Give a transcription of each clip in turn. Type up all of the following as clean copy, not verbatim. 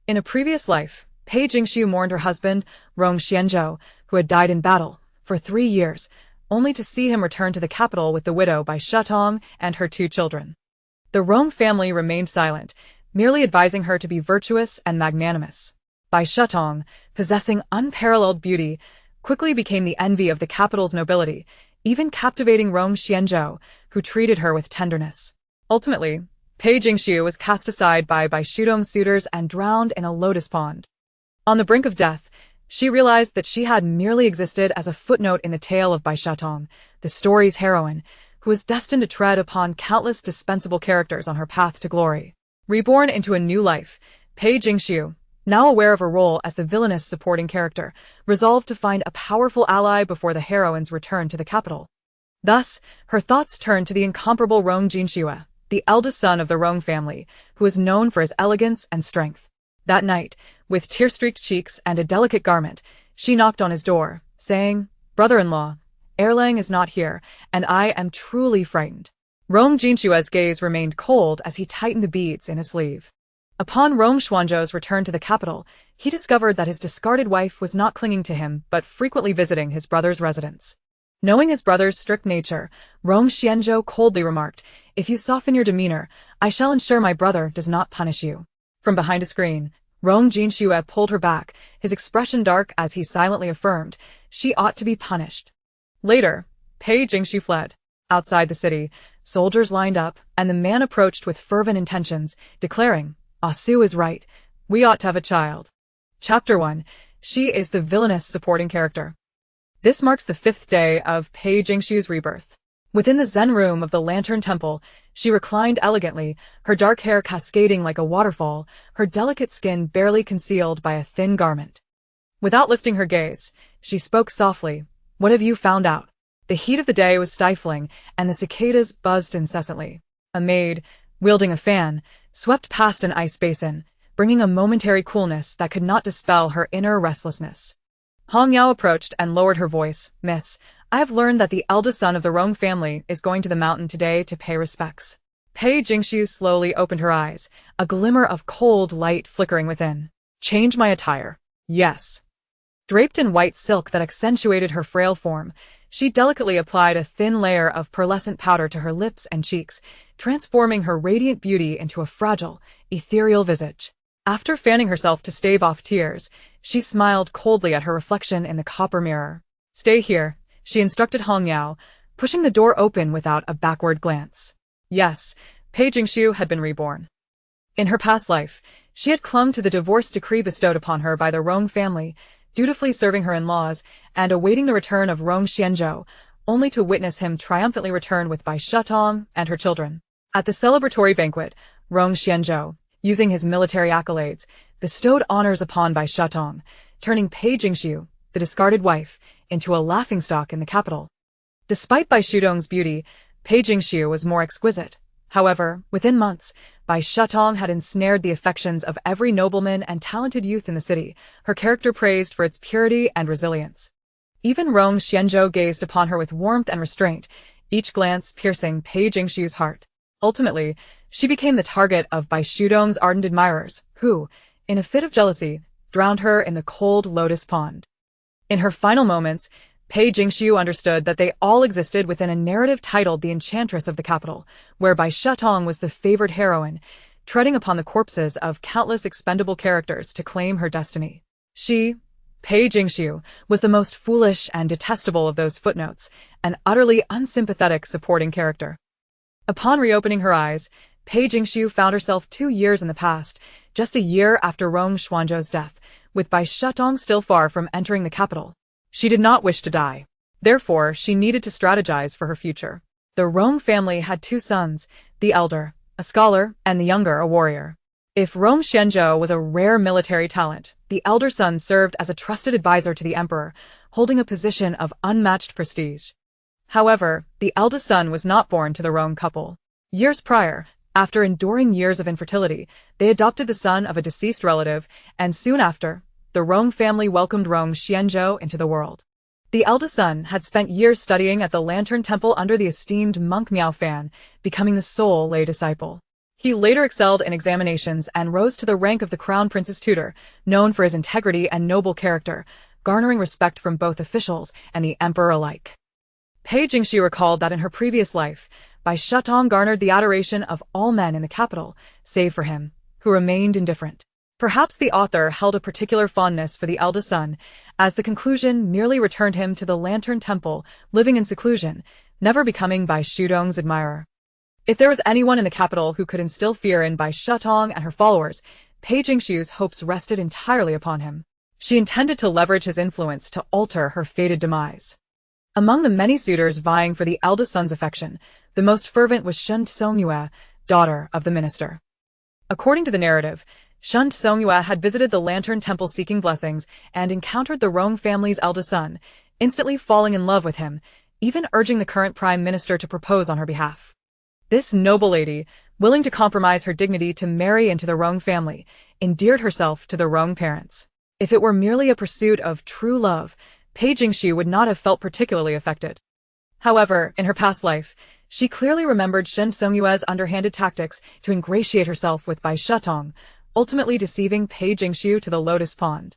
In a previous life, Pei Jingxiu mourned her husband, Rong Xianzhou, who had died in battle, for 3 years, only to see him return to the capital with the widow Bai Shatong and her 2 children. The Rong family remained silent, merely advising her to be virtuous and magnanimous. Bai Shatong, possessing unparalleled beauty, quickly became the envy of the capital's nobility, even captivating Rong Xianzhou, who treated her with tenderness. Ultimately, Pei Jingxiu was cast aside by Bai Shudong's suitors and drowned in a lotus pond. On the brink of death, she realized that she had merely existed as a footnote in the tale of Bai Shatong, the story's heroine, who was destined to tread upon countless dispensable characters on her path to glory. Reborn into a new life, Pei Jingxiu, now aware of her role as the villainous supporting character, resolved to find a powerful ally before the heroine's return to the capital. Thus, her thoughts turned to the incomparable Rong Jinxue, the eldest son of the Rong family, who was known for his elegance and strength. That night, with tear-streaked cheeks and a delicate garment, she knocked on his door, saying, "Brother-in-law, Erlang is not here, and I am truly frightened." Rong Jinxue's gaze remained cold as he tightened the beads in his sleeve. Upon Rong Xuanzhou's return to the capital, he discovered that his discarded wife was not clinging to him but frequently visiting his brother's residence. Knowing his brother's strict nature, Rong Xianzhou coldly remarked, "If you soften your demeanor, I shall ensure my brother does not punish you." From behind a screen, Rong Jinxue pulled her back, his expression dark as he silently affirmed, "She ought to be punished." Later, Pei Jingxiu fled. Outside the city, soldiers lined up, and the man approached with fervent intentions, declaring, "Ah Su is right. We ought to have a child." Chapter 1. She is the villainous supporting character. This marks the 5th day of Pei Jingxiu's rebirth. Within the Zen room of the Lantern Temple, she reclined elegantly, her dark hair cascading like a waterfall, her delicate skin barely concealed by a thin garment. Without lifting her gaze, she spoke softly, "What have you found out?" The heat of the day was stifling, and the cicadas buzzed incessantly. A maid, wielding a fan, swept past an ice basin, bringing a momentary coolness that could not dispel her inner restlessness. Hong Yao approached and lowered her voice, "Miss, I have learned that the eldest son of the Rong family is going to the mountain today to pay respects." Pei Jingxiu slowly opened her eyes, a glimmer of cold light flickering within. "Change my attire." "Yes." Draped in white silk that accentuated her frail form, she delicately applied a thin layer of pearlescent powder to her lips and cheeks, transforming her radiant beauty into a fragile, ethereal visage. After fanning herself to stave off tears, she smiled coldly at her reflection in the copper mirror. "Stay here," she instructed Hong Yao, pushing the door open without a backward glance. Yes, Pei Jingxiu had been reborn. In her past life, she had clung to the divorce decree bestowed upon her by the Rong family, dutifully serving her in-laws and awaiting the return of Rong Xianzhou, only to witness him triumphantly return with Bai Shatong and her children. At the celebratory banquet, Rong Xianzhou, using his military accolades, bestowed honors upon Bai Shatong, turning Pei Jingxiu, the discarded wife, into a laughingstock in the capital. Despite Bai Shudong's beauty, Pei Jingxiu was more exquisite. However, within months, Bai Shatong had ensnared the affections of every nobleman and talented youth in the city, her character praised for its purity and resilience. Even Rong Xianzhou gazed upon her with warmth and restraint, each glance piercing Pei Jingxiu's heart. Ultimately, she became the target of Bai Shudong's ardent admirers, who, in a fit of jealousy, drowned her in the cold lotus pond. In her final moments, Pei Jingxiu understood that they all existed within a narrative titled The Enchantress of the Capital, where Bai Shatong was the favored heroine, treading upon the corpses of countless expendable characters to claim her destiny. She, Pei Jingxiu, was the most foolish and detestable of those footnotes, an utterly unsympathetic supporting character. Upon reopening her eyes, Pei Jingxiu found herself 2 years in the past, just a year after Rong Xuanzhou's death, with Bai Shatong still far from entering the capital. She did not wish to die. Therefore, she needed to strategize for her future. The Rong family had 2 sons, the elder, a scholar, and the younger, a warrior. If Rong Xianzhou was a rare military talent, the elder son served as a trusted advisor to the emperor, holding a position of unmatched prestige. However, the eldest son was not born to the Rong couple. Years prior, after enduring years of infertility, they adopted the son of a deceased relative, and soon after, the Rong family welcomed Rong Xianzhou into the world. The eldest son had spent years studying at the Lantern Temple under the esteemed monk Miao Fan, becoming the sole lay disciple. He later excelled in examinations and rose to the rank of the Crown Prince's tutor, known for his integrity and noble character, garnering respect from both officials and the emperor alike. Pei Jingxiu recalled that in her previous life, Bai Shutong garnered the adoration of all men in the capital, save for him, who remained indifferent. Perhaps the author held a particular fondness for the eldest son, as the conclusion merely returned him to the Lantern Temple, living in seclusion, never becoming Bai Shudong's admirer. If there was anyone in the capital who could instill fear in Bai Shutong and her followers, Pei Jingxiu's hopes rested entirely upon him. She intended to leverage his influence to alter her fated demise. Among the many suitors vying for the eldest son's affection, the most fervent was Shen Tsongyue, daughter of the minister. According to the narrative, Shen Tsongyue had visited the Lantern Temple seeking blessings and encountered the Rong family's eldest son, instantly falling in love with him, even urging the current prime minister to propose on her behalf. This noble lady, willing to compromise her dignity to marry into the Rong family, endeared herself to the Rong parents. If it were merely a pursuit of true love, Pei Jingxiu would not have felt particularly affected. However, in her past life, she clearly remembered Shen Tsongyue's underhanded tactics to ingratiate herself with Bai Shutong, ultimately deceiving Pei Jingxiu to the lotus pond.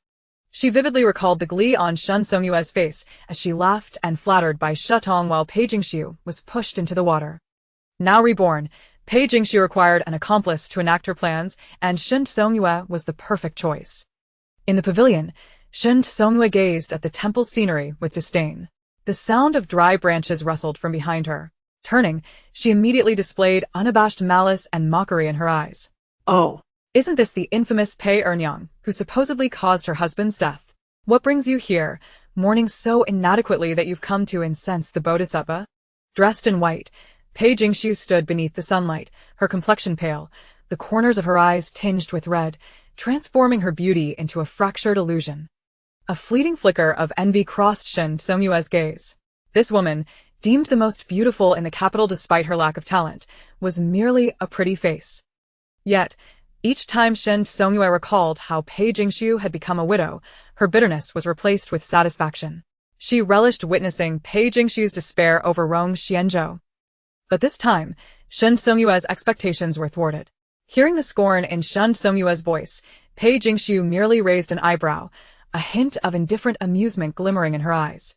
She vividly recalled the glee on Shen Tsongyue's face as she laughed and flattered Bai Shutong while Pei Jingxiu was pushed into the water. Now reborn, Pei Jingxiu required an accomplice to enact her plans, and Shen Tsongyue was the perfect choice. In the pavilion, Shen Tsongyue gazed at the temple scenery with disdain. The sound of dry branches rustled from behind her. Turning, she immediately displayed unabashed malice and mockery in her eyes. "Oh, isn't this the infamous Pei Ernyang, who supposedly caused her husband's death? What brings you here, mourning so inadequately that you've come to incense the Bodhisattva?" Dressed in white, Pei Jingxiu stood beneath the sunlight, her complexion pale, the corners of her eyes tinged with red, transforming her beauty into a fractured illusion. A fleeting flicker of envy crossed Shen Tsongyue's gaze. This woman, deemed the most beautiful in the capital despite her lack of talent, was merely a pretty face. Yet, each time Shen Tsongyue recalled how Pei Jingxiu had become a widow, her bitterness was replaced with satisfaction. She relished witnessing Pei Jingxiu's despair over Rong Xianzhou. But this time, Shen Tsongyue's expectations were thwarted. Hearing the scorn in Shen Tsongyue's voice, Pei Jingxiu merely raised an eyebrow, a hint of indifferent amusement glimmering in her eyes.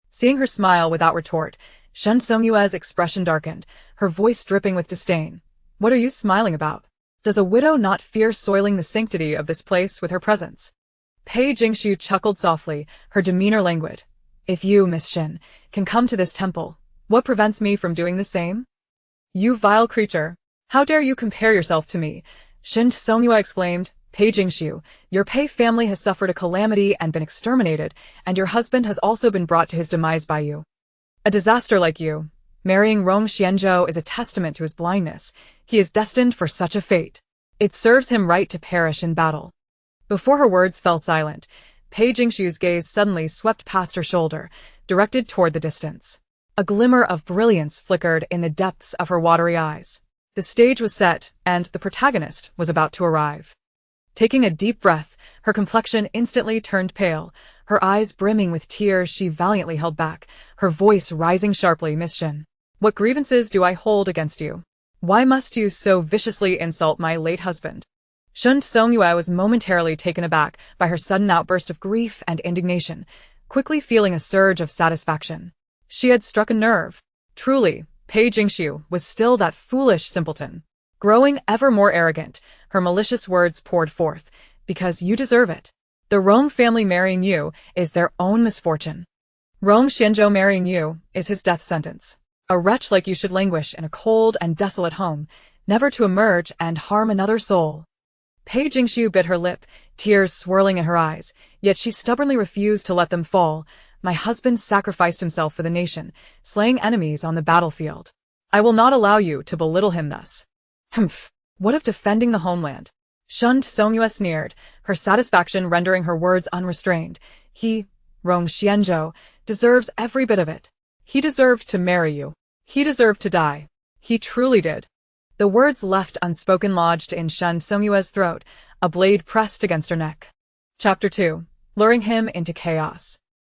Seeing her smile without retort, Shen Tsongyue's expression darkened, her voice dripping with disdain. "What are you smiling about? Does a widow not fear soiling the sanctity of this place with her presence?" Pei Jingxiu chuckled softly, her demeanor languid. "If you, Miss Shen, can come to this temple, what prevents me from doing the same?" "You vile creature! How dare you compare yourself to me?" Shen Tsongyue exclaimed. "Pei Jingxiu, your Pei family has suffered a calamity and been exterminated, and your husband has also been brought to his demise by you. A disaster like you. Marrying Rong Xianzhou is a testament to his blindness. He is destined for such a fate. It serves him right to perish in battle." Before her words fell silent, Pei Jingxiu's gaze suddenly swept past her shoulder, directed toward the distance. A glimmer of brilliance flickered in the depths of her watery eyes. The stage was set, and the protagonist was about to arrive. Taking a deep breath, her complexion instantly turned pale, her eyes brimming with tears she valiantly held back, her voice rising sharply. "Miss Shen, what grievances do I hold against you? Why must you so viciously insult my late husband?" Shen Tsongyue was momentarily taken aback by her sudden outburst of grief and indignation, quickly feeling a surge of satisfaction. She had struck a nerve. Truly, Pei Jingxiu was still that foolish simpleton. Growing ever more arrogant, her malicious words poured forth. "Because you deserve it. The Rong family marrying you is their own misfortune. Rong Xianzhou marrying you is his death sentence. A wretch like you should languish in a cold and desolate home, never to emerge and harm another soul." Pei Jingxiu bit her lip, tears swirling in her eyes, yet she stubbornly refused to let them fall. "My husband sacrificed himself for the nation, slaying enemies on the battlefield. I will not allow you to belittle him thus." "Humph! What of defending the homeland?" Shen Tsongyue sneered, her satisfaction rendering her words unrestrained. "He, Rong Xianzhou, deserves every bit of it. He deserved to marry you. He deserved to die. He truly did." The words left unspoken lodged in Shen Tsongyue's throat, a blade pressed against her neck. Chapter 2. Luring him into chaos.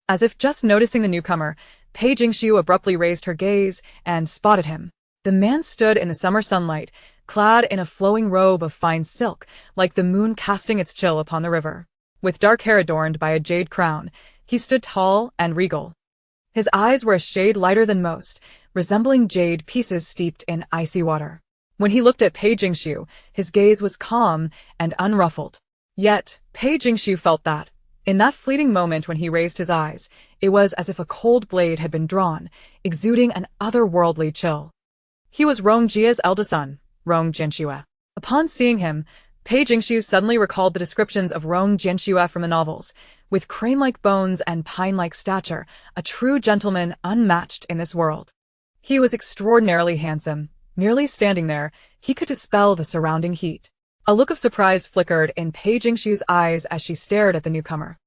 As if just noticing the newcomer, Pei Jingxiu abruptly raised her gaze and spotted him. The man stood in the summer sunlight, clad in a flowing robe of fine silk, like the moon casting its chill upon the river. With dark hair adorned by a jade crown, he stood tall and regal. His eyes were a shade lighter than most, resembling jade pieces steeped in icy water. When he looked at Pei Jingshu, his gaze was calm and unruffled. Yet, Pei Jingshu felt that, in that fleeting moment when he raised his eyes, it was as if a cold blade had been drawn, exuding an otherworldly chill. He was Rong Jia's eldest son, Rong Jianxue. Upon seeing him, Pei Jingshu suddenly recalled the descriptions of Rong Jianxue from the novels, with crane-like bones and pine-like stature, a true gentleman unmatched in this world. He was extraordinarily handsome. Merely standing there, he could dispel the surrounding heat. A look of surprise flickered in Pei Jingshu's eyes as she stared at the newcomer.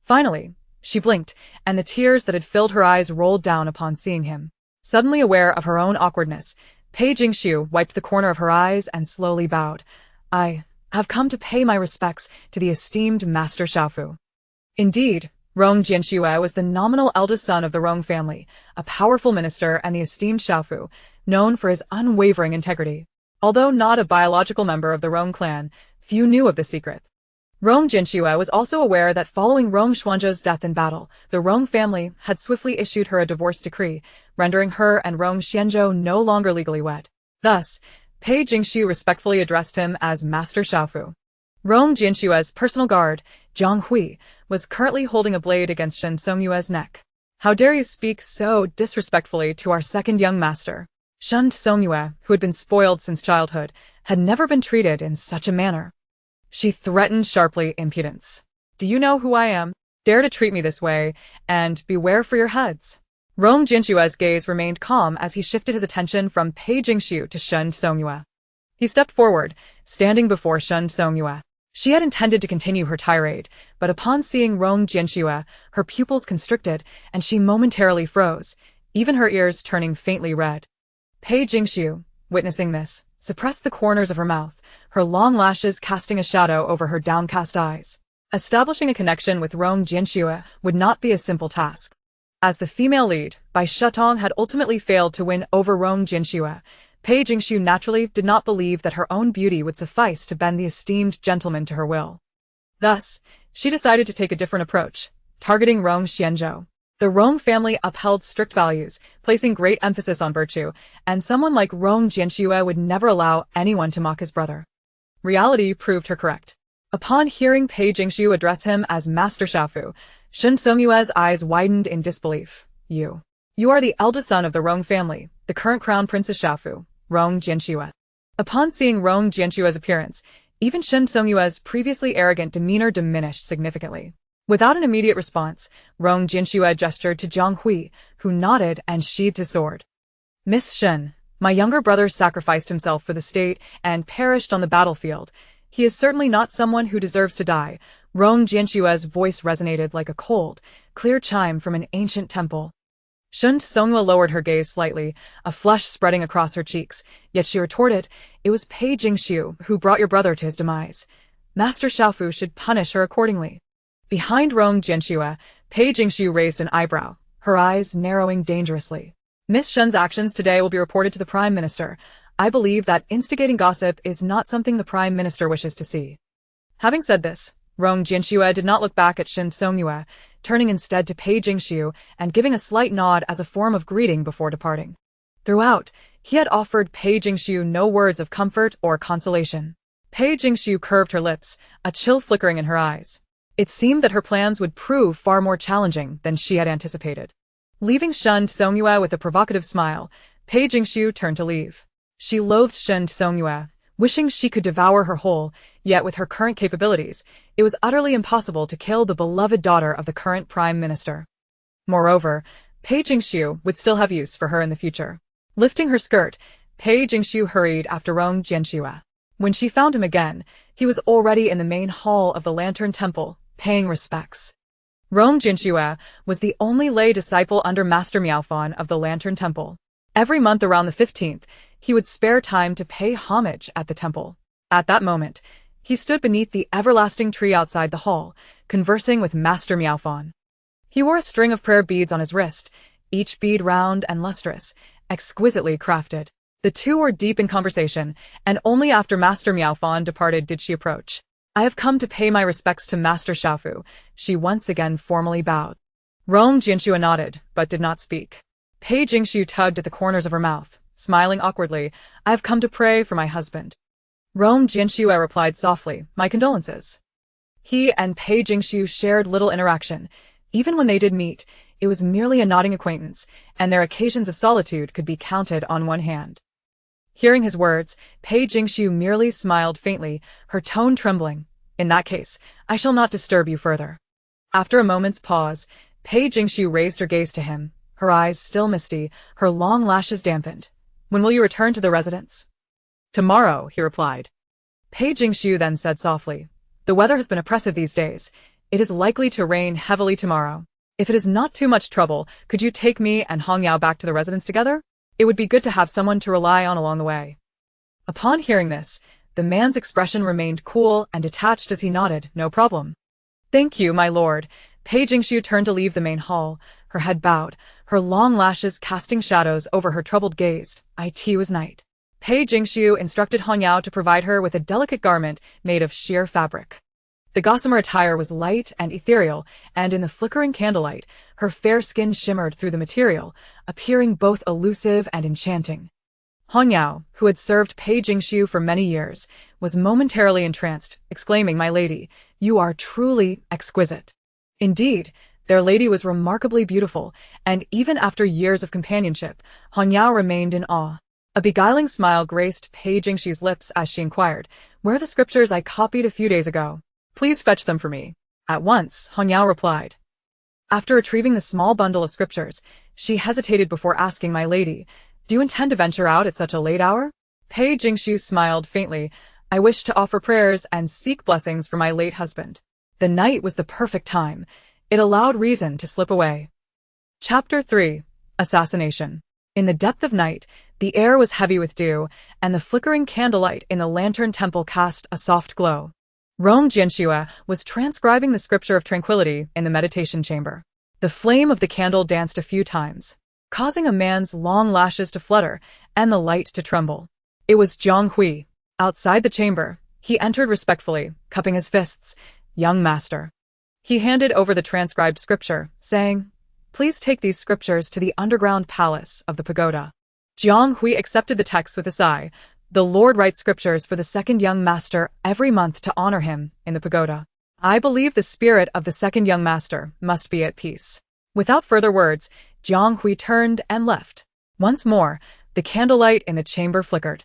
Finally, she blinked, and the tears that had filled her eyes rolled down upon seeing him. Suddenly aware of her own awkwardness, Pei Jingshu wiped the corner of her eyes and slowly bowed. I have come to pay my respects to the esteemed Master Xiaofu. Indeed, Rong Jianxue was the nominal eldest son of the Rong family, a powerful minister, and the esteemed Xiaofu, known for his unwavering integrity. Although not a biological member of the Rong clan, few knew of the secret. Rong Jianxue was also aware that following Rong Xuanzhe's death in battle, the Rong family had swiftly issued her a divorce decree, rendering her and Rong Xianzhou no longer legally wed. Thus, Pei Jingshu respectfully addressed him as Master Xiaofu. Rong Jianxue's personal guard, Zhang Hui, was currently holding a blade against Shen Songyue's neck. How dare you speak so disrespectfully to our second young master? Shen Songyue, who had been spoiled since childhood, had never been treated in such a manner. She threatened sharply impudence. Do you know who I am? Dare to treat me this way, and beware for your heads. Rong Jianxue's gaze remained calm as he shifted his attention from Pei Jingshu to Shen Songyue. He stepped forward, standing before Shen Songyue. She had intended to continue her tirade, but upon seeing Rong Jianxue, her pupils constricted, and she momentarily froze, even her ears turning faintly red. Pei Jingshu, witnessing this, suppressed the corners of her mouth, her long lashes casting a shadow over her downcast eyes. Establishing a connection with Rong Jianxue would not be a simple task. As the female lead, Bai Shetong had ultimately failed to win over Rong Jianxue. Pei Jingshu naturally did not believe that her own beauty would suffice to bend the esteemed gentleman to her will. Thus, she decided to take a different approach, targeting Rong Xianzhou. The Rong family upheld strict values, placing great emphasis on virtue, and someone like Rong Jianxue would never allow anyone to mock his brother. Reality proved her correct. Upon hearing Pei Jingshu address him as Master Xiaofu, Shen Songyue's eyes widened in disbelief. You are the eldest son of the Rong family, the current crown princess Xiaofu, Rong Jianxue. Upon seeing Rong Jianxue's appearance, even Shen Songyue's previously arrogant demeanor diminished significantly. Without an immediate response, Rong Jianxue gestured to Zhang Hui, who nodded and sheathed his sword. Miss Shen, my younger brother sacrificed himself for the state and perished on the battlefield. He is certainly not someone who deserves to die. Rong Jianxue's voice resonated like a cold, clear chime from an ancient temple. Shen Songyue lowered her gaze slightly, a flush spreading across her cheeks, yet she retorted, it was Pei Jingshu who brought your brother to his demise. Master Xiaofu should punish her accordingly. Behind Rong Jianxue, Pei Jingshu raised an eyebrow, her eyes narrowing dangerously. Miss Shen's actions today will be reported to the Prime Minister. I believe that instigating gossip is not something the Prime Minister wishes to see. Having said this, Rong Jianxue did not look back at Shen Songyue, turning instead to Pei Jingshu and giving a slight nod as a form of greeting before departing. Throughout, he had offered Pei Jingshu no words of comfort or consolation. Pei Jingshu curved her lips, a chill flickering in her eyes. It seemed that her plans would prove far more challenging than she had anticipated. Leaving Shen Songyue with a provocative smile, Pei Jingshu turned to leave. She loathed Shen Songyue, wishing she could devour her whole, yet with her current capabilities, it was utterly impossible to kill the beloved daughter of the current Prime Minister. Moreover, Pei Jingshu would still have use for her in the future. Lifting her skirt, Pei Jingshu hurried after Rong Jianxue. When she found him again, he was already in the main hall of the Lantern Temple, paying respects. Rong Jianxue was the only lay disciple under Master Miaofan of the Lantern Temple. Every month around the 15th, he would spare time to pay homage at the temple. At that moment, he stood beneath the everlasting tree outside the hall, conversing with Master Miaofan. He wore a string of prayer beads on his wrist, each bead round and lustrous, exquisitely crafted. The two were deep in conversation, and only after Master Miaofan departed did she approach. I have come to pay my respects to Master Xiaofu. She once again formally bowed. Rong Jianxue nodded, but did not speak. Pei Jingxiu tugged at the corners of her mouth, smiling awkwardly. I have come to pray for my husband. Rong Jianxue replied softly, my condolences. He and Pei Jingxiu shared little interaction. Even when they did meet, it was merely a nodding acquaintance, and their occasions of solitude could be counted on one hand. Hearing his words, Pei Jingxiu merely smiled faintly, her tone trembling. In that case, I shall not disturb you further. After a moment's pause, Pei Jingxiu raised her gaze to him, her eyes still misty, her long lashes dampened. When will you return to the residence? Tomorrow, he replied. Pei Jingxiu then said softly, the weather has been oppressive these days. It is likely to rain heavily tomorrow. If it is not too much trouble, could you take me and Hong Yao back to the residence together? It would be good to have someone to rely on along the way. Upon hearing this, the man's expression remained cool and detached as he nodded, no problem. Thank you, my lord. Pei Jingxiu turned to leave the main hall, her head bowed, her long lashes casting shadows over her troubled gaze. It was night. Pei Jingxiu instructed Hong Yao to provide her with a delicate garment made of sheer fabric. The gossamer attire was light and ethereal, and in the flickering candlelight, her fair skin shimmered through the material, appearing both elusive and enchanting. Hong Yao, who had served Pei Jingxiu for many years, was momentarily entranced, exclaiming, my lady, you are truly exquisite. Indeed, their lady was remarkably beautiful, and even after years of companionship, Hong Yao remained in awe. A beguiling smile graced Pei Jingxiu's lips as she inquired, where are the scriptures I copied a few days ago? Please fetch them for me. At once, Hong Yao replied. After retrieving the small bundle of scriptures, she hesitated before asking, my lady, do you intend to venture out at such a late hour? Pei Jingxiu smiled faintly. I wish to offer prayers and seek blessings for my late husband. The night was the perfect time. It allowed reason to slip away. Chapter 3. Assassination. In the depth of night, the air was heavy with dew, and the flickering candlelight in the lantern temple cast a soft glow. Rong Jianxue was transcribing the scripture of tranquility in the meditation chamber. The flame of the candle danced a few times, causing a man's long lashes to flutter and the light to tremble. It was Jiang Hui. Outside the chamber, he entered respectfully, cupping his fists. Young master. He handed over the transcribed scripture, saying, please take these scriptures to the underground palace of the pagoda. Jiang Hui accepted the text with a sigh. The Lord writes scriptures for the second young master every month to honor him in the pagoda. I believe the spirit of the second young master must be at peace. Without further words, Jiang Hui turned and left. Once more, the candlelight in the chamber flickered.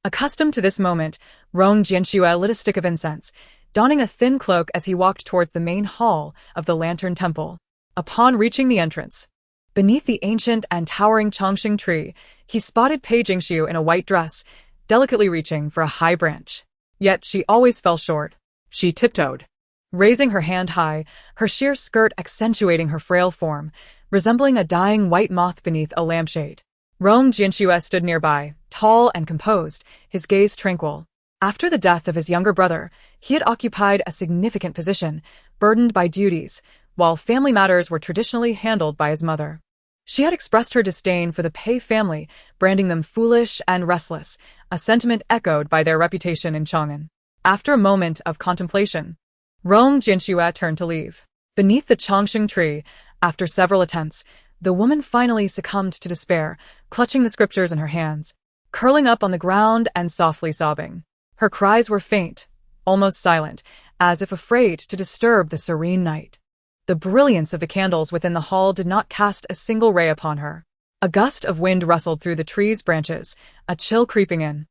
Accustomed to this moment, Rong Jianxue lit a stick of incense, donning a thin cloak as he walked towards the main hall of the Lantern Temple. Upon reaching the entrance, beneath the ancient and towering Chongqing tree, he spotted Pei Jingxiu in a white dress, delicately reaching for a high branch. Yet she always fell short. She tiptoed, raising her hand high, her sheer skirt accentuating her frail form, resembling a dying white moth beneath a lampshade. Rong Jianxue stood nearby, tall and composed, his gaze tranquil. After the death of his younger brother, he had occupied a significant position, burdened by duties, while family matters were traditionally handled by his mother. She had expressed her disdain for the Pei family, branding them foolish and restless, a sentiment echoed by their reputation in Chang'an. After a moment of contemplation, Rong Jianxue turned to leave. Beneath the Chongqing tree, after several attempts, the woman finally succumbed to despair, clutching the scriptures in her hands, curling up on the ground and softly sobbing. Her cries were faint, almost silent, as if afraid to disturb the serene night. The brilliance of the candles within the hall did not cast a single ray upon her. A gust of wind rustled through the tree's branches, a chill creeping in.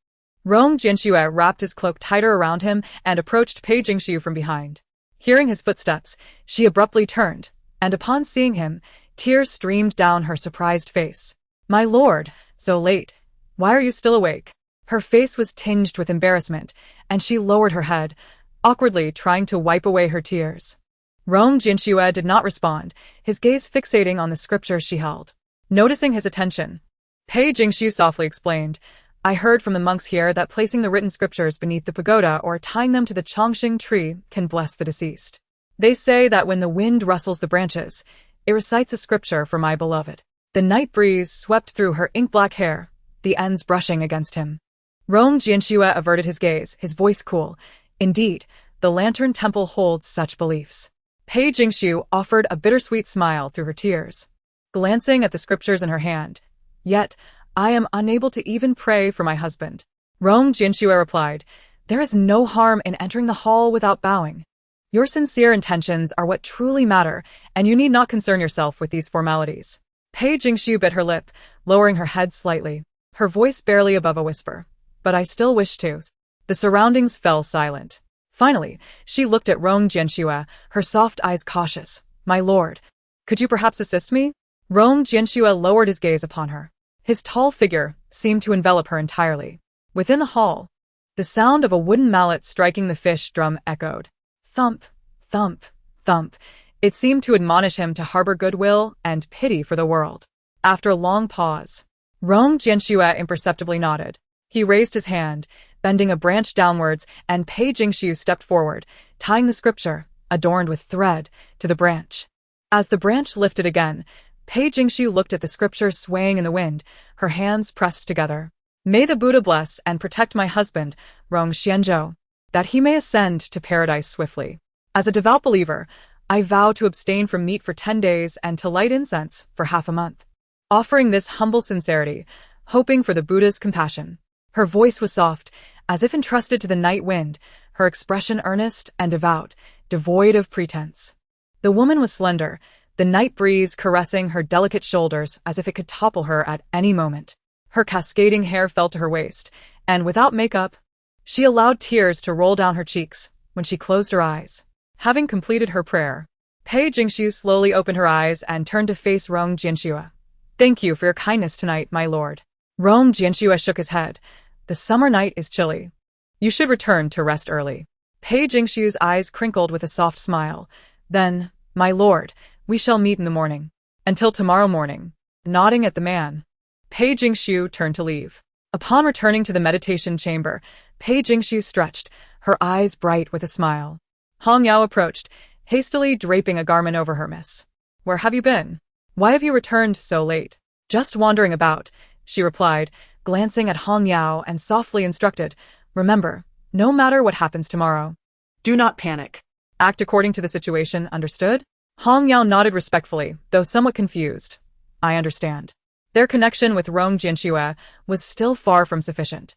Rong Jianxue wrapped his cloak tighter around him and approached Pei Jingxiu from behind. Hearing his footsteps, she abruptly turned, and upon seeing him, tears streamed down her surprised face. My lord, so late. Why are you still awake? Her face was tinged with embarrassment, and she lowered her head, awkwardly trying to wipe away her tears. Rong Jianxue did not respond, his gaze fixating on the scripture she held. Noticing his attention, Pei Jingxiu softly explained, I heard from the monks here that placing the written scriptures beneath the pagoda or tying them to the Chongqing tree can bless the deceased. They say that when the wind rustles the branches, it recites a scripture for my beloved. The night breeze swept through her ink-black hair, the ends brushing against him. Rong Jianxue averted his gaze, his voice cool. Indeed, the Lantern Temple holds such beliefs. Pei Jingxiu offered a bittersweet smile through her tears, glancing at the scriptures in her hand. Yet, I am unable to even pray for my husband. Rong Jianxue replied, there is no harm in entering the hall without bowing. Your sincere intentions are what truly matter, and you need not concern yourself with these formalities. Pei Jingxiu bit her lip, lowering her head slightly, her voice barely above a whisper. But I still wish to. The surroundings fell silent. Finally, she looked at Rong Jianxue, her soft eyes cautious. My lord, could you perhaps assist me? Rong Jianxue lowered his gaze upon her. His tall figure seemed to envelop her entirely. Within the hall, the sound of a wooden mallet striking the fish drum echoed. Thump, thump, thump. It seemed to admonish him to harbor goodwill and pity for the world. After a long pause, Rong Jianxue imperceptibly nodded. He raised his hand, bending a branch downwards, and Pei Jingxiu stepped forward, tying the scripture, adorned with thread, to the branch. As the branch lifted again, Pei Jingxiu looked at the scripture swaying in the wind, her hands pressed together. May the Buddha bless and protect my husband, Rong Xianzhou, that he may ascend to paradise swiftly. As a devout believer, I vow to abstain from meat for 10 days and to light incense for half a month. Offering this humble sincerity, hoping for the Buddha's compassion. Her voice was soft, as if entrusted to the night wind, her expression earnest and devout, devoid of pretense. The woman was slender, the night breeze caressing her delicate shoulders as if it could topple her at any moment. Her cascading hair fell to her waist, and without makeup, she allowed tears to roll down her cheeks when she closed her eyes. Having completed her prayer, Pei Jingxiu slowly opened her eyes and turned to face Rong Jianxue. Thank you for your kindness tonight, my lord. Rong Jianxue shook his head. The summer night is chilly. You should return to rest early. Pei Jingxiu's eyes crinkled with a soft smile. Then, my lord, we shall meet in the morning. Until tomorrow morning. Nodding at the man, Pei Jingxiu turned to leave. Upon returning to the meditation chamber, Pei Jingxiu stretched, her eyes bright with a smile. Hong Yao approached, hastily draping a garment over her. Miss, where have you been? Why have you returned so late? Just wandering about, she replied, glancing at Hong Yao and softly instructed, remember, no matter what happens tomorrow, do not panic. Act according to the situation, understood? Hong Yao nodded respectfully, though somewhat confused. I understand. Their connection with Rong Jianxue was still far from sufficient.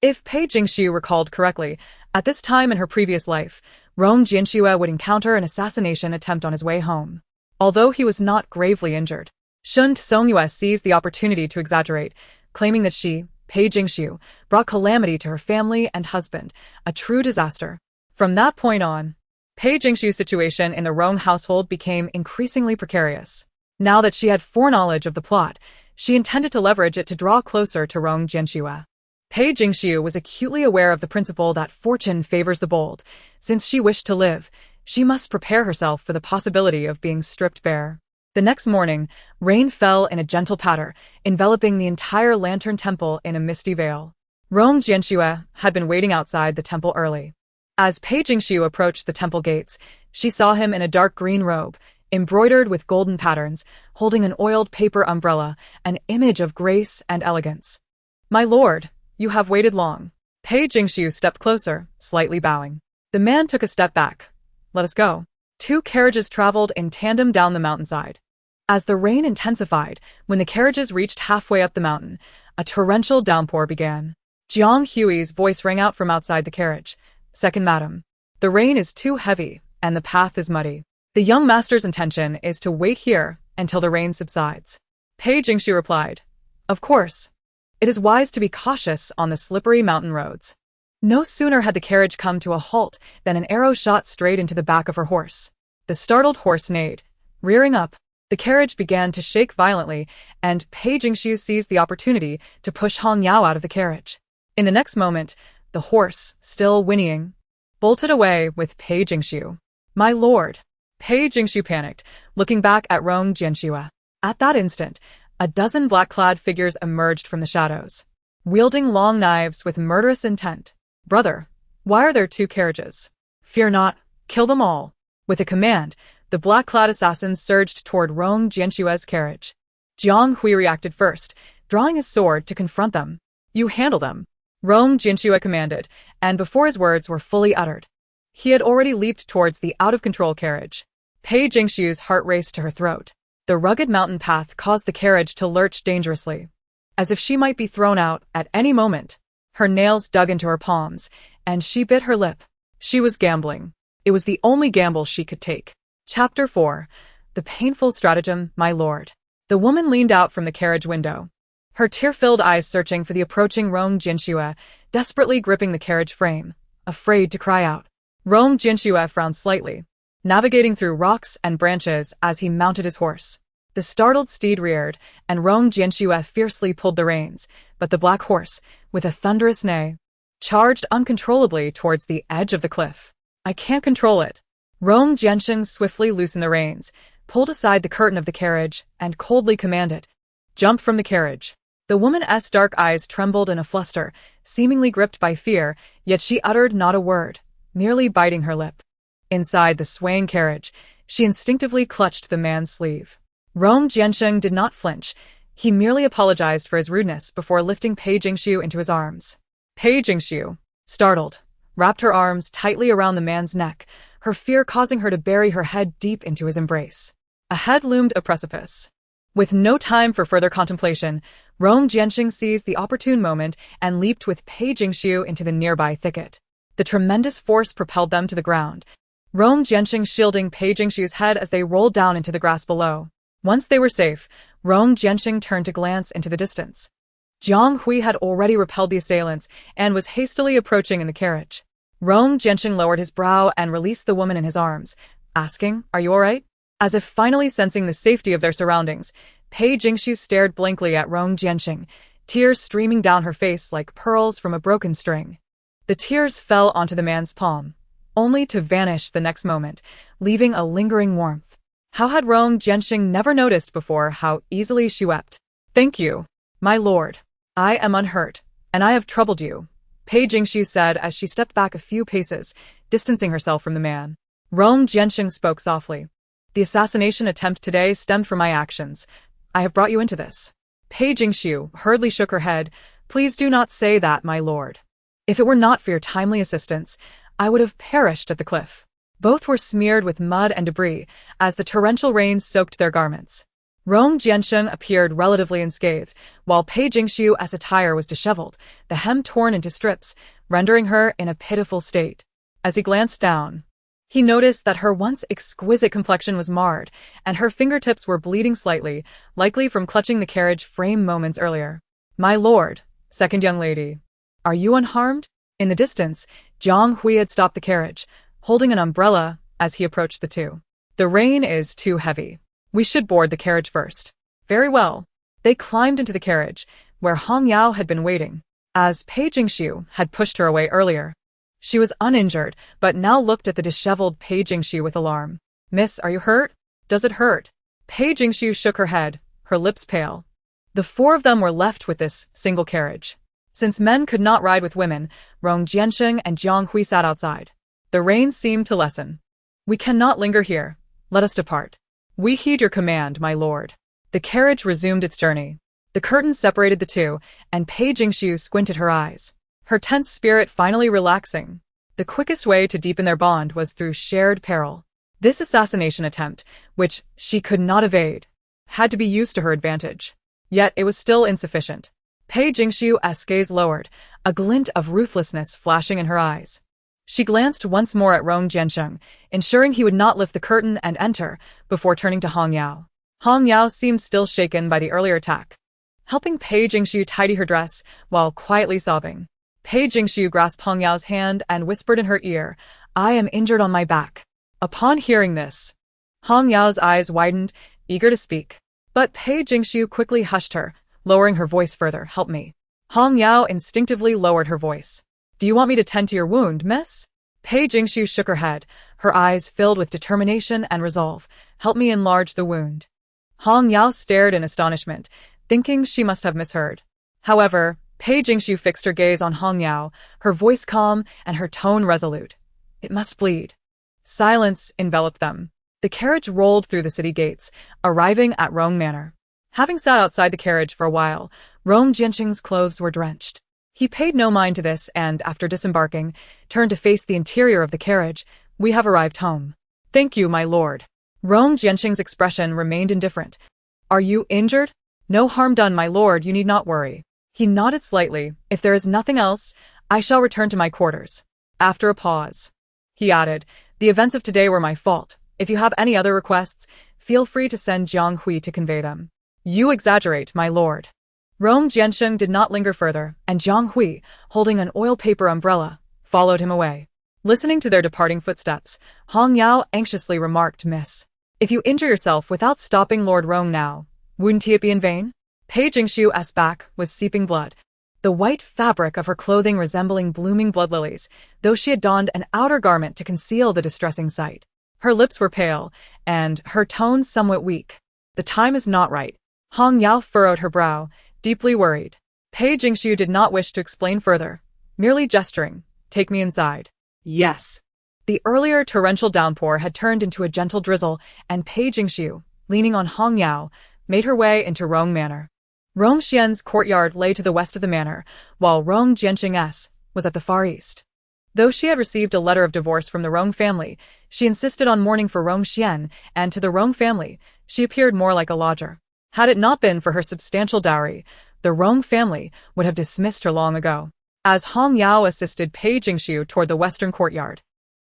If Pei Jingxiu recalled correctly, at this time in her previous life, Rong Jianxue would encounter an assassination attempt on his way home. Although he was not gravely injured, Shun Tsongyue seized the opportunity to exaggerate, claiming that she, Pei Jingxiu, brought calamity to her family and husband, a true disaster. From that point on, Pei Jingxiu's situation in the Rong household became increasingly precarious. Now that she had foreknowledge of the plot, she intended to leverage it to draw closer to Rong Jianxue. Pei Jingxiu was acutely aware of the principle that fortune favors the bold. Since she wished to live, she must prepare herself for the possibility of being stripped bare. The next morning, rain fell in a gentle patter, enveloping the entire Lantern Temple in a misty veil. Rong Jianxue had been waiting outside the temple early. As Pei Jingxiu approached the temple gates, she saw him in a dark green robe, embroidered with golden patterns, holding an oiled paper umbrella, an image of grace and elegance. My lord, you have waited long. Pei Jingxiu stepped closer, slightly bowing. The man took a step back. Let us go. 2 carriages traveled in tandem down the mountainside. As the rain intensified, when the carriages reached halfway up the mountain, a torrential downpour began. Jiang Hui's voice rang out from outside the carriage. Second madam, the rain is too heavy, and the path is muddy. The young master's intention is to wait here until the rain subsides. Pei Jingxiu replied, of course. It is wise to be cautious on the slippery mountain roads. No sooner had the carriage come to a halt than an arrow shot straight into the back of her horse. The startled horse neighed. Rearing up, the carriage began to shake violently, and Pei Jingxiu seized the opportunity to push Hong Yao out of the carriage. In the next moment, the horse, still whinnying, bolted away with Pei Jingxiu. My lord! Pei Jingxiu panicked, looking back at Rong Jianxue. At that instant, a dozen black-clad figures emerged from the shadows, wielding long knives with murderous intent. Brother, why are there 2 carriages? Fear not, kill them all. With a command, the black-clad assassins surged toward Rong Jianxue's carriage. Jiang Hui reacted first, drawing his sword to confront them. "You handle them," Rong Jianxue commanded, and before his words were fully uttered, he had already leaped towards the out-of-control carriage. Pei Jingshu's heart raced to her throat. The rugged mountain path caused the carriage to lurch dangerously, as if she might be thrown out at any moment. Her nails dug into her palms, and she bit her lip. She was gambling. It was the only gamble she could take. Chapter 4. The Painful Stratagem, My Lord. The woman leaned out from the carriage window, her tear-filled eyes searching for the approaching Rong Jianxue, desperately gripping the carriage frame, afraid to cry out. Rong Jianxue frowned slightly, navigating through rocks and branches as he mounted his horse. The startled steed reared, and Rong Jianxue fiercely pulled the reins, but the black horse, with a thunderous neigh, charged uncontrollably towards the edge of the cliff. "I can't control it." Rong Jianxing swiftly loosened the reins, pulled aside the curtain of the carriage, and coldly commanded, "Jump from the carriage." The woman's dark eyes trembled in a fluster, seemingly gripped by fear, yet she uttered not a word, merely biting her lip. Inside the swaying carriage, she instinctively clutched the man's sleeve. Rong Jianxing did not flinch. He merely apologized for his rudeness before lifting Pei Jingshu into his arms. Pei Jingshu, startled, wrapped her arms tightly around the man's neck, her fear causing her to bury her head deep into his embrace. Ahead loomed a precipice. With no time for further contemplation, Rong Jianxing seized the opportune moment and leaped with Pei Jingshu into the nearby thicket. The tremendous force propelled them to the ground, Rong Jianxing shielding Pei Jingshu's head as they rolled down into the grass below. Once they were safe, Rong Jianxing turned to glance into the distance. Jiang Hui had already repelled the assailants and was hastily approaching in the carriage. Rong Jianxing lowered his brow and released the woman in his arms, asking, "Are you all right?" As if finally sensing the safety of their surroundings, Pei Jingshu stared blankly at Rong Jianxing, tears streaming down her face like pearls from a broken string. The tears fell onto the man's palm, only to vanish the next moment, leaving a lingering warmth. How had Rong Jianxing never noticed before how easily she wept? "Thank you, my lord. I am unhurt, and I have troubled you," Pei Jingshu said as she stepped back a few paces, distancing herself from the man. Rong Jianxing spoke softly. "The assassination attempt today stemmed from my actions. I have brought you into this." Pei Jingshu hurriedly shook her head. "Please do not say that, my lord. If it were not for your timely assistance, I would have perished at the cliff." Both were smeared with mud and debris as the torrential rains soaked their garments. Rong Jianxing appeared relatively unscathed, while Pei Jingshu's attire was disheveled, the hem torn into strips, rendering her in a pitiful state. As he glanced down, he noticed that her once exquisite complexion was marred, and her fingertips were bleeding slightly, likely from clutching the carriage frame moments earlier. "My lord, second young lady, are you unharmed?" In the distance, Jiang Hui had stopped the carriage, holding an umbrella as he approached the two. "The rain is too heavy. We should board the carriage first." "Very well." They climbed into the carriage, where Hong Yao had been waiting, as Pei Jingshu had pushed her away earlier. She was uninjured, but now looked at the disheveled Pei Jingshu with alarm. "Miss, are you hurt? Does it hurt?" Pei Jingshu shook her head, her lips pale. The four of them were left with this single carriage. Since men could not ride with women, Rong Jianxing and Jiang Hui sat outside. The rain seemed to lessen. "We cannot linger here. Let us depart." "We heed your command, my lord." The carriage resumed its journey. The curtains separated the two, and Pei Jingshu squinted her eyes, her tense spirit finally relaxing. The quickest way to deepen their bond was through shared peril. This assassination attempt, which she could not evade, had to be used to her advantage. Yet it was still insufficient. Pei Jingshu's gaze lowered, a glint of ruthlessness flashing in her eyes. She glanced once more at Rong Jianxing, ensuring he would not lift the curtain and enter, before turning to Hong Yao. Hong Yao seemed still shaken by the earlier attack, helping Pei Jingshu tidy her dress while quietly sobbing. Pei Jingshu grasped Hong Yao's hand and whispered in her ear, "I am injured on my back." Upon hearing this, Hong Yao's eyes widened, eager to speak. But Pei Jingshu quickly hushed her, lowering her voice further. "Help me." Hong Yao instinctively lowered her voice. "Do you want me to tend to your wound, miss?" Pei Jingshu shook her head, her eyes filled with determination and resolve. "Help me enlarge the wound." Hong Yao stared in astonishment, thinking she must have misheard. However, Pei Jingshu fixed her gaze on Hong Yao, her voice calm and her tone resolute. "It must bleed." Silence enveloped them. The carriage rolled through the city gates, arriving at Rong Manor. Having sat outside the carriage for a while, Rong Jianqing's clothes were drenched. He paid no mind to this and, after disembarking, turned to face the interior of the carriage. We have arrived home. Thank you, my lord. Rong Jianqing's expression remained indifferent. Are you injured? No harm done, my lord, you need not worry. He nodded slightly. If there is nothing else, I shall return to my quarters. After a pause, he added, the events of today were my fault. If you have any other requests, feel free to send Jiang Hui to convey them. You exaggerate, my lord. Rong Jianqing did not linger further, and Jiang Hui, holding an oil paper umbrella, followed him away. Listening to their departing footsteps, Hong Yao anxiously remarked, Miss, if you injure yourself without stopping Lord Rong now, wouldn't it be in vain? Pei Jingshu's back was seeping blood, the white fabric of her clothing resembling blooming blood lilies, though she had donned an outer garment to conceal the distressing sight. Her lips were pale, and her tone somewhat weak. The time is not right. Hong Yao furrowed her brow, deeply worried. Pei Jingshu did not wish to explain further, merely gesturing, take me inside. Yes. The earlier torrential downpour had turned into a gentle drizzle, and Pei Jingshu, leaning on Hong Yao, made her way into Rong Manor. Rong Xian's courtyard lay to the west of the manor, while Rong Jianqing's was at the far east. Though she had received a letter of divorce from the Rong family, she insisted on mourning for Rong Xian, and to the Rong family, she appeared more like a lodger. Had it not been for her substantial dowry, the Rong family would have dismissed her long ago. As Hong Yao assisted Pei Jingshu toward the western courtyard,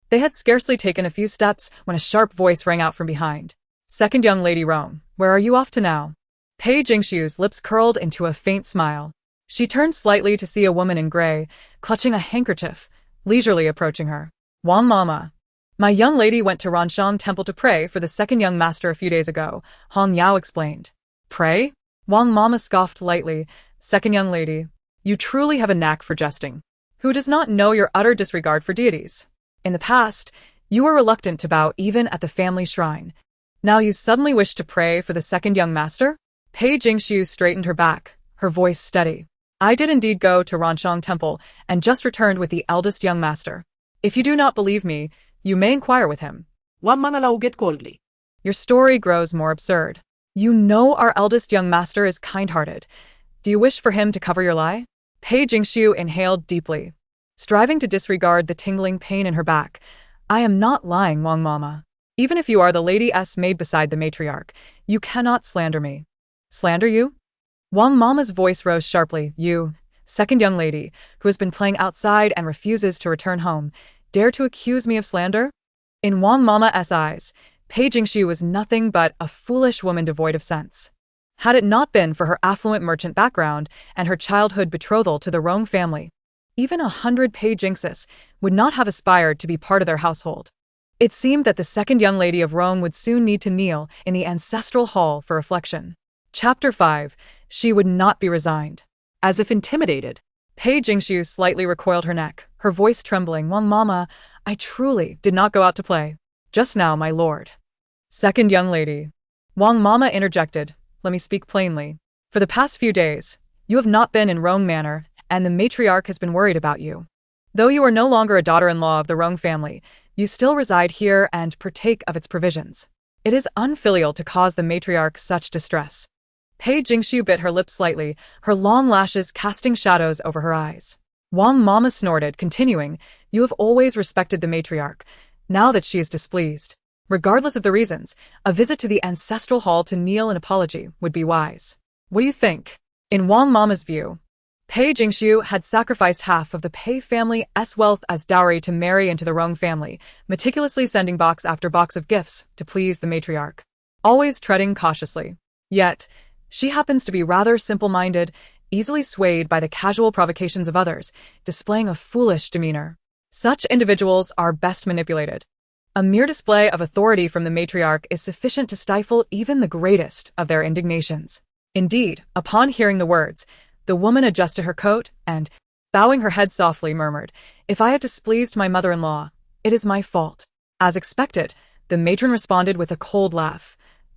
they had scarcely taken a few steps when a sharp voice rang out from behind. Second young lady Rong, where are you off to now? Pei Jingshu's lips curled into a faint smile. She turned slightly to see a woman in gray, clutching a handkerchief, leisurely approaching her. Wang Mama. My young lady went to Ranshan Temple to pray for the second young master a few days ago, Hong Yao explained. Pray? Wang Mama scoffed lightly. Second young lady, you truly have a knack for jesting. Who does not know your utter disregard for deities? In the past, you were reluctant to bow even at the family shrine. Now you suddenly wish to pray for the second young master? Pei Jingshu straightened her back, her voice steady. I did indeed go to Ranshan Temple and just returned with the eldest young master. If you do not believe me, you may inquire with him. Wang manalauget coldly. Your story grows more absurd. You know our eldest young master is kind-hearted. Do you wish for him to cover your lie? Pei Jingshu inhaled deeply, striving to disregard the tingling pain in her back. I am not lying, Wang Mama. Even if you are the lady S maid beside the matriarch, you cannot slander me. Slander you? Wang Mama's voice rose sharply. You, second young lady, who has been playing outside and refuses to return home, dare to accuse me of slander? In Wang Mama's eyes, Pei Jingshu was nothing but a foolish woman devoid of sense. Had it not been for her affluent merchant background and her childhood betrothal to the Rong family, even 100 Pei Jingses would not have aspired to be part of their household. It seemed that the second young lady of Rong would soon need to kneel in the ancestral hall for reflection. Chapter 5. She would not be resigned. As if intimidated, Pei Jingshu slightly recoiled her neck, her voice trembling. Wang Mama, I truly did not go out to play. Just now, my lord. Second young lady. Wang Mama interjected. Let me speak plainly. For the past few days, you have not been in Rong Manor, and the matriarch has been worried about you. Though you are no longer a daughter-in-law of the Rong family, you still reside here and partake of its provisions. It is unfilial to cause the matriarch such distress. Pei Jingshu bit her lip slightly, her long lashes casting shadows over her eyes. Wang Mama snorted, continuing, you have always respected the matriarch. Now that she is displeased, regardless of the reasons, a visit to the ancestral hall to kneel in apology would be wise. What do you think? In Wang Mama's view, Pei Jingshu had sacrificed half of the Pei family's wealth as dowry to marry into the Rong family, meticulously sending box after box of gifts to please the matriarch, always treading cautiously. Yet, she happens to be rather simple-minded, easily swayed by the casual provocations of others, displaying a foolish demeanor. Such individuals are best manipulated. A mere display of authority from the matriarch is sufficient to stifle even the greatest of their indignations. Indeed, upon hearing the words, the woman adjusted her coat and, bowing her head softly, murmured, If I have displeased my mother-in-law, it is my fault. As expected, the matron responded with a cold laugh.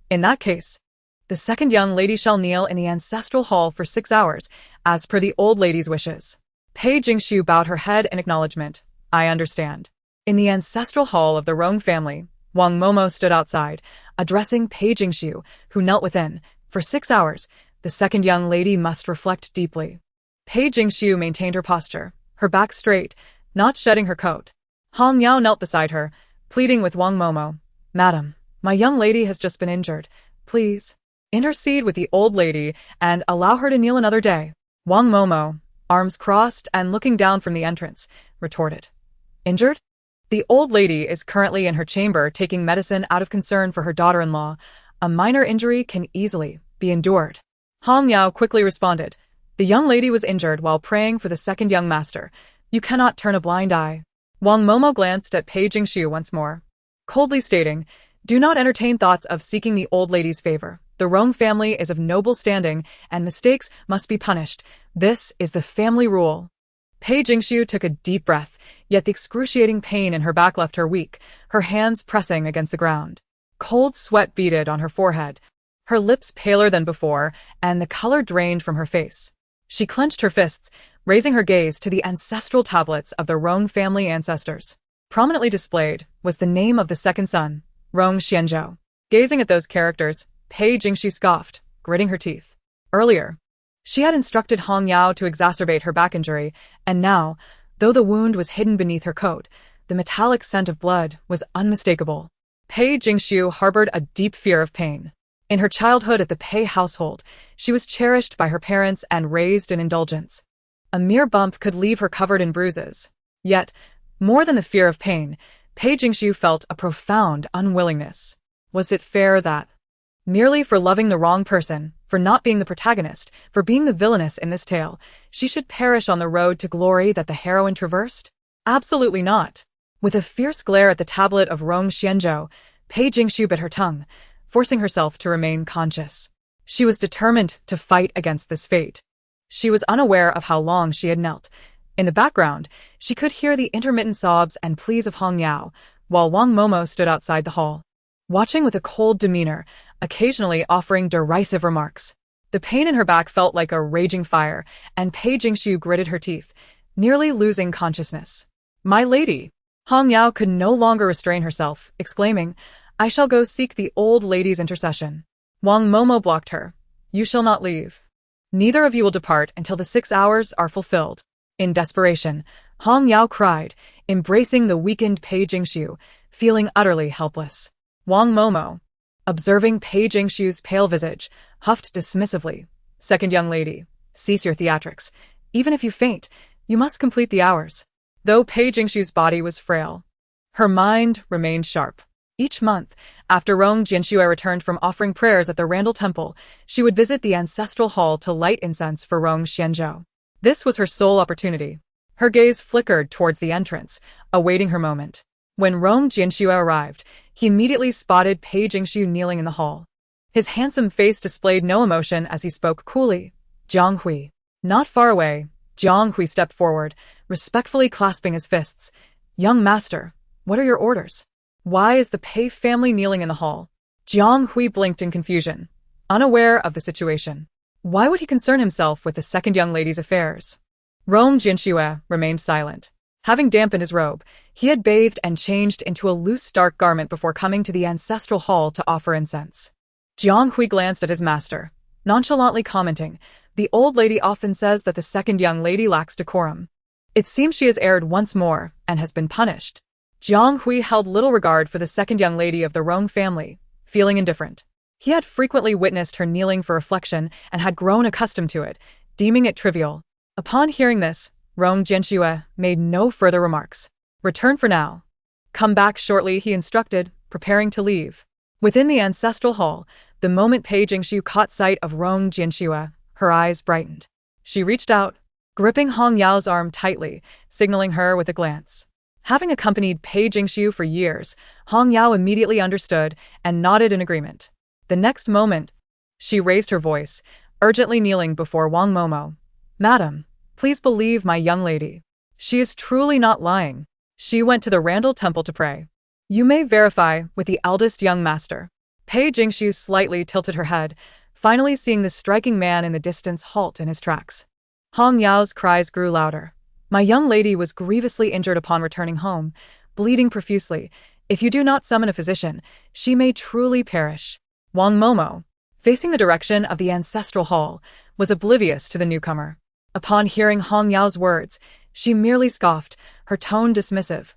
In that case, the second young lady shall kneel in the ancestral hall for 6 hours, as per the old lady's wishes. Pei Jingshu bowed her head in acknowledgement. I understand. In the ancestral hall of the Rong family, Wang Momo stood outside, addressing Pei Jingshu, who knelt within, For 6 hours, the second young lady must reflect deeply. Pei Jingxiu maintained her posture, her back straight, not shedding her coat. Hong Yao knelt beside her, pleading with Wang Momo. "Madam, my young lady has just been injured. Please, intercede with the old lady and allow her to kneel another day." Wang Momo, arms crossed and looking down from the entrance, retorted. "Injured? The old lady is currently in her chamber taking medicine out of concern for her daughter-in-law. A minor injury can easily be endured." Hong Yao quickly responded. "The young lady was injured while praying for the second young master. You cannot turn a blind eye." Wang Momo glanced at Pei Jingxiu once more, coldly stating, "Do not entertain thoughts of seeking the old lady's favor. The Rong family is of noble standing, and mistakes must be punished. This is the family rule." Pei Jingxiu took a deep breath, yet the excruciating pain in her back left her weak, her hands pressing against the ground. Cold sweat beaded on her forehead, her lips paler than before, and the color drained from her face. She clenched her fists, raising her gaze to the ancestral tablets of the Rong family ancestors. Prominently displayed was the name of the second son, Rong Xianzhou. Gazing at those characters, Pei Jingxiu scoffed, gritting her teeth. Earlier, she had instructed Hong Yao to exacerbate her back injury, and now, though the wound was hidden beneath her coat, the metallic scent of blood was unmistakable. Pei Jingxiu harbored a deep fear of pain. In her childhood at the Pei household, she was cherished by her parents and raised in indulgence. A mere bump could leave her covered in bruises. Yet, more than the fear of pain, Pei Jingxiu felt a profound unwillingness. Was it fair that, merely for loving the wrong person, for not being the protagonist, for being the villainess in this tale, she should perish on the road to glory that the heroine traversed? Absolutely not. With a fierce glare at the tablet of Rong Xianzhou, Pei Jingxiu bit her tongue, forcing herself to remain conscious. She was determined to fight against this fate. She was unaware of how long she had knelt. In the background, she could hear the intermittent sobs and pleas of Hong Yao, while Wang Momo stood outside the hall, watching with a cold demeanor, occasionally offering derisive remarks. The pain in her back felt like a raging fire, and Pei Jingxiu gritted her teeth, nearly losing consciousness. "My lady!" Hong Yao could no longer restrain herself, exclaiming, "I shall go seek the old lady's intercession." Wang Momo blocked her. "You shall not leave. Neither of you will depart until the 6 hours are fulfilled." In desperation, Hong Yao cried, embracing the weakened Pei Jingxiu, feeling utterly helpless. Wang Momo, observing Pei Jingxiu's pale visage, huffed dismissively. "Second young lady, cease your theatrics. Even if you faint, you must complete the hours." Though Pei Jingxiu's body was frail, her mind remained sharp. Each month, after Rong Jianxue returned from offering prayers at the Randall Temple, she would visit the ancestral hall to light incense for Rong Xianzhou. This was her sole opportunity. Her gaze flickered towards the entrance, awaiting her moment. When Rong Jianxue arrived, he immediately spotted Pei Jingxiu kneeling in the hall. His handsome face displayed no emotion as he spoke coolly. "Jiang Hui." Not far away, Jiang Hui stepped forward, respectfully clasping his fists. "Young master, what are your orders? Why is the Pei family kneeling in the hall?" Jiang Hui blinked in confusion, unaware of the situation. Why would he concern himself with the second young lady's affairs? Rong Jianxue remained silent. Having dampened his robe, he had bathed and changed into a loose dark garment before coming to the ancestral hall to offer incense. Jiang Hui glanced at his master, nonchalantly commenting, "The old lady often says that the second young lady lacks decorum. It seems she has erred once more and has been punished." Jiang Hui held little regard for the second young lady of the Rong family, feeling indifferent. He had frequently witnessed her kneeling for reflection and had grown accustomed to it, deeming it trivial. Upon hearing this, Rong Jianxue made no further remarks. "Return for now. Come back shortly," he instructed, preparing to leave. Within the ancestral hall, the moment Pei Jingxiu caught sight of Rong Jianxue, her eyes brightened. She reached out, gripping Hong Yao's arm tightly, signaling her with a glance. Having accompanied Pei Jingxiu for years, Hong Yao immediately understood and nodded in agreement. The next moment, she raised her voice, urgently kneeling before Wang Momo. "Madam, please believe my young lady. She is truly not lying. She went to the Randall Temple to pray. You may verify with the eldest young master." Pei Jingxiu slightly tilted her head, finally seeing the striking man in the distance halt in his tracks. Hong Yao's cries grew louder. "My young lady was grievously injured upon returning home, bleeding profusely. If you do not summon a physician, she may truly perish." Wang Momo, facing the direction of the ancestral hall, was oblivious to the newcomer. Upon hearing Hong Yao's words, she merely scoffed, her tone dismissive.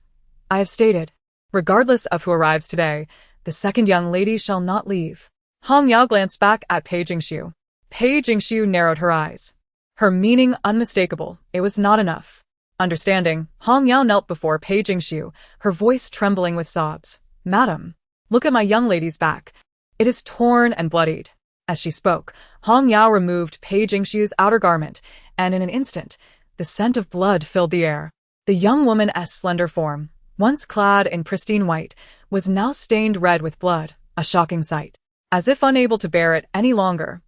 I have stated, regardless of who arrives today, the second young lady shall not leave. Hong Yao glanced back at Pei Jingxiu. Pei Jingxiu narrowed her eyes. Her meaning unmistakable, it was not enough. Understanding, Hong Yao knelt before Pei Jingxiu, her voice trembling with sobs. Madam, look at my young lady's back. It is torn and bloodied. As she spoke, Hong Yao removed Pei Jingxiu's outer garment, and in an instant, the scent of blood filled the air. The young woman's slender form, once clad in pristine white, was now stained red with blood, a shocking sight. As if unable to bear it any longer,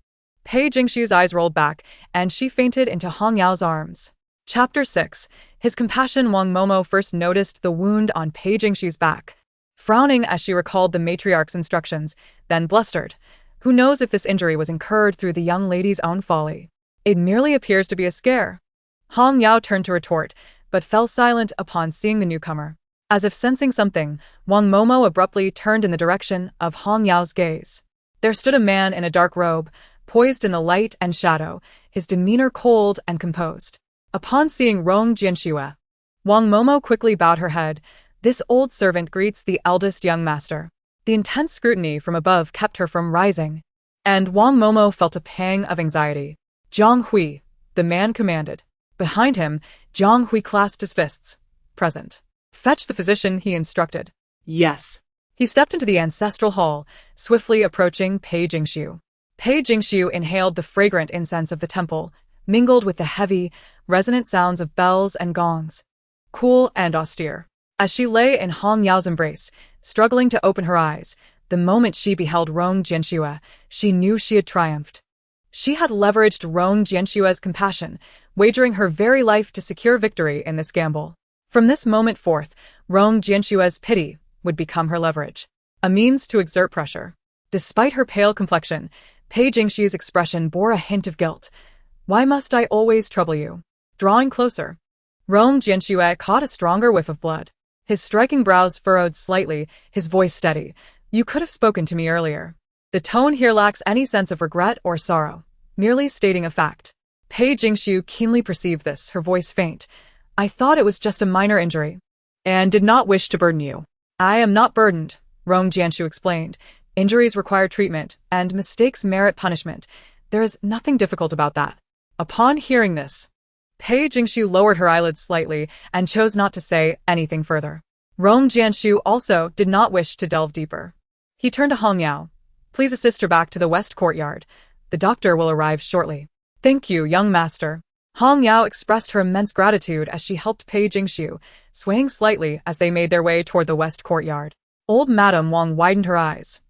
Pei Jingxiu's eyes rolled back, and she fainted into Hong Yao's arms. Chapter 6. His compassion. Wang Momo first noticed the wound on Pei Jingxiu's back, frowning as she recalled the matriarch's instructions, then blustered. Who knows if this injury was incurred through the young lady's own folly? It merely appears to be a scare. Hong Yao turned to retort, but fell silent upon seeing the newcomer. As if sensing something, Wang Momo abruptly turned in the direction of Hong Yao's gaze. There stood a man in a dark robe, poised in the light and shadow, his demeanor cold and composed. Upon seeing Rong Jianxue, Wang Momo quickly bowed her head. This old servant greets the eldest young master. The intense scrutiny from above kept her from rising, and Wang Momo felt a pang of anxiety. Zhang Hui, the man commanded. Behind him, Zhang Hui clasped his fists. Present. Fetch the physician, he instructed. Yes. He stepped into the ancestral hall, swiftly approaching Pei Jingxiu. Pei Jingxiu inhaled the fragrant incense of the temple, mingled with the heavy, resonant sounds of bells and gongs. Cool and austere. As she lay in Hong Yao's embrace, struggling to open her eyes, the moment she beheld Rong Jianxue, she knew she had triumphed. She had leveraged Rong Jianxue's compassion, wagering her very life to secure victory in this gamble. From this moment forth, Rong Jianxue's pity would become her leverage, a means to exert pressure. Despite her pale complexion, Pei Jingxiu's expression bore a hint of guilt. Why must I always trouble you? Drawing closer, Rong Jianxue caught a stronger whiff of blood. His striking brows furrowed slightly, his voice steady. You could have spoken to me earlier. The tone here lacks any sense of regret or sorrow, merely stating a fact. Pei Jingxiu keenly perceived this, her voice faint. I thought it was just a minor injury, and did not wish to burden you. I am not burdened, Rong Jianxu explained. Injuries require treatment, and mistakes merit punishment. There is nothing difficult about that. Upon hearing this, Pei Jingxiu lowered her eyelids slightly and chose not to say anything further. Rong Jianxu also did not wish to delve deeper. He turned to Hong Yao. Please assist her back to the west courtyard. The doctor will arrive shortly. Thank you, young master. Hong Yao expressed her immense gratitude as she helped Pei Jingxiu, swaying slightly as they made their way toward the west courtyard. Old Madame Wang widened her eyes,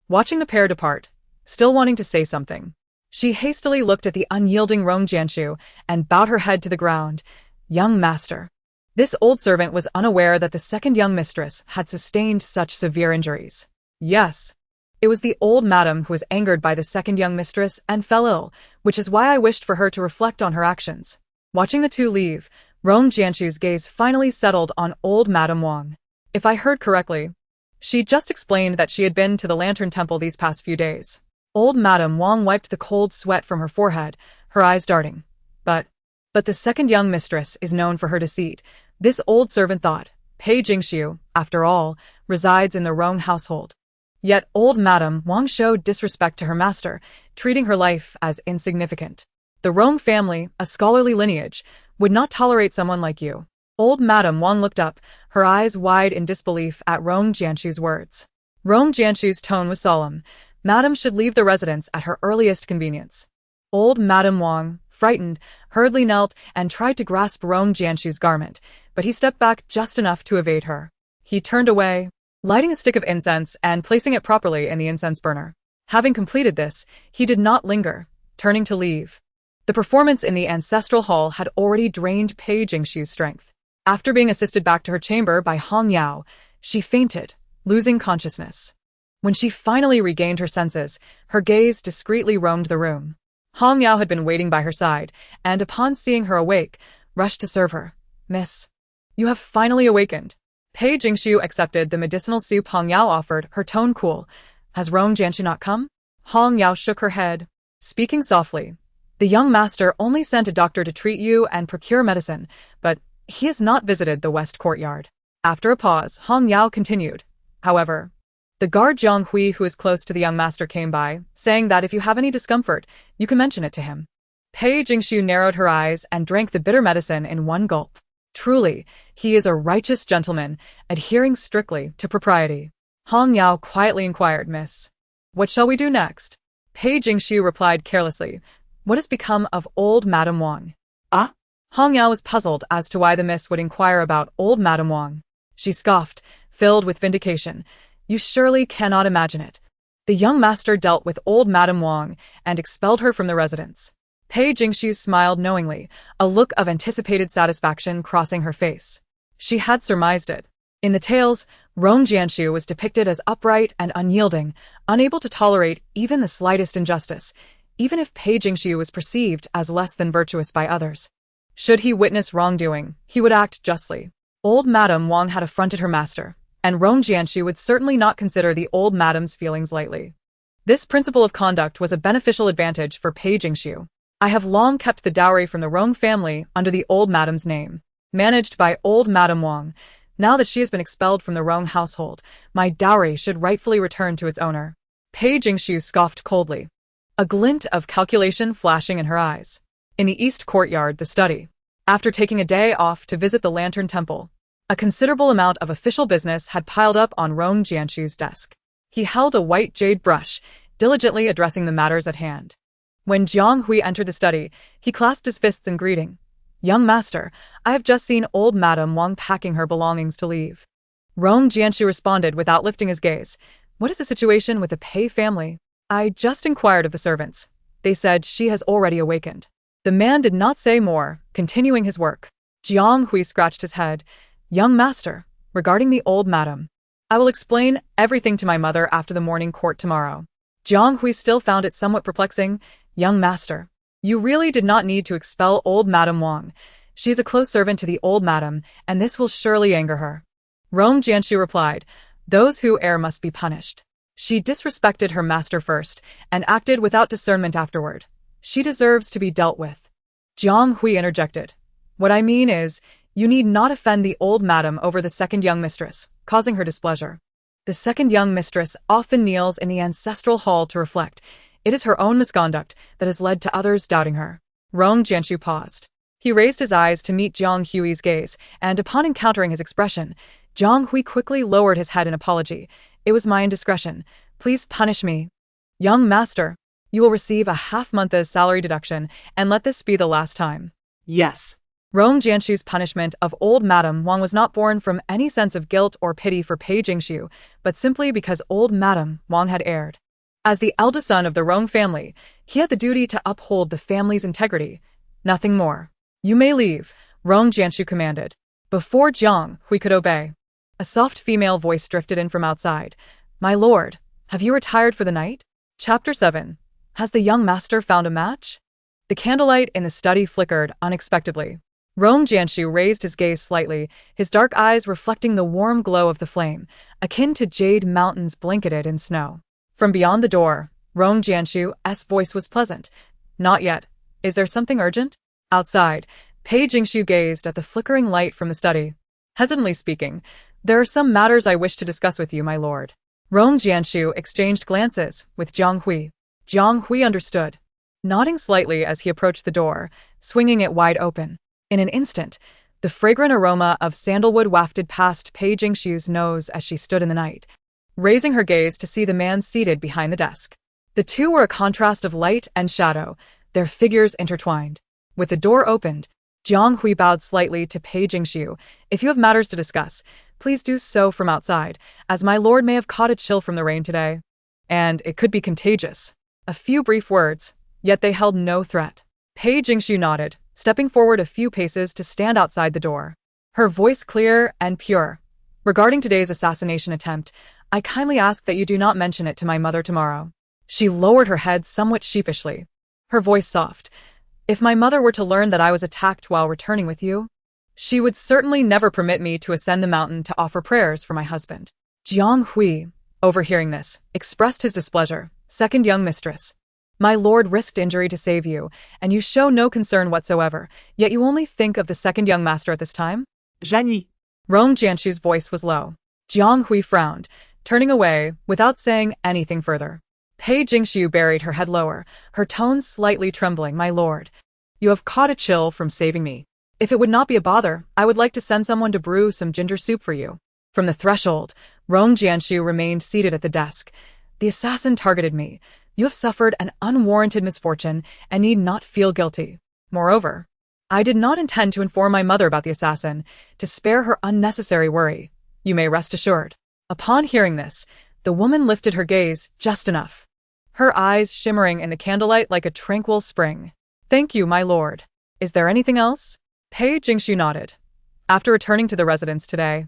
watching the pair depart, still wanting to say something. She hastily looked at the unyielding Rong Jianxu and bowed her head to the ground. Young master. This old servant was unaware that the second young mistress had sustained such severe injuries. Yes. It was the old madam who was angered by the second young mistress and fell ill, which is why I wished for her to reflect on her actions. Watching the two leave, Rong Jianxu's gaze finally settled on old Madame Wang. If I heard correctly, she just explained that she had been to the Lantern Temple these past few days. Old Madame Wang wiped the cold sweat from her forehead, her eyes darting. But the second young mistress is known for her deceit. This old servant thought. Pei Jingxiu, after all, resides in the Rong household. Yet old Madame Wang showed disrespect to her master, treating her life as insignificant. The Rong family, a scholarly lineage, would not tolerate someone like you. Old Madame Wang looked up, her eyes wide in disbelief at Rong Jianxu's words. Rong Jianxu's tone was solemn. Madame should leave the residence at her earliest convenience. Old Madame Wang, frightened, hurriedly knelt and tried to grasp Rong Jianxu's garment, but he stepped back just enough to evade her. He turned away, lighting a stick of incense and placing it properly in the incense burner. Having completed this, he did not linger, turning to leave. The performance in the ancestral hall had already drained Pei Jingxiu's strength. After being assisted back to her chamber by Hong Yao, she fainted, losing consciousness. When she finally regained her senses, her gaze discreetly roamed the room. Hong Yao had been waiting by her side, and upon seeing her awake, rushed to serve her. Miss, you have finally awakened. Pei Jingxiu accepted the medicinal soup Hong Yao offered, her tone cool. Has Rong Jianxu not come? Hong Yao shook her head, speaking softly. The young master only sent a doctor to treat you and procure medicine, but he has not visited the west courtyard. After a pause, Hong Yao continued. However, the guard Jiang Hui, who is close to the young master, came by, saying that if you have any discomfort, you can mention it to him. Pei Jingshu narrowed her eyes and drank the bitter medicine in one gulp. Truly, he is a righteous gentleman, adhering strictly to propriety. Hong Yao quietly inquired, Miss, what shall we do next? Pei Jingshu replied carelessly, what has become of old Madame Wang? Ah? Hong Yao was puzzled as to why the miss would inquire about old Madame Wang. She scoffed, filled with vindication. You surely cannot imagine it. The young master dealt with old Madame Wang and expelled her from the residence. Pei Jingshu smiled knowingly, a look of anticipated satisfaction crossing her face. She had surmised it. In the tales, Rong Jianshu was depicted as upright and unyielding, unable to tolerate even the slightest injustice, even if Pei Jingshu was perceived as less than virtuous by others. Should he witness wrongdoing, he would act justly. Old Madame Wang had affronted her master, and Rong Jianshu would certainly not consider the old madame's feelings lightly. This principle of conduct was a beneficial advantage for Pei Jingshu. I have long kept the dowry from the Rong family under the old madame's name, managed by old Madame Wang. Now that she has been expelled from the Rong household, my dowry should rightfully return to its owner. Pei Jingshu scoffed coldly, a glint of calculation flashing in her eyes. In the east courtyard, the study. After taking a day off to visit the Lantern Temple, a considerable amount of official business had piled up on Rong Jianshu's desk. He held a white jade brush, diligently addressing the matters at hand. When Jiang Hui entered the study, he clasped his fists in greeting. Young master, I have just seen old Madame Wang packing her belongings to leave. Rong Jianshu responded without lifting his gaze. What is the situation with the Pei family? I just inquired of the servants. They said she has already awakened. The man did not say more, continuing his work. Jiang Hui scratched his head. Young master, regarding the old madam, I will explain everything to my mother after the morning court tomorrow. Jiang Hui still found it somewhat perplexing. Young master, you really did not need to expel old Madame Wang. She is a close servant to the old madam, and this will surely anger her. Rong Jianshu replied, those who err must be punished. She disrespected her master first, and acted without discernment afterward. She deserves to be dealt with. Jiang Hui interjected. What I mean is, you need not offend the old madam over the second young mistress, causing her displeasure. The second young mistress often kneels in the ancestral hall to reflect. It is her own misconduct that has led to others doubting her. Rong Jianshu paused. He raised his eyes to meet Jiang Hui's gaze, and upon encountering his expression, Jiang Hui quickly lowered his head in apology. It was my indiscretion. Please punish me. Young master, you will receive a half-month's salary deduction, and let this be the last time. Yes. Rong Jianshu's punishment of old Madame Wang was not born from any sense of guilt or pity for Pei Jingshu, but simply because old Madame Wang had erred. As the eldest son of the Rong family, he had the duty to uphold the family's integrity. Nothing more. You may leave, Rong Jianshu commanded. Before Jiang Hui could obey, a soft female voice drifted in from outside. My lord, have you retired for the night? Chapter 7. Has the young master found a match? The candlelight in the study flickered unexpectedly. Rong Jianshu raised his gaze slightly, his dark eyes reflecting the warm glow of the flame, akin to jade mountains blanketed in snow. From beyond the door, Rong Jianshu's voice was pleasant. Not yet. Is there something urgent? Outside, Pei Jingshu gazed at the flickering light from the study. Hesitantly speaking, there are some matters I wish to discuss with you, my lord. Rong Jianshu exchanged glances with Jiang Hui. Jiang Hui understood, nodding slightly as he approached the door, swinging it wide open. In an instant, the fragrant aroma of sandalwood wafted past Pei Jingshu's nose as she stood in the night, raising her gaze to see the man seated behind the desk. The two were a contrast of light and shadow, their figures intertwined. With the door opened, Jiang Hui bowed slightly to Pei Jingshu. If you have matters to discuss, please do so from outside, as my lord may have caught a chill from the rain today. And it could be contagious. A few brief words, yet they held no threat. Pei Jingshu nodded, stepping forward a few paces to stand outside the door. Her voice clear and pure. Regarding today's assassination attempt, I kindly ask that you do not mention it to my mother tomorrow. She lowered her head somewhat sheepishly, her voice soft. If my mother were to learn that I was attacked while returning with you, she would certainly never permit me to ascend the mountain to offer prayers for my husband. Jiang Hui, overhearing this, expressed his displeasure. Second young mistress. My lord risked injury to save you, and you show no concern whatsoever, yet you only think of the second young master at this time? Zhang. Rong Jianshu's voice was low. Jiang Hui frowned, turning away without saying anything further. Pei Jingxiu buried her head lower, her tone slightly trembling. My lord, you have caught a chill from saving me. If it would not be a bother, I would like to send someone to brew some ginger soup for you. From the threshold, Rong Jianshu remained seated at the desk. The assassin targeted me. You have suffered an unwarranted misfortune and need not feel guilty. Moreover, I did not intend to inform my mother about the assassin, to spare her unnecessary worry. You may rest assured. Upon hearing this, the woman lifted her gaze just enough, her eyes shimmering in the candlelight like a tranquil spring. Thank you, my lord. Is there anything else? Pei Jingxiu nodded. After returning to the residence today,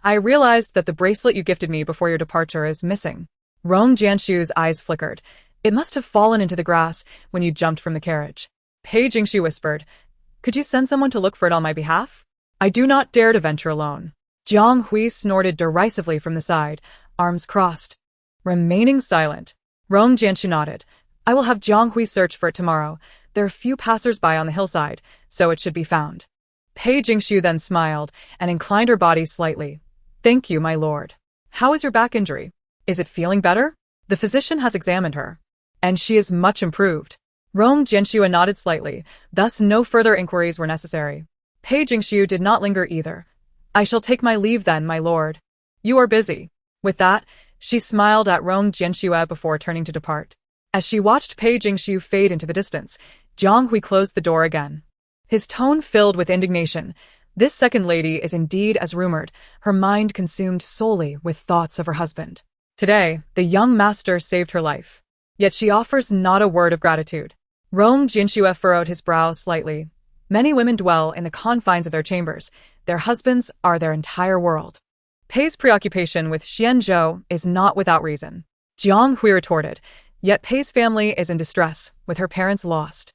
I realized that the bracelet you gifted me before your departure is missing. Rong Jianshu's eyes flickered. It must have fallen into the grass when you jumped from the carriage. Pei Jingxiu whispered, Could you send someone to look for it on my behalf? I do not dare to venture alone. Jiang Hui snorted derisively from the side, arms crossed. Remaining silent, Rong Jianshu nodded. I will have Jiang Hui search for it tomorrow. There are few passers-by on the hillside, so it should be found. Pei Jingxiu then smiled and inclined her body slightly. Thank you, my lord. How is your back injury? Is it feeling better? The physician has examined her, and she is much improved. Rong Jianshu nodded slightly, thus no further inquiries were necessary. Pei Jingxiu did not linger either. I shall take my leave then, my lord. You are busy. With that, she smiled at Rong Jianshu before turning to depart. As she watched Pei Jingxiu fade into the distance, Jiang Hui closed the door again. His tone filled with indignation. This second lady is indeed as rumored, her mind consumed solely with thoughts of her husband. Today, the young master saved her life. Yet she offers not a word of gratitude. Rong Jianshu furrowed his brow slightly. Many women dwell in the confines of their chambers. Their husbands are their entire world. Pei's preoccupation with Xianzhou is not without reason. Jiang Hui retorted, yet Pei's family is in distress, with her parents lost.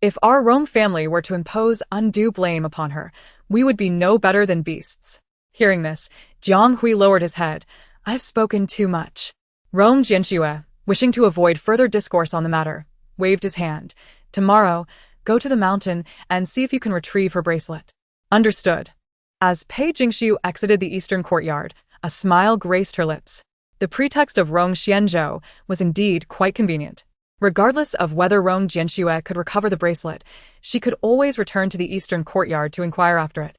If our Rong family were to impose undue blame upon her, we would be no better than beasts. Hearing this, Jiang Hui lowered his head. I have spoken too much. Rong Jianshu, wishing to avoid further discourse on the matter, waved his hand. Tomorrow, go to the mountain and see if you can retrieve her bracelet. Understood. As Pei Jingxiu exited the eastern courtyard, a smile graced her lips. The pretext of Rong Xianzhou was indeed quite convenient. Regardless of whether Rong Jianshu could recover the bracelet, she could always return to the eastern courtyard to inquire after it.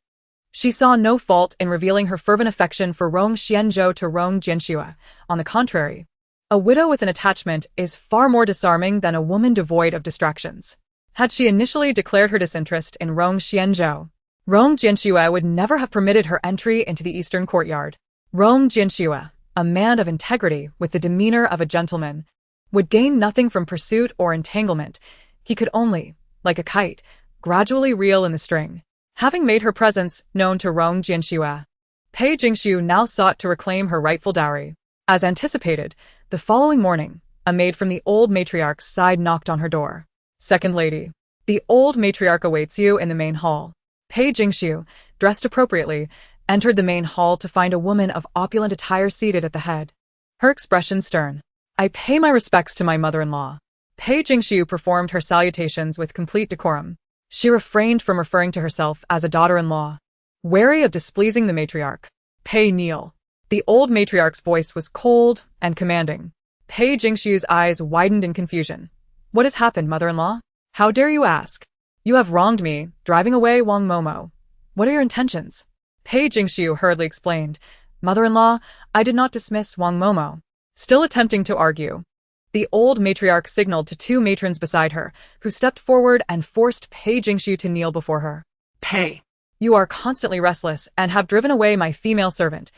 She saw no fault in revealing her fervent affection for Rong Xianzhou to Rong Jianshu. On the contrary, a widow with an attachment is far more disarming than a woman devoid of distractions. Had she initially declared her disinterest in Rong Xianzhou, Rong Jianshu would never have permitted her entry into the eastern courtyard. Rong Jianshu, a man of integrity with the demeanor of a gentleman, would gain nothing from pursuit or entanglement. He could only, like a kite, gradually reel in the string. Having made her presence known to Rong Jianshu, Pei Jingxiu now sought to reclaim her rightful dowry. As anticipated, the following morning, a maid from the old matriarch's side knocked on her door. Second lady, the old matriarch awaits you in the main hall. Pei Jingxiu, dressed appropriately, entered the main hall to find a woman of opulent attire seated at the head. Her expression stern. I pay my respects to my mother-in-law. Pei Jingxiu performed her salutations with complete decorum. She refrained from referring to herself as a daughter-in-law. Wary of displeasing the matriarch, Pei kneel. The old matriarch's voice was cold and commanding. Pei Jingxiu's eyes widened in confusion. What has happened, mother-in-law? How dare you ask? You have wronged me, driving away Wang Momo. What are your intentions? Pei Jingxiu hurriedly explained. Mother-in-law, I did not dismiss Wang Momo. Still attempting to argue, the old matriarch signaled to two matrons beside her, who stepped forward and forced Pei Jingxiu to kneel before her. Pei, you are constantly restless and have driven away my female servant.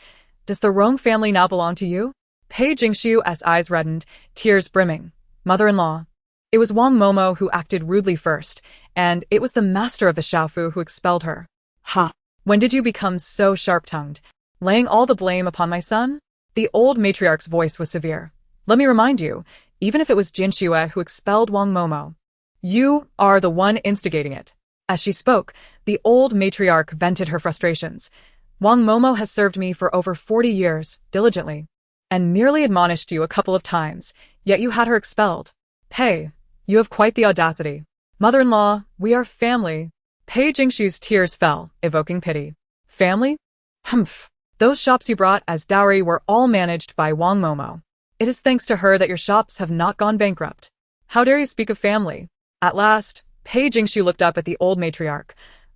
Does the Rong family now belong to you? Pei Jingxiu's eyes reddened, tears brimming. Mother-in-law, it was Wang Momo who acted rudely first, and it was the master of the Xiaofu who expelled her. Ha! When did you become so sharp-tongued, laying all the blame upon my son? The old matriarch's voice was severe. Let me remind you, even if it was Jinshu who expelled Wang Momo, you are the one instigating it. As she spoke, the old matriarch vented her frustrations. Wang Momo has served me for over 40 years, diligently. and merely admonished you a couple of times, yet you had her expelled. Pei, you have quite the audacity. Mother-in-law, we are family. Pei Jingshu's tears fell, evoking pity. Family? Humph. Those shops you brought as dowry were all managed by Wang Momo. It is thanks to her that your shops have not gone bankrupt. How dare you speak of family? At last, Pei Jingshu looked up at the old matriarch.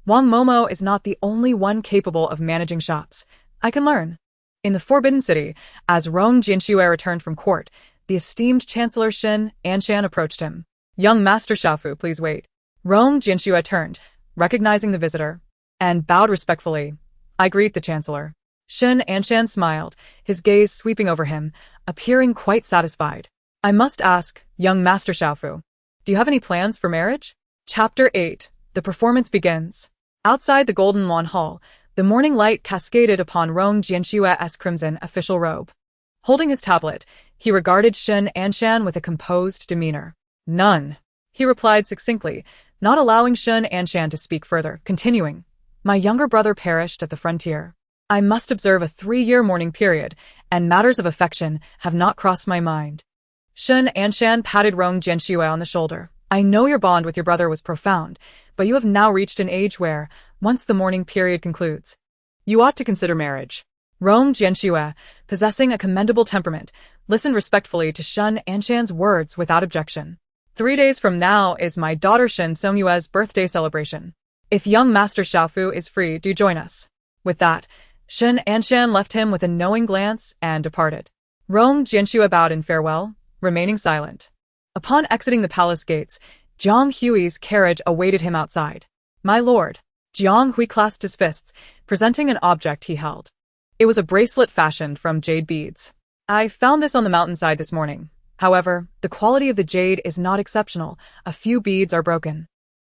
Wang Momo is not the only one capable of managing shops. I can learn. In the Forbidden City, as Rong Jianxue returned from court, the esteemed Chancellor Shen Anshan approached him. Young Master Xiaofu, please wait. Rong Jianxue turned, recognizing the visitor, and bowed respectfully. I greet the Chancellor. Shen Anshan smiled, his gaze sweeping over him, appearing quite satisfied. I must ask, young Master Xiaofu, do you have any plans for marriage? Chapter 8. The performance begins. Outside the Golden Lawn Hall, the morning light cascaded upon Rong Jianxue's crimson official robe. Holding his tablet, he regarded Shen Anshan with a composed demeanor. None, he replied succinctly, not allowing Shen Anshan to speak further, continuing. My younger brother perished at the frontier. I must observe a 3-year mourning period, and matters of affection have not crossed my mind. Shen Anshan patted Rong Jianxue on the shoulder. I know your bond with your brother was profound, but you have now reached an age where, once the mourning period concludes, you ought to consider marriage. Rong Jianxue, possessing a commendable temperament, listened respectfully to Shen Anshan's words without objection. 3 days from now is my daughter Shen Songyue's birthday celebration. If young Master Xiaofu is free, do join us. With that, Shen Anshan left him with a knowing glance and departed. Rong Jianxue bowed in farewell, remaining silent. Upon exiting the palace gates, Jiang Hui's carriage awaited him outside. My lord. Jiang Hui clasped his fists, presenting an object he held. It was a bracelet fashioned from jade beads. I found this on the mountainside this morning. However, the quality of the jade is not exceptional. A few beads are broken.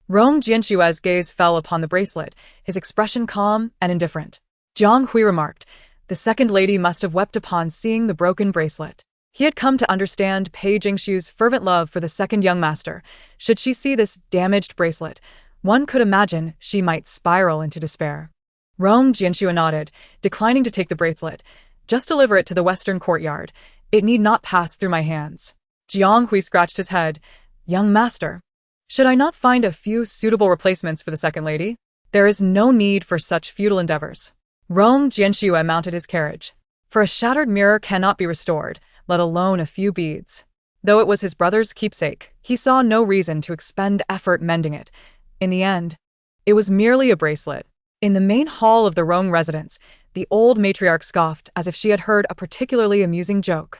Rong Jianxue's gaze fell upon the bracelet, his expression calm and indifferent. Jiang Hui remarked, the second lady must have wept upon seeing the broken bracelet. He had come to understand Pei Jingshu's fervent love for the second young master. Should she see this damaged bracelet, one could imagine she might spiral into despair. Rong Jianxue nodded, declining to take the bracelet. Just deliver it to the western courtyard. It need not pass through my hands. Jiang Hui scratched his head. Young master, should I not find a few suitable replacements for the second lady? There is no need for such futile endeavors. Rong Jianxue mounted his carriage. For a shattered mirror cannot be restored, let alone a few beads. Though it was his brother's keepsake, he saw no reason to expend effort mending it. In the end, it was merely a bracelet. In the main hall of the Rong residence, the old matriarch scoffed as if she had heard a particularly amusing joke.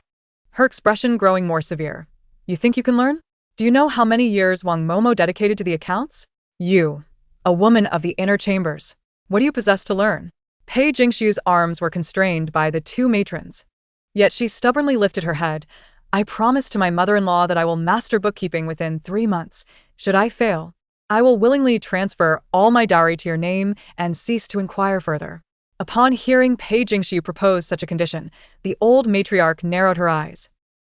Her expression growing more severe. You think you can learn? Do you know how many years Wang Momo dedicated to the accounts? You, a woman of the inner chambers. What do you possess to learn? Pei Jingshu's arms were constrained by the two matrons. Yet she stubbornly lifted her head. I promise to my mother-in-law that I will master bookkeeping within 3 months. Should I fail, I will willingly transfer all my dowry to your name and cease to inquire further. Upon hearing Pei Jingshu propose such a condition, the old matriarch narrowed her eyes,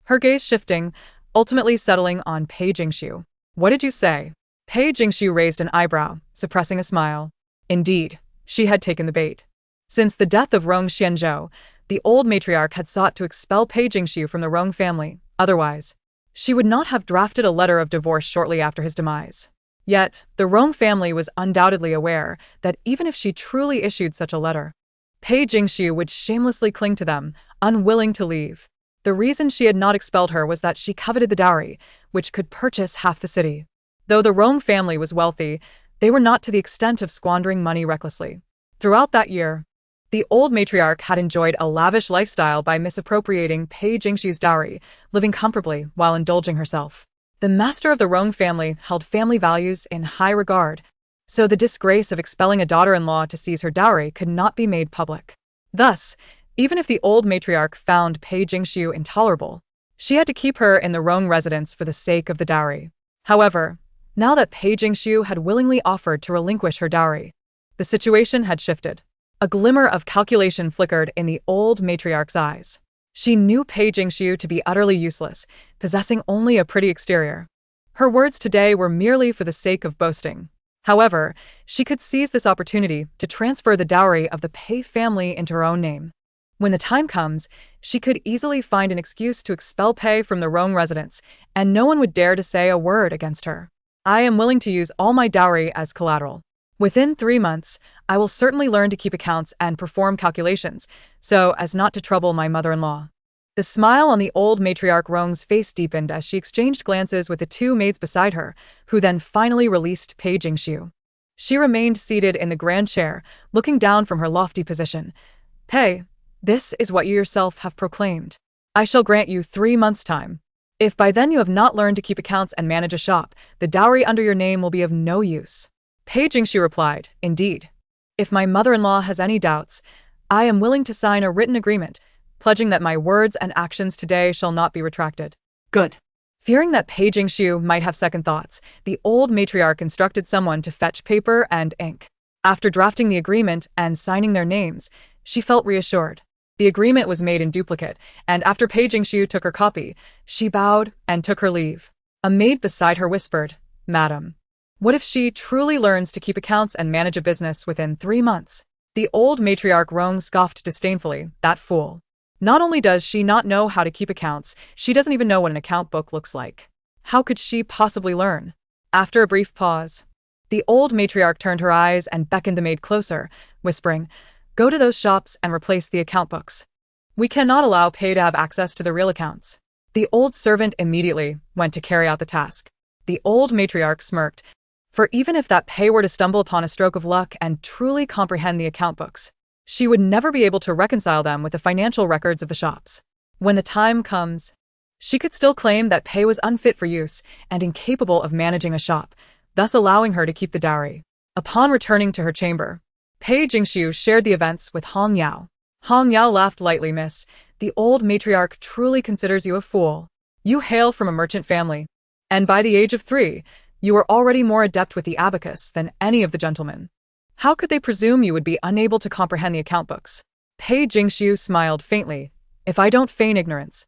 her gaze shifting, ultimately settling on Pei Jingshu. What did you say? Pei Jingshu raised an eyebrow, suppressing a smile. Indeed, she had taken the bait. Since the death of Rong Xianzhou, the old matriarch had sought to expel Pei Jingshu from the Rong family. Otherwise, she would not have drafted a letter of divorce shortly after his demise. Yet, the Rong family was undoubtedly aware that even if she truly issued such a letter, Pei Jingshu would shamelessly cling to them, unwilling to leave. The reason she had not expelled her was that she coveted the dowry, which could purchase half the city. Though the Rong family was wealthy, they were not to the extent of squandering money recklessly. Throughout that year, the old matriarch had enjoyed a lavish lifestyle by misappropriating Pei Jingshu's dowry, living comfortably while indulging herself. The master of the Rong family held family values in high regard, so the disgrace of expelling a daughter-in-law to seize her dowry could not be made public. Thus, even if the old matriarch found Pei Jingshu intolerable, she had to keep her in the Rong residence for the sake of the dowry. However, now that Pei Jingshu had willingly offered to relinquish her dowry, the situation had shifted. A glimmer of calculation flickered in the old matriarch's eyes. She knew Pei Jingshu to be utterly useless, possessing only a pretty exterior. Her words today were merely for the sake of boasting. However, she could seize this opportunity to transfer the dowry of the Pei family into her own name. When the time comes, She could easily find an excuse to expel Pei from the Rome residence, and no one would dare to say a word against her. I am willing to use all my dowry as collateral. Within 3 months, I will certainly learn to keep accounts and perform calculations, so as not to trouble my mother-in-law. The smile on the old matriarch Rong's face deepened as she exchanged glances with the 2 maids beside her, who then finally released Pei Jingxiu. She remained seated in the grand chair, looking down from her lofty position. Pei, this is what you yourself have proclaimed. I shall grant you 3 months' time. If by then you have not learned to keep accounts and manage a shop, the dowry under your name will be of no use. Pei Jingxiu replied, Indeed. If my mother-in-law has any doubts, I am willing to sign a written agreement, pledging that my words and actions today shall not be retracted. Good. Fearing that Pei Jingxiu might have second thoughts, the old matriarch instructed someone to fetch paper and ink. After drafting the agreement and signing their names, she felt reassured. The agreement was made in duplicate, and after Pei Jingxiu took her copy, she bowed and took her leave. A maid beside her whispered, Madam, what if she truly learns to keep accounts and manage a business within 3 months? The old matriarch Rong scoffed disdainfully, that fool. Not only does she not know how to keep accounts, she doesn't even know what an account book looks like. How could she possibly learn? After a brief pause, the old matriarch turned her eyes and beckoned the maid closer, whispering, Go to those shops and replace the account books. We cannot allow Pei to have access to the real accounts. The old servant immediately went to carry out the task. The old matriarch smirked, for even if that Pei were to stumble upon a stroke of luck and truly comprehend the account books, she would never be able to reconcile them with the financial records of the shops. When the time comes, she could still claim that Pei was unfit for use and incapable of managing a shop, thus allowing her to keep the dowry. Upon returning to her chamber, Pei Jingxiu shared the events with Hong Yao. Hong Yao laughed lightly. Miss, the old matriarch truly considers you a fool. You hail from a merchant family, and by the age of 3, you were already more adept with the abacus than any of the gentlemen. How could they presume you would be unable to comprehend the account books? Pei Jingxiu smiled faintly. If I don't feign ignorance,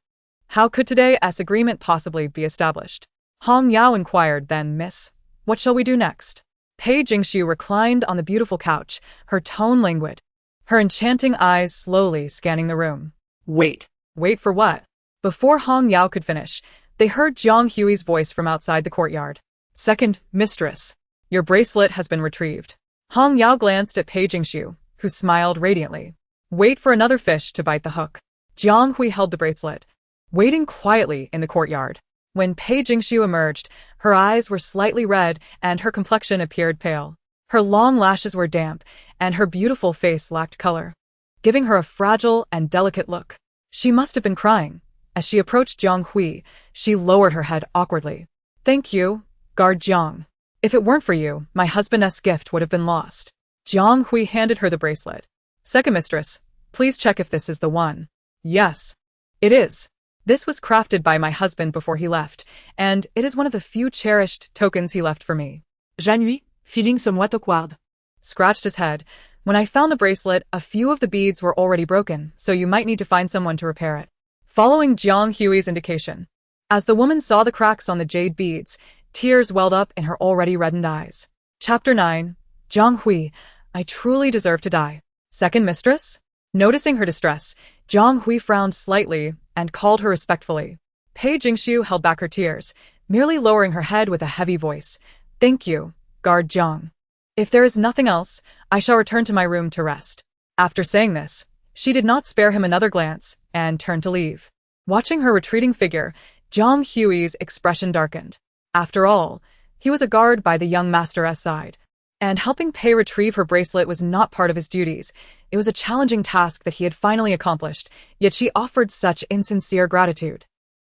how could today's agreement possibly be established? Hong Yao inquired then, Miss, what shall we do next? Pei Jingxiu reclined on the beautiful couch, her tone languid, her enchanting eyes slowly scanning the room. Wait. Wait for what? Before Hong Yao could finish, they heard Jiang Hui's voice from outside the courtyard. Second, mistress, your bracelet has been retrieved. Hong Yao glanced at Pei Jingxiu, who smiled radiantly. Wait for another fish to bite the hook. Jiang Hui held the bracelet, waiting quietly in the courtyard. When Pei Jingxiu emerged, her eyes were slightly red and her complexion appeared pale. Her long lashes were damp, and her beautiful face lacked color, giving her a fragile and delicate look. She must have been crying. As she approached Jiang Hui, she lowered her head awkwardly. Thank you, guard Jiang. If it weren't for you, my husband's gift would have been lost. Jiang Hui handed her the bracelet. Second mistress, please check if this is the one. Yes, it is. This was crafted by my husband before he left, and it is one of the few cherished tokens he left for me. Jean-Louis, feeling somewhat awkward, scratched his head. When I found the bracelet, a few of the beads were already broken, so you might need to find someone to repair it. Following Jiang Hui's indication, as the woman saw the cracks on the jade beads, tears welled up in her already reddened eyes. Chapter 9. Jiang Hui, I truly deserve to die. Second mistress? Noticing her distress, Jiang Hui frowned slightly and called her respectfully. Pei Jingxiu held back her tears, merely lowering her head with a heavy voice. Thank you, guard Jiang. If there is nothing else, I shall return to my room to rest. After saying this, she did not spare him another glance and turned to leave. Watching her retreating figure, Jiang Hui's expression darkened. After all, he was a guard by the young master's side, and helping Pei retrieve her bracelet was not part of his duties. It was a challenging task that he had finally accomplished, yet she offered such insincere gratitude.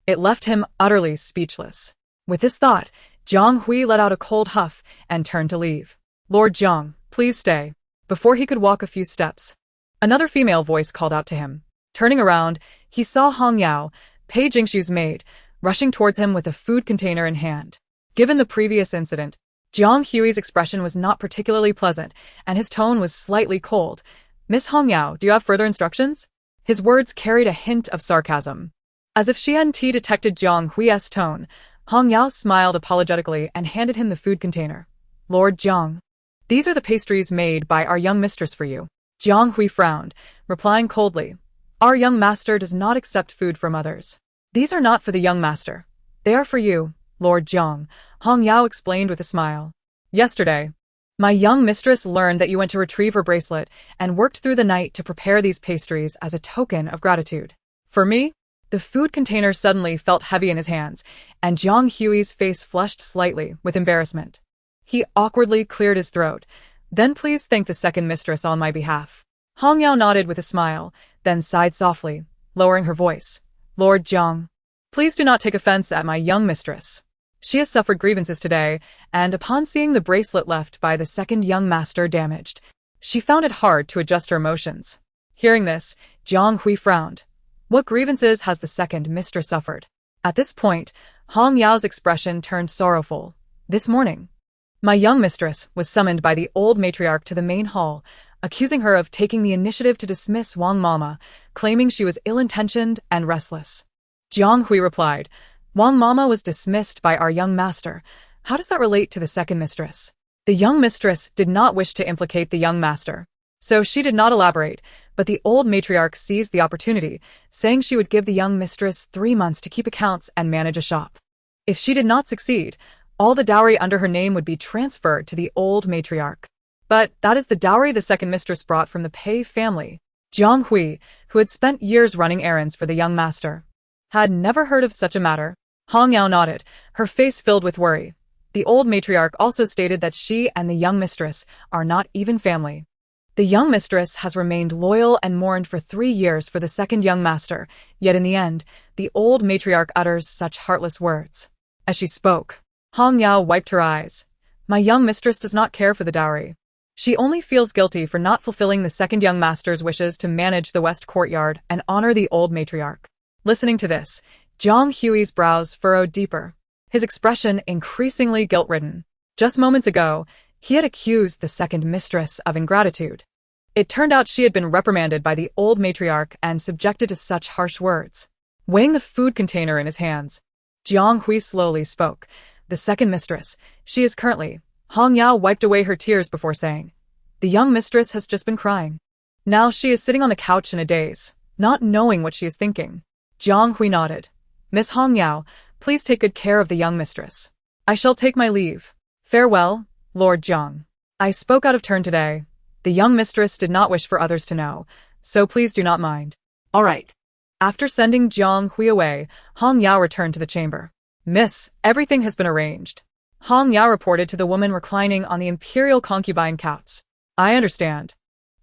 It left him utterly speechless. With this thought, Jiang Hui let out a cold huff and turned to leave. Lord Jiang, please stay. Before he could walk a few steps, another female voice called out to him. Turning around, he saw Hong Yao, Pei Jingxiu's maid, rushing towards him with a food container in hand. Given the previous incident, Jiang Hui's expression was not particularly pleasant, and his tone was slightly cold. Miss Hong Yao, do you have further instructions? His words carried a hint of sarcasm. As if she hadn't detected Jiang Hui's tone, Hong Yao smiled apologetically and handed him the food container. Lord Jiang, these are the pastries made by our young mistress for you. Jiang Hui frowned, replying coldly. Our young master does not accept food from others. These are not for the young master. They are for you, Lord Jiang, Hong Yao explained with a smile. Yesterday, my young mistress learned that you went to retrieve her bracelet and worked through the night to prepare these pastries as a token of gratitude. For me? The food container suddenly felt heavy in his hands, and Jiang Hui's face flushed slightly with embarrassment. He awkwardly cleared his throat. Then please thank the second mistress on my behalf. Hong Yao nodded with a smile, then sighed softly, lowering her voice. Lord Jiang, please do not take offense at my young mistress. She has suffered grievances today, and upon seeing the bracelet left by the second young master damaged, she found it hard to adjust her emotions. Hearing this, Jiang Hui frowned. What grievances has the second mistress suffered? At this point, Hong Yao's expression turned sorrowful. This morning, my young mistress was summoned by the old matriarch to the main hall, accusing her of taking the initiative to dismiss Wang Mama, claiming she was ill-intentioned and restless. Jiang Hui replied, Wang Mama was dismissed by our young master. How does that relate to the second mistress? The young mistress did not wish to implicate the young master, so she did not elaborate, but the old matriarch seized the opportunity, saying she would give the young mistress 3 months to keep accounts and manage a shop. If she did not succeed, all the dowry under her name would be transferred to the old matriarch. But that is the dowry the second mistress brought from the Pei family. Jiang Hui, who had spent years running errands for the young master, had never heard of such a matter. Hong Yao nodded, her face filled with worry. The old matriarch also stated that she and the young mistress are not even family. The young mistress has remained loyal and mourned for 3 years for the second young master, yet in the end, the old matriarch utters such heartless words. As she spoke, Hong Yao wiped her eyes. My young mistress does not care for the dowry. She only feels guilty for not fulfilling the second young master's wishes to manage the west courtyard and honor the old matriarch. Listening to this, Jiang Hui's brows furrowed deeper, his expression increasingly guilt-ridden. Just moments ago, he had accused the second mistress of ingratitude. It turned out she had been reprimanded by the old matriarch and subjected to such harsh words. Weighing the food container in his hands, Jiang Hui slowly spoke. The second mistress, she is currently... Hong Yao wiped away her tears before saying, the young mistress has just been crying. Now she is sitting on the couch in a daze, not knowing what she is thinking. Jiang Hui nodded. Miss Hong Yao, please take good care of the young mistress. I shall take my leave. Farewell, Lord Jiang. I spoke out of turn today. The young mistress did not wish for others to know, so please do not mind. All right. After sending Jiang Hui away, Hong Yao returned to the chamber. Miss, everything has been arranged. Hong Yao reported to the woman reclining on the imperial concubine couch. I understand.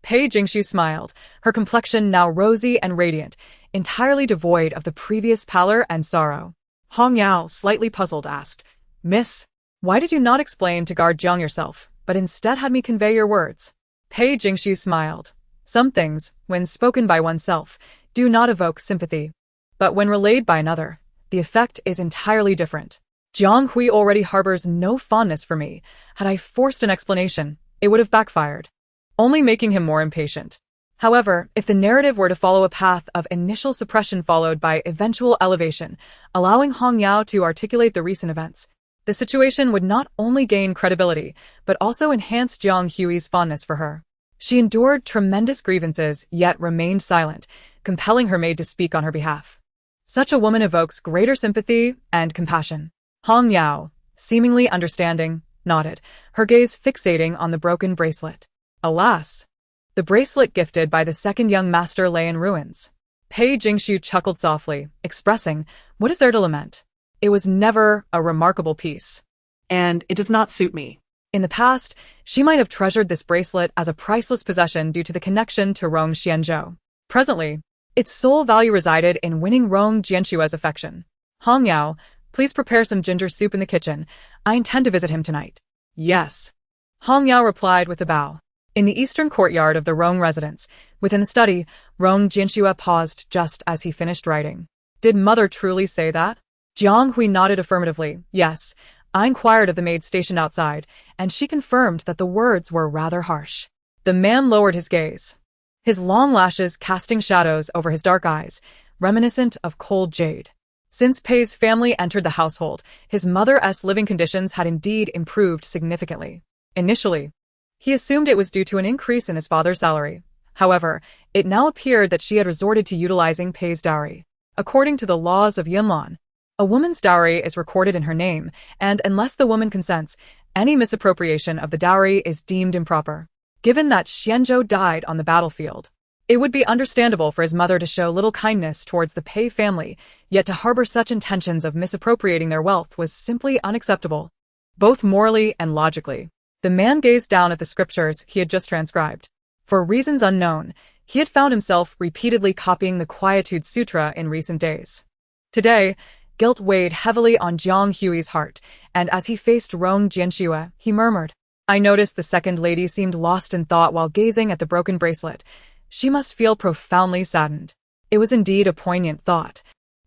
Pei Jingxu smiled, her complexion now rosy and radiant, entirely devoid of the previous pallor and sorrow. Hong Yao, slightly puzzled, asked, Miss, why did you not explain to guard Jiang yourself, but instead had me convey your words? Pei Jingxu smiled. Some things, when spoken by oneself, do not evoke sympathy. But when relayed by another, the effect is entirely different. Jiang Hui already harbors no fondness for me. Had I forced an explanation, it would have backfired, only making him more impatient. However, if the narrative were to follow a path of initial suppression followed by eventual elevation, allowing Hong Yao to articulate the recent events, the situation would not only gain credibility, but also enhance Jiang Hui's fondness for her. She endured tremendous grievances, yet remained silent, compelling her maid to speak on her behalf. Such a woman evokes greater sympathy and compassion. Hong Yao, seemingly understanding, nodded, her gaze fixating on the broken bracelet. Alas! The bracelet gifted by the second young master lay in ruins. Pei Jingxu chuckled softly, expressing, what is there to lament? It was never a remarkable piece. And it does not suit me. In the past, she might have treasured this bracelet as a priceless possession due to the connection to Rong Xianzhou. Presently, its sole value resided in winning Rong Jianshua's affection. Hong Yao, please prepare some ginger soup in the kitchen. I intend to visit him tonight. Yes. Hong Yao replied with a bow. In the eastern courtyard of the Rong residence, within the study, Rong Jianshua paused just as he finished writing. Did mother truly say that? Jiang Hui nodded affirmatively. Yes. I inquired of the maid stationed outside, and she confirmed that the words were rather harsh. The man lowered his gaze, his long lashes casting shadows over his dark eyes, reminiscent of cold jade. Since Pei's family entered the household, his mother's living conditions had indeed improved significantly. Initially, he assumed it was due to an increase in his father's salary. However, it now appeared that she had resorted to utilizing Pei's dowry. According to the laws of Yunlan, a woman's dowry is recorded in her name, and unless the woman consents, any misappropriation of the dowry is deemed improper. Given that Xianzhou died on the battlefield, it would be understandable for his mother to show little kindness towards the Pei family, yet to harbor such intentions of misappropriating their wealth was simply unacceptable, both morally and logically. The man gazed down at the scriptures he had just transcribed. For reasons unknown, he had found himself repeatedly copying the Quietude Sutra in recent days. Today, guilt weighed heavily on Jiang Hui's heart, and as he faced Rong Jianxue, he murmured, "I noticed the second lady seemed lost in thought while gazing at the broken bracelet. She must feel profoundly saddened." It was indeed a poignant thought.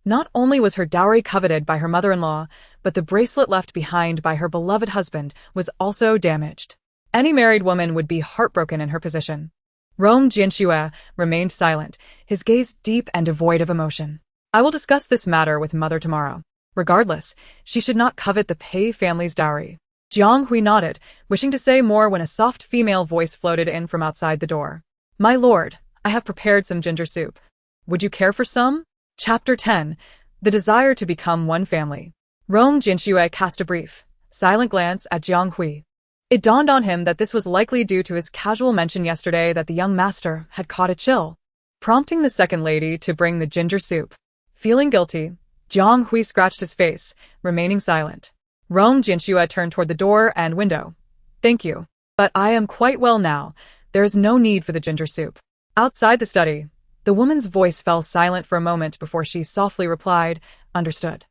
Not only was her dowry coveted by her mother-in-law, but the bracelet left behind by her beloved husband was also damaged. Any married woman would be heartbroken in her position. Rong Jianxue remained silent, his gaze deep and devoid of emotion. "I will discuss this matter with mother tomorrow. Regardless, she should not covet the Pei family's dowry." Jiang Hui nodded, wishing to say more when a soft female voice floated in from outside the door. "My lord, I have prepared some ginger soup. Would you care for some?" Chapter 10. The Desire to Become One Family. Rong Jianxue cast a brief, silent glance at Jiang Hui. It dawned on him that this was likely due to his casual mention yesterday that the young master had caught a chill, prompting the second lady to bring the ginger soup. Feeling guilty, Jiang Hui scratched his face, remaining silent. Rong Jianxue turned toward the door and window. "Thank you, but I am quite well now. There is no need for the ginger soup." Outside the study, the woman's voice fell silent for a moment before she softly replied, "Understood.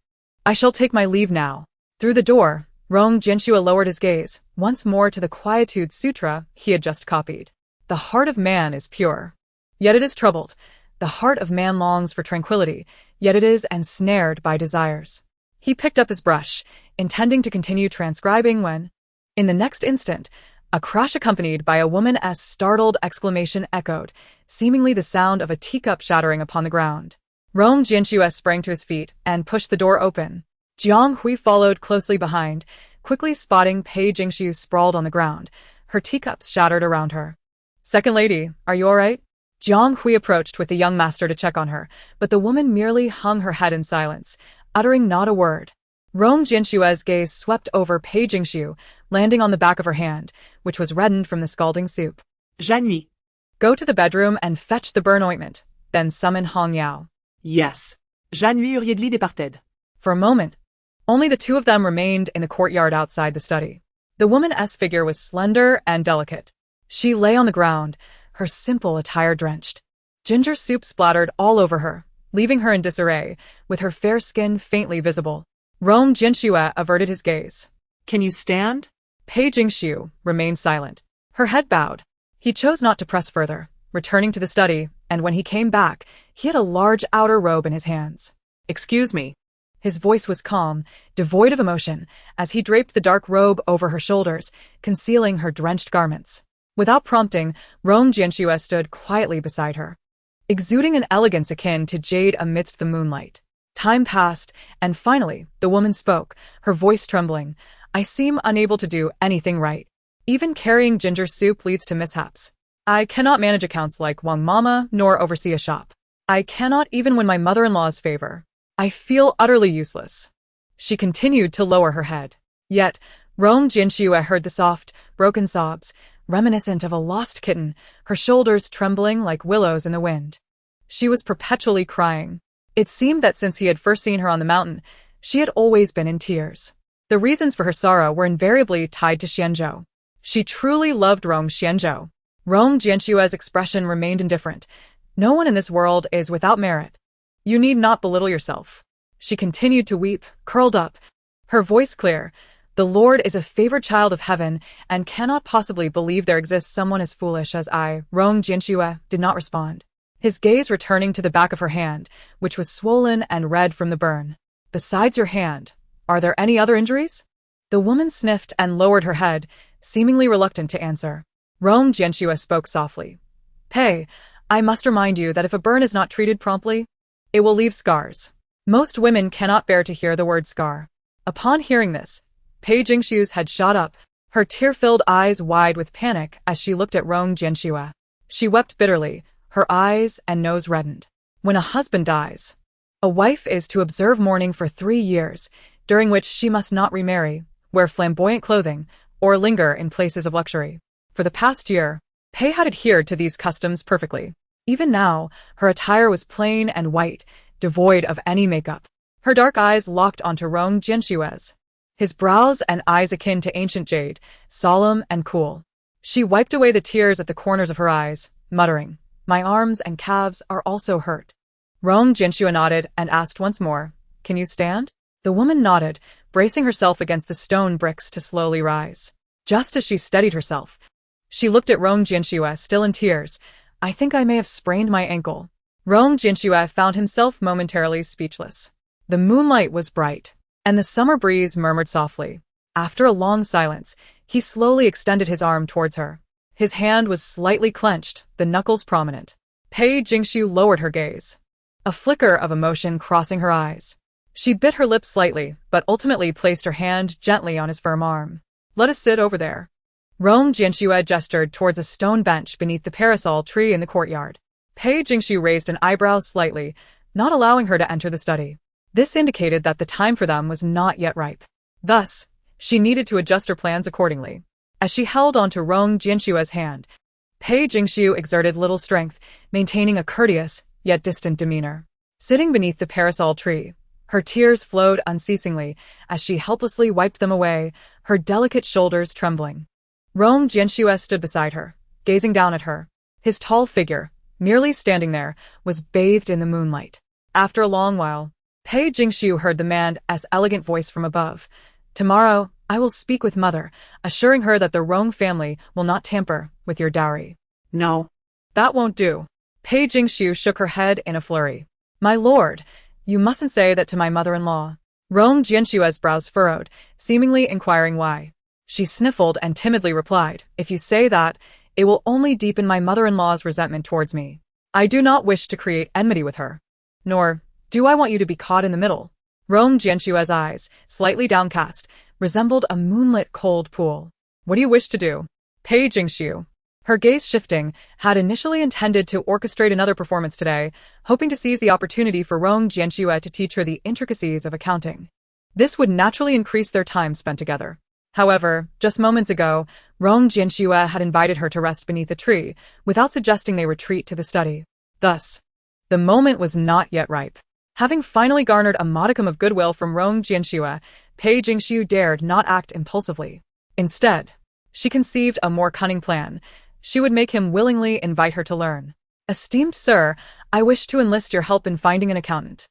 I shall take my leave now." Through the door, Rong Jianxue lowered his gaze, once more to the Quietude Sutra he had just copied. "The heart of man is pure, yet it is troubled. The heart of man longs for tranquility, yet it is ensnared by desires." He picked up his brush, intending to continue transcribing when, in the next instant, a crash accompanied by a woman's startled exclamation echoed, seemingly the sound of a teacup shattering upon the ground. Rong Jianxue sprang to his feet and pushed the door open. Jiang Hui followed closely behind, quickly spotting Pei Jingxiu sprawled on the ground, her teacups shattered around her. "Second lady, are you all right?" Jiang Hui approached with the young master to check on her, but the woman merely hung her head in silence, uttering not a word. Rong Jianxue's gaze swept over Pei Jingxiu, landing on the back of her hand, which was reddened from the scalding soup. "J'ennuie." "Go to the bedroom and fetch the burn ointment, then summon Hong Yao." "Yes. J'ennuie Uriedli departed." For a moment, only the two of them remained in the courtyard outside the study. The woman's figure was slender and delicate. She lay on the ground, her simple attire drenched. Ginger soup splattered all over her, leaving her in disarray, with her fair skin faintly visible. Rong Jianxue averted his gaze. "Can you stand?" Pei Jingxiu remained silent, her head bowed. He chose not to press further, returning to the study, and when he came back, he had a large outer robe in his hands. "Excuse me." His voice was calm, devoid of emotion, as he draped the dark robe over her shoulders, concealing her drenched garments. Without prompting, Rong Jianxue stood quietly beside her, exuding an elegance akin to jade amidst the moonlight. Time passed, and finally, the woman spoke, her voice trembling. "I seem unable to do anything right. Even carrying ginger soup leads to mishaps. I cannot manage accounts like Wang Mama, nor oversee a shop. I cannot even win my mother-in-law's favor. I feel utterly useless." She continued to lower her head. Yet, Rong Jianxue heard the soft, broken sobs, reminiscent of a lost kitten, her shoulders trembling like willows in the wind. She was perpetually crying. It seemed that since he had first seen her on the mountain, she had always been in tears. The reasons for her sorrow were invariably tied to Xianzhou. She truly loved Rong Xianzhou. Rong Jianxue's expression remained indifferent. "No one in this world is without merit. You need not belittle yourself." She continued to weep, curled up, her voice clear. "The Lord is a favored child of heaven and cannot possibly believe there exists someone as foolish as I." Rong Jianxue did not respond, his gaze returning to the back of her hand, which was swollen and red from the burn. "Besides your hand, are there any other injuries?" The woman sniffed and lowered her head, seemingly reluctant to answer. Rong Jianxue spoke softly. "Pei, I must remind you that if a burn is not treated promptly, it will leave scars. Most women cannot bear to hear the word scar." Upon hearing this, Pei Jingxiu's head shot up, her tear-filled eyes wide with panic as she looked at Rong Jianxue. She wept bitterly, her eyes and nose reddened. When a husband dies, a wife is to observe mourning for 3 years, during which she must not remarry, wear flamboyant clothing, or linger in places of luxury. For the past year, Pei had adhered to these customs perfectly. Even now, her attire was plain and white, devoid of any makeup. Her dark eyes locked onto Rong Jianshui's. His brows and eyes akin to ancient jade, solemn and cool. She wiped away the tears at the corners of her eyes, muttering, "My arms and calves are also hurt." Rong Jianxue nodded and asked once more, "Can you stand?" The woman nodded, bracing herself against the stone bricks to slowly rise. Just as she steadied herself, she looked at Rong Jianxue, still in tears. "I think I may have sprained my ankle." Rong Jianxue found himself momentarily speechless. The moonlight was bright, and the summer breeze murmured softly. After a long silence, he slowly extended his arm towards her. His hand was slightly clenched, the knuckles prominent. Pei Jingxiu lowered her gaze, a flicker of emotion crossing her eyes. She bit her lips slightly, but ultimately placed her hand gently on his firm arm. "Let us sit over there." Rong Jianxue gestured towards a stone bench beneath the parasol tree in the courtyard. Pei Jingxiu raised an eyebrow slightly, not allowing her to enter the study. This indicated that the time for them was not yet ripe. Thus, she needed to adjust her plans accordingly. As she held onto Rong Jianshui's hand, Pei Jingxiu exerted little strength, maintaining a courteous, yet distant demeanor. Sitting beneath the parasol tree, her tears flowed unceasingly as she helplessly wiped them away, her delicate shoulders trembling. Rong Jianxue stood beside her, gazing down at her. His tall figure, merely standing there, was bathed in the moonlight. After a long while, Pei Jingxiu heard the man's elegant voice from above. "Tomorrow, I will speak with mother, assuring her that the Rong family will not tamper with your dowry." No. "That won't do." Pei Jingxiu shook her head in a flurry. "My lord, you mustn't say that to my mother-in-law." Rong Jianshui's brows furrowed, seemingly inquiring why. She sniffled and timidly replied, "If you say that, it will only deepen my mother-in-law's resentment towards me. I do not wish to create enmity with her. Nor do I want you to be caught in the middle." Rong Jianshui's eyes, slightly downcast, resembled a moonlit cold pool. "What do you wish to do?" Pei Jingxiu, her gaze shifting, had initially intended to orchestrate another performance today, hoping to seize the opportunity for Rong Jianxue to teach her the intricacies of accounting. This would naturally increase their time spent together. However, just moments ago, Rong Jianxue had invited her to rest beneath a tree, without suggesting they retreat to the study. Thus, the moment was not yet ripe. Having finally garnered a modicum of goodwill from Rong Jianxue, Pei Jingxiu dared not act impulsively. Instead, she conceived a more cunning plan. She would make him willingly invite her to learn. "Esteemed sir, I wish to enlist your help in finding an accountant."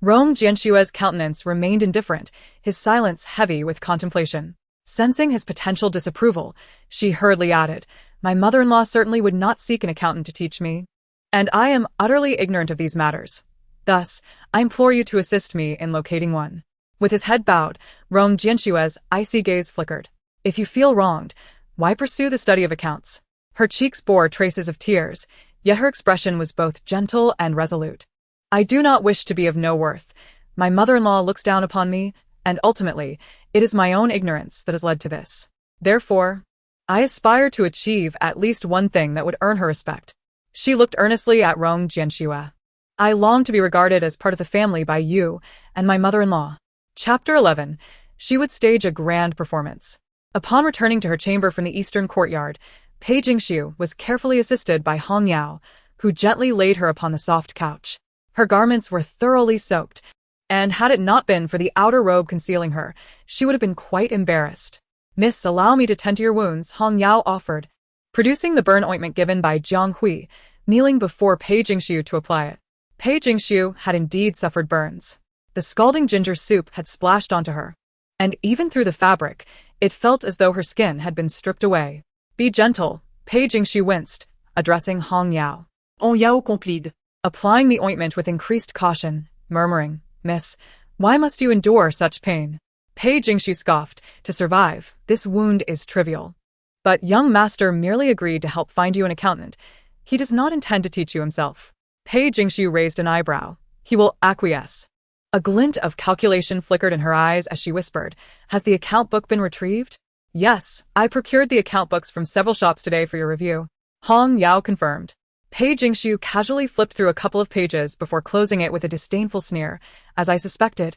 Rong Jianshui's countenance remained indifferent, his silence heavy with contemplation. Sensing his potential disapproval, she hurriedly added, "My mother-in-law certainly would not seek an accountant to teach me, and I am utterly ignorant of these matters. Thus, I implore you to assist me in locating one." With his head bowed, Rong Jianshui's icy gaze flickered. "If you feel wronged, why pursue the study of accounts?" Her cheeks bore traces of tears, yet her expression was both gentle and resolute. "I do not wish to be of no worth. My mother-in-law looks down upon me, and ultimately, it is my own ignorance that has led to this. Therefore, I aspire to achieve at least one thing that would earn her respect." She looked earnestly at Rong Jianxue. "I long to be regarded as part of the family by you and my mother-in-law." Chapter 11. She would stage a grand performance. Upon returning to her chamber from the eastern courtyard, Pei Jingxiu was carefully assisted by Hong Yao, who gently laid her upon the soft couch. Her garments were thoroughly soaked, and had it not been for the outer robe concealing her, she would have been quite embarrassed. "Miss, allow me to tend to your wounds," Hong Yao offered, producing the burn ointment given by Jiang Hui, kneeling before Pei Jingxiu to apply it. Pei Jingxiu had indeed suffered burns. The scalding ginger soup had splashed onto her, and even through the fabric, it felt as though her skin had been stripped away. "Be gentle," Pei Jingxiu winced, addressing Hong Yao. On Yao complied, applying the ointment with increased caution, murmuring, "Miss, why must you endure such pain?" Pei Jingxiu scoffed, "To survive, this wound is trivial. But young master merely agreed to help find you an accountant. He does not intend to teach you himself." Pei Jingxiu raised an eyebrow. "He will acquiesce." A glint of calculation flickered in her eyes as she whispered, "Has the account book been retrieved?" "Yes, I procured the account books from several shops today for your review." Hong Yao confirmed. Pei Jingshu casually flipped through a couple of pages before closing it with a disdainful sneer. As I suspected.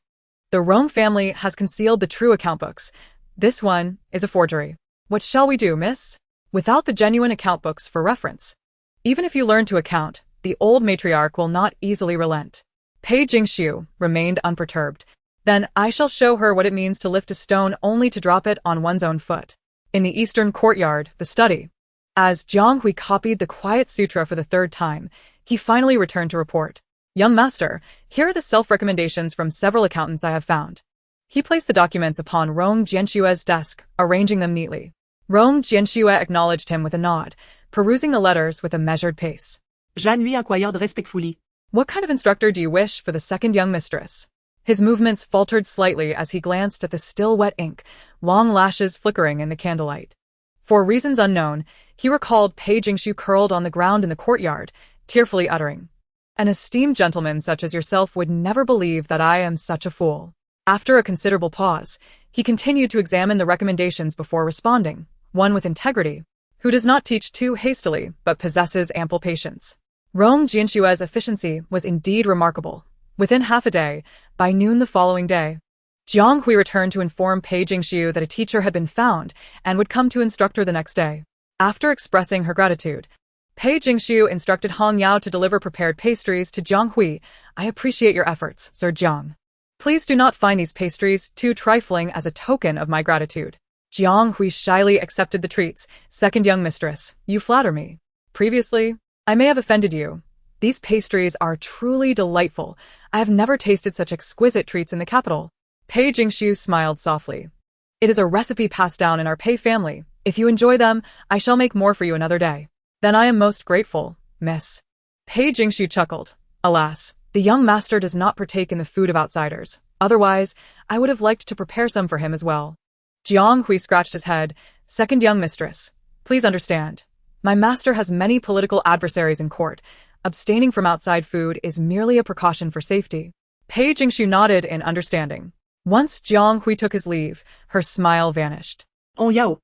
The Rome family has concealed the true account books. This one is a forgery. What shall we do, miss? Without the genuine account books for reference. Even if you learn to account, the old matriarch will not easily relent. Pei Jingshu remained unperturbed. Then I shall show her what it means to lift a stone only to drop it on one's own foot. In the eastern courtyard, the study. As Jiang Hui copied the Quiet Sutra for the third time, he finally returned to report. Young master, here are the self-recommendations from several accountants I have found. He placed the documents upon Rong Jianshue's desk, arranging them neatly. Rong Jianshue acknowledged him with a nod, perusing the letters with a measured pace. Jeanne lui inquired respectfully. What kind of instructor do you wish for the second young mistress? His movements faltered slightly as he glanced at the still wet ink, long lashes flickering in the candlelight. For reasons unknown, he recalled Pei Jingshu curled on the ground in the courtyard, tearfully uttering, "An esteemed gentleman such as yourself would never believe that I am such a fool." After a considerable pause, he continued to examine the recommendations before responding, one with integrity, who does not teach too hastily but possesses ample patience. Rong Jianshue's efficiency was indeed remarkable. Within half a day, by noon the following day, Jiang Hui returned to inform Pei Jingshu that a teacher had been found and would come to instruct her the next day. After expressing her gratitude, Pei Jingshu instructed Hong Yao to deliver prepared pastries to Jiang Hui. "I appreciate your efforts, Sir Jiang. Please do not find these pastries too trifling as a token of my gratitude." Jiang Hui shyly accepted the treats. "Second young mistress, you flatter me. Previously, I may have offended you. These pastries are truly delightful. I have never tasted such exquisite treats in the capital." Pei Jingshu smiled softly. "It is a recipe passed down in our Pei family. If you enjoy them, I shall make more for you another day." "Then I am most grateful, miss." Pei Jingshu chuckled. "Alas, the young master does not partake in the food of outsiders. Otherwise, I would have liked to prepare some for him as well." Jiang Hui scratched his head. "Second young mistress, please understand. My master has many political adversaries in court. Abstaining from outside food is merely a precaution for safety." Pei Jingshu nodded in understanding. Once Jiang Hui took his leave, her smile vanished. On Yao.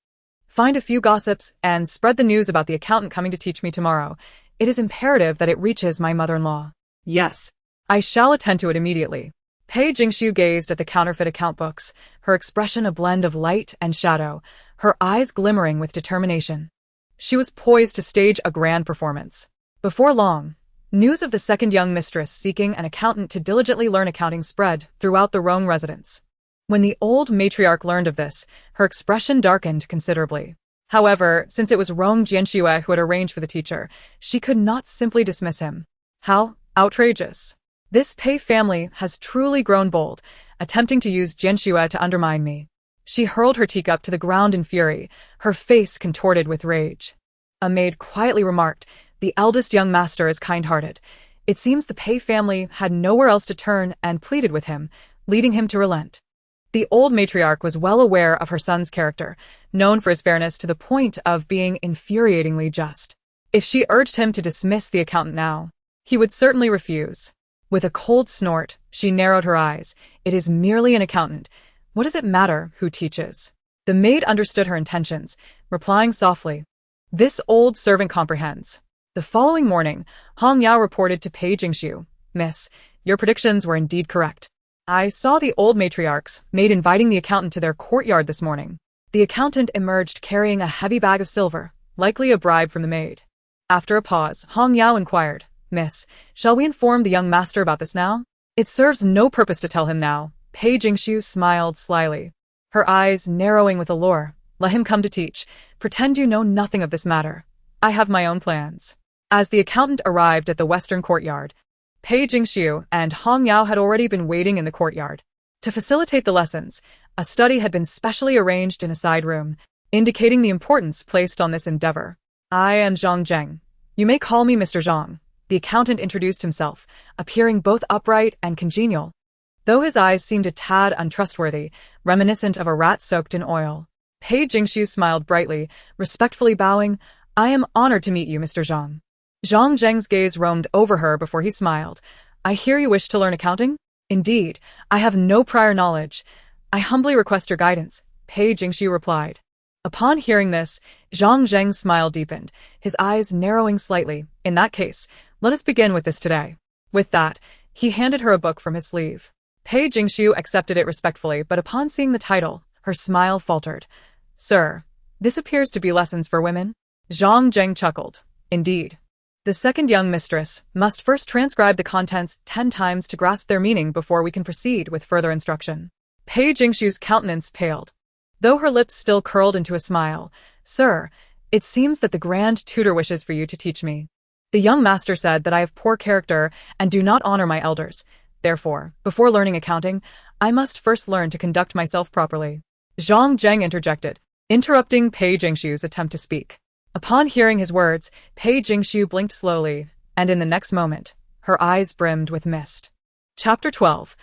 "Find a few gossips and spread the news about the accountant coming to teach me tomorrow. It is imperative that it reaches my mother-in-law." Yes. "I shall attend to it immediately." Pei Jingshu gazed at the counterfeit account books, her expression a blend of light and shadow, her eyes glimmering with determination. She was poised to stage a grand performance. Before long, news of the second young mistress seeking an accountant to diligently learn accounting spread throughout the Rome residence. When the old matriarch learned of this, her expression darkened considerably. However, since it was Rong Jianshue who had arranged for the teacher, she could not simply dismiss him. How outrageous. This Pei family has truly grown bold, attempting to use Jianshue to undermine me. She hurled her teacup to the ground in fury, her face contorted with rage. A maid quietly remarked, "The eldest young master is kind-hearted." It seems the Pei family had nowhere else to turn and pleaded with him, leading him to relent. The old matriarch was well aware of her son's character, known for his fairness to the point of being infuriatingly just. If she urged him to dismiss the accountant now, he would certainly refuse. With a cold snort, she narrowed her eyes. "It is merely an accountant. What does it matter who teaches?" The maid understood her intentions, replying softly, "This old servant comprehends." The following morning, Hong Yao reported to Pei Jingshu, "Miss, your predictions were indeed correct. I saw the old matriarch's maid inviting the accountant to their courtyard this morning." The accountant emerged carrying a heavy bag of silver, likely a bribe from the maid. After a pause, Hong Yao inquired, "Miss, shall we inform the young master about this now?" "It serves no purpose to tell him now." Pei Jingshu smiled slyly, her eyes narrowing with allure. "Let him come to teach. Pretend you know nothing of this matter. I have my own plans." As the accountant arrived at the western courtyard, Pei Jingshu and Hong Yao had already been waiting in the courtyard. To facilitate the lessons, a study had been specially arranged in a side room, indicating the importance placed on this endeavor. "I am Zhang Zheng. You may call me Mr. Zhang." The accountant introduced himself, appearing both upright and congenial, though his eyes seemed a tad untrustworthy, reminiscent of a rat soaked in oil. Pei Jingshu smiled brightly, respectfully bowing, "I am honored to meet you, Mr. Zhang." Zhang Zheng's gaze roamed over her before he smiled. "I hear you wish to learn accounting?" "Indeed, I have no prior knowledge. I humbly request your guidance," Pei Jingshu replied. Upon hearing this, Zhang Zheng's smile deepened, his eyes narrowing slightly. In that case, let us begin with this today. With that, he handed her a book from his sleeve. Pei Jingxiu accepted it respectfully, but upon seeing the title, her smile faltered. Sir, this appears to be lessons for women? Zhang Zheng chuckled. Indeed. The second young mistress must first transcribe the contents 10 times to grasp their meaning before we can proceed with further instruction. Pei Jingxiu's countenance paled, though her lips still curled into a smile. Sir, it seems that the Grand Tutor wishes for you to teach me. The young master said that I have poor character and do not honor my elders. Therefore, before learning accounting, I must first learn to conduct myself properly. Zhang Zheng interjected, interrupting Pei Jingxiu's attempt to speak. Upon hearing his words, Pei Jingxiu blinked slowly, and in the next moment, her eyes brimmed with mist. Chapter 12.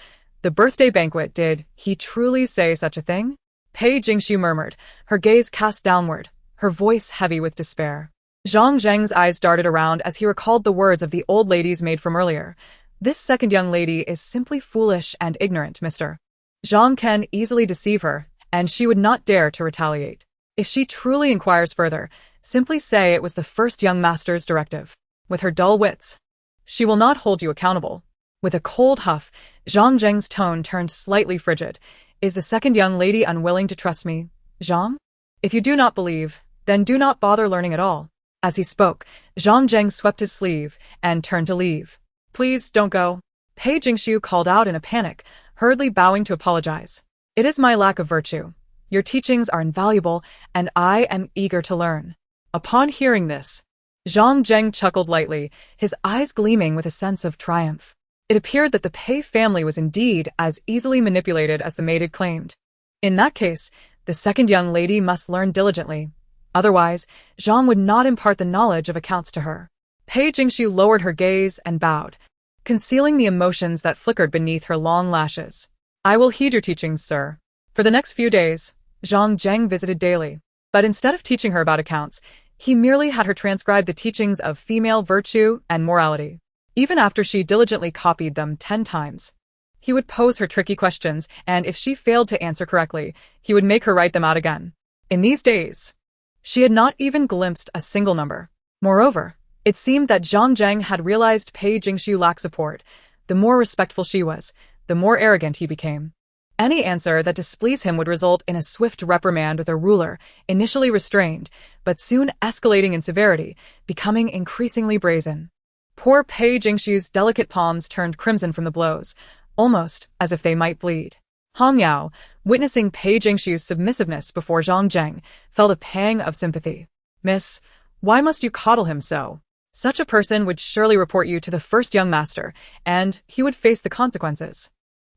The birthday banquet. Did he truly say such a thing? Pei Jingxiu murmured, her gaze cast downward, her voice heavy with despair. Zhang Zheng's eyes darted around as he recalled the words of the old lady's maid from earlier. This second young lady is simply foolish and ignorant, Mr. Zhang can easily deceive her, and she would not dare to retaliate. If she truly inquires further, simply say it was the first young master's directive. With her dull wits, she will not hold you accountable. With a cold huff, Zhang Zheng's tone turned slightly frigid. Is the second young lady unwilling to trust me, Zhang? If you do not believe, then do not bother learning at all. As he spoke, Zhang Zheng swept his sleeve and turned to leave. Please don't go. Pei Jingxiu called out in a panic, hurriedly bowing to apologize. It is my lack of virtue. Your teachings are invaluable, and I am eager to learn. Upon hearing this, Zhang Zheng chuckled lightly, his eyes gleaming with a sense of triumph. It appeared that the Pei family was indeed as easily manipulated as the maid had claimed. In that case, the second young lady must learn diligently. Otherwise, Zhang would not impart the knowledge of accounts to her. Pei Jingxiu lowered her gaze and bowed, concealing the emotions that flickered beneath her long lashes. I will heed your teachings, sir. For the next few days, Zhang Zheng visited daily. But instead of teaching her about accounts, he merely had her transcribe the teachings of female virtue and morality. Even after she diligently copied them 10 times, he would pose her tricky questions, and if she failed to answer correctly, he would make her write them out again. In these days, she had not even glimpsed a single number. Moreover, it seemed that Zhang Zheng had realized Pei Jingxiu lacked support. The more respectful she was, the more arrogant he became. Any answer that displeased him would result in a swift reprimand with a ruler, initially restrained, but soon escalating in severity, becoming increasingly brazen. Poor Pei Jingxiu's delicate palms turned crimson from the blows, almost as if they might bleed. Hong Yao, witnessing Pei Jingxiu's submissiveness before Zhang Zheng, felt a pang of sympathy. Miss, why must you coddle him so? Such a person would surely report you to the first young master, and he would face the consequences.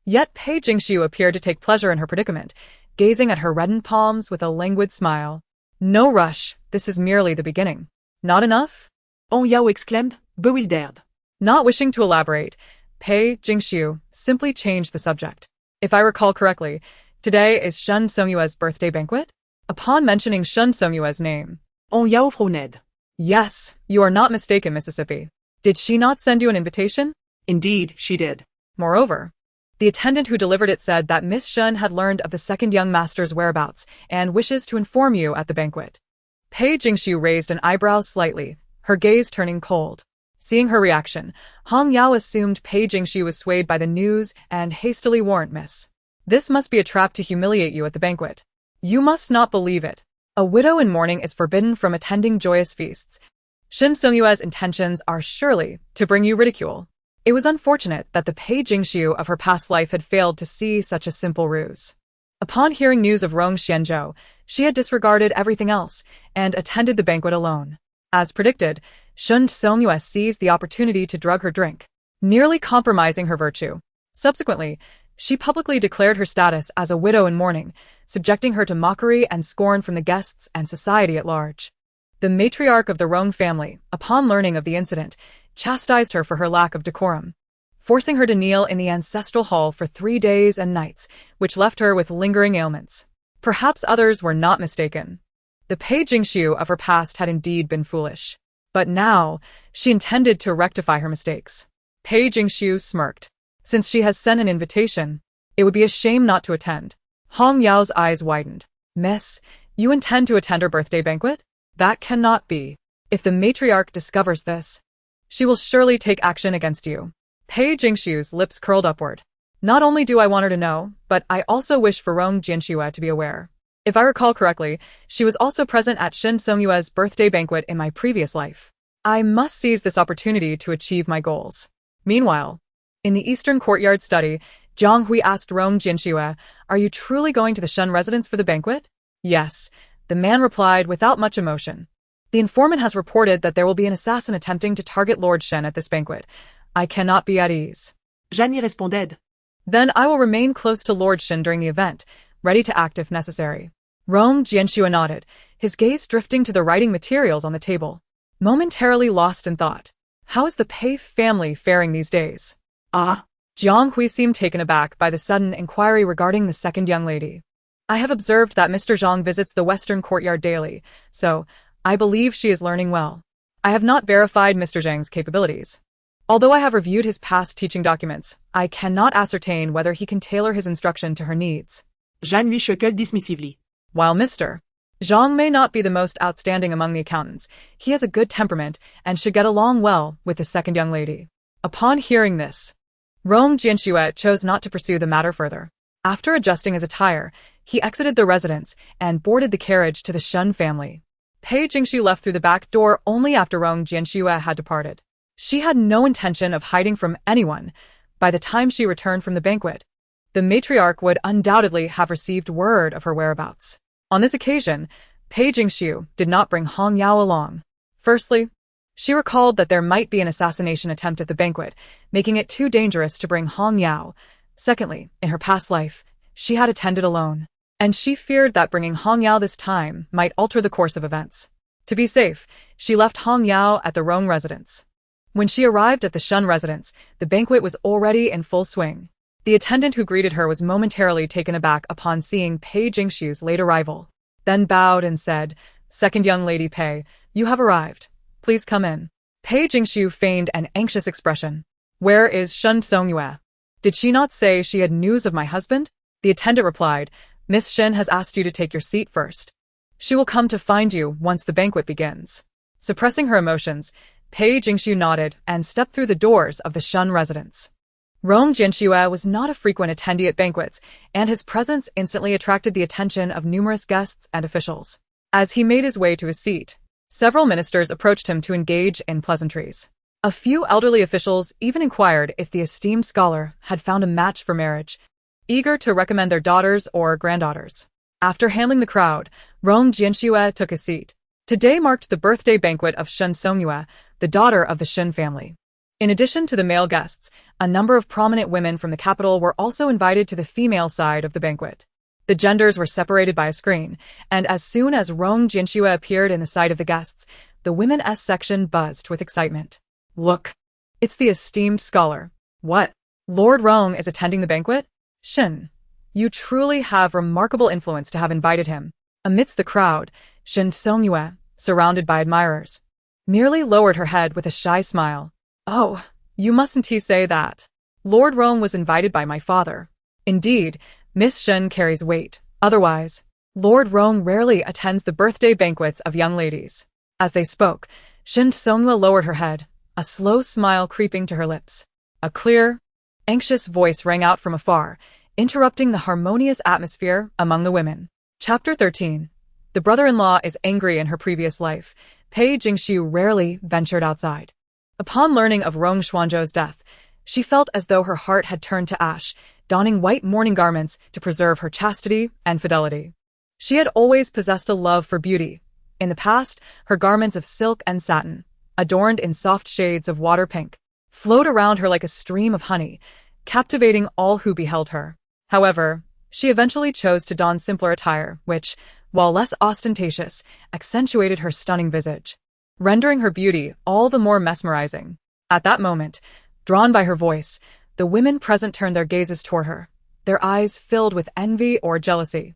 Yet Pei Jingxiu appeared to take pleasure in her predicament, gazing at her reddened palms with a languid smile. No rush, this is merely the beginning. Not enough? Hong Yao exclaimed, bewildered. Not wishing to elaborate, Pei Jingxiu simply changed the subject. If I recall correctly, today is Shun Songyue's birthday banquet? Upon mentioning Shun Songyue's name, Hong Yao frowned. Yes, you are not mistaken, Mississippi. Did she not send you an invitation? Indeed, she did. Moreover, the attendant who delivered it said that Miss Shun had learned of the second young master's whereabouts and wishes to inform you at the banquet. Pei Jingxiu raised an eyebrow slightly, her gaze turning cold. Seeing her reaction, Hong Yao assumed Pei Jingxiu was swayed by the news and hastily warned Miss. This must be a trap to humiliate you at the banquet. You must not believe it. A widow in mourning is forbidden from attending joyous feasts. Shin Songyue's intentions are surely to bring you ridicule. It was unfortunate that the Pei Jingxiu of her past life had failed to see such a simple ruse. Upon hearing news of Rong Xianzhou, she had disregarded everything else and attended the banquet alone. As predicted, Shun Songyue seized the opportunity to drug her drink, nearly compromising her virtue. Subsequently, she publicly declared her status as a widow in mourning, subjecting her to mockery and scorn from the guests and society at large. The matriarch of the Rong family, upon learning of the incident, chastised her for her lack of decorum, forcing her to kneel in the ancestral hall for 3 days and nights, which left her with lingering ailments. Perhaps others were not mistaken. The Pei Jingxiu of her past had indeed been foolish. But now, she intended to rectify her mistakes. Pei Jingxiu smirked. Since she has sent an invitation, it would be a shame not to attend. Hong Yao's eyes widened. Miss, You intend to attend her birthday banquet? That cannot be. If the matriarch discovers this, she will surely take action against you. Pei Jingshu's lips curled upward. Not only do I want her to know, but I also wish for Rong Jianxue to be aware. If I recall correctly, she was also present at Shen Songyue's birthday banquet in my previous life. I must seize this opportunity to achieve my goals. Meanwhile, in the Eastern Courtyard study, Jiang Hui asked Rong Jianxue, "Are you truly going to the Shen residence for the banquet?" "Yes," the man replied without much emotion. "The informant has reported that there will be an assassin attempting to target Lord Shen at this banquet. I cannot be at ease." Jeanne y responded. "Then I will remain close to Lord Shen during the event, ready to act if necessary." Rong Jianxue nodded, his gaze drifting to the writing materials on the table. Momentarily lost in thought. How is the Pei family faring these days? Ah. Jiang Hui seemed taken aback by the sudden inquiry regarding the second young lady. "I have observed that Mr. Zhang visits the Western Courtyard daily, so I believe she is learning well. I have not verified Mr. Zhang's capabilities. Although I have reviewed his past teaching documents, I cannot ascertain whether he can tailor his instruction to her needs." Jeanne lui chuckled dismissively. While Mr. Zhang may not be the most outstanding among the accountants, he has a good temperament and should get along well with the second young lady. Upon hearing this, Rong Jianxue chose not to pursue the matter further. After adjusting his attire, he exited the residence and boarded the carriage to the Shen family. Pei Jingshu left through the back door only after Rong Jianxue had departed. She had no intention of hiding from anyone. By the time she returned from the banquet, the matriarch would undoubtedly have received word of her whereabouts. On this occasion, Pei Jingshu did not bring Hong Yao along. Firstly, she recalled that there might be an assassination attempt at the banquet, making it too dangerous to bring Hong Yao. Secondly, in her past life, she had attended alone, and she feared that bringing Hong Yao this time might alter the course of events. To be safe, she left Hong Yao at the Rong residence. When she arrived at the Shun residence, the banquet was already in full swing. The attendant who greeted her was momentarily taken aback upon seeing Pei Jingshu's late arrival, then bowed and said, "Second young lady Pei, you have arrived. Please come in." Pei Jingshu feigned an anxious expression. "Where is Shen Songyue? Did she not say she had news of my husband?" The attendant replied, "Miss Shen has asked you to take your seat first. She will come to find you once the banquet begins." Suppressing her emotions, Pei Jingshu nodded and stepped through the doors of the Shun residence. Rong Jianxue was not a frequent attendee at banquets, and his presence instantly attracted the attention of numerous guests and officials. As he made his way to his seat, several ministers approached him to engage in pleasantries. A few elderly officials even inquired if the esteemed scholar had found a match for marriage, eager to recommend their daughters or granddaughters. After handling the crowd, Rong Jianxue took his seat. Today marked the birthday banquet of Shen Songyue, the daughter of the Shen family. In addition to the male guests, a number of prominent women from the capital were also invited to the female side of the banquet. The genders were separated by a screen, and as soon as Rong Jianxue appeared in the sight of the guests, the women's section buzzed with excitement. "Look, it's the esteemed scholar. What? Lord Rong is attending the banquet? Shen, you truly have remarkable influence to have invited him." Amidst the crowd, Shen Songyue, surrounded by admirers, merely lowered her head with a shy smile. "Oh, you mustn't say that. Lord Rong was invited by my father. Indeed, Miss Shen carries weight. Otherwise, Lord Rong rarely attends the birthday banquets of young ladies." As they spoke, Shen Songyue lowered her head, a slow smile creeping to her lips. A clear, anxious voice rang out from afar, interrupting the harmonious atmosphere among the women. Chapter 13. The brother-in-law is angry in her previous life. Pei Jingshu rarely ventured outside. Upon learning of Rong Xuanzhou's death, she felt as though her heart had turned to ash, donning white mourning garments to preserve her chastity and fidelity. She had always possessed a love for beauty. In the past, her garments of silk and satin, adorned in soft shades of water pink, flowed around her like a stream of honey, captivating all who beheld her. However, she eventually chose to don simpler attire, which, while less ostentatious, accentuated her stunning visage, rendering her beauty all the more mesmerizing. At that moment, drawn by her voice, the women present turned their gazes toward her, their eyes filled with envy or jealousy,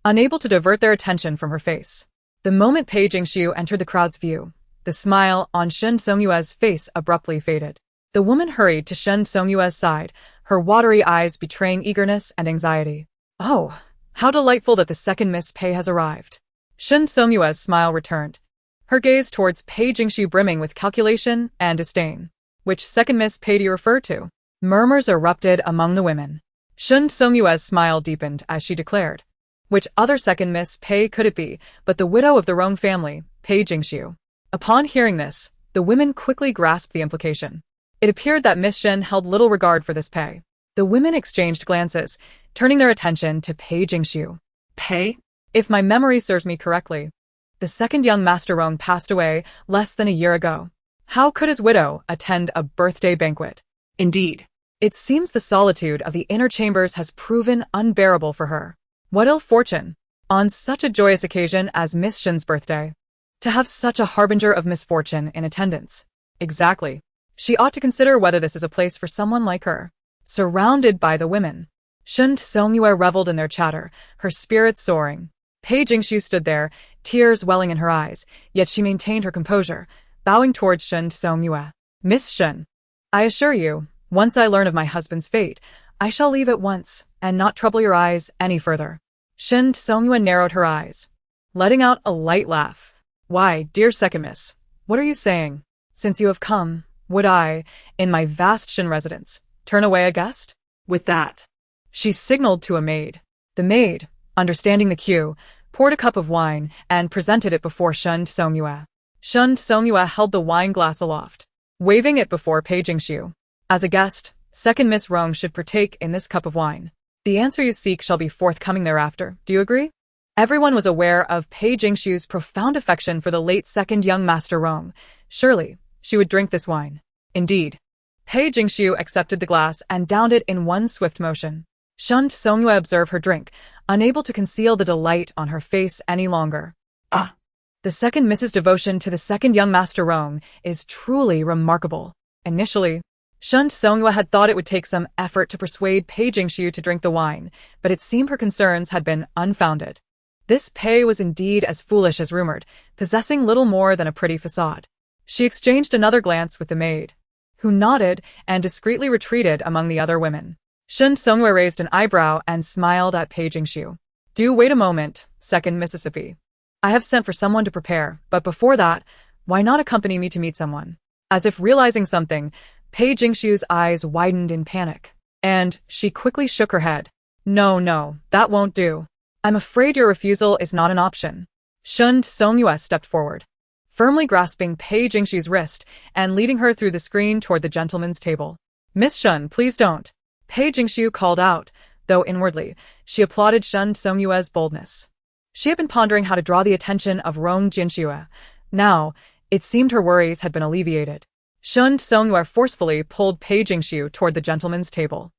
unable to divert their attention from her face. The moment Pei Jingshu entered the crowd's view, the smile on Shen Songyue's face abruptly faded. The woman hurried to Shen Songyue's side, her watery eyes betraying eagerness and anxiety. "Oh, how delightful that the second Miss Pei has arrived." Shen Songyue's smile returned, her gaze towards Pei Jingxiu brimming with calculation and disdain. Which second Miss Pei do you refer to? Murmurs erupted among the women. Shen Songyue's smile deepened as she declared. Which other second Miss Pei could it be but the widow of the Rong family, Pei Jingxiu? Upon hearing this, the women quickly grasped the implication. It appeared that Miss Shen held little regard for this Pei. The women exchanged glances, turning their attention to Pei Jingxiu. Pei? If my memory serves me correctly, the second young Master Rong passed away less than a year ago. How could his widow attend a birthday banquet? Indeed. It seems the solitude of the inner chambers has proven unbearable for her. What ill fortune, on such a joyous occasion as Miss Shen's birthday, to have such a harbinger of misfortune in attendance. Exactly. She ought to consider whether this is a place for someone like her. Surrounded by the women, Shen Songyue reveled in their chatter, her spirits soaring. Pei Jingxiu stood there, tears welling in her eyes, yet she maintained her composure, bowing towards Shen Songyue. Miss Shen, I assure you, once I learn of my husband's fate, I shall leave at once, and not trouble your eyes any further. Shen Songyue narrowed her eyes, letting out a light laugh. Why, dear second miss, what are you saying? Since you have come, would I, in my vast Shen residence, turn away a guest? With that, she signaled to a maid. The maid, understanding the cue, poured a cup of wine and presented it before Shen Songyue. Shen Songyue held the wine glass aloft, waving it before Pei Jingxiu. As a guest, second Miss Rong should partake in this cup of wine. The answer you seek shall be forthcoming thereafter. Do you agree? Everyone was aware of Pei Jingxiu's profound affection for the late second young Master Rong. Surely, she would drink this wine. Indeed. Pei Jingxiu accepted the glass and downed it in one swift motion. Shen Songyue observed her drink, unable to conceal the delight on her face any longer. Ah! The second Miss's devotion to the second young Master Rong is truly remarkable. Initially, Shen Songyue had thought it would take some effort to persuade Pei Jingxiu to drink the wine, but it seemed her concerns had been unfounded. This Pei was indeed as foolish as rumored, possessing little more than a pretty facade. She exchanged another glance with the maid, who nodded and discreetly retreated among the other women. Shen Songyue raised an eyebrow and smiled at Pei Jingxiu. Do wait a moment, second Mississippi. I have sent for someone to prepare, but before that, why not accompany me to meet someone? As if realizing something, Pei Jingxiu's eyes widened in panic, and she quickly shook her head. No, that won't do. I'm afraid your refusal is not an option. Shen Songyue stepped forward, firmly grasping Pei Jingxiu's wrist and leading her through the screen toward the gentleman's table. Miss Shen, please don't. Pei Jingxiu called out, though inwardly, she applauded Shen Songyue's boldness. She had been pondering how to draw the attention of Rong Jianxue. Now, it seemed her worries had been alleviated. Shen Songyue forcefully pulled Pei Jingxiu toward the gentleman's table,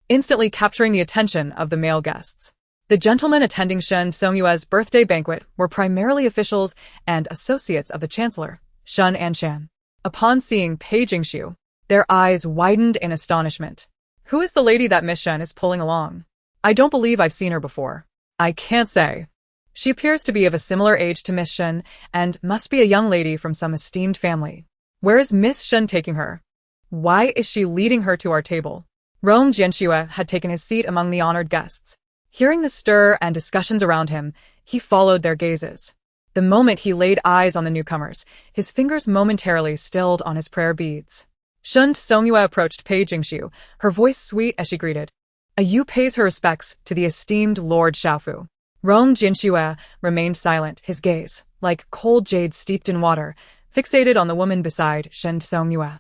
instantly capturing the attention of the male guests. The gentlemen attending Shen Songyue's birthday banquet were primarily officials and associates of the Chancellor, Shen Anshan. Upon seeing Pei Jingxiu, their eyes widened in astonishment. Who is the lady that Miss Shen is pulling along? I don't believe I've seen her before. I can't say. She appears to be of a similar age to Miss Shen and must be a young lady from some esteemed family. Where is Miss Shen taking her? Why is she leading her to our table? Rong Jianxue had taken his seat among the honored guests. Hearing the stir and discussions around him, he followed their gazes. The moment he laid eyes on the newcomers, his fingers momentarily stilled on his prayer beads. Shen Songyue approached Pei Jingxiu, her voice sweet as she greeted. A Yu pays her respects to the esteemed Lord Xiaofu. Rong Jianxue remained silent, his gaze, like cold jade steeped in water, fixated on the woman beside Shen Songyue.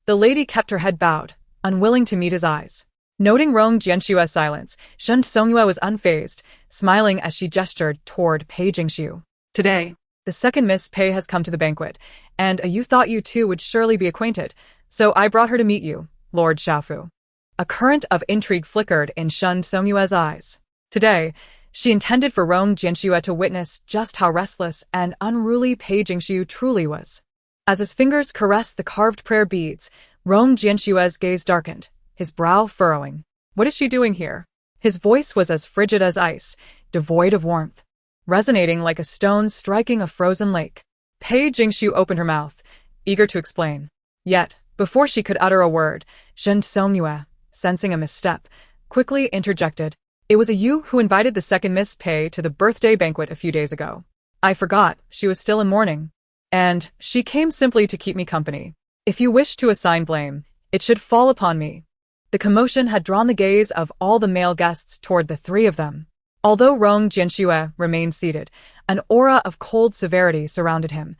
The lady kept her head bowed, unwilling to meet his eyes. Noting Rong Jianxue's silence, Shen Songyue was unfazed, smiling as she gestured toward Pei Jingxiu. Today, the second Miss Pei has come to the banquet, and you thought you two would surely be acquainted, so I brought her to meet you, Lord Xiaofu. A current of intrigue flickered in Shen Songyue's eyes. Today, she intended for Rong Jianxue to witness just how restless and unruly Pei Jingxiu truly was. As his fingers caressed the carved prayer beads, Rong Jianxue's gaze darkened, his brow furrowing. What is she doing here? His voice was as frigid as ice, devoid of warmth, resonating like a stone striking a frozen lake. Pei Jingxiu opened her mouth, eager to explain. Yet, before she could utter a word, Shen Songyue, sensing a misstep, quickly interjected. It was a Yu who invited the second Miss Pei to the birthday banquet a few days ago. I forgot, she was still in mourning. And she came simply to keep me company. If you wish to assign blame, it should fall upon me. The commotion had drawn the gaze of all the male guests toward the three of them. Although Rong Jianxue remained seated, an aura of cold severity surrounded him,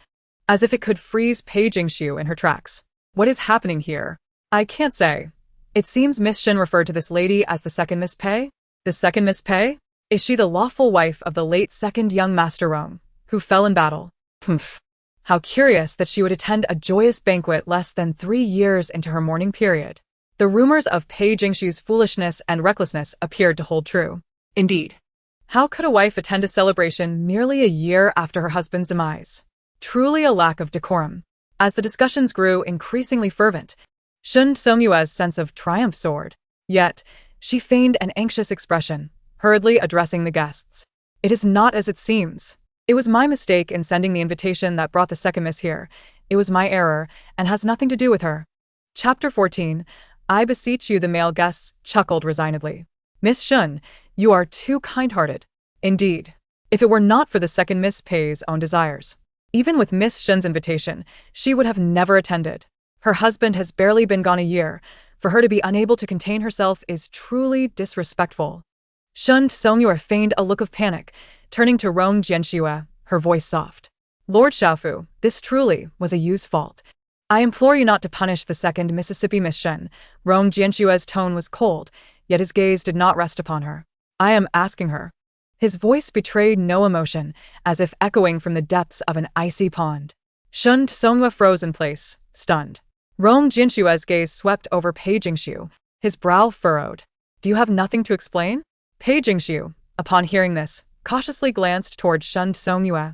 as if it could freeze Pei Jingxiu in her tracks. What is happening here? I can't say. It seems Miss Shen referred to this lady as the second Miss Pei? The second Miss Pei? Is she the lawful wife of the late second young Master Rong, who fell in battle? Humph. How curious that she would attend a joyous banquet less than 3 years into her mourning period. The rumors of Pei Jingxiu's foolishness and recklessness appeared to hold true. Indeed. How could a wife attend a celebration merely a year after her husband's demise? Truly a lack of decorum. As the discussions grew increasingly fervent, Shun Songyue's sense of triumph soared. Yet, she feigned an anxious expression, hurriedly addressing the guests. It is not as it seems. It was my mistake in sending the invitation that brought the second miss here. It was my error, and has nothing to do with her. Chapter 14. I beseech you, the male guests chuckled resignedly. Miss Shun, you are too kind-hearted. Indeed. If it were not for the second Miss Pei's own desires, even with Miss Shun's invitation, she would have never attended. Her husband has barely been gone a year. For her to be unable to contain herself is truly disrespectful. Shun Songyue feigned a look of panic, turning to Rong Jianxue, her voice soft. Lord Xiaofu, this truly was a you's fault. I implore you not to punish the second Mississippi Miss Shen. Rong Jianxue's tone was cold, yet his gaze did not rest upon her. I am asking her. His voice betrayed no emotion, as if echoing from the depths of an icy pond. Shun Songyue froze in place, stunned. Rong Jianxue's gaze swept over Pei Jingxiu, his brow furrowed. Do you have nothing to explain? Pei Jingxiu, upon hearing this, cautiously glanced toward Shun Songyue,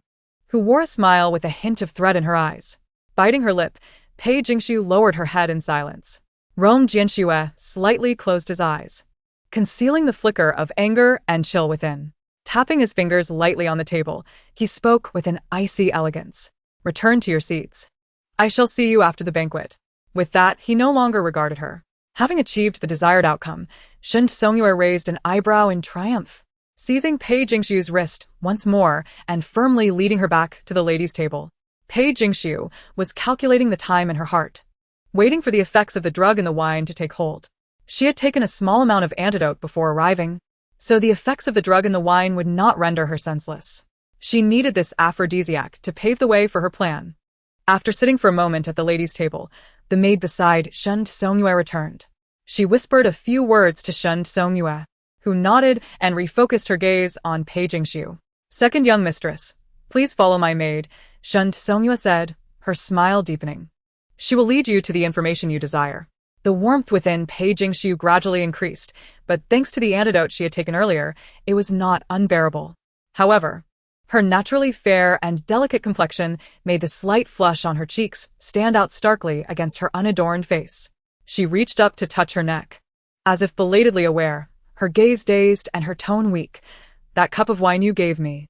who wore a smile with a hint of threat in her eyes. Biting her lip, Pei Jingxiu lowered her head in silence. Rong Jianxue slightly closed his eyes, concealing the flicker of anger and chill within. Tapping his fingers lightly on the table, he spoke with an icy elegance. Return to your seats. I shall see you after the banquet. With that, he no longer regarded her. Having achieved the desired outcome, Shun Songyue raised an eyebrow in triumph, seizing Pei Jingxiu's wrist once more and firmly leading her back to the ladies' table. Pei Jingxiu was calculating the time in her heart, waiting for the effects of the drug in the wine to take hold. She had taken a small amount of antidote before arriving, so the effects of the drug in the wine would not render her senseless. She needed this aphrodisiac to pave the way for her plan. After sitting for a moment at the ladies' table, the maid beside Shun Songyue returned. She whispered a few words to Shun Songyue, who nodded and refocused her gaze on Pei Jingxiu. Second young mistress, please follow my maid, Shun Songyue said, her smile deepening. She will lead you to the information you desire. The warmth within Pei Jingxiu gradually increased, but thanks to the antidote she had taken earlier, it was not unbearable. However, her naturally fair and delicate complexion made the slight flush on her cheeks stand out starkly against her unadorned face. She reached up to touch her neck, as if belatedly aware, her gaze dazed and her tone weak. That cup of wine you gave me.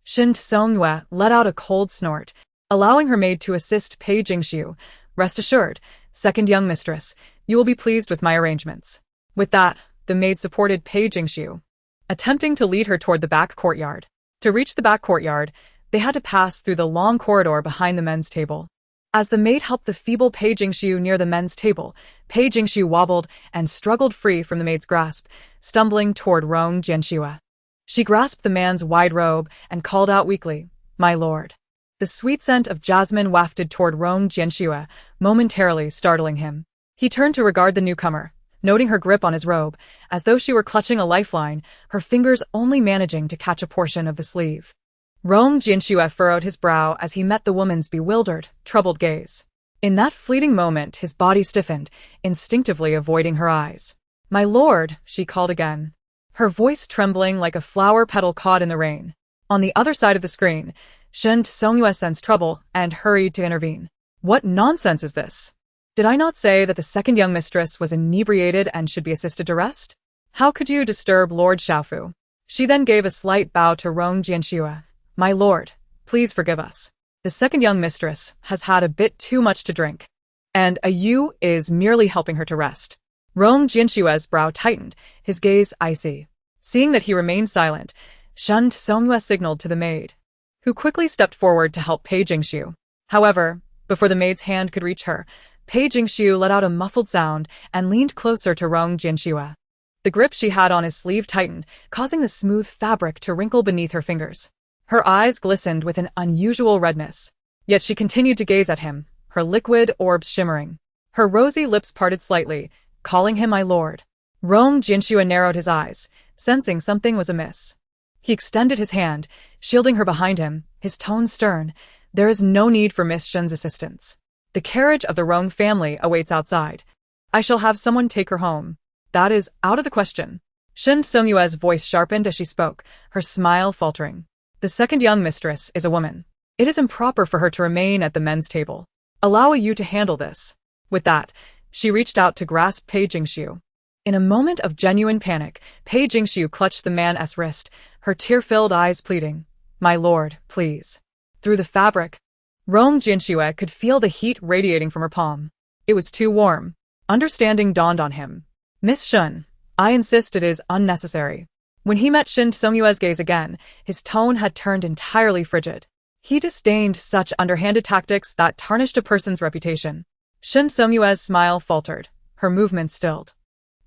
Shun Songyue let out a cold snort, allowing her maid to assist Pei Jingxiu. Rest assured, second young mistress, you will be pleased with my arrangements. With that, the maid supported Pei Jingxiu, attempting to lead her toward the back courtyard. To reach the back courtyard, they had to pass through the long corridor behind the men's table. As the maid helped the feeble Pei Jingxiu near the men's table, Pei Jingxiu wobbled and struggled free from the maid's grasp, stumbling toward Rong Jianxue. She grasped the man's wide robe and called out weakly, "My lord." The sweet scent of jasmine wafted toward Rong Jianxue, momentarily startling him. He turned to regard the newcomer, noting her grip on his robe, as though she were clutching a lifeline, her fingers only managing to catch a portion of the sleeve. Rong Jianxue furrowed his brow as he met the woman's bewildered, troubled gaze. In that fleeting moment, his body stiffened, instinctively avoiding her eyes. "My lord," she called again, her voice trembling like a flower petal caught in the rain. On the other side of the screen, Shun Songyue sensed trouble and hurried to intervene. "What nonsense is this? Did I not say that the second young mistress was inebriated and should be assisted to rest? How could you disturb Lord Xiaofu?" She then gave a slight bow to Rong Jianxue. "My lord, please forgive us. The second young mistress has had a bit too much to drink, and a yu is merely helping her to rest." Rong Jianxue's brow tightened, his gaze icy. Seeing that he remained silent, Shun Songyue signaled to the maid, who quickly stepped forward to help Pei Jingxiu. However, before the maid's hand could reach her, Pei Jingxiu let out a muffled sound and leaned closer to Rong Jianxue. The grip she had on his sleeve tightened, causing the smooth fabric to wrinkle beneath her fingers. Her eyes glistened with an unusual redness. Yet she continued to gaze at him, her liquid orbs shimmering. Her rosy lips parted slightly, calling him my lord. Rong Jianxue narrowed his eyes, sensing something was amiss. He extended his hand, shielding her behind him, his tone stern. There is no need for Miss Shen's assistance. The carriage of the Rong family awaits outside. I shall have someone take her home. That is out of the question. Shen Songyue's voice sharpened as she spoke, her smile faltering. The second young mistress is a woman. It is improper for her to remain at the men's table. Allow you to handle this. With that, she reached out to grasp Pei Jingxiu. In a moment of genuine panic, Pei Jingxiu clutched the man's wrist, her tear-filled eyes pleading, "My lord, please." Through the fabric, Rong Jianxue could feel the heat radiating from her palm. It was too warm. Understanding dawned on him. Miss Shen, I insist it is unnecessary. When he met Shen Songyue's gaze again, his tone had turned entirely frigid. He disdained such underhanded tactics that tarnished a person's reputation. Shen Songyue's smile faltered, her movements stilled.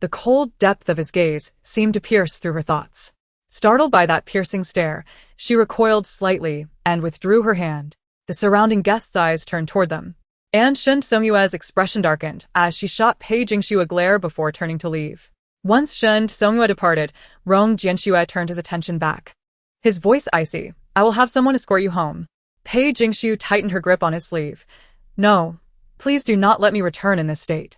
The cold depth of his gaze seemed to pierce through her thoughts. Startled by that piercing stare, she recoiled slightly and withdrew her hand. The surrounding guests' eyes turned toward them. And Shen Songyue's expression darkened as she shot Pei Jingxiu a glare before turning to leave. Once Shen Songyue departed, Rong Jianxue turned his attention back. His voice icy, I will have someone escort you home. Pei Jingxiu tightened her grip on his sleeve. No, please do not let me return in this state.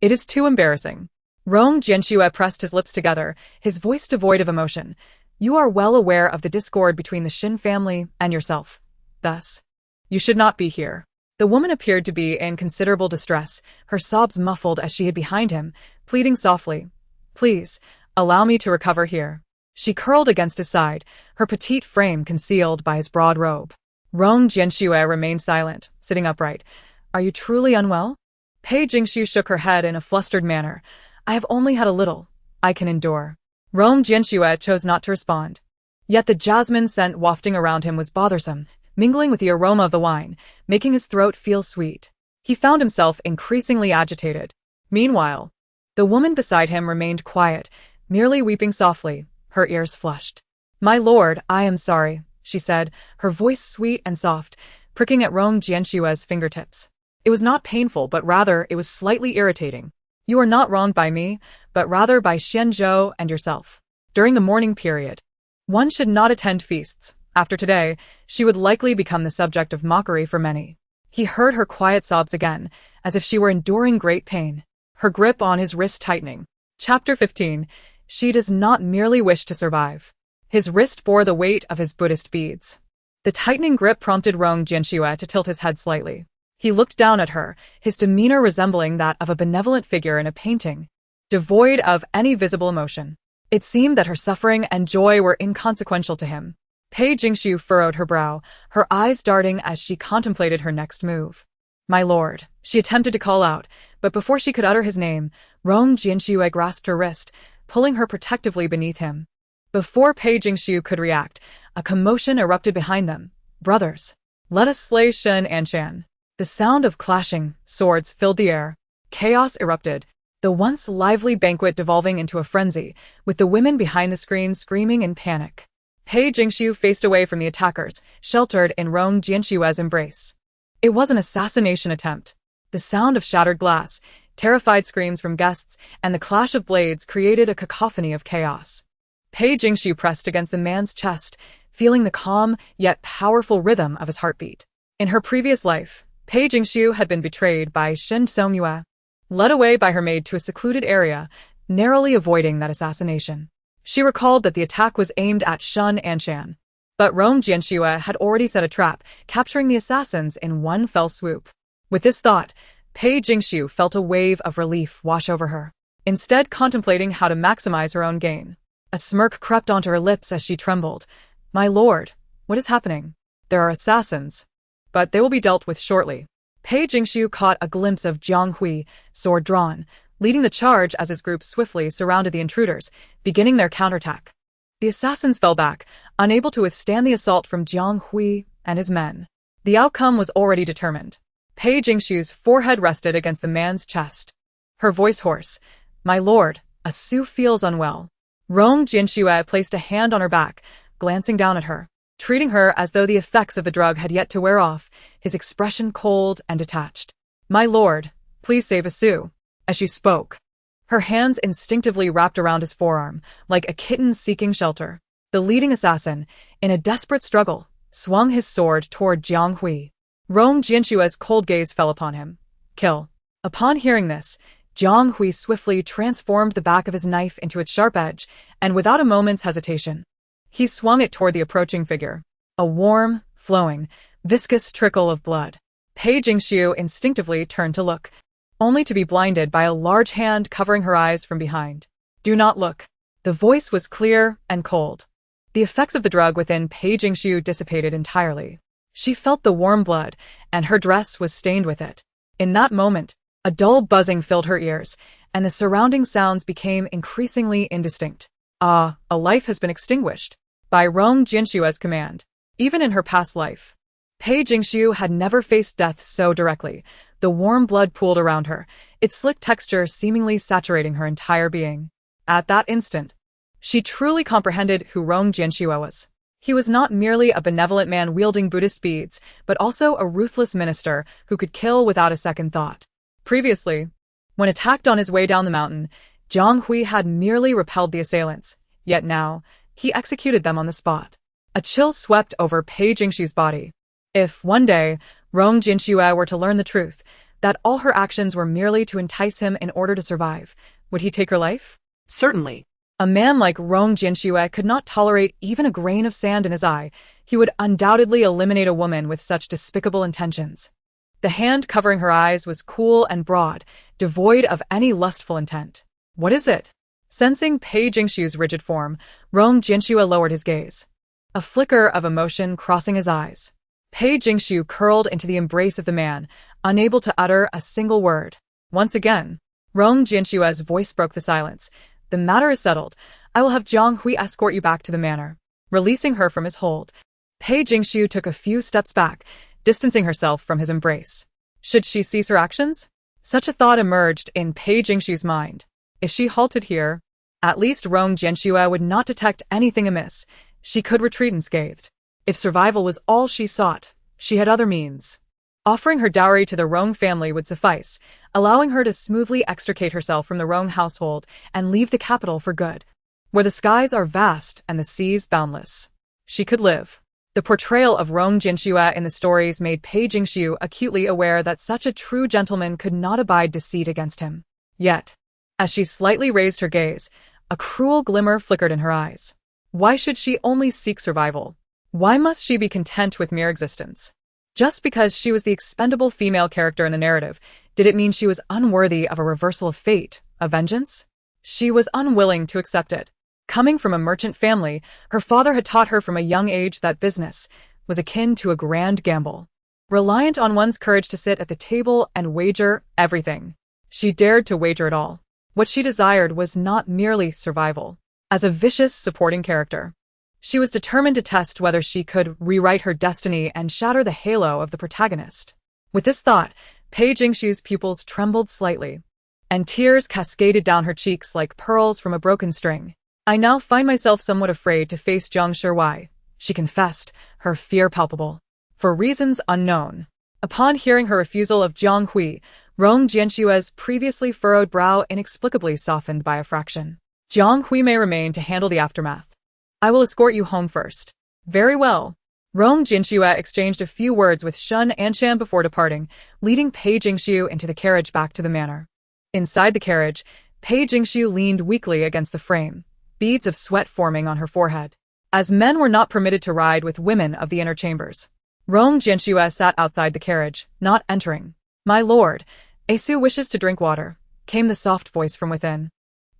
It is too embarrassing. Rong Jianxue pressed his lips together, his voice devoid of emotion. You are well aware of the discord between the Shen family and yourself. Thus, you should not be here. The woman appeared to be in considerable distress, her sobs muffled as she hid behind him, pleading softly. Please, allow me to recover here. She curled against his side, her petite frame concealed by his broad robe. Rong Jianxue remained silent, sitting upright. Are you truly unwell? Pei Jingxiu shook her head in a flustered manner. I have only had a little. I can endure. Rong Jianxue chose not to respond. Yet the jasmine scent wafting around him was bothersome, mingling with the aroma of the wine, making his throat feel sweet. He found himself increasingly agitated. Meanwhile, the woman beside him remained quiet, merely weeping softly, her ears flushed. My lord, I am sorry, she said, her voice sweet and soft, pricking at Rong Jianxue's fingertips. It was not painful, but rather it was slightly irritating. You are not wronged by me, but rather by Xianzhou and yourself. During the mourning period, one should not attend feasts. After today, she would likely become the subject of mockery for many. He heard her quiet sobs again, as if she were enduring great pain, her grip on his wrist tightening. Chapter 15. She does not merely wish to survive. His wrist bore the weight of his Buddhist beads. The tightening grip prompted Rong Jianxue to tilt his head slightly. He looked down at her, his demeanor resembling that of a benevolent figure in a painting, devoid of any visible emotion. It seemed that her suffering and joy were inconsequential to him. Pei Jingxiu furrowed her brow, her eyes darting as she contemplated her next move. My lord, she attempted to call out, but before she could utter his name, Rong Jianxue grasped her wrist, pulling her protectively beneath him. Before Pei Jingxiu could react, a commotion erupted behind them. Brothers, let us slay Shen and Shan. The sound of clashing swords filled the air. Chaos erupted, the once lively banquet devolving into a frenzy, with the women behind the screen screaming in panic. Pei Jingxiu faced away from the attackers, sheltered in Rong Jianxue's embrace. It was an assassination attempt. The sound of shattered glass, terrified screams from guests, and the clash of blades created a cacophony of chaos. Pei Jingxiu pressed against the man's chest, feeling the calm yet powerful rhythm of his heartbeat. In her previous life, Pei Jingxiu had been betrayed by Shen Songyue, led away by her maid to a secluded area, narrowly avoiding that assassination. She recalled that the attack was aimed at Shen and Shan. But Rong Jianxue had already set a trap, capturing the assassins in one fell swoop. With this thought, Pei Jingxiu felt a wave of relief wash over her, instead contemplating how to maximize her own gain. A smirk crept onto her lips as she trembled. My lord, what is happening? There are assassins, but they will be dealt with shortly. Pei Jingxiu caught a glimpse of Jiang Hui, sword drawn, leading the charge as his group swiftly surrounded the intruders, beginning their counterattack. The assassins fell back, unable to withstand the assault from Jiang Hui and his men. The outcome was already determined. Pei Jingshu's forehead rested against the man's chest. Her voice hoarse. "My lord, a Su feels unwell." Rong Jianxue placed a hand on her back, glancing down at her, treating her as though the effects of the drug had yet to wear off, his expression cold and detached. "My lord, please save a Su." As she spoke, her hands instinctively wrapped around his forearm, like a kitten seeking shelter. The leading assassin, in a desperate struggle, swung his sword toward Jiang Hui. Rong Jianshue's cold gaze fell upon him. "Kill." Upon hearing this, Jiang Hui swiftly transformed the back of his knife into its sharp edge, and without a moment's hesitation, he swung it toward the approaching figure. A warm, flowing, viscous trickle of blood. Pei Jingshu instinctively turned to look, only to be blinded by a large hand covering her eyes from behind. "Do not look." The voice was clear and cold. The effects of the drug within Pei Jingshu dissipated entirely. She felt the warm blood, and her dress was stained with it. In that moment, a dull buzzing filled her ears, and the surrounding sounds became increasingly indistinct. A life has been extinguished. By Rong Jianshue's command. Even in her past life, Pei Jingshu had never faced death so directly. The warm blood pooled around her, its slick texture seemingly saturating her entire being. At that instant, she truly comprehended who Rong Jianxue was. He was not merely a benevolent man wielding Buddhist beads, but also a ruthless minister who could kill without a second thought. Previously, when attacked on his way down the mountain, Jiang Hui had merely repelled the assailants, yet now, he executed them on the spot. A chill swept over Pei Jingshu's body. If, one day, Rong Jianxue were to learn the truth, that all her actions were merely to entice him in order to survive, would he take her life? Certainly. A man like Rong Jianxue could not tolerate even a grain of sand in his eye. He would undoubtedly eliminate a woman with such despicable intentions. The hand covering her eyes was cool and broad, devoid of any lustful intent. "What is it?" Sensing Pei Jingshu's rigid form, Rong Jianxue lowered his gaze. A flicker of emotion crossing his eyes. Pei Jingshu curled into the embrace of the man, unable to utter a single word. Once again, Rong Jianshue's voice broke the silence. "The matter is settled. I will have Jiang Hui escort you back to the manor." Releasing her from his hold, Pei Jingshu took a few steps back, distancing herself from his embrace. Should she cease her actions? Such a thought emerged in Pei Jingshu's mind. If she halted here, at least Rong Jianxue would not detect anything amiss. She could retreat unscathed. If survival was all she sought, she had other means. Offering her dowry to the Rong family would suffice, allowing her to smoothly extricate herself from the Rong household and leave the capital for good, where the skies are vast and the seas boundless. She could live. The portrayal of Rong Jianxue in the stories made Pei Jingshu acutely aware that such a true gentleman could not abide deceit against him. Yet, as she slightly raised her gaze, a cruel glimmer flickered in her eyes. Why should she only seek survival? Why must she be content with mere existence? Just because she was the expendable female character in the narrative, did it mean she was unworthy of a reversal of fate, a vengeance? She was unwilling to accept it. Coming from a merchant family, her father had taught her from a young age that business was akin to a grand gamble, reliant on one's courage to sit at the table and wager everything. She dared to wager it all. What she desired was not merely survival. As a vicious supporting character, she was determined to test whether she could rewrite her destiny and shatter the halo of the protagonist. With this thought, Pei Jingshu's pupils trembled slightly, and tears cascaded down her cheeks like pearls from a broken string. "I now find myself somewhat afraid to face Jiang Shi, she confessed, her fear palpable. For reasons unknown. Upon hearing her refusal of Jiang Hui, Rong Jianshue's previously furrowed brow inexplicably softened by a fraction. "Jiang Hui may remain to handle the aftermath. I will escort you home first." "Very well." Rong Jianxue exchanged a few words with Shun Anshan before departing, leading Pei Jingshu into the carriage back to the manor. Inside the carriage, Pei Jingshu leaned weakly against the frame, beads of sweat forming on her forehead. As men were not permitted to ride with women of the inner chambers, Rong Jianxue sat outside the carriage, not entering. "My lord, Asu wishes to drink water," came the soft voice from within.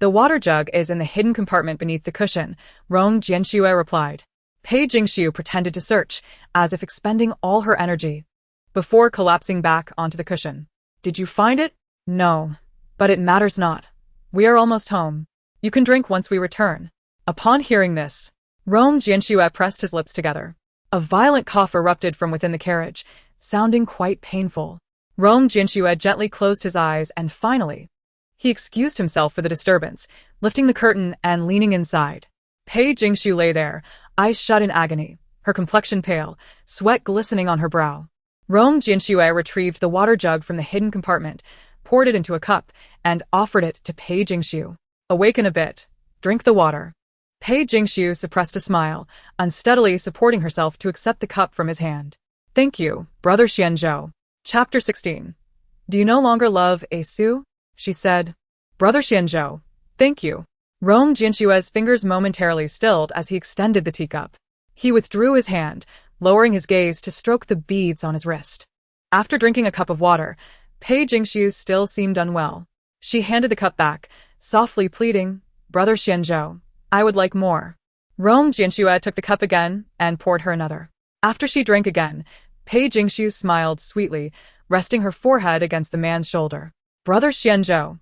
"The water jug is in the hidden compartment beneath the cushion," Rong Jianxue replied. Pei Jingshu pretended to search, as if expending all her energy, before collapsing back onto the cushion. "Did you find it?" "No. But it matters not. We are almost home. You can drink once we return." Upon hearing this, Rome Jianxue pressed his lips together. A violent cough erupted from within the carriage, sounding quite painful. Rome Jianxue gently closed his eyes and finally, he excused himself for the disturbance, lifting the curtain and leaning inside. Pei Jingxu lay there, eyes shut in agony, her complexion pale, sweat glistening on her brow. Rome Jianxue retrieved the water jug from the hidden compartment, poured it into a cup, and offered it to Pei Jingxu. Awaken a bit. Drink the water. Pei Jingxu suppressed a smile, unsteadily supporting herself to accept the cup from his hand. Thank you, Brother Xianzhou. Chapter 16. Do you no longer love Su? She said. Brother Xianzhou, thank you. Rome Jianxue's fingers momentarily stilled as he extended the teacup. He withdrew his hand, lowering his gaze to stroke the beads on his wrist. After drinking a cup of water, Pei Jingxu still seemed unwell. She handed the cup back, softly pleading, Brother Xianzhou, I would like more. Rome Jianxue took the cup again and poured her another. After she drank again, Pei Jingxu smiled sweetly, resting her forehead against the man's shoulder. Brother Xianzhou,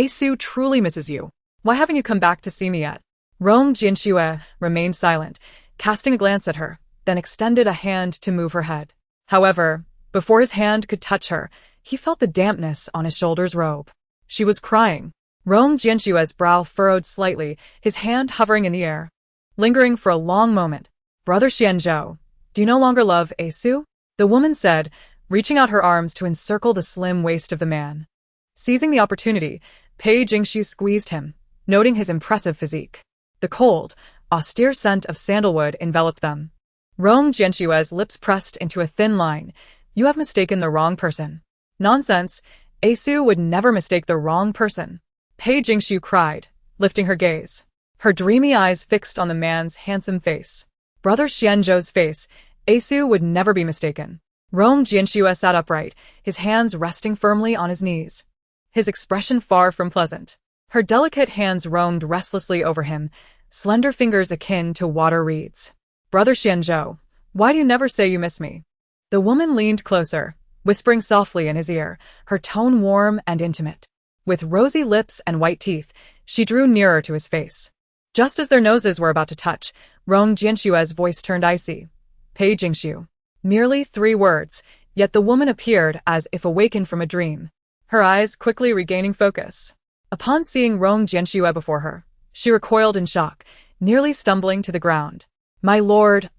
Su truly misses you. Why haven't you come back to see me yet? Rome Jianxue remained silent, casting a glance at her, then extended a hand to move her head. However, before his hand could touch her, he felt the dampness on his shoulder's robe. She was crying. Rome Jianxue's brow furrowed slightly, his hand hovering in the air. Lingering for a long moment, Brother Xianzhou, do you no longer love Su? The woman said, reaching out her arms to encircle the slim waist of the man. Seizing the opportunity, Pei Jingxu squeezed him, noting his impressive physique. The cold, austere scent of sandalwood enveloped them. Rome Jianxue's lips pressed into a thin line. You have mistaken the wrong person. Nonsense. Su would never mistake the wrong person. Pei Jingxu cried, lifting her gaze. Her dreamy eyes fixed on the man's handsome face. Brother Xianzhou's face, Su would never be mistaken. Rome Jianxue sat upright, his hands resting firmly on his knees. His expression far from pleasant. Her delicate hands roamed restlessly over him, slender fingers akin to water reeds. Brother Xianzhou, why do you never say you miss me? The woman leaned closer, whispering softly in his ear, her tone warm and intimate. With rosy lips and white teeth, she drew nearer to his face. Just as their noses were about to touch, Rome Jianxue's voice turned icy. Pei Jingxu. Merely 3 words, yet the woman appeared as if awakened from a dream, her eyes quickly regaining focus. Upon seeing Rome Jianxue before her, she recoiled in shock, nearly stumbling to the ground. My lord,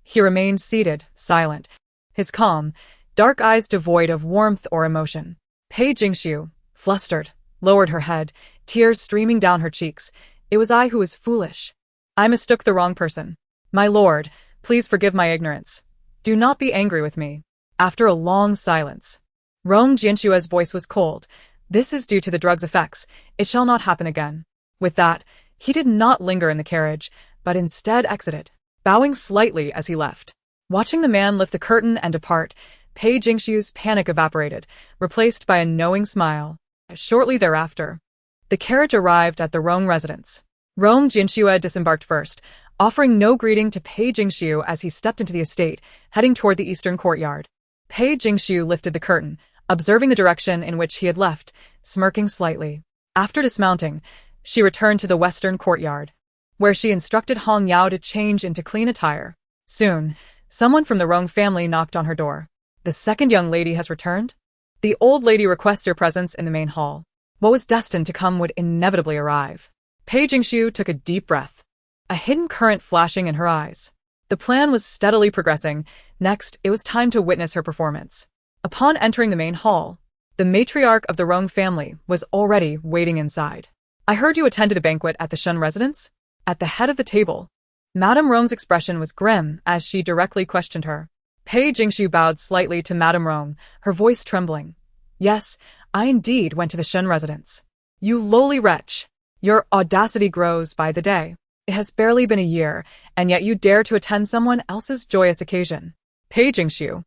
He remained seated, silent, his calm, dark eyes devoid of warmth or emotion. Pei Jingxu, flustered, lowered her head, tears streaming down her cheeks. It was I who was foolish. I mistook the wrong person. My lord, please forgive my ignorance. Do not be angry with me. After a long silence, Rome Jianxue's voice was cold. This is due to the drug's effects. It shall not happen again. With that, he did not linger in the carriage, but instead exited, bowing slightly as he left. Watching the man lift the curtain and depart, Pei Jingxu's panic evaporated, replaced by a knowing smile. Shortly thereafter, the carriage arrived at the Rome residence. Rome Jianxue disembarked first, offering no greeting to Pei Jingxu as he stepped into the estate, heading toward the eastern courtyard. Pei Jingxu lifted the curtain, observing the direction in which he had left, smirking slightly. After dismounting, she returned to the western courtyard, where she instructed Hong Yao to change into clean attire. Soon, someone from the Rong family knocked on her door. The second young lady has returned? The old lady requests your presence in the main hall. What was destined to come would inevitably arrive. Pei Jingxu took a deep breath, a hidden current flashing in her eyes. The plan was steadily progressing. Next, it was time to witness her performance. Upon entering the main hall, the matriarch of the Rong family was already waiting inside. I heard you attended a banquet at the Shun residence? At the head of the table, Madame Rong's expression was grim as she directly questioned her. Pei Jingxu bowed slightly to Madame Rong, her voice trembling. Yes, I indeed went to the Shun residence. You lowly wretch! Your audacity grows by the day. It has barely been a year, and yet you dare to attend someone else's joyous occasion. Pei Jingxu,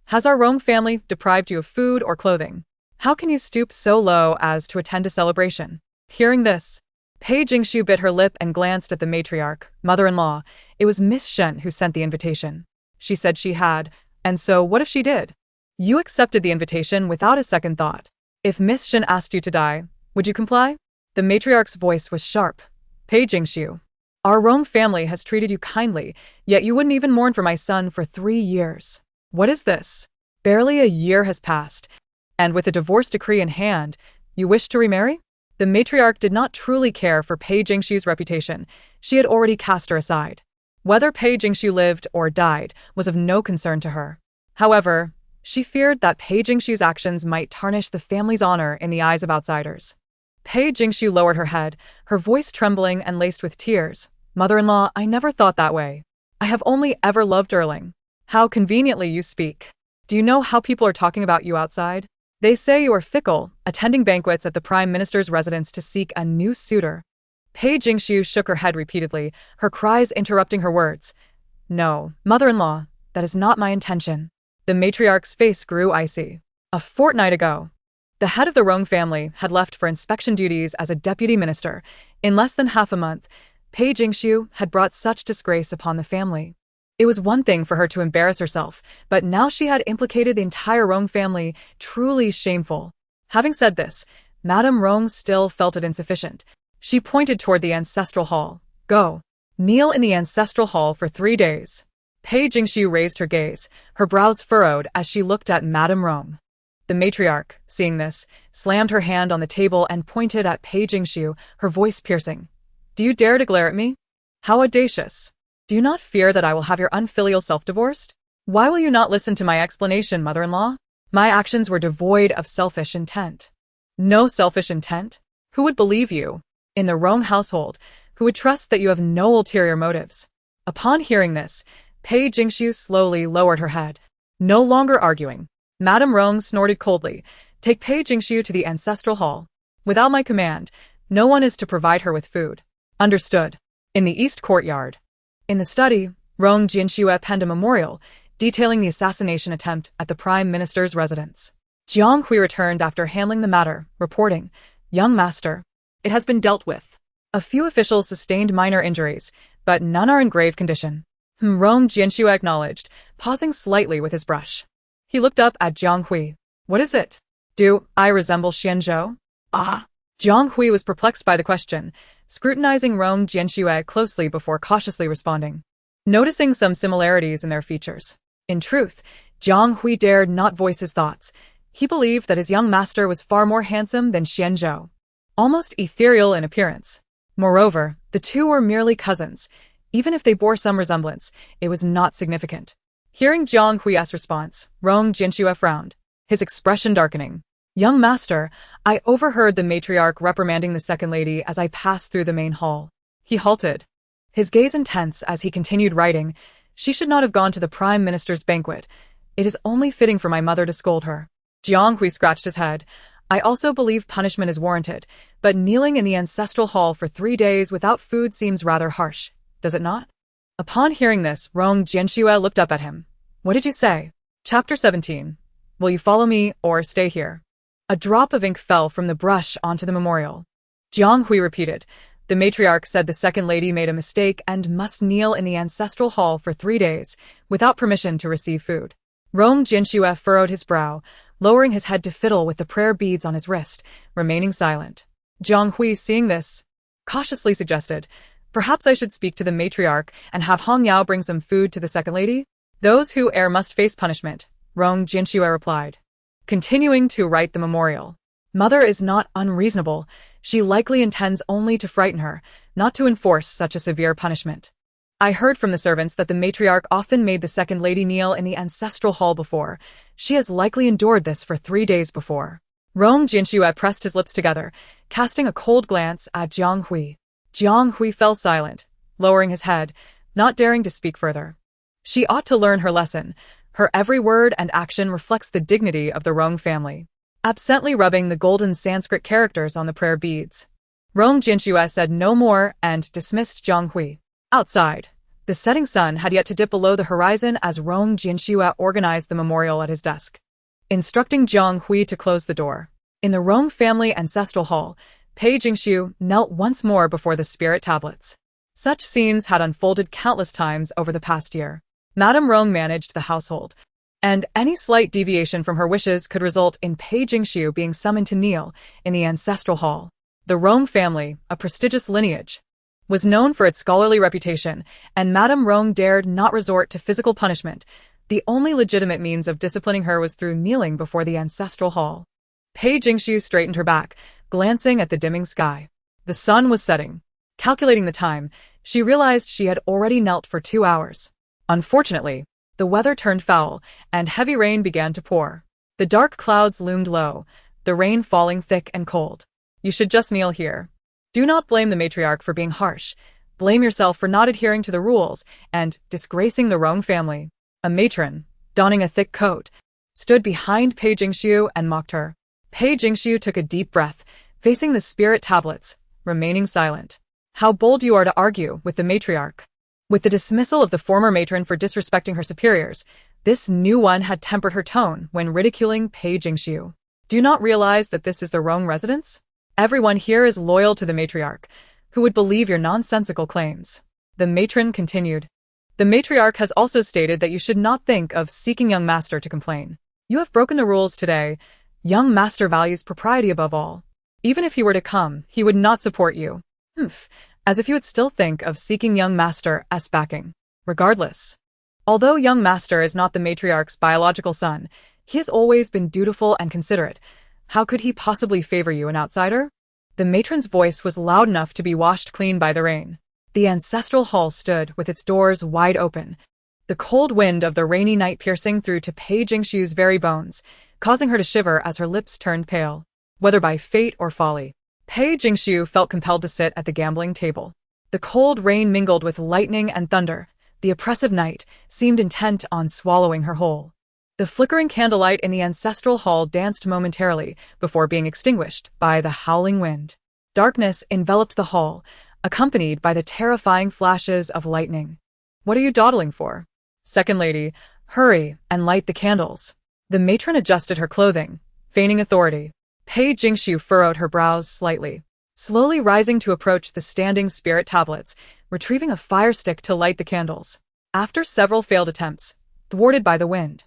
has our Rong family deprived you of food or clothing? How can you stoop so low as to attend a celebration? Hearing this, Pei Jingxu bit her lip and glanced at the matriarch, mother-in-law. It was Miss Shen who sent the invitation. She said she had, and so what if she did? You accepted the invitation without a second thought. If Miss Shen asked you to die, would you comply? The matriarch's voice was sharp. Pei Jingxu, Our Rome family has treated you kindly, yet you wouldn't even mourn for my son for 3 years. What is this? Barely a year has passed, and with a divorce decree in hand, you wish to remarry? The matriarch did not truly care for Pei Jingshu's reputation. She had already cast her aside. Whether Pei Jingshu lived or died was of no concern to her. However, she feared that Pei Jingshu's actions might tarnish the family's honor in the eyes of outsiders. Pei Jingshu lowered her head, her voice trembling and laced with tears. Mother-in-law, I never thought that way. I have only ever loved Erling. How conveniently you speak. Do you know how people are talking about you outside? They say you are fickle, attending banquets at the Prime Minister's residence to seek a new suitor. Pei Jingshu shook her head repeatedly, her cries interrupting her words. No, mother-in-law, that is not my intention. The matriarch's face grew icy. A fortnight ago, the head of the Rong family had left for inspection duties as a deputy minister. In less than half a month, Pei Jingshu had brought such disgrace upon the family. It was one thing for her to embarrass herself, but now she had implicated the entire Rong family, truly shameful. Having said this, Madame Rong still felt it insufficient. She pointed toward the ancestral hall. Go. Kneel in the ancestral hall for 3 days. Pei Jingshu raised her gaze, her brows furrowed as she looked at Madame Rong. The matriarch, seeing this, slammed her hand on the table and pointed at Pei Jingshu, her voice piercing. Do you dare to glare at me? How audacious. Do you not fear that I will have your unfilial self divorced? Why will you not listen to my explanation, mother-in-law? My actions were devoid of selfish intent. No selfish intent? Who would believe you? In the Rong household, who would trust that you have no ulterior motives? Upon hearing this, Pei Jingshu slowly lowered her head. No longer arguing, Madame Rong snorted coldly. Take Pei Jingshu to the ancestral hall. Without my command, no one is to provide her with food. Understood. In the east courtyard. In the study, Rong Jianxue penned a memorial detailing the assassination attempt at the Prime Minister's residence. Jiang Hui returned after handling the matter, reporting, Young master, it has been dealt with. A few officials sustained minor injuries, but none are in grave condition. Rong Jianxue acknowledged, pausing slightly with his brush. He looked up at Jiang Hui. What is it? Do I resemble Xianzhou? Ah. Jiang Hui was perplexed by the question, scrutinizing Rong Jianxue closely before cautiously responding, noticing some similarities in their features. In truth, Jiang Hui dared not voice his thoughts. He believed that his young master was far more handsome than Xianzhou, almost ethereal in appearance. Moreover, the two were merely cousins. Even if they bore some resemblance, it was not significant. Hearing Jiang Hui's response, Rong Jianxue frowned, his expression darkening. Young master, I overheard the matriarch reprimanding the second lady as I passed through the main hall. He halted, his gaze intense as he continued writing. She should not have gone to the Prime Minister's banquet. It is only fitting for my mother to scold her. Jiang Hui scratched his head. I also believe punishment is warranted, but kneeling in the ancestral hall for 3 days without food seems rather harsh, does it not? Upon hearing this, Rong Jianxue looked up at him. What did you say? Chapter 17. Will you follow me or stay here? A drop of ink fell from the brush onto the memorial. Jiang Hui repeated. The matriarch said the second lady made a mistake and must kneel in the ancestral hall for 3 days, without permission to receive food. Rong Jianxue furrowed his brow, lowering his head to fiddle with the prayer beads on his wrist, remaining silent. Jiang Hui, seeing this, cautiously suggested, perhaps I should speak to the matriarch and have Hong Yao bring some food to the second lady? Those who err must face punishment, Rong Jianxue replied, continuing to write the memorial. Mother is not unreasonable. She likely intends only to frighten her, not to enforce such a severe punishment. I heard from the servants that the matriarch often made the second lady kneel in the ancestral hall before. She has likely endured this for 3 days before. Rong Jianxue pressed his lips together, casting a cold glance at Jiang Hui. Jiang Hui fell silent, lowering his head, not daring to speak further. She ought to learn her lesson. Her every word and action reflects the dignity of the Rong family. Absently rubbing the golden Sanskrit characters on the prayer beads, Rong Jianxue said no more and dismissed Jiang Hui. Outside, the setting sun had yet to dip below the horizon as Rong Jianxue organized the memorial at his desk, instructing Jiang Hui to close the door. In the Rong family ancestral hall, Pei Jingshu knelt once more before the spirit tablets. Such scenes had unfolded countless times over the past year. Madame Rong managed the household, and any slight deviation from her wishes could result in Pei Jingshu being summoned to kneel in the ancestral hall. The Rong family, a prestigious lineage, was known for its scholarly reputation, and Madame Rong dared not resort to physical punishment. The only legitimate means of disciplining her was through kneeling before the ancestral hall. Pei Jingxiu straightened her back, glancing at the dimming sky. The sun was setting. Calculating the time, she realized she had already knelt for 2 hours. Unfortunately, the weather turned foul, and heavy rain began to pour. The dark clouds loomed low, the rain falling thick and cold. You should just kneel here. Do not blame the matriarch for being harsh. Blame yourself for not adhering to the rules and disgracing the Rong family. A matron, donning a thick coat, stood behind Pei Jingxiu and mocked her. Pei Jingxiu took a deep breath, facing the spirit tablets, remaining silent. How bold you are to argue with the matriarch. With the dismissal of the former matron for disrespecting her superiors, this new one had tempered her tone when ridiculing Pei Jingxiu. Do you not realize that this is the Rong residence? Everyone here is loyal to the matriarch. Who would believe your nonsensical claims? The matron continued. The matriarch has also stated that you should not think of seeking young master to complain. You have broken the rules today. Young master values propriety above all. Even if he were to come, he would not support you. As if you would still think of seeking young master's backing. Regardless. Although young master is not the matriarch's biological son, he has always been dutiful and considerate. How could he possibly favor you, an outsider? The matron's voice was loud enough to be washed clean by the rain. The ancestral hall stood with its doors wide open, the cold wind of the rainy night piercing through to Pei Jingxiu's very bones, causing her to shiver as her lips turned pale. Whether by fate or folly, Pei Jingxiu felt compelled to sit at the gambling table. The cold rain mingled with lightning and thunder. The oppressive night seemed intent on swallowing her whole. The flickering candlelight in the ancestral hall danced momentarily before being extinguished by the howling wind. Darkness enveloped the hall, accompanied by the terrifying flashes of lightning. What are you dawdling for? Second lady, hurry and light the candles. The matron adjusted her clothing, feigning authority. Pei Jingxiu furrowed her brows slightly, slowly rising to approach the standing spirit tablets, retrieving a fire stick to light the candles. After several failed attempts, thwarted by the wind,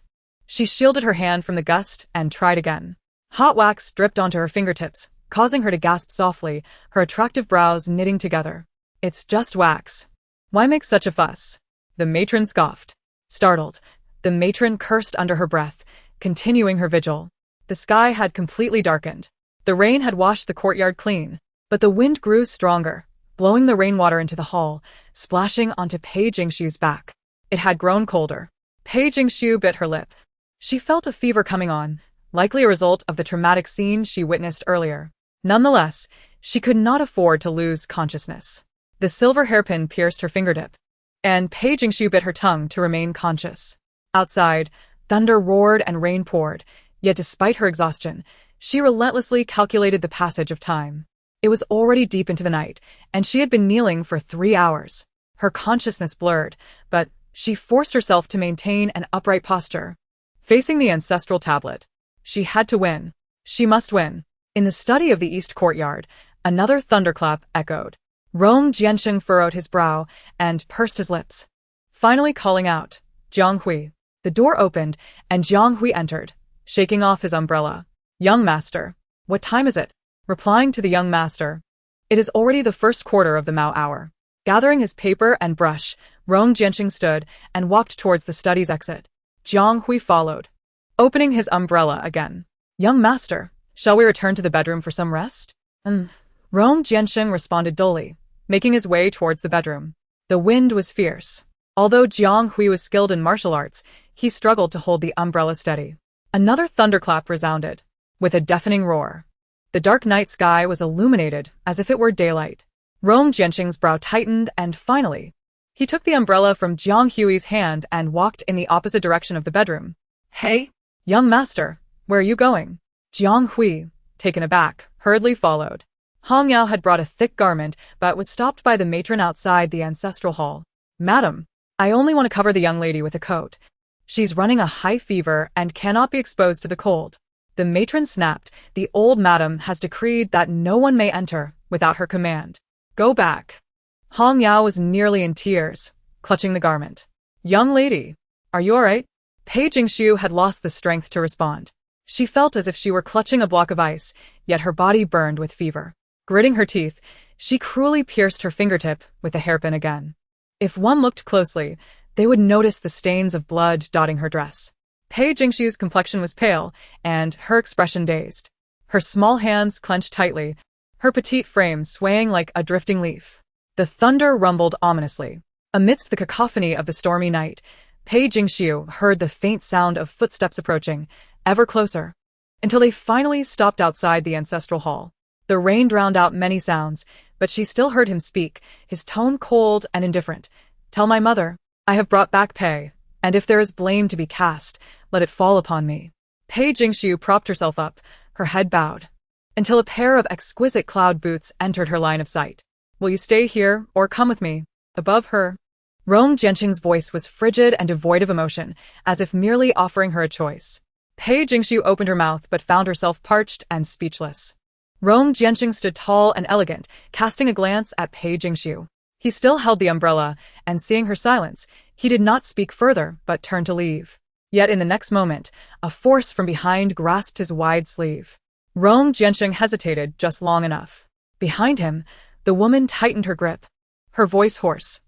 she shielded her hand from the gust and tried again. Hot wax dripped onto her fingertips, causing her to gasp softly, her attractive brows knitting together. It's just wax. Why make such a fuss? The matron scoffed. Startled, the matron cursed under her breath, continuing her vigil. The sky had completely darkened. The rain had washed the courtyard clean, but the wind grew stronger, blowing the rainwater into the hall, splashing onto Pei Jingxiu's back. It had grown colder. Pei Jingxiu bit her lip. She felt a fever coming on, likely a result of the traumatic scene she witnessed earlier. Nonetheless, she could not afford to lose consciousness. The silver hairpin pierced her fingertip, and Pei Jingxiu bit her tongue to remain conscious. Outside, thunder roared and rain poured, yet despite her exhaustion, she relentlessly calculated the passage of time. It was already deep into the night, and she had been kneeling for 3 hours. Her consciousness blurred, but she forced herself to maintain an upright posture. Facing the ancestral tablet, she had to win. She must win. In the study of the east courtyard, another thunderclap echoed. Rong Jiansheng furrowed his brow and pursed his lips, finally calling out, Jiang Hui. The door opened, and Jiang Hui entered, shaking off his umbrella. Young master. What time is it? Replying to the young master. It is already the first quarter of the Mao hour. Gathering his paper and brush, Rong Jiansheng stood and walked towards the study's exit. Jiang Hui followed, opening his umbrella again. Young master, shall we return to the bedroom for some rest? Rong Jiansheng responded dully, making his way towards the bedroom. The wind was fierce. Although Jiang Hui was skilled in martial arts, he struggled to hold the umbrella steady. Another thunderclap resounded, with a deafening roar. The dark night sky was illuminated as if it were daylight. Rong Jiansheng's brow tightened, and finally, he took the umbrella from Jiang Hui's hand and walked in the opposite direction of the bedroom. Hey? Young master, where are you going? Jiang Hui, taken aback, hurriedly followed. Hong Yao had brought a thick garment, but was stopped by the matron outside the ancestral hall. Madam, I only want to cover the young lady with a coat. She's running a high fever and cannot be exposed to the cold. The matron snapped. The old madam has decreed that no one may enter without her command. Go back. Hong Yao was nearly in tears, clutching the garment. Young lady, are you all right? Pei Jingxiu had lost the strength to respond. She felt as if she were clutching a block of ice, yet her body burned with fever. Gritting her teeth, She cruelly pierced her fingertip with the hairpin again. If one looked closely, they would notice the stains of blood dotting her dress. Pei Jingxiu's complexion was pale, and her expression dazed. Her small hands clenched tightly, her petite frame swaying like a drifting leaf. The thunder rumbled ominously. Amidst the cacophony of the stormy night, Pei Jingxiu heard the faint sound of footsteps approaching, ever closer, until they finally stopped outside the ancestral hall. The rain drowned out many sounds, but she still heard him speak, his tone cold and indifferent. "Tell my mother, I have brought back Pei, and if there is blame to be cast, let it fall upon me." Pei Jingxiu propped herself up, her head bowed, until a pair of exquisite cloud boots entered her line of sight. "Will you stay here, or come with me?" Above her, Rong Jianqing's voice was frigid and devoid of emotion, as if merely offering her a choice. Pei Jingxiu opened her mouth but found herself parched and speechless. Rong Jianqing stood tall and elegant, casting a glance at Pei Jingxiu. He still held the umbrella, and seeing her silence, he did not speak further but turned to leave. Yet in the next moment, a force from behind grasped his wide sleeve. Rong Jianqing hesitated just long enough. Behind him, the woman tightened her grip, her voice hoarse.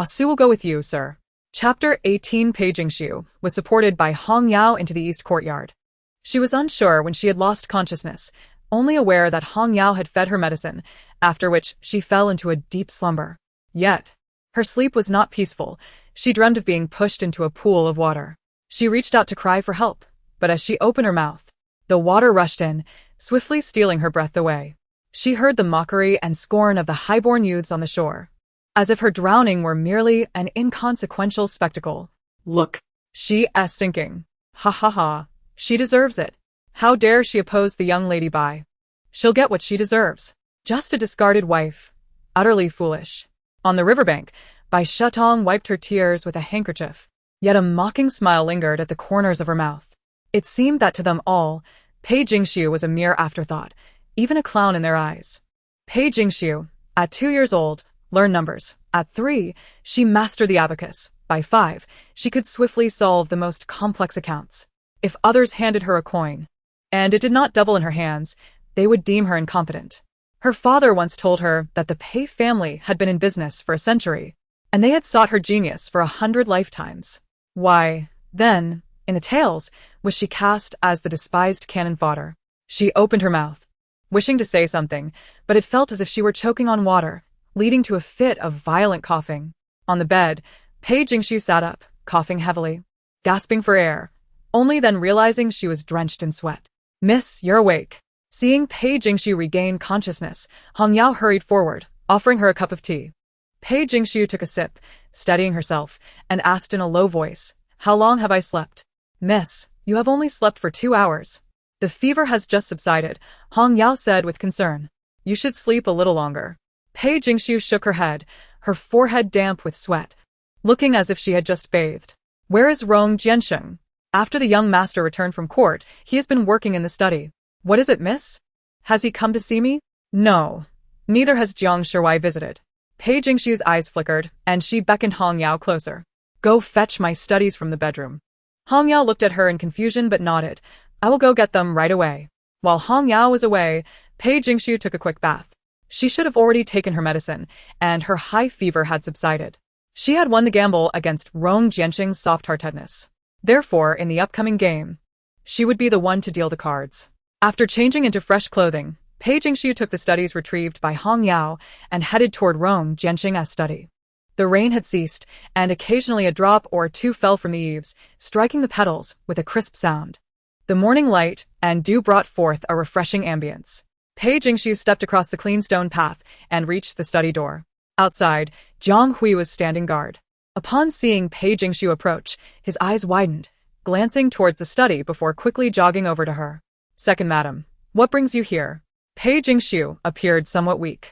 "Su will go with you, sir." Chapter 18. Pei Jingxiu was supported by Hong Yao into the east courtyard. She was unsure when she had lost consciousness, only aware that Hong Yao had fed her medicine, after which she fell into a deep slumber. Yet, her sleep was not peaceful. She dreamed of being pushed into a pool of water. She reached out to cry for help, but as she opened her mouth, the water rushed in, swiftly stealing her breath away. She heard the mockery and scorn of the highborn youths on the shore, as if her drowning were merely an inconsequential spectacle. Look. She is sinking. Ha ha ha. She deserves it. How dare she oppose the young lady by? She'll get what she deserves. Just a discarded wife. Utterly foolish. On the riverbank, Bai Shetong wiped her tears with a handkerchief. Yet a mocking smile lingered at the corners of her mouth. It seemed that to them all, Pei Jingxiu was a mere afterthought, even a clown in their eyes. Pei Jingxiu, at 2 years old, learned numbers. At 3, she mastered the abacus. By 5, she could swiftly solve the most complex accounts. If others handed her a coin, and it did not double in her hands, they would deem her incompetent. Her father once told her that the Pei family had been in business for a century, and they had sought her genius for 100 lifetimes. Why, then, in the tales, was she cast as the despised cannon fodder? She opened her mouth, wishing to say something, but it felt as if she were choking on water, leading to a fit of violent coughing. On the bed, Pei Jingxiu sat up, coughing heavily, gasping for air, only then realizing she was drenched in sweat. "Miss, you're awake." Seeing Pei Jingxiu regain consciousness, Hong Yao hurried forward, offering her a cup of tea. Pei Jingxiu took a sip, steadying herself, and asked in a low voice, "How long have I slept?" "Miss, you have only slept for 2 hours. The fever has just subsided," Hong Yao said with concern. "You should sleep a little longer." Pei Jingxiu shook her head, her forehead damp with sweat, looking as if she had just bathed. "Where is Rong Jianqing?" "After the young master returned from court, he has been working in the study." "What is it, miss? Has he come to see me?" "No. Neither has Jiang Shuai visited." Pei Jingxiu's eyes flickered, and she beckoned Hong Yao closer. "Go fetch my studies from the bedroom." Hong Yao looked at her in confusion but nodded. "I will go get them right away." While Hong Yao was away, Pei Jingxiu took a quick bath. She should have already taken her medicine, and her high fever had subsided. She had won the gamble against Rong Jianqing's soft-heartedness. Therefore, in the upcoming game, she would be the one to deal the cards. After changing into fresh clothing, Pei Jingxiu took the studies retrieved by Hong Yao and headed toward Rong Jianqing's study. The rain had ceased, and occasionally a drop or two fell from the eaves, striking the petals with a crisp sound. The morning light and dew brought forth a refreshing ambience. Pei Jingxiu stepped across the clean stone path and reached the study door. Outside, Jiang Hui was standing guard. Upon seeing Pei Jingxiu approach, his eyes widened, glancing towards the study before quickly jogging over to her. "Second madam, what brings you here?" Pei Jingxiu appeared somewhat weak.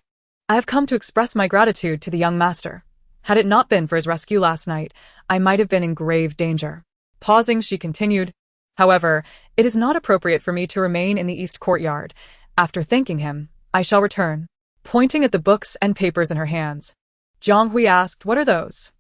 "I have come to express my gratitude to the young master. Had it not been for his rescue last night, I might have been in grave danger." Pausing, she continued, "However, it is not appropriate for me to remain in the east courtyard. After thanking him, I shall return." Pointing at the books and papers in her hands, Jiang Hui asked, "What are those?"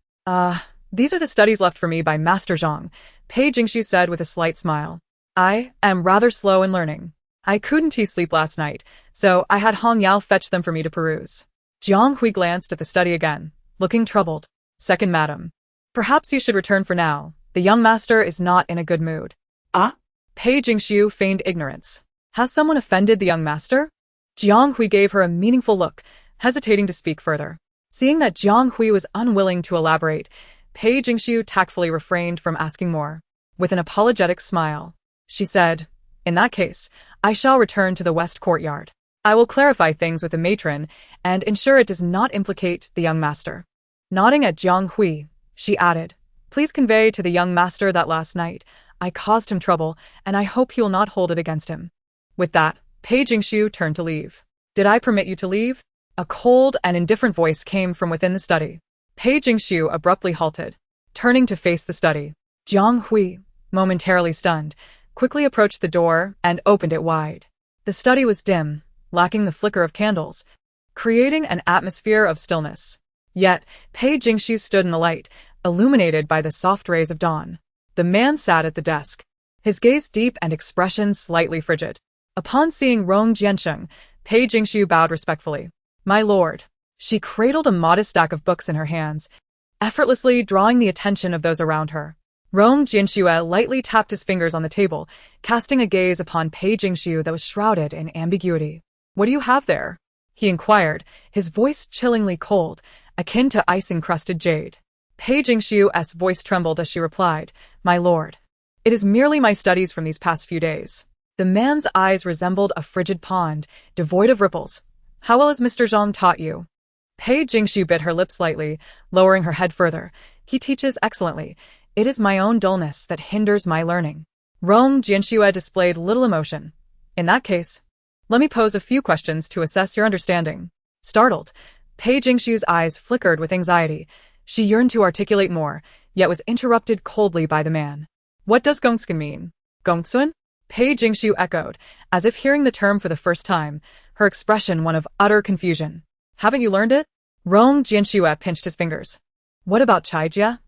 These are the studies left for me by Master Zhang," Pei Jingxiu said with a slight smile. "I am rather slow in learning. I couldn't sleep last night, so I had Hong Yao fetch them for me to peruse." Jiang Hui glanced at the study again, looking troubled. Second madam. Perhaps you should return for now. The young master is not in a good mood. Ah? Pei Jingxiu feigned ignorance. Has someone offended the young master? Jiang Hui gave her a meaningful look, hesitating to speak further. Seeing that Jiang Hui was unwilling to elaborate, Pei Jingxiu tactfully refrained from asking more. With an apologetic smile, she said, "In that case, I shall return to the west courtyard. I will clarify things with the matron and ensure it does not implicate the young master." Nodding at Jiang Hui, she added, "Please convey to the young master that last night I caused him trouble, and I hope he will not hold it against him." With that, Pei Jingxiu turned to leave. "Did I permit you to leave?" A cold and indifferent voice came from within the study. Pei Jingxiu abruptly halted, turning to face the study. Jiang Hui, momentarily stunned, quickly approached the door and opened it wide. The study was dim, lacking the flicker of candles, creating an atmosphere of stillness. Yet, Pei Jingxiu stood in the light, illuminated by the soft rays of dawn. The man sat at the desk, his gaze deep and expression slightly frigid. Upon seeing Rong Jiansheng, Pei Jingxiu bowed respectfully. "My lord." She cradled a modest stack of books in her hands, effortlessly drawing the attention of those around her. Rong Jianxue lightly tapped his fingers on the table, casting a gaze upon Pei Jingxiu that was shrouded in ambiguity. "What do you have there?" he inquired, his voice chillingly cold, akin to ice-encrusted jade. Pei Jingxiu's voice trembled as she replied, "My lord, it is merely my studies from these past few days." The man's eyes resembled a frigid pond, devoid of ripples. "How well has Mr. Zhang taught you?" Pei Jingxiu bit her lips slightly, lowering her head further. "He teaches excellently. It is my own dullness that hinders my learning." Rong Jianxue displayed little emotion. "In that case, let me pose a few questions to assess your understanding." Startled, Pei Jingxiu's eyes flickered with anxiety. She yearned to articulate more, yet was interrupted coldly by the man. "What does Gongsun mean?" "Gongsun?" Pei Jingxiu echoed, as if hearing the term for the first time, her expression one of utter confusion. "Haven't you learned it?" Rong Jianxue pinched his fingers. "What about Chaijia?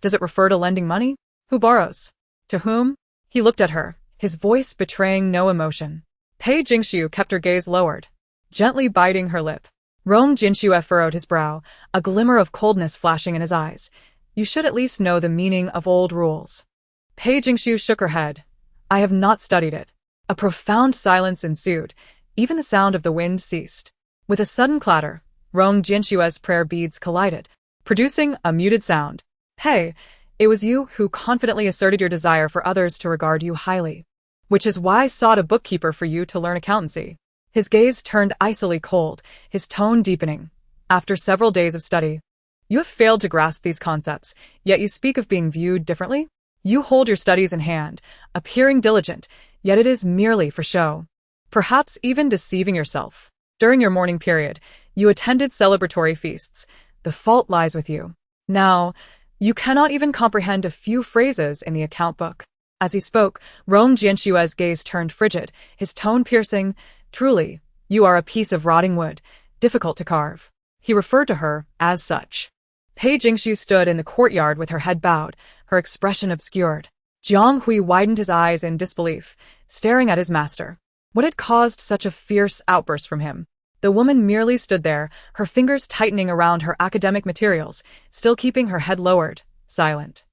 Does it refer to lending money? Who borrows? To whom?" He looked at her, his voice betraying no emotion. Pei Jingxiu kept her gaze lowered, gently biting her lip. Rong Jianxue furrowed his brow, a glimmer of coldness flashing in his eyes. "You should at least know the meaning of old rules." Pei Jingxiu shook her head. "I have not studied it." A profound silence ensued. Even the sound of the wind ceased. With a sudden clatter, Rong Jianxue's prayer beads collided, producing a muted sound. "Pei, it was you who confidently asserted your desire for others to regard you highly. Which is why I sought a bookkeeper for you to learn accountancy." His gaze turned icily cold, his tone deepening. "After several days of study, you have failed to grasp these concepts, yet you speak of being viewed differently? You hold your studies in hand, appearing diligent, yet it is merely for show. Perhaps even deceiving yourself. During your mourning period, you attended celebratory feasts. The fault lies with you. Now, you cannot even comprehend a few phrases in the account book." As he spoke, Rong Jianxue's gaze turned frigid, his tone piercing. "Truly, you are a piece of rotting wood, difficult to carve." He referred to her as such. Pei Jingxiu stood in the courtyard with her head bowed, her expression obscured. Jiang Hui widened his eyes in disbelief, staring at his master. What had caused such a fierce outburst from him? The woman merely stood there, her fingers tightening around her academic materials, still keeping her head lowered, silent.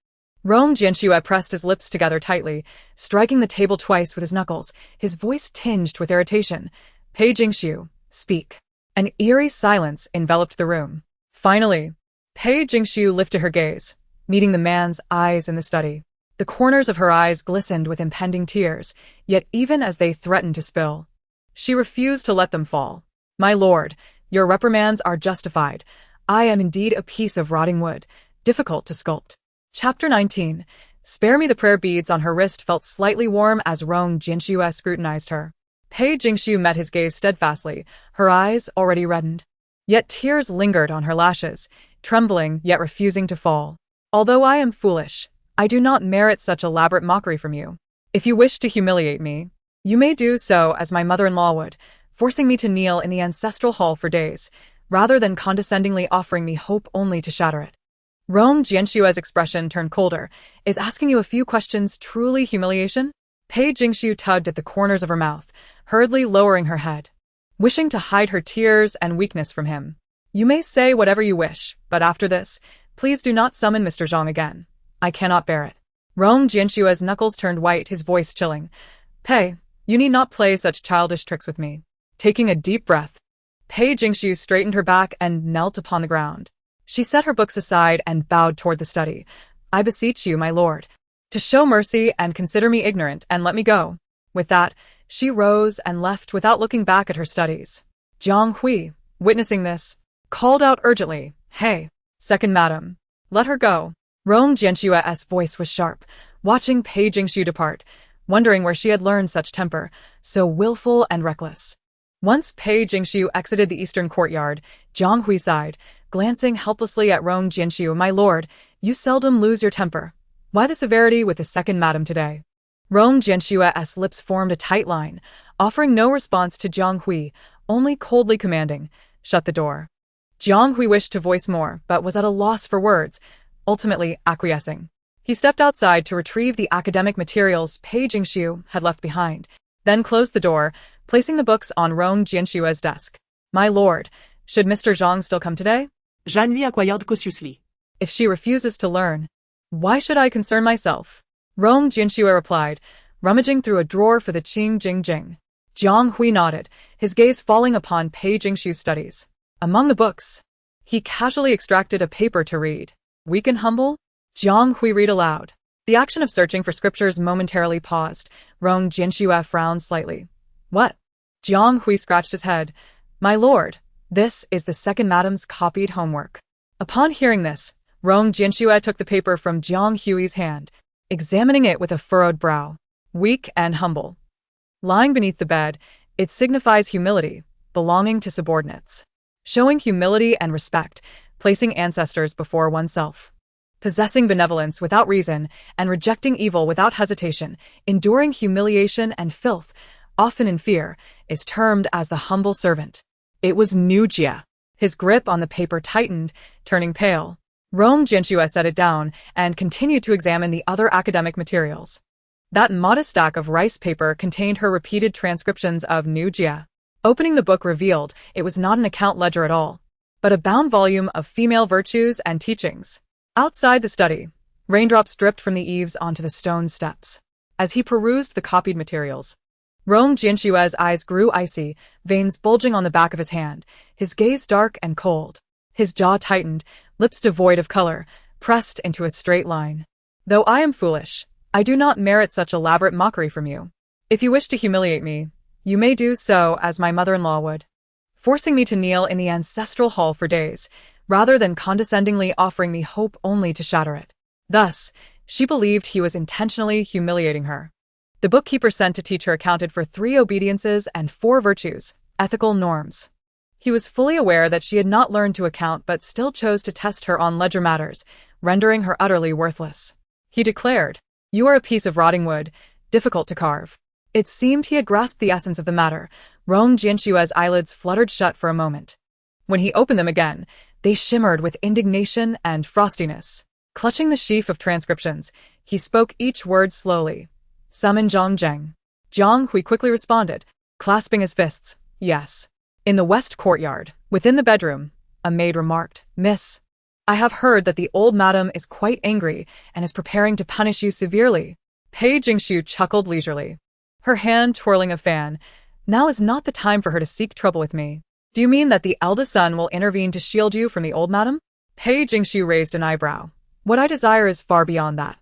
Rong Jianxue pressed his lips together tightly, striking the table twice with his knuckles, his voice tinged with irritation. "Pei Jingxiu, speak." An eerie silence enveloped the room. Finally, Pei Jingxiu lifted her gaze, meeting the man's eyes in the study. The corners of her eyes glistened with impending tears, yet even as they threatened to spill, she refused to let them fall. "My lord, your reprimands are justified. I am indeed a piece of rotting wood, difficult to sculpt." Chapter 19. Spare me. The prayer beads on her wrist felt slightly warm as Rong Jianxue scrutinized her. Pei Jingxiu met his gaze steadfastly, her eyes already reddened. Yet tears lingered on her lashes, trembling yet refusing to fall. "Although I am foolish, I do not merit such elaborate mockery from you. If you wish to humiliate me, you may do so as my mother-in-law would, forcing me to kneel in the ancestral hall for days, rather than condescendingly offering me hope only to shatter it." Rong Jianxue's expression turned colder. "Is asking you a few questions truly humiliation?" Pei Jingxiu tugged at the corners of her mouth, hurriedly lowering her head, wishing to hide her tears and weakness from him. You may say whatever you wish, but after this, please do not summon Mr. Zhang again. I cannot bear it. Rong Jianshua's knuckles turned white, his voice chilling. Pei, you need not play such childish tricks with me. Taking a deep breath, Pei Jingshu straightened her back and knelt upon the ground. She set her books aside and bowed toward the study. I beseech you, my lord, to show mercy and consider me ignorant and let me go. With that, she rose and left without looking back at her studies. Jiang Hui, witnessing this, called out urgently, Hey, second madam, let her go. Rong Jianshua's voice was sharp, watching Pei Jingshu depart, wondering where she had learned such temper, so willful and reckless. Once Pei Jingshu exited the eastern courtyard, Jiang Hui sighed, glancing helplessly at Rong Jianshu. My lord, you seldom lose your temper. Why the severity with the second madam today? Rong Jianshua's lips formed a tight line, offering no response to Jiang Hui, only coldly commanding, shut the door. Jiang Hui wished to voice more, but was at a loss for words, ultimately acquiescing. He stepped outside to retrieve the academic materials Pei Jingshu had left behind, then closed the door, placing the books on Rong Jianshua's desk. My lord, should Mr. Zhang still come today? Janvi acquired cautiously. If she refuses to learn, why should I concern myself? Rong Jianshua replied, rummaging through a drawer for the Qing Jing Jing. Jiang Hui nodded, his gaze falling upon Pei Jingshu's studies. Among the books, he casually extracted a paper to read. Weak and humble? Jiang Hui read aloud. The action of searching for scriptures momentarily paused. Rong Jianshua frowned slightly. What? Jiang Hui scratched his head. My lord, this is the second madam's copied homework. Upon hearing this, Rong Jianshua took the paper from Jiang Hui's hand, examining it with a furrowed brow. Weak and humble. Lying beneath the bed, it signifies humility, belonging to subordinates. Showing humility and respect, placing ancestors before oneself. Possessing benevolence without reason and rejecting evil without hesitation, enduring humiliation and filth, often in fear, is termed as the humble servant. It was Nu Jia. His grip on the paper tightened, turning pale. Rong Jianshua set it down and continued to examine the other academic materials. That modest stack of rice paper contained her repeated transcriptions of Nu Jia. Opening the book revealed it was not an account ledger at all, but a bound volume of female virtues and teachings. Outside the study, raindrops dripped from the eaves onto the stone steps. As he perused the copied materials, Rong Jianshua's eyes grew icy, veins bulging on the back of his hand, his gaze dark and cold. His jaw tightened, lips devoid of color, pressed into a straight line. Though I am foolish, I do not merit such elaborate mockery from you. If you wish to humiliate me, you may do so as my mother-in-law would, forcing me to kneel in the ancestral hall for days, rather than condescendingly offering me hope only to shatter it. Thus, she believed he was intentionally humiliating her. The bookkeeper sent to teach her accounted for 3 obediences and 4 virtues, ethical norms. He was fully aware that she had not learned to account but still chose to test her on ledger matters, rendering her utterly worthless. He declared, You are a piece of rotting wood, difficult to carve. It seemed he had grasped the essence of the matter. Rong Jianshua's eyelids fluttered shut for a moment. When he opened them again, they shimmered with indignation and frostiness. Clutching the sheaf of transcriptions, he spoke each word slowly. Summon Zhang Zheng. Jiang Hui quickly responded, clasping his fists. Yes. In the west courtyard, within the bedroom, a maid remarked, Miss, I have heard that the old madam is quite angry and is preparing to punish you severely. Pei Jingshu chuckled leisurely, her hand twirling a fan. Now is not the time for her to seek trouble with me. Do you mean that the eldest son will intervene to shield you from the old madam? Pei Jingshu raised an eyebrow. What I desire is far beyond that.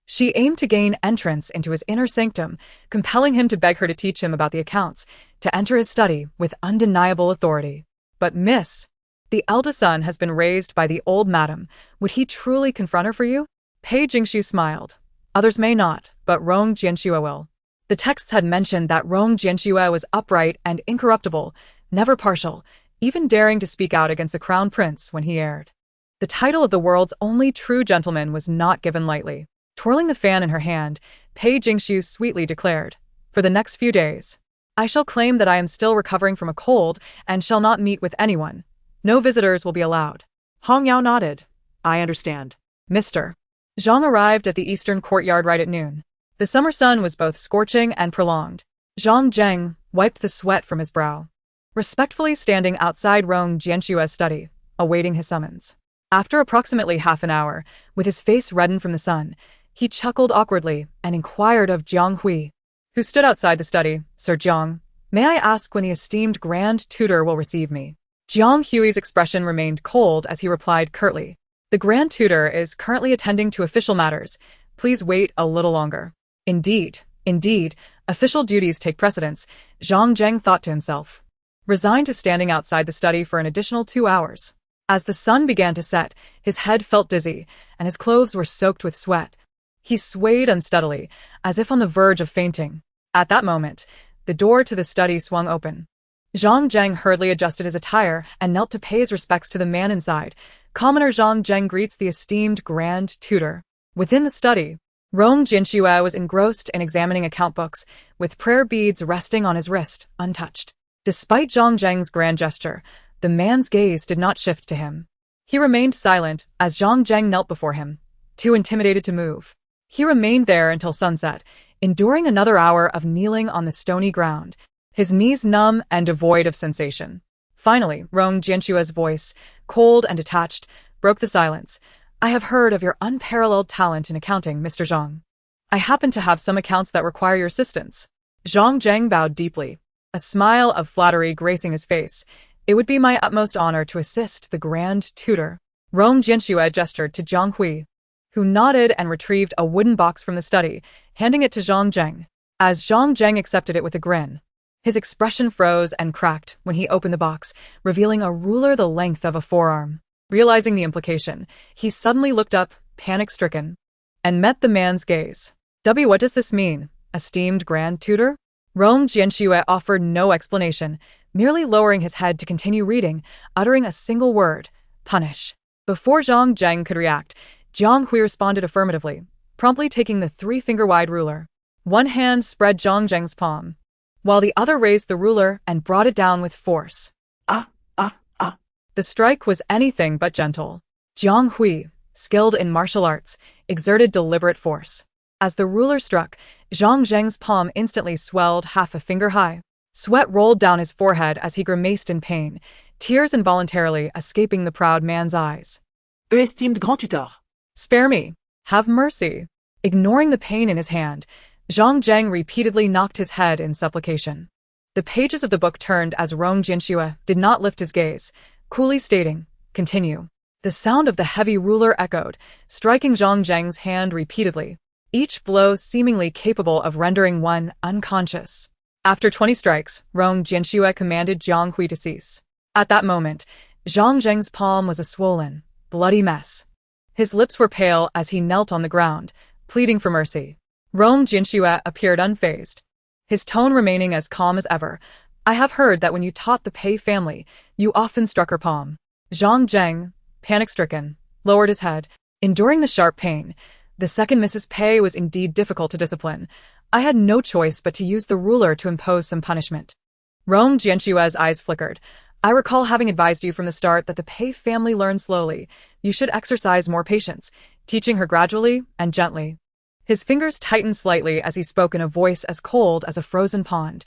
She aimed to gain entrance into his inner sanctum, compelling him to beg her to teach him about the accounts, to enter his study with undeniable authority. But miss, the eldest son has been raised by the old madam. Would he truly confront her for you? Pei Jingshu smiled. Others may not, but Rong Jianshua will. The texts had mentioned that Rong Jianshua was upright and incorruptible, never partial, even daring to speak out against the crown prince when he erred. The title of the world's only true gentleman was not given lightly. Twirling the fan in her hand, Pei Jingshu sweetly declared, For the next few days, I shall claim that I am still recovering from a cold and shall not meet with anyone. No visitors will be allowed. Hong Yao nodded. I understand. Mr. Zhang arrived at the eastern courtyard right at noon. The summer sun was both scorching and prolonged. Zhang Zheng wiped the sweat from his brow. Respectfully standing outside Rong Jianshua's study, awaiting his summons. After approximately half an hour, with his face reddened from the sun, he chuckled awkwardly and inquired of Jiang Hui, who stood outside the study. Sir Jiang, may I ask when the esteemed Grand Tutor will receive me? Jiang Hui's expression remained cold as he replied curtly. The Grand Tutor is currently attending to official matters. Please wait a little longer. Indeed, official duties take precedence, Zhang Zheng thought to himself, resigned to standing outside the study for an additional 2 hours. As the sun began to set, his head felt dizzy, and his clothes were soaked with sweat. He swayed unsteadily, as if on the verge of fainting. At that moment, the door to the study swung open. Zhang Zheng hurriedly adjusted his attire and knelt to pay his respects to the man inside. Commoner Zhang Zheng greets the esteemed Grand Tutor. Within the study, Rong Jianxue was engrossed in examining account books, with prayer beads resting on his wrist, untouched. Despite Zhang Zheng's grand gesture, the man's gaze did not shift to him. He remained silent as Zhang Zheng knelt before him, too intimidated to move. He remained there until sunset, enduring another hour of kneeling on the stony ground, his knees numb and devoid of sensation. Finally, Rong Jianxue's voice, cold and detached, broke the silence. I have heard of your unparalleled talent in accounting, Mr. Zhang. I happen to have some accounts that require your assistance. Zhang Zheng bowed deeply, a smile of flattery gracing his face. It would be my utmost honor to assist the Grand Tutor. Rong Jianxue gestured to Jiang Hui, who nodded and retrieved a wooden box from the study, handing it to Zhang Zheng. As Zhang Zheng accepted it with a grin, his expression froze and cracked when he opened the box, revealing a ruler the length of a forearm. Realizing the implication, he suddenly looked up, panic-stricken, and met the man's gaze. What does this mean, esteemed Grand Tutor? Rong Jianxue offered no explanation, merely lowering his head to continue reading, uttering a single word, punish. Before Zhang Zheng could react, Jiang Hui responded affirmatively, promptly taking the 3-finger-wide ruler. One hand spread Zhang Zheng's palm, while the other raised the ruler and brought it down with force. The strike was anything but gentle. Jiang Hui, skilled in martial arts, exerted deliberate force. As the ruler struck, Zhang Zheng's palm instantly swelled half a finger high. Sweat rolled down his forehead as he grimaced in pain, tears involuntarily escaping the proud man's eyes. Esteemed Grand Tutor. Spare me. Have mercy. Ignoring the pain in his hand, Zhang Zheng repeatedly knocked his head in supplication. The pages of the book turned as Rong Jianxue did not lift his gaze, coolly stating, continue. The sound of the heavy ruler echoed, striking Zhang Zheng's hand repeatedly, each blow seemingly capable of rendering one unconscious. After 20 strikes, Rong Jianxue commanded Jiang Hui to cease. At that moment, Zhang Zheng's palm was a swollen, bloody mess. His lips were pale as he knelt on the ground, pleading for mercy. Rong Jianxue appeared unfazed, his tone remaining as calm as ever. I have heard that when you taught the Pei family, you often struck her palm. Zhang Zheng, panic-stricken, lowered his head. Enduring the sharp pain, the second Mrs. Pei was indeed difficult to discipline. I had no choice but to use the ruler to impose some punishment. Rong Jianxue's eyes flickered. I recall having advised you from the start that the Pei family learns slowly. You should exercise more patience, teaching her gradually and gently. His fingers tightened slightly as he spoke in a voice as cold as a frozen pond.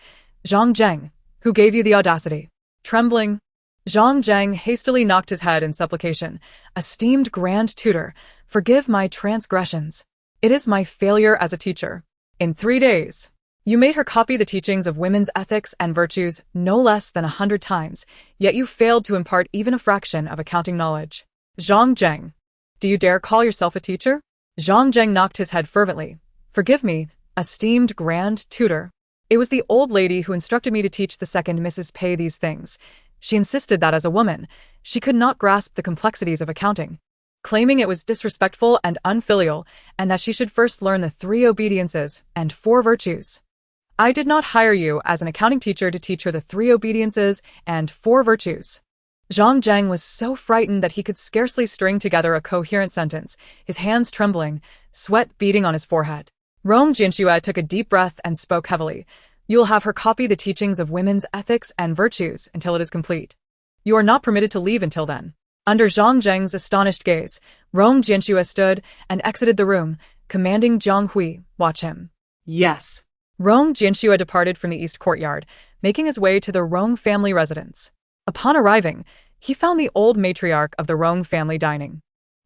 Zhang Zheng, who gave you the audacity? Trembling, Zhang Zheng hastily knocked his head in supplication. Esteemed Grand Tutor, forgive my transgressions. It is my failure as a teacher. In 3 days, you made her copy the teachings of women's ethics and virtues no less than 100 times, yet you failed to impart even a fraction of accounting knowledge. Zhang Zheng, do you dare call yourself a teacher? Zhang Zheng knocked his head fervently. Forgive me, esteemed Grand Tutor. It was the old lady who instructed me to teach the second Mrs. Pei these things. She insisted that as a woman, she could not grasp the complexities of accounting, claiming it was disrespectful and unfilial, and that she should first learn the 3 obediences and 4 virtues. I did not hire you as an accounting teacher to teach her the 3 obediences and 4 virtues. Zhang Zheng was so frightened that he could scarcely string together a coherent sentence, his hands trembling, sweat beading on his forehead. Rong Jianxue took a deep breath and spoke heavily. You'll have her copy the teachings of women's ethics and virtues until it is complete. You are not permitted to leave until then. Under Zhang Zheng's astonished gaze, Rong Jianxue stood and exited the room, commanding Jiang Hui, watch him. Yes. Rong Jianxue departed from the east courtyard, making his way to the Rong family residence. Upon arriving, he found the old matriarch of the Rong family dining.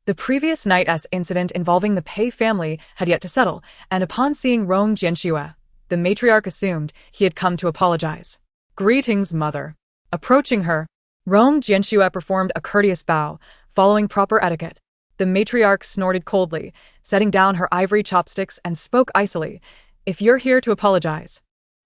The previous night's incident involving the Pei family had yet to settle, and upon seeing Rong Jianxue, the matriarch assumed he had come to apologize. "Greetings, mother." Approaching her, Rong Jianxue performed a courteous bow, following proper etiquette. The matriarch snorted coldly, setting down her ivory chopsticks and spoke icily. "If you're here to apologize,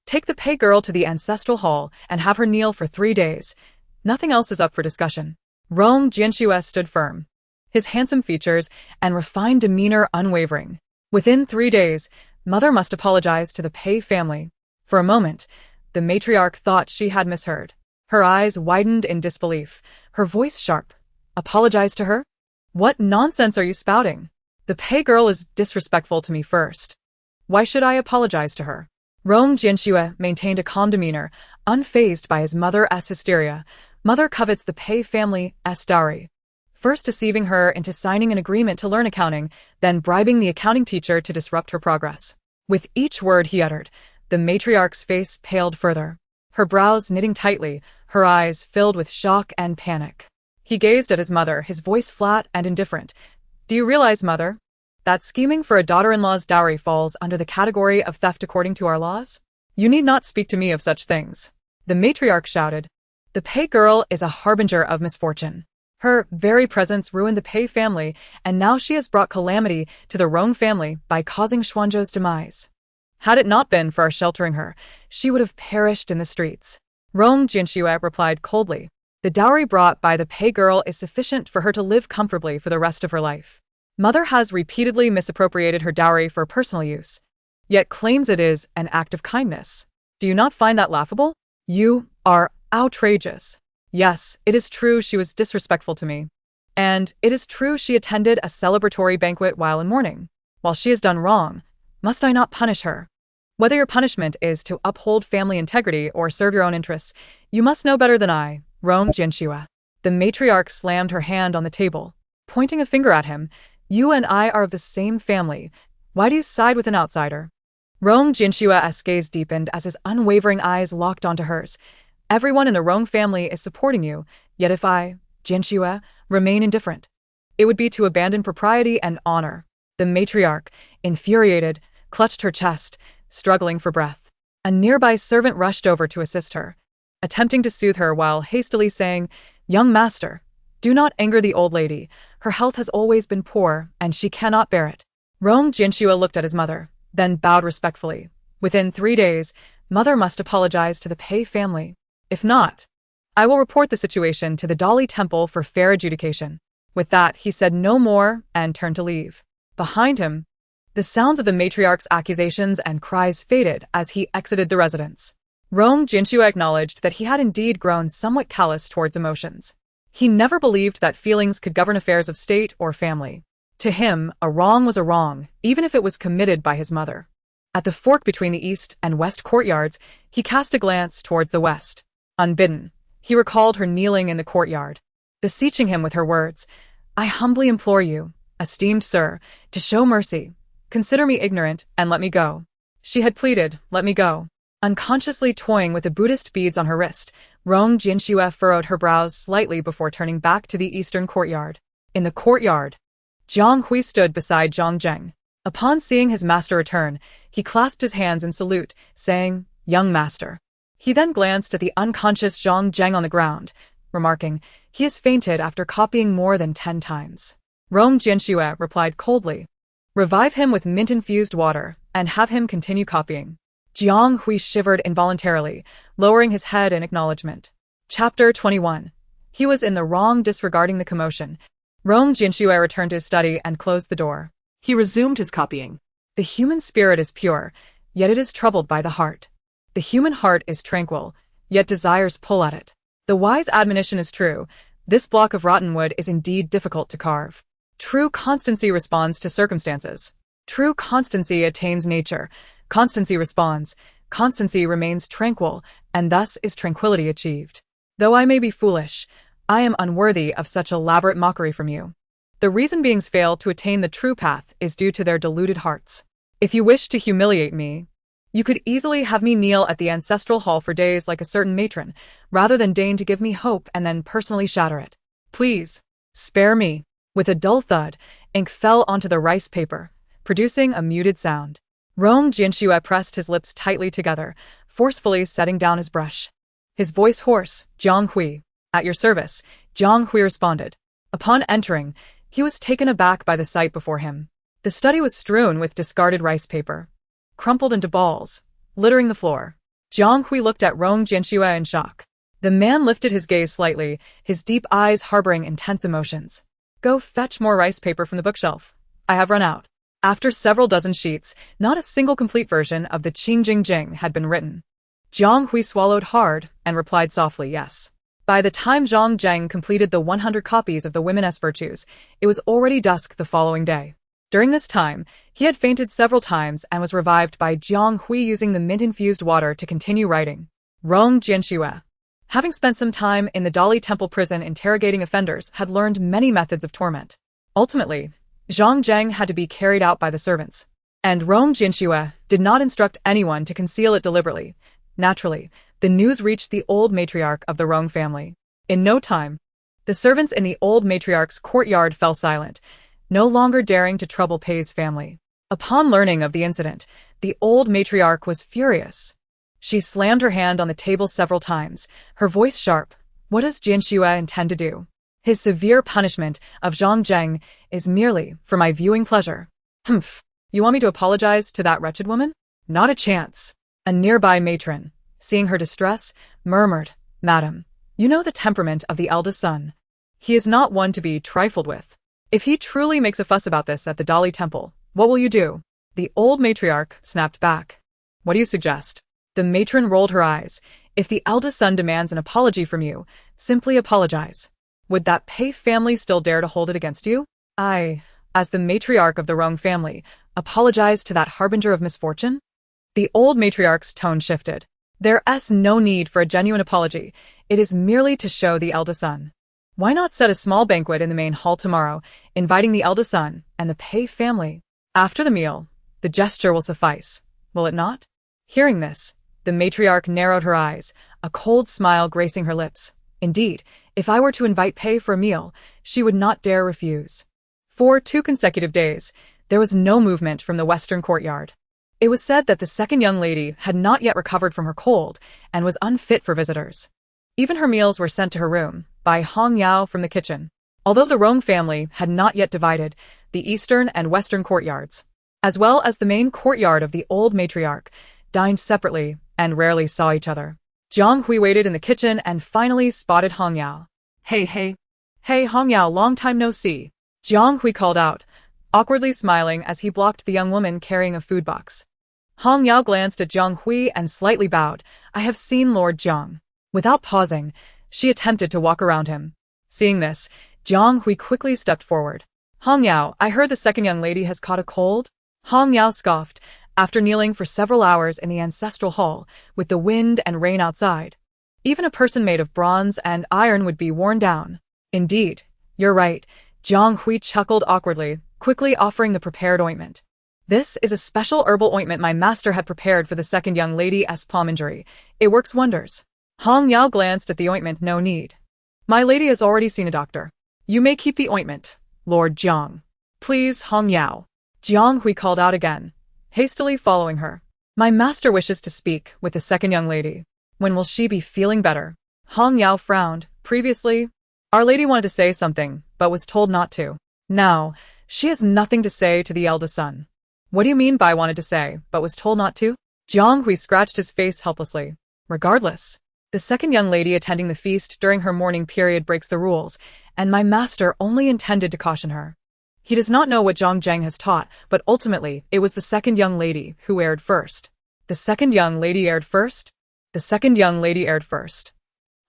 take the Pei girl to the ancestral hall and have her kneel for 3 days. Nothing else is up for discussion." Rong Jianxue stood firm, his handsome features and refined demeanor unwavering. Within 3 days, mother must apologize to the Pei family. For a moment, the matriarch thought she had misheard. Her eyes widened in disbelief, her voice sharp. "Apologize to her? What nonsense are you spouting? The Pei girl is disrespectful to me first. Why should I apologize to her?" Rong Jianxue maintained a calm demeanor, unfazed by his mother's hysteria. Mother covets the Pei family's dowry, first deceiving her into signing an agreement to learn accounting, then bribing the accounting teacher to disrupt her progress. With each word he uttered, the matriarch's face paled further, her brows knitting tightly, her eyes filled with shock and panic. He gazed at his mother, his voice flat and indifferent. "Do you realize, mother, that scheming for a daughter-in-law's dowry falls under the category of theft according to our laws? You need not speak to me of such things." The matriarch shouted. "The Pei girl is a harbinger of misfortune. Her very presence ruined the Pei family, and now she has brought calamity to the Rong family by causing Xuanzhou's demise. Had it not been for our sheltering her, she would have perished in the streets." Rong Jianxue replied coldly. "The dowry brought by the Pei girl is sufficient for her to live comfortably for the rest of her life. Mother has repeatedly misappropriated her dowry for personal use, yet claims it is an act of kindness. Do you not find that laughable? You are outrageous. Yes, it is true she was disrespectful to me. And it is true she attended a celebratory banquet while in mourning. While she has done wrong, must I not punish her? Whether your punishment is to uphold family integrity or serve your own interests, you must know better than I." Rong Jianxue. The matriarch slammed her hand on the table, pointing a finger at him. "You and I are of the same family. Why do you side with an outsider?" Rong Jianxue's gaze deepened as his unwavering eyes locked onto hers. "Everyone in the Rong family is supporting you, yet if I, Jianxue, remain indifferent, it would be to abandon propriety and honor." The matriarch, infuriated, clutched her chest, struggling for breath. A nearby servant rushed over to assist her, attempting to soothe her while hastily saying, "Young master, do not anger the old lady. Her health has always been poor, and she cannot bear it." Rong Jianxue looked at his mother, then bowed respectfully. "Within 3 days, mother must apologize to the Pei family. If not, I will report the situation to the Dali Temple for fair adjudication." With that, he said no more and turned to leave. Behind him, the sounds of the matriarch's accusations and cries faded as he exited the residence. Rong Jianxue acknowledged that he had indeed grown somewhat callous towards emotions. He never believed that feelings could govern affairs of state or family. To him, a wrong was a wrong, even if it was committed by his mother. At the fork between the east and west courtyards, he cast a glance towards the west. Unbidden, he recalled her kneeling in the courtyard, beseeching him with her words, "I humbly implore you, esteemed sir, to show mercy. Consider me ignorant and let me go." She had pleaded, "Let me go." Unconsciously toying with the Buddhist beads on her wrist, Rong Jianxue furrowed her brows slightly before turning back to the eastern courtyard. In the courtyard, Jiang Hui stood beside Zhang Zheng. Upon seeing his master return, he clasped his hands in salute, saying, "Young master." He then glanced at the unconscious Zhang Zheng on the ground, remarking, "He has fainted after copying more than 10 times. Rong Jianxue replied coldly, "Revive him with mint-infused water, and have him continue copying." Jiang Hui shivered involuntarily, lowering his head in acknowledgement. Chapter 21. He was in the wrong disregarding the commotion. Rong Jianxue returned to his study and closed the door. He resumed his copying. The human spirit is pure, yet it is troubled by the heart. The human heart is tranquil, yet desires pull at it. The wise admonition is true. This block of rotten wood is indeed difficult to carve. True constancy responds to circumstances. True constancy attains nature. Constancy responds. Constancy remains tranquil, and thus is tranquility achieved. Though I may be foolish, I am unworthy of such elaborate mockery from you. The reason beings fail to attain the true path is due to their deluded hearts. If you wish to humiliate me, You could easily have me kneel at the ancestral hall for days like a certain matron, rather than deign to give me hope and then personally shatter it. Please, spare me. With a dull thud, ink fell onto the rice paper, producing a muted sound. Rong Jianxue pressed his lips tightly together, forcefully setting down his brush. His voice hoarse, "Jiang Hui." "At your service," Jiang Hui responded. Upon entering, he was taken aback by the sight before him. The study was strewn with discarded rice paper, crumpled into balls, littering the floor. Jiang Hui looked at Rong Jianxue in shock. The man lifted his gaze slightly, his deep eyes harboring intense emotions. "Go fetch more rice paper from the bookshelf. I have run out." After several dozen sheets, not a single complete version of the Qingjing had been written. Jiang Hui swallowed hard and replied softly, "Yes." By the time Zhang Zheng completed the 100 copies of the Womeness Virtues, it was already dusk the following day. During this time, he had fainted several times and was revived by Jiang Hui using the mint-infused water to continue writing. Rong Jianxue, having spent some time in the Dali Temple prison interrogating offenders, had learned many methods of torment. Ultimately, Zhang Zheng had to be carried out by the servants, and Rong Jianxue did not instruct anyone to conceal it deliberately. Naturally, the news reached the old matriarch of the Rong family. In no time, the servants in the old matriarch's courtyard fell silent, no longer daring to trouble Pei's family. Upon learning of the incident, the old matriarch was furious. She slammed her hand on the table several times, her voice sharp. "What does Jianxue intend to do? His severe punishment of Zhang Zheng is merely for my viewing pleasure." "Humph. You want me to apologize to that wretched woman?" "Not a chance." A nearby matron, seeing her distress, murmured, "Madam, you know the temperament of the eldest son. He is not one to be trifled with. If he truly makes a fuss about this at the Dali Temple, what will you do?" The old matriarch snapped back. "What do you suggest?" The matron rolled her eyes. "If the eldest son demands an apology from you, simply apologize. Would that Pei family still dare to hold it against you?" "I, as the matriarch of the Rong family, apologize to that harbinger of misfortune?" The old matriarch's tone shifted. "There's no need for a genuine apology. It is merely to show the eldest son. Why not set a small banquet in the main hall tomorrow, inviting the eldest son and the Pei family? After the meal, the gesture will suffice, will it not?" Hearing this, the matriarch narrowed her eyes, a cold smile gracing her lips. "Indeed, if I were to invite Pei for a meal, she would not dare refuse." For 2 consecutive days, there was no movement from the western courtyard. It was said that the second young lady had not yet recovered from her cold and was unfit for visitors. Even her meals were sent to her room by Hong Yao from the kitchen. Although the Rong family had not yet divided, the eastern and western courtyards, as well as the main courtyard of the old matriarch, dined separately and rarely saw each other. Jiang Hui waited in the kitchen and finally spotted Hong Yao. Hey, "Hey, Hong Yao, long time no see," Jiang Hui called out, awkwardly smiling as he blocked the young woman carrying a food box. Hong Yao glanced at Jiang Hui and slightly bowed. "I have seen Lord Jiang." Without pausing, she attempted to walk around him. Seeing this, Jiang Hui quickly stepped forward. "Hong Yao, I heard the second young lady has caught a cold?" Hong Yao scoffed, after kneeling for several hours in the ancestral hall, with the wind and rain outside. Even a person made of bronze and iron would be worn down. "Indeed, you're right," Jiang Hui chuckled awkwardly, quickly offering the prepared ointment. "This is a special herbal ointment my master had prepared for the second young lady's palm injury. It works wonders." Hong Yao glanced at the ointment. "No need. My lady has already seen a doctor. You may keep the ointment, Lord Jiang." "Please, Hong Yao," Jiang Hui called out again, hastily following her. "My master wishes to speak with the second young lady. When will she be feeling better?" Hong Yao frowned. "Previously, our lady wanted to say something, but was told not to. Now, she has nothing to say to the eldest son." "What do you mean by wanted to say, but was told not to?" Jiang Hui scratched his face helplessly. "Regardless, the second young lady attending the feast during her mourning period breaks the rules, and my master only intended to caution her. He does not know what Zhang Zheng has taught, but ultimately it was the second young lady who erred first." "The second young lady erred first?" "The second young lady erred first,"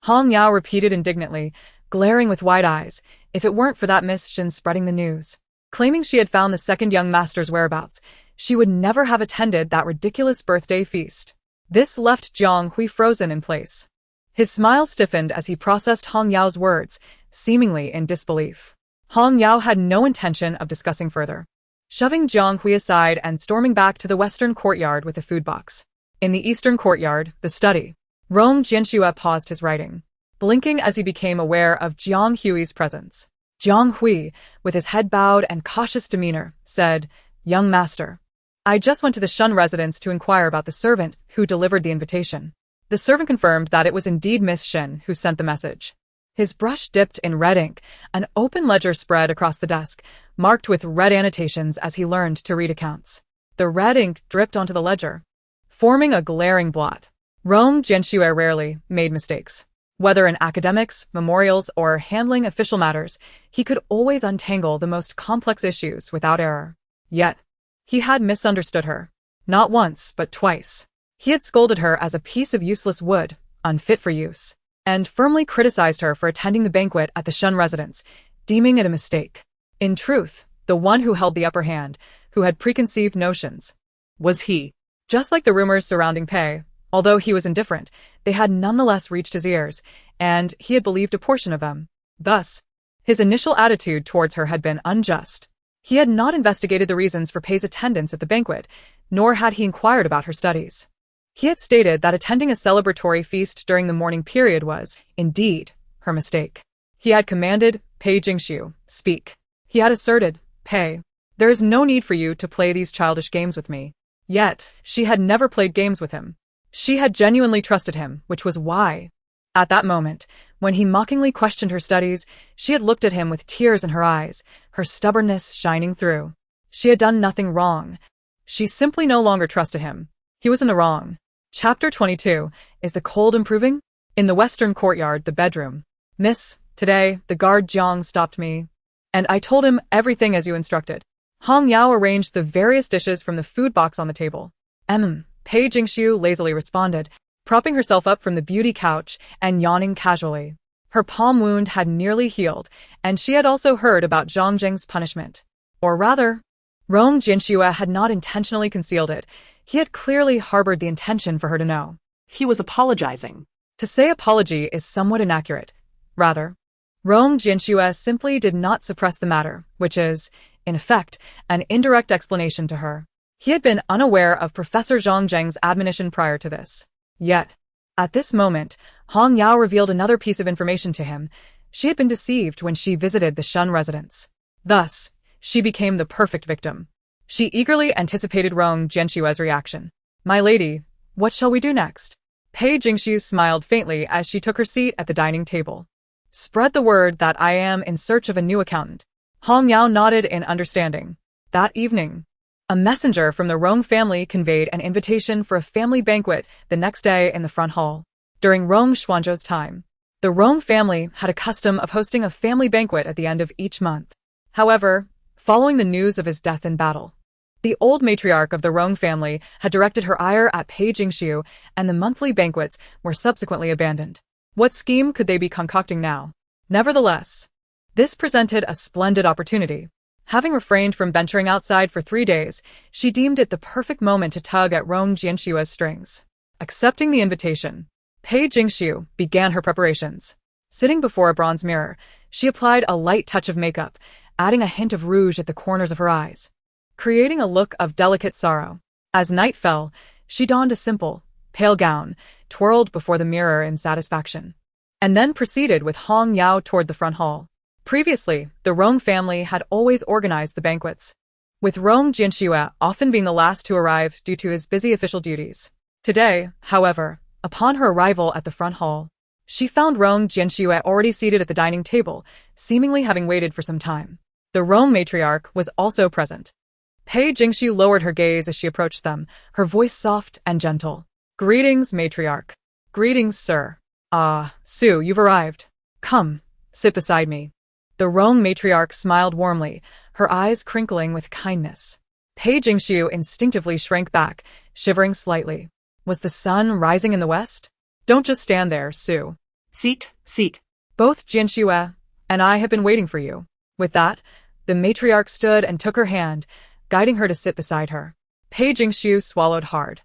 Hong Yao repeated indignantly, glaring with wide eyes. If it weren't for that Miss Shin spreading the news, claiming she had found the second young master's whereabouts, she would never have attended that ridiculous birthday feast. This left Jiang Hui frozen in place. His smile stiffened as he processed Hong Yao's words, seemingly in disbelief. Hong Yao had no intention of discussing further. Shoving Jiang Hui aside and storming back to the western courtyard with the food box, In the eastern courtyard, the study. Rong Jianxue paused his writing, blinking as he became aware of Jiang Hui's presence. Jiang Hui, with his head bowed and cautious demeanor, said, "Young master, I just went to the Shun residence to inquire about the servant who delivered the invitation." The servant confirmed that it was indeed Miss Shen who sent the message. His brush dipped in red ink, an open ledger spread across the desk, marked with red annotations as he learned to read accounts. The red ink dripped onto the ledger, forming a glaring blot. Rong Jianxue rarely made mistakes. Whether in academics, memorials, or handling official matters, he could always untangle the most complex issues without error. Yet, he had misunderstood her. Not once, but twice. He had scolded her as a piece of useless wood, unfit for use, and firmly criticized her for attending the banquet at the Shun residence, deeming it a mistake. In truth, the one who held the upper hand, who had preconceived notions, was he. Just like the rumors surrounding Pei, although he was indifferent, they had nonetheless reached his ears, and he had believed a portion of them. Thus, his initial attitude towards her had been unjust. He had not investigated the reasons for Pei's attendance at the banquet, nor had he inquired about her studies. He had stated that attending a celebratory feast during the morning period was, indeed, her mistake. He had commanded Pei Jingxiu, speak. He had asserted, Pei, there is no need for you to play these childish games with me. Yet, she had never played games with him. She had genuinely trusted him, which was why. At that moment, when he mockingly questioned her studies, she had looked at him with tears in her eyes, her stubbornness shining through. She had done nothing wrong. She simply no longer trusted him. He was in the wrong. Chapter 22. Is the cold improving? In the western courtyard, the bedroom. Miss, today, the guard Jiang stopped me, and I told him everything as you instructed. Hong Yao arranged the various dishes from the food box on the table. Pei Jingxiu lazily responded, propping herself up from the beauty couch and yawning casually. Her palm wound had nearly healed, and she had also heard about Zhang Zheng's punishment. Or rather, Rong Jianxue had not intentionally concealed it. He had clearly harbored the intention for her to know. He was apologizing. To say apology is somewhat inaccurate. Rather, Rong Jianxue simply did not suppress the matter, which is, in effect, an indirect explanation to her. He had been unaware of Professor Zhang Zheng's admonition prior to this. Yet, at this moment, Hong Yao revealed another piece of information to him. She had been deceived when she visited the Shun residence. Thus, she became the perfect victim. She eagerly anticipated Rong Jianxue's reaction. My lady, what shall we do next? Pei Jingxiu smiled faintly as she took her seat at the dining table. Spread the word that I am in search of a new accountant. Hong Yao nodded in understanding. That evening, a messenger from the Rong family conveyed an invitation for a family banquet the next day in the front hall. During Rong Xuanzhou's time, the Rong family had a custom of hosting a family banquet at the end of each month. However, following the news of his death in battle, the old matriarch of the Rong family had directed her ire at Pei Jingxiu, and the monthly banquets were subsequently abandoned. What scheme could they be concocting now? Nevertheless, this presented a splendid opportunity. Having refrained from venturing outside for 3 days, she deemed it the perfect moment to tug at Rong Jianxue's strings. Accepting the invitation, Pei Jingxiu began her preparations. Sitting before a bronze mirror, she applied a light touch of makeup, adding a hint of rouge at the corners of her eyes, creating a look of delicate sorrow. As night fell, she donned a simple, pale gown, twirled before the mirror in satisfaction, and then proceeded with Hong Yao toward the front hall. Previously, the Rong family had always organized the banquets, with Rong Jianxue often being the last to arrive due to his busy official duties. Today, however, upon her arrival at the front hall, she found Rong Jianxue already seated at the dining table, seemingly having waited for some time. The Rong matriarch was also present. Pei Jingxiu lowered her gaze as she approached them, her voice soft and gentle. Greetings, matriarch. Greetings, sir. Ah, Su, you've arrived. Come, sit beside me. The Rong matriarch smiled warmly, her eyes crinkling with kindness. Pei Jingxiu instinctively shrank back, shivering slightly. Was the sun rising in the west? Don't just stand there, Su. Seat. Both Jianxue and I have been waiting for you. With that, the matriarch stood and took her hand, guiding her to sit beside her. Pei Jingxiu swallowed hard.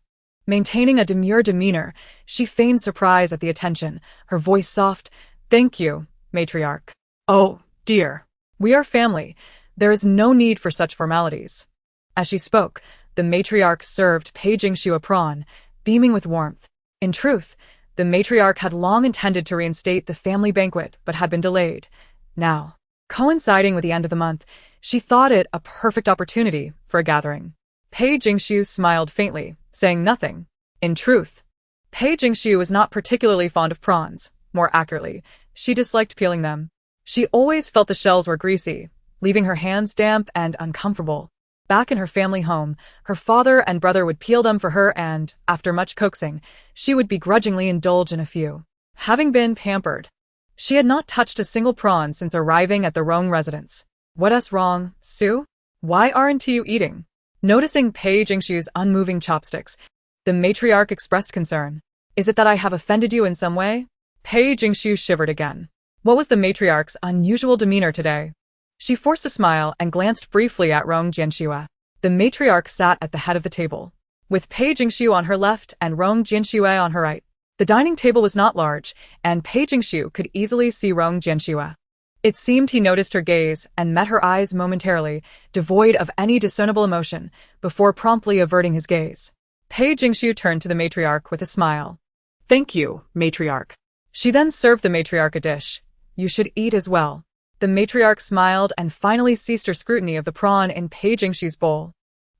Maintaining a demure demeanor, she feigned surprise at the attention, her voice soft. Thank you, matriarch. Oh, dear. We are family. There is no need for such formalities. As she spoke, the matriarch served Pei Jingxiu a prawn, beaming with warmth. In truth, the matriarch had long intended to reinstate the family banquet, but had been delayed. Now, coinciding with the end of the month, she thought it a perfect opportunity for a gathering. Pei Jingxiu smiled faintly, saying nothing. In truth, Pei Jingxiu was not particularly fond of prawns. More accurately, she disliked peeling them. She always felt the shells were greasy, leaving her hands damp and uncomfortable. Back in her family home, her father and brother would peel them for her and, after much coaxing, she would begrudgingly indulge in a few. Having been pampered, she had not touched a single prawn since arriving at the Rong residence. What's wrong, Sue? Why aren't you eating? Noticing Pei Jingxiu's unmoving chopsticks, the matriarch expressed concern. Is it that I have offended you in some way? Pei Jingxiu shivered again. What was the matriarch's unusual demeanor today? She forced a smile and glanced briefly at Rong Jianxue. The matriarch sat at the head of the table, with Pei Jingxiu on her left and Rong Jianxue on her right. The dining table was not large, and Pei Jingxiu could easily see Rong Jianxue. It seemed he noticed her gaze and met her eyes momentarily, devoid of any discernible emotion, before promptly averting his gaze. Pei Jingxiu turned to the matriarch with a smile. Thank you, matriarch. She then served the matriarch a dish. You should eat as well. The matriarch smiled and finally ceased her scrutiny of the prawn in Pei Jingxiu's bowl.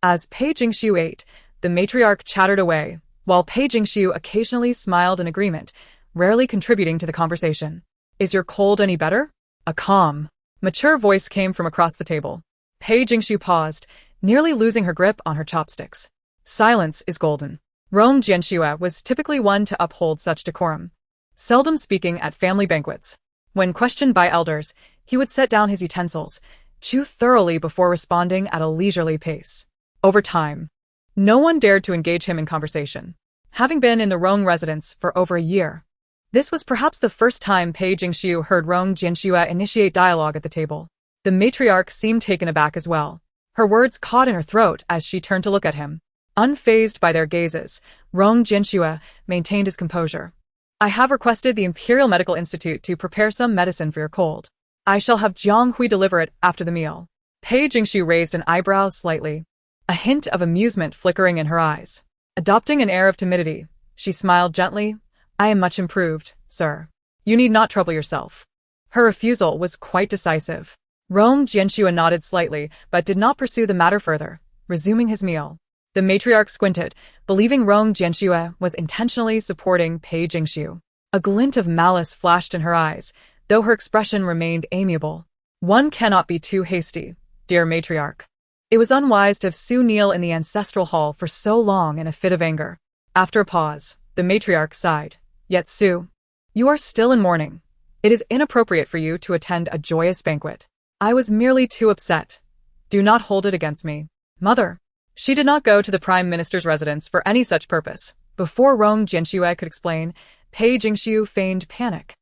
As Pei Jingxiu ate, the matriarch chattered away, while Pei Jingxiu occasionally smiled in agreement, rarely contributing to the conversation. Is your cold any better? A calm, mature voice came from across the table. Pei Jingxiu paused, nearly losing her grip on her chopsticks. Silence is golden. Rong Jianxue was typically one to uphold such decorum, seldom speaking at family banquets. When questioned by elders, he would set down his utensils, chew thoroughly before responding at a leisurely pace. Over time, no one dared to engage him in conversation. Having been in the Rong residence for over a year, this was perhaps the first time Pei Jingxiu heard Rong Jianxue initiate dialogue at the table. The matriarch seemed taken aback as well. Her words caught in her throat as she turned to look at him. Unfazed by their gazes, Rong Jianxue maintained his composure. I have requested the Imperial Medical Institute to prepare some medicine for your cold. I shall have Jiang Hui deliver it after the meal. Pei Jingxiu raised an eyebrow slightly, a hint of amusement flickering in her eyes. Adopting an air of timidity, she smiled gently. I am much improved, sir. You need not trouble yourself. Her refusal was quite decisive. Rong Jianxue nodded slightly, but did not pursue the matter further, resuming his meal. The matriarch squinted, believing Rong Jianxue was intentionally supporting Pei Jingxiu. A glint of malice flashed in her eyes, though her expression remained amiable. One cannot be too hasty, dear matriarch. It was unwise to have Sue kneel in the ancestral hall for so long in a fit of anger. After a pause, the matriarch sighed. Yet Sue, you are still in mourning. It is inappropriate for you to attend a joyous banquet. I was merely too upset. Do not hold it against me. Mother. She did not go to the Prime Minister's residence for any such purpose. Before Rong Jianxue could explain, Pei Jingxiu feigned panic,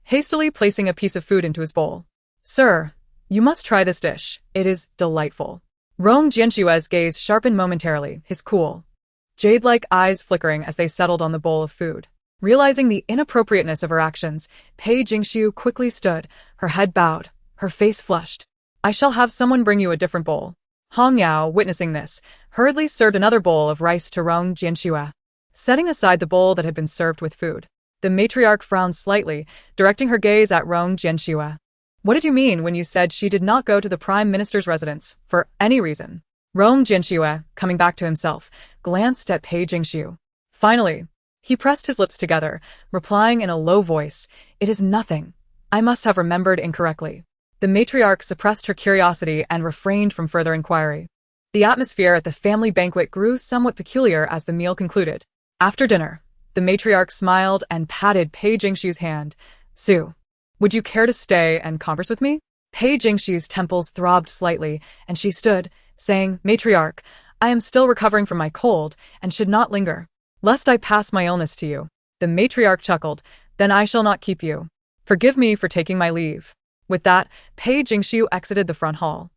hastily placing a piece of food into his bowl. Sir, you must try this dish. It is delightful. Rong Jianxue's gaze sharpened momentarily, his cool, jade-like eyes flickering as they settled on the bowl of food. Realizing the inappropriateness of her actions, Pei Jingxiu quickly stood, her head bowed, her face flushed. I shall have someone bring you a different bowl. Hong Yao, witnessing this, hurriedly served another bowl of rice to Rong Jianxue, setting aside the bowl that had been served with food. The matriarch frowned slightly, directing her gaze at Rong Jianxue. What did you mean when you said she did not go to the Prime Minister's residence for any reason? Rong Jianxue, coming back to himself, glanced at Pei Jingxiu. Finally, he pressed his lips together, replying in a low voice, It is nothing. I must have remembered incorrectly. The matriarch suppressed her curiosity and refrained from further inquiry. The atmosphere at the family banquet grew somewhat peculiar as the meal concluded. After dinner, the matriarch smiled and patted Pei Jingxiu's hand. Sue, would you care to stay and converse with me? Pei Jingxiu's temples throbbed slightly, and she stood, saying, Matriarch, I am still recovering from my cold and should not linger, lest I pass my illness to you. The matriarch chuckled. Then I shall not keep you. Forgive me for taking my leave. With that, Pei Jingxiu exited the front hall.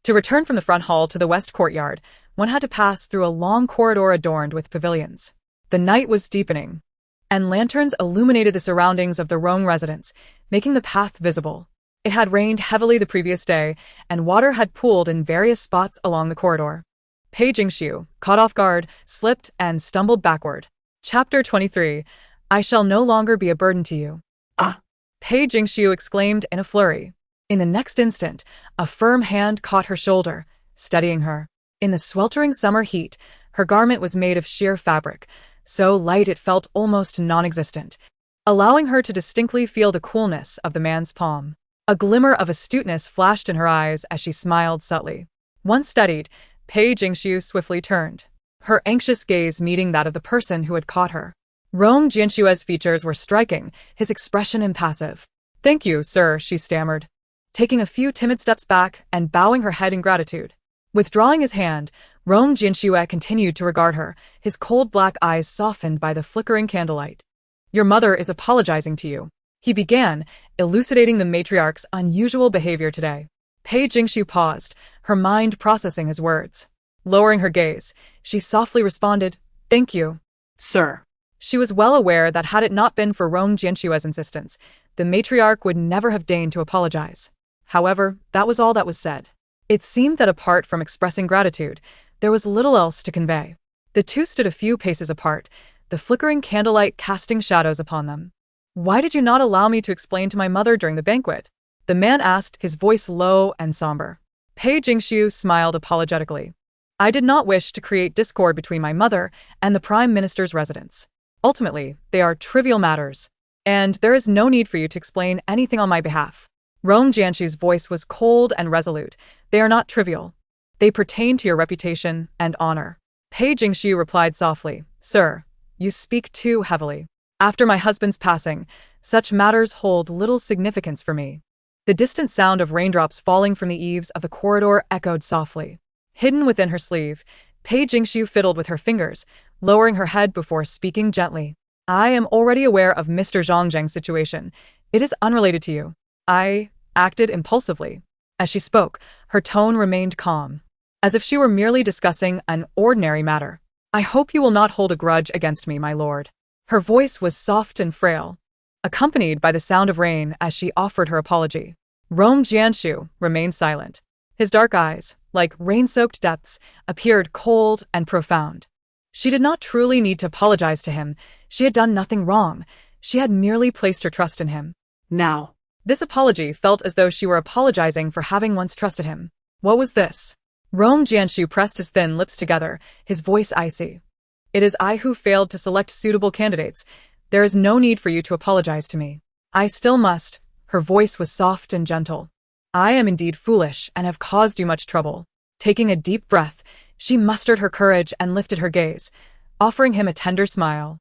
To return from the front hall to the west courtyard, one had to pass through a long corridor adorned with pavilions. The night was deepening, and lanterns illuminated the surroundings of the Rong residence, making the path visible. It had rained heavily the previous day, and water had pooled in various spots along the corridor. Pei Jingxiu, caught off guard, slipped and stumbled backward. Chapter 23. I shall no longer be a burden to you. Ah! Pei Jingxiu exclaimed in a flurry. In the next instant, a firm hand caught her shoulder, steadying her. In the sweltering summer heat, her garment was made of sheer fabric, so light it felt almost non-existent, allowing her to distinctly feel the coolness of the man's palm. A glimmer of astuteness flashed in her eyes as she smiled subtly. Once steadied, Pei Jingxiu swiftly turned, her anxious gaze meeting that of the person who had caught her. Rong Jianxue's features were striking, his expression impassive. "Thank you, sir," she stammered, taking a few timid steps back and bowing her head in gratitude. Withdrawing his hand, Rong Jianxue continued to regard her, his cold black eyes softened by the flickering candlelight. "Your mother is apologizing to you," he began, elucidating the matriarch's unusual behavior today. Pei Jingxiu paused, her mind processing his words. Lowering her gaze, she softly responded, "Thank you, Sir." She was well aware that had it not been for Rong Jianxue's insistence, the matriarch would never have deigned to apologize. However, that was all that was said. It seemed that apart from expressing gratitude, there was little else to convey. The two stood a few paces apart, the flickering candlelight casting shadows upon them. "Why did you not allow me to explain to my mother during the banquet?" the man asked, his voice low and somber. Pei Jingxiu smiled apologetically. "I did not wish to create discord between my mother and the Prime Minister's residence. Ultimately, they are trivial matters, and there is no need for you to explain anything on my behalf." Rong Jianxiu's voice was cold and resolute. "They are not trivial. They pertain to your reputation and honor." Pei Jingxiu replied softly, "Sir, you speak too heavily. After my husband's passing, such matters hold little significance for me." The distant sound of raindrops falling from the eaves of the corridor echoed softly. Hidden within her sleeve, Pei Jingxiu fiddled with her fingers, lowering her head before speaking gently. "I am already aware of Mr. Zhongjang's situation. It is unrelated to you. I acted impulsively." As she spoke, her tone remained calm, as if she were merely discussing an ordinary matter. "I hope you will not hold a grudge against me, my lord." Her voice was soft and frail, accompanied by the sound of rain as she offered her apology. Rong Jianxiu remained silent. His dark eyes, like rain-soaked depths, appeared cold and profound. She did not truly need to apologize to him. She had done nothing wrong. She had merely placed her trust in him. Now. This apology felt as though she were apologizing for having once trusted him. What was this? Rong Jianxiu pressed his thin lips together, his voice icy. "It is I who failed to select suitable candidates. There is no need for you to apologize to me. I still must." Her voice was soft and gentle. "I am indeed foolish and have caused you much trouble." Taking a deep breath, she mustered her courage and lifted her gaze, offering him a tender smile.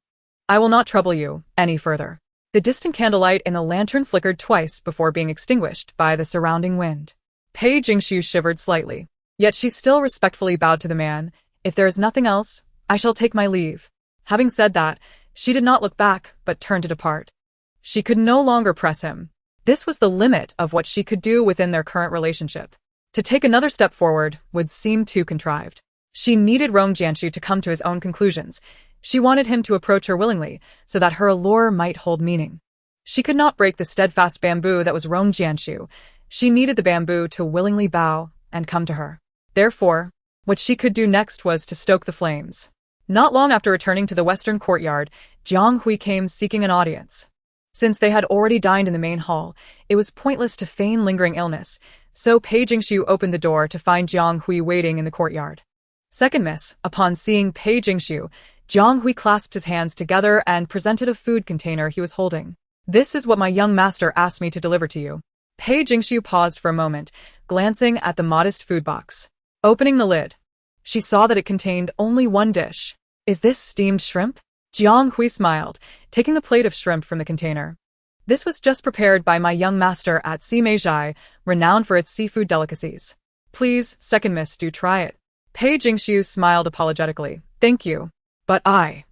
"I will not trouble you any further." The distant candlelight in the lantern flickered twice before being extinguished by the surrounding wind. Pei Jingxiu shivered slightly, yet she still respectfully bowed to the man. "If there is nothing else, I shall take my leave." Having said that, she did not look back but turned to depart. She could no longer press him. This was the limit of what she could do within their current relationship. To take another step forward would seem too contrived. She needed Rong Jianxiu to come to his own conclusions. She wanted him to approach her willingly, so that her allure might hold meaning. She could not break the steadfast bamboo that was Rong Jianxiu. She needed the bamboo to willingly bow and come to her. Therefore, what she could do next was to stoke the flames. Not long after returning to the western courtyard, Jiang Hui came seeking an audience. Since they had already dined in the main hall, it was pointless to feign lingering illness, so Pei Jingxiu opened the door to find Jiang Hui waiting in the courtyard. "Second miss," upon seeing Pei Jingxiu, Jiang Hui clasped his hands together and presented a food container he was holding. "This is what my young master asked me to deliver to you." Pei Jingxiu paused for a moment, glancing at the modest food box. Opening the lid, she saw that it contained only one dish. "Is this steamed shrimp?" Jiang Hui smiled, taking the plate of shrimp from the container. "This was just prepared by my young master at Simeizhai, renowned for its seafood delicacies. Please, second miss, do try it." Pei Jingxiu smiled apologetically. "Thank you. But I..."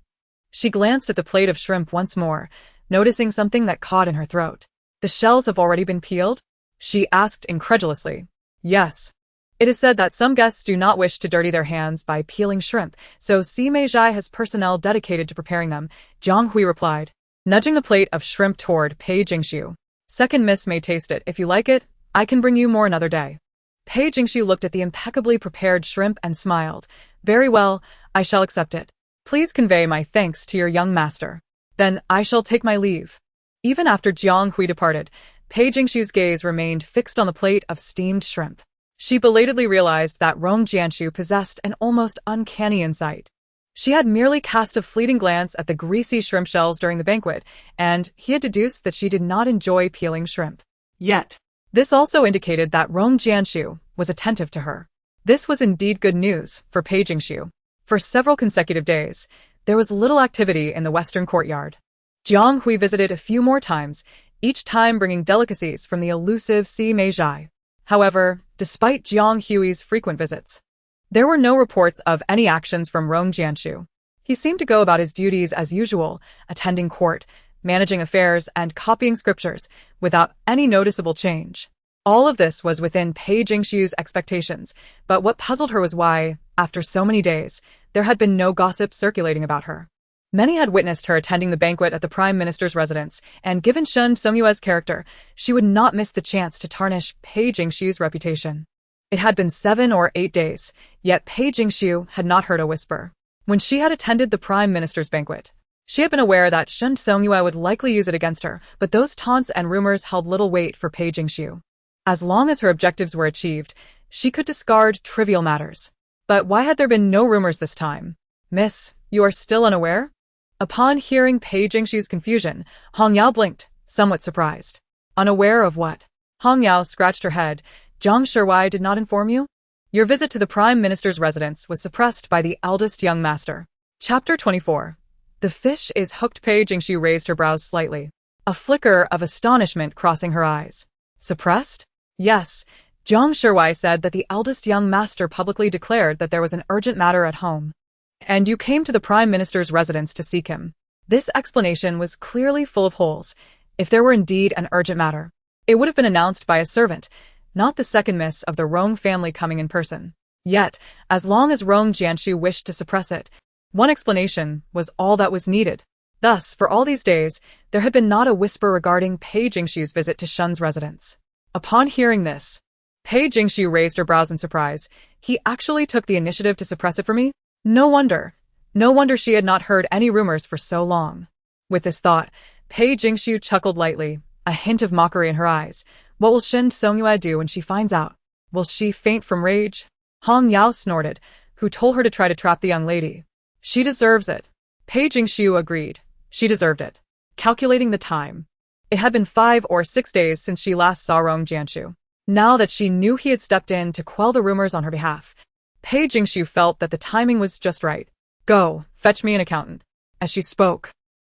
She glanced at the plate of shrimp once more, noticing something that caught in her throat. "The shells have already been peeled?" she asked incredulously. "Yes. It is said that some guests do not wish to dirty their hands by peeling shrimp, so Simeizhai has personnel dedicated to preparing them," Jiang Hui replied, nudging the plate of shrimp toward Pei Jingxiu. "Second miss may taste it. If you like it, I can bring you more another day." Pei Jingxiu looked at the impeccably prepared shrimp and smiled. "Very well, I shall accept it." Please convey my thanks to your young master. Then I shall take my leave. Even after Jiang Hui departed, Pei Jingshu's gaze remained fixed on the plate of steamed shrimp. She belatedly realized that Rong Jianshu possessed an almost uncanny insight. She had merely cast a fleeting glance at the greasy shrimp shells during the banquet, and he had deduced that she did not enjoy peeling shrimp. Yet, This also indicated that Rong Jianshu was attentive to her. This was indeed good news for Pei Jingshu. For several consecutive days, there was little activity in the western courtyard. Jiang Hui visited a few more times, each time bringing delicacies from the elusive Si Meizhai. However, despite Jiang Hui's frequent visits, there were no reports of any actions from Rong Jianshu. He seemed to go about his duties as usual, attending court, managing affairs, and copying scriptures, without any noticeable change. All of this was within Pei Jingshu's expectations, but what puzzled her was why, after so many days, there had been no gossip circulating about her. Many had witnessed her attending the banquet at the Prime Minister's residence, and given Shen Songyue's character, she would not miss the chance to tarnish Pei Jingshu's reputation. It had been 7 or 8 days, yet Pei Jingshu had not heard a whisper. When she had attended the Prime Minister's banquet, she had been aware that Shen Songyue would likely use it against her, but those taunts and rumors held little weight for Pei Jingshu. As long as her objectives were achieved, she could discard trivial matters. But why had there been no rumors this time? Miss, you are still unaware? Upon hearing Pei Jingshu's confusion, Hong Yao blinked, somewhat surprised. Unaware of what? Hong Yao scratched her head. Zhang Shuwei did not inform you? Your visit to the Prime Minister's residence was suppressed by the eldest young master. Chapter 24. The fish is hooked. Pei Jingshu raised her brows slightly, a flicker of astonishment crossing her eyes. Suppressed? Yes. Zhang Shuwei said that the eldest young master publicly declared that there was an urgent matter at home. And you came to the Prime Minister's residence to seek him. This explanation was clearly full of holes. If there were indeed an urgent matter, it would have been announced by a servant, not the second miss of the Rong family coming in person. Yet, as long as Rong Jianshu wished to suppress it, one explanation was all that was needed. Thus, for all these days, there had been not a whisper regarding Pei Jingshu's visit to Shen's residence. Upon hearing this, Pei Jingshu raised her brows in surprise. He actually took the initiative to suppress it for me? No wonder. No wonder she had not heard any rumors for so long. With this thought, Pei Jingshu chuckled lightly, a hint of mockery in her eyes. What will Shen Songyue do when she finds out? Will she faint from rage? Hong Yao snorted. Who told her to try to trap the young lady? She deserves it. Pei Jingshu agreed. She deserved it. Calculating the time, it had been 5 or 6 days since she last saw Rong Jianshu. Now that she knew he had stepped in to quell the rumors on her behalf, Pei Jingshu felt that the timing was just right. Go, fetch me an accountant. As she spoke,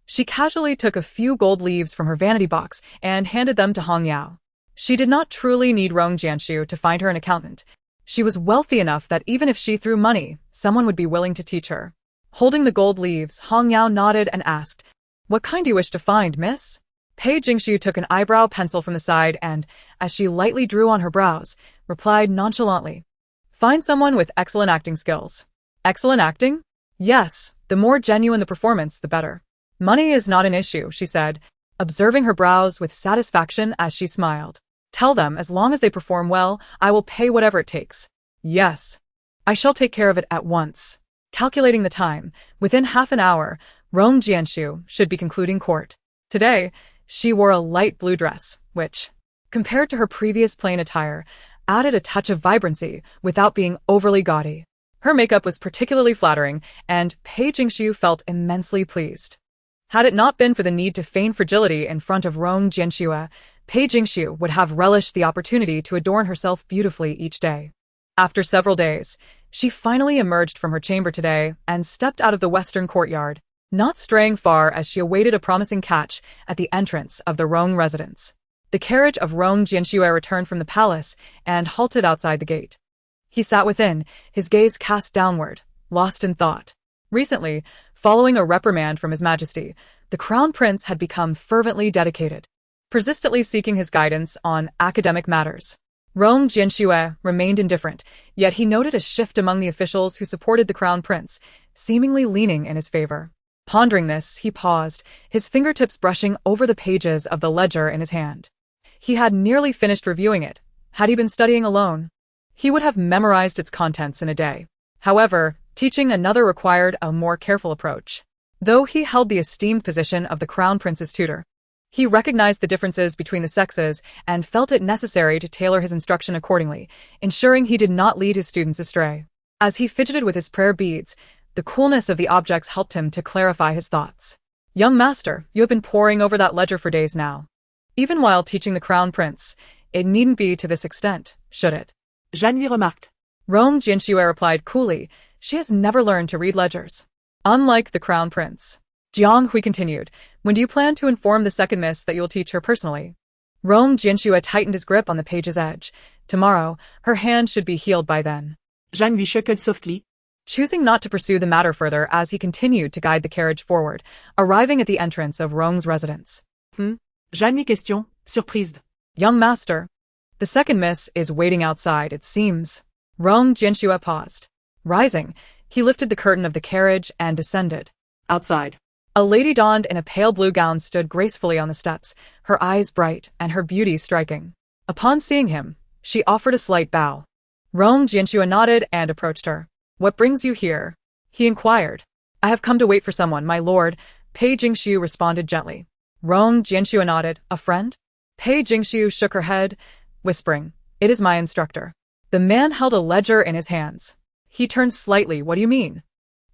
she casually took a few gold leaves from her vanity box and handed them to Hong Yao. She did not truly need Rong Jianshu to find her an accountant. She was wealthy enough that even if she threw money, someone would be willing to teach her. Holding the gold leaves, Hong Yao nodded and asked, "What kind do you wish to find, miss?" Pei Jingshu took an eyebrow pencil from the side and, as she lightly drew on her brows, replied nonchalantly, "Find someone with excellent acting skills." Excellent acting? Yes, the more genuine the performance, the better. Money is not an issue, she said, observing her brows with satisfaction as she smiled. Tell them, as long as they perform well, I will pay whatever it takes. Yes. I shall take care of it at once. Calculating the time, within half an hour, Rong Jianshu should be concluding court. Today, she wore a light blue dress, which, compared to her previous plain attire, added a touch of vibrancy without being overly gaudy. Her makeup was particularly flattering, and Pei Jingshu felt immensely pleased. Had it not been for the need to feign fragility in front of Rong Jianshu, Pei Jingshu would have relished the opportunity to adorn herself beautifully each day. After several days, she finally emerged from her chamber today and stepped out of the western courtyard, not straying far as she awaited a promising catch at the entrance of the Rong residence. The carriage of Rong Jianshu returned from the palace and halted outside the gate. He sat within, his gaze cast downward, lost in thought. Recently, following a reprimand from His Majesty, the Crown Prince had become fervently dedicated, persistently seeking his guidance on academic matters. Rong Jianshu remained indifferent, yet he noted a shift among the officials who supported the Crown Prince, seemingly leaning in his favor. Pondering this, he paused, his fingertips brushing over the pages of the ledger in his hand. He had nearly finished reviewing it. Had he been studying alone, he would have memorized its contents in a day. However, Teaching another required a more careful approach. Though he held the esteemed position of the Crown Prince's tutor, he recognized the differences between the sexes and felt it necessary to tailor his instruction accordingly, ensuring he did not lead his students astray. As he fidgeted with his prayer beads, the coolness of the objects helped him to clarify his thoughts. Young master, you have been poring over that ledger for days now. Even while teaching the Crown Prince, it needn't be to this extent, should it? Jeanne lui remarqued. Rong Jianxue replied coolly, she has never learned to read ledgers. Unlike the Crown Prince. Jiang Hui continued, when do you plan to inform the second miss that you will teach her personally? Rong Jianxue tightened his grip on the page's edge. Tomorrow, her hand should be healed by then. Jeanne lui chuckled softly, choosing not to pursue the matter further as he continued to guide the carriage forward, arriving at the entrance of Rong's residence. Jeanne lui question, surprised. Young master. The second miss is waiting outside, it seems. Rong Jianxue paused. Rising, he lifted the curtain of the carriage and descended. Outside. A lady donned in a pale blue gown stood gracefully on the steps, her eyes bright and her beauty striking. Upon seeing him, she offered a slight bow. Rong Jianxue nodded and approached her. What brings you here? He inquired. I have come to wait for someone, my lord, Pei Jingxiu responded gently. Rong Jianxue nodded. A friend? Pei Jingxiu shook her head, whispering, it is my instructor. The man held a ledger in his hands. He turned slightly. What do you mean?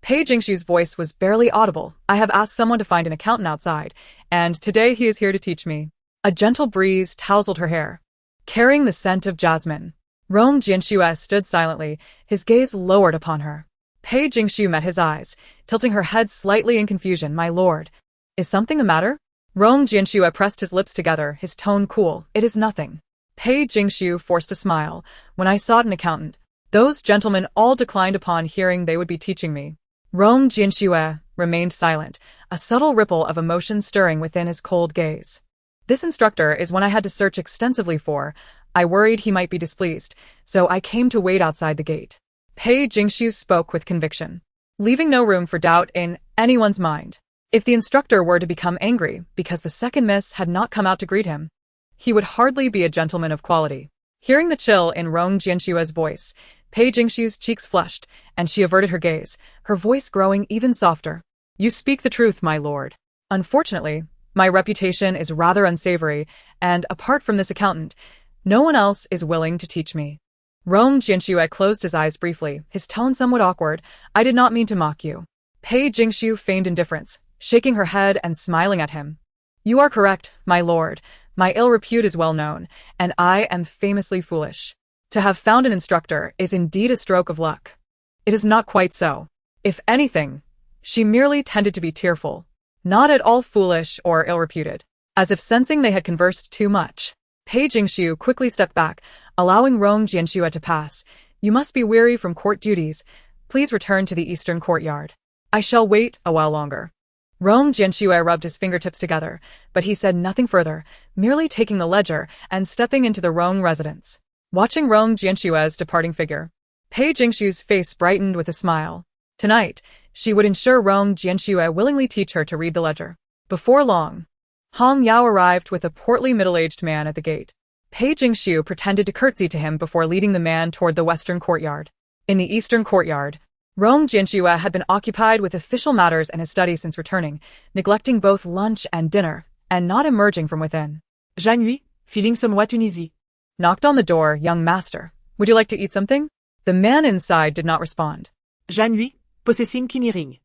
Pei Jingxiu's voice was barely audible. I have asked someone to find an accountant outside, and today he is here to teach me. A gentle breeze tousled her hair, carrying the scent of jasmine. Rong Jianxue stood silently, his gaze lowered upon her. Pei Jingxiu met his eyes, tilting her head slightly in confusion. My lord, is something the matter? Rong Jianxue pressed his lips together, his tone cool. It is nothing. Pei Jingxiu forced a smile. When I sought an accountant, those gentlemen all declined upon hearing they would be teaching me. Rong Jianxue remained silent, a subtle ripple of emotion stirring within his cold gaze. This instructor is one I had to search extensively for. I worried he might be displeased, so I came to wait outside the gate. Pei Jingxiu spoke with conviction, leaving no room for doubt in anyone's mind. If the instructor were to become angry because the second miss had not come out to greet him, he would hardly be a gentleman of quality. Hearing the chill in Rong Jianxue's voice, Pei Jingxiu's cheeks flushed, and she averted her gaze, her voice growing even softer. You speak the truth, my lord. Unfortunately, my reputation is rather unsavory, and apart from this accountant, no one else is willing to teach me. Rong Jianxue closed his eyes briefly, his tone somewhat awkward. I did not mean to mock you. Pei Jingxiu feigned indifference, shaking her head and smiling at him. You are correct, my lord. My ill repute is well known, and I am famously foolish. To have found an instructor is indeed a stroke of luck. It is not quite so. If anything, she merely tended to be tearful, not at all foolish or ill-reputed. As if sensing they had conversed too much, Pei Jingxiu quickly stepped back, allowing Rong Jianxue to pass. You must be weary from court duties. Please return to the eastern courtyard. I shall wait a while longer. Rong Jianxue rubbed his fingertips together, but he said nothing further, merely taking the ledger and stepping into the Rong residence. Watching Rong Jianxue's departing figure, Pei Jingxiu's face brightened with a smile. Tonight, she would ensure Rong Jianxue willingly teach her to read the ledger. Before long, Hong Yao arrived with a portly middle-aged man at the gate. Pei Jingxiu pretended to curtsy to him before leading the man toward the western courtyard. In the eastern courtyard, Rong Jianxue had been occupied with official matters and his studies since returning, neglecting both lunch and dinner, and not emerging from within. Jeanne lui, feeling somewhat uneasy, knocked on the door. Young master, would you like to eat something? The man inside did not respond. Jeanne lui, possessing kiniring,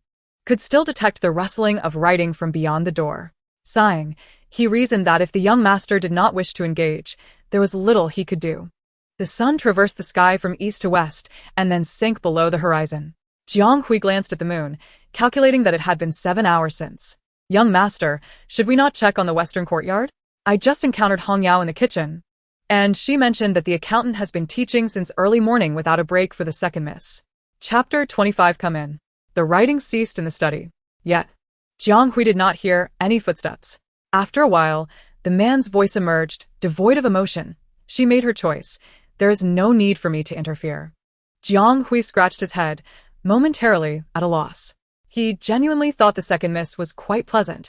could still detect the rustling of writing from beyond the door. Sighing, he reasoned that if the young master did not wish to engage, there was little he could do. The sun traversed the sky from east to west and then sank below the horizon. Jiang Hui glanced at the moon, calculating that it had been 7 hours since. Young master, should we not check on the western courtyard? I just encountered Hong Yao in the kitchen, and she mentioned that the accountant has been teaching since early morning without a break for the second miss. Chapter 25. Come in. The writing ceased in the study. Yet, Jiang Hui did not hear any footsteps. After a while, the man's voice emerged, devoid of emotion. She made her choice. There is no need for me to interfere. Jiang Hui scratched his head, momentarily at a loss. He genuinely thought the second miss was quite pleasant,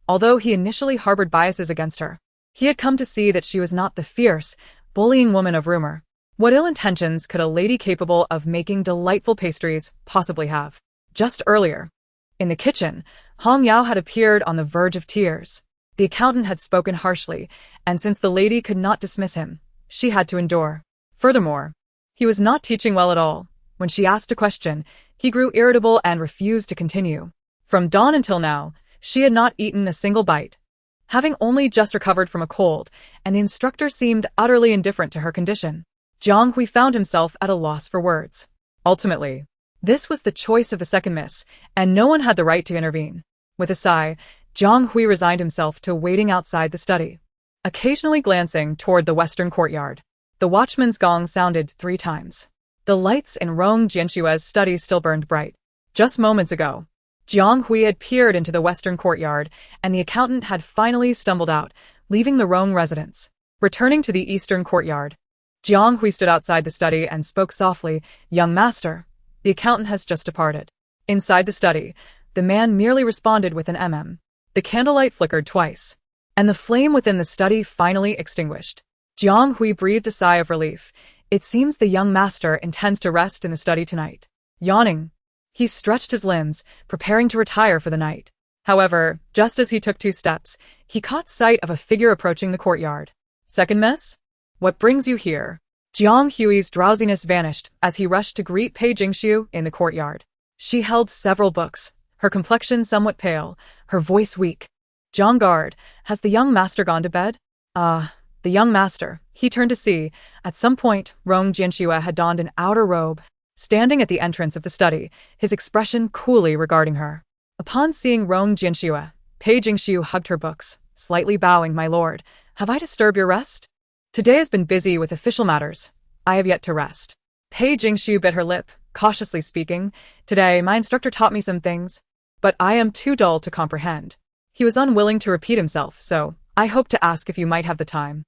although he initially harbored biases against her. He had come to see that she was not the fierce, bullying woman of rumor. What ill intentions could a lady capable of making delightful pastries possibly have? Just earlier, in the kitchen, Hong Yao had appeared on the verge of tears. The accountant had spoken harshly, and since the lady could not dismiss him, she had to endure. Furthermore, he was not teaching well at all. When she asked a question, he grew irritable and refused to continue. From dawn until now, she had not eaten a single bite, having only just recovered from a cold, and the instructor seemed utterly indifferent to her condition. Jiang Hui found himself at a loss for words. Ultimately, this was the choice of the second miss, and no one had the right to intervene. With a sigh, Jiang Hui resigned himself to waiting outside the study, occasionally glancing toward the western courtyard. The watchman's gong sounded 3 times. The lights in Rong Jianshua's study still burned bright. Just moments ago, Jiang Hui had peered into the western courtyard, and the accountant had finally stumbled out, leaving the Rong residence. Returning to the eastern courtyard, Jiang Hui stood outside the study and spoke softly, "Young master, the accountant has just departed." Inside the study, the man merely responded with an The candlelight flickered twice, and the flame within the study finally extinguished. Jiang Hui breathed a sigh of relief. It seems the young master intends to rest in the study tonight. Yawning, he stretched his limbs, preparing to retire for the night. However, just as he took 2 steps, he caught sight of a figure approaching the courtyard. "Second miss? What brings you here?" Jiang Hui's drowsiness vanished as he rushed to greet Pei Jingxiu in the courtyard. She held several books, her complexion somewhat pale, her voice weak. "Jiang guard, has the young master gone to bed?" The young master. He turned to see. At some point, Rong Jianxue had donned an outer robe, standing at the entrance of the study, his expression coolly regarding her. Upon seeing Rong Jianxue, Pei Jingxiu hugged her books, slightly bowing, "My lord, have I disturbed your rest?" "Today has been busy with official matters. I have yet to rest." Pei Jingxiu bit her lip, cautiously speaking. "Today, my instructor taught me some things, but I am too dull to comprehend." He was unwilling to repeat himself, so I hope to ask if you might have the time.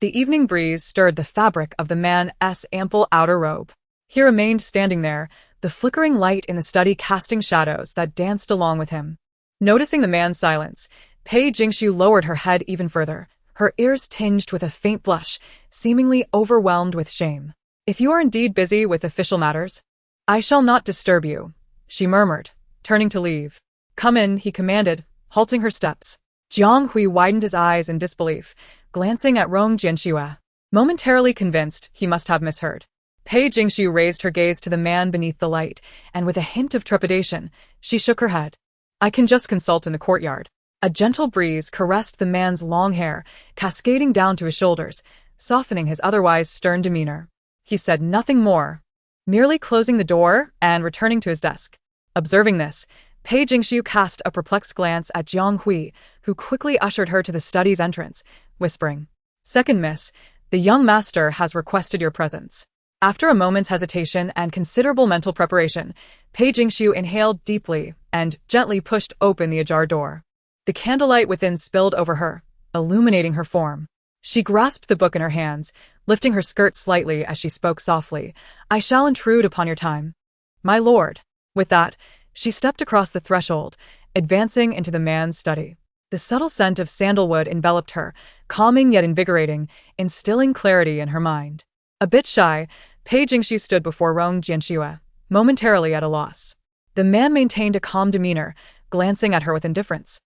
The evening breeze stirred the fabric of the man's ample outer robe. He remained standing there, the flickering light in the study casting shadows that danced along with him. Noticing the man's silence, Pei Jingxiu lowered her head even further, her ears tinged with a faint blush, seemingly overwhelmed with shame. "If you are indeed busy with official matters, I shall not disturb you," she murmured, turning to leave. "Come in," he commanded, halting her steps. Jiang Hui widened his eyes in disbelief, glancing at Rong Jianxue. Momentarily convinced he must have misheard, Pei Jingxiu raised her gaze to the man beneath the light, and with a hint of trepidation, she shook her head. "I can just consult in the courtyard." A gentle breeze caressed the man's long hair, cascading down to his shoulders, softening his otherwise stern demeanor. He said nothing more, merely closing the door and returning to his desk. Observing this, Pei Jingxiu cast a perplexed glance at Jiang Hui, who quickly ushered her to the study's entrance, whispering, "Second miss, the young master has requested your presence." After a moment's hesitation and considerable mental preparation, Pei Jingxiu inhaled deeply and gently pushed open the ajar door. The candlelight within spilled over her, illuminating her form. She grasped the book in her hands, lifting her skirt slightly as she spoke softly, "I shall intrude upon your time, my lord." With that, she stepped across the threshold, advancing into the man's study. The subtle scent of sandalwood enveloped her, calming yet invigorating, instilling clarity in her mind. A bit shy, Pei Jingxiu stood before Rong Jianxue, momentarily at a loss. The man maintained a calm demeanor, glancing at her with indifference,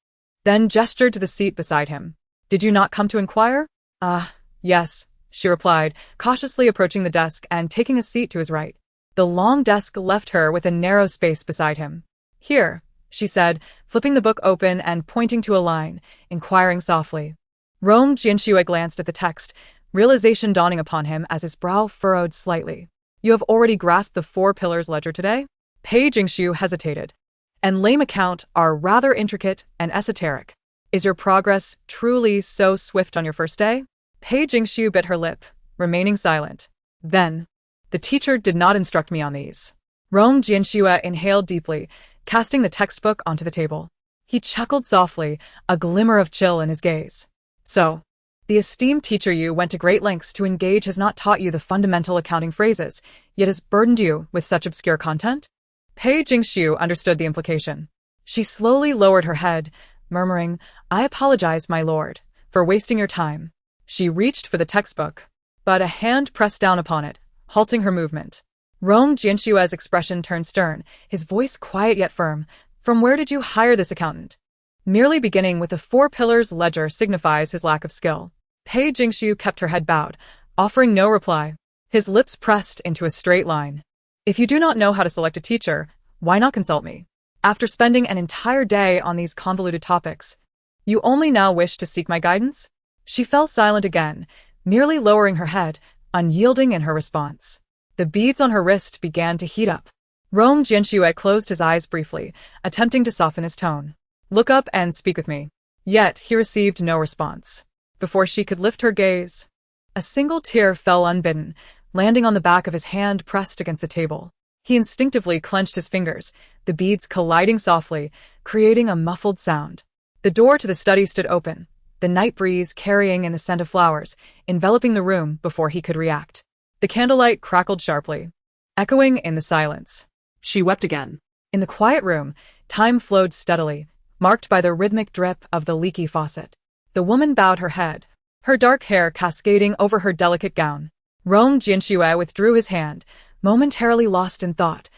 then gestured to the seat beside him. "Did you not come to inquire?" Yes," she replied, cautiously approaching the desk and taking a seat to his right. The long desk left her with a narrow space beside him. "Here," she said, flipping the book open and pointing to a line, inquiring softly. Rong Jianxue glanced at the text, realization dawning upon him as his brow furrowed slightly. "You have already grasped the 4 pillars ledger today?" Pei Jingxiu hesitated. "And lame account are rather intricate and esoteric. Is your progress truly so swift on your first day?" Pei Jingxiu bit her lip, remaining silent. Then, "The teacher did not instruct me on these." Rong Jianxue inhaled deeply, casting the textbook onto the table. He chuckled softly, a glimmer of chill in his gaze. "So, the esteemed teacher you went to great lengths to engage has not taught you the fundamental accounting phrases, yet has burdened you with such obscure content?" Pei Jingxiu understood the implication. She slowly lowered her head, murmuring, "I apologize, my lord, for wasting your time." She reached for the textbook, but a hand pressed down upon it, halting her movement. Rong Jianxue's expression turned stern, his voice quiet yet firm. From where did you hire this accountant? Merely beginning with the 4 pillars ledger signifies his lack of skill. Pei Jingxiu kept her head bowed, offering no reply. His lips pressed into a straight line. If you do not know how to select a teacher, why not consult me? After spending an entire day on these convoluted topics, you only now wish to seek my guidance? She fell silent again, merely lowering her head, unyielding in her response. The beads on her wrist began to heat up. Rong Jianxue closed his eyes briefly, attempting to soften his tone. Look up and speak with me. Yet he received no response. Before she could lift her gaze, a single tear fell unbidden, landing on the back of his hand pressed against the table. He instinctively clenched his fingers, the beads colliding softly, creating a muffled sound. The door to the study stood open, the night breeze carrying in the scent of flowers, enveloping the room before he could react. The candlelight crackled sharply, echoing in the silence. She wept again. In the quiet room, time flowed steadily, marked by the rhythmic drip of the leaky faucet. The woman bowed her head, her dark hair cascading over her delicate gown. Rong Jianxue withdrew his hand, momentarily lost in thought,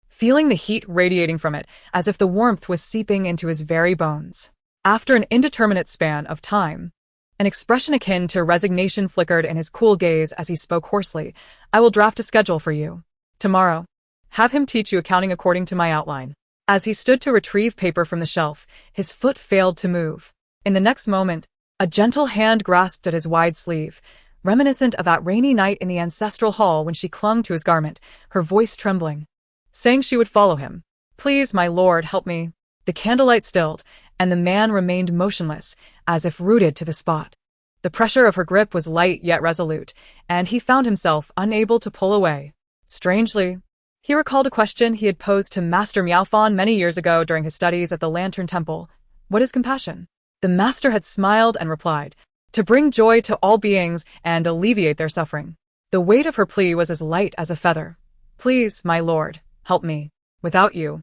feeling the heat radiating from it as if the warmth was seeping into his very bones. After an indeterminate span of time, an expression akin to resignation flickered in his cool gaze as he spoke hoarsely. I will draft a schedule for you. Tomorrow. Have him teach you accounting according to my outline. As he stood to retrieve paper from the shelf, his foot failed to move. In the next moment, a gentle hand grasped at his wide sleeve, reminiscent of that rainy night in the ancestral hall when she clung to his garment, her voice trembling, saying she would follow him. Please, my lord, help me. The candlelight stilled, and the man remained motionless, as if rooted to the spot. The pressure of her grip was light yet resolute, and he found himself unable to pull away. Strangely, he recalled a question he had posed to Master Miaofan many years ago during his studies at the Lantern Temple. What is compassion? The master had smiled and replied, to bring joy to all beings and alleviate their suffering. The weight of her plea was as light as a feather. Please, my lord, help me. Without you,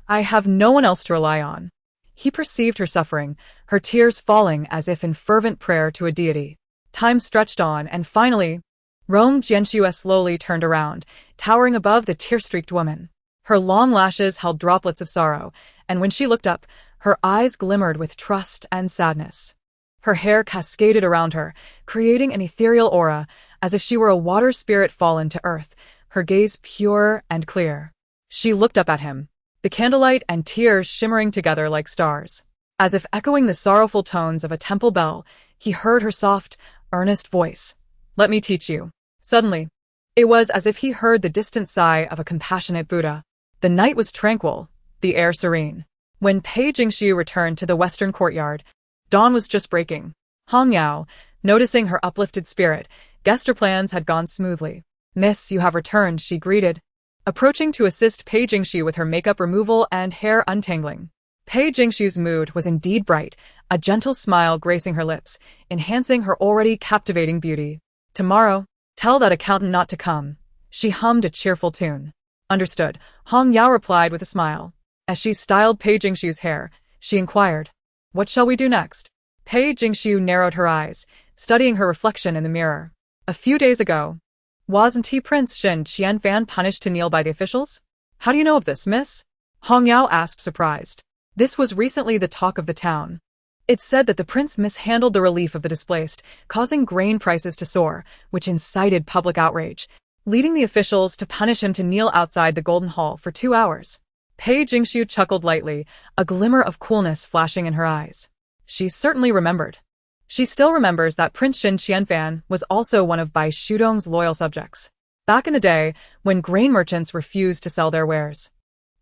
I have no one else to rely on. He perceived her suffering, her tears falling as if in fervent prayer to a deity. Time stretched on, and finally, Rong Jianxue slowly turned around, towering above the tear-streaked woman. Her long lashes held droplets of sorrow, and when she looked up, her eyes glimmered with trust and sadness. Her hair cascaded around her, creating an ethereal aura, as if she were a water spirit fallen to earth, her gaze pure and clear. She looked up at him, the candlelight and tears shimmering together like stars. As if echoing the sorrowful tones of a temple bell, he heard her soft, earnest voice. Let me teach you. Suddenly, it was as if he heard the distant sigh of a compassionate Buddha. The night was tranquil, the air serene. When Pei Jingxiu returned to the western courtyard, dawn was just breaking. Hong Yao, noticing her uplifted spirit, guessed her plans had gone smoothly. Miss, you have returned, she greeted, approaching to assist Pei Jingxiu with her makeup removal and hair untangling. Pei Jingxiu's mood was indeed bright, a gentle smile gracing her lips, enhancing her already captivating beauty. Tomorrow, tell that accountant not to come. She hummed a cheerful tune. Understood, Hong Yao replied with a smile. As she styled Pei Jingxiu's hair, she inquired, what shall we do next? Pei Jingxiu narrowed her eyes, studying her reflection in the mirror. A few days ago, wasn't he Prince Shen Qianfan punished to kneel by the officials? How do you know of this, miss? Hong Yao asked, surprised. This was recently the talk of the town. It's said that the prince mishandled the relief of the displaced, causing grain prices to soar, which incited public outrage, leading the officials to punish him to kneel outside the Golden Hall for 2 hours. Pei Jingxiu chuckled lightly, a glimmer of coolness flashing in her eyes. She certainly remembered. She still remembers that Prince Shen Qianfan was also one of Bai Shudong's loyal subjects. Back in the day, when grain merchants refused to sell their wares,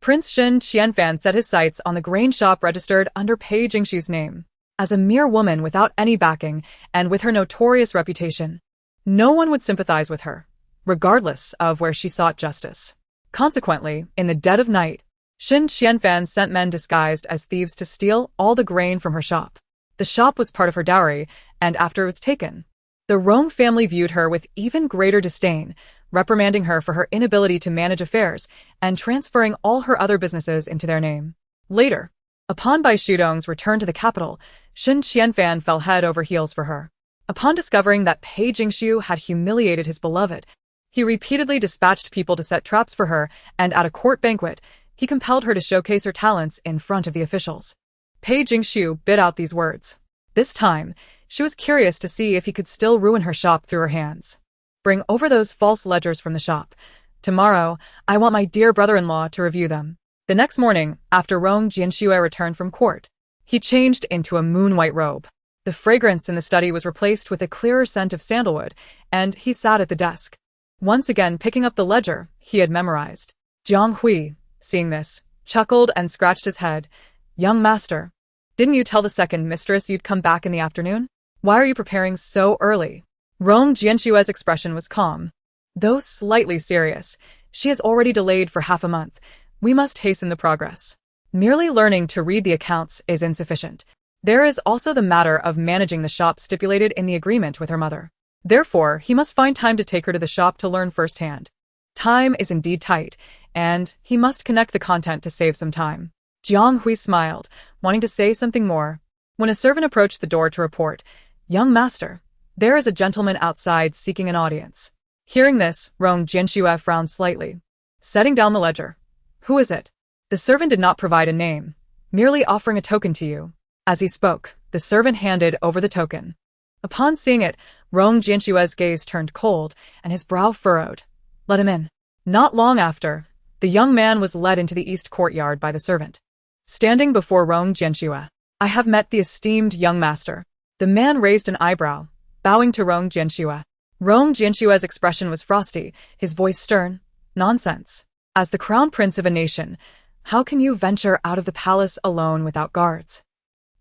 Prince Shen Qianfan set his sights on the grain shop registered under Pei Jingxiu's name. As a mere woman without any backing, and with her notorious reputation, no one would sympathize with her, regardless of where she sought justice. Consequently, in the dead of night, Shen Qianfan sent men disguised as thieves to steal all the grain from her shop. The shop was part of her dowry, and after it was taken, the Rome family viewed her with even greater disdain, reprimanding her for her inability to manage affairs and transferring all her other businesses into their name. Later, upon Bai Shudong's return to the capital, Shen Qianfan fell head over heels for her. Upon discovering that Pei Jingshu had humiliated his beloved, he repeatedly dispatched people to set traps for her, and at a court banquet, he compelled her to showcase her talents in front of the officials. Pei Jingshu bit out these words. This time, she was curious to see if he could still ruin her shop through her hands. Bring over those false ledgers from the shop. Tomorrow, I want my dear brother-in-law to review them. The next morning, after Rong Jianxue returned from court, he changed into a moon-white robe. The fragrance in the study was replaced with a clearer scent of sandalwood, and he sat at the desk. Once again picking up the ledger he had memorized. Jiang Hui, seeing this, chuckled and scratched his head. Young master, didn't you tell the second mistress you'd come back in the afternoon? Why are you preparing so early? Rong Jianshue's expression was calm. Though slightly serious, she has already delayed for half a month. We must hasten the progress. Merely learning to read the accounts is insufficient. There is also the matter of managing the shop stipulated in the agreement with her mother. Therefore, he must find time to take her to the shop to learn firsthand. Time is indeed tight, and he must connect the content to save some time. Jiang Hui smiled, wanting to say something more, when a servant approached the door to report, Young master, there is a gentleman outside seeking an audience. Hearing this, Rong Jianxue frowned slightly, setting down the ledger. Who is it? The servant did not provide a name, merely offering a token to you. As he spoke, the servant handed over the token. Upon seeing it, Rong Jianshue's gaze turned cold, and his brow furrowed. Let him in. Not long after, the young man was led into the east courtyard by the servant. Standing before Rong Jianxue, I have met the esteemed young master. The man raised an eyebrow, bowing to Rong Jianxue. Rong Jianshue's expression was frosty, his voice stern. Nonsense. As the crown prince of a nation, how can you venture out of the palace alone without guards?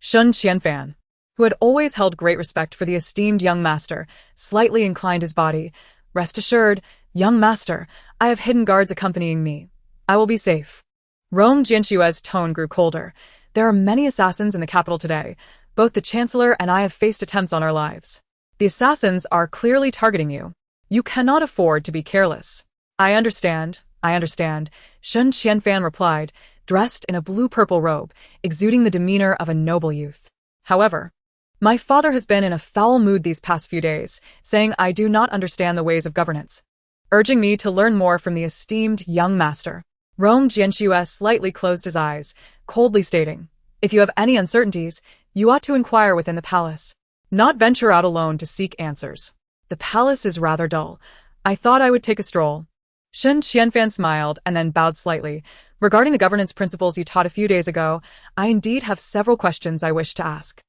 Shun Qianfan, who had always held great respect for the esteemed young master, slightly inclined his body. Rest assured, young master, I have hidden guards accompanying me. I will be safe. Rong Jianshue's tone grew colder. There are many assassins in the capital today. Both the chancellor and I have faced attempts on our lives. The assassins are clearly targeting you. You cannot afford to be careless. I understand. Shun Qianfan replied, dressed in a blue-purple robe, exuding the demeanor of a noble youth. However, my father has been in a foul mood these past few days, saying I do not understand the ways of governance, urging me to learn more from the esteemed young master. Rong Jianxue slightly closed his eyes, coldly stating, if you have any uncertainties, you ought to inquire within the palace, not venture out alone to seek answers. The palace is rather dull. I thought I would take a stroll. Shun Qianfan smiled and then bowed slightly. Regarding the governance principles you taught a few days ago, I indeed have several questions I wish to ask.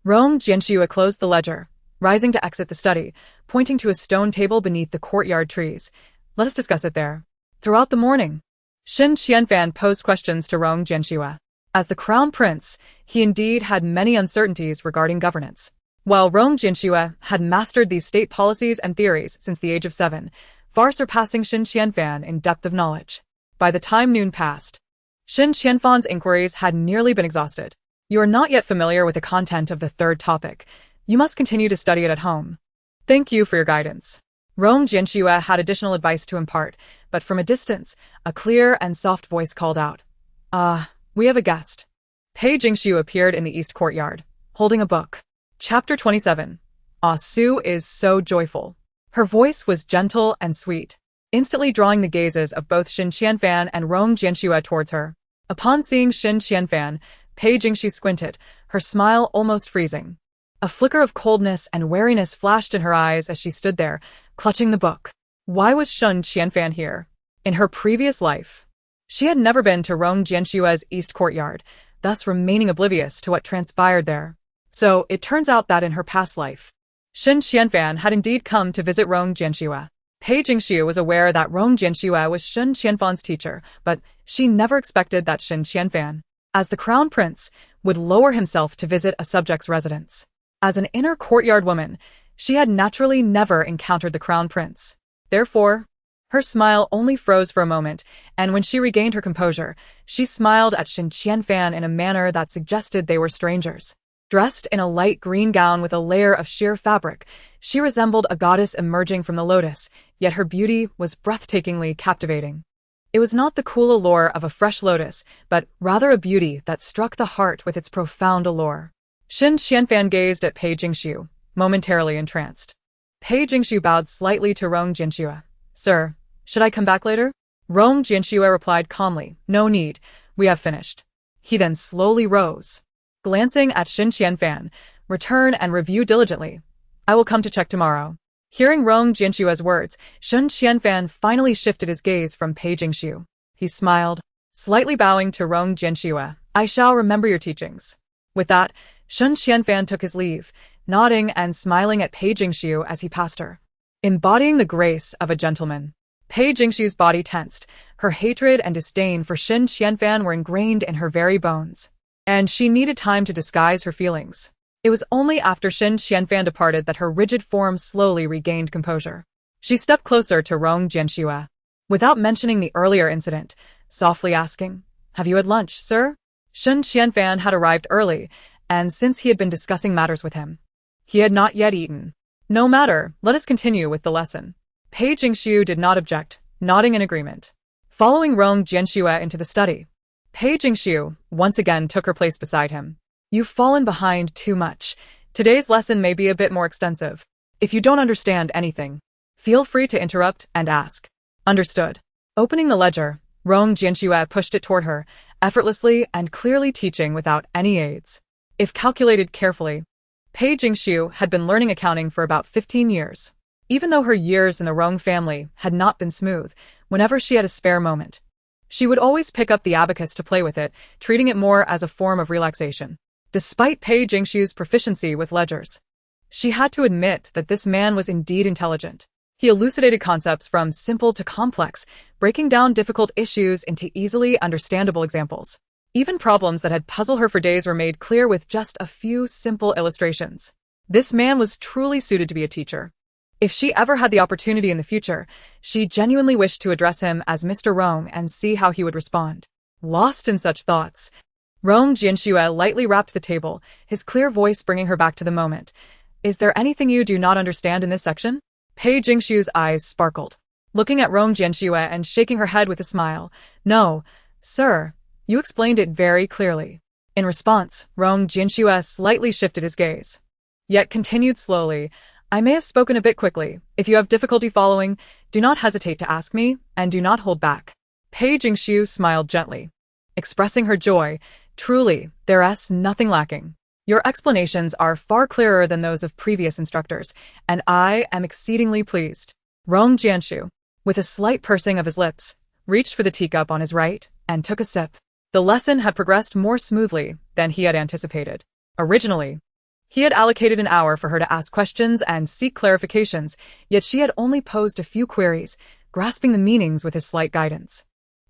Rong Jianxue closed the ledger, rising to exit the study, pointing to a stone table beneath the courtyard trees. Let us discuss it there. Throughout the morning, Shun Qianfan posed questions to Rong Jianxue. As the crown prince, he indeed had many uncertainties regarding governance. While Rong Jianxue had mastered these state policies and theories since the age of 7, far surpassing Shun Qianfan in depth of knowledge. By the time noon passed, Shun Qianfan's inquiries had nearly been exhausted. You are not yet familiar with the content of the third topic. You must continue to study it at home. Thank you for your guidance. Rong Jianxue had additional advice to impart, but from a distance, a clear and soft voice called out. We have a guest. Pei Jingshu appeared in the east courtyard, holding a book. Chapter 27. Su is so joyful. Her voice was gentle and sweet, instantly drawing the gazes of both Shun Qianfan and Rong Jianxue towards her. Upon seeing Shun Qianfan, Pei Jingshu squinted, her smile almost freezing. A flicker of coldness and wariness flashed in her eyes as she stood there, clutching the book. Why was Shun Qianfan here? In her previous life, she had never been to Rong Jianshue's east courtyard, thus remaining oblivious to what transpired there. So, it turns out that in her past life, Shun Qianfan had indeed come to visit Rong Jianxue. Pei Jingshu was aware that Rong Jianxue was Shun Qianfan's teacher, but she never expected that Shun Qianfan, as the crown prince, would lower himself to visit a subject's residence. As an inner courtyard woman, she had naturally never encountered the crown prince. Therefore, her smile only froze for a moment, and when she regained her composure, she smiled at Shun Qianfan in a manner that suggested they were strangers. Dressed in a light green gown with a layer of sheer fabric, she resembled a goddess emerging from the lotus, yet her beauty was breathtakingly captivating. It was not the cool allure of a fresh lotus, but rather a beauty that struck the heart with its profound allure. Shun Qianfan gazed at Pei Jingshu, momentarily entranced. Pei Jingxiu bowed slightly to Rong Jianxue. Sir, should I come back later? Rong Jianxue replied calmly, no need, we have finished. He then slowly rose. Glancing at Xin Qianfan, return and review diligently. I will come to check tomorrow. Hearing Rong Jianxue's words, Xin Qianfan finally shifted his gaze from Pei Jingxiu. He smiled, slightly bowing to Rong Jianxue. I shall remember your teachings. With that, Xin Qianfan took his leave, nodding and smiling at Pei Jingxiu as he passed her. Embodying the grace of a gentleman, Pei Jingxiu's body tensed. Her hatred and disdain for Xin Qianfan were ingrained in her very bones, and she needed time to disguise her feelings. It was only after Xin Qianfan departed that her rigid form slowly regained composure. She stepped closer to Rong Jianxue, without mentioning the earlier incident, softly asking, Have you had lunch, sir? Xin Qianfan had arrived early, and since he had been discussing matters with him, he had not yet eaten. No matter, let us continue with the lesson. Pei Jingxiu did not object, nodding in agreement. Following Rong Jianxue into the study, Pei Jingxiu once again took her place beside him. You've fallen behind too much. Today's lesson may be a bit more extensive. If you don't understand anything, feel free to interrupt and ask. Understood. Opening the ledger, Rong Jianxue pushed it toward her, effortlessly and clearly teaching without any aids. If calculated carefully, Pei Jingxiu had been learning accounting for about 15 years. Even though her years in the Rong family had not been smooth, whenever she had a spare moment, she would always pick up the abacus to play with it, treating it more as a form of relaxation. Despite Pei Jingxiu's proficiency with ledgers, she had to admit that this man was indeed intelligent. He elucidated concepts from simple to complex, breaking down difficult issues into easily understandable examples. Even problems that had puzzled her for days were made clear with just a few simple illustrations. This man was truly suited to be a teacher. If she ever had the opportunity in the future, she genuinely wished to address him as Mr. Rong and see how he would respond. Lost in such thoughts, Rong Jianxue lightly rapped the table, his clear voice bringing her back to the moment. Is there anything you do not understand in this section? Pei Jingxiu's eyes sparkled, looking at Rong Jianxue and shaking her head with a smile. No, sir, you explained it very clearly. In response, Rong Jianxue slightly shifted his gaze, yet continued slowly. I may have spoken a bit quickly. If you have difficulty following, do not hesitate to ask me, and do not hold back. Pei Jingxiu smiled gently, expressing her joy. Truly, there's nothing lacking. Your explanations are far clearer than those of previous instructors, and I am exceedingly pleased. Rong Jianxue, with a slight pursing of his lips, reached for the teacup on his right and took a sip. The lesson had progressed more smoothly than he had anticipated. Originally, he had allocated an hour for her to ask questions and seek clarifications, yet she had only posed a few queries, grasping the meanings with his slight guidance.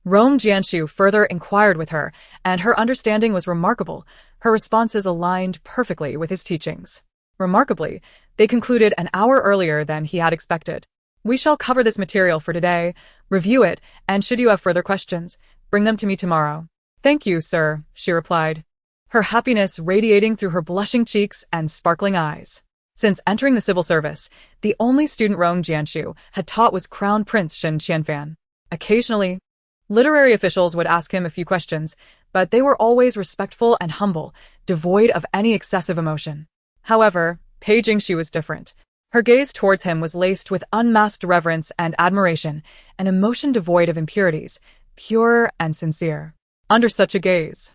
Rong Jianxue further inquired with her, and her understanding was remarkable. Her responses aligned perfectly with his teachings. Remarkably, they concluded an hour earlier than he had expected. We shall cover this material for today, review it, and should you have further questions, bring them to me tomorrow. Thank you, sir, she replied, her happiness radiating through her blushing cheeks and sparkling eyes. Since entering the civil service, the only student Rong Jianxue had taught was Crown Prince Xin Qianfan. Occasionally, literary officials would ask him a few questions, but they were always respectful and humble, devoid of any excessive emotion. However, Pei Jingxiu was different. Her gaze towards him was laced with unmasked reverence and admiration, an emotion devoid of impurities, pure and sincere. Under such a gaze,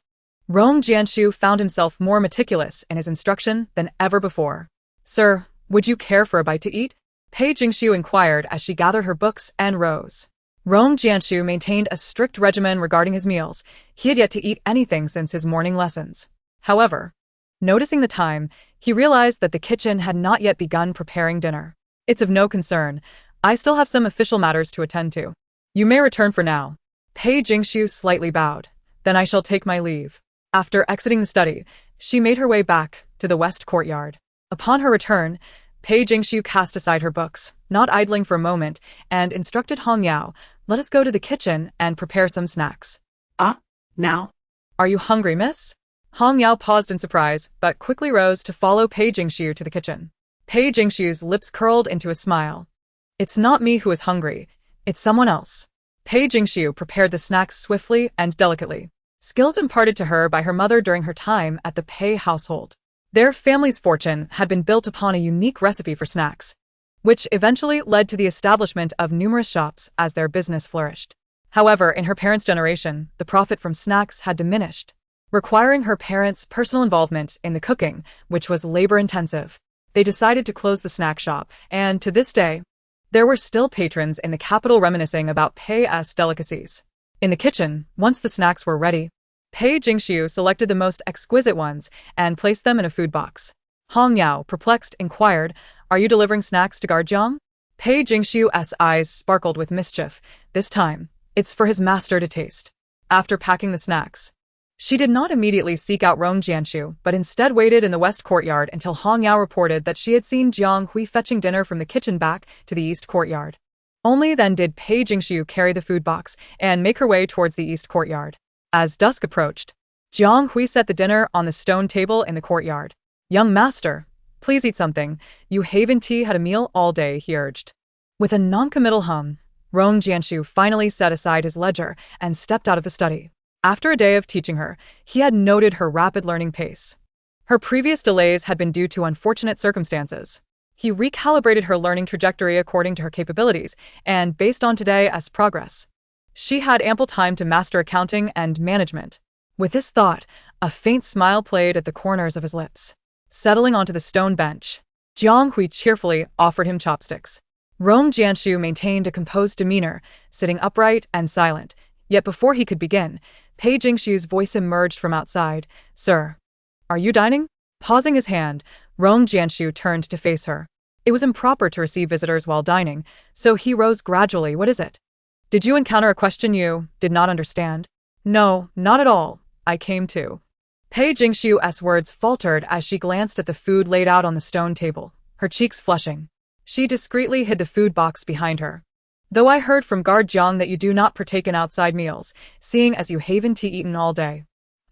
Rong Jianxue found himself more meticulous in his instruction than ever before. Sir, would you care for a bite to eat? Pei Jingxiu inquired as she gathered her books and rose. Rong Jianxue maintained a strict regimen regarding his meals. He had yet to eat anything since his morning lessons. However, noticing the time, he realized that the kitchen had not yet begun preparing dinner. It's of no concern. I still have some official matters to attend to. You may return for now. Pei Jingxiu slightly bowed. Then I shall take my leave. After exiting the study, she made her way back to the west courtyard. Upon her return, Pei Jingxiu cast aside her books, not idling for a moment, and instructed Hong Yao, let us go to the kitchen and prepare some snacks. Now? Are you hungry, miss? Hong Yao paused in surprise, but quickly rose to follow Pei Jingxiu to the kitchen. Pei Jingxiu's lips curled into a smile. It's not me who is hungry, it's someone else. Pei Jingxiu prepared the snacks swiftly and delicately, skills imparted to her by her mother during her time at the Pei household. Their family's fortune had been built upon a unique recipe for snacks, which eventually led to the establishment of numerous shops as their business flourished. However, in her parents' generation, the profit from snacks had diminished, requiring her parents' personal involvement in the cooking, which was labor-intensive. They decided to close the snack shop, and to this day, there were still patrons in the capital reminiscing about Pei's delicacies. In the kitchen, once the snacks were ready, Pei Jingxiu selected the most exquisite ones and placed them in a food box. Hong Yao, perplexed, inquired, "Are you delivering snacks to Guardjiang?" Pei Jingxiu's eyes sparkled with mischief. This time, it's for his master to taste. After packing the snacks, she did not immediately seek out Rong Jianshu, but instead waited in the west courtyard until Hong Yao reported that she had seen Jiang Hui fetching dinner from the kitchen back to the east courtyard. Only then did Pei Jingxiu carry the food box and make her way towards the east courtyard. As dusk approached, Jiang Hui set the dinner on the stone table in the courtyard. "Young master, please eat something. You haven't had a meal all day," he urged. With a non-committal hum, Rong Jianshu finally set aside his ledger and stepped out of the study. After a day of teaching her, he had noted her rapid learning pace. Her previous delays had been due to unfortunate circumstances. He recalibrated her learning trajectory according to her capabilities, and based on today's progress, she had ample time to master accounting and management. With this thought, a faint smile played at the corners of his lips. Settling onto the stone bench, Jiang Hui cheerfully offered him chopsticks. Rong Jianshu maintained a composed demeanor, sitting upright and silent. Yet before he could begin, Pei Jingxiu's voice emerged from outside. "Sir, are you dining?" Pausing his hand, Rong Jianshu turned to face her. It was improper to receive visitors while dining, so he rose gradually. "What is it? Did you encounter a question you did not understand?" "No, not at all. I came to." Pei Jingxiu's words faltered as she glanced at the food laid out on the stone table, her cheeks flushing. She discreetly hid the food box behind her. "Though I heard from Guardjiang that you do not partake in outside meals, seeing as you haven't eaten all day,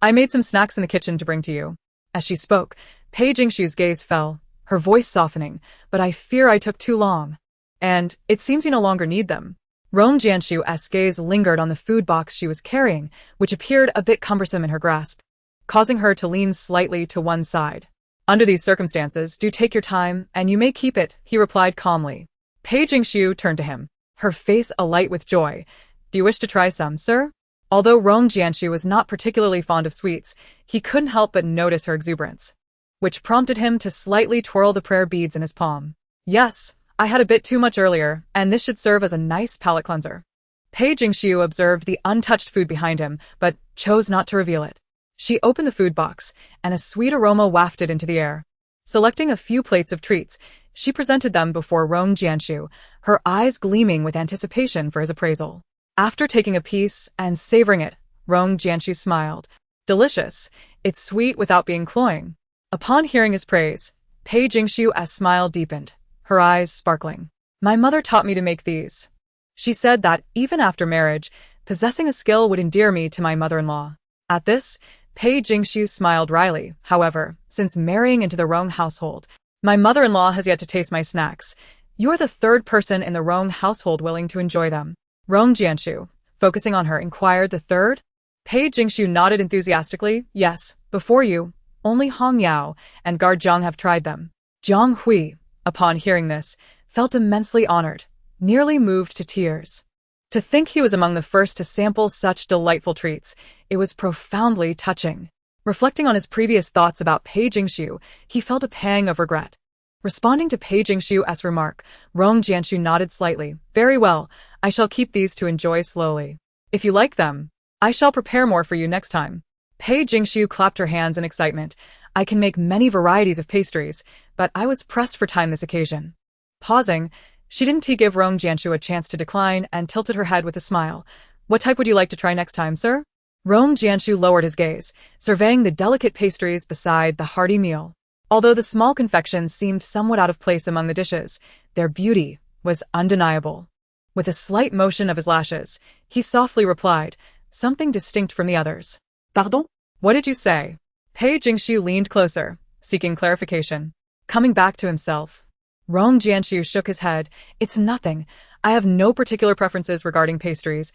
I made some snacks in the kitchen to bring to you." As she spoke, Pei Jingxiu's gaze fell, her voice softening. "But I fear I took too long. And it seems you no longer need them." Rong Jianshu's gaze lingered on the food box she was carrying, which appeared a bit cumbersome in her grasp, causing her to lean slightly to one side. "Under these circumstances, do take your time, and you may keep it," he replied calmly. Pei Jingxiu turned to him, her face alight with joy. "Do you wish to try some, sir?" Although Rong Jianshu was not particularly fond of sweets, he couldn't help but notice her exuberance, which prompted him to slightly twirl the prayer beads in his palm. "Yes, I had a bit too much earlier, and this should serve as a nice palate cleanser." Pei Jingxiu observed the untouched food behind him, but chose not to reveal it. She opened the food box, and a sweet aroma wafted into the air. Selecting a few plates of treats, she presented them before Rong Jianshu, her eyes gleaming with anticipation for his appraisal. After taking a piece and savoring it, Rong Jianshu smiled. "Delicious. It's sweet without being cloying." Upon hearing his praise, Pei Jingxiu's smile deepened, her eyes sparkling. "My mother taught me to make these. She said that, even after marriage, possessing a skill would endear me to my mother-in-law." At this, Pei Jingxiu smiled wryly. "However, since marrying into the Rong household, my mother-in-law has yet to taste my snacks. You're the third person in the Rong household willing to enjoy them." Rong Jianshu, focusing on her, inquired, "The third?" Pei Jingxiu nodded enthusiastically. "Yes, before you, only Hong Yao and Guardjiang have tried them." Jiang Hui, upon hearing this, felt immensely honored, nearly moved to tears. To think he was among the first to sample such delightful treats, it was profoundly touching. Reflecting on his previous thoughts about Pei Jingxiu, he felt a pang of regret. Responding to Pei Jingxiu's remark, Rong Jianshu nodded slightly. "Very well, I shall keep these to enjoy slowly. If you like them, I shall prepare more for you next time." Pei Jingxiu clapped her hands in excitement. "I can make many varieties of pastries, but I was pressed for time this occasion." Pausing, she didn't give Rong Jianshu a chance to decline and tilted her head with a smile. "What type would you like to try next time, sir?" Rong Jianshu lowered his gaze, surveying the delicate pastries beside the hearty meal. Although the small confections seemed somewhat out of place among the dishes, their beauty was undeniable. With a slight motion of his lashes, he softly replied, something distinct from the others. "Pardon? What did you say?" Pei Jingxiu leaned closer, seeking clarification. Coming back to himself, Rong Jianshu shook his head. "It's nothing. I have no particular preferences regarding pastries.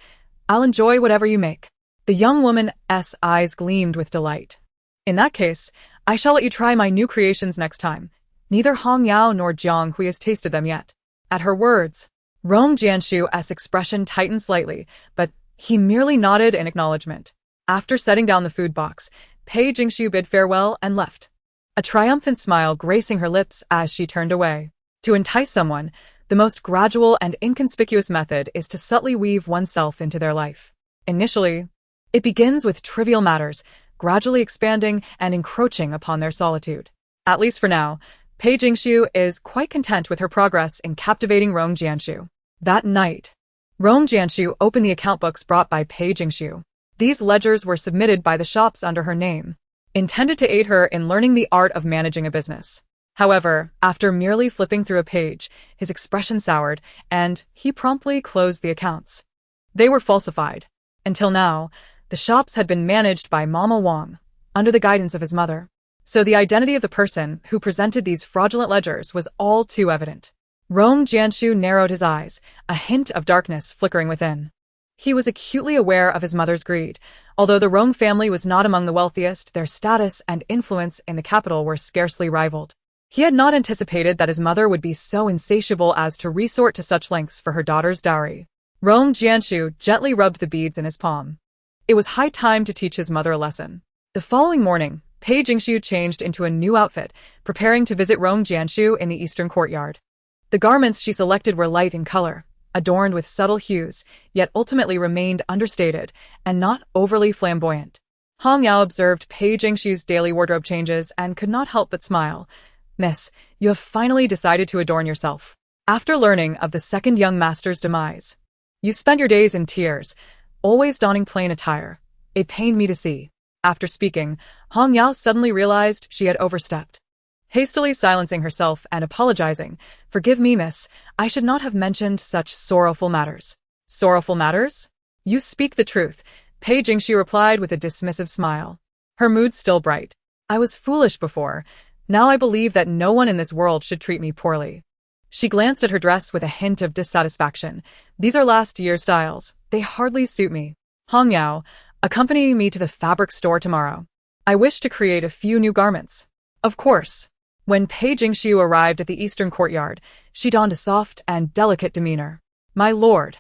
I'll enjoy whatever you make." The young woman's eyes gleamed with delight. In that case, I shall let you try my new creations next time. Neither Hong Yao nor Jiang Hui has tasted them yet. At her words, Rong Jianshu's expression tightened slightly, but he merely nodded in acknowledgement. After setting down the food box, Pei Jingshu bid farewell and left, a triumphant smile gracing her lips as she turned away. To entice someone, the most gradual and inconspicuous method is to subtly weave oneself into their life. Initially, it begins with trivial matters, gradually expanding and encroaching upon their solitude. At least for now, Pei Jingshu is quite content with her progress in captivating Rong Jianshu. That night, Rong Jianshu opened the account books brought by Pei Jingshu. These ledgers were submitted by the shops under her name, intended to aid her in learning the art of managing a business. However, after merely flipping through a page, his expression soured, and he promptly closed the accounts. They were falsified. Until now, the shops had been managed by Mama Wang, under the guidance of his mother. So the identity of the person who presented these fraudulent ledgers was all too evident. Rong Jianshu narrowed his eyes, a hint of darkness flickering within. He was acutely aware of his mother's greed. Although the Rong family was not among the wealthiest, their status and influence in the capital were scarcely rivaled. He had not anticipated that his mother would be so insatiable as to resort to such lengths for her daughter's dowry. Rong Jianshu gently rubbed the beads in his palm. It was high time to teach his mother a lesson. The following morning, Pei Jingshu changed into a new outfit, preparing to visit Rong Jianshu in the eastern courtyard. The garments she selected were light in color, adorned with subtle hues, yet ultimately remained understated and not overly flamboyant. Hong Yao observed Pei Jingshu's daily wardrobe changes and could not help but smile. "Miss, you have finally decided to adorn yourself. After learning of the second young master's demise, you spent your days in tears, always donning plain attire. It pained me to see." After speaking, Hong Yao suddenly realized she had overstepped. Hastily silencing herself and apologizing, "Forgive me, miss, I should not have mentioned such sorrowful matters." "Sorrowful matters? You speak the truth," Pei Jingshu replied with a dismissive smile. Her mood still bright. "I was foolish before. Now I believe that no one in this world should treat me poorly." She glanced at her dress with a hint of dissatisfaction. "These are last year's styles. They hardly suit me. Hong Yao, accompany me to the fabric store tomorrow. I wish to create a few new garments." Of course. When Pei Jingshu arrived at the eastern courtyard, she donned a soft and delicate demeanor. "My lord,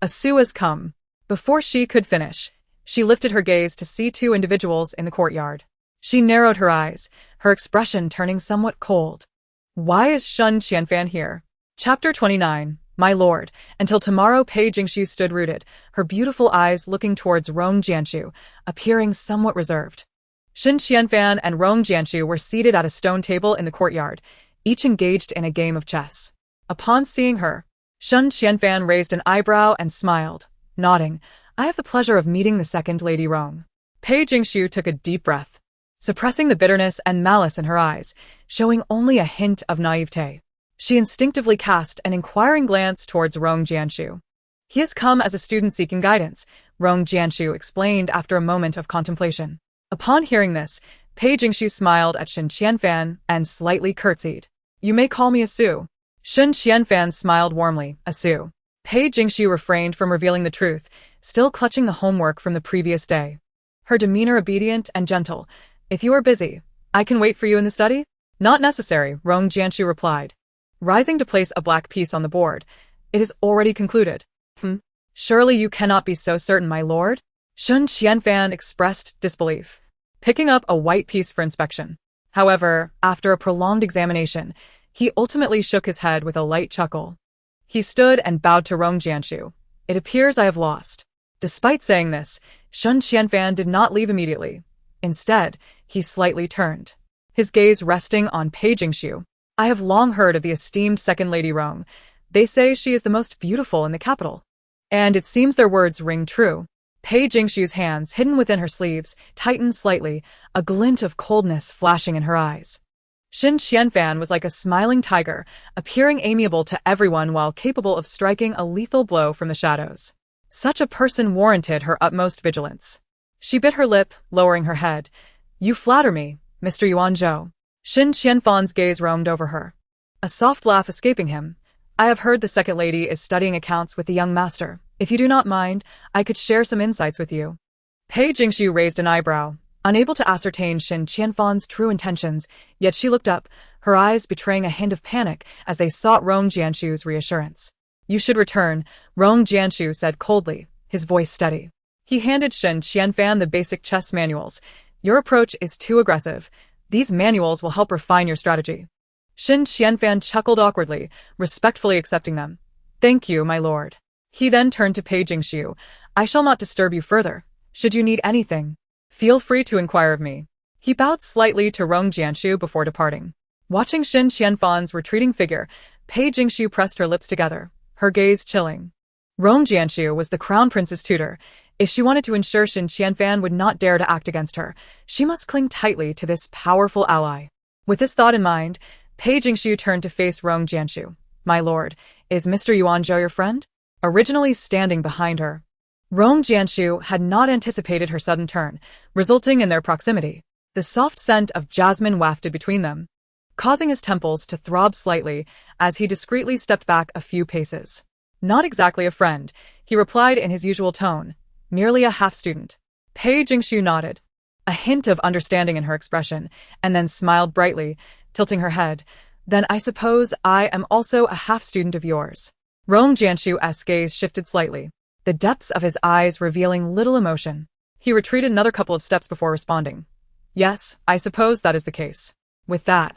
a Su has come." Before she could finish, she lifted her gaze to see two individuals in the courtyard. She narrowed her eyes, her expression turning somewhat cold. "Why is Shun Qianfan here?" Chapter 29. My lord. Until tomorrow, Pei Jingshu stood rooted, her beautiful eyes looking towards Rong Jianshu, appearing somewhat reserved. Shun Qianfan and Rong Jianshu were seated at a stone table in the courtyard, each engaged in a game of chess. Upon seeing her, Shun Qianfan raised an eyebrow and smiled, nodding. "I have the pleasure of meeting the second Lady Rong." Pei Jingshu took a deep breath, suppressing the bitterness and malice in her eyes, showing only a hint of naivete. She instinctively cast an inquiring glance towards Rong Jianshu. "He has come as a student seeking guidance," Rong Jianshu explained after a moment of contemplation. Upon hearing this, Pei Jingshu smiled at Shun Qianfan and slightly curtsied. "You may call me a Su." Shun Qianfan smiled warmly. "A Su." Pei Jingshu refrained from revealing the truth, still clutching the homework from the previous day. Her demeanor obedient and gentle. "If you are busy, I can wait for you in the study?" "Not necessary," Rong Jianshu replied, rising to place a black piece on the board. "It is already concluded." "Surely you cannot be so certain, my lord?" Shun Qianfan expressed disbelief, picking up a white piece for inspection. However, after a prolonged examination, he ultimately shook his head with a light chuckle. He stood and bowed to Rong Jianshu. "It appears I have lost." Despite saying this, Shun Qianfan did not leave immediately. Instead, he slightly turned, his gaze resting on Pei Jingshu. "I have long heard of the esteemed second Lady Rong. They say she is the most beautiful in the capital. And it seems their words ring true." Pei Jingshu's hands, hidden within her sleeves, tightened slightly, a glint of coldness flashing in her eyes. Shun Qianfan was like a smiling tiger, appearing amiable to everyone while capable of striking a lethal blow from the shadows. Such a person warranted her utmost vigilance. She bit her lip, lowering her head. "You flatter me, Mr. Yuanzhou." Shun Qianfan's gaze roamed over her, a soft laugh escaping him. "I have heard the second lady is studying accounts with the young master. If you do not mind, I could share some insights with you." Pei Jingshu raised an eyebrow. Unable to ascertain Shin Qianfan's true intentions, yet she looked up, her eyes betraying a hint of panic as they sought Rong Jianshu's reassurance. You should return, Rong Jianshu said coldly, his voice steady. He handed Shin Qianfan the basic chess manuals. Your approach is too aggressive. These manuals will help refine your strategy. Shin Qianfan chuckled awkwardly, respectfully accepting them. Thank you, my lord. He then turned to Pei Jingxiu. I shall not disturb you further. Should you need anything, feel free to inquire of me. He bowed slightly to Rong Jianshu before departing. Watching Shin Qianfan's retreating figure, Pei Jingxiu pressed her lips together, her gaze chilling. Rong Jianshu was the crown prince's tutor. If she wanted to ensure Shin Qianfan would not dare to act against her, she must cling tightly to this powerful ally. With this thought in mind, Pei Jingxiu turned to face Rong Jianshu. My lord, is Mr. Yuanzhou your friend? Originally standing behind her. Rong Jianshu had not anticipated her sudden turn, resulting in their proximity. The soft scent of jasmine wafted between them, causing his temples to throb slightly as he discreetly stepped back a few paces. Not exactly a friend, he replied in his usual tone, merely a half-student. Pei Jingxiu nodded, a hint of understanding in her expression, and then smiled brightly, tilting her head. Then I suppose I am also a half-student of yours. Rong Jianshu's gaze shifted slightly, the depths of his eyes revealing little emotion. He retreated another couple of steps before responding. Yes, I suppose that is the case. With that,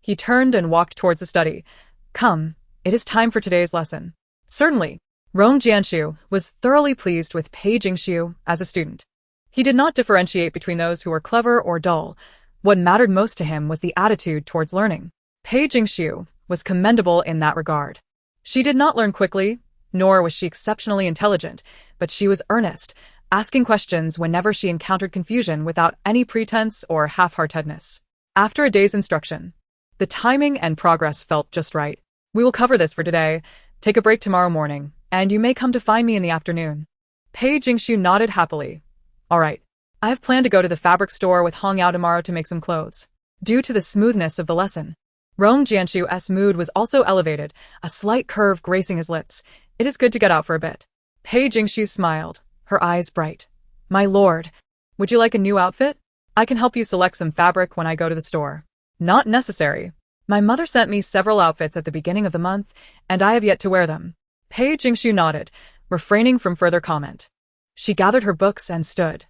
he turned and walked towards the study. Come, it is time for today's lesson. Certainly. Rong Jianshu was thoroughly pleased with Pei Jingxiu as a student. He did not differentiate between those who were clever or dull. What mattered most to him was the attitude towards learning. Pei Jingxiu was commendable in that regard. She did not learn quickly, nor was she exceptionally intelligent, but she was earnest, asking questions whenever she encountered confusion without any pretense or half-heartedness. After a day's instruction, the timing and progress felt just right. We will cover this for today. Take a break tomorrow morning, and you may come to find me in the afternoon. Pei Jingxiu nodded happily. All right. I have planned to go to the fabric store with Hong Yao tomorrow to make some clothes. Due to the smoothness of the lesson, Rong Jianshu's mood was also elevated, a slight curve gracing his lips. It is good to get out for a bit. Pei Jingxiu smiled, her eyes bright. My lord, would you like a new outfit? I can help you select some fabric when I go to the store. Not necessary. My mother sent me several outfits at the beginning of the month, and I have yet to wear them. Pei Jingxiu nodded, refraining from further comment. She gathered her books and stood.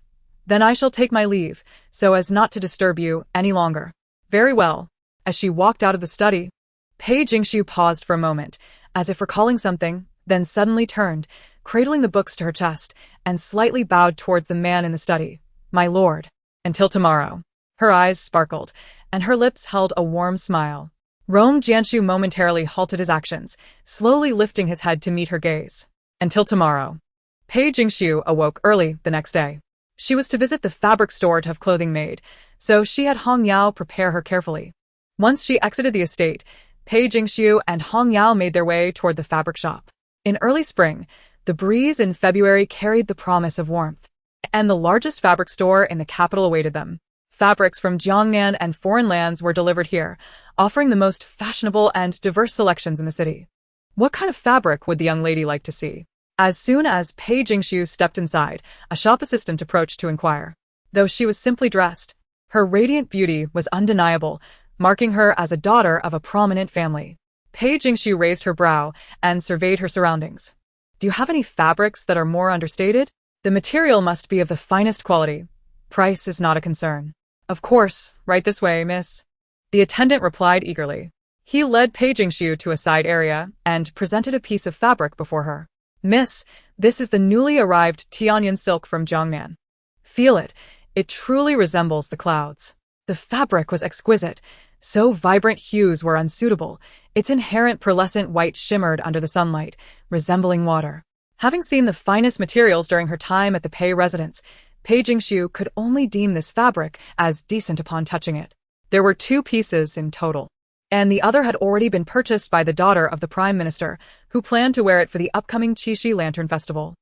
Then I shall take my leave, so as not to disturb you any longer. Very well. As she walked out of the study, Pei Jingxiu paused for a moment, as if recalling something, then suddenly turned, cradling the books to her chest, and slightly bowed towards the man in the study. My lord. Until tomorrow. Her eyes sparkled, and her lips held a warm smile. Rong Jianshu momentarily halted his actions, slowly lifting his head to meet her gaze. Until tomorrow. Pei Jingxiu awoke early the next day. She was to visit the fabric store to have clothing made, so she had Hong Yao prepare her carefully. Once she exited the estate, Pei Jingxiu and Hong Yao made their way toward the fabric shop. In early spring, the breeze in February carried the promise of warmth, and the largest fabric store in the capital awaited them. Fabrics from Jiangnan and foreign lands were delivered here, offering the most fashionable and diverse selections in the city. What kind of fabric would the young lady like to see? As soon as Pei Jingxiu stepped inside, a shop assistant approached to inquire. Though she was simply dressed, her radiant beauty was undeniable, marking her as a daughter of a prominent family. Pei Jingxiu raised her brow and surveyed her surroundings. Do you have any fabrics that are more understated? The material must be of the finest quality. Price is not a concern. Of course, right this way, miss. The attendant replied eagerly. He led Pei Jingxiu to a side area and presented a piece of fabric before her. Miss, this is the newly arrived Tianyan silk from Jiangnan. Feel it. It truly resembles the clouds. The fabric was exquisite. So vibrant hues were unsuitable. Its inherent pearlescent white shimmered under the sunlight, resembling water. Having seen the finest materials during her time at the Pei residence, Pei Jingxiu could only deem this fabric as decent upon touching it. There were 2 pieces in total, and the other had already been purchased by the daughter of the Prime Minister, who planned to wear it for the upcoming Qixi Lantern Festival.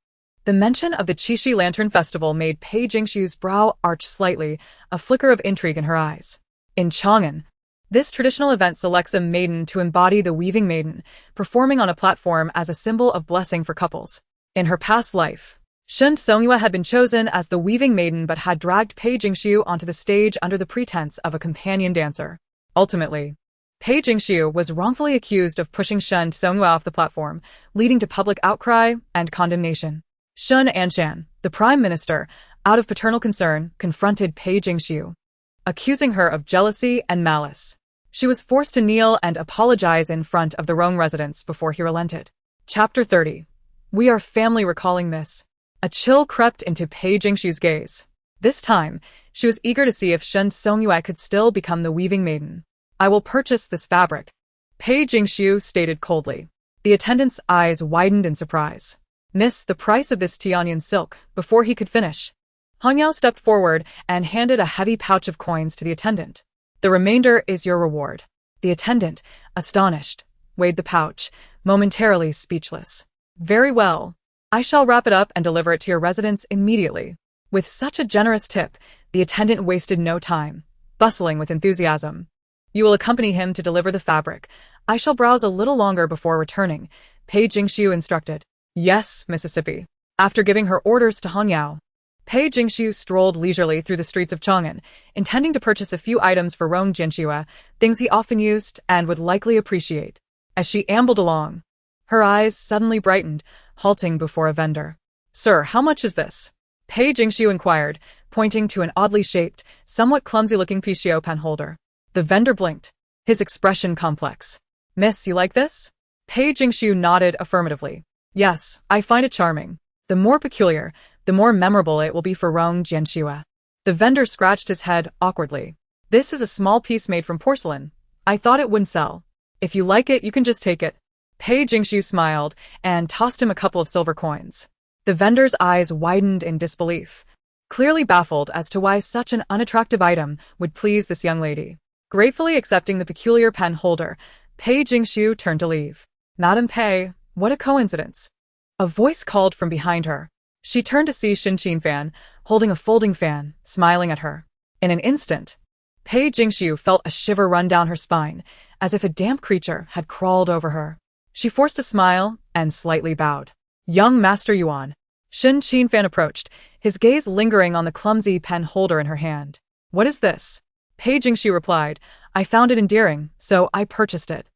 The mention of the Qixi Lantern Festival made Pei Jingxiu's brow arch slightly, a flicker of intrigue in her eyes. In Chang'an, this traditional event selects a maiden to embody the weaving maiden, performing on a platform as a symbol of blessing for couples. In her past life, Shen Songyue had been chosen as the weaving maiden but had dragged Pei Jingxiu onto the stage under the pretense of a companion dancer. Ultimately, Pei Jingxiu was wrongfully accused of pushing Shen Songyue off the platform, leading to public outcry and condemnation. Shun Anshan, the prime minister, out of paternal concern, confronted Pei Jingxiu, accusing her of jealousy and malice. She was forced to kneel and apologize in front of the Rong residents before he relented. Chapter 30. We are family. Recalling this, a chill crept into Pei Jingxiu's gaze. This time, she was eager to see if Shen Songyue could still become the weaving maiden. I will purchase this fabric, Pei Jingxiu stated coldly. The attendant's eyes widened in surprise. Miss, the price of this Tianyan silk, before he could finish. Hong Yao stepped forward and handed a heavy pouch of coins to the attendant. The remainder is your reward. The attendant, astonished, weighed the pouch, momentarily speechless. Very well. I shall wrap it up and deliver it to your residence immediately. With such a generous tip, the attendant wasted no time, bustling with enthusiasm. You will accompany him to deliver the fabric. I shall browse a little longer before returning, Pei Jingxiu instructed. Yes, Mississippi. After giving her orders to Hong Yao, Pei Jingxiu strolled leisurely through the streets of Chang'an, intending to purchase a few items for Rong Jianxue, things he often used and would likely appreciate. As she ambled along, her eyes suddenly brightened, halting before a vendor. Sir, how much is this? Pei Jingxiu inquired, pointing to an oddly shaped, somewhat clumsy-looking Pichio pen holder. The vendor blinked, his expression complex. Miss, you like this? Pei Jingxiu nodded affirmatively. Yes, I find it charming. The more peculiar, the more memorable it will be for Rong Jianxue. The vendor scratched his head awkwardly. This is a small piece made from porcelain. I thought it wouldn't sell. If you like it, you can just take it. Pei Jingxiu smiled and tossed him a couple of silver coins. The vendor's eyes widened in disbelief, clearly baffled as to why such an unattractive item would please this young lady. Gratefully accepting the peculiar pen holder, Pei Jingxiu turned to leave. Madam Pei, what a coincidence. A voice called from behind her. She turned to see Xin Qinfan, holding a folding fan, smiling at her. In an instant, Pei Jingxiu felt a shiver run down her spine, as if a damp creature had crawled over her. She forced a smile and slightly bowed. Young Master Yuan. Xin Qinfan approached, his gaze lingering on the clumsy pen holder in her hand. What is this? Pei Jingxiu replied, I found it endearing, so I purchased it.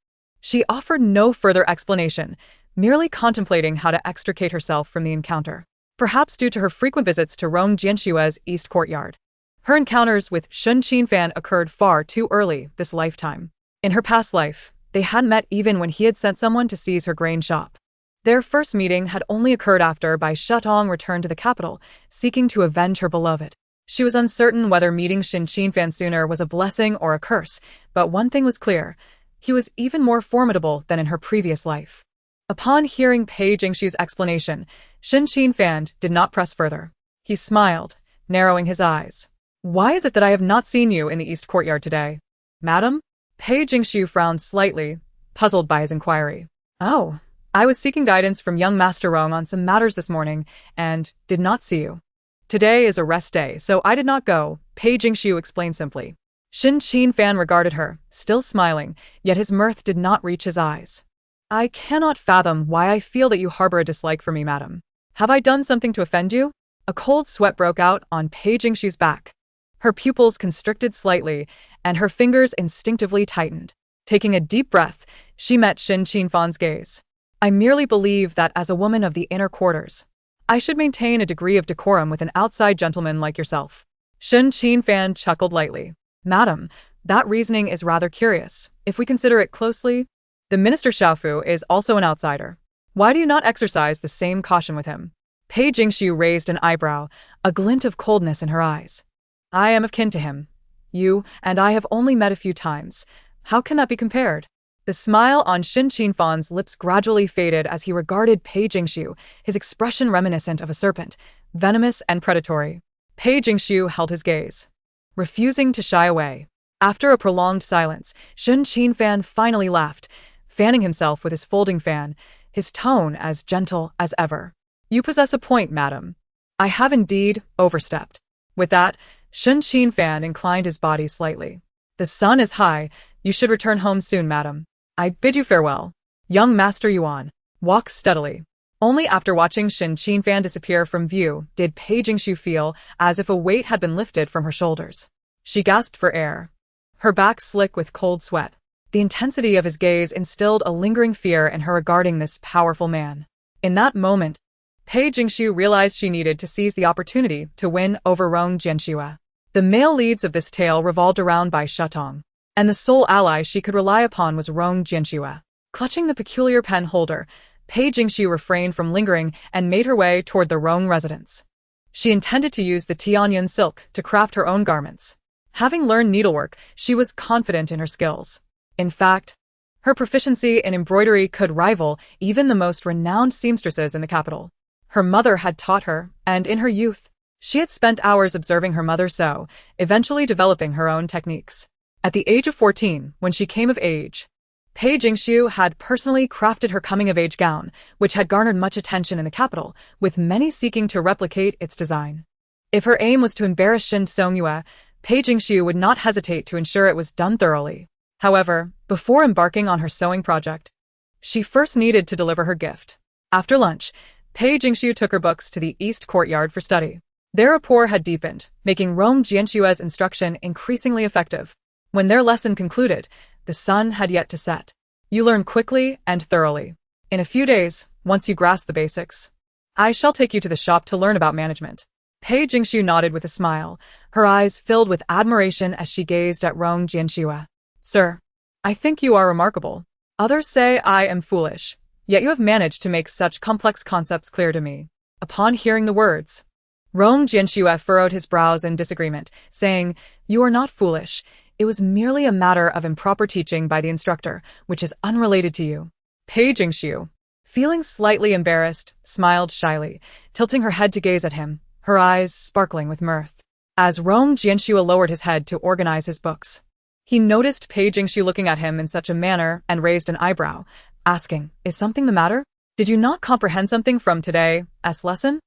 She offered no further explanation, merely contemplating how to extricate herself from the encounter. Perhaps due to her frequent visits to Rong Jianxue's East Courtyard, her encounters with Xin Qinfan occurred far too early this lifetime. In her past life, they hadn't met even when he had sent someone to seize her grain shop. Their first meeting had only occurred after Bai Shutong returned to the capital, seeking to avenge her beloved. She was uncertain whether meeting Xin Qinfan sooner was a blessing or a curse, but one thing was clear. He was even more formidable than in her previous life. Upon hearing Pei Jingxiu's explanation, Xin Qinfan did not press further. He smiled, narrowing his eyes. Why is it that I have not seen you in the East Courtyard today? Madam? Pei Jingxiu frowned slightly, puzzled by his inquiry. Oh, I was seeking guidance from young Master Rong on some matters this morning, and did not see you. Today is a rest day, so I did not go, Pei Jingxiu explained simply. Xin Qinfan regarded her, still smiling, yet his mirth did not reach his eyes. I cannot fathom why I feel that you harbor a dislike for me, madam. Have I done something to offend you? A cold sweat broke out on Pei Jingxiu's back. Her pupils constricted slightly, and her fingers instinctively tightened. Taking a deep breath, she met Xin Qinfan's gaze. I merely believe that as a woman of the inner quarters, I should maintain a degree of decorum with an outside gentleman like yourself. Xin Qinfan chuckled lightly. Madam, that reasoning is rather curious. If we consider it closely, the Minister Xiaofu is also an outsider. Why do you not exercise the same caution with him? Pei Jingxiu raised an eyebrow, a glint of coldness in her eyes. I am of kin to him. You and I have only met a few times. How can that be compared? The smile on Xin Qinfan's lips gradually faded as he regarded Pei Jingxiu, his expression reminiscent of a serpent, venomous and predatory. Pei Jingxiu held his gaze, refusing to shy away. After a prolonged silence, Xin Qinfan finally laughed, fanning himself with his folding fan, his tone as gentle as ever. You possess a point, madam. I have indeed overstepped. With that, Xin Qinfan inclined his body slightly. The sun is high. You should return home soon, madam. I bid you farewell. Young Master Yuan, walk steadily. Only after watching Shin Qinfan disappear from view did Pei Jingshu feel as if a weight had been lifted from her shoulders. She gasped for air, her back slick with cold sweat. The intensity of his gaze instilled a lingering fear in her regarding this powerful man. In that moment, Pei Jingshu realized she needed to seize the opportunity to win over Rong Jianxue. The male leads of this tale revolved around Bai Shetong, and the sole ally she could rely upon was Rong Jianxue. Clutching the peculiar pen holder, Pei Jingshu refrained from lingering and made her way toward the Rong residence. She intended to use the Tianyun silk to craft her own garments. Having learned needlework, she was confident in her skills. In fact, her proficiency in embroidery could rival even the most renowned seamstresses in the capital. Her mother had taught her, and in her youth, she had spent hours observing her mother sew, eventually developing her own techniques. At the age of 14, when she came of age, Pei Jingshu had personally crafted her coming-of-age gown, which had garnered much attention in the capital, with many seeking to replicate its design. If her aim was to embarrass Shin Songyue, Pei Jingshu would not hesitate to ensure it was done thoroughly. However, before embarking on her sewing project, she first needed to deliver her gift. After lunch, Pei Jingshu took her books to the East Courtyard for study. Their rapport had deepened, making Rong Jianxue's instruction increasingly effective. When their lesson concluded, the sun had yet to set. You learn quickly and thoroughly. In a few days, once you grasp the basics, I shall take you to the shop to learn about management. Pei Jingshu nodded with a smile, her eyes filled with admiration as she gazed at Rong Jianxue. Sir, I think you are remarkable. Others say I am foolish, yet you have managed to make such complex concepts clear to me. Upon hearing the words, Rong Jianxue furrowed his brows in disagreement, saying, You are not foolish. It was merely a matter of improper teaching by the instructor, which is unrelated to you. Pei Jingshu, feeling slightly embarrassed, smiled shyly, tilting her head to gaze at him, her eyes sparkling with mirth. As Rong Jianxue lowered his head to organize his books, he noticed Pei Jingshu looking at him in such a manner and raised an eyebrow, asking, Is something the matter? Did you not comprehend something from today's lesson?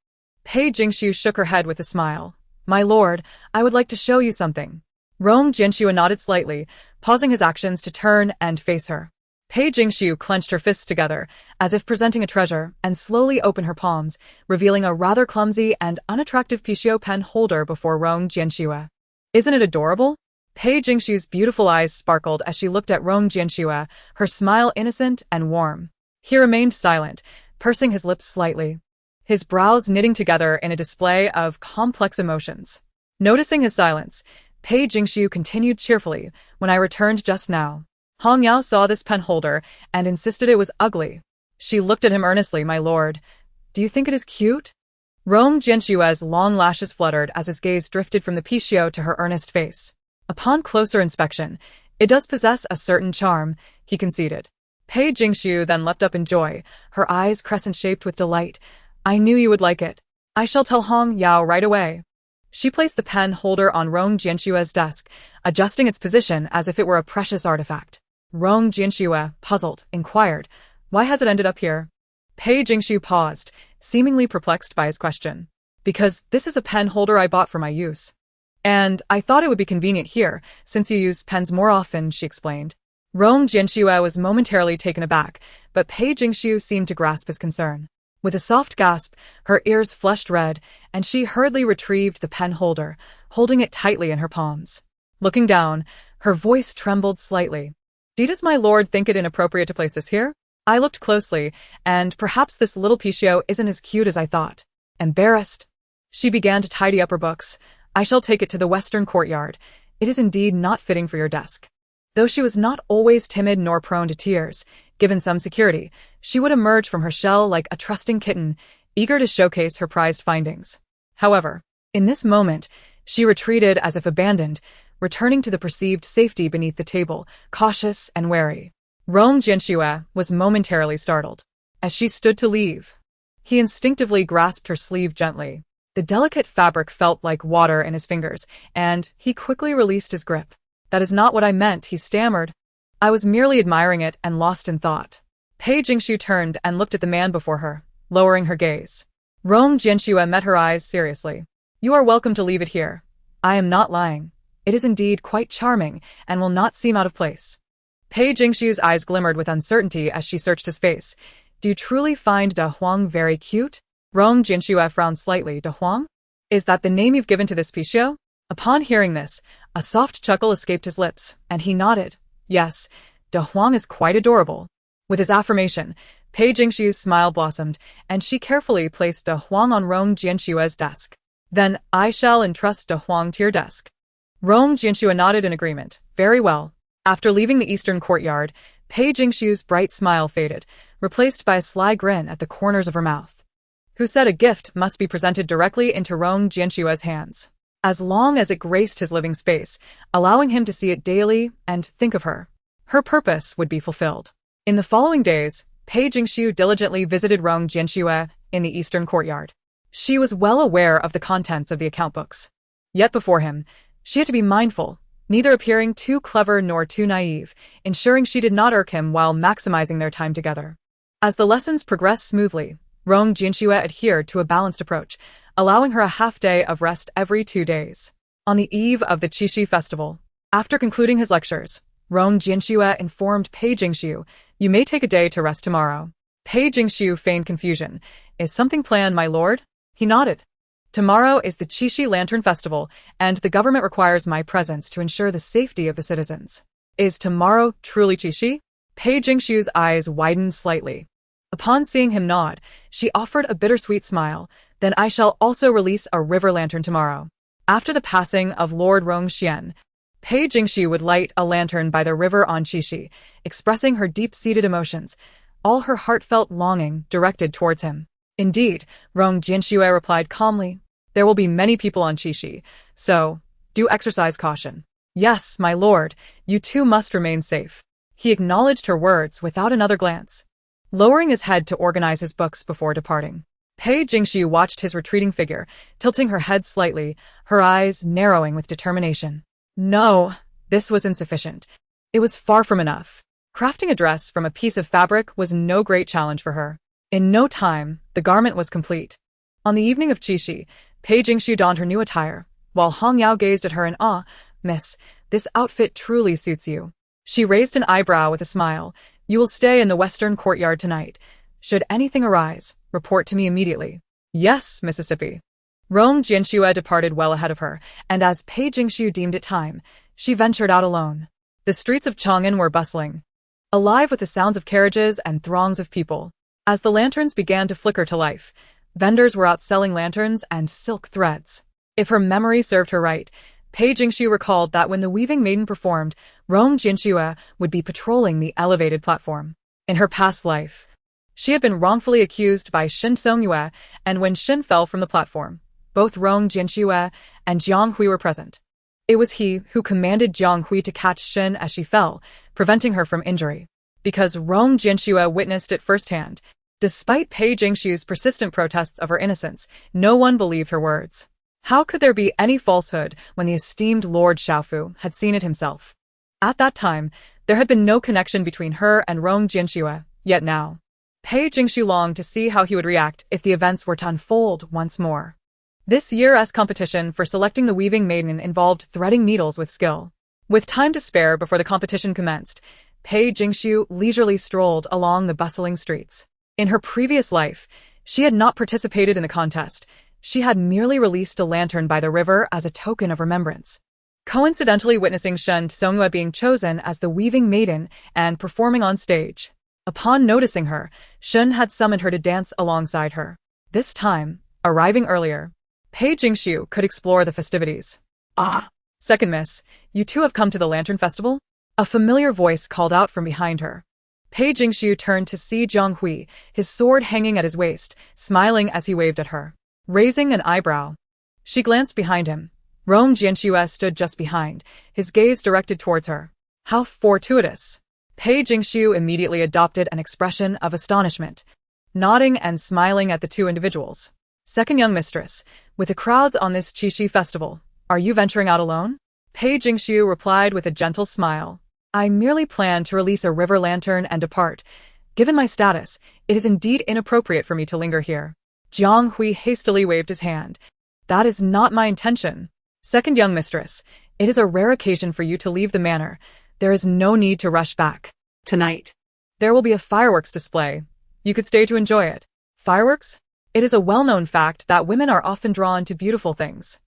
Pei Jingshu shook her head with a smile. My lord, I would like to show you something. Rong Jianxue nodded slightly, pausing his actions to turn and face her. Pei Jingshu clenched her fists together, as if presenting a treasure, and slowly opened her palms, revealing a rather clumsy and unattractive Pishio pen holder before Rong Jianxue. Isn't it adorable? Pei Jingshu's beautiful eyes sparkled as she looked at Rong Jianxue, her smile innocent and warm. He remained silent, pursing his lips slightly, his brows knitting together in a display of complex emotions. Noticing his silence, Pei Jingshu continued cheerfully, When I returned just now, Hong Yao saw this pen holder and insisted it was ugly. She looked at him earnestly, My lord, do you think it is cute? Rong Jianxue's long lashes fluttered as his gaze drifted from the Pishio to her earnest face. Upon closer inspection, it does possess a certain charm, he conceded. Pei Jingshu then leapt up in joy, her eyes crescent-shaped with delight. I knew you would like it. I shall tell Hong Yao right away. She placed the pen holder on Rong Jianxue's desk, adjusting its position as if it were a precious artifact. Rong Jianxue, puzzled, inquired, Why has it ended up here? Pei Jingshu paused, seemingly perplexed by his question. Because this is a pen holder I bought for my use. And I thought it would be convenient here, since you use pens more often, she explained. Rong Jianxue was momentarily taken aback, but Pei Jingshu seemed to grasp his concern. With a soft gasp, her ears flushed red, and she hurriedly retrieved the pen holder, holding it tightly in her palms. Looking down, her voice trembled slightly. Does my lord think it inappropriate to place this here? I looked closely, and perhaps this little Pishio isn't as cute as I thought. Embarrassed, she began to tidy up her books. I shall take it to the western courtyard. It is indeed not fitting for your desk. Though she was not always timid nor prone to tears, given some security, she would emerge from her shell like a trusting kitten, eager to showcase her prized findings. However, in this moment, she retreated as if abandoned, returning to the perceived safety beneath the table, cautious and wary. Rong Jianxue was momentarily startled. As she stood to leave, he instinctively grasped her sleeve gently. The delicate fabric felt like water in his fingers, and he quickly released his grip. That is not what I meant, he stammered. I was merely admiring it and lost in thought. Pei Jingshu turned and looked at the man before her, lowering her gaze. Rong Jianxue met her eyes seriously. You are welcome to leave it here. I am not lying. It is indeed quite charming and will not seem out of place. Pei Jingshu's eyes glimmered with uncertainty as she searched his face. Do you truly find De Huang very cute? Rong Jianxue frowned slightly. De Huang? Is that the name you've given to this fichu? Upon hearing this, a soft chuckle escaped his lips, and he nodded. Yes, De Huang is quite adorable. With his affirmation, Pei Jingshu's smile blossomed, and she carefully placed De Huang on Rong Jianxue's desk. Then I shall entrust De Huang to your desk. Rong Jianxue nodded in agreement. Very well. After leaving the eastern courtyard, Pei Jingshu's bright smile faded, replaced by a sly grin at the corners of her mouth. Who said a gift must be presented directly into Rong Jianxue's hands, as long as it graced his living space, allowing him to see it daily and think of her. Her purpose would be fulfilled. In the following days, Pei Jingshu diligently visited Rong Jianxue in the eastern courtyard. She was well aware of the contents of the account books. Yet before him, she had to be mindful, neither appearing too clever nor too naive, ensuring she did not irk him while maximizing their time together. As the lessons progressed smoothly, Rong Jianxue adhered to a balanced approach, allowing her a half-day of rest every 2 days. On the eve of the Qixi festival, after concluding his lectures, Rong Jianxue informed Pei Jingshu, "You may take a day to rest tomorrow." Pei Jingshu feigned confusion. "Is something planned, my lord?" He nodded. "Tomorrow is the Qixi Lantern Festival, and the government requires my presence to ensure the safety of the citizens." Is tomorrow truly Qixi? Pei Jingshu's eyes widened slightly. Upon seeing him nod, she offered a bittersweet smile. "Then I shall also release a river lantern tomorrow." After the passing of Lord Rongxian, Pei Jingshu would light a lantern by the river on Qixi, expressing her deep-seated emotions, all her heartfelt longing directed towards him. Indeed, Rong Jianxue replied calmly, "There will be many people on Qixi, so do exercise caution." "Yes, my lord, you too must remain safe." He acknowledged her words without another glance, lowering his head to organize his books before departing. Pei Jingshu watched his retreating figure, tilting her head slightly, her eyes narrowing with determination. No, this was insufficient. It was far from enough. Crafting a dress from a piece of fabric was no great challenge for her. In no time, the garment was complete. On the evening of Qixi, Pei Jingshu donned her new attire, while Hong Yao gazed at her in awe. "Miss, this outfit truly suits you." She raised an eyebrow with a smile. "You will stay in the western courtyard tonight. Should anything arise, report to me immediately." "Yes, Mississippi." Rong Jianxue departed well ahead of her, and as Pei Jingshu deemed it time, she ventured out alone. The streets of Chang'an were bustling, alive with the sounds of carriages and throngs of people. As the lanterns began to flicker to life, vendors were out selling lanterns and silk threads. If her memory served her right, Pei Jingshu recalled that when the weaving maiden performed, Rong Jianxue would be patrolling the elevated platform. In her past life, she had been wrongfully accused by Shin Songyue, and when Shin fell from the platform, both Rong Jianxue and Jiang Hui were present. It was he who commanded Jiang Hui to catch Shin as she fell, preventing her from injury. Because Rong Jianxue witnessed it firsthand, despite Pei Jingshu's persistent protests of her innocence, no one believed her words. How could there be any falsehood when the esteemed Lord Xiaofu had seen it himself? At that time, there had been no connection between her and Rong Jianxue, yet now, Pei Jingshu longed to see how he would react if the events were to unfold once more. This year's competition for selecting the weaving maiden involved threading needles with skill. With time to spare before the competition commenced, Pei Jingshu leisurely strolled along the bustling streets. In her previous life, she had not participated in the contest. She had merely released a lantern by the river as a token of remembrance. Coincidentally witnessing Shen Songyue being chosen as the weaving maiden and performing on stage. Upon noticing her, Shen had summoned her to dance alongside her. This time, arriving earlier, Pei Jingshu could explore the festivities. "Ah, second miss, you two have come to the Lantern Festival?" A familiar voice called out from behind her. Pei Jingshu turned to see Jiang Hui, his sword hanging at his waist, smiling as he waved at her. Raising an eyebrow, she glanced behind him. Rong Jianxue stood just behind, his gaze directed towards her. How fortuitous! Pei Jingshu immediately adopted an expression of astonishment, nodding and smiling at the two individuals. "Second young mistress, with the crowds on this Qixi festival, are you venturing out alone?" Pei Jingshu replied with a gentle smile. "I merely plan to release a river lantern and depart. Given my status, it is indeed inappropriate for me to linger here." Jiang Hui hastily waved his hand. "That is not my intention. Second young mistress, it is a rare occasion for you to leave the manor. There is no need to rush back. Tonight, there will be a fireworks display. You could stay to enjoy it. Fireworks? It is a well-known fact that women are often drawn to beautiful things.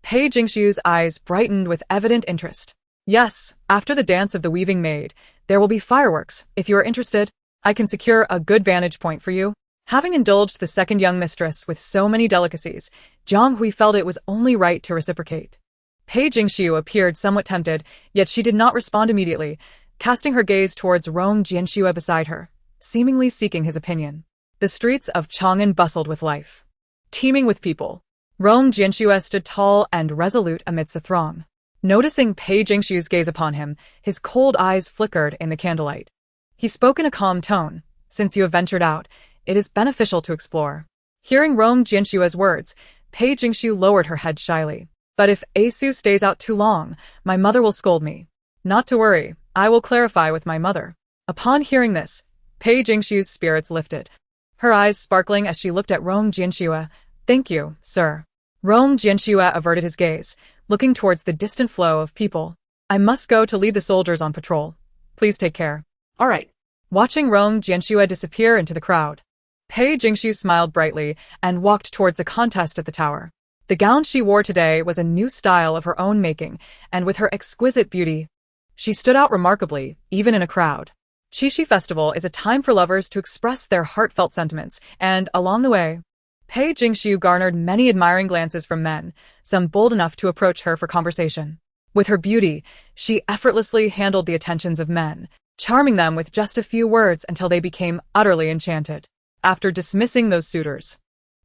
Pei Jingshu's eyes brightened with evident interest. Yes, after the dance of the weaving maid, there will be fireworks. If you are interested, I can secure a good vantage point for you. Having indulged the second young mistress with so many delicacies, Jiang Hui felt it was only right to reciprocate. Pei Jingshu appeared somewhat tempted, yet she did not respond immediately, casting her gaze towards Rong Jianxue beside her, seemingly seeking his opinion. The streets of Chang'an bustled with life, teeming with people. Rong Jianxue stood tall and resolute amidst the throng. Noticing Pei Jingshu's gaze upon him, his cold eyes flickered in the candlelight. He spoke in a calm tone. Since you have ventured out, it is beneficial to explore. Hearing Rong Jianshue's words, Pei Jingshu lowered her head shyly. But if Asu stays out too long, my mother will scold me. Not to worry, I will clarify with my mother. Upon hearing this, Pei Jingshu's spirits lifted, her eyes sparkling as she looked at Rong Jianxue. Thank you, sir. Rong Jianxue averted his gaze, looking towards the distant flow of people. I must go to lead the soldiers on patrol. Please take care. All right. Watching Rong Jianxue disappear into the crowd, Pei Jingshu smiled brightly and walked towards the contest at the tower. The gown she wore today was a new style of her own making, and with her exquisite beauty, she stood out remarkably, even in a crowd. Qixi Festival is a time for lovers to express their heartfelt sentiments, and, along the way, Pei Jingshu garnered many admiring glances from men, some bold enough to approach her for conversation. With her beauty, she effortlessly handled the attentions of men, charming them with just a few words until they became utterly enchanted. After dismissing those suitors,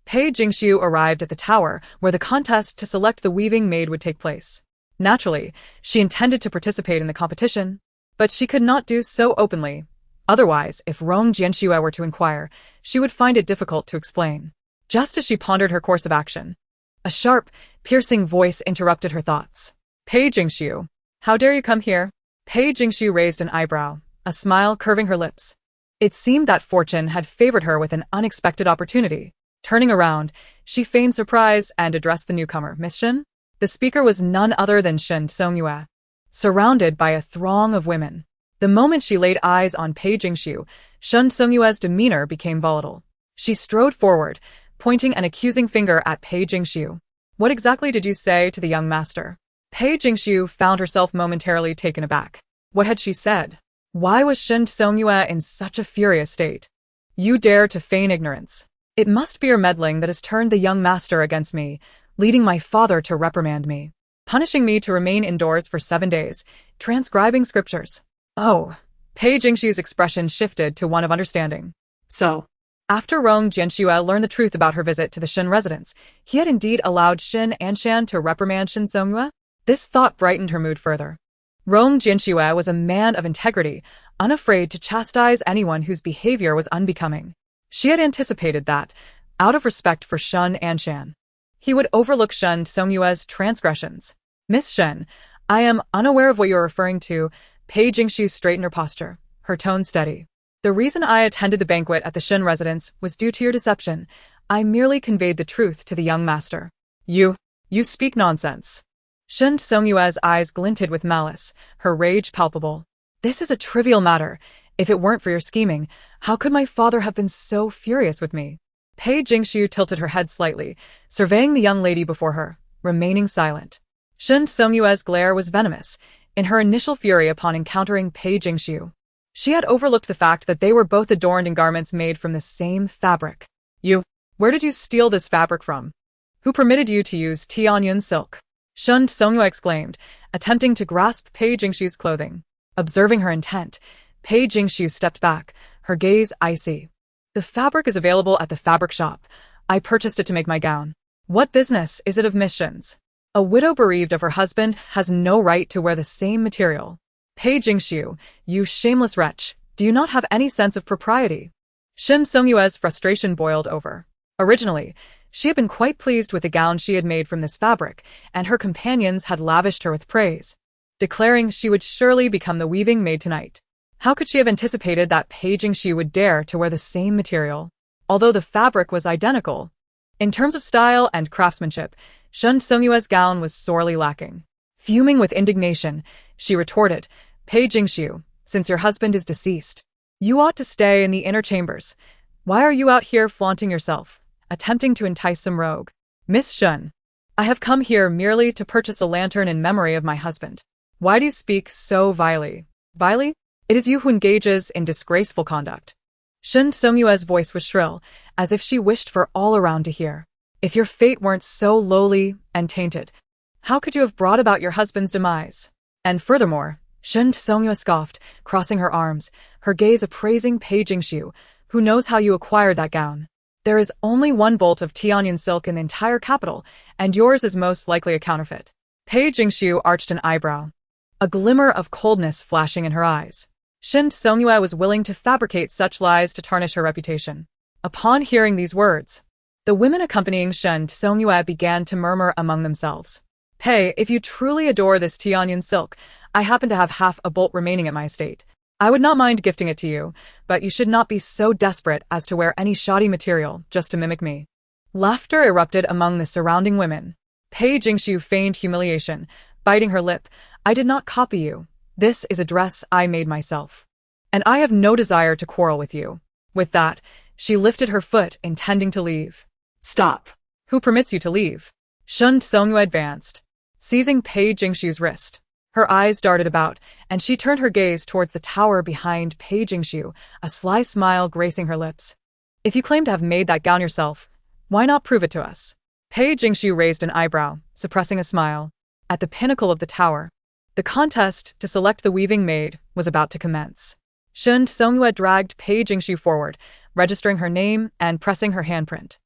Pei Jingshu arrived at the tower where the contest to select the weaving maid would take place. Naturally, she intended to participate in the competition, but she could not do so openly. Otherwise, if Rong Jianxue were to inquire, she would find it difficult to explain. Just as she pondered her course of action, a sharp, piercing voice interrupted her thoughts. Pei Jingshu, how dare you come here? Pei Jingshu raised an eyebrow, a smile curving her lips. It seemed that fortune had favored her with an unexpected opportunity. Turning around, she feigned surprise and addressed the newcomer, Miss Shin. The speaker was none other than Shen Songyue, surrounded by a throng of women. The moment she laid eyes on Pei Jingshu, Shen Songyue's demeanor became volatile. She strode forward, pointing an accusing finger at Pei Jingshu. What exactly did you say to the young master? Pei Jingshu found herself momentarily taken aback. What had she said? Why was Shen Songyue in such a furious state? You dare to feign ignorance. It must be your meddling that has turned the young master against me, leading my father to reprimand me, punishing me to remain indoors for 7 days, transcribing scriptures. Oh, Pei Jingshu's expression shifted to one of understanding. So, after Rong Jianxue learned the truth about her visit to the Shin residence, he had indeed allowed Shin Anshan to reprimand Shin Songyue? This thought brightened her mood further. Rong Jianxue was a man of integrity, unafraid to chastise anyone whose behavior was unbecoming. She had anticipated that, out of respect for Shin Anshan, he would overlook Shen Songyue's transgressions. Miss Shen, I am unaware of what you are referring to. Pei Jingshu straightened her posture, her tone steady. The reason I attended the banquet at the Shin residence was due to your deception. I merely conveyed the truth to the young master. You speak nonsense. Shen Songyue's eyes glinted with malice, her rage palpable. This is a trivial matter. If it weren't for your scheming, how could my father have been so furious with me? Pei Jingshu tilted her head slightly, surveying the young lady before her, remaining silent. Shen Songyue's glare was venomous, in her initial fury upon encountering Pei Jingshu. She had overlooked the fact that they were both adorned in garments made from the same fabric. Where did you steal this fabric from? Who permitted you to use Tianyun silk? Shen Songyue exclaimed, attempting to grasp Pei Jingshu's clothing. Observing her intent, Pei Jingshu stepped back, her gaze icy. The fabric is available at the fabric shop. I purchased it to make my gown. What business is it of Miss Shin's? A widow bereaved of her husband has no right to wear the same material. Pei Jingshu, you shameless wretch, do you not have any sense of propriety? Shen Songyue's frustration boiled over. Originally, she had been quite pleased with the gown she had made from this fabric, and her companions had lavished her with praise, declaring she would surely become the weaving maid tonight. How could she have anticipated that Pei Jingshu would dare to wear the same material, although the fabric was identical? In terms of style and craftsmanship, Shen Songyue's gown was sorely lacking. Fuming with indignation, she retorted, Pei Jingshu, since your husband is deceased, you ought to stay in the inner chambers. Why are you out here flaunting yourself, attempting to entice some rogue? Miss Shun, I have come here merely to purchase a lantern in memory of my husband. Why do you speak so vilely? Vilely? It is you who engages in disgraceful conduct. Shun Songyue's voice was shrill, as if she wished for all around to hear. If your fate weren't so lowly and tainted, how could you have brought about your husband's demise? And furthermore, Shun Songyue scoffed, crossing her arms, her gaze appraising Pei Jingshu, who knows how you acquired that gown. There is only one bolt of Tianyan silk in the entire capital, and yours is most likely a counterfeit. Pei Jingshu arched an eyebrow, a glimmer of coldness flashing in her eyes. Shun Songyue was willing to fabricate such lies to tarnish her reputation. Upon hearing these words, the women accompanying Shun Songyue began to murmur among themselves. Pei, if you truly adore this Tianyan silk, I happen to have half a bolt remaining at my estate. I would not mind gifting it to you, but you should not be so desperate as to wear any shoddy material just to mimic me. Laughter erupted among the surrounding women. Pei Jingshu feigned humiliation, biting her lip. I did not copy you. This is a dress I made myself. And I have no desire to quarrel with you. With that, she lifted her foot, intending to leave. Stop. Who permits you to leave? Shun Songyue advanced, seizing Pei Jingshu's wrist. Her eyes darted about, and she turned her gaze towards the tower behind Pei Jingshu, a sly smile gracing her lips. If you claim to have made that gown yourself, why not prove it to us? Pei Jingshu raised an eyebrow, suppressing a smile. At the pinnacle of the tower, the contest to select the weaving maid was about to commence. Shun Songyue dragged Pei Jingshu forward, registering her name and pressing her handprint.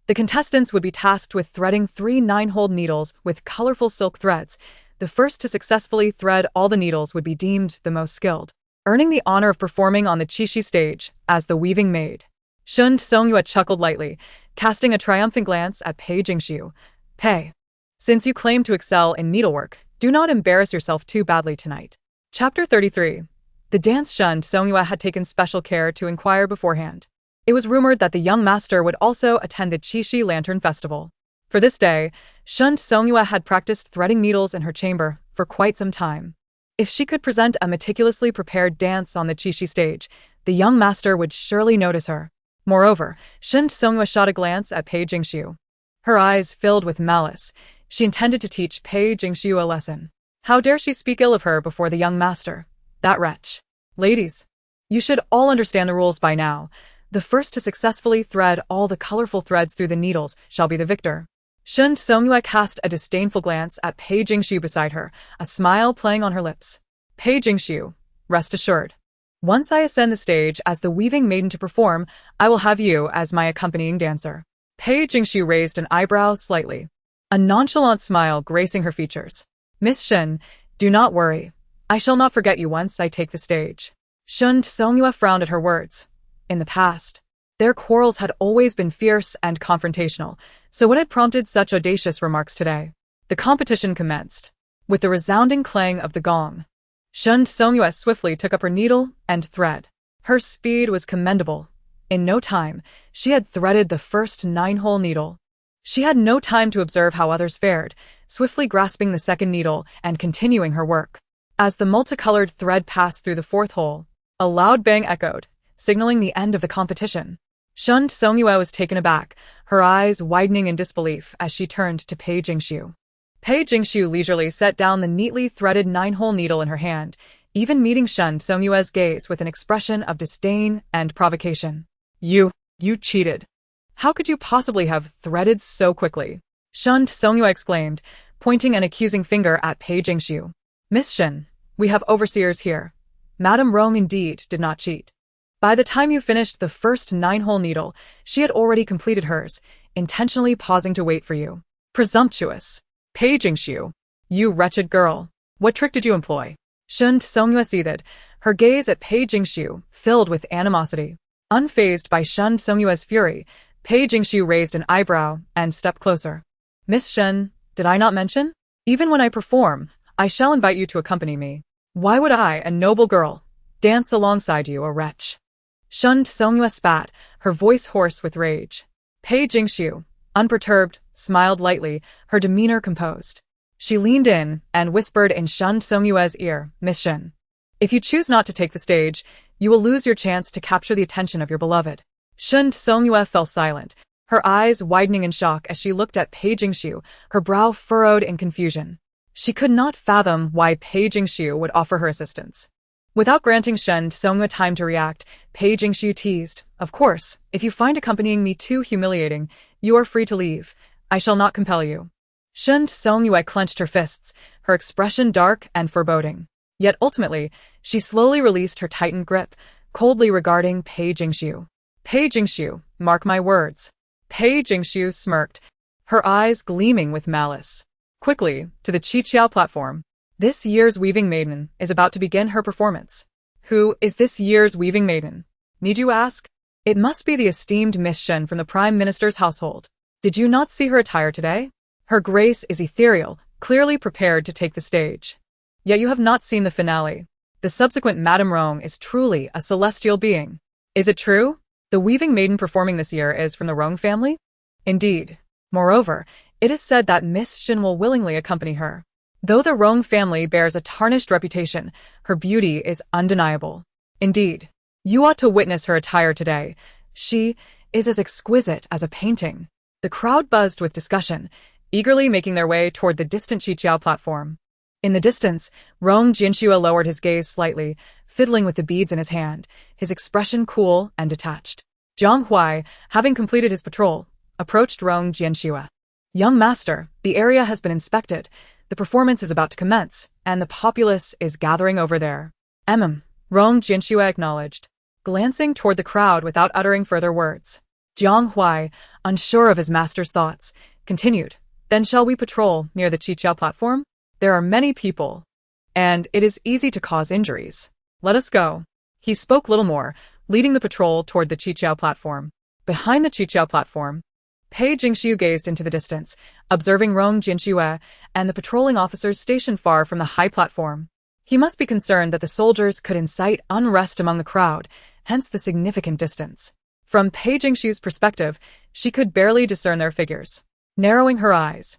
The contestants would be tasked with threading 3 9-hole needles with colorful silk threads. The first to successfully thread all the needles would be deemed the most skilled, earning the honor of performing on the Qishi stage as the weaving maid. Shun Songyue chuckled lightly, casting a triumphant glance at Pei Jingshu. Pei, since you claim to excel in needlework, do not embarrass yourself too badly tonight. Chapter 33. The dance Shun Songyue had taken special care to inquire beforehand. It was rumored that the young master would also attend the Qishi Lantern Festival. For this day, Shun Songyue had practiced threading needles in her chamber for quite some time. If she could present a meticulously prepared dance on the Qishi stage, the young master would surely notice her. Moreover, Shun Songyue shot a glance at Pei Jingshu. Her eyes filled with malice. She intended to teach Pei Jingshu a lesson. How dare she speak ill of her before the young master? That wretch. Ladies, you should all understand the rules by now. The first to successfully thread all the colorful threads through the needles shall be the victor. Shun Songyue cast a disdainful glance at Pei Jingshu beside her, a smile playing on her lips. Pei Jingshu, rest assured. Once I ascend the stage as the weaving maiden to perform, I will have you as my accompanying dancer. Pei Jingshu raised an eyebrow slightly, a nonchalant smile gracing her features. Miss Shun, do not worry. I shall not forget you once I take the stage. Shun Songyue frowned at her words. In the past, their quarrels had always been fierce and confrontational, so what had prompted such audacious remarks today? The competition commenced. With the resounding clang of the gong, Shun Songyue swiftly took up her needle and thread. Her speed was commendable. In no time, she had threaded the first 9-hole needle. She had no time to observe how others fared, swiftly grasping the second needle and continuing her work. As the multicolored thread passed through the 4th hole, a loud bang echoed, signaling the end of the competition. Shun Songyue was taken aback, her eyes widening in disbelief as she turned to Pei Jingshu. Pei Jingshu leisurely set down the neatly threaded 9-hole needle in her hand, even meeting Shun Songyue's gaze with an expression of disdain and provocation. You cheated. How could you possibly have threaded so quickly? Shun Songyue exclaimed, pointing an accusing finger at Pei Jingshu. Miss Shun, we have overseers here. Madame Rong indeed did not cheat. By the time you finished the first 9-hole needle, she had already completed hers, intentionally pausing to wait for you. Presumptuous. Pei Jingshu, you wretched girl. What trick did you employ? Shun Songyue seethed, her gaze at Pei Jingshu filled with animosity. Unfazed by Shun Songyue's fury, Pei Jingshu raised an eyebrow and stepped closer. Miss Shun, did I not mention? Even when I perform, I shall invite you to accompany me. Why would I, a noble girl, dance alongside you, a wretch? Shun Songyue spat, her voice hoarse with rage. Pei Jingshu, unperturbed, smiled lightly, her demeanor composed. She leaned in and whispered in Shun Songyue's ear, Miss Shun, if you choose not to take the stage, you will lose your chance to capture the attention of your beloved. Shun Songyue fell silent, her eyes widening in shock as she looked at Pei Jingxiu, her brow furrowed in confusion. She could not fathom why Pei Jingxiu would offer her assistance. Without granting Shun Songyue time to react, Pei Jingxiu teased, "Of course, if you find accompanying me too humiliating, you are free to leave. I shall not compel you." Shun Songyue clenched her fists, her expression dark and foreboding. Yet ultimately, she slowly released her tightened grip, coldly regarding Pei Jingxiu. "Pei Jingxiu, mark my words." Pei Jingxiu smirked, her eyes gleaming with malice. Quickly, to the Qiqiao platform. This year's weaving maiden is about to begin her performance. Who is this year's weaving maiden? Need you ask? It must be the esteemed Miss Shun from the Prime Minister's household. Did you not see her attire today? Her grace is ethereal, clearly prepared to take the stage. Yet you have not seen the finale. The subsequent Madame Rong is truly a celestial being. Is it true? The weaving maiden performing this year is from the Rong family? Indeed. Moreover, it is said that Miss Shun will willingly accompany her. Though the Rong family bears a tarnished reputation, her beauty is undeniable. Indeed, you ought to witness her attire today. She is as exquisite as a painting. The crowd buzzed with discussion, eagerly making their way toward the distant Qiqiao platform. In the distance, Rong Jianxue lowered his gaze slightly, fiddling with the beads in his hand, his expression cool and detached. Jiang Huai, having completed his patrol, approached Rong Jianxue. "Young master, the area has been inspected. The performance is about to commence, and the populace is gathering over there." Rong Jianxue acknowledged, glancing toward the crowd without uttering further words. Jiang Huai, unsure of his master's thoughts, continued, "Then shall we patrol near the Qiqiao platform? There are many people, and it is easy to cause injuries. Let us go." He spoke little more, leading the patrol toward the Qiqiao platform. Behind the Qiqiao platform, Pei Jingxiu gazed into the distance, observing Rong Jianxue and the patrolling officers stationed far from the high platform. He must be concerned that the soldiers could incite unrest among the crowd, hence the significant distance. From Pei Jingxiu's perspective, she could barely discern their figures. Narrowing her eyes,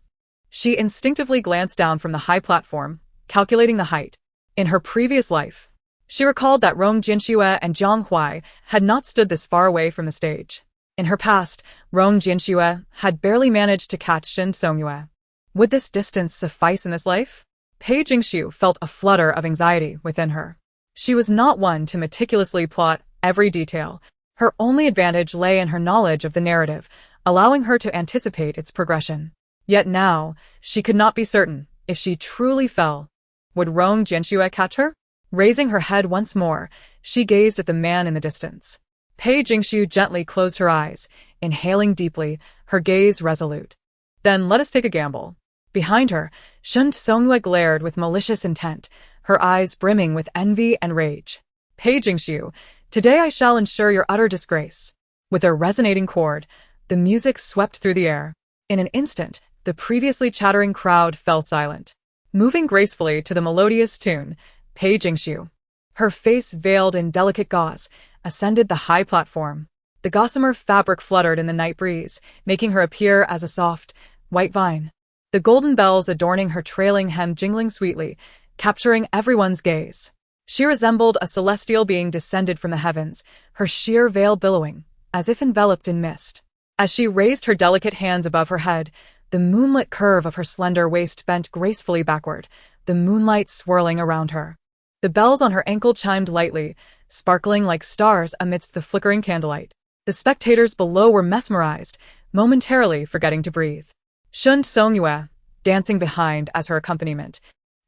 she instinctively glanced down from the high platform, calculating the height. In her previous life, she recalled that Rong Jianxue and Jiang Huai had not stood this far away from the stage. In her past, Rong Jianxue had barely managed to catch Shun Songyue. Would this distance suffice in this life? Pei Jingxiu felt a flutter of anxiety within her. She was not one to meticulously plot every detail. Her only advantage lay in her knowledge of the narrative, allowing her to anticipate its progression. Yet now, she could not be certain. If she truly fell, would Rong Jianxue catch her? Raising her head once more, she gazed at the man in the distance. Pei Jingxiu gently closed her eyes, inhaling deeply, her gaze resolute. "Then let us take a gamble." Behind her, Shun Songyue glared with malicious intent, her eyes brimming with envy and rage. "Pei Jingxiu, today I shall ensure your utter disgrace." With a resonating chord, the music swept through the air. In an instant, the previously chattering crowd fell silent. Moving gracefully to the melodious tune, Pei Jingxiu, her face veiled in delicate gauze, ascended the high platform. The gossamer fabric fluttered in the night breeze, making her appear as a soft, white vine. The golden bells adorning her trailing hem jingling sweetly, capturing everyone's gaze. She resembled a celestial being descended from the heavens, her sheer veil billowing, as if enveloped in mist. As she raised her delicate hands above her head, the moonlit curve of her slender waist bent gracefully backward, the moonlight swirling around her. The bells on her ankle chimed lightly, sparkling like stars amidst the flickering candlelight. The spectators below were mesmerized, momentarily forgetting to breathe. Shun Songyue, dancing behind as her accompaniment,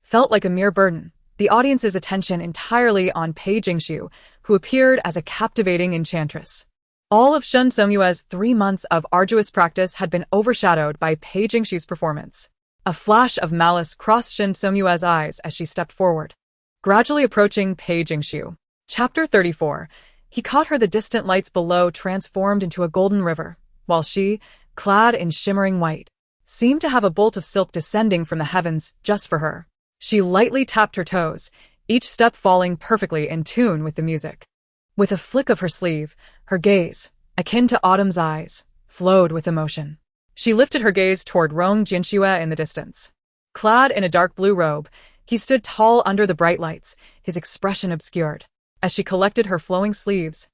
felt like a mere burden, the audience's attention entirely on Pei Jingxiu, who appeared as a captivating enchantress. All of Shun Songyue's 3 months of arduous practice had been overshadowed by Pei Jingxiu's performance. A flash of malice crossed Shun Songyue's eyes as she stepped forward. Gradually approaching Pei Jingxiu. Chapter 34. He caught her. The distant lights below transformed into a golden river, while she, clad in shimmering white, seemed to have a bolt of silk descending from the heavens just for her. She lightly tapped her toes, each step falling perfectly in tune with the music. With a flick of her sleeve, her gaze, akin to autumn's eyes, flowed with emotion. She lifted her gaze toward Rong Jianxue in the distance. Clad in a dark blue robe, he stood tall under the bright lights, his expression obscured. As she collected her flowing sleeves,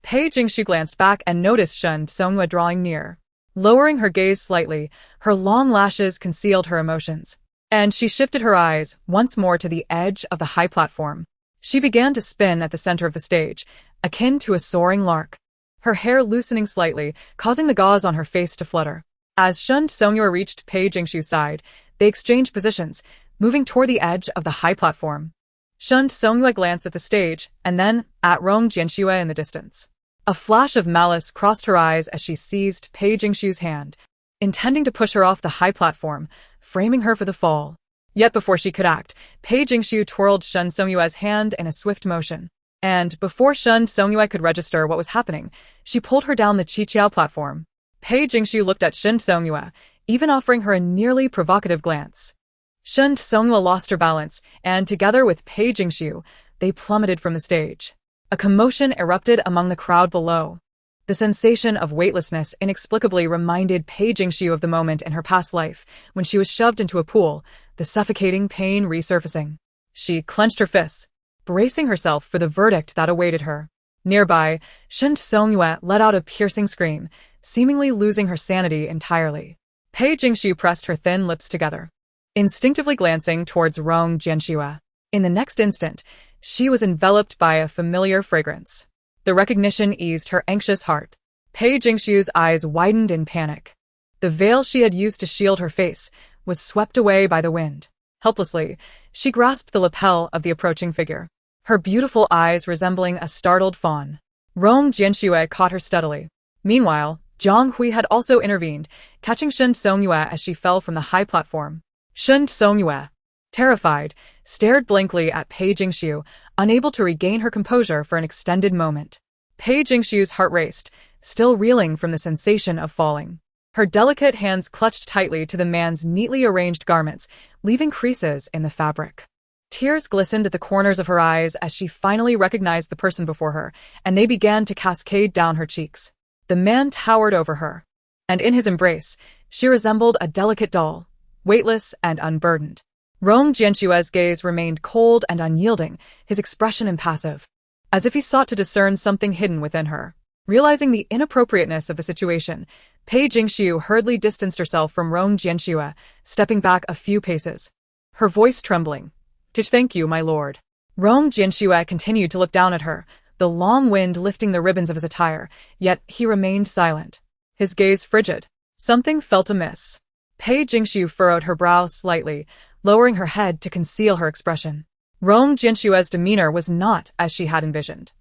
Pei Jingshu glanced back and noticed Shen Songhua drawing near. Lowering her gaze slightly, her long lashes concealed her emotions, and she shifted her eyes once more to the edge of the high platform. She began to spin at the center of the stage, akin to a soaring lark, her hair loosening slightly, causing the gauze on her face to flutter. As Shen Songhua reached Pei Jingshu's side, they exchanged positions, moving toward the edge of the high platform. Shen Songhua glanced at the stage, and then at Rong Jianxue in the distance. A flash of malice crossed her eyes as she seized Pei Jingshu's hand, intending to push her off the high platform, framing her for the fall. Yet before she could act, Pei Jingshu twirled Shen Songhua's hand in a swift motion. And before Shen Songhua could register what was happening, she pulled her down the Qiqiao platform. Pei Jingshu looked at Shen Songhua, even offering her a nearly provocative glance. Shen Songhua lost her balance, and together with Pei Jingshu, they plummeted from the stage. A commotion erupted among the crowd below. The sensation of weightlessness inexplicably reminded Pei Jingshu of the moment in her past life when she was shoved into a pool, the suffocating pain resurfacing. She clenched her fists, bracing herself for the verdict that awaited her. Nearby, Shen Songhua let out a piercing scream, seemingly losing her sanity entirely. Pei Jingshu pressed her thin lips together, instinctively glancing towards Rong Jianxue. In the next instant, she was enveloped by a familiar fragrance. The recognition eased her anxious heart. Pei Jingshu's eyes widened in panic. The veil she had used to shield her face was swept away by the wind. Helplessly, she grasped the lapel of the approaching figure, her beautiful eyes resembling a startled fawn. Rong Jianxue caught her steadily. Meanwhile, Zhang Hui had also intervened, catching Shen Songhua as she fell from the high platform. Shen Songhua, terrified, stared blankly at Pei Jingshu, unable to regain her composure for an extended moment. Pei Jingshu's heart raced, still reeling from the sensation of falling. Her delicate hands clutched tightly to the man's neatly arranged garments, leaving creases in the fabric. Tears glistened at the corners of her eyes as she finally recognized the person before her, and they began to cascade down her cheeks. The man towered over her, and in his embrace, she resembled a delicate doll, weightless and unburdened. Rong Jianxue's gaze remained cold and unyielding, his expression impassive, as if he sought to discern something hidden within her. Realizing the inappropriateness of the situation, Pei Jingshu hurriedly distanced herself from Rong Jianxue, stepping back a few paces, her voice trembling. "Thank you, my lord." Rong Jianxue continued to look down at her, the long wind lifting the ribbons of his attire, yet he remained silent, his gaze frigid. Something felt amiss. Pei Jingshu furrowed her brow slightly, lowering her head to conceal her expression. Rong Jianxue's demeanor was not as she had envisioned.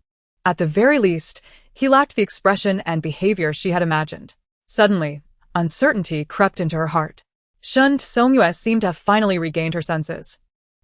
At the very least, he lacked the expression and behavior she had imagined. Suddenly, uncertainty crept into her heart. Shen Songhua seemed to have finally regained her senses.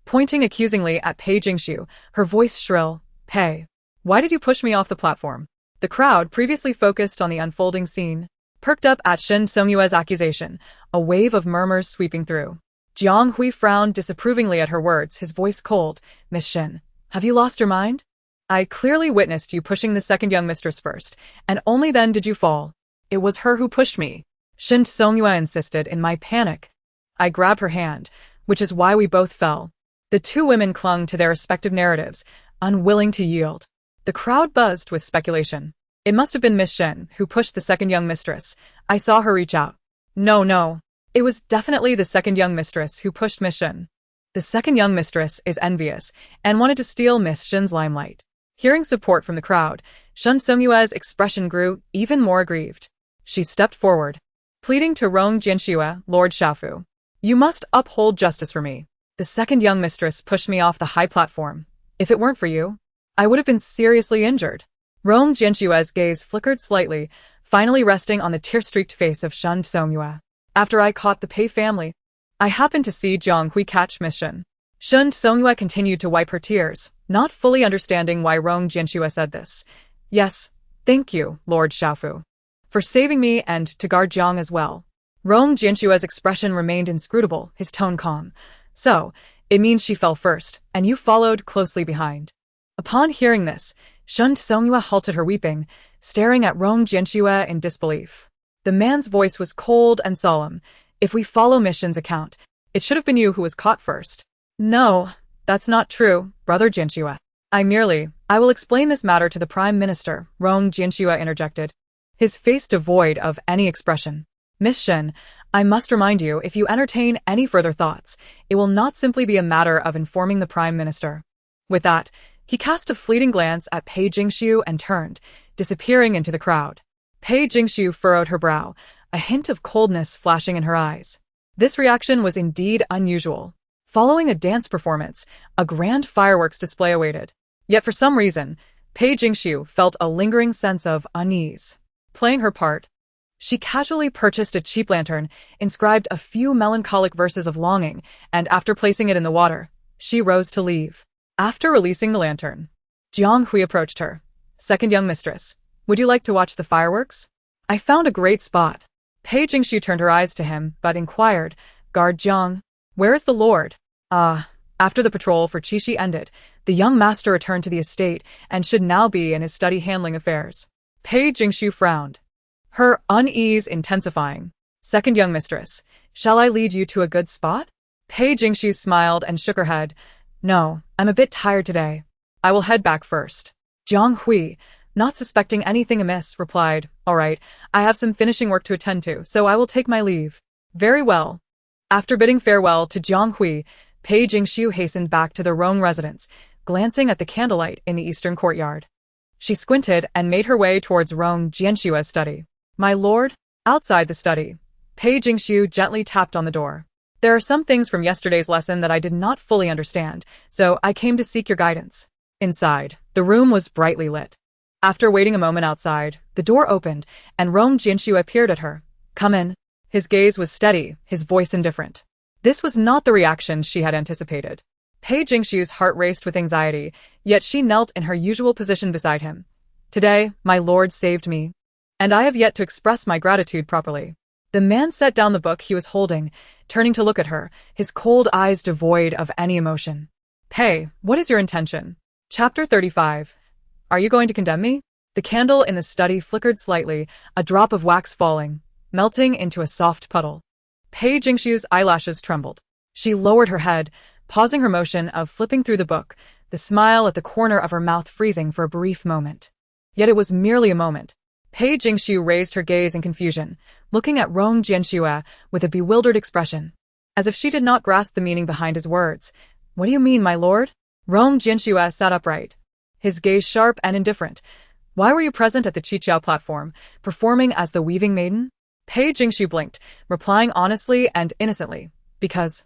Pointing accusingly at Pei Jingshu, her voice shrill, "Pei, why did you push me off the platform?" The crowd, previously focused on the unfolding scene, perked up at Shen Songhua's accusation, a wave of murmurs sweeping through. Jiang Hui frowned disapprovingly at her words, his voice cold. "Miss Shen, have you lost your mind? I clearly witnessed you pushing the second young mistress first, and only then did you fall." "It was her who pushed me," Shen Songhua insisted. In my panic, I grabbed her hand, which is why we both fell. The two women clung to their respective narratives, unwilling to yield. The crowd buzzed with speculation. "It must have been Miss Shen who pushed the second young mistress. I saw her reach out." No. It was definitely the second young mistress who pushed Miss Shen. The second young mistress is envious and wanted to steal Miss Shen's limelight. Hearing support from the crowd, Shen Songhua's expression grew even more aggrieved. She stepped forward, pleading to Rong Jianxue, "Lord Shaofu, you must uphold justice for me. The second young mistress pushed me off the high platform. If it weren't for you, I would have been seriously injured." Rong Jianxue's gaze flickered slightly, finally resting on the tear-streaked face of Shen Songhua. "After I caught the Pei family, I happened to see Jiang Hui catch Miss Shen." Shen Songhua continued to wipe her tears, not fully understanding why Rong Jianxue said this. "Yes, thank you, Lord Shaofu, for saving me and to guard Jiang as well." Rong Jianxue's expression remained inscrutable, his tone calm. "So, it means she fell first, and you followed closely behind." Upon hearing this, Shen Songhua halted her weeping, staring at Rong Jianxue in disbelief. The man's voice was cold and solemn. "If we follow Miss Shen's account, it should have been you who was caught first." "No, that's not true, Brother Jianxue. I will explain this matter to the Prime Minister, Rong Jianxue interjected, his face devoid of any expression. Miss Shen, I must remind you, if you entertain any further thoughts, it will not simply be a matter of informing the Prime Minister. With that, he cast a fleeting glance at Pei Jingxiu and turned, disappearing into the crowd. Pei Jingxiu furrowed her brow, a hint of coldness flashing in her eyes. This reaction was indeed unusual. Following a dance performance, a grand fireworks display awaited. Yet for some reason, Pei Jingxiu felt a lingering sense of unease. Playing her part, she casually purchased a cheap lantern, inscribed a few melancholic verses of longing, and after placing it in the water, she rose to leave. After releasing the lantern, Jiang Hui approached her. Second young mistress, would you like to watch the fireworks? I found a great spot. Pei Jingxiu turned her eyes to him, but inquired, Guard Jiang, where is the lord? After the patrol for Qixi ended, the young master returned to the estate and should now be in his study handling affairs. Pei Jingxiu frowned, her unease intensifying. Second young mistress, shall I lead you to a good spot? Pei Jingxiu smiled and shook her head. No, I'm a bit tired today. I will head back first. Jiang Hui, not suspecting anything amiss, replied, All right, I have some finishing work to attend to, so I will take my leave. Very well. After bidding farewell to Jiang Hui, Pei Jingxiu hastened back to the Rong residence, glancing at the candlelight in the eastern courtyard. She squinted and made her way towards Rong Jianxue's study. My lord? Outside the study, Pei Jingxiu gently tapped on the door. There are some things from yesterday's lesson that I did not fully understand, so I came to seek your guidance. Inside, the room was brightly lit. After waiting a moment outside, the door opened, and Rong Jianxue appeared at her. Come in. His gaze was steady, his voice indifferent. This was not the reaction she had anticipated. Pei Jingxiu's heart raced with anxiety, yet she knelt in her usual position beside him. Today, my lord saved me, and I have yet to express my gratitude properly. The man set down the book he was holding, turning to look at her, his cold eyes devoid of any emotion. Pei, what is your intention? Chapter 35. Are you going to condemn me? The candle in the study flickered slightly, a drop of wax falling, melting into a soft puddle. Pei Jingxiu's eyelashes trembled. She lowered her head, pausing her motion of flipping through the book, the smile at the corner of her mouth freezing for a brief moment. Yet it was merely a moment. Pei Jingxiu raised her gaze in confusion, looking at Rong Jianxue with a bewildered expression, as if she did not grasp the meaning behind his words. What do you mean, my lord? Rong Jianxue sat upright, his gaze sharp and indifferent. Why were you present at the Qiqiao platform, performing as the weaving maiden? Pei Jingxiu blinked, replying honestly and innocently, Because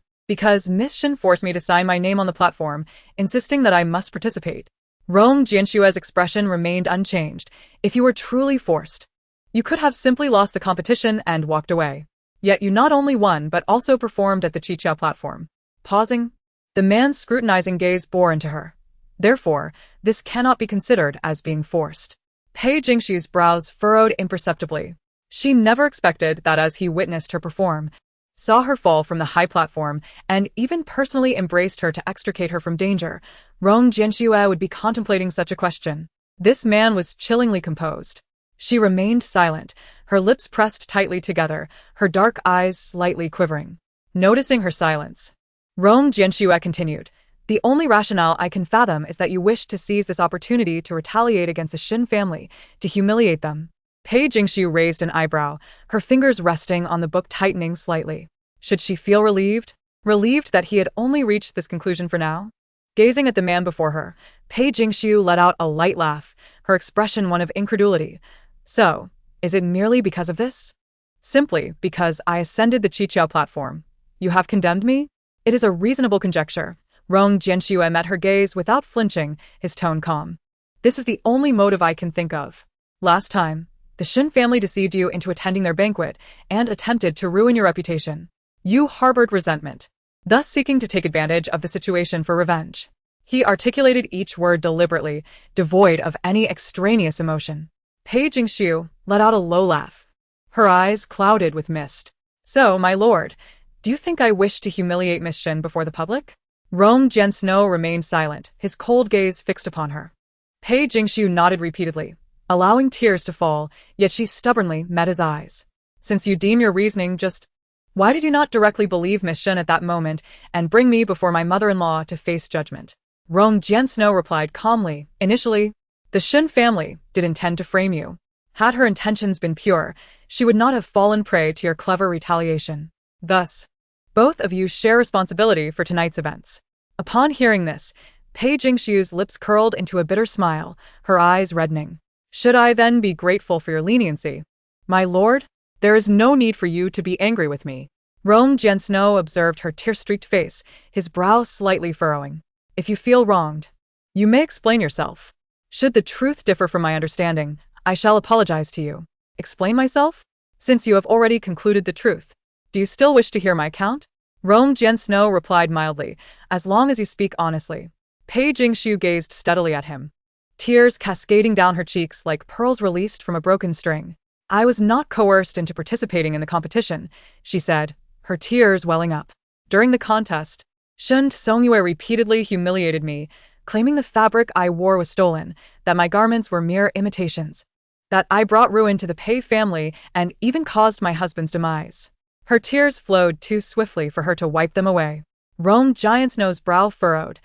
Miss Shen forced me to sign my name on the platform, insisting that I must participate. Rong Jianxue's expression remained unchanged. If you were truly forced, you could have simply lost the competition and walked away. Yet you not only won but also performed at the Qiqiao platform. Pausing, the man's scrutinizing gaze bore into her. Therefore, this cannot be considered as being forced. Pei Jingxiu's brows furrowed imperceptibly. She never expected that as he witnessed her perform, saw her fall from the high platform, and even personally embraced her to extricate her from danger, Rong Jianxue would be contemplating such a question. This man was chillingly composed. She remained silent, her lips pressed tightly together, her dark eyes slightly quivering. Noticing her silence, Rong Jianxue continued, The only rationale I can fathom is that you wish to seize this opportunity to retaliate against the Shen family, to humiliate them. Pei Jingxiu raised an eyebrow, her fingers resting on the book tightening slightly. Should she feel relieved? Relieved that he had only reached this conclusion for now? Gazing at the man before her, Pei Jingxiu let out a light laugh, her expression one of incredulity. So, is it merely because of this? Simply because I ascended the Qiqiao platform. You have condemned me? It is a reasonable conjecture. Rong Jianxue met her gaze without flinching, his tone calm. This is the only motive I can think of. Last time, the Shen family deceived you into attending their banquet and attempted to ruin your reputation. You harbored resentment, thus seeking to take advantage of the situation for revenge. He articulated each word deliberately, devoid of any extraneous emotion. Pei Jingxiu let out a low laugh. Her eyes clouded with mist. So, my lord, do you think I wish to humiliate Miss Shen before the public? Rong Jianxue remained silent, his cold gaze fixed upon her. Pei Jingxiu nodded repeatedly, allowing tears to fall, yet she stubbornly met his eyes. Since you deem your reasoning just, why did you not directly believe Miss Shen at that moment and bring me before my mother-in-law to face judgment? Rome Jiansnow replied calmly. Initially, the Shen family did intend to frame you. Had her intentions been pure, she would not have fallen prey to your clever retaliation. Thus, both of you share responsibility for tonight's events. Upon hearing this, Pei Jingshu's lips curled into a bitter smile, her eyes reddening. Should I then be grateful for your leniency? My lord, there is no need for you to be angry with me. Rome Jiansnow observed her tear-streaked face, his brow slightly furrowing. If you feel wronged, you may explain yourself. Should the truth differ from my understanding, I shall apologize to you. Explain myself? Since you have already concluded the truth, do you still wish to hear my account? Rome Jiansnow replied mildly, as long as you speak honestly. Pei Jingshu gazed steadily at him, tears cascading down her cheeks like pearls released from a broken string. I was not coerced into participating in the competition, she said, her tears welling up. During the contest, Shun Tsongyue repeatedly humiliated me, claiming the fabric I wore was stolen, that my garments were mere imitations, that I brought ruin to the Pei family and even caused my husband's demise. Her tears flowed too swiftly for her to wipe them away. Rome Jiansnow's brow furrowed,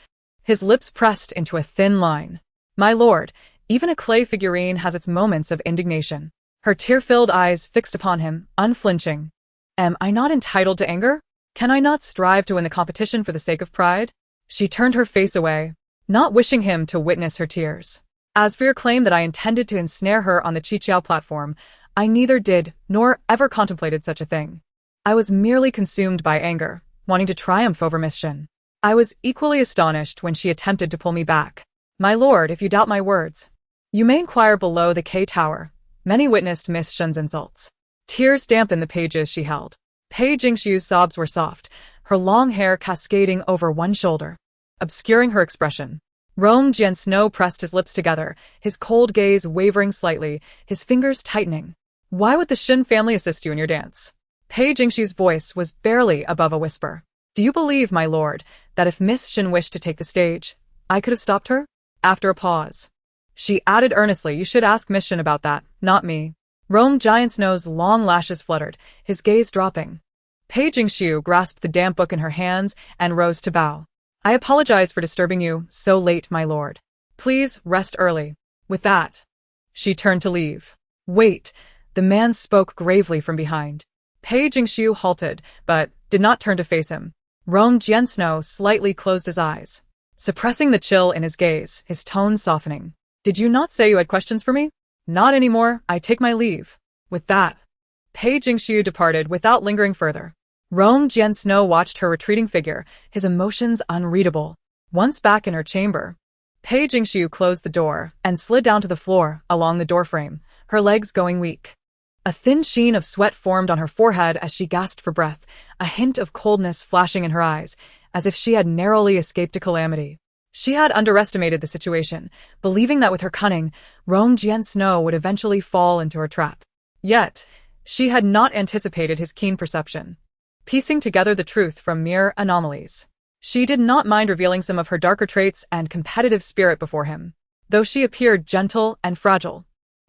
his lips pressed into a thin line. My lord, even a clay figurine has its moments of indignation. Her tear-filled eyes fixed upon him, unflinching. Am I not entitled to anger? Can I not strive to win the competition for the sake of pride? She turned her face away, not wishing him to witness her tears. As for your claim that I intended to ensnare her on the Qiqiao platform, I neither did nor ever contemplated such a thing. I was merely consumed by anger, wanting to triumph over Miss Shen. I was equally astonished when she attempted to pull me back. My lord, if you doubt my words, you may inquire below the K Tower. Many witnessed Miss Shen's insults. Tears dampened the pages she held. Pei Jingshu's sobs were soft, her long hair cascading over one shoulder, obscuring her expression. Rome Jiansnow pressed his lips together, his cold gaze wavering slightly, his fingers tightening. Why would the Shen family assist you in your dance? Pei Jingshu's voice was barely above a whisper. Do you believe, my lord, that if Miss Shen wished to take the stage, I could have stopped her? After a pause, she added earnestly, you should ask Miss Shen about that, not me. Rome Jiansnow's long lashes fluttered, his gaze dropping. Pei Jingshu grasped the damp book in her hands and rose to bow. I apologize for disturbing you so late, my lord. Please rest early. With that, she turned to leave. Wait, the man spoke gravely from behind. Pei Jingshu halted, but did not turn to face him. Rome Jiansnow slightly closed his eyes, suppressing the chill in his gaze, his tone softening. Did you not say you had questions for me? Not anymore, I take my leave. With that, Pei Jingshu departed without lingering further. Rome Jiansnow watched her retreating figure, his emotions unreadable. Once back in her chamber, Pei Jingshu closed the door and slid down to the floor along the doorframe, her legs going weak. A thin sheen of sweat formed on her forehead as she gasped for breath, a hint of coldness flashing in her eyes, as if she had narrowly escaped a calamity. She had underestimated the situation, believing that with her cunning, Rome Jiansnow would eventually fall into her trap. Yet, she had not anticipated his keen perception, piecing together the truth from mere anomalies. She did not mind revealing some of her darker traits and competitive spirit before him. Though she appeared gentle and fragile,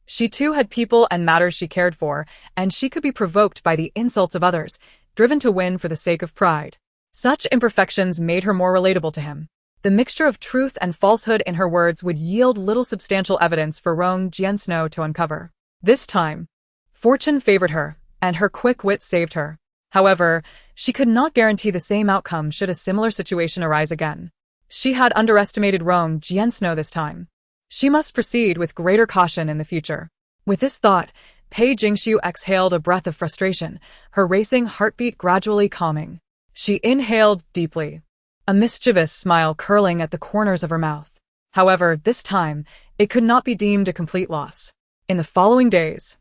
she too had people and matters she cared for, and she could be provoked by the insults of others, driven to win for the sake of pride. Such imperfections made her more relatable to him. The mixture of truth and falsehood in her words would yield little substantial evidence for Rome Jiansnow to uncover. This time, fortune favored her, and her quick wit saved her. However, she could not guarantee the same outcome should a similar situation arise again. She had underestimated Rome Jiansnow this time. She must proceed with greater caution in the future. With this thought, Pei Jingshu exhaled a breath of frustration, her racing heartbeat gradually calming. She inhaled deeply, a mischievous smile curling at the corners of her mouth. However, this time, it could not be deemed a complete loss. In the following days,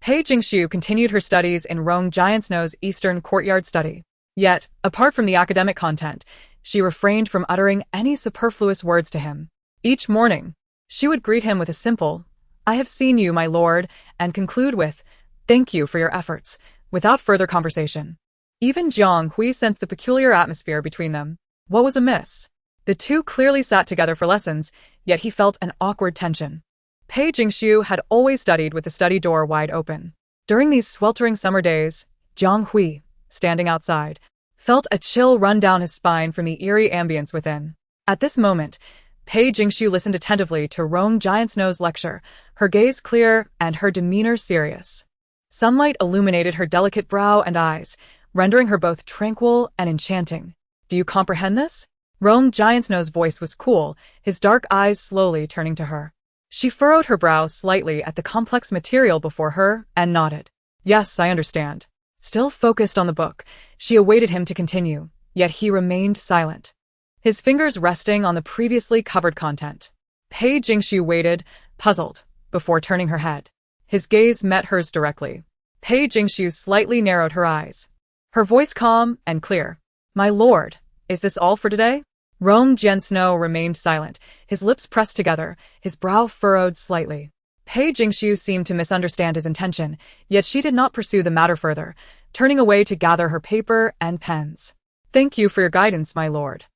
Pei Jingshu continued her studies in Rome Jiansnow's Eastern Courtyard study. Yet, apart from the academic content, she refrained from uttering any superfluous words to him. Each morning, she would greet him with a simple, I have seen you, my lord, and conclude with, thank you for your efforts, without further conversation. Even Jiang Hui sensed the peculiar atmosphere between them. What was amiss? The two clearly sat together for lessons, yet he felt an awkward tension. Pei Jingshu had always studied with the study door wide open. During these sweltering summer days, Jiang Hui, standing outside, felt a chill run down his spine from the eerie ambience within. At this moment, Pei Jingshu listened attentively to Rong Giantsnow's lecture, her gaze clear and her demeanor serious. Sunlight illuminated her delicate brow and eyes, rendering her both tranquil and enchanting. Do you comprehend this? Rong Giantsnow's voice was cool, his dark eyes slowly turning to her. She furrowed her brow slightly at the complex material before her and nodded. Yes, I understand. Still focused on the book, she awaited him to continue, yet he remained silent, his fingers resting on the previously covered content. Pei Jingshu waited, puzzled, before turning her head. His gaze met hers directly. Pei Jingshu slightly narrowed her eyes, her voice calm and clear. My lord, is this all for today? Rong Jiansnow remained silent, his lips pressed together, his brow furrowed slightly. Pei Jingshu seemed to misunderstand his intention, yet she did not pursue the matter further, turning away to gather her paper and pens. Thank you for your guidance, my lord.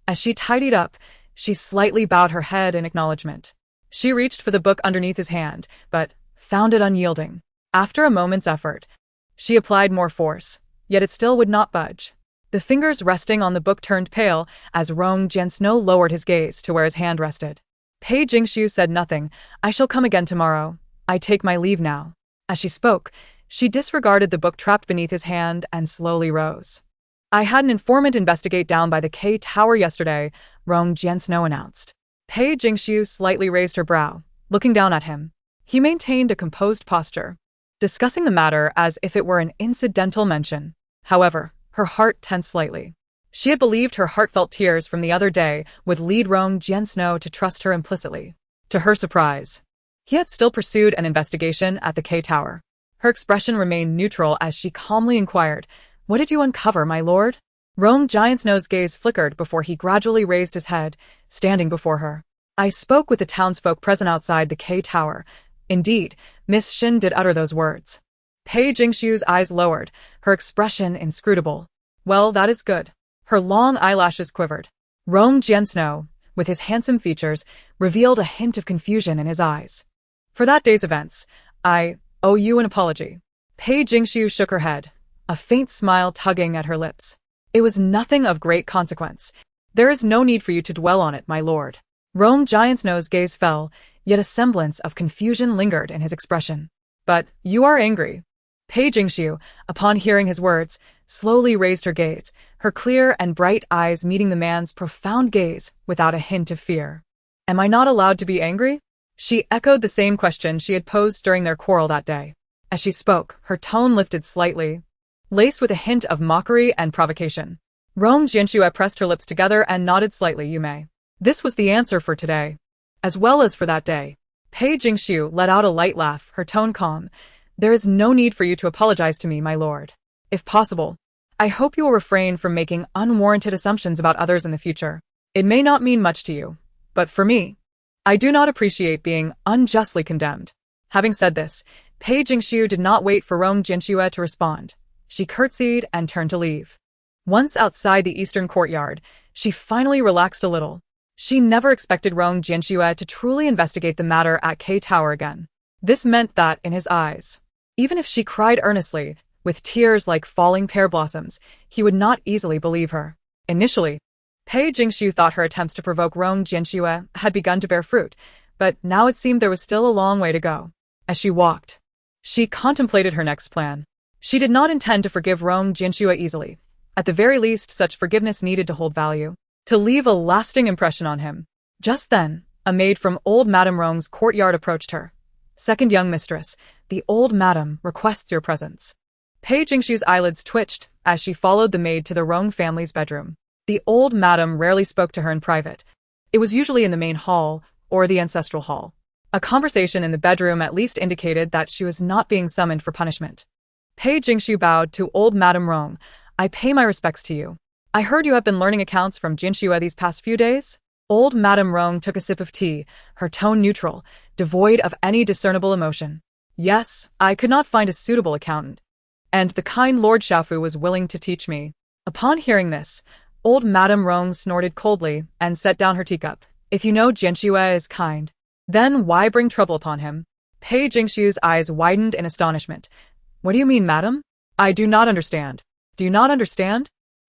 As she tidied up, she slightly bowed her head in acknowledgement. She reached for the book underneath his hand, but found it unyielding. After a moment's effort, she applied more force, yet it still would not budge. The fingers resting on the book turned pale as Rong Jiansnow lowered his gaze to where his hand rested. Pei Jingshu said nothing. I shall come again tomorrow. I take my leave now. As she spoke, she disregarded the book trapped beneath his hand and slowly rose. I had an informant investigate down by the K Tower yesterday, Rong Jiansnow announced. Pei Jingshu slightly raised her brow, looking down at him. He maintained a composed posture, discussing the matter as if it were an incidental mention. However, her heart tensed slightly. She had believed her heartfelt tears from the other day would lead Rong Jiansnow to trust her implicitly. To her surprise, he had still pursued an investigation at the K Tower. Her expression remained neutral as she calmly inquired, What did you uncover, my lord? Rong Giantsnow's gaze flickered before he gradually raised his head, standing before her. I spoke with the townsfolk present outside the K Tower. Indeed, Miss Shin did utter those words. Pei Jingshu's eyes lowered, her expression inscrutable. Well, that is good. Her long eyelashes quivered. Rong Jiansnow, with his handsome features, revealed a hint of confusion in his eyes. For that day's events, I owe you an apology. Pei Jingshu shook her head, a faint smile tugging at her lips. It was nothing of great consequence. There is no need for you to dwell on it, my lord. Rong Giantsnow's gaze fell, yet a semblance of confusion lingered in his expression. But you are angry. Pei Jingshu, upon hearing his words, slowly raised her gaze, her clear and bright eyes meeting the man's profound gaze without a hint of fear. Am I not allowed to be angry? She echoed the same question she had posed during their quarrel that day. As she spoke, her tone lifted slightly, laced with a hint of mockery and provocation. Rong Jianshu pressed her lips together and nodded slightly. You may. This was the answer for today, as well as for that day. Pei Jingshu let out a light laugh, her tone calm. There is no need for you to apologize to me, my lord. If possible, I hope you will refrain from making unwarranted assumptions about others in the future. It may not mean much to you, but for me, I do not appreciate being unjustly condemned. Having said this, Pei Jingshu did not wait for Rong Jianshu to respond. She curtsied and turned to leave. Once outside the eastern courtyard, she finally relaxed a little. She never expected Rong Jianshu to truly investigate the matter at K Tower again. This meant that, in his eyes, even if she cried earnestly, with tears like falling pear blossoms, he would not easily believe her. Initially, Pei Jingshu thought her attempts to provoke Rong Jianshu had begun to bear fruit, but now it seemed there was still a long way to go. As she walked, she contemplated her next plan. She did not intend to forgive Rong Jianshu easily. At the very least, such forgiveness needed to hold value, to leave a lasting impression on him. Just then, a maid from old Madame Rong's courtyard approached her. Second young mistress, the old madam requests your presence. Pei Jingshu's eyelids twitched as she followed the maid to the Rong family's bedroom. The old madam rarely spoke to her in private. It was usually in the main hall or the ancestral hall. A conversation in the bedroom at least indicated that she was not being summoned for punishment. Pei Jingshu bowed to old Madame Rong. I pay my respects to you. I heard you have been learning accounts from Jinshu these past few days? Old Madame Rong took a sip of tea, her tone neutral, devoid of any discernible emotion. Yes, I could not find a suitable accountant, and the kind Lord Shaofu was willing to teach me. Upon hearing this, old Madame Rong snorted coldly and set down her teacup. If you know Jinshu is kind, then why bring trouble upon him? Pei Jingshu's eyes widened in astonishment. What do you mean, madam? I do not understand. Do you not understand?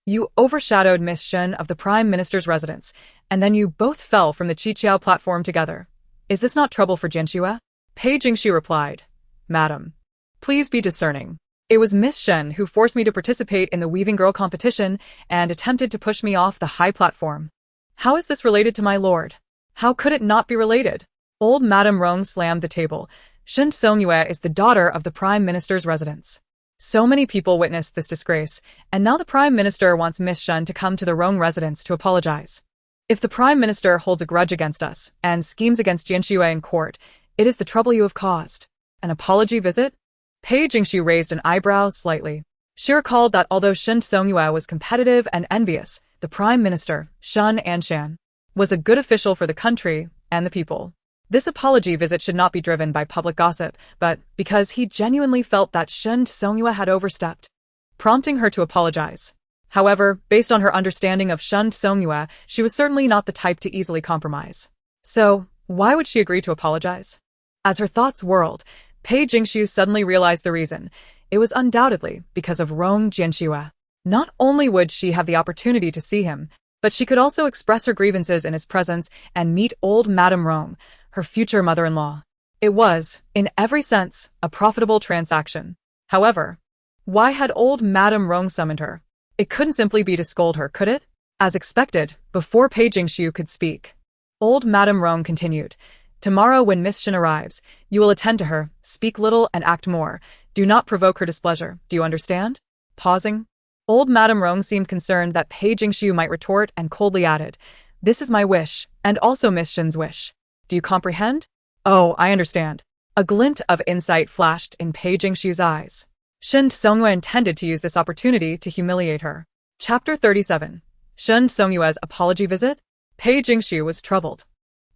You overshadowed Miss Shen of the Prime Minister's residence, and then you both fell from the Qiqiao platform together. Is this not trouble for Jianxue? Pei Jingxu replied, Madam, please be discerning. It was Miss Shen who forced me to participate in the weaving girl competition and attempted to push me off the high platform. How is this related to my lord? How could it not be related? Old Madame Rong slammed the table. Shen Songyue is the daughter of the Prime Minister's residence. So many people witnessed this disgrace, and now the Prime Minister wants Miss Shen to come to the Rong residence to apologize. If the Prime Minister holds a grudge against us and schemes against Jianxue in court, it is the trouble you have caused. An apology visit? Pei Jingxu raised an eyebrow slightly. She recalled that although Shen Songyue was competitive and envious, the Prime Minister, Shen Anshan, was a good official for the country and the people. This apology visit should not be driven by public gossip, but because he genuinely felt that Shen Songyue had overstepped, prompting her to apologize. However, based on her understanding of Shen Songyue, she was certainly not the type to easily compromise. So, why would she agree to apologize? As her thoughts whirled, Pei Jingxu suddenly realized the reason. It was undoubtedly because of Rong Jianxue. Not only would she have the opportunity to see him, but she could also express her grievances in his presence and meet old Madame Rong, her future mother-in-law. It was, in every sense, a profitable transaction. However, why had old Madame Rong summoned her? It couldn't simply be to scold her, could it? As expected, before Pei Jingxu could speak, old Madame Rong continued, Tomorrow when Miss Shen arrives, you will attend to her, speak little and act more. Do not provoke her displeasure, do you understand? Pausing, old Madame Rong seemed concerned that Pei Jingxu might retort and coldly added, This is my wish, and also Miss Shen's wish. Do you comprehend? Oh, I understand. A glint of insight flashed in Pei Jingxu's eyes. Shen Songyue intended to use this opportunity to humiliate her. Chapter 37. Shen Songyue's apology visit? Pei Jingxu was troubled,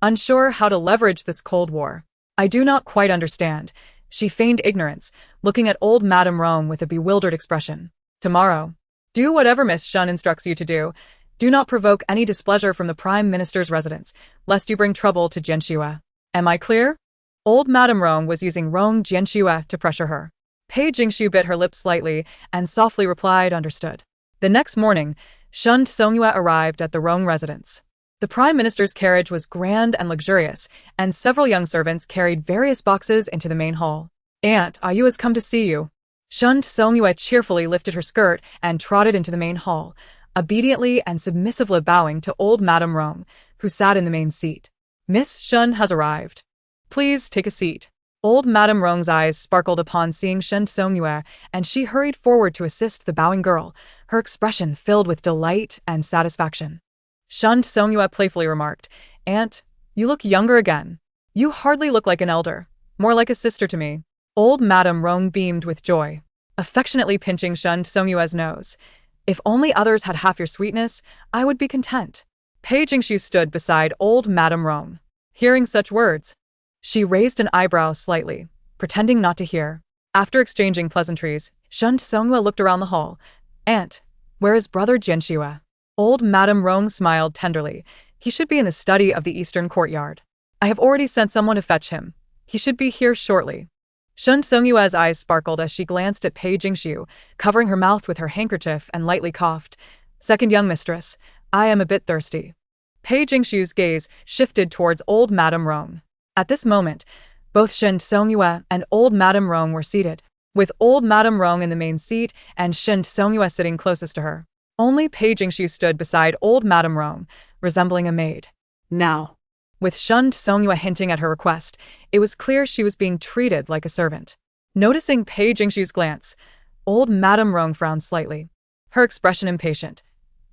unsure how to leverage this Cold War. I do not quite understand. She feigned ignorance, looking at old Madame Rong with a bewildered expression. Tomorrow, do whatever Miss Shen instructs you to do. Do not provoke any displeasure from the Prime Minister's residence, lest you bring trouble to Jianxue. Am I clear? Old Madame Rong was using Rong Jianxue to pressure her. Pei Jingxu bit her lips slightly and softly replied, Understood. The next morning, Shen Songyue arrived at the Rong residence. The Prime Minister's carriage was grand and luxurious, and several young servants carried various boxes into the main hall. Aunt Ayu has come to see you. Shen Songyue cheerfully lifted her skirt and trotted into the main hall, obediently and submissively bowing to old Madame Rong, who sat in the main seat. Miss Shen has arrived. Please take a seat. Old Madame Rong's eyes sparkled upon seeing Shen Songyue, and she hurried forward to assist the bowing girl, her expression filled with delight and satisfaction. Shen Songyue playfully remarked, Aunt, you look younger again. You hardly look like an elder, more like a sister to me. Old Madame Rong beamed with joy, affectionately pinching Shen Songyue's nose. If only others had half your sweetness, I would be content. Pei Jingxu stood beside old Madame Rong. Hearing such words, she raised an eyebrow slightly, pretending not to hear. After exchanging pleasantries, Shen Songyue looked around the hall. Aunt, where is brother Jianxue? Old Madame Rong smiled tenderly. He should be in the study of the eastern courtyard. I have already sent someone to fetch him. He should be here shortly. Shen Songyue's eyes sparkled as she glanced at Pei Jingxu, covering her mouth with her handkerchief and lightly coughed. Second young mistress, I am a bit thirsty. Pei Jingxu's gaze shifted towards old Madame Rong. At this moment, both Shen Songyue and old Madame Rong were seated, with old Madame Rong in the main seat and Shen Songyue sitting closest to her. Only Pei Jingxu stood beside old Madame Rong, resembling a maid. Now. With Shen Songyue hinting at her request, it was clear she was being treated like a servant. Noticing Pei Jingxu's glance, old Madame Rong frowned slightly, her expression impatient.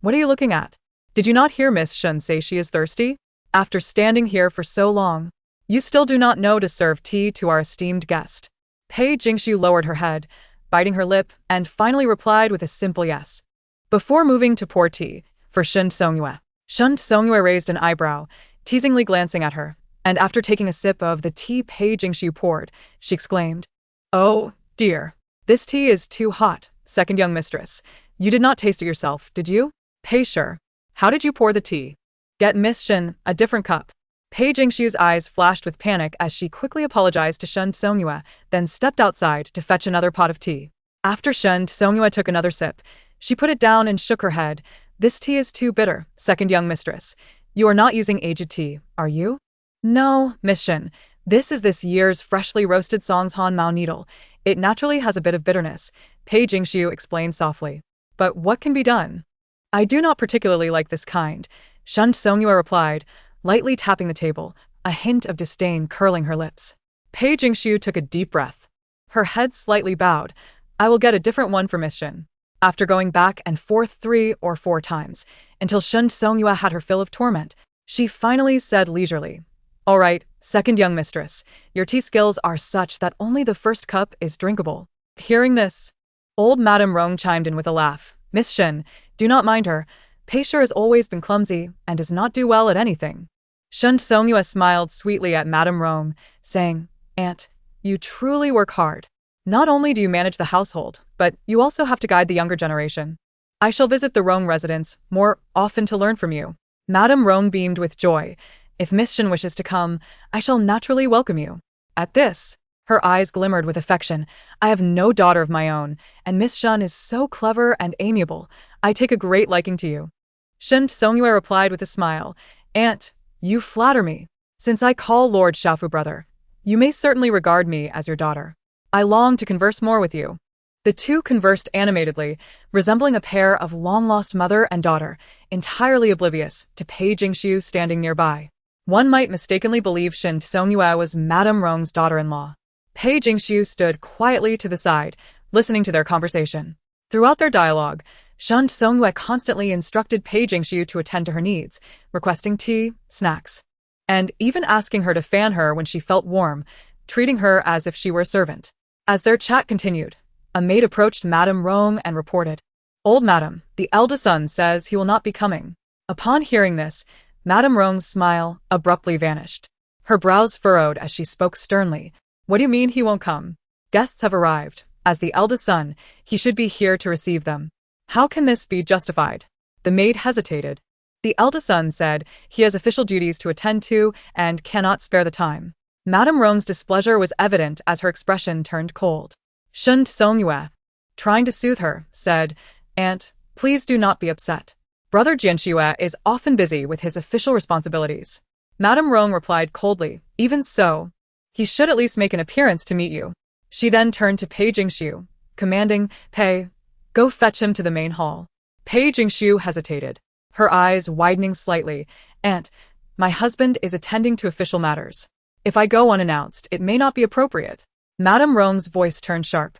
What are you looking at? Did you not hear Miss Shen say she is thirsty? After standing here for so long, you still do not know to serve tea to our esteemed guest. Pei Jingxu lowered her head, biting her lip, and finally replied with a simple yes. Before moving to pour tea for Shen Songyue, Shen Songyue raised an eyebrow, teasingly glancing at her, and after taking a sip of the tea Pei Jingxu poured, she exclaimed, Oh, dear. This tea is too hot, second young mistress. You did not taste it yourself, did you? Pei sure. How did you pour the tea? Get Miss Shen a different cup. Pei Jingxu's eyes flashed with panic as she quickly apologized to Shen Songyue, then stepped outside to fetch another pot of tea. After Shen Songyue took another sip, She put it down and shook her head. This tea is too bitter, second young mistress. You are not using aged tea, are you? No, Miss Shin. This year's freshly roasted Songhan Mao needle. It naturally has a bit of bitterness, Pei Jingxiu explained softly. But what can be done? I do not particularly like this kind, Shen Songyue replied, lightly tapping the table, a hint of disdain curling her lips. Pei Jingxiu took a deep breath. Her head slightly bowed. I will get a different one for Miss Shin. After going back and forth 3 or 4 times, until Shen Songyue had her fill of torment, she finally said leisurely, All right, second young mistress, your tea skills are such that only the first cup is drinkable. Hearing this, old Madame Rong chimed in with a laugh. Miss Shin, do not mind her. Pei Shi has always been clumsy and does not do well at anything. Shen Songyue smiled sweetly at Madame Rong, saying, Aunt, you truly work hard. Not only do you manage the household, but you also have to guide the younger generation. I shall visit the Rong residence more often to learn from you. Madame Rong beamed with joy. If Miss Shin wishes to come, I shall naturally welcome you. At this, her eyes glimmered with affection. I have no daughter of my own, and Miss Shin is so clever and amiable. I take a great liking to you. Shen Songyue replied with a smile. Aunt, you flatter me. Since I call Lord Shaofu brother, you may certainly regard me as your daughter. I long to converse more with you. The two conversed animatedly, resembling a pair of long-lost mother and daughter, entirely oblivious to Pei Jingxiu standing nearby. One might mistakenly believe Shen Songyue was Madame Rong's daughter-in-law. Pei Jingxiu stood quietly to the side, listening to their conversation. Throughout their dialogue, Shen Songyue constantly instructed Pei Jingxiu to attend to her needs, requesting tea, snacks, and even asking her to fan her when she felt warm, treating her as if she were a servant. As their chat continued, a maid approached Madame Rong and reported, Old Madame, the eldest son says he will not be coming. Upon hearing this, Madame Rong's smile abruptly vanished. Her brows furrowed as she spoke sternly. What do you mean he won't come? Guests have arrived. As the eldest son, he should be here to receive them. How can this be justified? The maid hesitated. The eldest son said he has official duties to attend to and cannot spare the time. Madame Rong's displeasure was evident as her expression turned cold. Shen Songyue, trying to soothe her, said, Aunt, please do not be upset. Brother Jianxue is often busy with his official responsibilities. Madame Rong replied coldly, Even so, he should at least make an appearance to meet you. She then turned to Pei Jingxiu, commanding, Pei, go fetch him to the main hall. Pei Jingxiu hesitated, her eyes widening slightly. Aunt, my husband is attending to official matters. If I go unannounced, it may not be appropriate. Madame Rong's voice turned sharp.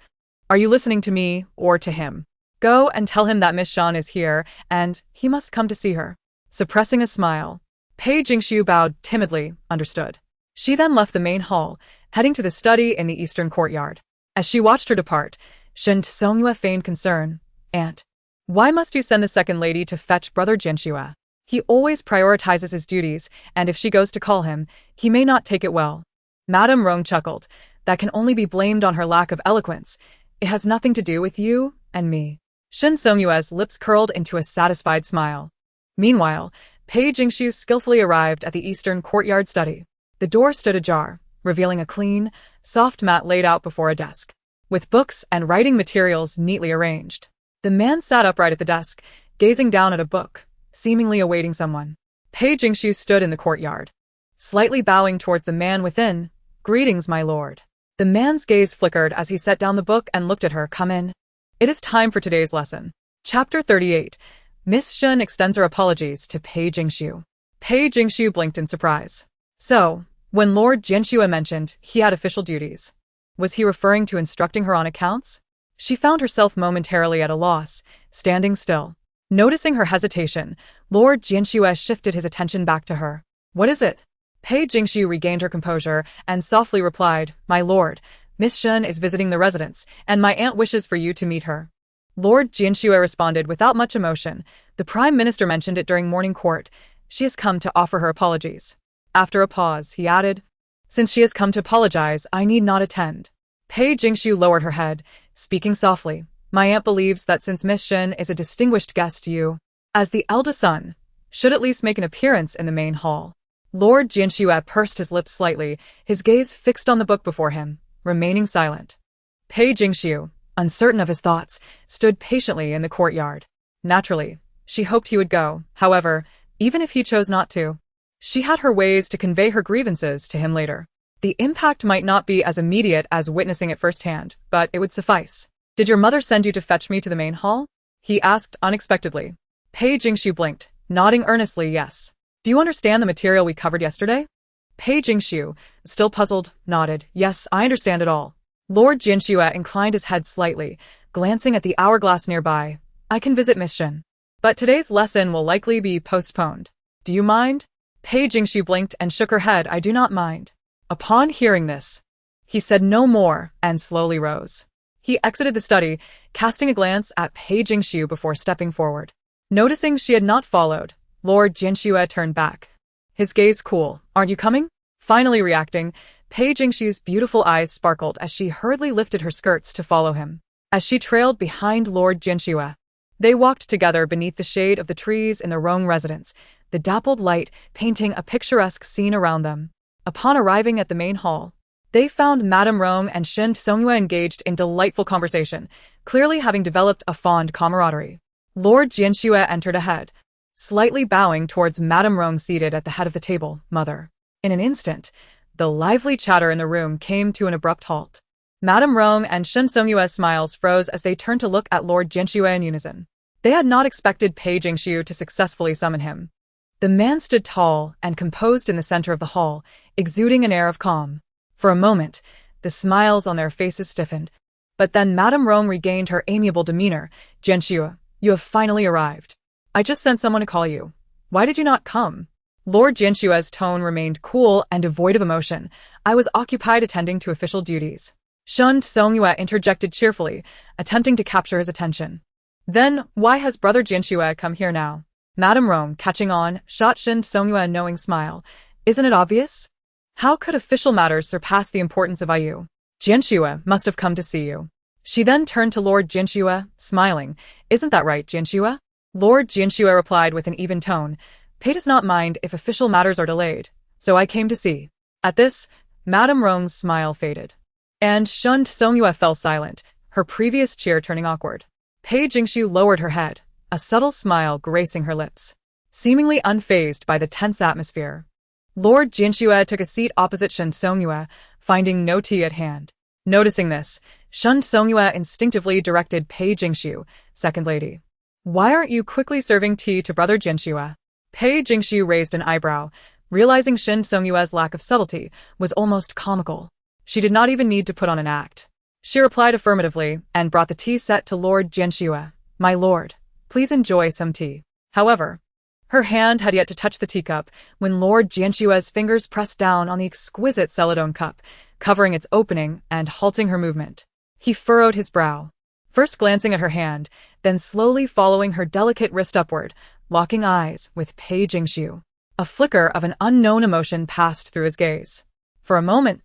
Are you listening to me or to him? Go and tell him that Miss Shan is here, and he must come to see her. Suppressing a smile, Pei Jingxiu bowed timidly, understood. She then left the main hall, heading to the study in the eastern courtyard. As she watched her depart, Shen Songyue feigned concern. Aunt, why must you send the second lady to fetch Brother Jianxue? He always prioritizes his duties, and if she goes to call him, he may not take it well. Madame Rong chuckled. That can only be blamed on her lack of eloquence. It has nothing to do with you and me. Shen Songyue's lips curled into a satisfied smile. Meanwhile, Pei Jingxiu skillfully arrived at the eastern courtyard study. The door stood ajar, revealing a clean, soft mat laid out before a desk, with books and writing materials neatly arranged. The man sat upright at the desk, gazing down at a book, seemingly awaiting someone. Pei Jingxiu stood in the courtyard, slightly bowing towards the man within. Greetings, my lord. The man's gaze flickered as he set down the book and looked at her. Come in. It is time for today's lesson. Chapter 38. Miss Shen extends her apologies to Pei Jingxiu. Pei Jingxiu blinked in surprise. So, when Lord Jianxue mentioned he had official duties, was he referring to instructing her on accounts? She found herself momentarily at a loss, standing still. Noticing her hesitation, Lord Jianxue shifted his attention back to her. What is it? Pei Jingxiu regained her composure and softly replied, My lord, Miss Shen is visiting the residence, and my aunt wishes for you to meet her. Lord Jianxue responded without much emotion. The Prime Minister mentioned it during morning court. She has come to offer her apologies. After a pause, he added, Since she has come to apologize, I need not attend. Pei Jingxiu lowered her head, speaking softly. My aunt believes that since Miss Shen is a distinguished guest, you, as the eldest son, should at least make an appearance in the main hall. Lord Jianxue pursed his lips slightly, his gaze fixed on the book before him, remaining silent. Pei Jingxiu, uncertain of his thoughts, stood patiently in the courtyard. Naturally, she hoped he would go, however, even if he chose not to. She had her ways to convey her grievances to him later. The impact might not be as immediate as witnessing it firsthand, but it would suffice. "Did your mother send you to fetch me to the main hall?" he asked unexpectedly. Pei Jingxiu blinked, nodding earnestly yes. "Do you understand the material we covered yesterday?" Pei Jingxiu, still puzzled, nodded. "Yes, I understand it all." Lord Jianxue inclined his head slightly, glancing at the hourglass nearby. "I can visit Miss Shin. But today's lesson will likely be postponed. Do you mind?" Pei Jingxiu blinked and shook her head. "I do not mind." Upon hearing this, he said no more and slowly rose. He exited the study, casting a glance at Pei Jingxiu before stepping forward. Noticing she had not followed, Lord Jianxue turned back. His gaze cool. "Aren't you coming?" Finally reacting, Pei Jingxiu's beautiful eyes sparkled as she hurriedly lifted her skirts to follow him. As she trailed behind Lord Jianxue, they walked together beneath the shade of the trees in the Rong residence, the dappled light painting a picturesque scene around them. Upon arriving at the main hall, they found Madame Rong and Shen Songyue engaged in delightful conversation, clearly having developed a fond camaraderie. Lord Jianxue entered ahead, slightly bowing towards Madame Rong seated at the head of the table. "Mother." In an instant, the lively chatter in the room came to an abrupt halt. Madame Rong and Shen Songyue's smiles froze as they turned to look at Lord Jianxue in unison. They had not expected Pei Jingxiu to successfully summon him. The man stood tall and composed in the center of the hall, exuding an air of calm. For a moment, the smiles on their faces stiffened, but then Madame Rong regained her amiable demeanor. "Jianxue, you have finally arrived. I just sent someone to call you. Why did you not come?" Lord Jianxue's tone remained cool and devoid of emotion. "I was occupied attending to official duties." Shen Songyue interjected cheerfully, attempting to capture his attention. "Then, why has Brother Jianxue come here now?" Madame Rong, catching on, shot Shen Songyue a knowing smile. "Isn't it obvious? How could official matters surpass the importance of IU? Jianxue must have come to see you." She then turned to Lord Jianxue, smiling. "Isn't that right, Jianxue?" Lord Jianxue replied with an even tone. "Pei does not mind if official matters are delayed, so I came to see." At this, Madame Rong's smile faded, and Shen Songyue fell silent, her previous cheer turning awkward. Pei Jingxiu lowered her head, a subtle smile gracing her lips, seemingly unfazed by the tense atmosphere. Lord Jianxue took a seat opposite Shen Songyue, finding no tea at hand. Noticing this, Shen Songyue instinctively directed Pei Jingxiu, "Second lady, why aren't you quickly serving tea to Brother Jianxue?" Pei Jingxiu raised an eyebrow, realizing Shen Songyue's lack of subtlety was almost comical. She did not even need to put on an act. She replied affirmatively and brought the tea set to Lord Jianxue. "My lord, please enjoy some tea." However, her hand had yet to touch the teacup when Lord Jianxue's fingers pressed down on the exquisite celadone cup, covering its opening and halting her movement. He furrowed his brow, first glancing at her hand, then slowly following her delicate wrist upward, locking eyes with Pei Jingxiu. A flicker of an unknown emotion passed through his gaze. For a moment,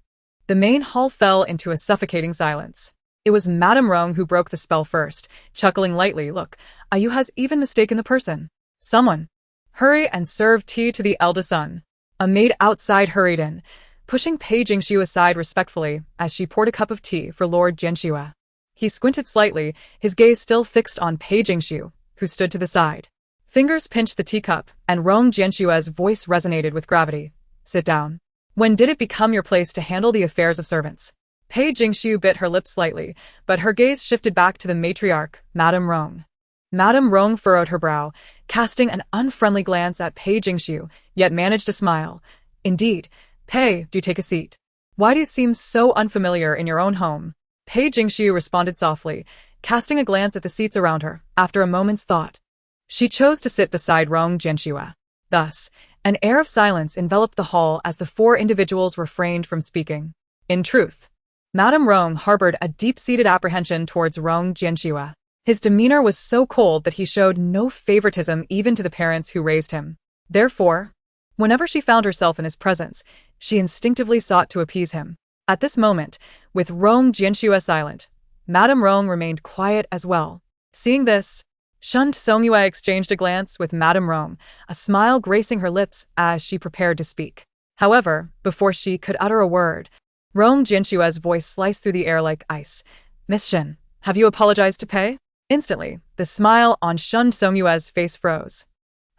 the main hall fell into a suffocating silence. It was Madame Rong who broke the spell first, chuckling lightly. "Look, Ayu has even mistaken the person. Someone, hurry and serve tea to the eldest son." A maid outside hurried in, pushing Pei Jingxiu aside respectfully as she poured a cup of tea for Lord Jianxue. He squinted slightly, his gaze still fixed on Pei Jingxiu, who stood to the side. Fingers pinched the teacup, and Rong Jianxue's voice resonated with gravity. "Sit down. When did it become your place to handle the affairs of servants?" Pei Jingxiu bit her lip slightly, but her gaze shifted back to the matriarch, Madame Rong. Madame Rong furrowed her brow, casting an unfriendly glance at Pei Jingxiu, yet managed to smile. "Indeed. Pei, do take a seat. Why do you seem so unfamiliar in your own home?" Pei Jingxiu responded softly, casting a glance at the seats around her. After a moment's thought, she chose to sit beside Rong Jianxue. Thus, an air of silence enveloped the hall as the four individuals refrained from speaking. In truth, Madame Rong harbored a deep-seated apprehension towards Rong Jianxue. His demeanor was so cold that he showed no favoritism even to the parents who raised him. Therefore, whenever she found herself in his presence, she instinctively sought to appease him. At this moment, with Rong Jianxue silent, Madame Rong remained quiet as well. Seeing this, Shen Songyue exchanged a glance with Madame Rong, a smile gracing her lips as she prepared to speak. However, before she could utter a word, Rong Jianxue's voice sliced through the air like ice. "Miss Shen, Have you apologized to Pei? Instantly, the smile on Shun Songyue's face froze,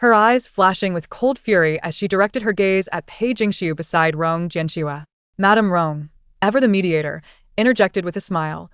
her eyes flashing with cold fury as she directed her gaze at Pei Jingxiu beside Rong Jianxue. Madame Rong, ever the mediator, interjected with a smile.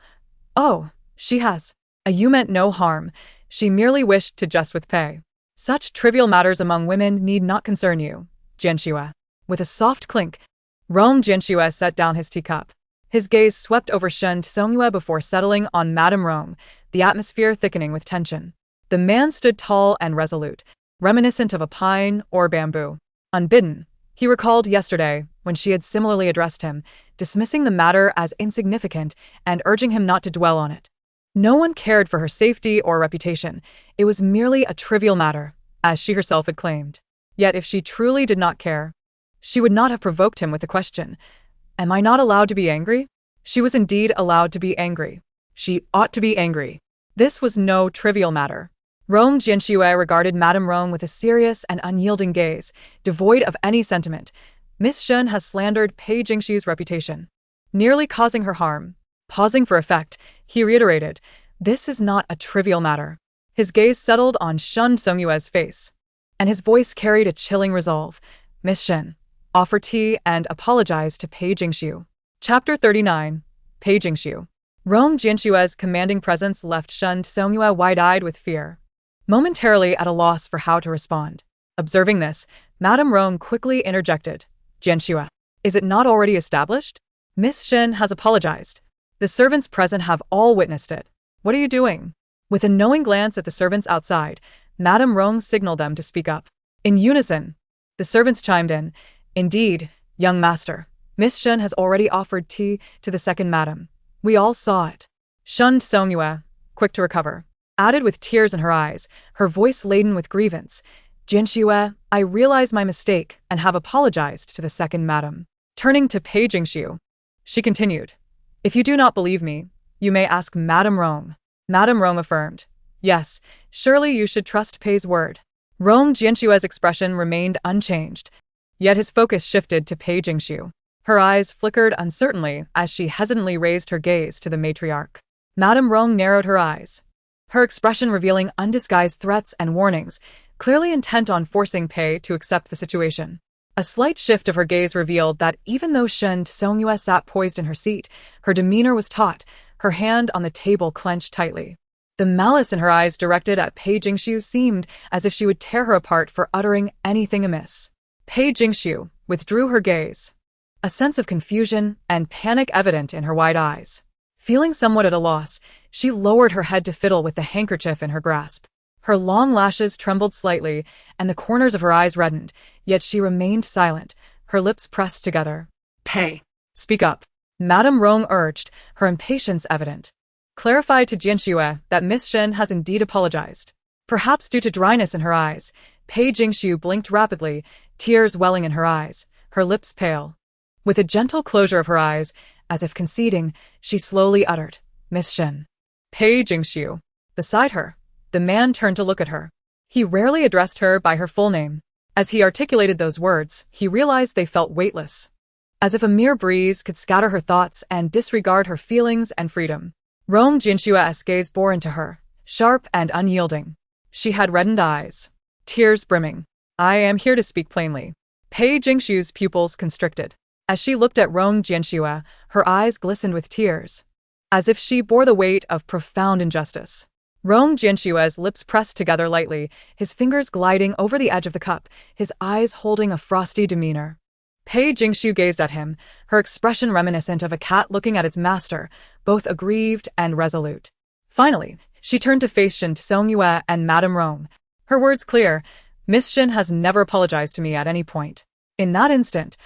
Oh, she has. You meant no harm. She merely wished to jest with Pei. Such trivial matters among women need not concern you, Jianxue. With a soft clink, Rong Jianxue set down his teacup. His gaze swept over Shun Songyue before settling on Madame Rong, the atmosphere thickening with tension. The man stood tall and resolute, reminiscent of a pine or bamboo. Unbidden, he recalled yesterday when she had similarly addressed him, dismissing the matter as insignificant and urging him not to dwell on it. No one cared for her safety or reputation. It was merely a trivial matter, as she herself had claimed. Yet if she truly did not care, she would not have provoked him with the question, "Am I not allowed to be angry?" She was indeed allowed to be angry. She ought to be angry. This was no trivial matter. Rong Jianxue regarded Madame Rong with a serious and unyielding gaze, devoid of any sentiment. Miss Shun has slandered Pei Jingxiu's reputation, nearly causing her harm. Pausing for effect, he reiterated, "This is not a trivial matter." His gaze settled on Shun Songyue's face, and his voice carried a chilling resolve. "Miss Shun, offer tea and apologize to Pei Jingxiu." Chapter 39. Pei Jingxiu. Rong Jianxue's commanding presence left Shun Songyue wide-eyed with fear, momentarily at a loss for how to respond. Observing this, Madame Rong quickly interjected, "Jianxue, is it not already established? Miss Shun has apologized. The servants present have all witnessed it. What are you doing?" With a knowing glance at the servants outside, Madame Rong signaled them to speak up. In unison, the servants chimed in, "Indeed, young master, Miss Shun has already offered tea to the second madam. We all saw it." Shun Songyue, quick to recover, added with tears in her eyes, her voice laden with grievance, "Jianxue, I realize my mistake and have apologized to the second madam." Turning to Pei Jingxiu, she continued, "If you do not believe me, you may ask Madame Rong." Madame Rong affirmed, "Yes, surely you should trust Pei's word." Rong Jianxue's expression remained unchanged, yet his focus shifted to Pei Jingxiu. Her eyes flickered uncertainly as she hesitantly raised her gaze to the matriarch. Madame Rong narrowed her eyes, her expression revealing undisguised threats and warnings, clearly intent on forcing Pei to accept the situation. A slight shift of her gaze revealed that even though Shun Songyue sat poised in her seat, her demeanor was taut, her hand on the table clenched tightly. The malice in her eyes directed at Pei Jingxiu seemed as if she would tear her apart for uttering anything amiss. Pei Jingxiu withdrew her gaze, a sense of confusion and panic evident in her wide eyes. Feeling somewhat at a loss, she lowered her head to fiddle with the handkerchief in her grasp. Her long lashes trembled slightly, and the corners of her eyes reddened, yet she remained silent, her lips pressed together. Pei. "Speak up," Madame Rong urged, her impatience evident. "Clarify to Jianxue that Miss Shun has indeed apologized." Perhaps due to dryness in her eyes, Pei Jingxiu blinked rapidly, tears welling in her eyes, her lips pale. With a gentle closure of her eyes, as if conceding, she slowly uttered, "Miss Shun." Pei Jingxiu. Beside her, the man turned to look at her. He rarely addressed her by her full name. As he articulated those words, he realized they felt weightless, as if a mere breeze could scatter her thoughts and disregard her feelings and freedom. Rong Jianxue's gaze bore into her, sharp and unyielding. She had reddened eyes, tears brimming. "I am here to speak plainly." Pei Jingxiu's pupils constricted. As she looked at Rong Jianxue, her eyes glistened with tears, as if she bore the weight of profound injustice. Rong Jianxue's lips pressed together lightly, his fingers gliding over the edge of the cup, his eyes holding a frosty demeanor. Pei Jingxiu gazed at him, her expression reminiscent of a cat looking at its master, both aggrieved and resolute. Finally, she turned to face Shun Songyue and Madame Rong, her words clear, "Miss Shun has never apologized to me at any point." In that instant,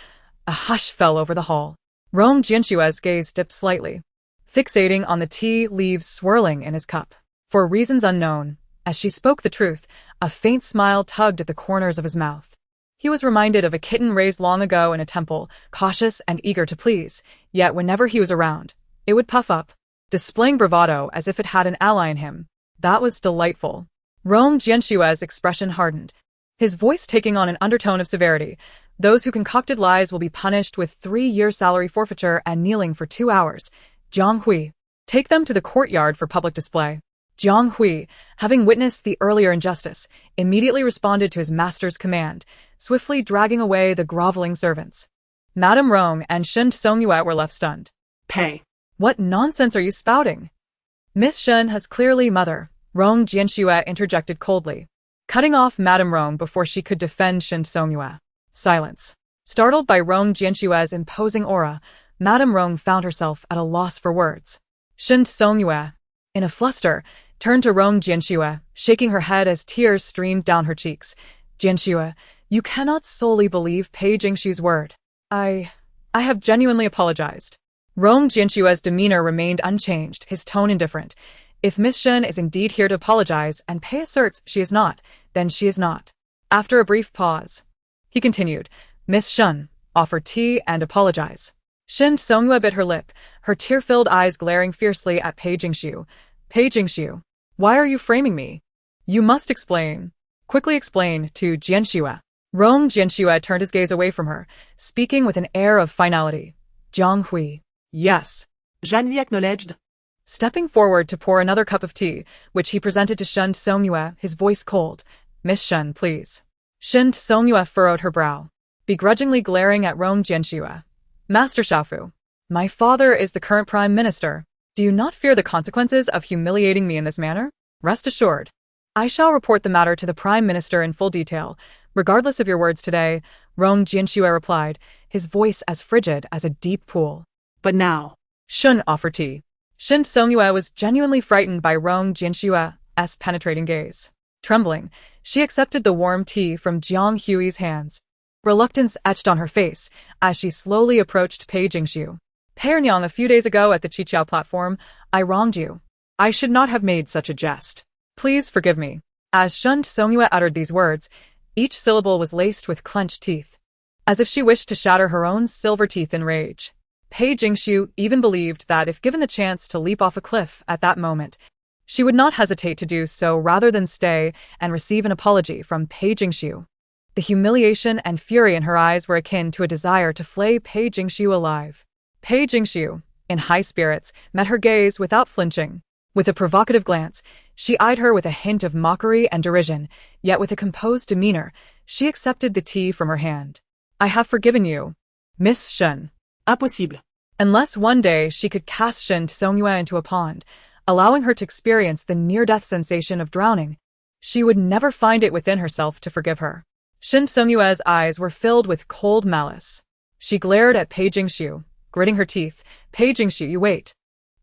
a hush fell over the hall. Rong Jianxue's gaze dipped slightly, fixating on the tea leaves swirling in his cup. For reasons unknown, as she spoke the truth, a faint smile tugged at the corners of his mouth. He was reminded of a kitten raised long ago in a temple, cautious and eager to please, yet whenever he was around, it would puff up, displaying bravado as if it had an ally in him. That was delightful. Rong Jianxue's expression hardened, his voice taking on an undertone of severity. "Those who concocted lies will be punished with 3-year salary forfeiture and kneeling for 2 hours. Jiang Hui." Take them to the courtyard for public display. Jiang Hui, having witnessed the earlier injustice, immediately responded to his master's command, swiftly dragging away the groveling servants. Madame Rong and Shen Songyue were left stunned. Pay. What nonsense are you spouting? Miss Shen has clearly mother, Rong Jianxue interjected coldly, cutting off Madame Rong before she could defend Shen Songyue. Silence. Startled by Rong Jianxue's imposing aura, Madame Rong found herself at a loss for words. Shen Songyue, in a fluster, turned to Rong Jianxue, shaking her head as tears streamed down her cheeks. Jianxue, you cannot solely believe Pei Jingshu's word. I have genuinely apologized. Rong Jianxue's demeanor remained unchanged, his tone indifferent. If Miss Shen is indeed here to apologize and Pei asserts she is not, then she is not. After a brief pause, he continued, Miss Shen, offer tea and apologize. Shen Songyue bit her lip, her tear-filled eyes glaring fiercely at Pei Jingshu. Pei Jingshu, why are you framing me? You must explain. Quickly explain to Jianxue. Rong Jianxue turned his gaze away from her, speaking with an air of finality. Jiang Hui. Yes. Jianhui acknowledged. Stepping forward to pour another cup of tea, which he presented to Shen Songyue, his voice cold. Miss Shen, please. Shen Songyue furrowed her brow, begrudgingly glaring at Rong Jianxue. Master Xiaofu, my father is the current prime minister. Do you not fear the consequences of humiliating me in this manner? Rest assured. I shall report the matter to the prime minister in full detail, regardless of your words today, Rong Jianxue replied, his voice as frigid as a deep pool. But now. Shun offered tea. Shen Songyue was genuinely frightened by Rong Jianxue's penetrating gaze. Trembling, she accepted the warm tea from Jiang Hui's hands. Reluctance etched on her face as she slowly approached Pei Jingshu. Pear a few days ago at the Qiqiao platform, I wronged you. I should not have made such a jest. Please forgive me. As Shen Songyue uttered these words, each syllable was laced with clenched teeth, as if she wished to shatter her own silver teeth in rage. Pei Jingshu even believed that if given the chance to leap off a cliff at that moment, she would not hesitate to do so rather than stay and receive an apology from Pei Jingshu. The humiliation and fury in her eyes were akin to a desire to flay Pei Jingshu alive. Pei Jingshu, in high spirits, met her gaze without flinching. With a provocative glance, she eyed her with a hint of mockery and derision, yet with a composed demeanor, she accepted the tea from her hand. I have forgiven you, Miss Shen. Impossible. Unless one day she could cast Shen Songyue into a pond, allowing her to experience the near-death sensation of drowning, she would never find it within herself to forgive her. Shen Songyue's eyes were filled with cold malice. She glared at Pei Jingshu, gritting her teeth. Pei Jingshu, you wait.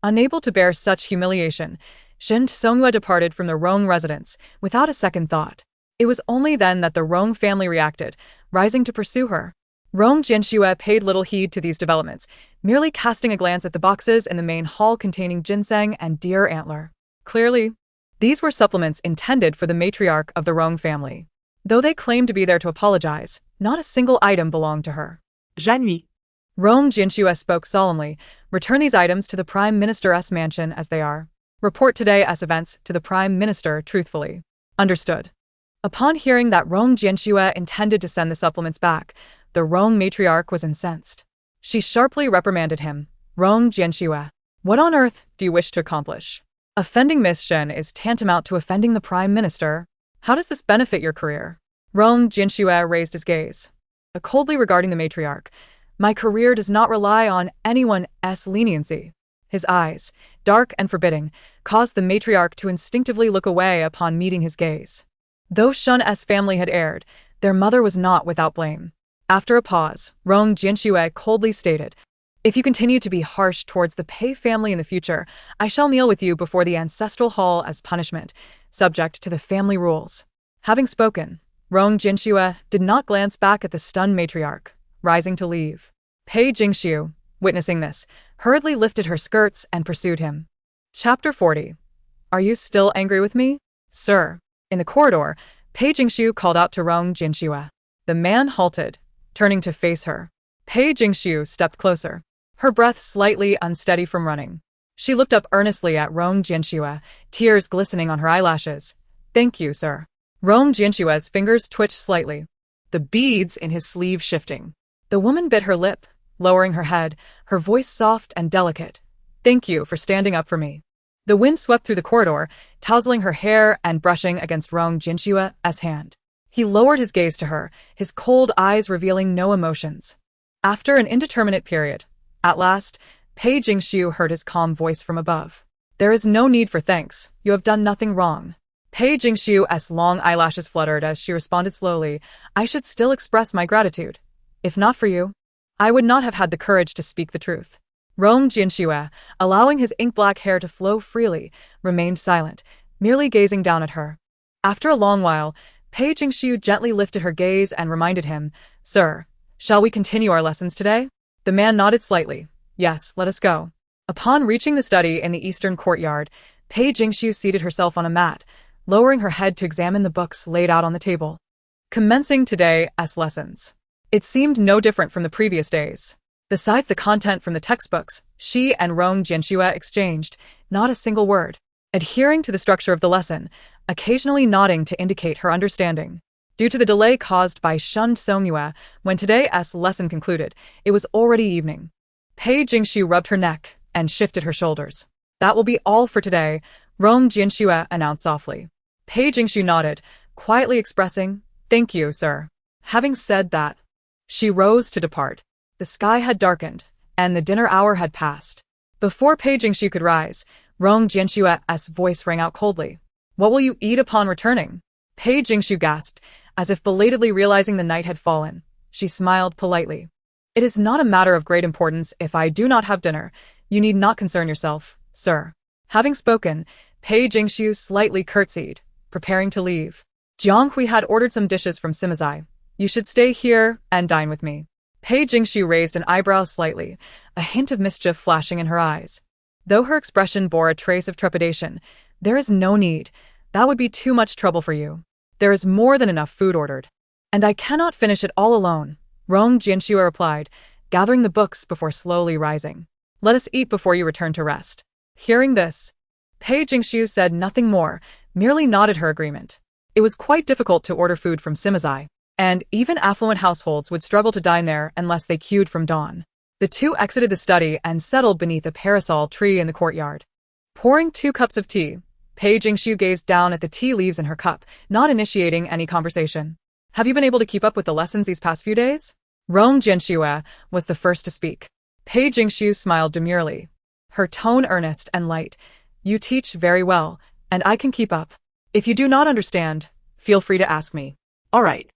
Unable to bear such humiliation, Shen Songyue departed from the Rong residence without a second thought. It was only then that the Rong family reacted, rising to pursue her. Rong Jianxue paid little heed to these developments, merely casting a glance at the boxes in the main hall containing ginseng and deer antler. Clearly, these were supplements intended for the matriarch of the Rong family. Though they claimed to be there to apologize, not a single item belonged to her. Jianhui. Rong Jianxue spoke solemnly. Return these items to the Prime Minister's mansion as they are. Report today's events to the Prime Minister truthfully. Understood. Upon hearing that Rong Jianxue intended to send the supplements back, the Rong matriarch was incensed. She sharply reprimanded him. Rong Jianxue, what on earth do you wish to accomplish? Offending Miss Shen is tantamount to offending the Prime Minister. How does this benefit your career? Rong Jianxue raised his gaze, coldly regarding the matriarch. My career does not rely on anyone's leniency. His eyes, dark and forbidding, caused the matriarch to instinctively look away upon meeting his gaze. Though Shun's family had erred, their mother was not without blame. After a pause, Rong Jianxue coldly stated, if you continue to be harsh towards the Pei family in the future, I shall kneel with you before the ancestral hall as punishment, subject to the family rules. Having spoken, Rong Jianxue did not glance back at the stunned matriarch, rising to leave. Pei Jingshu, witnessing this, hurriedly lifted her skirts and pursued him. Chapter 40. Are you still angry with me? Sir. In the corridor, Pei Jingshu called out to Rong Jianxue. The man halted, turning to face her. Pei Jingshu stepped closer, her breath slightly unsteady from running. She looked up earnestly at Rong Jianxue, tears glistening on her eyelashes. Thank you, sir. Rong Jianxue's fingers twitched slightly, the beads in his sleeve shifting. The woman bit her lip, lowering her head, her voice soft and delicate. Thank you for standing up for me. The wind swept through the corridor, tousling her hair and brushing against Rong Jinshua's hand. He lowered his gaze to her, his cold eyes revealing no emotions. After an indeterminate period, at last, Pei Jingxiu heard his calm voice from above. There is no need for thanks. You have done nothing wrong. Pei Jingxiu's long eyelashes fluttered as she responded slowly. I should still express my gratitude. If not for you, I would not have had the courage to speak the truth. Rong Jianxue, allowing his ink-black hair to flow freely, remained silent, merely gazing down at her. After a long while, Pei Jingxiu gently lifted her gaze and reminded him, Sir, shall we continue our lessons today? The man nodded slightly. Yes, let us go. Upon reaching the study in the eastern courtyard, Pei Jingxiu seated herself on a mat, lowering her head to examine the books laid out on the table. Commencing today's lessons. It seemed no different from the previous days. Besides the content from the textbooks, she and Rong Jianxue exchanged not a single word, adhering to the structure of the lesson, occasionally nodding to indicate her understanding. Due to the delay caused by Shun Songyue, when today's lesson concluded, it was already evening. Pei Jingxiu rubbed her neck and shifted her shoulders. That will be all for today, Rong Jianxue announced softly. Pei Jingxiu nodded, quietly expressing, Thank you, sir. Having said that, she rose to depart. The sky had darkened, and the dinner hour had passed. Before Pei Jingxiu could rise, Rong Jianshua's voice rang out coldly. What will you eat upon returning? Pei Jingxiu gasped, as if belatedly realizing the night had fallen. She smiled politely. It is not a matter of great importance if I do not have dinner. You need not concern yourself, sir. Having spoken, Pei Jingxiu slightly curtsied, preparing to leave. Jiang Hui had ordered some dishes from Simazai. You should stay here and dine with me. Pei Jingxiu raised an eyebrow slightly, a hint of mischief flashing in her eyes. Though her expression bore a trace of trepidation, there is no need. That would be too much trouble for you. There is more than enough food ordered. And I cannot finish it all alone, Rong Jianxue replied, gathering the books before slowly rising. Let us eat before you return to rest. Hearing this, Pei Jingxiu said nothing more, merely nodded her agreement. It was quite difficult to order food from Simazai, and even affluent households would struggle to dine there unless they queued from dawn. The two exited the study and settled beneath a parasol tree in the courtyard. Pouring 2 cups of tea, Pei Jingxiu gazed down at the tea leaves in her cup, not initiating any conversation. Have you been able to keep up with the lessons these past few days? Rong Jianxue was the first to speak. Pei Jingxiu smiled demurely, her tone earnest and light. You teach very well, and I can keep up. If you do not understand, feel free to ask me. All right.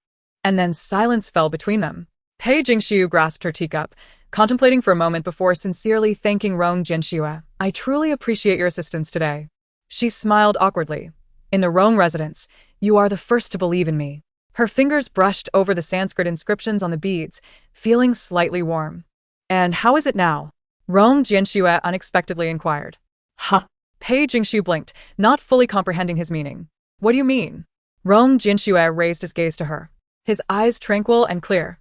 And then silence fell between them. Pei Jingxiu grasped her teacup, contemplating for a moment before sincerely thanking Rong Jianxue. I truly appreciate your assistance today. She smiled awkwardly. In the Rong residence, you are the first to believe in me. Her fingers brushed over the Sanskrit inscriptions on the beads, feeling slightly warm. And how is it now? Rong Jianxue unexpectedly inquired. Huh. Pei Jingxiu blinked, not fully comprehending his meaning. What do you mean? Rong Jianxue raised his gaze to her, his eyes tranquil and clear.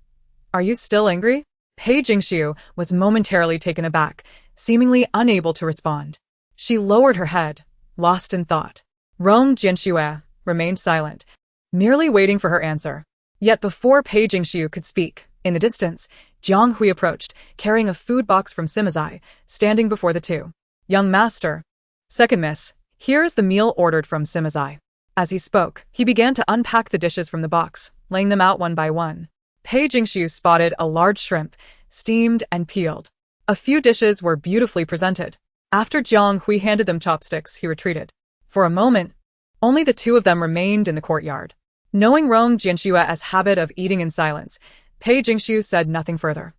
Are you still angry? Pei Jingxiu was momentarily taken aback, seemingly unable to respond. She lowered her head, lost in thought. Rong Jianxue remained silent, merely waiting for her answer. Yet before Pei Jingxiu could speak, in the distance, Jiang Hui approached, carrying a food box from Simazai, standing before the two. Young master. Second miss, here is the meal ordered from Simazai. As he spoke, he began to unpack the dishes from the box, laying them out one by one. Pei Jingxiu spotted a large shrimp, steamed and peeled. A few dishes were beautifully presented. After Jiang Hui handed them chopsticks, he retreated. For a moment, only the two of them remained in the courtyard. Knowing Rong Jianshua's habit of eating in silence, Pei Jingxiu said nothing further,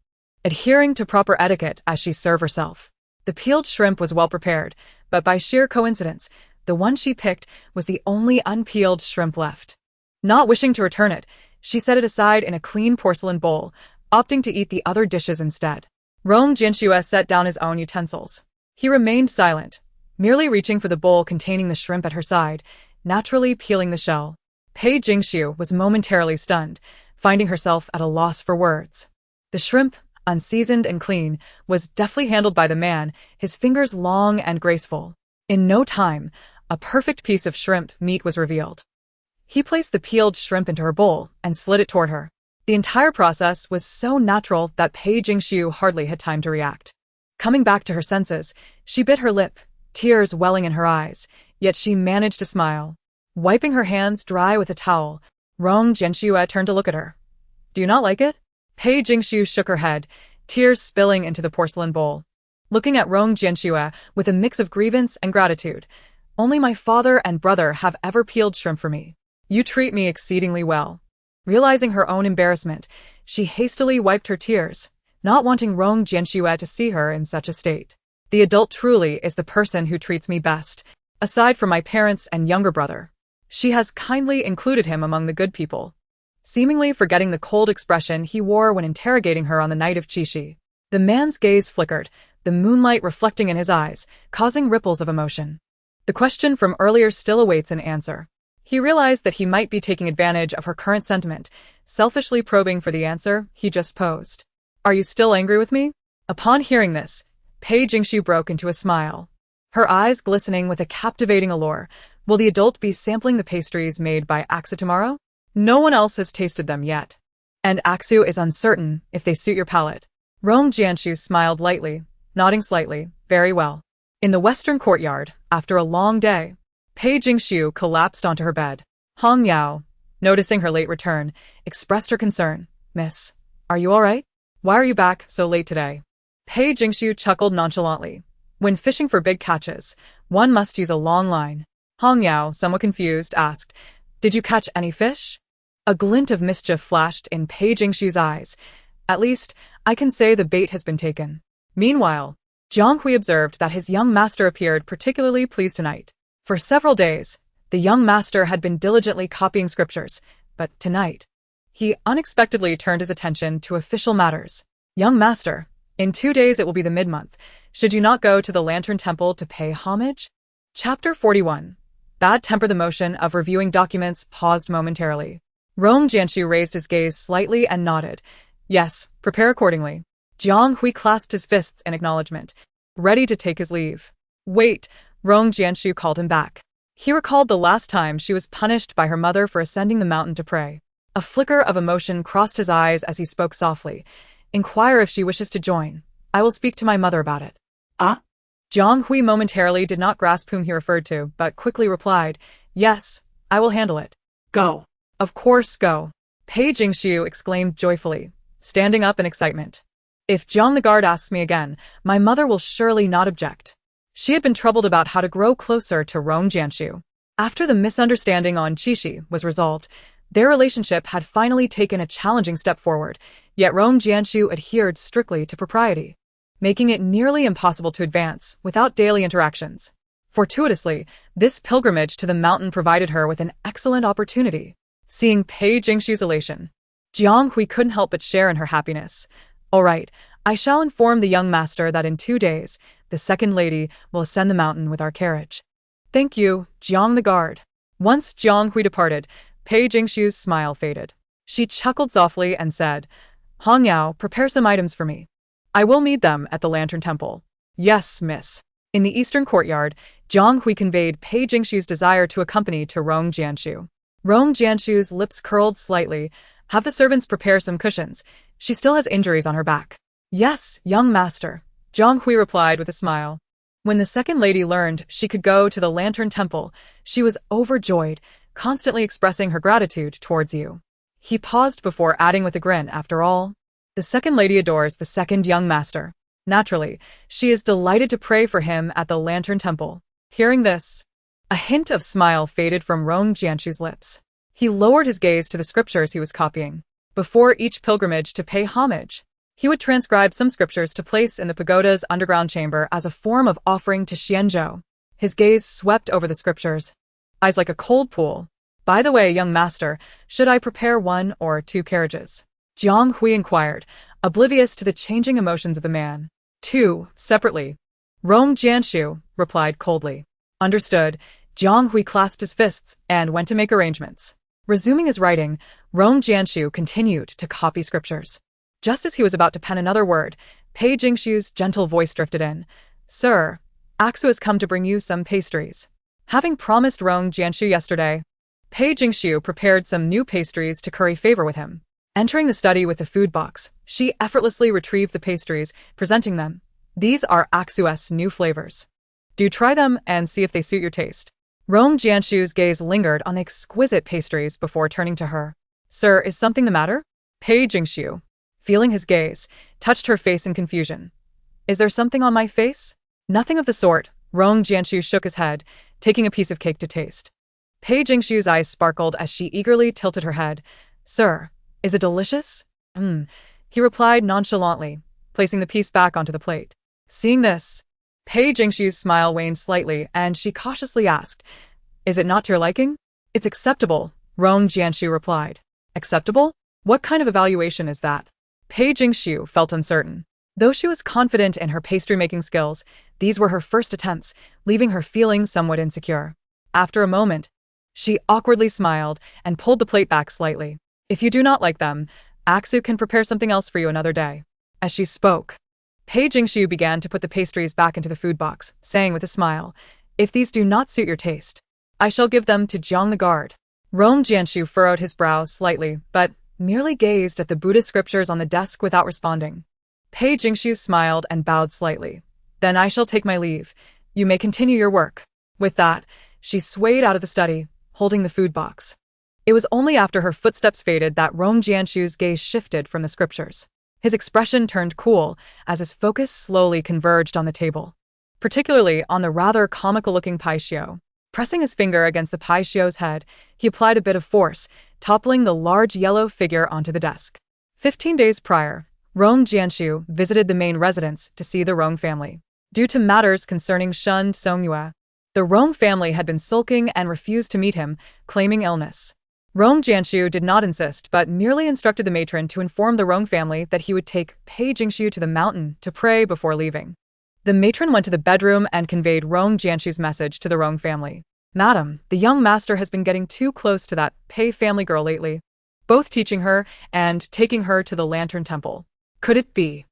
adhering to proper etiquette as she served herself. The peeled shrimp was well prepared, but by sheer coincidence, the one she picked was the only unpeeled shrimp left. Not wishing to return it, she set it aside in a clean porcelain bowl, opting to eat the other dishes instead. Rong Jianxue set down his own utensils. He remained silent, merely reaching for the bowl containing the shrimp at her side, naturally peeling the shell. Pei Jingxiu was momentarily stunned, finding herself at a loss for words. The shrimp, unseasoned and clean, was deftly handled by the man, his fingers long and graceful. In no time, a perfect piece of shrimp meat was revealed. He placed the peeled shrimp into her bowl and slid it toward her. The entire process was so natural that Pei Jingxiu hardly had time to react. Coming back to her senses, she bit her lip, tears welling in her eyes, yet she managed to smile. Wiping her hands dry with a towel, Rong Jianxue turned to look at her. Do you not like it? Pei Jingxiu shook her head, tears spilling into the porcelain bowl. Looking at Rong Jianxue with a mix of grievance and gratitude. Only my father and brother have ever peeled shrimp for me. You treat me exceedingly well. Realizing her own embarrassment, she hastily wiped her tears, not wanting Rong Jianxue to see her in such a state. The adult truly is the person who treats me best, aside from my parents and younger brother. She has kindly included him among the good people, seemingly forgetting the cold expression he wore when interrogating her on the night of Qixi. The man's gaze flickered, the moonlight reflecting in his eyes, causing ripples of emotion. The question from earlier still awaits an answer. He realized that he might be taking advantage of her current sentiment, selfishly probing for the answer he just posed. Are you still angry with me? Upon hearing this, Pei Jingxiu broke into a smile, her eyes glistening with a captivating allure. Will the adult be sampling the pastries made by Aksu tomorrow? No one else has tasted them yet. And Aksu is uncertain if they suit your palate. Rong Jianxu smiled lightly, nodding slightly. Very well. In the western courtyard, after a long day, Pei Jingxiu collapsed onto her bed. Hong Yao, noticing her late return, expressed her concern. Miss, are you all right? Why are you back so late today? Pei Jingxiu chuckled nonchalantly. When fishing for big catches, one must use a long line. Hong Yao, somewhat confused, asked, Did you catch any fish? A glint of mischief flashed in Pei Jingxiu's eyes. At least, I can say the bait has been taken. Meanwhile, Jiang Hui observed that his young master appeared particularly pleased tonight. For several days, the young master had been diligently copying scriptures, but tonight, he unexpectedly turned his attention to official matters. Young master, in 2 days it will be the mid-month. Should you not go to the Lantern Temple to pay homage? Chapter 41. Bad temper. The motion of reviewing documents paused momentarily. Rong Jianxu raised his gaze slightly and nodded. Yes, prepare accordingly. Jiang Hui clasped his fists in acknowledgement, ready to take his leave. Wait, Rong Jianxu called him back. He recalled the last time she was punished by her mother for ascending the mountain to pray. A flicker of emotion crossed his eyes as he spoke softly. Inquire if she wishes to join. I will speak to my mother about it. Ah? Jiang Hui momentarily did not grasp whom he referred to, but quickly replied, Yes, I will handle it. Go. Of course, go. Pei Jingxiu exclaimed joyfully, standing up in excitement. If Jiang the guard asks me again, my mother will surely not object. She had been troubled about how to grow closer to Rong Jianxu. After the misunderstanding on Qixi was resolved, their relationship had finally taken a challenging step forward, yet Rong Jianxu adhered strictly to propriety, making it nearly impossible to advance without daily interactions. Fortuitously, this pilgrimage to the mountain provided her with an excellent opportunity. Seeing Pei Jingxiu's elation, Jiang Hui couldn't help but share in her happiness. All right, I shall inform the young master that in 2 days, the second lady will ascend the mountain with our carriage. Thank you, Jiang the guard. Once Jiang Hui departed, Pei Jingxiu's smile faded. She chuckled softly and said, Hong Yao, prepare some items for me. I will need them at the Lantern Temple. Yes, miss. In the eastern courtyard, Jiang Hui conveyed Pei Jingxiu's desire to accompany to Rong Jianxu. Rong Jianxu's lips curled slightly. Have the servants prepare some cushions. She still has injuries on her back. Yes, young master, Jiang Hui replied with a smile. When the second lady learned she could go to the Lantern Temple, she was overjoyed, constantly expressing her gratitude towards you. He paused before adding with a grin, after all, the second lady adores the second young master. Naturally, she is delighted to pray for him at the Lantern Temple. Hearing this, a hint of smile faded from Rong Jianxu's lips. He lowered his gaze to the scriptures he was copying. Before each pilgrimage to pay homage, he would transcribe some scriptures to place in the pagoda's underground chamber as a form of offering to Xianzhou. His gaze swept over the scriptures, eyes like a cold pool. By the way, young master, should I prepare 1 or 2 carriages? Jiang Hui inquired, oblivious to the changing emotions of the man. 2, separately. Rong Jianxu replied coldly. Understood. Jiang Hui clasped his fists and went to make arrangements. Resuming his writing, Rong Jianxu continued to copy scriptures. Just as he was about to pen another word, Pei Jingxiu's gentle voice drifted in. Sir, Aksu has come to bring you some pastries. Having promised Rong Jianxu yesterday, Pei Jingxiu prepared some new pastries to curry favor with him. Entering the study with the food box, she effortlessly retrieved the pastries, presenting them. These are Aksu's new flavors. Do try them and see if they suit your taste. Rong Jianshu's gaze lingered on the exquisite pastries before turning to her. Sir, is something the matter? Pei Jingshu, feeling his gaze, touched her face in confusion. Is there something on my face? Nothing of the sort. Rong Jianshu shook his head, taking a piece of cake to taste. Pei Jingshu's eyes sparkled as she eagerly tilted her head. Sir, is it delicious? He replied nonchalantly, placing the piece back onto the plate. Seeing this, Pei Jingshu's smile waned slightly and she cautiously asked, Is it not to your liking? It's acceptable, Rong Jianshu replied. Acceptable? What kind of evaluation is that? Pei Jingshu felt uncertain. Though she was confident in her pastry-making skills, these were her first attempts, leaving her feeling somewhat insecure. After a moment, she awkwardly smiled and pulled the plate back slightly. If you do not like them, Aksu can prepare something else for you another day. As she spoke, Pei Jingshu began to put the pastries back into the food box, saying with a smile, If these do not suit your taste, I shall give them to Jiang the guard. Rong Jianshu furrowed his brows slightly, but merely gazed at the Buddhist scriptures on the desk without responding. Pei Jingshu smiled and bowed slightly. Then I shall take my leave. You may continue your work. With that, she swayed out of the study, holding the food box. It was only after her footsteps faded that Rong Jianshu's gaze shifted from the scriptures. His expression turned cool as his focus slowly converged on the table, particularly on the rather comical-looking Paishio. Pressing his finger against the Paishio's head, he applied a bit of force, toppling the large yellow figure onto the desk. 15 days prior, Rong Jianshu visited the main residence to see the Rong family. Due to matters concerning Shun Songyue, the Rong family had been sulking and refused to meet him, claiming illness. Rong Jianshu did not insist but merely instructed the matron to inform the Rong family that he would take Pei Jingshu to the mountain to pray before leaving. The matron went to the bedroom and conveyed Rong Jianshu's message to the Rong family. Madam, the young master has been getting too close to that Pei family girl lately, both teaching her and taking her to the Lantern Temple. Could it be?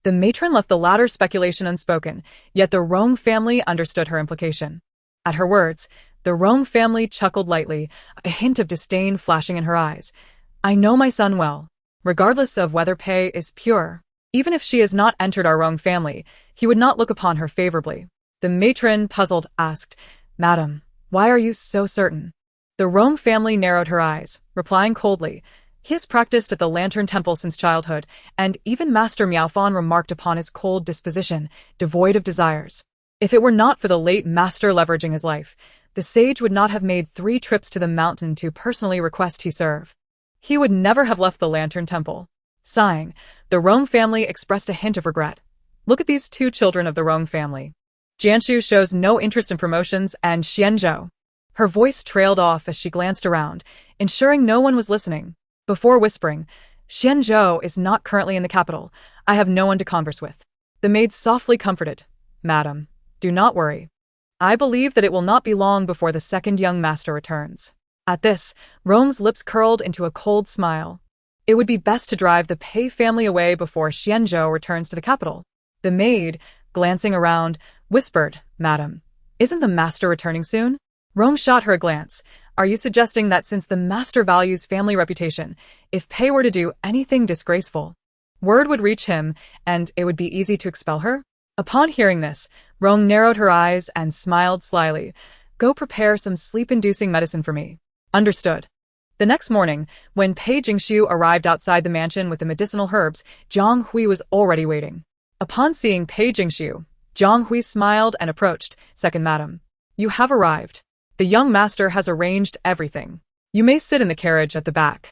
The matron left the latter speculation unspoken, yet the Rong family understood her implication. At her words, the Rong family chuckled lightly, a hint of disdain flashing in her eyes. I know my son well. Regardless of whether Pei is pure, even if she has not entered our Rong family, he would not look upon her favorably. The matron, puzzled, asked, Madam, why are you so certain? The Rong family narrowed her eyes, replying coldly, He has practiced at the Lantern Temple since childhood, and even Master Miaofan remarked upon his cold disposition, devoid of desires. If it were not for the late master leveraging his life, the sage would not have made 3 trips to the mountain to personally request he serve. He would never have left the Lantern Temple. Sighing, the Rong family expressed a hint of regret. Look at these 2 children of the Rong family. Jianshu shows no interest in promotions, and Xianzhou. Her voice trailed off as she glanced around, ensuring no one was listening. Before whispering, Xianzhou is not currently in the capital. I have no one to converse with. The maid softly comforted. Madam, do not worry. I believe that it will not be long before the second young master returns. At this, Rong's lips curled into a cold smile. It would be best to drive the Pei family away before Xianzhou returns to the capital. The maid, glancing around, whispered, Madam, isn't the master returning soon? Rong shot her a glance. Are you suggesting that since the master values family reputation, if Pei were to do anything disgraceful, word would reach him and it would be easy to expel her? Upon hearing this, Rong narrowed her eyes and smiled slyly. Go prepare some sleep-inducing medicine for me. Understood. The next morning, when Pei Jingshu arrived outside the mansion with the medicinal herbs, Zhang Hui was already waiting. Upon seeing Pei Jingshu, Zhang Hui smiled and approached. Second madam, you have arrived. The young master has arranged everything. You may sit in the carriage at the back.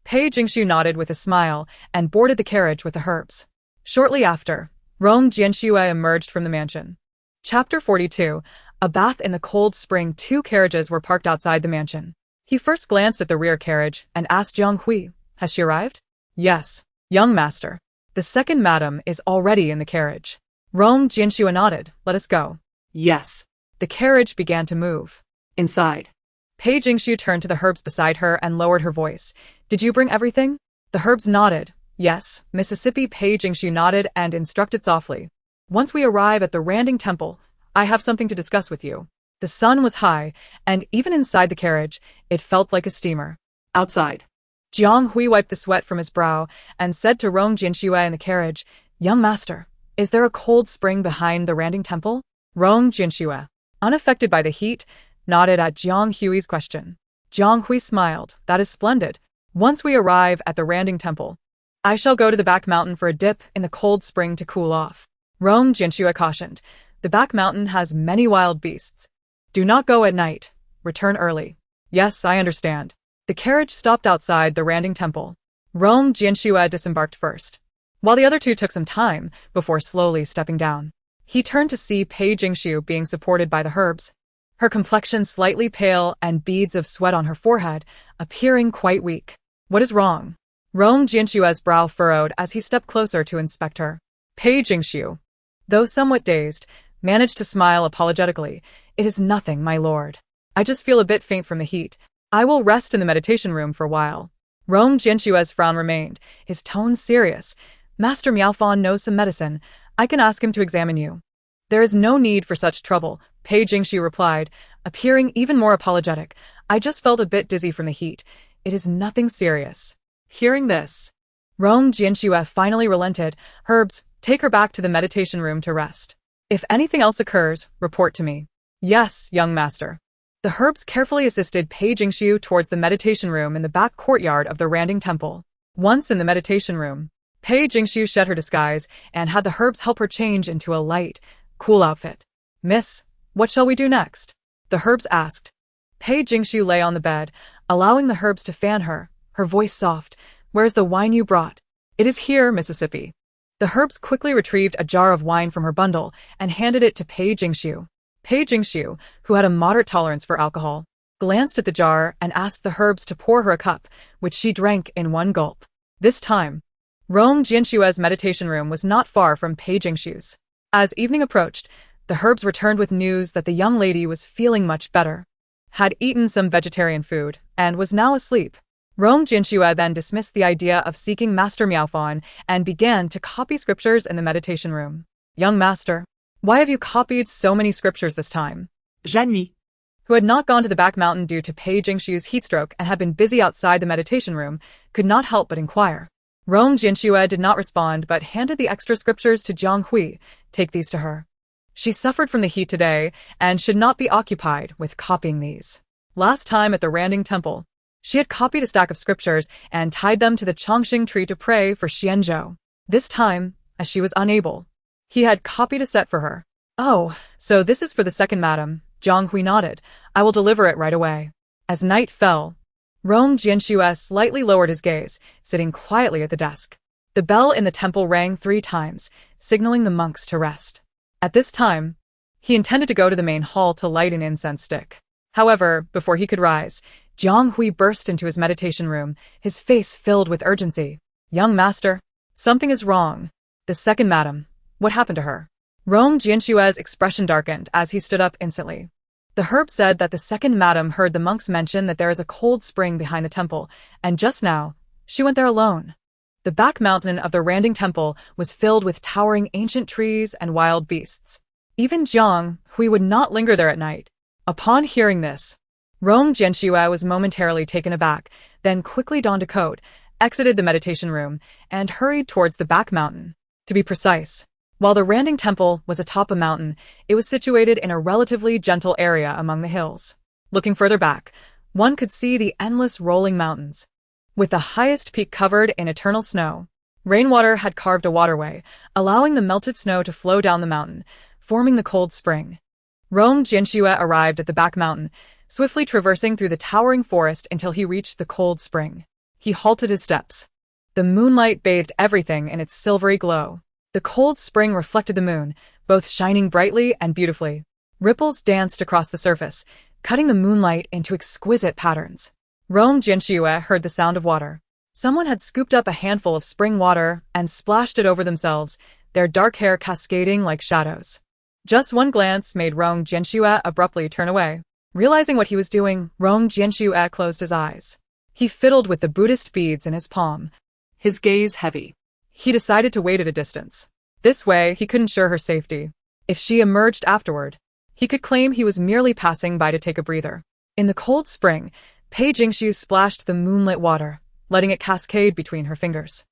Pei Jingshu nodded with a smile and boarded the carriage with the herbs. Shortly after, Rong Jianxue emerged from the mansion. Chapter 42. A bath in the cold spring. 2 carriages were parked outside the mansion. He first glanced at the rear carriage and asked Zhang Hui, Has she arrived? Yes, young master. The second madam is already in the carriage. Rong Jianxue nodded. Let us go. Yes. The carriage began to move. Inside. Pei Jingshu turned to the herbs beside her and lowered her voice. Did you bring everything? The herbs nodded. Yes. Mississippi. Pei Jingshu nodded and instructed softly. Once we arrive at the Randing Temple, I have something to discuss with you. The sun was high, and even inside the carriage, it felt like a steamer. Outside. Jiang Hui wiped the sweat from his brow and said to Rong Jianxue in the carriage, Young master, Is there a cold spring behind the Randing Temple? Rong Jianxue, unaffected by the heat, nodded at Jiang Hui's question. Jiang Hui smiled. That is splendid. Once we arrive at the Randing Temple, I shall go to the back mountain for a dip in the cold spring to cool off. Rong Jianxue cautioned. The back mountain has many wild beasts. Do not go at night. Return early. Yes, I understand. The carriage stopped outside the Randing Temple. Rong Jianxue disembarked first, while the other two took some time before slowly stepping down. He turned to see Pei Jingxiu being supported by the herbs, her complexion slightly pale and beads of sweat on her forehead, appearing quite weak. What is wrong? Rong Jianxue's brow furrowed as he stepped closer to inspect her. Pei Jingxiu, though somewhat dazed, managed to smile apologetically. It is nothing, my lord. I just feel a bit faint from the heat. I will rest in the meditation room for a while. Rong Jianxue's frown remained, his tone serious. Master Miaofan knows some medicine. I can ask him to examine you. There is no need for such trouble, Pei Jingxiu replied, appearing even more apologetic. I just felt a bit dizzy from the heat. It is nothing serious. Hearing this, Rong Jianxue finally relented. Herbs, take her back to the meditation room to rest. If anything else occurs, report to me. Yes, young master. The herbs carefully assisted Pei Jingxiu towards the meditation room in the back courtyard of the Randing Temple. Once in the meditation room, Pei Jingxiu shed her disguise and had the herbs help her change into a light, cool outfit. Miss, what shall we do next? The herbs asked. Pei Jingxiu lay on the bed, allowing the herbs to fan her, her voice soft. Where's the wine you brought? It is here, Mississippi. The herbs quickly retrieved a jar of wine from her bundle and handed it to Pei Jingxiu. Pei Jingxiu, who had a moderate tolerance for alcohol, glanced at the jar and asked the herbs to pour her a cup, which she drank in one gulp. This time, Rong Jianxue's meditation room was not far from Pei Jingxiu's. As evening approached, the herbs returned with news that the young lady was feeling much better, had eaten some vegetarian food, and was now asleep. Rong Jianxue then dismissed the idea of seeking Master Miaofan and began to copy scriptures in the meditation room. Young master, why have you copied so many scriptures this time? Zhanyi, who had not gone to the back mountain due to Pei Jingxiu's heatstroke and had been busy outside the meditation room, could not help but inquire. Rong Jianxue did not respond but handed the extra scriptures to Jiang Hui. Take these to her. She suffered from the heat today and should not be occupied with copying these. Last time at the Randing Temple, she had copied a stack of scriptures and tied them to the Chongqing tree to pray for Xianzhou. This time, as she was unable, he had copied a set for her. Oh, so this is for the second madam, Jiang Hui nodded. I will deliver it right away. As night fell, Rong Jianxue slightly lowered his gaze, sitting quietly at the desk. The bell in the temple rang 3 times, signaling the monks to rest. At this time, he intended to go to the main hall to light an incense stick. However, before he could rise, Jiang Hui burst into his meditation room, his face filled with urgency. Young master, something is wrong. The second madam, what happened to her? Rong Jianxue's expression darkened as he stood up instantly. The herb said that the second madam heard the monks mention that there is a cold spring behind the temple, and just now, she went there alone. The back mountain of the Randing Temple was filled with towering ancient trees and wild beasts. Even Jiang Hui would not linger there at night. Upon hearing this, Rong Jianxue was momentarily taken aback, then quickly donned a coat, exited the meditation room, and hurried towards the back mountain. To be precise, while the Randing Temple was atop a mountain, it was situated in a relatively gentle area among the hills. Looking further back, one could see the endless rolling mountains, with the highest peak covered in eternal snow. Rainwater had carved a waterway, allowing the melted snow to flow down the mountain, forming the cold spring. Rong Jianxue arrived at the back mountain, swiftly traversing through the towering forest until he reached the cold spring. He halted his steps. The moonlight bathed everything in its silvery glow. The cold spring reflected the moon, both shining brightly and beautifully. Ripples danced across the surface, cutting the moonlight into exquisite patterns. Rong Jianxue heard the sound of water. Someone had scooped up a handful of spring water and splashed it over themselves, their dark hair cascading like shadows. Just one glance made Rong Jianxue abruptly turn away. Realizing what he was doing, Rong Jianxue closed his eyes. He fiddled with the Buddhist beads in his palm, his gaze heavy. He decided to wait at a distance. This way, he could ensure her safety. If she emerged afterward, he could claim he was merely passing by to take a breather. In the cold spring, Pei Jingxiu splashed the moonlit water, letting it cascade between her fingers.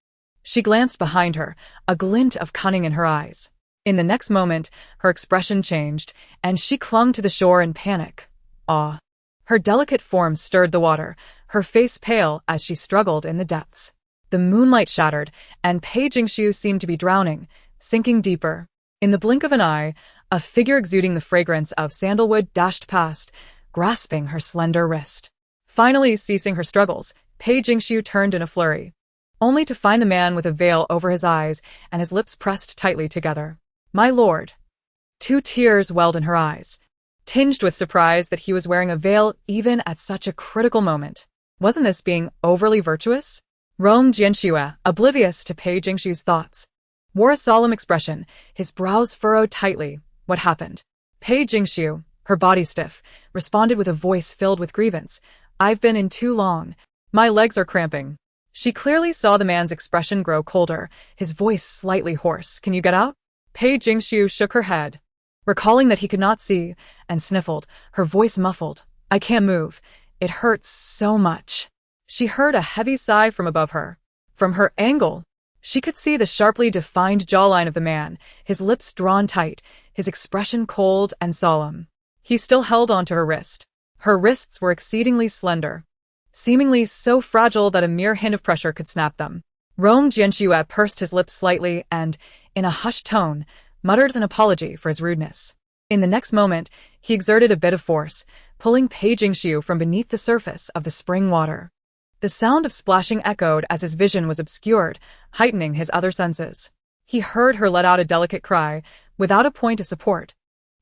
She glanced behind her, a glint of cunning in her eyes. In the next moment, her expression changed, and she clung to the shore in panic. Awe. Her delicate form stirred the water, her face pale as she struggled in the depths. The moonlight shattered, and Pei Jingshu seemed to be drowning, sinking deeper. In the blink of an eye, a figure exuding the fragrance of sandalwood dashed past, grasping her slender wrist. Finally ceasing her struggles, Pei Jingshu turned in a flurry, only to find the man with a veil over his eyes and his lips pressed tightly together. "My lord." 2 tears welled in her eyes, tinged with surprise that he was wearing a veil even at such a critical moment. Wasn't this being overly virtuous? Rong Jianxue, oblivious to Pei Jingshu's thoughts, wore a solemn expression, his brows furrowed tightly. What happened? Pei Jingshu, her body stiff, responded with a voice filled with grievance. "I've been in too long. My legs are cramping." She clearly saw the man's expression grow colder, his voice slightly hoarse. "Can you get out?" Pei Jingshu shook her head, recalling that he could not see, and sniffled, her voice muffled. "I can't move. It hurts so much." She heard a heavy sigh from above her. From her angle, she could see the sharply defined jawline of the man, his lips drawn tight, his expression cold and solemn. He still held onto her wrist. Her wrists were exceedingly slender, seemingly so fragile that a mere hint of pressure could snap them. Rong Jianxue pursed his lips slightly and, in a hushed tone, muttered an apology for his rudeness. In the next moment, he exerted a bit of force, pulling Pei Jingshu from beneath the surface of the spring water. The sound of splashing echoed as his vision was obscured, heightening his other senses. He heard her let out a delicate cry, without a point of support.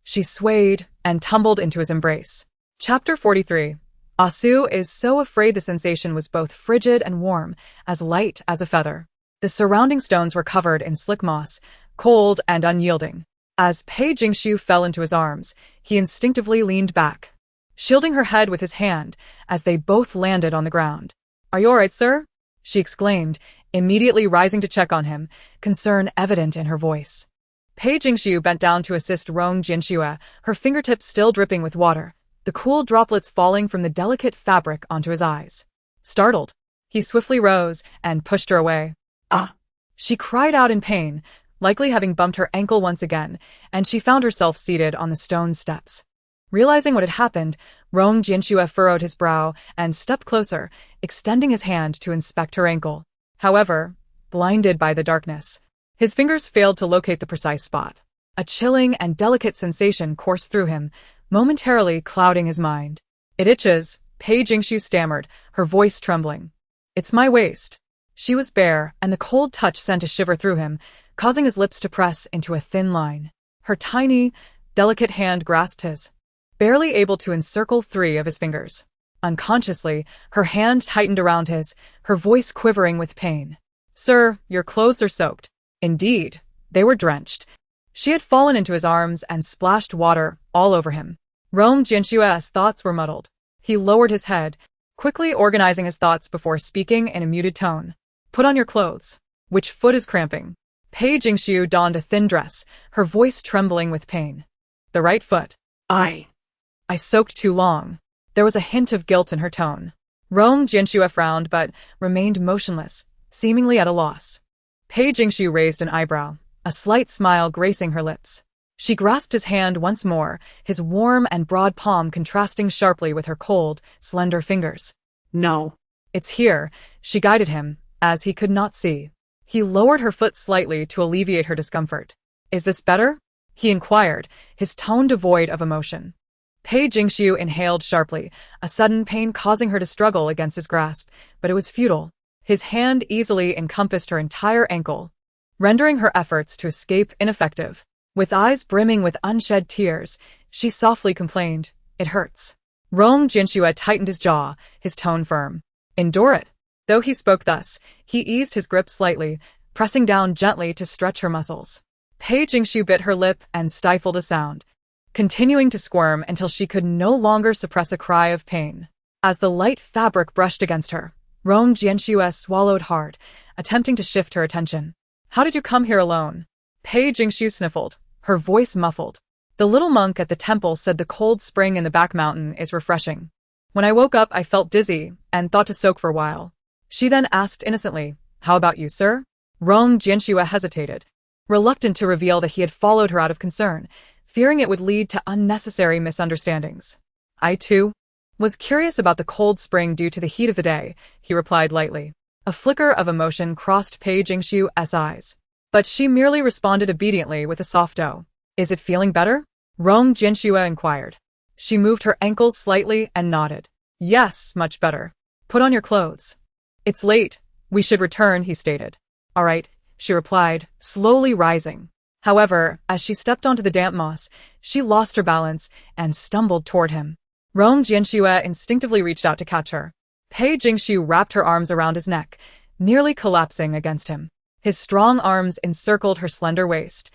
She swayed and tumbled into his embrace. Chapter 43. Asu is so afraid. The sensation was both frigid and warm, as light as a feather. The surrounding stones were covered in slick moss, cold and unyielding. As Pei Jingshu fell into his arms, he instinctively leaned back, shielding her head with his hand as they both landed on the ground. "Are you all right, sir?" she exclaimed, immediately rising to check on him, concern evident in her voice. Pei Jingshu bent down to assist Rong Jianxue, her fingertips still dripping with water, the cool droplets falling from the delicate fabric onto his eyes. Startled, he swiftly rose and pushed her away. "Ah!" She cried out in pain, likely having bumped her ankle once again, and she found herself seated on the stone steps. Realizing what had happened, Rong Jianxue furrowed his brow and stepped closer, extending his hand to inspect her ankle. However, blinded by the darkness, his fingers failed to locate the precise spot. A chilling and delicate sensation coursed through him, momentarily clouding his mind. "It itches," Pei Jingshu stammered, her voice trembling. "It's my waist." She was bare, and the cold touch sent a shiver through him, causing his lips to press into a thin line. Her tiny, delicate hand grasped his, barely able to encircle 3 of his fingers. Unconsciously, her hand tightened around his, her voice quivering with pain. "Sir, your clothes are soaked." Indeed, they were drenched. She had fallen into his arms and splashed water all over him. Rong Jianxue's thoughts were muddled. He lowered his head, quickly organizing his thoughts before speaking in a muted tone. "Put on your clothes." "Which foot is cramping?" Pei Jingshu donned a thin dress, her voice trembling with pain. "The right foot." I soaked too long." There was a hint of guilt in her tone. Rong Jianxue frowned but remained motionless, seemingly at a loss. Pei Jingshu raised an eyebrow, a slight smile gracing her lips. She grasped his hand once more, his warm and broad palm contrasting sharply with her cold, slender fingers. "No." "It's here," she guided him, as he could not see. He lowered her foot slightly to alleviate her discomfort. "Is this better?" he inquired, his tone devoid of emotion. Pei Jingshu inhaled sharply, a sudden pain causing her to struggle against his grasp, but it was futile. His hand easily encompassed her entire ankle, rendering her efforts to escape ineffective. With eyes brimming with unshed tears, she softly complained, "It hurts." Rong Jianxue tightened his jaw, his tone firm. "Endure it." Though he spoke thus, he eased his grip slightly, pressing down gently to stretch her muscles. Pei Jingshu bit her lip and stifled a sound, continuing to squirm until she could no longer suppress a cry of pain. As the light fabric brushed against her, Rong Jianxue swallowed hard, attempting to shift her attention. "How did you come here alone?" Pei Jingshu sniffled, her voice muffled. "The little monk at the temple said the cold spring in the back mountain is refreshing. When I woke up I felt dizzy and thought to soak for a while." She then asked innocently, "How about you, sir?" Rong Jianxue hesitated, reluctant to reveal that he had followed her out of concern, fearing it would lead to unnecessary misunderstandings. I, too, was curious about the cold spring due to the heat of the day, he replied lightly. A flicker of emotion crossed Pei Jingshu's eyes, but she merely responded obediently with a soft "oh." Is it feeling better? Rong Jianxue inquired. She moved her ankles slightly and nodded. Yes, much better. Put on your clothes. It's late. We should return, he stated. All right, she replied, slowly rising. However, as she stepped onto the damp moss, she lost her balance and stumbled toward him. Rong Jianxue instinctively reached out to catch her. Pei Jingshu wrapped her arms around his neck, nearly collapsing against him. His strong arms encircled her slender waist,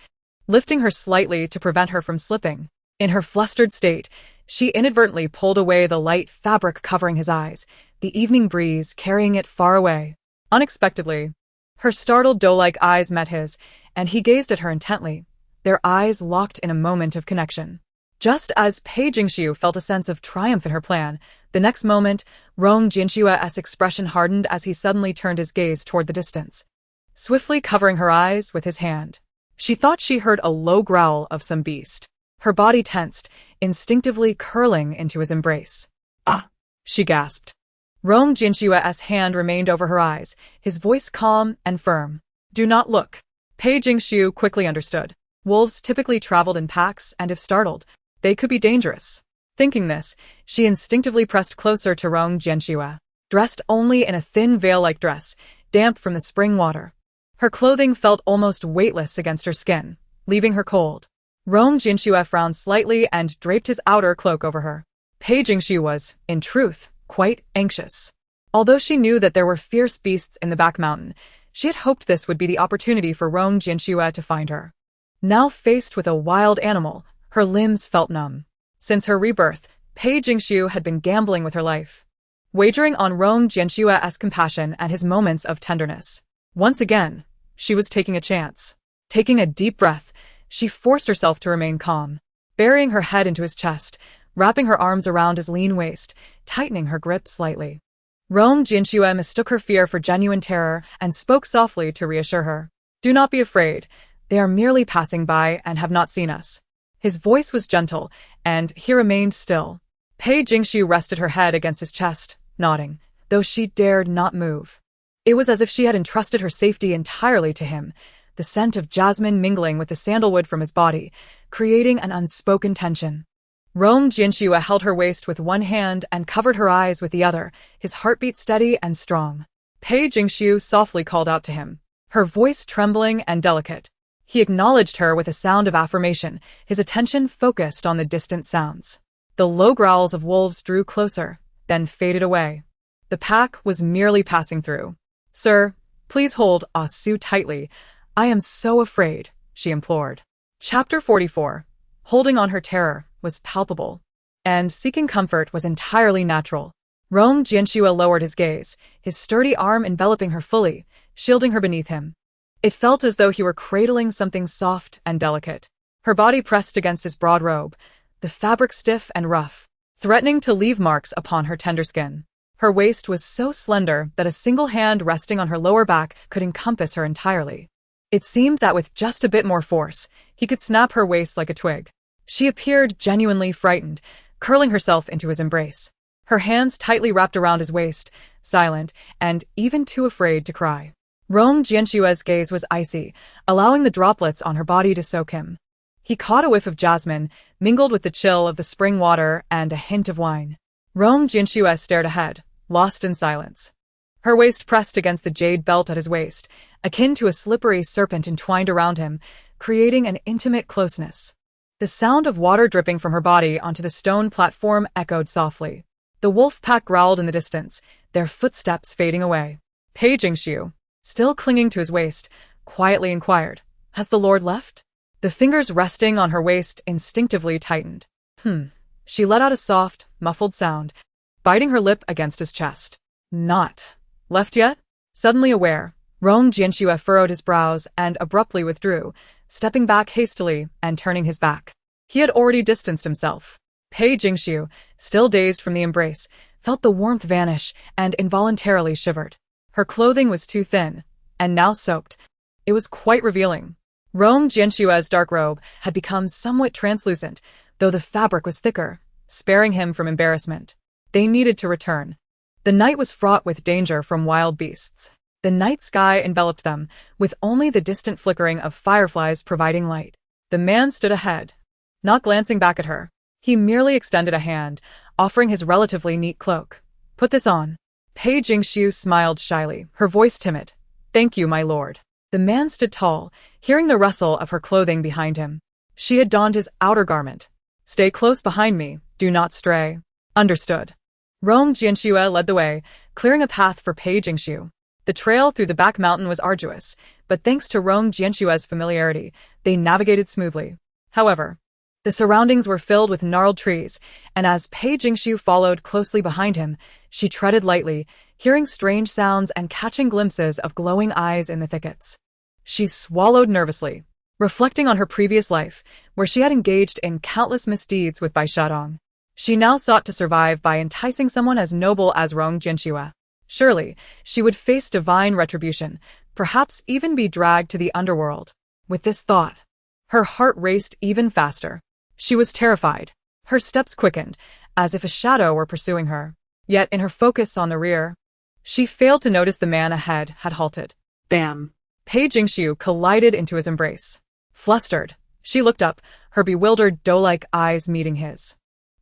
lifting her slightly to prevent her from slipping. In her flustered state, she inadvertently pulled away the light fabric covering his eyes, the evening breeze carrying it far away. Unexpectedly, her startled doe-like eyes met his, and he gazed at her intently, their eyes locked in a moment of connection. Just as Pei Jingshu felt a sense of triumph in her plan, the next moment, Rong Jinshua's expression hardened as he suddenly turned his gaze toward the distance, swiftly covering her eyes with his hand. She thought she heard a low growl of some beast. Her body tensed, instinctively curling into his embrace. Ah! She gasped. Rong Jinshua's hand remained over her eyes, his voice calm and firm. Do not look. Pei Jingshu quickly understood. Wolves typically traveled in packs, and if startled, they could be dangerous. Thinking this, she instinctively pressed closer to Rong Jianxue, dressed only in a thin veil-like dress, damp from the spring water. Her clothing felt almost weightless against her skin, leaving her cold. Rong Jianxue frowned slightly and draped his outer cloak over her. Pei Jingshu was, in truth, quite anxious. Although she knew that there were fierce beasts in the back mountain, she had hoped this would be the opportunity for Rong Jianxue to find her. Now faced with a wild animal, her limbs felt numb. Since her rebirth, Pei Jingshu had been gambling with her life, wagering on Rong Jianshua's compassion and his moments of tenderness. Once again, she was taking a chance. Taking a deep breath, she forced herself to remain calm, burying her head into his chest, wrapping her arms around his lean waist, tightening her grip slightly. Rong Jianxue mistook her fear for genuine terror and spoke softly to reassure her. Do not be afraid. They are merely passing by and have not seen us. His voice was gentle, and he remained still. Pei Jingshu rested her head against his chest, nodding, though she dared not move. It was as if she had entrusted her safety entirely to him, the scent of jasmine mingling with the sandalwood from his body, creating an unspoken tension. Rong Jianxue held her waist with one hand and covered her eyes with the other, his heartbeat steady and strong. Pei Jingshu softly called out to him, her voice trembling and delicate. He acknowledged her with a sound of affirmation, his attention focused on the distant sounds. The low growls of wolves drew closer, then faded away. The pack was merely passing through. Sir, please hold Ah Su tightly. I am so afraid, she implored. Chapter 44. Holding on her terror was palpable, and seeking comfort was entirely natural. Rong Jianxue lowered his gaze, his sturdy arm enveloping her fully, shielding her beneath him. It felt as though he were cradling something soft and delicate. Her body pressed against his broad robe, the fabric stiff and rough, threatening to leave marks upon her tender skin. Her waist was so slender that a single hand resting on her lower back could encompass her entirely. It seemed that with just a bit more force, he could snap her waist like a twig. She appeared genuinely frightened, curling herself into his embrace. Her hands tightly wrapped around his waist, silent, and even too afraid to cry. Rong Jianshue's gaze was icy, allowing the droplets on her body to soak him. He caught a whiff of jasmine, mingled with the chill of the spring water and a hint of wine. Rong Jianxue stared ahead, lost in silence. Her waist pressed against the jade belt at his waist, akin to a slippery serpent entwined around him, creating an intimate closeness. The sound of water dripping from her body onto the stone platform echoed softly. The wolf pack growled in the distance, their footsteps fading away. Pei Jingshu, still clinging to his waist, quietly inquired, Has the Lord left? The fingers resting on her waist instinctively tightened. She let out a soft, muffled sound, biting her lip against his chest. Not left yet? Suddenly aware, Rong Jianxue furrowed his brows and abruptly withdrew, stepping back hastily and turning his back. He had already distanced himself. Pei Jingshu, still dazed from the embrace, felt the warmth vanish and involuntarily shivered. Her clothing was too thin, and now soaked. It was quite revealing. Rome Jianxue's dark robe had become somewhat translucent, though the fabric was thicker, sparing him from embarrassment. They needed to return. The night was fraught with danger from wild beasts. The night sky enveloped them, with only the distant flickering of fireflies providing light. The man stood ahead, not glancing back at her. He merely extended a hand, offering his relatively neat cloak. "Put this on." Pei Jingxiu smiled shyly, her voice timid. "Thank you, my lord." The man stood tall, hearing the rustle of her clothing behind him. She had donned his outer garment. "Stay close behind me, do not stray." "Understood." Rome Jianxue led the way, clearing a path for Pei Jingxiu. The trail through the back mountain was arduous, but thanks to Rome Jianxue's familiarity, they navigated smoothly. However, the surroundings were filled with gnarled trees, and as Pei Jingxiu followed closely behind him, she treaded lightly, hearing strange sounds and catching glimpses of glowing eyes in the thickets. She swallowed nervously, reflecting on her previous life, where she had engaged in countless misdeeds with Bai Shadong. She now sought to survive by enticing someone as noble as Rong Jianxue. Surely, she would face divine retribution, perhaps even be dragged to the underworld. With this thought, her heart raced even faster. She was terrified. Her steps quickened, as if a shadow were pursuing her. Yet in her focus on the rear, she failed to notice the man ahead had halted. Bam. Pei Jingxiu collided into his embrace. Flustered, she looked up, her bewildered doe-like eyes meeting his.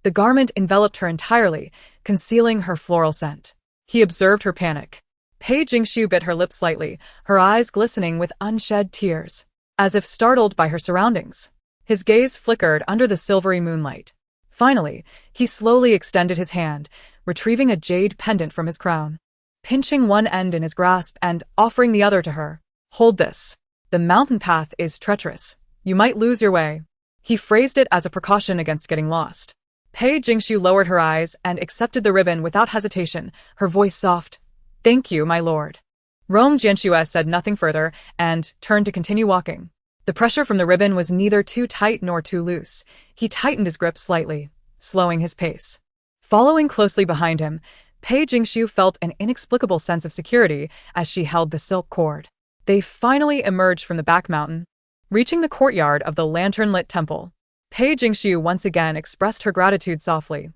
The garment enveloped her entirely, concealing her floral scent. He observed her panic. Pei Jingxiu bit her lip slightly, her eyes glistening with unshed tears, as if startled by her surroundings. His gaze flickered under the silvery moonlight. Finally, he slowly extended his hand, retrieving a jade pendant from his crown, pinching one end in his grasp and offering the other to her. "Hold this. The mountain path is treacherous. You might lose your way." He phrased it as a precaution against getting lost. Pei Jingxiu lowered her eyes and accepted the ribbon without hesitation, her voice soft. "Thank you, my lord." Rome Jianxue said nothing further and turned to continue walking. The pressure from the ribbon was neither too tight nor too loose. He tightened his grip slightly, slowing his pace. Following closely behind him, Pei Jingxiu felt an inexplicable sense of security as she held the silk cord. They finally emerged from the back mountain, reaching the courtyard of the lantern-lit temple. Pei Jingxiu once again expressed her gratitude softly.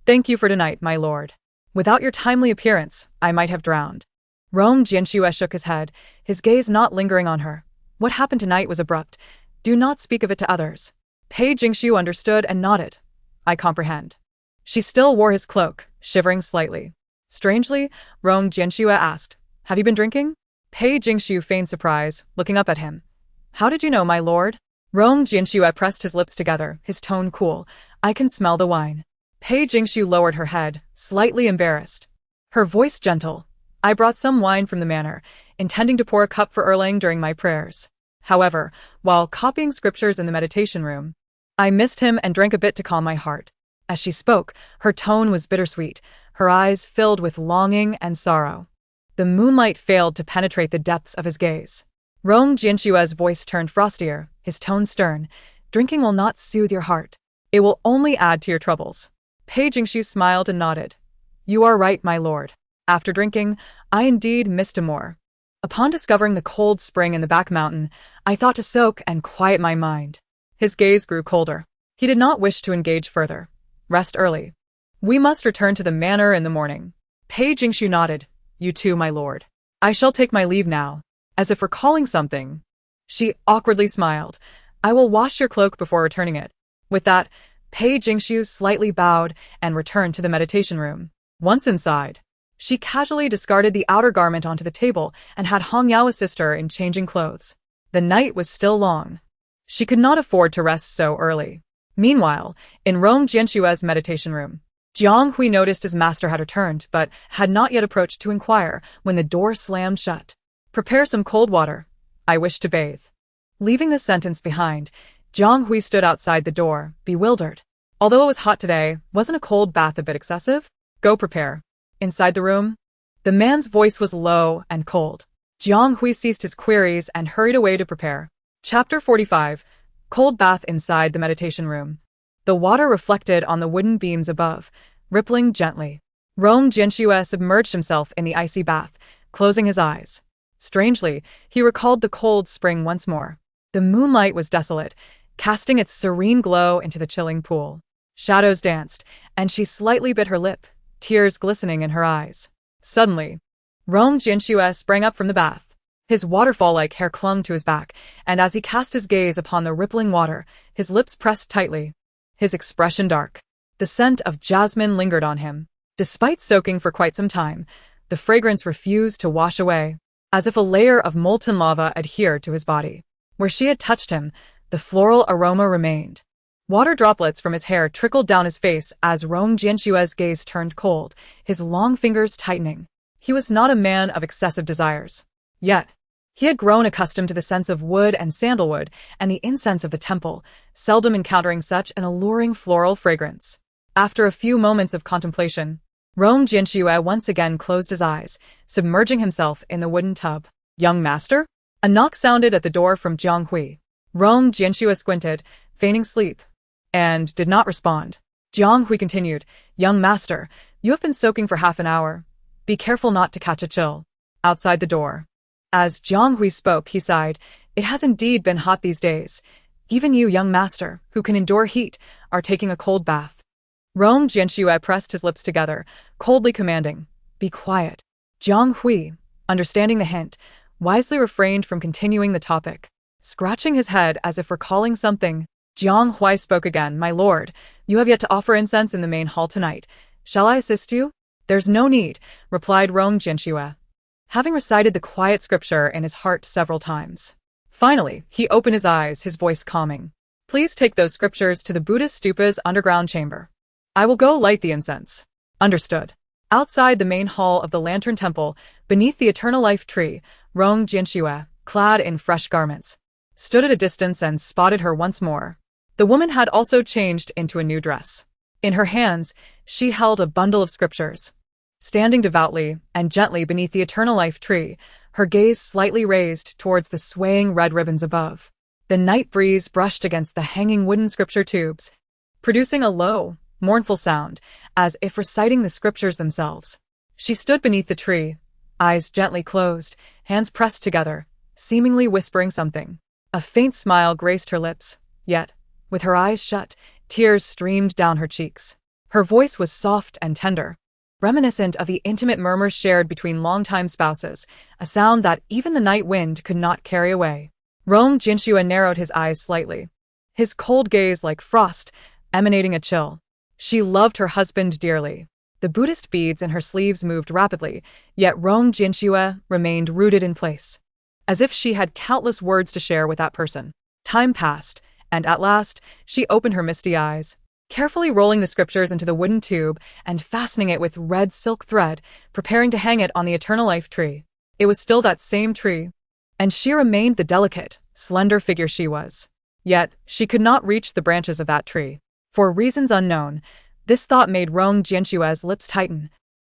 "Thank you for tonight, my lord. Without your timely appearance, I might have drowned." Rome Jianxue shook his head, his gaze not lingering on her. "What happened tonight was abrupt. Do not speak of it to others." Pei Jingxiu understood and nodded. "I comprehend." She still wore his cloak, shivering slightly. Strangely, Rome Jianxue asked, "Have you been drinking?" Pei Jingxiu feigned surprise, looking up at him. "How did you know, my lord?" Rome Jianxue pressed his lips together, his tone cool. "I can smell the wine." Pei Jingxiu lowered her head, slightly embarrassed. Her voice gentle. "I brought some wine from the manor, intending to pour a cup for Erlang during my prayers. However, while copying scriptures in the meditation room, I missed him and drank a bit to calm my heart." As she spoke, her tone was bittersweet, her eyes filled with longing and sorrow. The moonlight failed to penetrate the depths of his gaze. Rome Jianxue's voice turned frostier, his tone stern. "Drinking will not soothe your heart. It will only add to your troubles." Pei Jingxiu smiled and nodded. "You are right, my lord. After drinking, I indeed missed Amor. Upon discovering the cold spring in the back mountain, I thought to soak and quiet my mind." His gaze grew colder. He did not wish to engage further. "Rest early. We must return to the manor in the morning." Pei Jingxiu nodded. "You too, my lord. I shall take my leave now." As if recalling something, she awkwardly smiled. "I will wash your cloak before returning it." With that, Pei Jingxiu slightly bowed and returned to the meditation room. Once inside, she casually discarded the outer garment onto the table and had Hong Yao assist her in changing clothes. The night was still long. She could not afford to rest so early. Meanwhile, in Rome Jianxue's meditation room, Jiang Hui noticed his master had returned, but had not yet approached to inquire when the door slammed shut. "Prepare some cold water. I wish to bathe." Leaving the sentence behind, Jiang Hui stood outside the door, bewildered. Although it was hot today, wasn't a cold bath a bit excessive? "Go prepare." Inside the room, the man's voice was low and cold. Jiang Hui ceased his queries and hurried away to prepare. Chapter 45. Cold bath inside the meditation room. The water reflected on the wooden beams above, rippling gently. Rome Jianxue submerged himself in the icy bath, closing his eyes. Strangely, he recalled the cold spring once more. The moonlight was desolate, casting its serene glow into the chilling pool. Shadows danced, and she slightly bit her lip, tears glistening in her eyes. Suddenly, Rong Jianxue sprang up from the bath. His waterfall-like hair clung to his back, and as he cast his gaze upon the rippling water, his lips pressed tightly. His expression dark. The scent of jasmine lingered on him. Despite soaking for quite some time, the fragrance refused to wash away, as if a layer of molten lava adhered to his body. Where she had touched him, the floral aroma remained. Water droplets from his hair trickled down his face as Rong Jianxue's gaze turned cold, his long fingers tightening. He was not a man of excessive desires. Yet, he had grown accustomed to the scents of wood and sandalwood and the incense of the temple, seldom encountering such an alluring floral fragrance. After a few moments of contemplation, Rong Jianxue once again closed his eyes, submerging himself in the wooden tub. "Young master?" A knock sounded at the door from Jiang Hui. Rong Jianxue squinted, feigning sleep, and did not respond. Jiang Hui continued, "Young master, you have been soaking for half an hour. Be careful not to catch a chill." Outside the door. As Jiang Hui spoke, he sighed, "It has indeed been hot these days. Even you, young master, who can endure heat, are taking a cold bath." Rong Jianxue pressed his lips together, coldly commanding, "Be quiet." Jiang Hui, understanding the hint, wisely refrained from continuing the topic. Scratching his head as if recalling something, Jiang Hui spoke again, "My lord, you have yet to offer incense in the main hall tonight. Shall I assist you?" "There's no need," replied Rong Jianxue, having recited the quiet scripture in his heart several times. Finally, he opened his eyes, his voice calming. "Please take those scriptures to the Buddhist stupa's underground chamber. I will go light the incense." "Understood." Outside the main hall of the Lantern Temple, beneath the Eternal Life Tree, Rong Jianxue, clad in fresh garments, stood at a distance and spotted her once more. The woman had also changed into a new dress. In her hands, she held a bundle of scriptures. Standing devoutly and gently beneath the Eternal Life Tree, her gaze slightly raised towards the swaying red ribbons above. The night breeze brushed against the hanging wooden scripture tubes, producing a low, mournful sound, as if reciting the scriptures themselves. She stood beneath the tree, eyes gently closed, hands pressed together, seemingly whispering something. A faint smile graced her lips, yet, with her eyes shut, tears streamed down her cheeks. Her voice was soft and tender, reminiscent of the intimate murmurs shared between longtime spouses, a sound that even the night wind could not carry away. Rong Jianxue narrowed his eyes slightly, his cold gaze like frost, emanating a chill. She loved her husband dearly. The Buddhist beads in her sleeves moved rapidly, yet Rong Jianxue remained rooted in place, as if she had countless words to share with that person. Time passed, and at last, she opened her misty eyes, carefully rolling the scriptures into the wooden tube and fastening it with red silk thread, preparing to hang it on the Eternal Life Tree. It was still that same tree, and she remained the delicate, slender figure she was. Yet, she could not reach the branches of that tree. For reasons unknown, this thought made Rong Jianxue's lips tighten,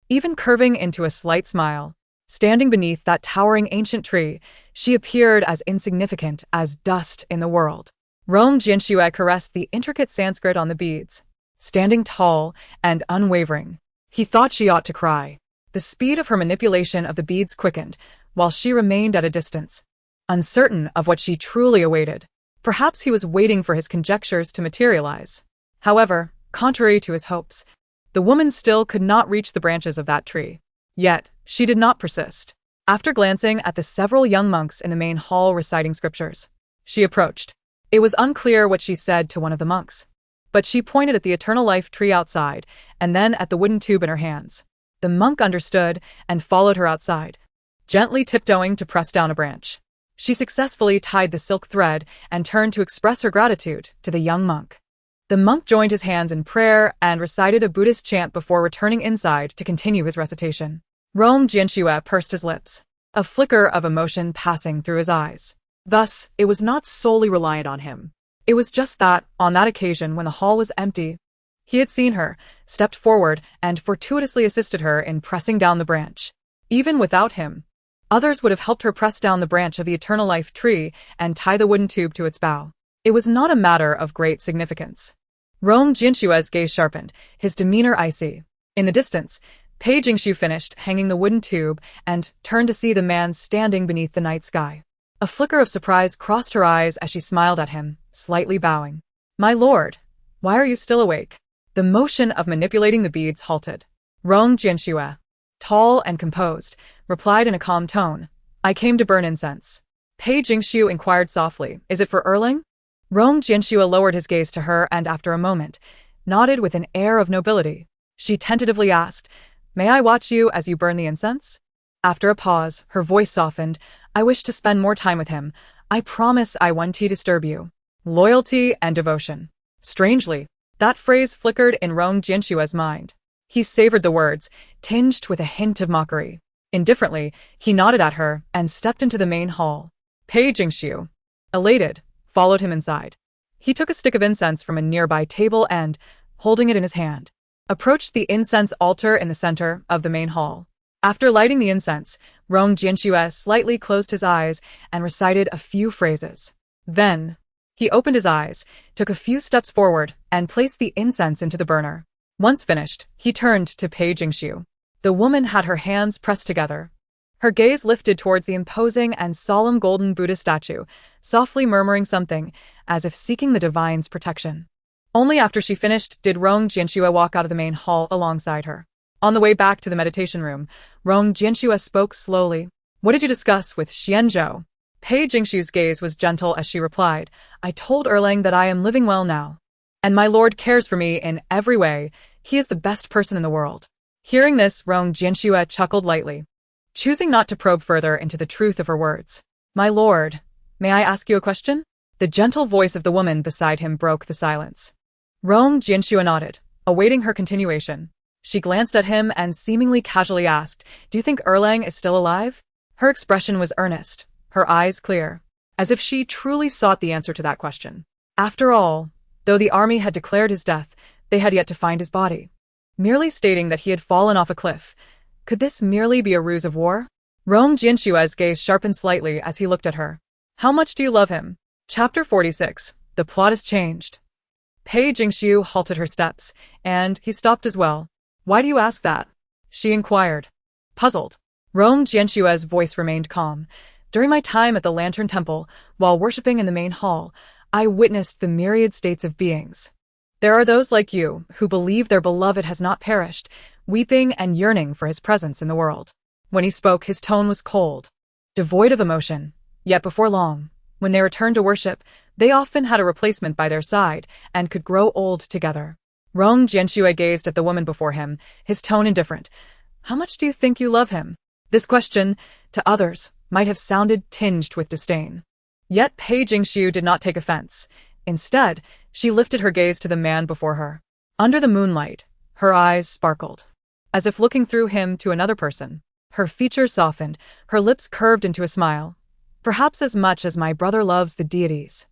even curving into a slight smile. Standing beneath that towering ancient tree, she appeared as insignificant as dust in the world. Rong Jianxue caressed the intricate Sanskrit on the beads. Standing tall and unwavering, he thought she ought to cry. The speed of her manipulation of the beads quickened, while she remained at a distance, uncertain of what she truly awaited. Perhaps he was waiting for his conjectures to materialize. However, contrary to his hopes, the woman still could not reach the branches of that tree. Yet, she did not persist. After glancing at the several young monks in the main hall reciting scriptures, she approached. It was unclear what she said to one of the monks, but she pointed at the Eternal Life Tree outside, and then at the wooden tube in her hands. The monk understood and followed her outside, gently tiptoeing to press down a branch. She successfully tied the silk thread and turned to express her gratitude to the young monk. The monk joined his hands in prayer and recited a Buddhist chant before returning inside to continue his recitation. Rong Jianxue pursed his lips, a flicker of emotion passing through his eyes. Thus, it was not solely reliant on him. It was just that, on that occasion when the hall was empty, he had seen her, stepped forward, and fortuitously assisted her in pressing down the branch. Even without him, others would have helped her press down the branch of the Eternal Life Tree and tie the wooden tube to its bough. It was not a matter of great significance. Rong Jianxue's gaze sharpened, his demeanor icy. In the distance, Pei Jingshu finished hanging the wooden tube and turned to see the man standing beneath the night sky. A flicker of surprise crossed her eyes as she smiled at him, slightly bowing. My lord, why are you still awake? The motion of manipulating the beads halted. Rong Jianxue, tall and composed, replied in a calm tone. I came to burn incense. Pei Jingxiu inquired softly, is it for Erling? Rong Jianxue lowered his gaze to her and after a moment, nodded with an air of nobility. She tentatively asked, may I watch you as you burn the incense? After a pause, her voice softened. I wish to spend more time with him. I promise I won't disturb you. Loyalty and devotion. Strangely, that phrase flickered in Rong Jianxue's mind. He savored the words, tinged with a hint of mockery. Indifferently, he nodded at her and stepped into the main hall. Pei Jingxiu, elated, followed him inside. He took a stick of incense from a nearby table and, holding it in his hand, approached the incense altar in the center of the main hall. After lighting the incense, Rong Jianxue slightly closed his eyes and recited a few phrases. Then, he opened his eyes, took a few steps forward, and placed the incense into the burner. Once finished, he turned to Pei Jingxiu. The woman had her hands pressed together. Her gaze lifted towards the imposing and solemn golden Buddha statue, softly murmuring something, as if seeking the divine's protection. Only after she finished did Rong Jianxue walk out of the main hall alongside her. On the way back to the meditation room, Rong Jianxue spoke slowly. What did you discuss with Xianzhou? Pei Jingxiu's gaze was gentle as she replied, I told Erling that I am living well now. And my lord cares for me in every way. He is the best person in the world. Hearing this, Rong Jianxue chuckled lightly, choosing not to probe further into the truth of her words. My lord, may I ask you a question? The gentle voice of the woman beside him broke the silence. Rong Jianxue nodded, awaiting her continuation. She glanced at him and seemingly casually asked, do you think Erlang is still alive? Her expression was earnest, her eyes clear, as if she truly sought the answer to that question. After all, though the army had declared his death, they had yet to find his body. Merely stating that he had fallen off a cliff, could this merely be a ruse of war? Rong Jianxue's gaze sharpened slightly as he looked at her. How much do you love him? Chapter 46. The plot has changed. Pei Jingxiu halted her steps, and he stopped as well. Why do you ask that? She inquired. Puzzled. Rong Jianxue's voice remained calm. During my time at the Lantern Temple, while worshipping in the main hall, I witnessed the myriad states of beings. There are those like you who believe their beloved has not perished, weeping and yearning for his presence in the world. When he spoke, his tone was cold, devoid of emotion. Yet before long, when they returned to worship, they often had a replacement by their side and could grow old together. Rong Jianxue gazed at the woman before him, his tone indifferent. How much do you think you love him? This question, to others, might have sounded tinged with disdain. Yet Pei Jingxiu did not take offense. Instead, she lifted her gaze to the man before her. Under the moonlight, her eyes sparkled, as if looking through him to another person. Her features softened, her lips curved into a smile. Perhaps as much as my brother loves the deities.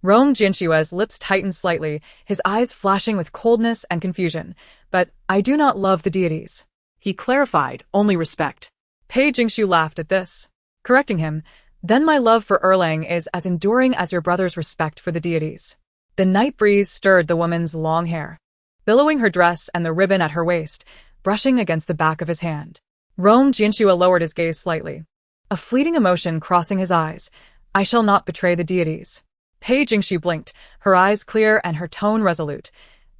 Rong Jianxue's lips tightened slightly, his eyes flashing with coldness and confusion. But I do not love the deities. He clarified, only respect. Pei Jingxiu laughed at this, correcting him. Then my love for Erlang is as enduring as your brother's respect for the deities. The night breeze stirred the woman's long hair, billowing her dress and the ribbon at her waist, brushing against the back of his hand. Rong Jianxue lowered his gaze slightly, a fleeting emotion crossing his eyes. I shall not betray the deities. Pei Jingxiu blinked, her eyes clear and her tone resolute.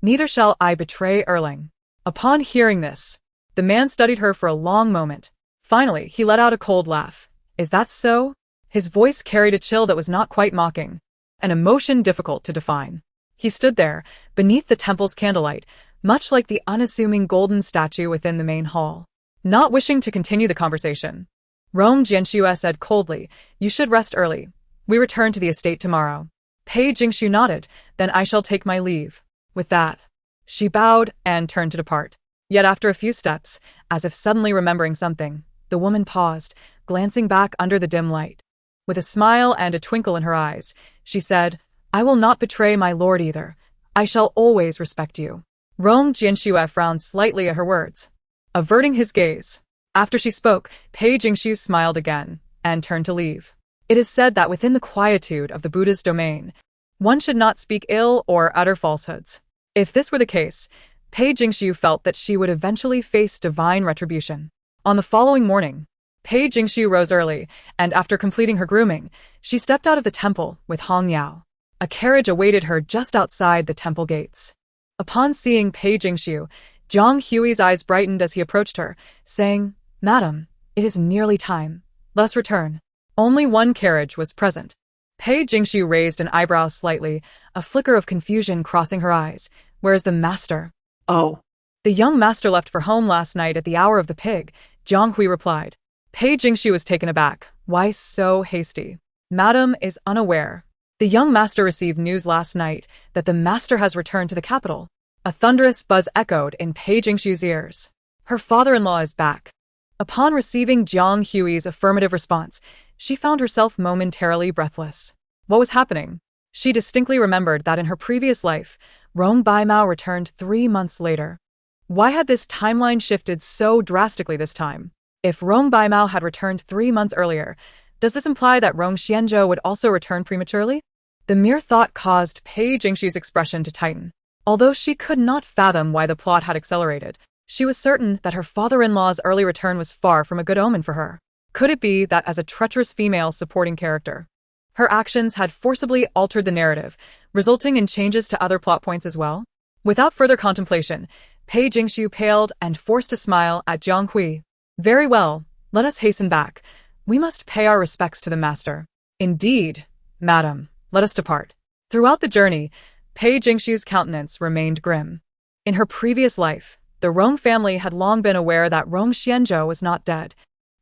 Neither shall I betray Erlang. Upon hearing this, the man studied her for a long moment. Finally, he let out a cold laugh. Is that so? His voice carried a chill that was not quite mocking, an emotion difficult to define. He stood there, beneath the temple's candlelight, much like the unassuming golden statue within the main hall, not wishing to continue the conversation. Rong Jianxue said coldly, you should rest early. We return to the estate tomorrow. Pei Jingxiu nodded, then I shall take my leave. With that, she bowed and turned to depart. Yet after a few steps, as if suddenly remembering something, the woman paused, glancing back under the dim light. With a smile and a twinkle in her eyes, she said, I will not betray my lord either. I shall always respect you. Rong Jianxue frowned slightly at her words, averting his gaze. After she spoke, Pei Jingxiu smiled again and turned to leave. It is said that within the quietude of the Buddha's domain, one should not speak ill or utter falsehoods. If this were the case, Pei Jingxiu felt that she would eventually face divine retribution. On the following morning, Pei Jingxiu rose early, and after completing her grooming, she stepped out of the temple with Hong Yao. A carriage awaited her just outside the temple gates. Upon seeing Pei Jingxiu, Zhang Hui's eyes brightened as he approached her, saying, "Madam, it is nearly time. Let us return." Only one carriage was present. Pei Jingxiu raised an eyebrow slightly, a flicker of confusion crossing her eyes. "Where's the master?" Oh, "The young master left for home last night at the hour of the pig," Zhang Hui replied. Pei Jingxiu was taken aback. "Why so hasty?" "Madam is unaware. The young master received news last night that the master has returned to the capital." A thunderous buzz echoed in Pei Jingxiu's ears. Her father-in-law is back. Upon receiving Zhang Hui's affirmative response, she found herself momentarily breathless. What was happening? She distinctly remembered that in her previous life, Rong Baimao returned 3 months later. Why had this timeline shifted so drastically this time? If Rong Baimao had returned 3 months earlier, does this imply that Rong Xianzhou would also return prematurely? The mere thought caused Pei Jingxiu's expression to tighten. Although she could not fathom why the plot had accelerated, she was certain that her father-in-law's early return was far from a good omen for her. Could it be that as a treacherous female supporting character, her actions had forcibly altered the narrative, resulting in changes to other plot points as well? Without further contemplation, Pei Jingxiu paled and forced a smile at Zhang Hui. "Very well, let us hasten back. We must pay our respects to the master." "Indeed, madam, let us depart." Throughout the journey, Pei Jingxiu's countenance remained grim. In her previous life, the Rong family had long been aware that Rong Xianzhou was not dead.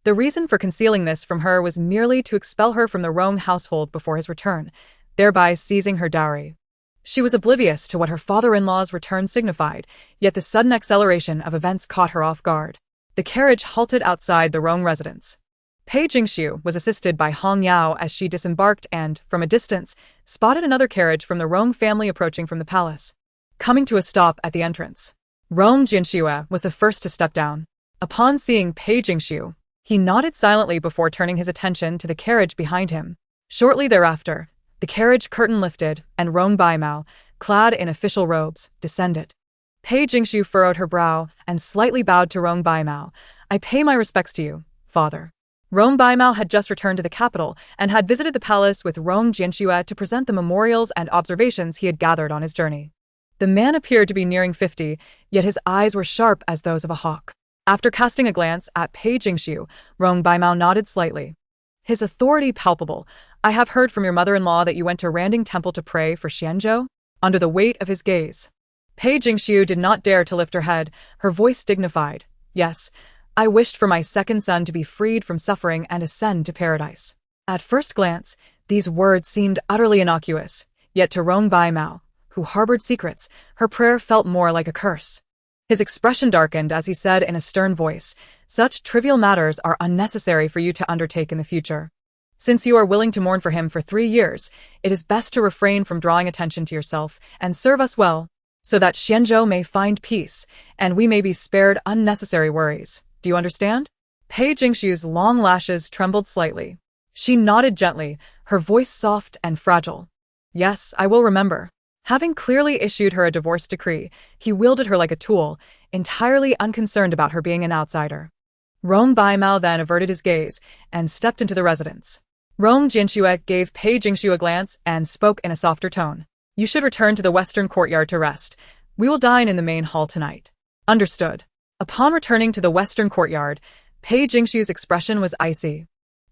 The reason for concealing this from her was merely to expel her from the Rong household before his return, thereby seizing her dowry. She was oblivious to what her father-in-law's return signified, yet the sudden acceleration of events caught her off guard. The carriage halted outside the Rong residence. Pei Jingxiu was assisted by Hong Yao as she disembarked and, from a distance, spotted another carriage from the Rong family approaching from the palace. Coming to a stop at the entrance, Rong Jianxue was the first to step down. Upon seeing Pei Jingxiu, he nodded silently before turning his attention to the carriage behind him. Shortly thereafter, the carriage curtain lifted and Rong Baimao, clad in official robes, descended. Pei Jingxiu furrowed her brow and slightly bowed to Rong Baimao. "I pay my respects to you, father." Rong Baimao had just returned to the capital and had visited the palace with Rong Jianxue to present the memorials and observations he had gathered on his journey. The man appeared to be nearing 50, yet his eyes were sharp as those of a hawk. After casting a glance at Pei Jingxiu, Rong Baimao nodded slightly. His authority palpable. "I have heard from your mother-in-law that you went to Randing Temple to pray for Xianzhou?" Under the weight of his gaze, Pei Jingxiu did not dare to lift her head, her voice dignified. "Yes, I wished for my second son to be freed from suffering and ascend to paradise." At first glance, these words seemed utterly innocuous, yet to Rong Baimao, who harbored secrets, her prayer felt more like a curse. His expression darkened as he said in a stern voice, "Such trivial matters are unnecessary for you to undertake in the future. Since you are willing to mourn for him for 3 years, it is best to refrain from drawing attention to yourself and serve us well, so that Xianzhou may find peace, and we may be spared unnecessary worries. Do you understand?" Pei Jingxiu's long lashes trembled slightly. She nodded gently, her voice soft and fragile. "Yes, I will remember." Having clearly issued her a divorce decree, he wielded her like a tool, entirely unconcerned about her being an outsider. Rong Baimao then averted his gaze and stepped into the residence. Rong Jianxue gave Pei Jingxiu a glance and spoke in a softer tone. "You should return to the western courtyard to rest. We will dine in the main hall tonight." "Understood." Upon returning to the western courtyard, Pei Jingxiu's expression was icy,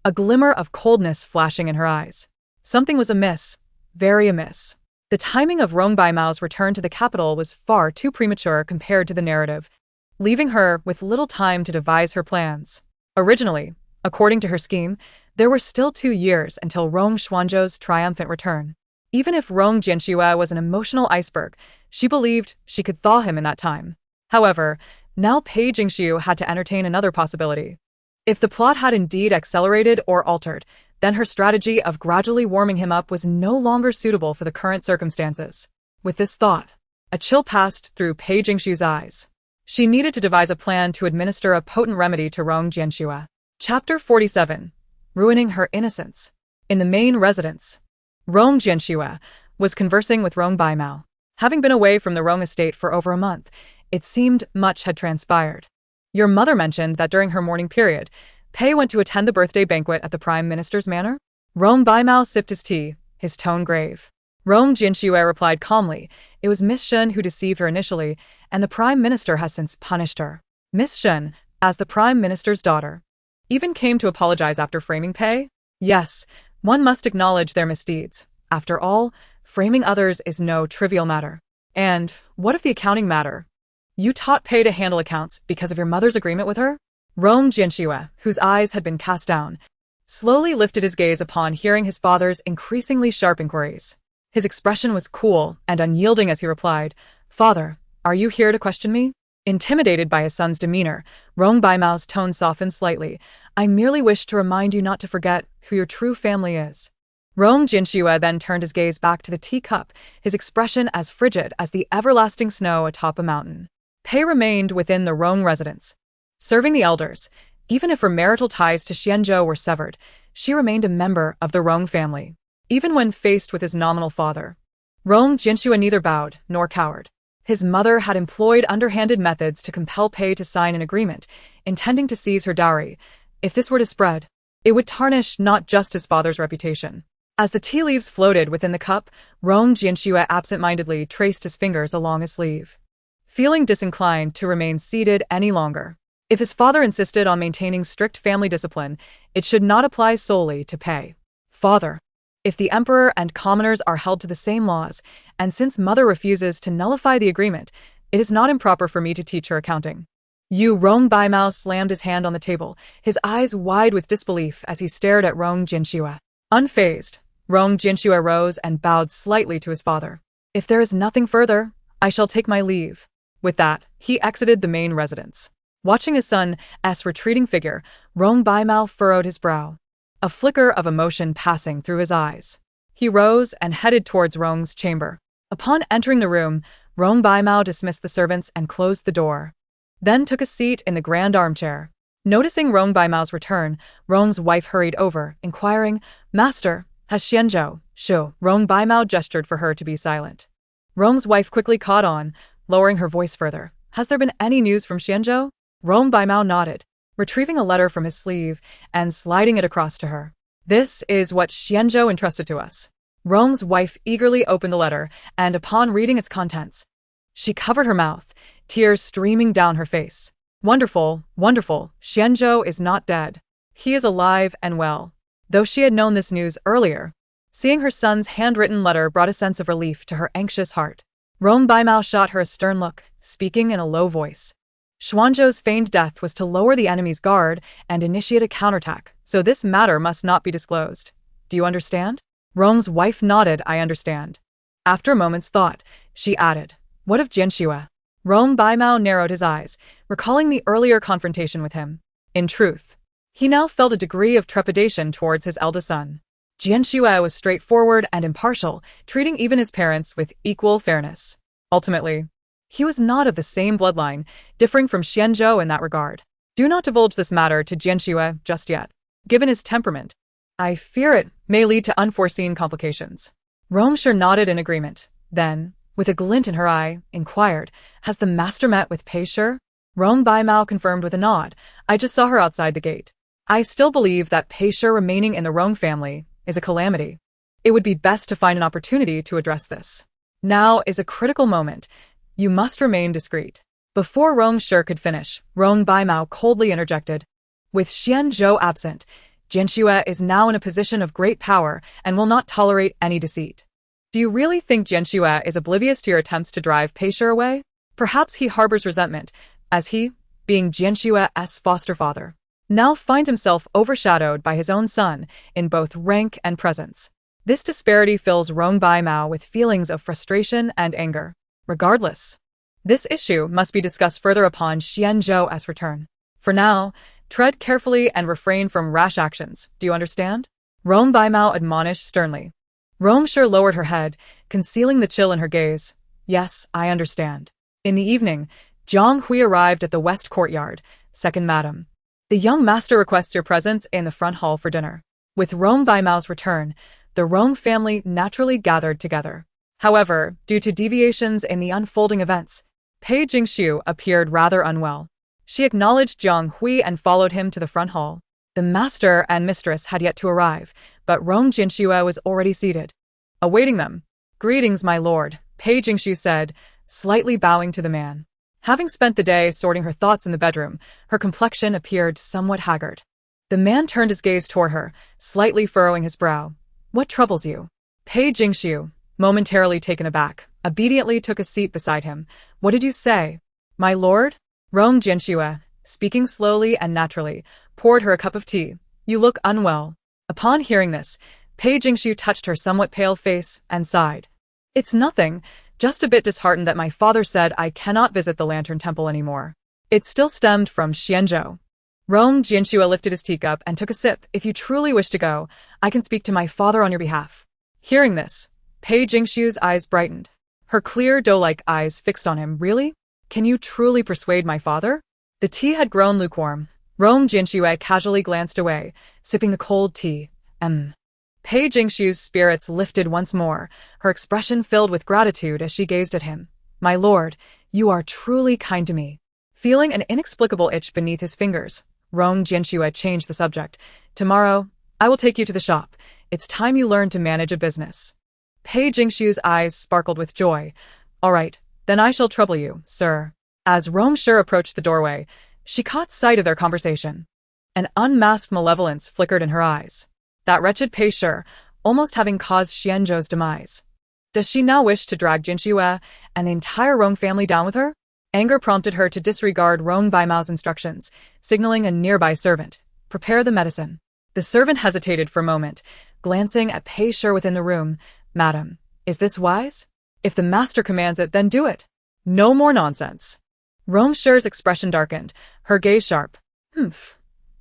a glimmer of coldness flashing in her eyes. Something was amiss, very amiss. The timing of Rong Baimao's return to the capital was far too premature compared to the narrative, leaving her with little time to devise her plans. Originally, according to her scheme, there were still 2 years until Rong Xuanzhou's triumphant return. Even if Rong Jianxue was an emotional iceberg, she believed she could thaw him in that time. However, now Pei Jingxiu had to entertain another possibility. If the plot had indeed accelerated or altered, then her strategy of gradually warming him up was no longer suitable for the current circumstances. With this thought, a chill passed through Pei Jingxiu's eyes. She needed to devise a plan to administer a potent remedy to Rong Jianxue. Chapter 47. Ruining her innocence. In the main residence, Rong Jianxue was conversing with Rong Baimao. Having been away from the Rong estate for over a month, it seemed much had transpired. "Your mother mentioned that during her mourning period, Pei went to attend the birthday banquet at the Prime Minister's manor? Rong Baimao sipped his tea, his tone grave. Rong Jianxue replied calmly, it was Miss Shen who deceived her initially, and the Prime Minister has since punished her. Miss Shen, as the Prime Minister's daughter, even came to apologize after framing Pei? Yes, one must acknowledge their misdeeds. After all, framing others is no trivial matter. And what of the accounting matter? You taught Pei to handle accounts because of your mother's agreement with her? Rong Jianxue, whose eyes had been cast down, slowly lifted his gaze upon hearing his father's increasingly sharp inquiries. His expression was cool and unyielding as he replied, Father, are you here to question me? Intimidated by his son's demeanor, Rong Baimao's tone softened slightly. I merely wish to remind you not to forget who your true family is. Rong Jianxue then turned his gaze back to the teacup, his expression as frigid as the everlasting snow atop a mountain. Pei remained within the Rong residence, serving the elders. Even if her marital ties to Xianzhou were severed, she remained a member of the Rong family. Even when faced with his nominal father, Rong Jianxue neither bowed nor cowered. His mother had employed underhanded methods to compel Pei to sign an agreement, intending to seize her dowry. If this were to spread, it would tarnish not just his father's reputation. As the tea leaves floated within the cup, Rong Jianxue absent-mindedly traced his fingers along his sleeve, feeling disinclined to remain seated any longer. If his father insisted on maintaining strict family discipline, it should not apply solely to Pei. Father, if the emperor and commoners are held to the same laws, and since mother refuses to nullify the agreement, it is not improper for me to teach her accounting. Rong Baimao slammed his hand on the table, his eyes wide with disbelief as he stared at Rong Jianxue. Unfazed, Rong Jianxue rose and bowed slightly to his father. If there is nothing further, I shall take my leave. With that, he exited the main residence. Watching his son's retreating figure, Rong Baimao furrowed his brow, a flicker of emotion passing through his eyes. He rose and headed towards Rong's chamber. Upon entering the room, Rong Baimao dismissed the servants and closed the door, then took a seat in the grand armchair. Noticing Rong Baimao's return, Rong's wife hurried over, inquiring, Master, has Xianzhou, Shu? Rong Baimao gestured for her to be silent. Rong's wife quickly caught on, lowering her voice further. Has there been any news from Xianzhou? Rong Baimao nodded, retrieving a letter from his sleeve and sliding it across to her. This is what Xianzhou entrusted to us. Rong's wife eagerly opened the letter, and upon reading its contents, she covered her mouth, tears streaming down her face. Wonderful, wonderful, Xianzhou is not dead. He is alive and well. Though she had known this news earlier, seeing her son's handwritten letter brought a sense of relief to her anxious heart. Rong Baimao shot her a stern look, speaking in a low voice. Xuanzhou's feigned death was to lower the enemy's guard and initiate a counterattack, so this matter must not be disclosed. Do you understand? Rong's wife nodded, I understand. After a moment's thought, she added, What of Jianxue? Rong Baimao narrowed his eyes, recalling the earlier confrontation with him. In truth, he now felt a degree of trepidation towards his eldest son. Jianxue was straightforward and impartial, treating even his parents with equal fairness. Ultimately, he was not of the same bloodline, differing from Xianzhou in that regard. Do not divulge this matter to Jianxue just yet. Given his temperament, I fear it may lead to unforeseen complications. Rongshi nodded in agreement, then, with a glint in her eye, inquired, Has the master met with Pei Shi? Rong Baimao confirmed with a nod, I just saw her outside the gate. I still believe that Pei Shi remaining in the Rong family is a calamity. It would be best to find an opportunity to address this. Now is a critical moment. You must remain discreet. Before Rongshi could finish, Rong Baimao coldly interjected. With Xianzhou absent, Jianxue is now in a position of great power and will not tolerate any deceit. Do you really think Jianxue is oblivious to your attempts to drive Pei Shi away? Perhaps he harbors resentment, as he, being Jianxue's foster father, now finds himself overshadowed by his own son in both rank and presence. This disparity fills Rong Baimao with feelings of frustration and anger. Regardless, this issue must be discussed further upon Xianzhou's return. For now, tread carefully and refrain from rash actions, do you understand? Rong Baimao admonished sternly. Rongshi lowered her head, concealing the chill in her gaze. Yes, I understand. In the evening, Zhang Hui arrived at the West Courtyard. Second Madam, the young master requests your presence in the front hall for dinner. With Rong Baimao's return, the Rong family naturally gathered together. However, due to deviations in the unfolding events, Pei Jingxiu appeared rather unwell. She acknowledged Zhang Hui and followed him to the front hall. The master and mistress had yet to arrive, but Rong Jianxue was already seated, awaiting them. "Greetings, my lord," Pei Jingshu said, slightly bowing to the man. Having spent the day sorting her thoughts in the bedroom, her complexion appeared somewhat haggard. The man turned his gaze toward her, slightly furrowing his brow. "What troubles you?" Pei Jingshu, momentarily taken aback, obediently took a seat beside him. "What did you say?" "My lord?" Rong Jianxue, speaking slowly and naturally, poured her a cup of tea. "You look unwell." Upon hearing this, Pei Jingshu touched her somewhat pale face and sighed. "It's nothing, just a bit disheartened that my father said I cannot visit the Lantern Temple anymore." It still stemmed from Xianzhou. Rong Jianxue lifted his teacup and took a sip. "If you truly wish to go, I can speak to my father on your behalf." Hearing this, Pei Jingshu's eyes brightened. Her clear, doe-like eyes fixed on him. "Really? Can you truly persuade my father?" The tea had grown lukewarm. Rong Jianxue casually glanced away, sipping the cold tea. Pei Jingshu's spirits lifted once more, her expression filled with gratitude as she gazed at him. "My lord, you are truly kind to me." Feeling an inexplicable itch beneath his fingers, Rong Jianxue changed the subject. "Tomorrow, I will take you to the shop. It's time you learned to manage a business." Pei Jingshu's eyes sparkled with joy. "All right, then I shall trouble you, sir." As Rong Shi approached the doorway, she caught sight of their conversation. An unmasked malevolence flickered in her eyes. That wretched Pei Shi, almost having caused Xianzhou's demise. Does she now wish to drag Jianxue and the entire Rong family down with her? Anger prompted her to disregard Rong Baimao's instructions, signaling a nearby servant. "Prepare the medicine." The servant hesitated for a moment, glancing at Pei Shi within the room. "Madam, is this wise? If the master commands it, then do it. No more nonsense." Rong Shi's expression darkened, her gaze sharp.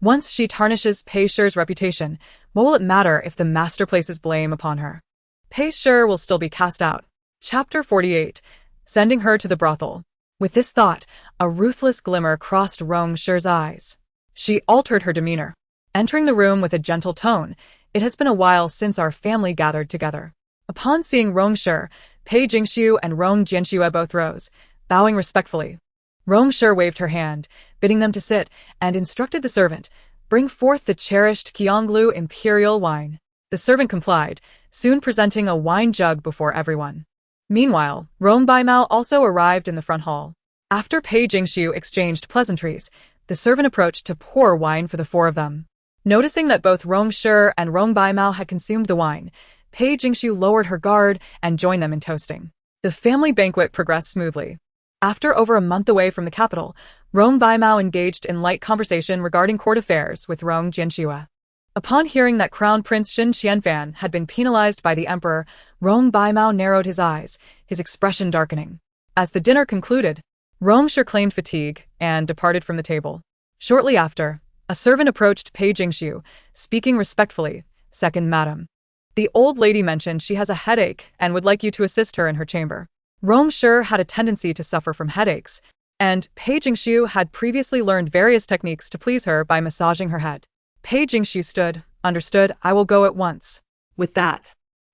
Once she tarnishes Pei Shi's reputation, what will it matter if the master places blame upon her? Pei Shi will still be cast out. Chapter 48. Sending her to the brothel. With this thought, a ruthless glimmer crossed Rong Shi's eyes. She altered her demeanor, entering the room with a gentle tone. "It has been a while since our family gathered together." Upon seeing Rong Shi, Pei Jingshu and Rong Jianxue both rose, bowing respectfully. Rong Shi waved her hand, bidding them to sit, and instructed the servant, "Bring forth the cherished Qianglu imperial wine." The servant complied, soon presenting a wine jug before everyone. Meanwhile, Rong Baimao also arrived in the front hall. After Pei Jingshu exchanged pleasantries, the servant approached to pour wine for the four of them. Noticing that both Rong Shi and Rong Baimao had consumed the wine, Pei Jingshu lowered her guard and joined them in toasting. The family banquet progressed smoothly. After over a month away from the capital, Rong Baimao engaged in light conversation regarding court affairs with Rong Jianxue. Upon hearing that Crown Prince Xin Qianfan had been penalized by the emperor, Rong Baimao narrowed his eyes, his expression darkening. As the dinner concluded, Rong Shi claimed fatigue and departed from the table. Shortly after, a servant approached Pei Jingshu, speaking respectfully. "Second madam. The old lady mentioned she has a headache and would like you to assist her in her chamber." Rong Shi had a tendency to suffer from headaches, and Pei Jingshu had previously learned various techniques to please her by massaging her head. Pei Jingshu stood. "Understood, I will go at once." With that,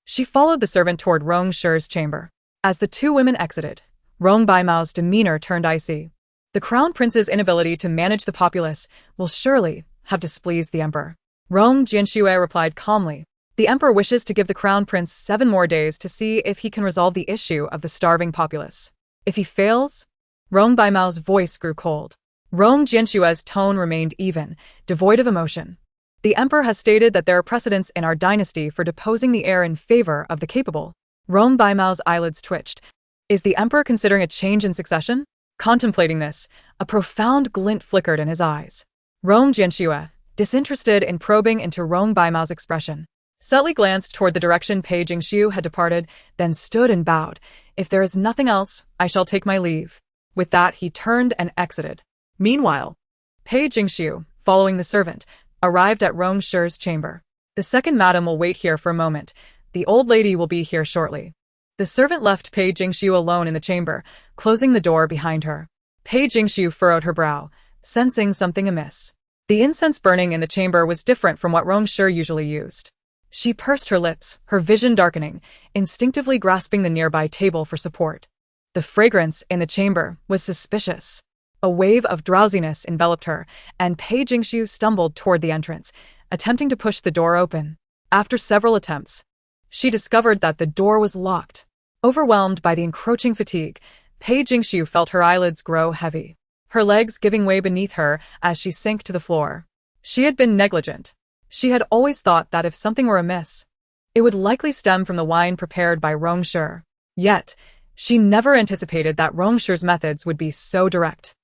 she followed the servant toward Rong Shi's chamber. As the two women exited, Rong Baimao's demeanor turned icy. The crown prince's inability to manage the populace will surely have displeased the emperor. Rong Jianxue replied calmly. "The emperor wishes to give the crown prince 7 more days to see if he can resolve the issue of the starving populace. If he fails..." Rong Baimao's voice grew cold. Rong Jianxue's tone remained even, devoid of emotion. "The emperor has stated that there are precedents in our dynasty for deposing the heir in favor of the capable." Rong Baimao's eyelids twitched. "Is the emperor considering a change in succession?" Contemplating this, a profound glint flickered in his eyes. Rong Jianxue, disinterested in probing into Rong Baimao's expression, subtly glanced toward the direction Pei Jingshu had departed, then stood and bowed. "If there is nothing else, I shall take my leave." With that, he turned and exited. Meanwhile, Pei Jingshu, following the servant, arrived at Rong Shi's chamber. "The second madam will wait here for a moment. The old lady will be here shortly." The servant left Pei Jingshu alone in the chamber, closing the door behind her. Pei Jingshu furrowed her brow, sensing something amiss. The incense burning in the chamber was different from what Rong Shi usually used. She pursed her lips, her vision darkening, instinctively grasping the nearby table for support. The fragrance in the chamber was suspicious. A wave of drowsiness enveloped her, and Pei Jingxiu stumbled toward the entrance, attempting to push the door open. After several attempts, she discovered that the door was locked. Overwhelmed by the encroaching fatigue, Pei Jingxiu felt her eyelids grow heavy, her legs giving way beneath her as she sank to the floor. She had been negligent. She had always thought that if something were amiss, it would likely stem from the wine prepared by Rongsher. Yet, she never anticipated that Rongsher's methods would be so direct.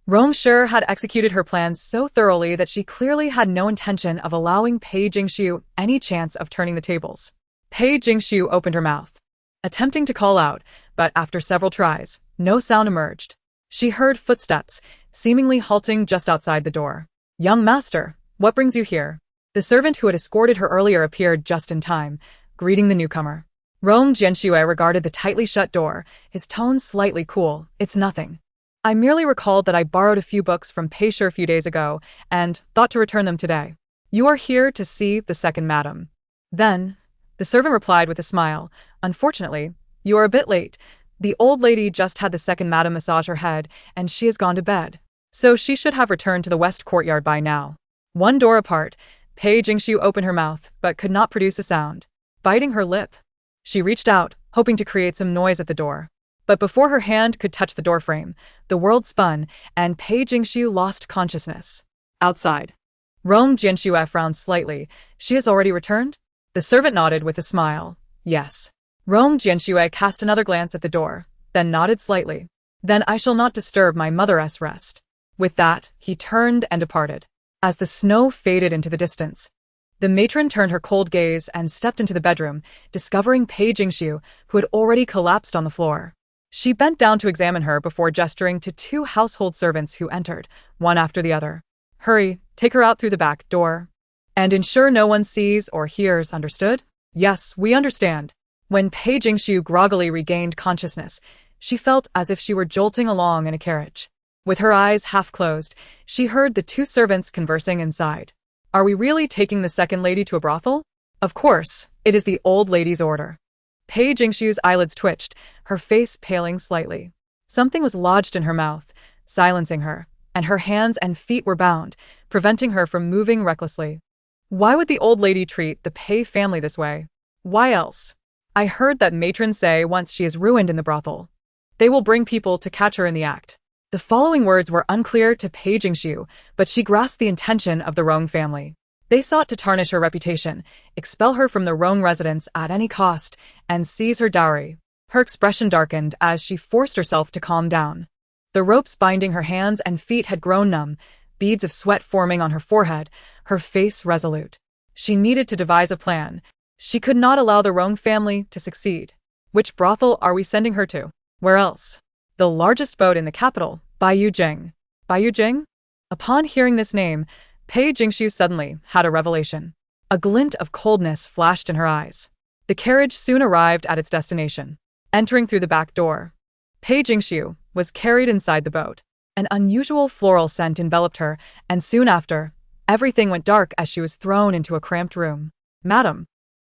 Rongsher had executed her plans so thoroughly that she clearly had no intention of allowing Pei Jingxiu any chance of turning the tables. Pei Jingxiu opened her mouth, attempting to call out, but after several tries, no sound emerged. She heard footsteps, seemingly halting just outside the door. "Young master, what brings you here?" The servant who had escorted her earlier appeared just in time, greeting the newcomer. Rong Jianxue regarded the tightly shut door, his tone slightly cool. "It's nothing. I merely recalled that I borrowed a few books from Pear a few days ago, and thought to return them today. You are here to see the second madam." Then, the servant replied with a smile, "Unfortunately, you are a bit late. The old lady just had the second madam massage her head, and she has gone to bed. So she should have returned to the west courtyard by now." One door apart, Pei Jingxiu opened her mouth, but could not produce a sound. Biting her lip, she reached out, hoping to create some noise at the door. But before her hand could touch the doorframe, the world spun, and Pei Jingxiu lost consciousness. Outside, Rong Jianxue frowned slightly. "She has already returned?" The servant nodded with a smile. "Yes." Rong Jianxue cast another glance at the door, then nodded slightly. "Then I shall not disturb my mother's rest." With that, he turned and departed. As the snow faded into the distance, the matron turned her cold gaze and stepped into the bedroom, discovering Pei Jingxiu, who had already collapsed on the floor. She bent down to examine her before gesturing to two household servants who entered, one after the other. "Hurry, take her out through the back door. And ensure no one sees or hears, understood?" "Yes, we understand." When Pei Jingxiu groggily regained consciousness, she felt as if she were jolting along in a carriage. With her eyes half closed, she heard the two servants conversing inside. "Are we really taking the second lady to a brothel?" "Of course, it is the old lady's order." Pei Jingxiu's eyelids twitched, her face paling slightly. Something was lodged in her mouth, silencing her, and her hands and feet were bound, preventing her from moving recklessly. Why would the old lady treat the Pei family this way? Why else? "I heard that matron say once she is ruined in the brothel, they will bring people to catch her in the act." The following words were unclear to Pei Jingxiu, but she grasped the intention of the Rong family. They sought to tarnish her reputation, expel her from the Rong residence at any cost, and seize her dowry. Her expression darkened as she forced herself to calm down. The ropes binding her hands and feet had grown numb, beads of sweat forming on her forehead, her face resolute. She needed to devise a plan. She could not allow the Rong family to succeed. "Which brothel are we sending her to?" "Where else?" "The largest boat in the capital, Baiyu Jing." "Baiyu Jing?" Upon hearing this name, Pei Jingxiu suddenly had a revelation. A glint of coldness flashed in her eyes. The carriage soon arrived at its destination. Entering through the back door, Pei Jingxiu was carried inside the boat. An unusual floral scent enveloped her, and soon after, everything went dark as she was thrown into a cramped room. "Madam,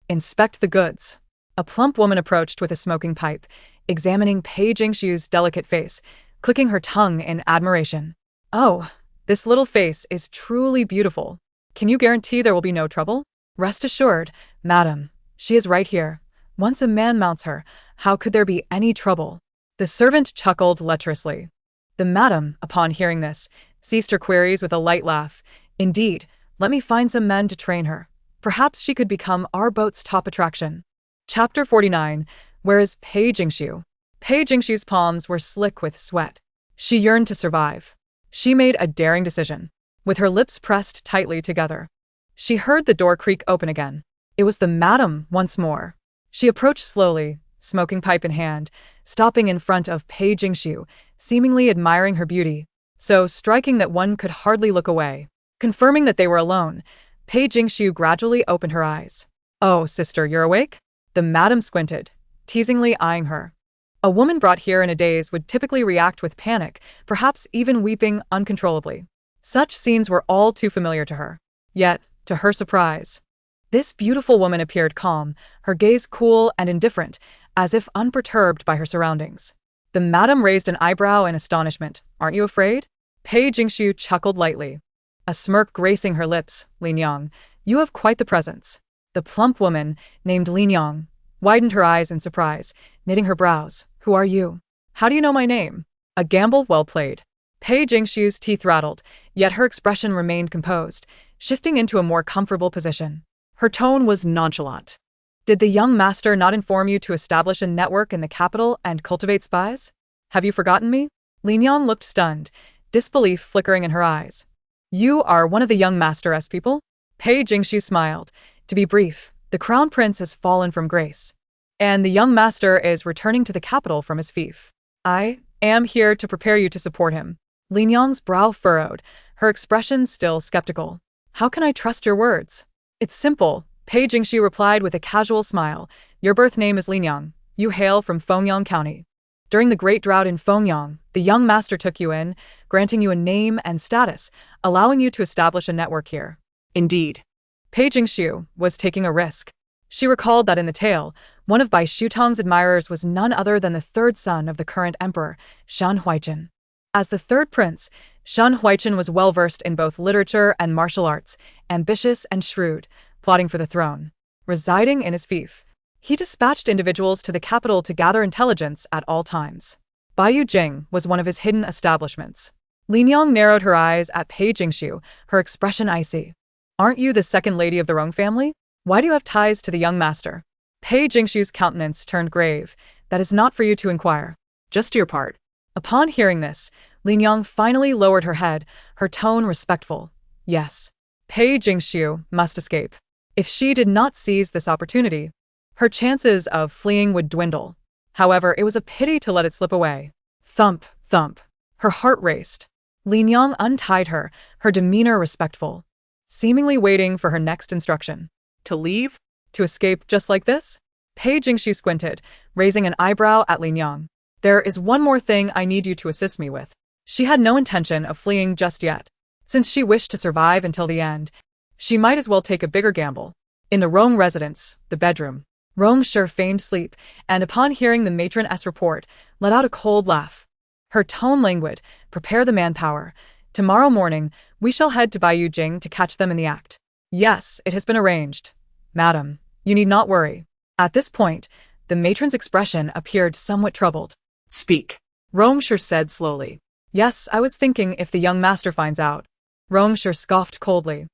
inspect the goods." A plump woman approached with a smoking pipe, examining Pei Jingxiu's delicate face, clicking her tongue in admiration. "Oh, this little face is truly beautiful. Can you guarantee there will be no trouble?" "Rest assured, madam, she is right here. Once a man mounts her, how could there be any trouble?" The servant chuckled lecherously. The madam, upon hearing this, ceased her queries with a light laugh. "Indeed, let me find some men to train her. Perhaps she could become our boat's top attraction." Chapter 49. Where is Pei Jingxiu? Pei Jingxiu's palms were slick with sweat. She yearned to survive. She made a daring decision. With her lips pressed tightly together, she heard the door creak open again. It was the madam once more. She approached slowly, smoking pipe in hand, stopping in front of Pei Jingxiu, seemingly admiring her beauty, so striking that one could hardly look away. Confirming that they were alone, Pei Jingxiu gradually opened her eyes. "Oh, sister, you're awake?" The madam squinted, teasingly eyeing her. A woman brought here in a daze would typically react with panic, perhaps even weeping uncontrollably. Such scenes were all too familiar to her. Yet, to her surprise, this beautiful woman appeared calm, her gaze cool and indifferent, as if unperturbed by her surroundings. The madam raised an eyebrow in astonishment. "Aren't you afraid?" Pei Jingxiu chuckled lightly. A smirk gracing her lips. Lin Yang, you have quite the presence. The plump woman, named Lin Yang, widened her eyes in surprise, knitting her brows. Who are you? How do you know my name? A gamble well played. Pei Jingxiu's teeth rattled, yet her expression remained composed, shifting into a more comfortable position. Her tone was nonchalant. Did the young master not inform you to establish a network in the capital and cultivate spies? Have you forgotten me? Lin Yang looked stunned, disbelief flickering in her eyes. You are one of the young master's people? Pei Jingxiu smiled. To be brief, the crown prince has fallen from grace, and the young master is returning to the capital from his fief. I am here to prepare you to support him. Lin Yang's brow furrowed, her expression still skeptical. How can I trust your words? It's simple, Pei Jingxiu replied with a casual smile. Your birth name is Lin Yang. You hail from Fengyang County. During the Great Drought in Fengyang, the young master took you in, granting you a name and status, allowing you to establish a network here. Indeed. Pei Jingxiu was taking a risk. She recalled that in the tale, one of Bai Shutong's admirers was none other than the third son of the current emperor, Shan Huaichen. As the third prince, Shan Huaichen was well-versed in both literature and martial arts, ambitious and shrewd, plotting for the throne. Residing in his fief, he dispatched individuals to the capital to gather intelligence at all times. Baiyu Jing was one of his hidden establishments. Lin Yang narrowed her eyes at Pei Jingxiu, her expression icy. Aren't you the second lady of the Rong family? Why do you have ties to the young master? Pei Jingxiu's countenance turned grave. That is not for you to inquire. Just your part. Upon hearing this, Lin Yang finally lowered her head, her tone respectful. Yes, Pei Jingxiu must escape. If she did not seize this opportunity, her chances of fleeing would dwindle. However, it was a pity to let it slip away. Thump, thump. Her heart raced. Lin Yang untied her, her demeanor respectful, seemingly waiting for her next instruction. To leave? To escape just like this? Pei Jingxiu squinted, raising an eyebrow at Lin Yang. There is one more thing I need you to assist me with. She had no intention of fleeing just yet. Since she wished to survive until the end, she might as well take a bigger gamble. In the Rong residence, the bedroom, Rong Shi feigned sleep, and upon hearing the matron's report, let out a cold laugh. Her tone languid. Prepare the manpower. Tomorrow morning, we shall head to Baiyu Jing to catch them in the act. Yes, it has been arranged. Madam, you need not worry. At this point, the matron's expression appeared somewhat troubled. Speak. Rong Shi said slowly. Yes, I was thinking if the young master finds out. Rong Shi scoffed coldly.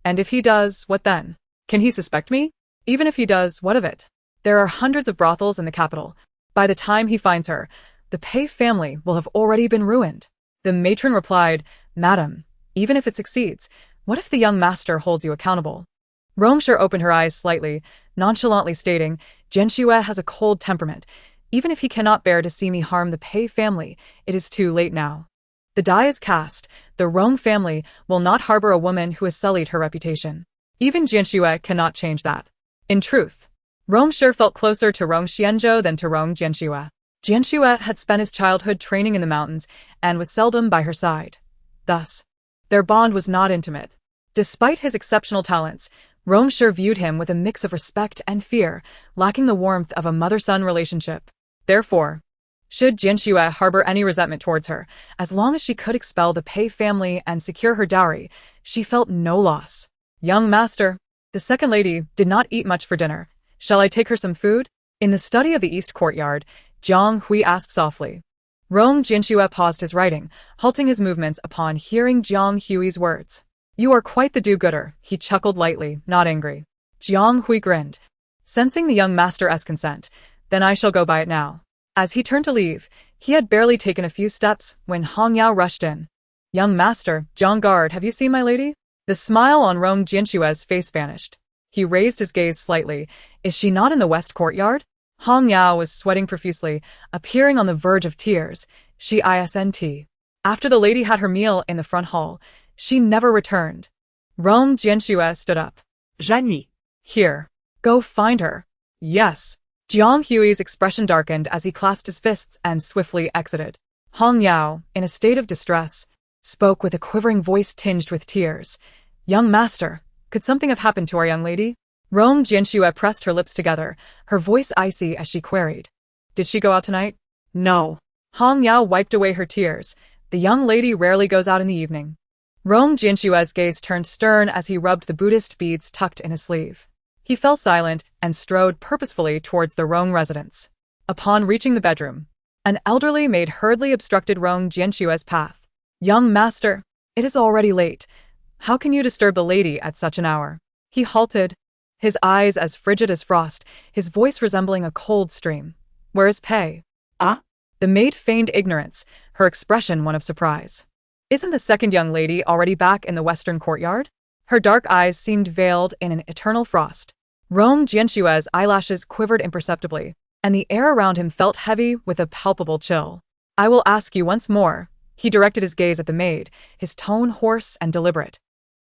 And if he does, what then? Can he suspect me? Even if he does, what of it? There are hundreds of brothels in the capital. By the time he finds her, the Pei family will have already been ruined. The matron replied, Madam, even if it succeeds, what if the young master holds you accountable? Rong Shi opened her eyes slightly, nonchalantly stating, Jianxue has a cold temperament. Even if he cannot bear to see me harm the Pei family, it is too late now. The die is cast. The Rong family will not harbor a woman who has sullied her reputation. Even Jianxue cannot change that. In truth, Rong Shi felt closer to Rong Xianzhou than to Rong Jianxue. Jianxue had spent his childhood training in the mountains and was seldom by her side. Thus, their bond was not intimate. Despite his exceptional talents, Rong Shi viewed him with a mix of respect and fear, lacking the warmth of a mother-son relationship. Therefore, should Jianxue harbor any resentment towards her, as long as she could expel the Pei family and secure her dowry, she felt no loss. Young master, the second lady did not eat much for dinner. Shall I take her some food? In the study of the east courtyard, Jiang Hui asked softly. Rong Jianxue paused his writing, halting his movements upon hearing Jiang Hui's words. You are quite the do-gooder, he chuckled lightly, not angry. Jiang Hui grinned, sensing the young master's consent. Then I shall go by it now. As he turned to leave, he had barely taken a few steps when Hong Yao rushed in. Young master, Zhang Guard, have you seen my lady? The smile on Rong Jianxue's face vanished. He raised his gaze slightly. Is she not in the west courtyard? Hong Yao was sweating profusely, appearing on the verge of tears. She isn't. After the lady had her meal in the front hall, she never returned. Rong Jianxue stood up. Zhanyi. Here. Go find her. Yes. Jiang Hui's expression darkened as he clasped his fists and swiftly exited. Hong Yao, in a state of distress, spoke with a quivering voice tinged with tears. Young master, could something have happened to our young lady? Rong Jianxue pressed her lips together, her voice icy as she queried. Did she go out tonight? No. Hong Yao wiped away her tears. The young lady rarely goes out in the evening. Rong Jinshue's gaze turned stern as he rubbed the Buddhist beads tucked in his sleeve. He fell silent and strode purposefully towards the Rong residence. Upon reaching the bedroom, an elderly maid hurriedly obstructed Rong Jinshue's path. "Young master, it is already late. How can you disturb the lady at such an hour?" He halted, his eyes as frigid as frost, his voice resembling a cold stream. "Where is Pei?" Ah? The maid feigned ignorance, her expression one of surprise. "Isn't the second young lady already back in the western courtyard?" Her dark eyes seemed veiled in an eternal frost. Rong Jinshue's eyelashes quivered imperceptibly, and the air around him felt heavy with a palpable chill. "I will ask you once more." He directed his gaze at the maid, his tone hoarse and deliberate.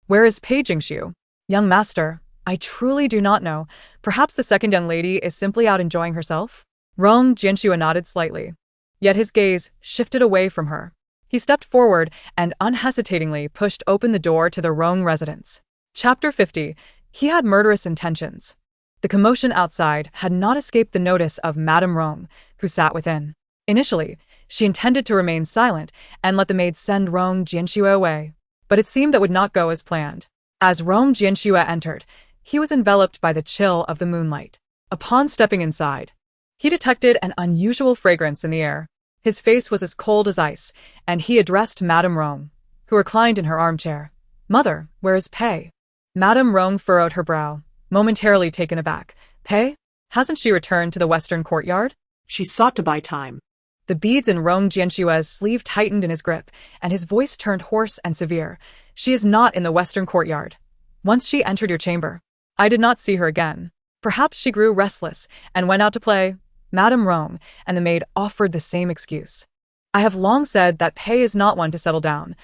"Where is Pei Jingxiu?" "Young master, I truly do not know. Perhaps the second young lady is simply out enjoying herself?" Rong Jinshu nodded slightly. Yet his gaze shifted away from her. He stepped forward and unhesitatingly pushed open the door to the Rong residence. Chapter 50. He had murderous intentions. The commotion outside had not escaped the notice of Madame Rong, who sat within. Initially, she intended to remain silent and let the maid send Rong Jinshu away. But it seemed that would not go as planned. As Rong Jinshu entered, he was enveloped by the chill of the moonlight. Upon stepping inside, he detected an unusual fragrance in the air. His face was as cold as ice, and he addressed Madame Rong, who reclined in her armchair. "Mother, where is Pei?" Madame Rong furrowed her brow, momentarily taken aback. "Pei? Hasn't she returned to the western courtyard?" She sought to buy time. The beads in Rong Jinshue's sleeve tightened in his grip, and his voice turned hoarse and severe. "She is not in the western courtyard. Once she entered your chamber, I did not see her again. Perhaps she grew restless and went out to play." Madame Rong and the maid offered the same excuse. "I have long said that Pei is not one to settle down.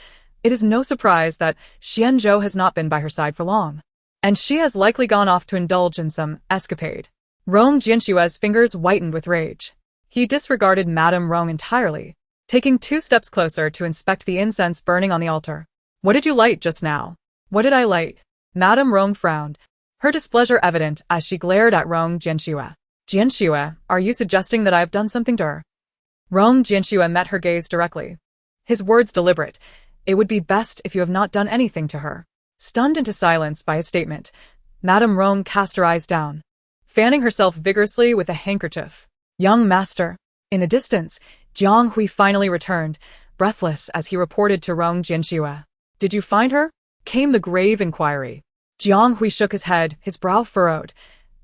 It is no surprise that Xianzhou has not been by her side for long, and she has likely gone off to indulge in some escapade." Rong Jinshue's fingers whitened with rage. He disregarded Madame Rong entirely, taking 2 steps closer to inspect the incense burning on the altar. "What did you light just now?" "What did I light?" Madame Rong frowned, her displeasure evident as she glared at Rong Jinshu. "Jinshu, are you suggesting that I have done something to her?" Rong Jinshu met her gaze directly, his words deliberate. "It would be best if you have not done anything to her." Stunned into silence by his statement, Madame Rong cast her eyes down, fanning herself vigorously with a handkerchief. "Young master." In the distance, Jiang Hui finally returned, breathless as he reported to Rong Jinshu. "Did you find her?" came the grave inquiry. Jiang Hui shook his head, his brow furrowed.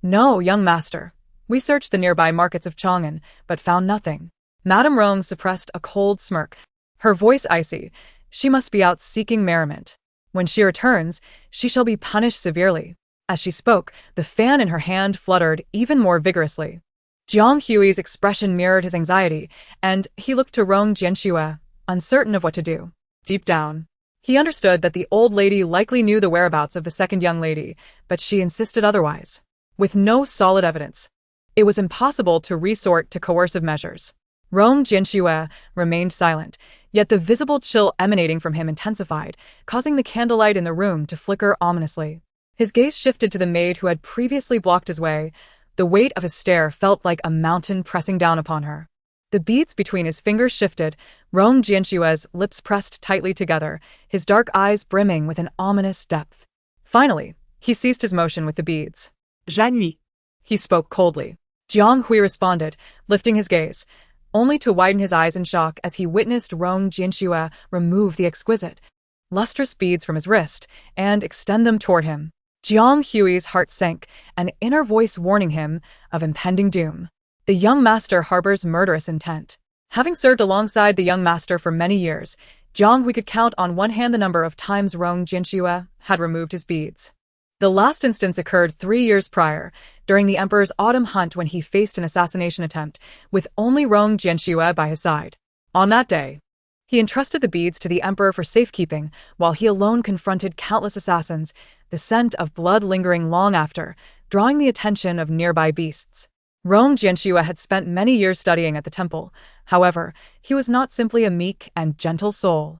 "No, young master. We searched the nearby markets of Chang'an, but found nothing." Madame Rong suppressed a cold smirk, her voice icy. "She must be out seeking merriment. When she returns, she shall be punished severely." As she spoke, the fan in her hand fluttered even more vigorously. Jiang Hui's expression mirrored his anxiety, and he looked to Rong Jinshu, uncertain of what to do. Deep down, he understood that the old lady likely knew the whereabouts of the second young lady, but she insisted otherwise. With no solid evidence, it was impossible to resort to coercive measures. Rong Jinshu remained silent, yet the visible chill emanating from him intensified, causing the candlelight in the room to flicker ominously. His gaze shifted to the maid who had previously blocked his way. The weight of his stare felt like a mountain pressing down upon her. The beads between his fingers shifted, Rong Jinshue's lips pressed tightly together, his dark eyes brimming with an ominous depth. Finally, he ceased his motion with the beads. "J'ennuie," he spoke coldly. Jiang Hui responded, lifting his gaze, only to widen his eyes in shock as he witnessed Rong Jinshu remove the exquisite, lustrous beads from his wrist and extend them toward him. Jiang Hui's heart sank, an inner voice warning him of impending doom. The young master harbors murderous intent. Having served alongside the young master for many years, Jiang Hui could count on one hand the number of times Rong Jinshu had removed his beads. The last instance occurred 3 years prior, during the Emperor's autumn hunt when he faced an assassination attempt, with only Rong Jinshu by his side. On that day, he entrusted the beads to the Emperor for safekeeping, while he alone confronted countless assassins, the scent of blood lingering long after, drawing the attention of nearby beasts. Rong Jinshu had spent many years studying at the temple. However, he was not simply a meek and gentle soul.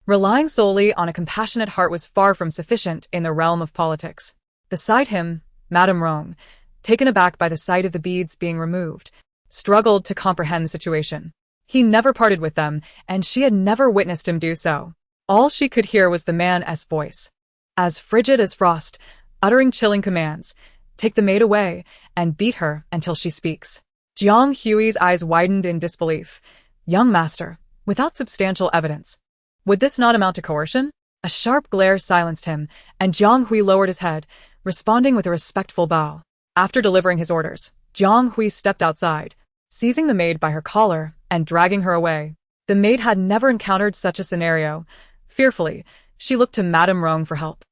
Relying solely on a compassionate heart was far from sufficient in the realm of politics. Beside him, Madame Rong, taken aback by the sight of the beads being removed, struggled to comprehend the situation. He never parted with them, and she had never witnessed him do so. All she could hear was the man's voice, as frigid as frost, uttering chilling commands. Take the maid away, and beat her until she speaks. Jiang Hui's eyes widened in disbelief. Young master, without substantial evidence. Would this not amount to coercion? A sharp glare silenced him, and Jiang Hui lowered his head, responding with a respectful bow. After delivering his orders, Jiang Hui stepped outside, seizing the maid by her collar and dragging her away. The maid had never encountered such a scenario. Fearfully, she looked to Madame Rong for help,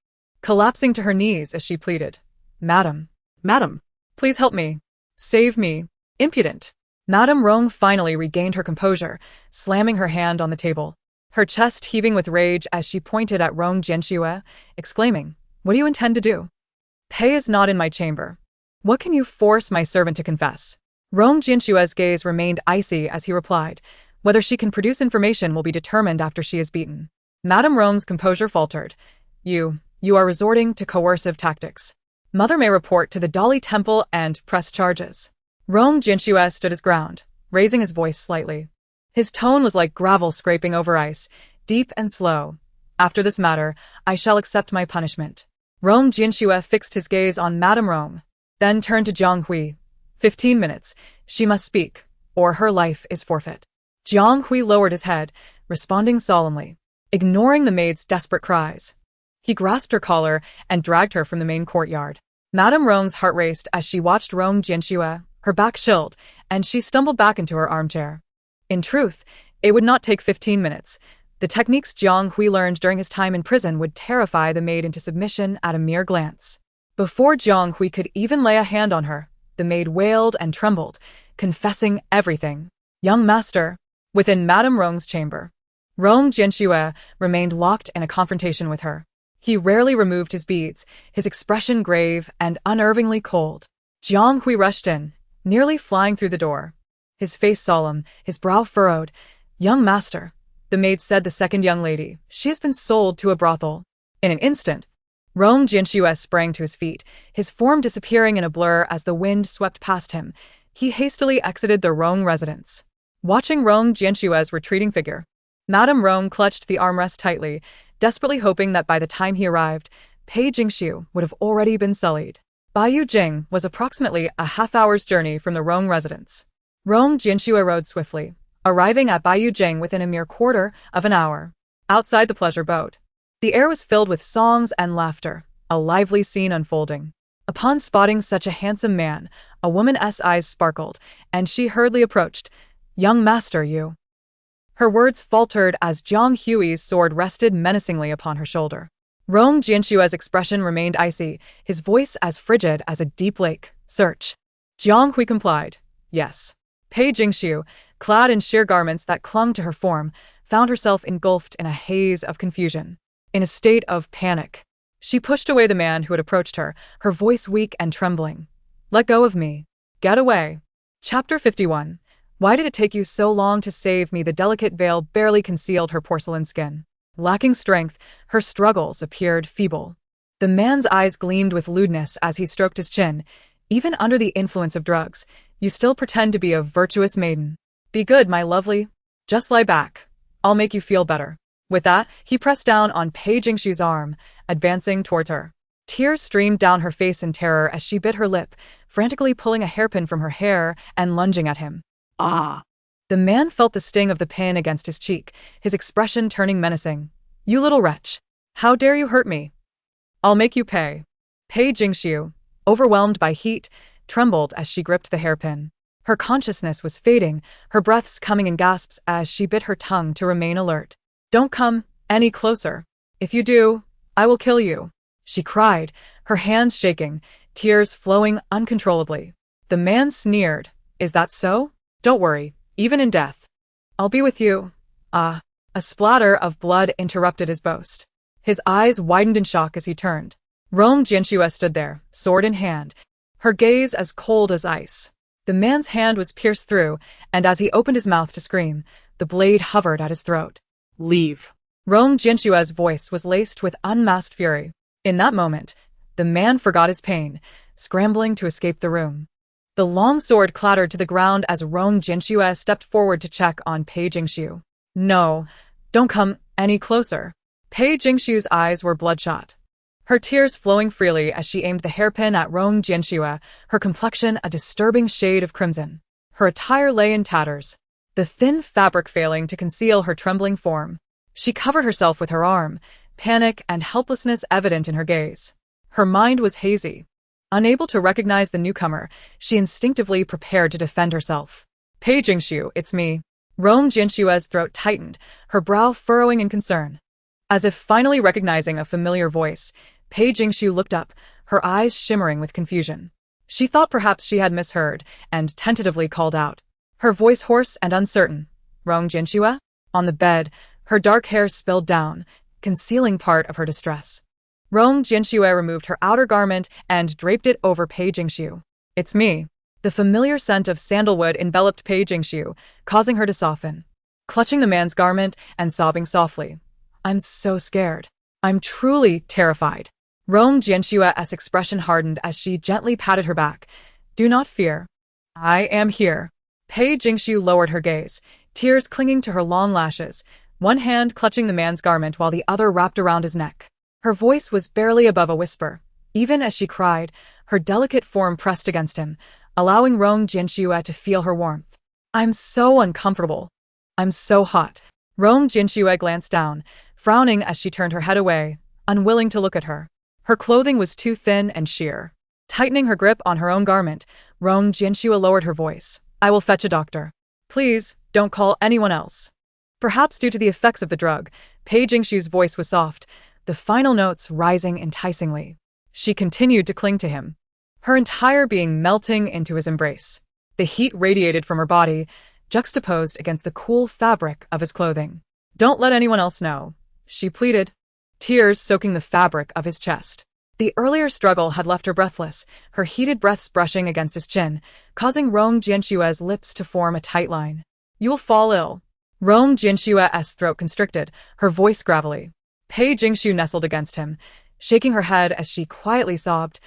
collapsing to her knees as she pleaded. Madam, please help me. Save me. Impudent. Madame Rong finally regained her composure, slamming her hand on the table, her chest heaving with rage as she pointed at Rong Jianxue, exclaiming, What do you intend to do? Pei is not in my chamber. What can you force my servant to confess? Rong Jianxue's gaze remained icy as he replied, Whether she can produce information will be determined after she is beaten. Madame Rong's composure faltered. You are resorting to coercive tactics. Mother may report to the Dali Temple and press charges. Rong Jianxue stood his ground, raising his voice slightly. His tone was like gravel scraping over ice, deep and slow. After this matter, I shall accept my punishment. Rong Jianxue fixed his gaze on Madame Rong, then turned to Jiang Hui. 15 minutes. She must speak, or her life is forfeit. Jiang Hui lowered his head, responding solemnly, ignoring the maid's desperate cries. He grasped her collar and dragged her from the main courtyard. Madame Rong's heart raced as she watched Rong Jianxue, her back chilled, and she stumbled back into her armchair. In truth, it would not take 15 minutes. The techniques Jiang Hui learned during his time in prison would terrify the maid into submission at a mere glance. Before Jiang Hui could even lay a hand on her, the maid wailed and trembled, confessing everything. Young master, within Madame Rong's chamber, Rong Jianxue remained locked in a confrontation with her. He rarely removed his beads, his expression grave and unnervingly cold. Jiang Hui rushed in, nearly flying through the door. His face solemn, his brow furrowed. Young master, the maid said, the second young lady. She has been sold to a brothel. In an instant, Rong Jianxue sprang to his feet, his form disappearing in a blur as the wind swept past him. He hastily exited the Rong residence. Watching Rong Jianxue's retreating figure, Madame Rong clutched the armrest tightly, desperately hoping that by the time he arrived, Pei Jingxiu would have already been sullied. Baiyu Jing was approximately a half-hour's journey from the Rong residence. Rong Jianxue rode swiftly, arriving at Baiyu Jing within a mere quarter of an hour. Outside the pleasure boat, the air was filled with songs and laughter, a lively scene unfolding. Upon spotting such a handsome man, a woman's eyes sparkled, and she hurriedly approached. Young master, you. Her words faltered as Jiang Hui's sword rested menacingly upon her shoulder. Rong Jianxue's expression remained icy, his voice as frigid as a deep lake. Search. Jiang Hui complied. Yes. Pei Jingxiu, clad in sheer garments that clung to her form, found herself engulfed in a haze of confusion. In a state of panic, she pushed away the man who had approached her, her voice weak and trembling. Let go of me. Get away. Chapter 51. Why did it take you so long to save me? The delicate veil barely concealed her porcelain skin. Lacking strength, her struggles appeared feeble. The man's eyes gleamed with lewdness as he stroked his chin. Even under the influence of drugs, you still pretend to be a virtuous maiden. Be good, my lovely. Just lie back. I'll make you feel better. With that, he pressed down on Pei Jingxiu's arm, advancing towards her. Tears streamed down her face in terror as she bit her lip, frantically pulling a hairpin from her hair and lunging at him. Ah! The man felt the sting of the pin against his cheek, his expression turning menacing. You little wretch. How dare you hurt me? I'll make you pay. Pei Jingxiu, overwhelmed by heat, trembled as she gripped the hairpin. Her consciousness was fading, her breaths coming in gasps as she bit her tongue to remain alert. Don't come any closer. If you do, I will kill you, she cried, her hands shaking, tears flowing uncontrollably. The man sneered. Is that so? Don't worry, even in death, I'll be with you. Ah! A splatter of blood interrupted his boast. His eyes widened in shock as he turned. Rong Jianxue stood there, sword in hand, her gaze as cold as ice. The man's hand was pierced through, and as he opened his mouth to scream, the blade hovered at his throat. Leave. Rong Jianxue's voice was laced with unmasked fury. In that moment, the man forgot his pain, scrambling to escape the room. The long sword clattered to the ground as Rong Jianxue stepped forward to check on Pei Jingxiu. No, don't come any closer. Pei Jingshu's eyes were bloodshot, her tears flowing freely as she aimed the hairpin at Rong Jianxue, her complexion a disturbing shade of crimson. Her attire lay in tatters, the thin fabric failing to conceal her trembling form. She covered herself with her arm, panic and helplessness evident in her gaze. Her mind was hazy. Unable to recognize the newcomer, she instinctively prepared to defend herself. Pei Jingshu, it's me. Rong Jianshue's throat tightened, her brow furrowing in concern. As if finally recognizing a familiar voice, Pei Jingshu looked up, her eyes shimmering with confusion. She thought perhaps she had misheard, and tentatively called out, her voice hoarse and uncertain. Rong Jianxue? On the bed, her dark hair spilled down, concealing part of her distress. Rong Jianxue removed her outer garment and draped it over Pei Jingshu. It's me. The familiar scent of sandalwood enveloped Pei Jingshu, causing her to soften. Clutching the man's garment and sobbing softly. I'm so scared. I'm truly terrified. Rong Jianshue's expression hardened as she gently patted her back. Do not fear. I am here. Pei Jingshu lowered her gaze, tears clinging to her long lashes, one hand clutching the man's garment while the other wrapped around his neck. Her voice was barely above a whisper. Even as she cried, her delicate form pressed against him, allowing Rong Jianxue to feel her warmth. I'm so uncomfortable. I'm so hot. Rong Jianxue glanced down, frowning as she turned her head away, unwilling to look at her. Her clothing was too thin and sheer. Tightening her grip on her own garment, Rong Jianxue lowered her voice. I will fetch a doctor. Please, don't call anyone else. Perhaps due to the effects of the drug, Pei Jingshu's voice was soft, the final notes rising enticingly. She continued to cling to him, her entire being melting into his embrace. The heat radiated from her body, juxtaposed against the cool fabric of his clothing. Don't let anyone else know, she pleaded, tears soaking the fabric of his chest. The earlier struggle had left her breathless, her heated breaths brushing against his chin, causing Rong Jianshue's lips to form a tight line. You will fall ill. Rong Jianshue's throat constricted, her voice gravelly. Pei Jingshu nestled against him, shaking her head as she quietly sobbed,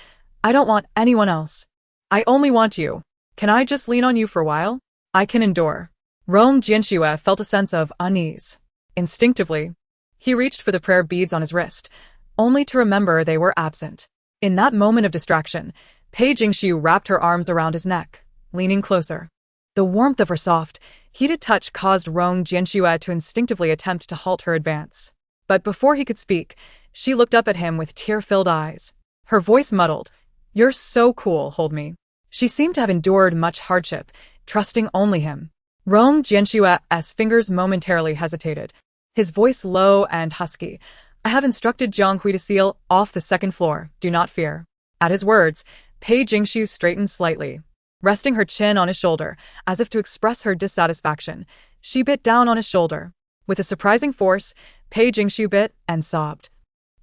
I don't want anyone else. I only want you. Can I just lean on you for a while? I can endure. Rong Jianxue felt a sense of unease. Instinctively, he reached for the prayer beads on his wrist, only to remember they were absent. In that moment of distraction, Pei Jingshu wrapped her arms around his neck, leaning closer. The warmth of her soft, heated touch caused Rong Jianxue to instinctively attempt to halt her advance. But before he could speak, she looked up at him with tear-filled eyes. Her voice muddled. You're so cool, hold me. She seemed to have endured much hardship, trusting only him. Rong Jianshue's fingers momentarily hesitated, his voice low and husky. I have instructed Jiang Hui to seal off the second floor, do not fear. At his words, Pei Jingshu straightened slightly. Resting her chin on his shoulder, as if to express her dissatisfaction, she bit down on his shoulder. With a surprising force, Pei Jingshu bit and sobbed.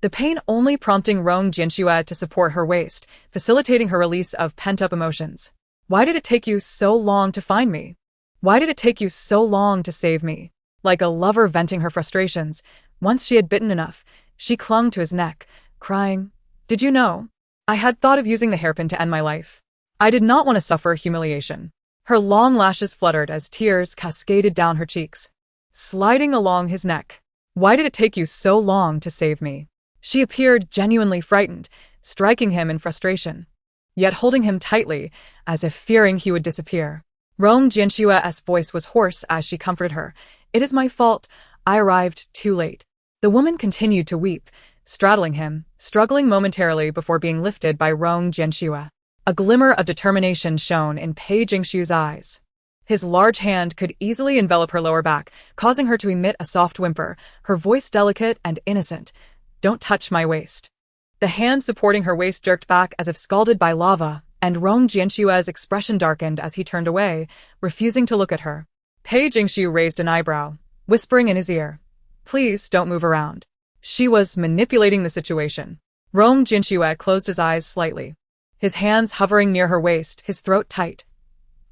The pain only prompting Rong Jianxue to support her waist, facilitating her release of pent-up emotions. Why did it take you so long to find me? Why did it take you so long to save me? Like a lover venting her frustrations, once she had bitten enough, she clung to his neck, crying, Did you know? I had thought of using the hairpin to end my life. I did not want to suffer humiliation. Her long lashes fluttered as tears cascaded down her cheeks, sliding along his neck. Why did it take you so long to save me? She appeared genuinely frightened, striking him in frustration, yet holding him tightly, as if fearing he would disappear. Rong Jianshue's voice was hoarse as she comforted her. It is my fault. I arrived too late. The woman continued to weep, straddling him, struggling momentarily before being lifted by Rong Jianxue. A glimmer of determination shone in Pei Jingshu's eyes. His large hand could easily envelop her lower back, causing her to emit a soft whimper, her voice delicate and innocent. Don't touch my waist. The hand supporting her waist jerked back as if scalded by lava, and Rong Jianshue's expression darkened as he turned away, refusing to look at her. Pei Jingshu raised an eyebrow, whispering in his ear, Please don't move around. She was manipulating the situation. Rong Jianxue closed his eyes slightly, his hands hovering near her waist, his throat tight.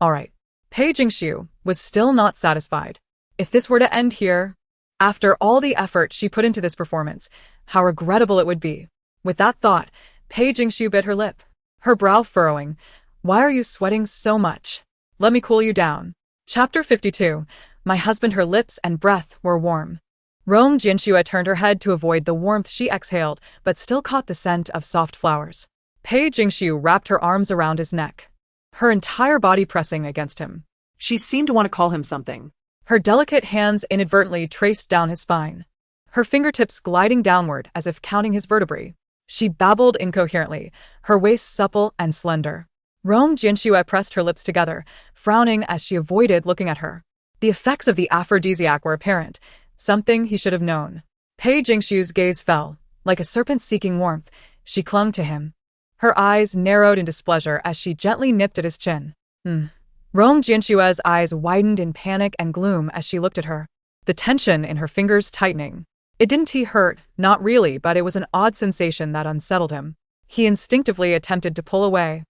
All right. Pei Jingshu was still not satisfied. If this were to end here, after all the effort she put into this performance, how regrettable it would be. With that thought, Pei Jingshu bit her lip, her brow furrowing. Why are you sweating so much? Let me cool you down. Chapter 52. My husband. Her lips and breath were warm. Rong Jianxue turned her head to avoid the warmth she exhaled, but still caught the scent of soft flowers. Pei Jingxiu wrapped her arms around his neck, her entire body pressing against him. She seemed to want to call him something. Her delicate hands inadvertently traced down his spine, her fingertips gliding downward as if counting his vertebrae. She babbled incoherently, her waist supple and slender. Rong Jianxue pressed her lips together, frowning as she avoided looking at her. The effects of the aphrodisiac were apparent, something he should have known. Pei Jingxiu's gaze fell. Like a serpent seeking warmth, she clung to him. Her eyes narrowed in displeasure as she gently nipped at his chin. Rong Jianxue's eyes widened in panic and gloom as she looked at her, the tension in her fingers tightening. It didn't hurt, not really, but it was an odd sensation that unsettled him. He instinctively attempted to pull away.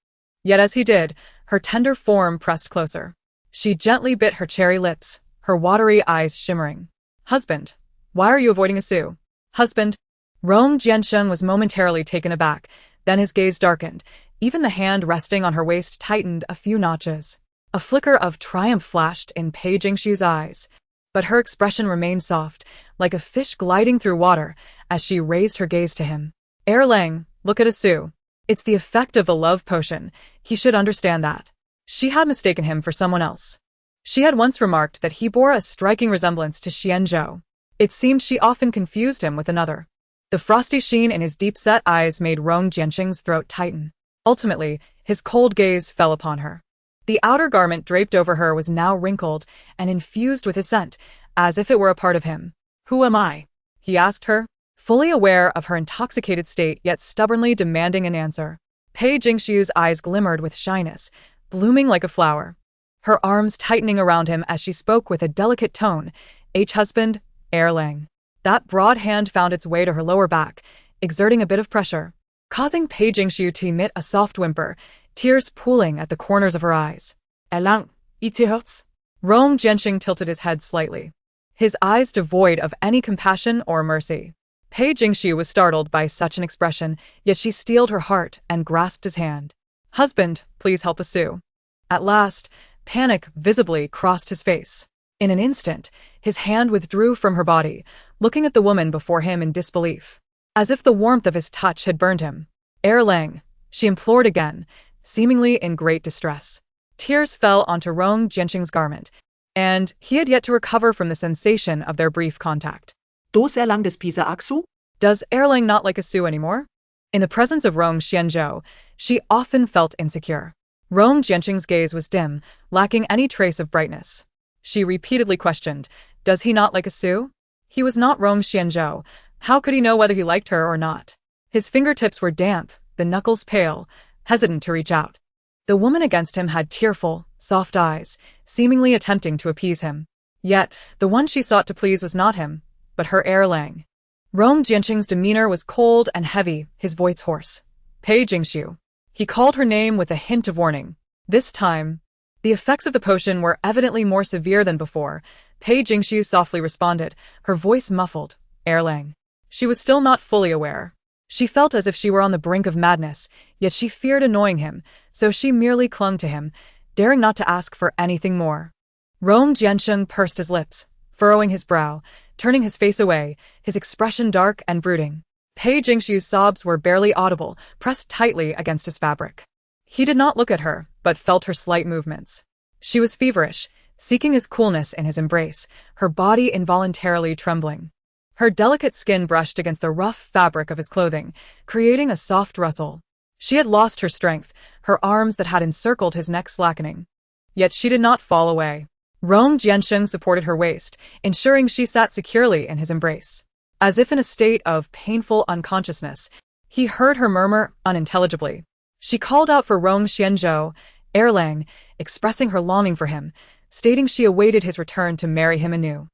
Yet as he did, her tender form pressed closer. She gently bit her cherry lips, her watery eyes shimmering. Husband, why are you avoiding a Sue? Husband? Rong Jiansheng was momentarily taken aback, then his gaze darkened. Even the hand resting on her waist tightened a few notches. A flicker of triumph flashed in Pei Jingxiu's eyes, but her expression remained soft, like a fish gliding through water, as she raised her gaze to him. Erlang, look at Sue. It's the effect of the love potion. He should understand that. She had mistaken him for someone else. She had once remarked that he bore a striking resemblance to Xianzhou. It seemed she often confused him with another. The frosty sheen in his deep-set eyes made Rong Jiansheng's throat tighten. Ultimately, his cold gaze fell upon her. The outer garment draped over her was now wrinkled and infused with his scent, as if it were a part of him. Who am I? He asked her, fully aware of her intoxicated state yet stubbornly demanding an answer. Pei Jingxiu's eyes glimmered with shyness, blooming like a flower. Her arms tightening around him as she spoke with a delicate tone. Husband, Erlang. That broad hand found its way to her lower back, exerting a bit of pressure, causing Pei Jingxiu to emit a soft whimper, tears pooling at the corners of her eyes. Erlang, it hurts. Rong Jiansheng tilted his head slightly, his eyes devoid of any compassion or mercy. Pei Jingxiu was startled by such an expression, yet she steeled her heart and grasped his hand. Husband, please help Sue. At last, panic visibly crossed his face. In an instant, his hand withdrew from her body, looking at the woman before him in disbelief, as if the warmth of his touch had burned him. Erlang, she implored again, seemingly in great distress. Tears fell onto Rong Jiansheng's garment, and he had yet to recover from the sensation of their brief contact. Does Erlang despisa Aksu? Does Erlang not like Sue anymore? In the presence of Rong Xianzhou, she often felt insecure. Rong Jiansheng's gaze was dim, lacking any trace of brightness. She repeatedly questioned, does he not like Sue? He was not Rong Xianzhou. How could he know whether he liked her or not? His fingertips were damp, the knuckles pale, hesitant to reach out. The woman against him had tearful, soft eyes, seemingly attempting to appease him. Yet, the one she sought to please was not him, but her Erlang. Rong Jiansheng's demeanor was cold and heavy, his voice hoarse. Pei Jingxiu. He called her name with a hint of warning. This time, the effects of the potion were evidently more severe than before. Pei Jingxiu softly responded, her voice muffled. Erlang. She was still not fully aware. She felt as if she were on the brink of madness, yet she feared annoying him, so she merely clung to him, daring not to ask for anything more. Rong Jiansheng pursed his lips, furrowing his brow, turning his face away, his expression dark and brooding. Pei Jingxiu's sobs were barely audible, pressed tightly against his fabric. He did not look at her, but felt her slight movements. She was feverish, seeking his coolness in his embrace, her body involuntarily trembling. Her delicate skin brushed against the rough fabric of his clothing, creating a soft rustle. She had lost her strength, her arms that had encircled his neck slackening. Yet she did not fall away. Rong Jiansheng supported her waist, ensuring she sat securely in his embrace. As if in a state of painful unconsciousness, he heard her murmur unintelligibly. She called out for Rong Xianzhou, Erlang, expressing her longing for him, stating she awaited his return to marry him anew.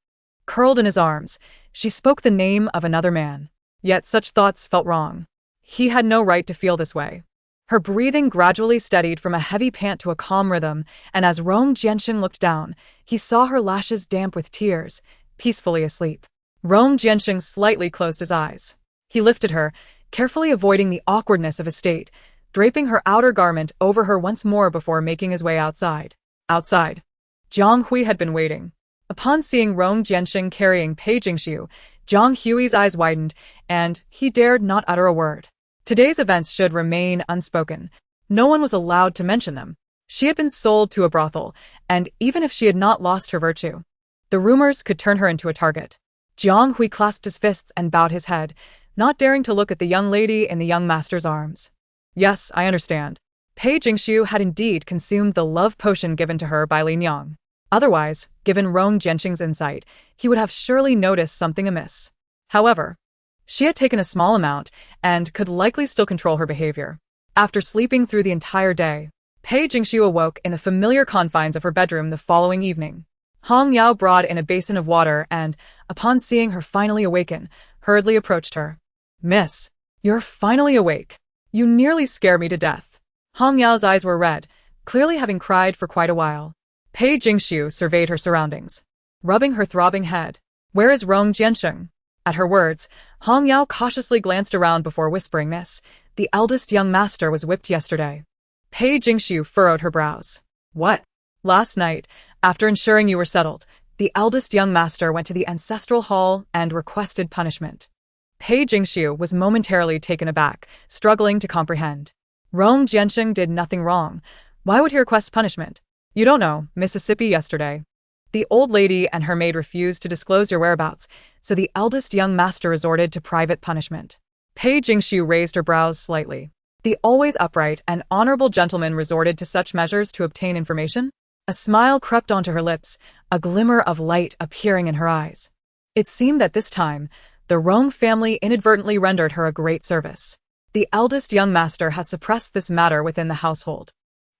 Curled in his arms, she spoke the name of another man. Yet such thoughts felt wrong. He had no right to feel this way. Her breathing gradually steadied from a heavy pant to a calm rhythm, and as Rong Jiansheng looked down, he saw her lashes damp with tears, peacefully asleep. Rong Jiansheng slightly closed his eyes. He lifted her, carefully avoiding the awkwardness of his state, draping her outer garment over her once more before making his way outside. Outside, Jiang Hui had been waiting. Upon seeing Rong Jianxing carrying Pei Jingxiu, Jiang Hui's eyes widened, and he dared not utter a word. Today's events should remain unspoken. No one was allowed to mention them. She had been sold to a brothel, and even if she had not lost her virtue, the rumors could turn her into a target. Jiang Hui clasped his fists and bowed his head, not daring to look at the young lady in the young master's arms. Yes, I understand. Pei Jingxiu had indeed consumed the love potion given to her by Lin Yang. Otherwise, given Rong Jianxing's insight, he would have surely noticed something amiss. However, she had taken a small amount and could likely still control her behavior. After sleeping through the entire day, Pei Jingxiu awoke in the familiar confines of her bedroom the following evening. Hong Yao brought in a basin of water and, upon seeing her finally awaken, hurriedly approached her. "Miss, you're finally awake. You nearly scare me to death." Hong Yao's eyes were red, clearly having cried for quite a while. Pei Jingxiu surveyed her surroundings, rubbing her throbbing head. "Where is Rong Jianxing?" At her words, Hong Yao cautiously glanced around before whispering, "Miss, the eldest young master was whipped yesterday." Pei Jingxiu furrowed her brows. "What?" "Last night, after ensuring you were settled, the eldest young master went to the ancestral hall and requested punishment." Pei Jingxiu was momentarily taken aback, struggling to comprehend. Rong Jianxing did nothing wrong. Why would he request punishment? "You don't know, Mississippi yesterday. The old lady and her maid refused to disclose your whereabouts, so the eldest young master resorted to private punishment." Pei Jingxiu raised her brows slightly. The always upright and honorable gentleman resorted to such measures to obtain information? A smile crept onto her lips, a glimmer of light appearing in her eyes. It seemed that this time, the Rong family inadvertently rendered her a great service. The eldest young master has suppressed this matter within the household.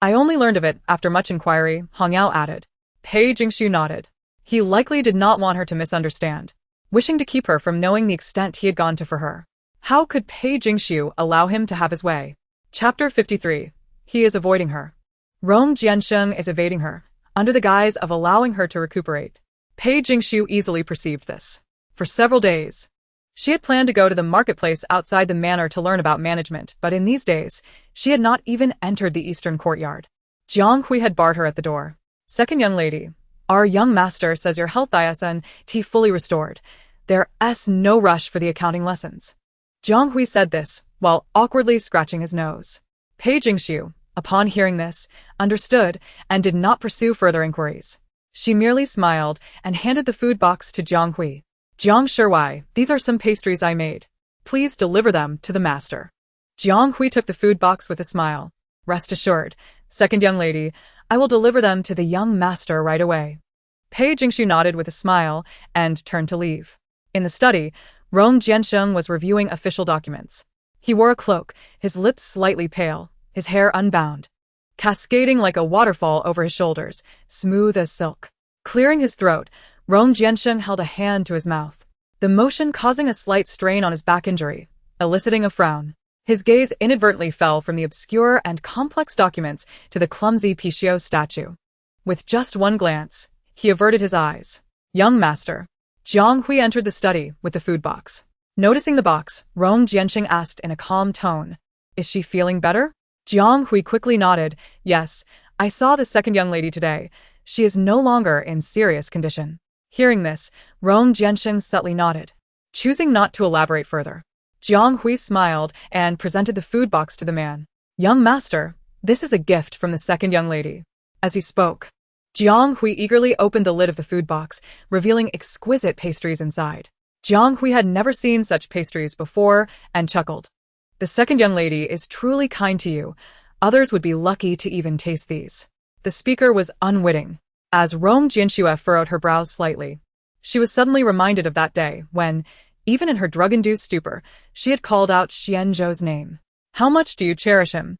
"I only learned of it after much inquiry," Hong Yao added. Pei Jingxiu nodded. He likely did not want her to misunderstand, wishing to keep her from knowing the extent he had gone to for her. How could Pei Jingxiu allow him to have his way? Chapter 53. He is avoiding her. Rong Jianxing is evading her, under the guise of allowing her to recuperate. Pei Jingxiu easily perceived this. For several days, she had planned to go to the marketplace outside the manor to learn about management, but in these days, she had not even entered the eastern courtyard. Jiang Hui had barred her at the door. "Second young lady, our young master says your health isn't fully restored. There's no rush for the accounting lessons." Jiang Hui said this, while awkwardly scratching his nose. Pei Jingxiu, upon hearing this, understood and did not pursue further inquiries. She merely smiled and handed the food box to Jiang Hui. "Jiang Shuwai, these are some pastries I made. Please deliver them to the master." Jiang Hui took the food box with a smile. "Rest assured, second young lady, I will deliver them to the young master right away." Pei Jingxiu nodded with a smile and turned to leave. In the study, Rong Jianxing was reviewing official documents. He wore a cloak, his lips slightly pale, his hair unbound, cascading like a waterfall over his shoulders, smooth as silk. Clearing his throat, Rong Jianxing held a hand to his mouth, the motion causing a slight strain on his back injury, eliciting a frown. His gaze inadvertently fell from the obscure and complex documents to the clumsy Pichio statue. With just one glance, he averted his eyes. "Young master." Jiang Hui entered the study with the food box. Noticing the box, Rong Jianxing asked in a calm tone, "Is she feeling better?" Jiang Hui quickly nodded. "Yes, I saw the second young lady today. She is no longer in serious condition." Hearing this, Rong Jianxing subtly nodded, choosing not to elaborate further. Jiang Hui smiled and presented the food box to the man. "Young master, this is a gift from the second young lady." As he spoke, Jiang Hui eagerly opened the lid of the food box, revealing exquisite pastries inside. Jiang Hui had never seen such pastries before and chuckled. "The second young lady is truly kind to you. Others would be lucky to even taste these." The speaker was unwitting. As Rong Jianxue furrowed her brows slightly, she was suddenly reminded of that day when, even in her drug-induced stupor, she had called out Xian Zhou's name. "How much do you cherish him?"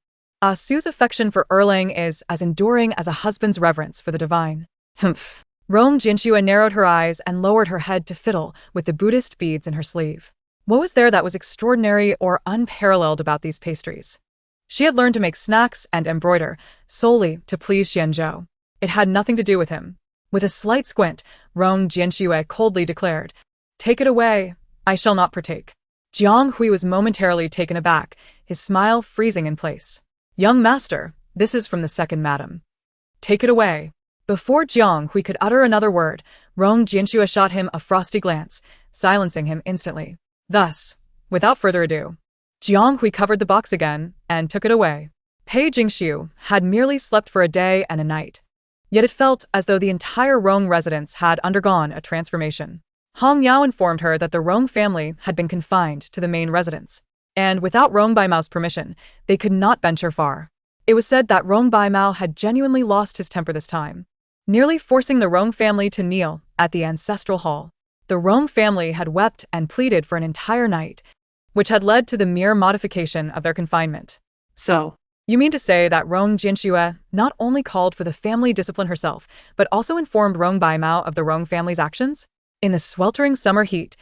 Su's affection for Erlang is as enduring as a husband's reverence for the divine. Humph. Rong Jianxue narrowed her eyes and lowered her head to fiddle with the Buddhist beads in her sleeve. What was there that was extraordinary or unparalleled about these pastries? She had learned to make snacks and embroider solely to please Xian Zhou. It had nothing to do with him. With a slight squint, Rong Jianxue coldly declared, "Take it away. I shall not partake." Jiang Hui was momentarily taken aback, his smile freezing in place. Young master, this is from the second madam. Take it away. Before Jiang Hui could utter another word, Rong Jianxue shot him a frosty glance, silencing him instantly. Thus, without further ado, Jiang Hui covered the box again and took it away. Pei Jingxiu had merely slept for a day and a night. Yet it felt as though the entire Rong residence had undergone a transformation. Hong Yao informed her that the Rong family had been confined to the main residence, and without Rong Baimao's permission, they could not venture far. It was said that Rong Baimao had genuinely lost his temper this time, nearly forcing the Rong family to kneel at the ancestral hall. The Rong family had wept and pleaded for an entire night, which had led to the mere modification of their confinement. So, You mean to say that Rong Jianxue not only called for the family discipline herself, but also informed Rong Baimao of the Rong family's actions? In the sweltering summer heat,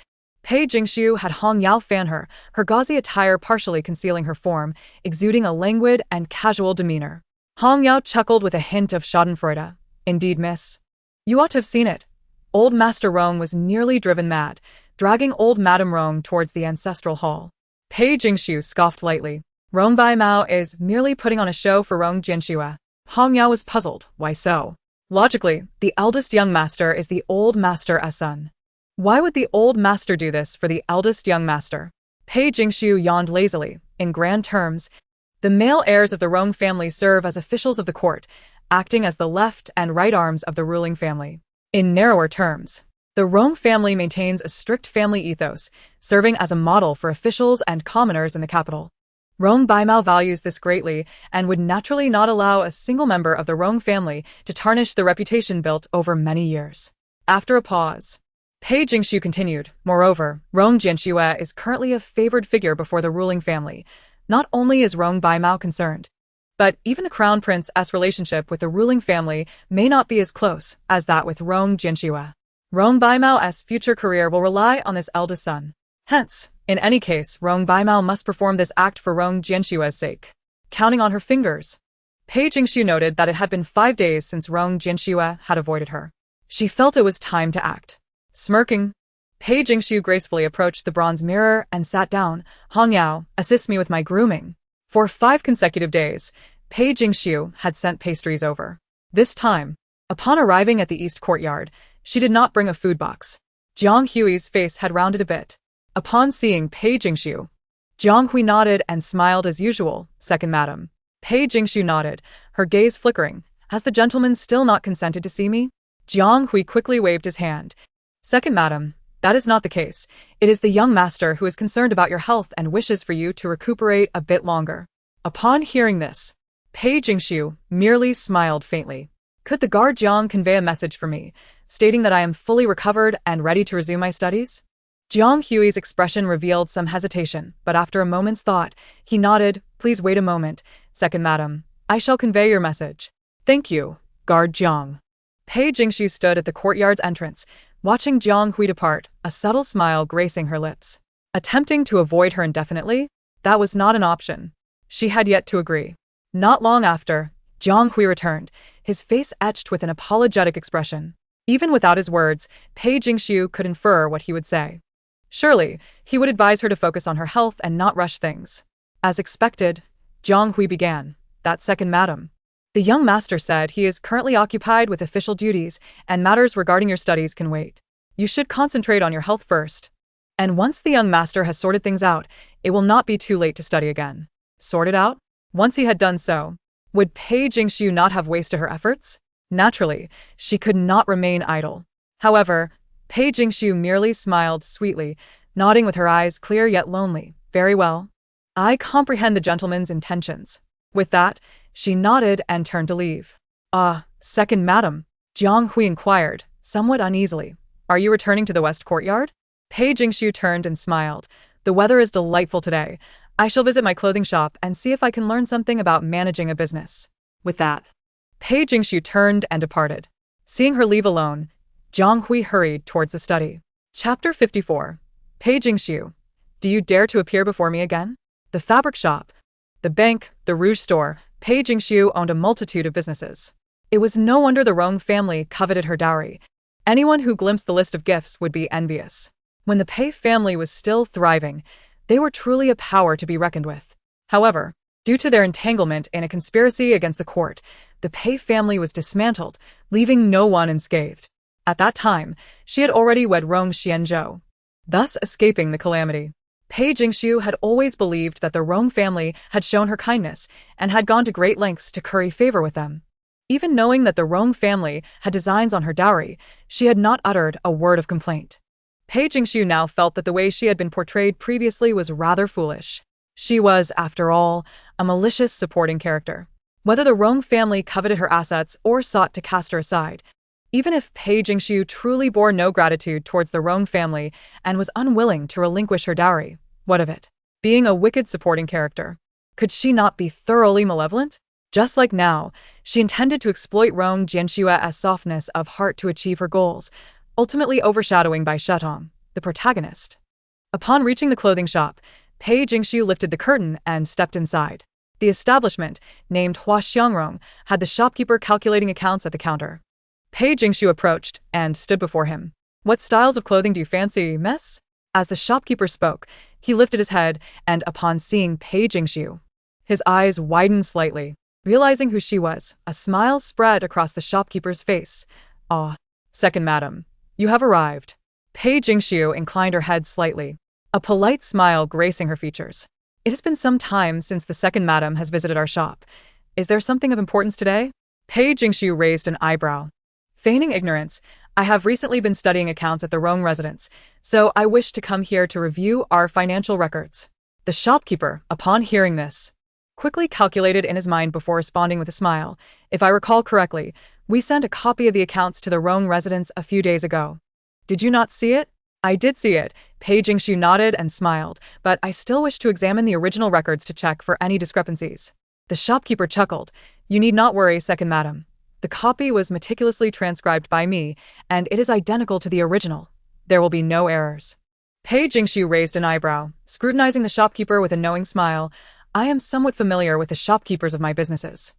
Pei Jingxiu had Hong Yao fan her, her gauzy attire partially concealing her form, exuding a languid and casual demeanor. Hong Yao chuckled with a hint of schadenfreude. Indeed, miss. You ought to have seen it. Old Master Rong was nearly driven mad, dragging old Madame Rong towards the ancestral hall. Pei Jingxiu scoffed lightly. Rong Baimao is merely putting on a show for Rong Jianxue. Hong Yao was puzzled. Why so? Logically, the eldest young master is the old master's son. Why would the old master do this for the eldest young master? Pei Jingxiu yawned lazily. In grand terms, the male heirs of the Rong family serve as officials of the court, acting as the left and right arms of the ruling family. In narrower terms, the Rong family maintains a strict family ethos, serving as a model for officials and commoners in the capital. Rong Baimao values this greatly and would naturally not allow a single member of the Rong family to tarnish the reputation built over many years. After a pause, Pei Jingxiu continued, moreover, Rong Jianxue is currently a favored figure before the ruling family. Not only is Rong Baimao concerned, but even the crown prince's relationship with the ruling family may not be as close as that with Rong Jianxue. Rong Baimao's future career will rely on this eldest son. Hence, in any case, Rong Baimao must perform this act for Rong Jianxue's sake. Counting on her fingers, Pei Jingxiu noted that it had been 5 days since Rong Jianxue had avoided her. She felt it was time to act. Smirking, Pei Jingxiu gracefully approached the bronze mirror and sat down. Hong Yao, assist me with my grooming. For 5 consecutive days, Pei Jingxiu had sent pastries over. This time, upon arriving at the east courtyard, she did not bring a food box. Jiang Hui's face had rounded a bit. Upon seeing Pei Jingxiu, Jiang Hui nodded and smiled as usual. Second madam. Pei Jingxiu nodded, her gaze flickering. Has the gentleman still not consented to see me? Jiang Hui quickly waved his hand. Second madam, that is not the case. It is the young master who is concerned about your health and wishes for you to recuperate a bit longer. Upon hearing this, Pei Jingxiu merely smiled faintly. Could the guard Jiang convey a message for me, stating that I am fully recovered and ready to resume my studies? Jiang Hui's expression revealed some hesitation, but after a moment's thought, he nodded. Please wait a moment, second madam. I shall convey your message. Thank you, guard Jiang. Pei Jingxiu stood at the courtyard's entrance, watching Jiang Hui depart, a subtle smile gracing her lips. Attempting to avoid her indefinitely? That was not an option. She had yet to agree. Not long after, Jiang Hui returned, his face etched with an apologetic expression. Even without his words, Pei Jingxiu could infer what he would say. Surely, he would advise her to focus on her health and not rush things. As expected, Jiang Hui began. That second madam. The young master said he is currently occupied with official duties, and matters regarding your studies can wait. You should concentrate on your health first. And once the young master has sorted things out, it will not be too late to study again. Sorted out? Once he had done so, would Pei Jingxiu not have wasted her efforts? Naturally, she could not remain idle. However, Pei Jingxiu merely smiled sweetly, nodding with her eyes clear yet lonely. Very well. I comprehend the gentleman's intentions. With that, she nodded and turned to leave. Second madam, Jiang Hui inquired, somewhat uneasily. Are you returning to the west courtyard? Pei Jingxiu turned and smiled. The weather is delightful today. I shall visit my clothing shop and see if I can learn something about managing a business. With that, Pei Jingxiu turned and departed. Seeing her leave alone, Jiang Hui hurried towards the study. Chapter 54. Pei Jingxiu, do you dare to appear before me again? The fabric shop, the bank, the rouge store. Pei Jingxiu owned a multitude of businesses. It was no wonder the Rong family coveted her dowry. Anyone who glimpsed the list of gifts would be envious. When the Pei family was still thriving, They were truly a power to be reckoned with. However, due to their entanglement in a conspiracy against the court, the Pei family was dismantled, leaving no one unscathed. At that time, she had already wed Rong Xianzhou, thus escaping the calamity. Pei Jingxiu had always believed that the Rong family had shown her kindness and had gone to great lengths to curry favor with them. Even knowing that the Rong family had designs on her dowry, she had not uttered a word of complaint. Pei Jingxiu now felt that the way she had been portrayed previously was rather foolish. She was, after all, a malicious supporting character. Whether the Rong family coveted her assets or sought to cast her aside, even if Pei Jingxiu truly bore no gratitude towards the Rong family and was unwilling to relinquish her dowry, what of it? Being a wicked supporting character, could she not be thoroughly malevolent? Just like now, she intended to exploit Rong Jianxua's softness of heart to achieve her goals, ultimately overshadowing by Shetong, the protagonist. Upon reaching the clothing shop, Pei Jingxiu lifted the curtain and stepped inside. The establishment, named Hua Xiangrong, had the shopkeeper calculating accounts at the counter. Pei Jingxiu approached and stood before him. "What styles of clothing do you fancy, miss?" As the shopkeeper spoke, he lifted his head, and upon seeing Pei Jingxiu, his eyes widened slightly. Realizing who she was, a smile spread across the shopkeeper's face. "Ah, second madam, you have arrived." Pei Jingxiu inclined her head slightly, a polite smile gracing her features. "It has been some time since the second madam has visited our shop. Is there something of importance today?" Pei Jingxiu raised an eyebrow. Feigning ignorance, "I have recently been studying accounts at the Rong residence, so I wish to come here to review our financial records." The shopkeeper, upon hearing this, quickly calculated in his mind before responding with a smile. "If I recall correctly, we sent a copy of the accounts to the Rong residence a few days ago. Did you not see it?" "I did see it." Pei Jingxiu nodded and smiled, "but I still wish to examine the original records to check for any discrepancies." The shopkeeper chuckled. "You need not worry, second madam. The copy was meticulously transcribed by me, and it is identical to the original. There will be no errors." Pei Jingxiu raised an eyebrow, scrutinizing the shopkeeper with a knowing smile. "I am somewhat familiar with the shopkeepers of my businesses.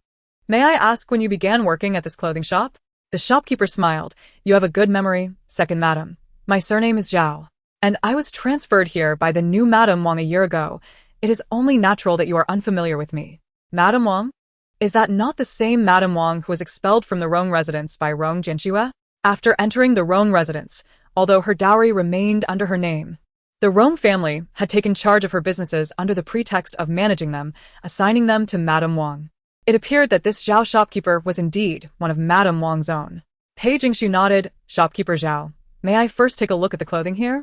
May I ask when you began working at this clothing shop?" The shopkeeper smiled. "You have a good memory, second madam. My surname is Zhao, and I was transferred here by the new Madame Wang a year ago. It is only natural that you are unfamiliar with me." "Madame Wang? Is that not the same Madame Wang who was expelled from the Rong residence by Rong Jianxue?" After entering the Rong residence, although her dowry remained under her name, the Rong family had taken charge of her businesses under the pretext of managing them, assigning them to Madame Wang. It appeared that this Zhao shopkeeper was indeed one of Madame Wang's own. Pei Jingxiu nodded. "Shopkeeper Zhao, may I first take a look at the clothing here?"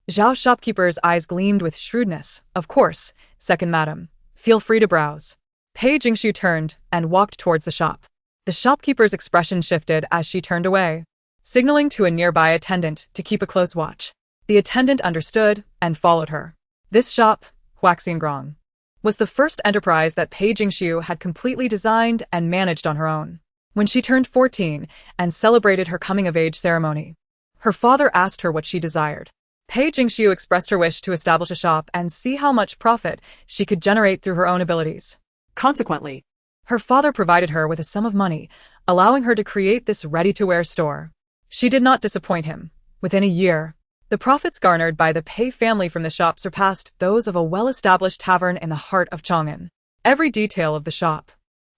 Zhao shopkeeper's eyes gleamed with shrewdness. "Of course, second madam. Feel free to browse." Pei Jingxiu turned and walked towards the shop. The shopkeeper's expression shifted as she turned away, signaling to a nearby attendant to keep a close watch. The attendant understood and followed her. This shop, Huaxiangrong, was the first enterprise that Pei Jingxiu had completely designed and managed on her own. When she turned 14 and celebrated her coming-of-age ceremony, her father asked her what she desired. Pei Jingxiu expressed her wish to establish a shop and see how much profit she could generate through her own abilities. Consequently, her father provided her with a sum of money, allowing her to create this ready-to-wear store. She did not disappoint him. Within a year, the profits garnered by the Pei family from the shop surpassed those of a well-established tavern in the heart of Chang'an. Every detail of the shop,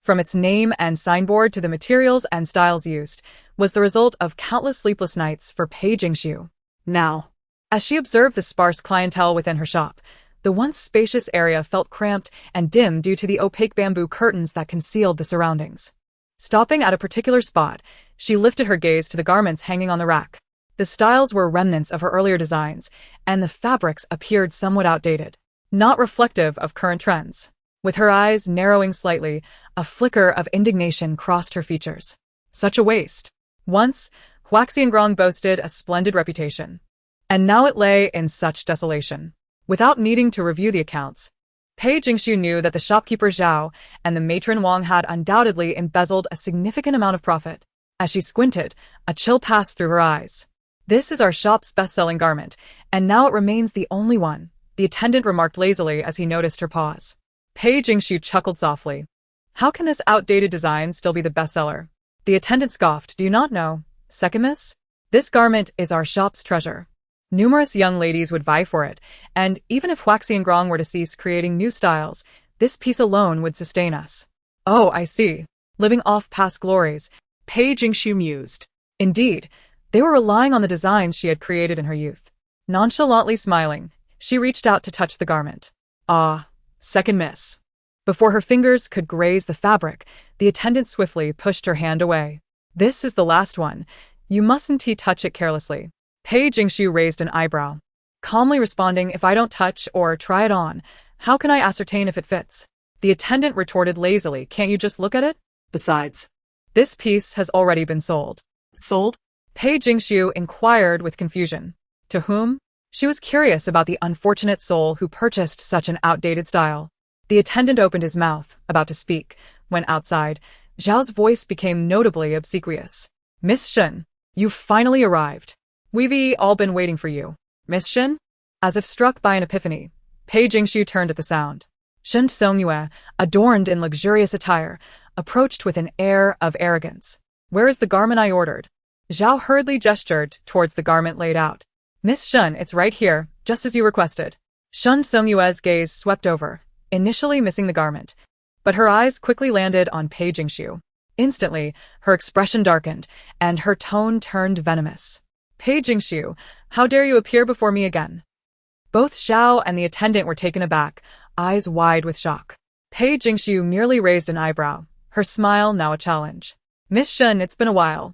from its name and signboard to the materials and styles used, was the result of countless sleepless nights for Pei Jingxiu. now, As she observed the sparse clientele within her shop, the once spacious area felt cramped and dim due to the opaque bamboo curtains that concealed the surroundings. Stopping at a particular spot, she lifted her gaze to the garments hanging on the rack. The styles were remnants of her earlier designs, and the fabrics appeared somewhat outdated, not reflective of current trends. With her eyes narrowing slightly, a flicker of indignation crossed her features. Such a waste. Once, Huaxiangrong boasted a splendid reputation, and now it lay in such desolation. Without needing to review the accounts, Pei Jingxiu knew that the shopkeeper Zhao and the matron Wang had undoubtedly embezzled a significant amount of profit. As she squinted, a chill passed through her eyes. "This is our shop's best-selling garment, and now it remains the only one," the attendant remarked lazily as he noticed her pause. Pei Jingxiu chuckled softly. "How can this outdated design still be the bestseller?" The attendant scoffed. "Do you not know, second miss? This garment is our shop's treasure. Numerous young ladies would vie for it, and even if Huaxi and Grong were to cease creating new styles, this piece alone would sustain us. Oh, I see. Living off past glories, Pei Jingshu mused. indeed. They were relying on the designs she had created in her youth. Nonchalantly smiling, she reached out to touch the garment. Ah, second miss. Before her fingers could graze the fabric, the attendant swiftly pushed her hand away. This is the last one. You mustn't touch it carelessly. Pei Jingshu raised an eyebrow, calmly responding, if I don't touch or try it on, how can I ascertain if it fits? The attendant retorted lazily, can't you just look at it? Besides, This piece has already been sold. sold? Pei Jingshu inquired with confusion. To whom? She was curious about the unfortunate soul who purchased such an outdated style. The attendant opened his mouth, about to speak, when outside, Zhao's voice became notably obsequious. Miss Shen, you've finally arrived. We've all been waiting for you. Miss Shen? As if struck by an epiphany, Pei Jingshu turned at the sound. Shen Songyue, adorned in luxurious attire, approached with an air of arrogance. Where is the garment I ordered? Zhao hurriedly gestured towards the garment laid out. Miss Shen, it's right here, just as you requested. Shen Songyue's gaze swept over, initially missing the garment, but her eyes quickly landed on Pei Jingshu. Instantly, her expression darkened, and her tone turned venomous. Pei Jingshu, how dare you appear before me again? Both Zhao and the attendant were taken aback, eyes wide with shock. Pei Jingshu merely raised an eyebrow, her smile now a challenge. Miss Shen, it's been a while.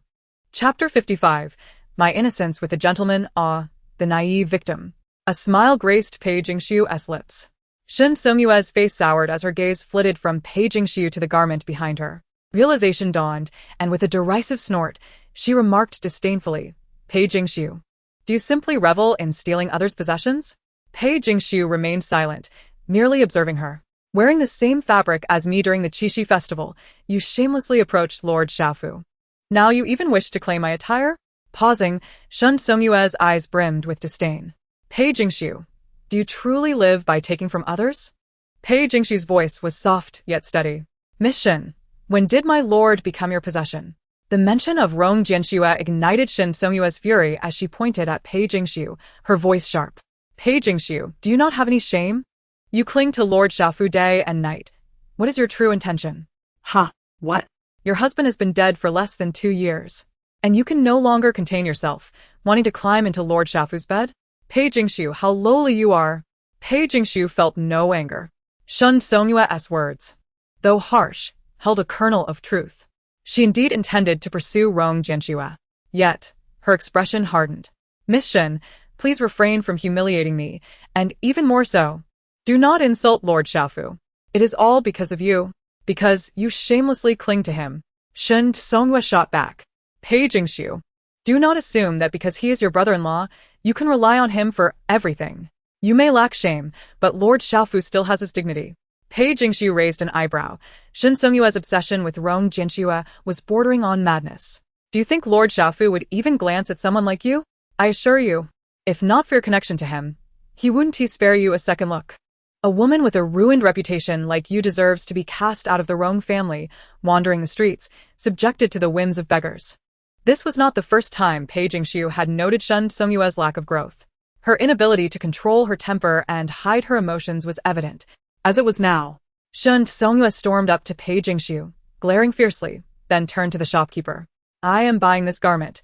Chapter 55. My innocence with the gentleman, the naive victim. A smile graced Pei Jingshu's lips. Shen Songyue's face soured as her gaze flitted from Pei Jingshu to the garment behind her. Realization dawned, and with a derisive snort, she remarked disdainfully, Pei Jingshu, do you simply revel in stealing others' possessions? Pei Jingshu remained silent, merely observing her. Wearing the same fabric as me during the Qixi festival, you shamelessly approached Lord Xiaofu. Now you even wish to claim my attire? Pausing, Shen Songyue's eyes brimmed with disdain. Pei Jingshu, do you truly live by taking from others? Pei Jingshu's voice was soft yet steady. Miss Shen, when did my lord become your possession? The mention of Rong Jianxue ignited Shen Songyue's fury as she pointed at Pei Jingshu, her voice sharp. Pei Jingshu, do you not have any shame? You cling to Lord Xiaofu day and night. What is your true intention? Ha, what? Your husband has been dead for less than 2 years, and you can no longer contain yourself, wanting to climb into Lord Xiaofu's bed? Pei Jingshu, how lowly you are. Pei Jingshu felt no anger. Shen Songyue's words, though harsh, held a kernel of truth. She indeed intended to pursue Rong Jianxue. Yet, her expression hardened. Miss Shen, please refrain from humiliating me, and even more so, do not insult Lord Xiaofu. It is all because of you. Because you shamelessly cling to him. Shen Songyue shot back. Pei Jingshu, do not assume that because he is your brother-in-law, you can rely on him for everything. You may lack shame, but Lord Xiaofu still has his dignity. Pei Jingshu raised an eyebrow. Shen Songyue's obsession with Rong Jianxue was bordering on madness. Do you think Lord Xiaofu would even glance at someone like you? I assure you, if not for your connection to him, he wouldn't spare you a second look. A woman with a ruined reputation like you deserves to be cast out of the Rong family, wandering the streets, subjected to the whims of beggars. This was not the first time Pei Jingshu had noted Shen Songyue's lack of growth. Her inability to control her temper and hide her emotions was evident. As it was now, Shen Songyue stormed up to Pei Jingshu, glaring fiercely, then turned to the shopkeeper. I am buying this garment.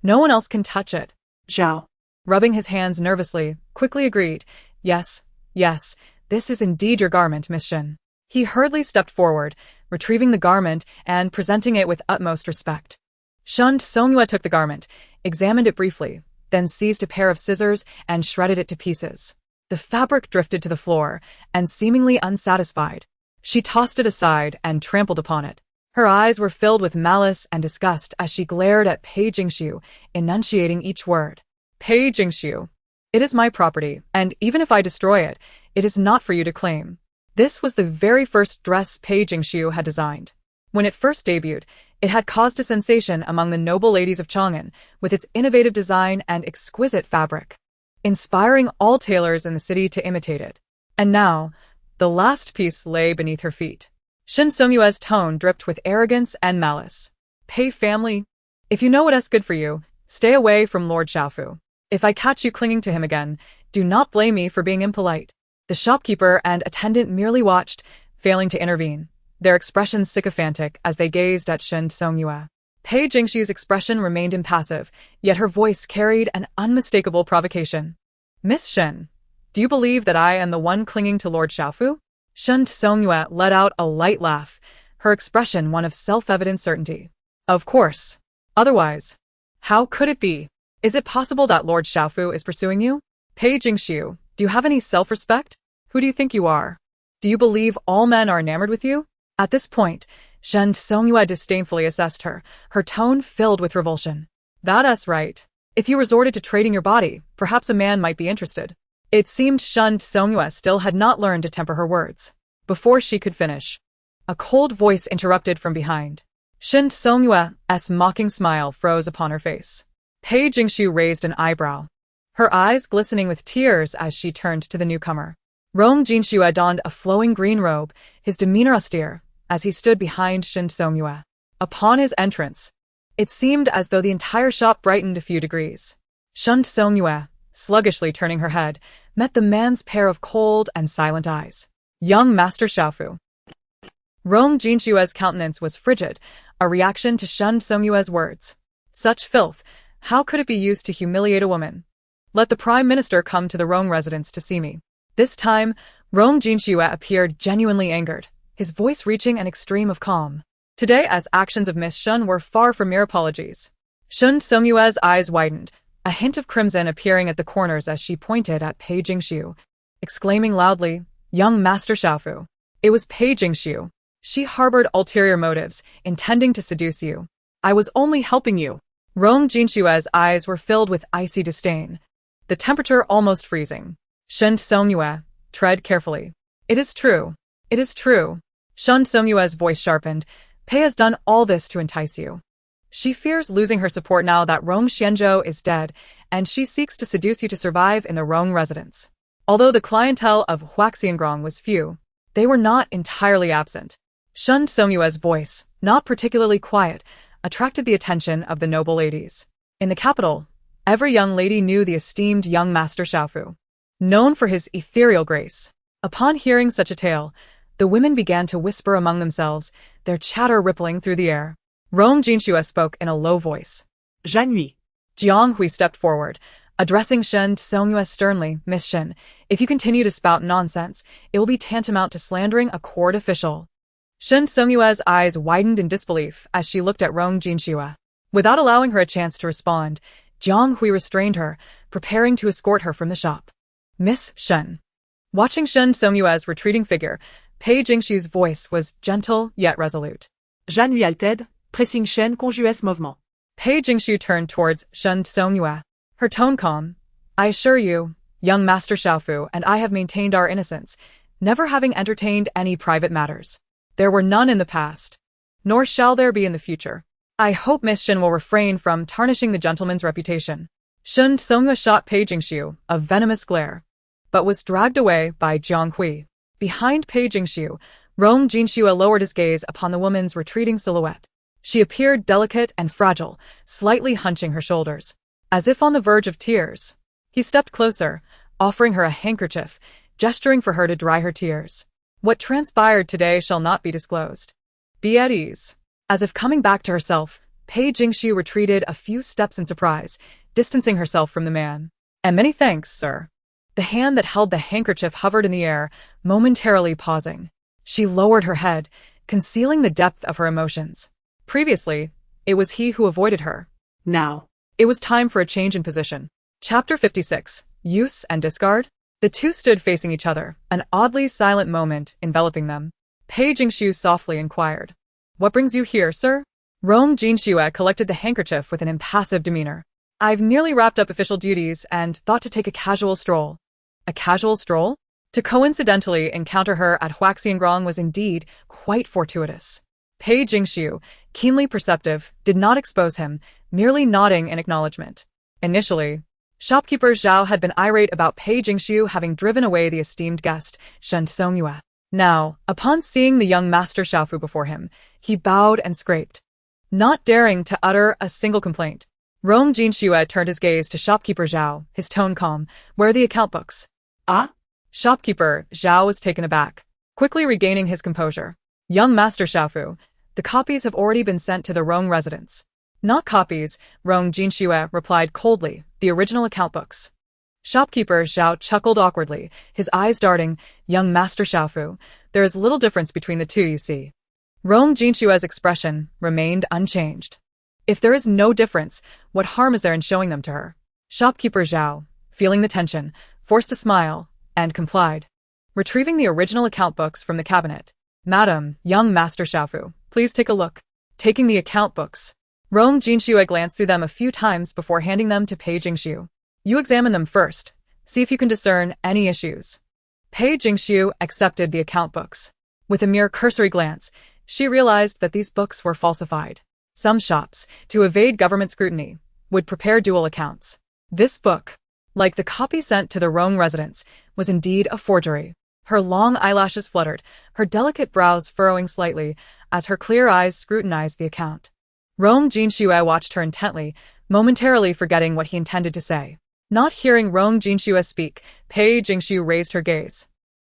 No one else can touch it. Zhao, Rubbing his hands nervously, quickly agreed. Yes, this is indeed your garment, Miss Shen. He hurriedly stepped forward, retrieving the garment and presenting it with utmost respect. Shen Songyue took the garment, examined it briefly, then seized a pair of scissors and shredded it to pieces. The fabric drifted to the floor, and seemingly unsatisfied, she tossed it aside and trampled upon it. Her eyes were filled with malice and disgust as she glared at Pei Jingshu, enunciating each word. Pei Jingshu, it is my property, and even if I destroy it, it is not for you to claim. This was the very first dress Pei Jingshu had designed. When it first debuted, it had caused a sensation among the noble ladies of Chang'an with its innovative design and exquisite fabric, inspiring all tailors in the city to imitate it. And now, the last piece lay beneath her feet. Shen Songyue's tone dripped with arrogance and malice. Pei family, if you know what's good for you, stay away from Lord Xiaofu. If I catch you clinging to him again, do not blame me for being impolite. The shopkeeper and attendant merely watched, failing to intervene, their expressions sycophantic as they gazed at Shen Songyue. Pei Jingshu's expression remained impassive, yet her voice carried an unmistakable provocation. Miss Shen, do you believe that I am the one clinging to Lord Xiaofu? Shen Songyue let out a light laugh, her expression one of self-evident certainty. Of course. Otherwise, how could it be? Is it possible that Lord Xiaofu is pursuing you? Pei Jingshu, do you have any self-respect? Who do you think you are? Do you believe all men are enamored with you? At this point, Shen Songyue disdainfully assessed her, her tone filled with revulsion. That's right. If you resorted to trading your body, perhaps a man might be interested. It seemed Shen Songyue still had not learned to temper her words. Before she could finish, a cold voice interrupted from behind. Shen Songyue's mocking smile froze upon her face. Pei Jingshu raised an eyebrow, her eyes glistening with tears as she turned to the newcomer. Rong Jinshue donned a flowing green robe, his demeanor austere, as he stood behind Shen Songyue. Upon his entrance, it seemed as though the entire shop brightened a few degrees. Shen Songyue, sluggishly turning her head, met the man's pair of cold and silent eyes. Young Master Xiaofu. Rong Jinshue's countenance was frigid, a reaction to Shen Songyue's words. Such filth, how could it be used to humiliate a woman? Let the Prime Minister come to the Rong residence to see me. This time, Rong Jinshue appeared genuinely angered, his voice reaching an extreme of calm. Today's actions of Miss Shen were far from mere apologies. Shen Songyue's eyes widened, a hint of crimson appearing at the corners as she pointed at Pei Jingshu, exclaiming loudly, "Young Master Xiaofu." It was Pei Jingshu. She harbored ulterior motives, intending to seduce you. I was only helping you. Rong Jinshue's eyes were filled with icy disdain, the temperature almost freezing. Shen Songyue, tread carefully. It is true. It is true. Shen Songyue's voice sharpened. Pei has done all this to entice you. She fears losing her support now that Rong Xianzhou is dead, and she seeks to seduce you to survive in the Rong residence. Although the clientele of Huaxiangrong was few, they were not entirely absent. Shen Songyue's voice, not particularly quiet, attracted the attention of the noble ladies. In the capital, every young lady knew the esteemed young Master Xiaofu, known for his ethereal grace. Upon hearing such a tale, the women began to whisper among themselves, their chatter rippling through the air. Rong Jinshue spoke in a low voice. Janui. Jiang Hui stepped forward, addressing Shen Songyue sternly. Miss Shen, if you continue to spout nonsense, it will be tantamount to slandering a court official. Shen Songyue's eyes widened in disbelief as she looked at Rong Jinshue. Without allowing her a chance to respond, Jiang Hui restrained her, preparing to escort her from the shop. Miss Shen. Watching Shen Songyue's retreating figure, Pei Jingshu's voice was gentle yet resolute. Janui alted, pressing Shen Songyue's mouvement. Pei Jingshu turned towards Shen Songyue, her tone calm. I assure you, young Master Xiaofu and I have maintained our innocence, never having entertained any private matters. There were none in the past, nor shall there be in the future. I hope Miss Shen will refrain from tarnishing the gentleman's reputation. Shen Songyue shot Pei Jingshu a venomous glare, but was dragged away by Jiang Hui. Behind Pei Jingshu, Rong Jinshue lowered his gaze upon the woman's retreating silhouette. She appeared delicate and fragile, slightly hunching her shoulders, as if on the verge of tears. He stepped closer, offering her a handkerchief, gesturing for her to dry her tears. What transpired today shall not be disclosed. Be at ease. As if coming back to herself, Pei Jingshu retreated a few steps in surprise, distancing herself from the man. And many thanks, sir. The hand that held the handkerchief hovered in the air, momentarily pausing. She lowered her head, concealing the depth of her emotions. Previously, it was he who avoided her. Now, it was time for a change in position. Chapter 56, Use and Discard? The two stood facing each other, an oddly silent moment enveloping them. Pei Jingshu softly inquired. What brings you here, sir? Rong Jinshue collected the handkerchief with an impassive demeanor. I've nearly wrapped up official duties and thought to take a casual stroll. A casual stroll? To coincidentally encounter her at Huaxiangrong was indeed quite fortuitous. Pei Jingshu, keenly perceptive, did not expose him, merely nodding in acknowledgement. Initially, shopkeeper Zhao had been irate about Pei Jingshu having driven away the esteemed guest, Shen Songyue. Now, upon seeing the young Master Xiaofu before him, he bowed and scraped, not daring to utter a single complaint. Rong Jinxue turned his gaze to shopkeeper Zhao, his tone calm. Where are the account books? Ah? Shopkeeper Zhao was taken aback, quickly regaining his composure. Young Master Xiaofu, the copies have already been sent to the Rong residence. Not copies, Rong Jinxue replied coldly, the original account books. Shopkeeper Zhao chuckled awkwardly, his eyes darting. Young Master Xiaofu, there is little difference between the two, you see. Rong Jinshue's expression remained unchanged. If there is no difference, what harm is there in showing them to her? Shopkeeper Zhao, feeling the tension, forced a smile, and complied. Retrieving the original account books from the cabinet. Madam, young Master Xiaofu, please take a look. Taking the account books. Rong Jinxue glanced through them a few times before handing them to Pei Jingxiu. You examine them first. See if you can discern any issues. Pei Jingxiu accepted the account books. With a mere cursory glance, she realized that these books were falsified. Some shops, to evade government scrutiny, would prepare dual accounts. This book, like the copy sent to the Rong residence, was indeed a forgery. Her long eyelashes fluttered, her delicate brows furrowing slightly as her clear eyes scrutinized the account. Rong Jinxue watched her intently, momentarily forgetting what he intended to say. Not hearing Rong Jinxue speak, Pei Jingxiu raised her gaze.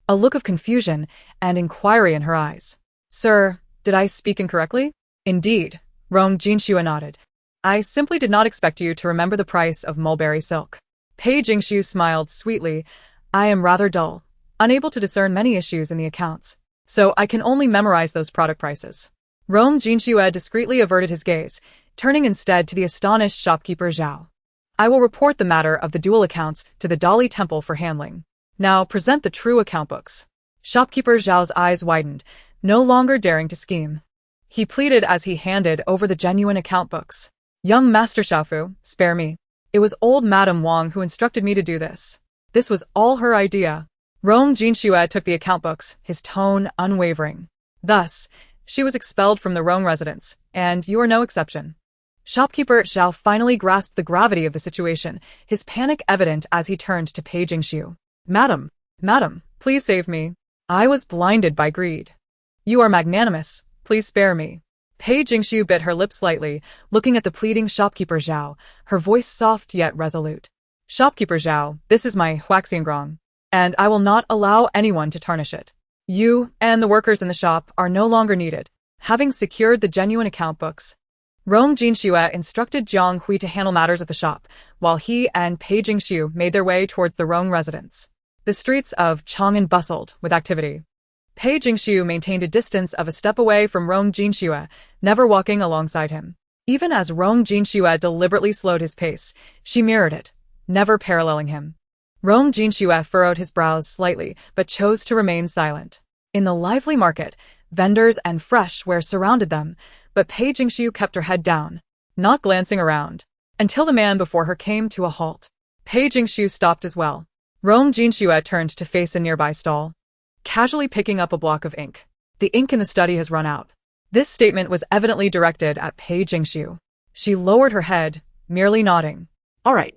A look of confusion and inquiry in her eyes. Sir, did I speak incorrectly? Indeed, Rong Jinxue nodded. I simply did not expect you to remember the price of mulberry silk. Pei Jingxiu smiled sweetly. I am rather dull, unable to discern many issues in the accounts, so I can only memorize those product prices. Rong Jinxue discreetly averted his gaze, turning instead to the astonished shopkeeper Zhao. I will report the matter of the dual accounts to the Dali Temple for handling. Now present the true account books. Shopkeeper Zhao's eyes widened, no longer daring to scheme. He pleaded as he handed over the genuine account books. Young Master Xiaofu, spare me. It was old Madame Wang who instructed me to do this. This was all her idea. Rong Jinxue took the account books, his tone unwavering. Thus, she was expelled from the Rong residence, and you are no exception. Shopkeeper Zhao finally grasped the gravity of the situation, his panic evident as he turned to Pei Jingxiu. Madam, please save me. I was blinded by greed. You are magnanimous, please spare me. Pei Jingxiu bit her lips slightly, looking at the pleading shopkeeper Zhao, her voice soft yet resolute. Shopkeeper Zhao, this is my Huaxiangrong, and I will not allow anyone to tarnish it. You and the workers in the shop are no longer needed. Having secured the genuine account books, Rong Jinxue instructed Jiang Hui to handle matters at the shop, while he and Pei Jingxiu made their way towards the Rong residence. The streets of Chang'an bustled with activity. Pei Jingxiu maintained a distance of a step away from Rong Jinxue, never walking alongside him. Even as Rong Jinxue deliberately slowed his pace, she mirrored it, never paralleling him. Rong Jinxue furrowed his brows slightly, but chose to remain silent. In the lively market, vendors and fresh ware surrounded them, but Pei Jingxiu kept her head down, not glancing around, until the man before her came to a halt. Pei Jingxiu stopped as well. Rong Jinxue turned to face a nearby stall, casually picking up a block of ink. The ink in the study has run out. This statement was evidently directed at Pei Jingxiu. She lowered her head, merely nodding. All right.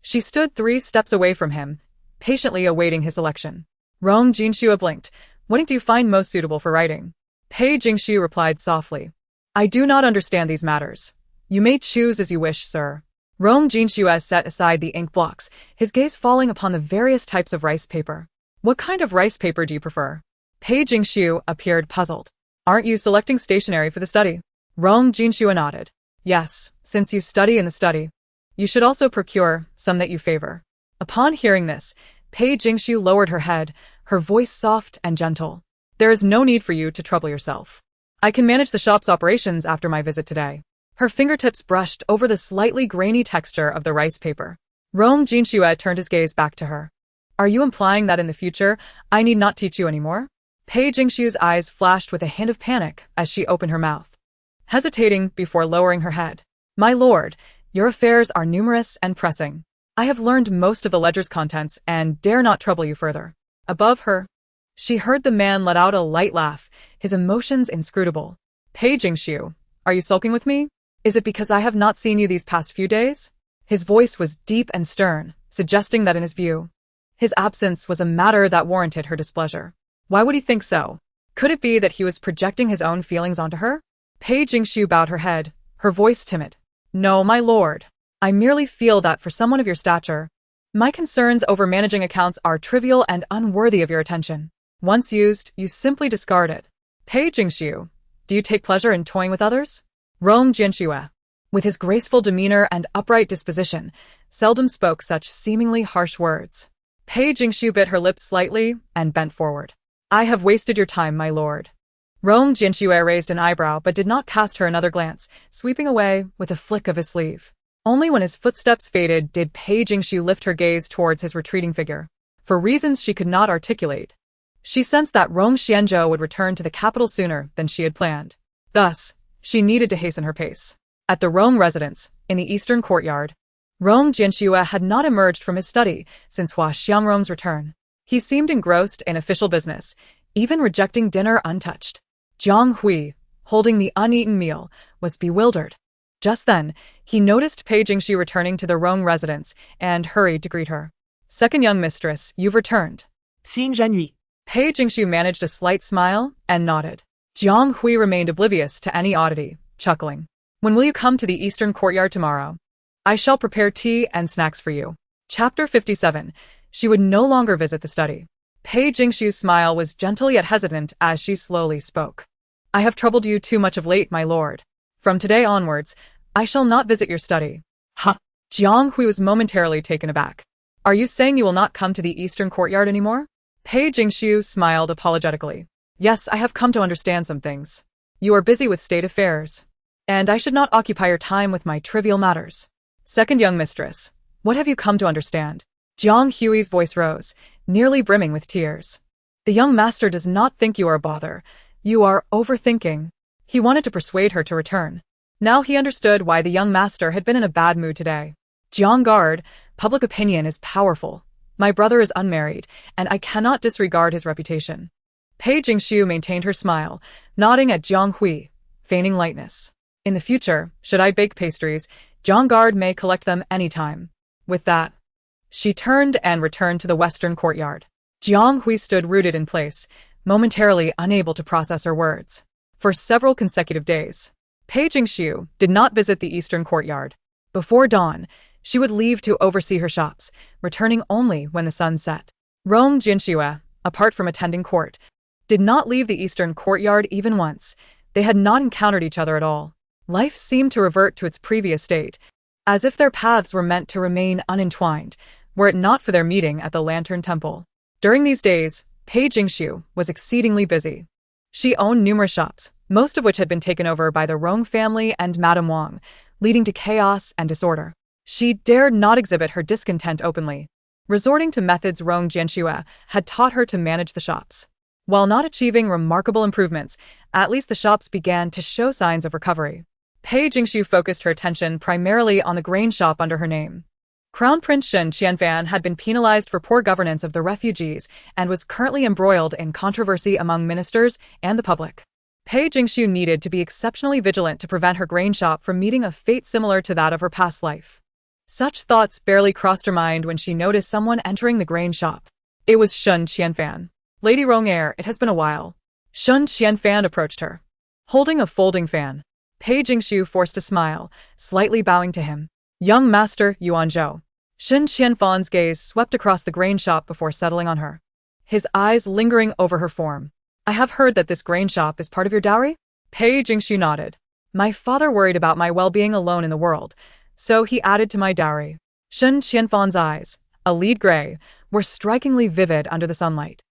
She stood 3 steps away from him, patiently awaiting his selection. Rong Jinxue blinked. What do you find most suitable for writing? Pei Jingxiu replied softly. I do not understand these matters. You may choose as you wish, sir. Rong Jinxue set aside the ink blocks, his gaze falling upon the various types of rice paper. What kind of rice paper do you prefer? Pei Jingxiu appeared puzzled. Aren't you selecting stationery for the study? Rong Jinxue nodded. Yes, since you study in the study. You should also procure some that you favor. Upon hearing this, Pei Jingxiu lowered her head, her voice soft and gentle. There is no need for you to trouble yourself. I can manage the shop's operations after my visit today. Her fingertips brushed over the slightly grainy texture of the rice paper. Rong Jinxue turned his gaze back to her. Are you implying that in the future, I need not teach you anymore? Pei Jingxiu's eyes flashed with a hint of panic as she opened her mouth, hesitating before lowering her head. My lord, your affairs are numerous and pressing. I have learned most of the ledger's contents and dare not trouble you further. Above her, she heard the man let out a light laugh, his emotions inscrutable. Pei Jingxiu, are you sulking with me? Is it because I have not seen you these past few days? His voice was deep and stern, suggesting that in his view, his absence was a matter that warranted her displeasure. Why would he think so? Could it be that he was projecting his own feelings onto her? Pei Jingxiu bowed her head, her voice timid. No, my lord. I merely feel that for someone of your stature, my concerns over managing accounts are trivial and unworthy of your attention. Once used, you simply discard it. Pei Jingxiu, do you take pleasure in toying with others? Rong Jianxue, with his graceful demeanor and upright disposition, seldom spoke such seemingly harsh words. Pei Jingxiu bit her lips slightly and bent forward. I have wasted your time, my lord. Rong Jianxue raised an eyebrow but did not cast her another glance, sweeping away with a flick of his sleeve. Only when his footsteps faded did Pei Jingxiu lift her gaze towards his retreating figure. For reasons she could not articulate, she sensed that Rong Xianzhou would return to the capital sooner than she had planned. Thus, she needed to hasten her pace. At the Rong residence, in the eastern courtyard, Rong Jianxue had not emerged from his study since Hua Xiangrong's return. He seemed engrossed in official business, even rejecting dinner untouched. Jiang Hui, holding the uneaten meal, was bewildered. Just then, he noticed Pei Jingxiu returning to the Rong residence and hurried to greet her. Second young mistress, you've returned. Signe Janui. Pei Jingxiu managed a slight smile and nodded. Jiang Hui remained oblivious to any oddity, chuckling. When will you come to the eastern courtyard tomorrow? I shall prepare tea and snacks for you. Chapter 57. She would no longer visit the study. Pei Jingxiu's smile was gentle yet hesitant as she slowly spoke. I have troubled you too much of late, my lord. From today onwards, I shall not visit your study. Huh? Jiang Hui was momentarily taken aback. Are you saying you will not come to the eastern courtyard anymore? Pei Jingxiu smiled apologetically. Yes, I have come to understand some things. You are busy with state affairs, and I should not occupy your time with my trivial matters. Second young mistress, what have you come to understand? Jiang Hui's voice rose, nearly brimming with tears. The young master does not think you are a bother. You are overthinking. He wanted to persuade her to return. Now he understood why the young master had been in a bad mood today. Jiang Guard, public opinion is powerful. My brother is unmarried, and I cannot disregard his reputation. Pei Jingxiu maintained her smile, nodding at Jiang Hui, feigning lightness. In the future, should I bake pastries, Jiang Guard may collect them any time. With that, she turned and returned to the western courtyard. Jiang Hui stood rooted in place, momentarily unable to process her words. For several consecutive days, Pei Jingxiu did not visit the eastern courtyard. Before dawn, she would leave to oversee her shops, returning only when the sun set. Rong Jianxue, apart from attending court, did not leave the eastern courtyard even once. They had not encountered each other at all. Life seemed to revert to its previous state, as if their paths were meant to remain unentwined, were it not for their meeting at the Lantern Temple. During these days, Pei Jingxiu was exceedingly busy. She owned numerous shops, most of which had been taken over by the Rong family and Madame Wang, leading to chaos and disorder. She dared not exhibit her discontent openly. Resorting to methods Rong Jianxue had taught her to manage the shops. While not achieving remarkable improvements, at least the shops began to show signs of recovery. Pei Jingxiu focused her attention primarily on the grain shop under her name. Crown Prince Shen Qianfan had been penalized for poor governance of the refugees and was currently embroiled in controversy among ministers and the public. Pei Jingxiu needed to be exceptionally vigilant to prevent her grain shop from meeting a fate similar to that of her past life. Such thoughts barely crossed her mind when she noticed someone entering the grain shop. It was Shen Qianfan. Lady Rong'er, it has been a while. Shen Qianfan approached her, holding a folding fan. Pei Jingxiu forced a smile, slightly bowing to him. Young Master Yuanzhou. Shen Qianfan's gaze swept across the grain shop before settling on her, his eyes lingering over her form. I have heard that this grain shop is part of your dowry? Pei Jingxiu nodded. My father worried about my well-being alone in the world, so he added to my dowry. Shen Qianfan's eyes, a lead gray, were strikingly vivid under the sunlight.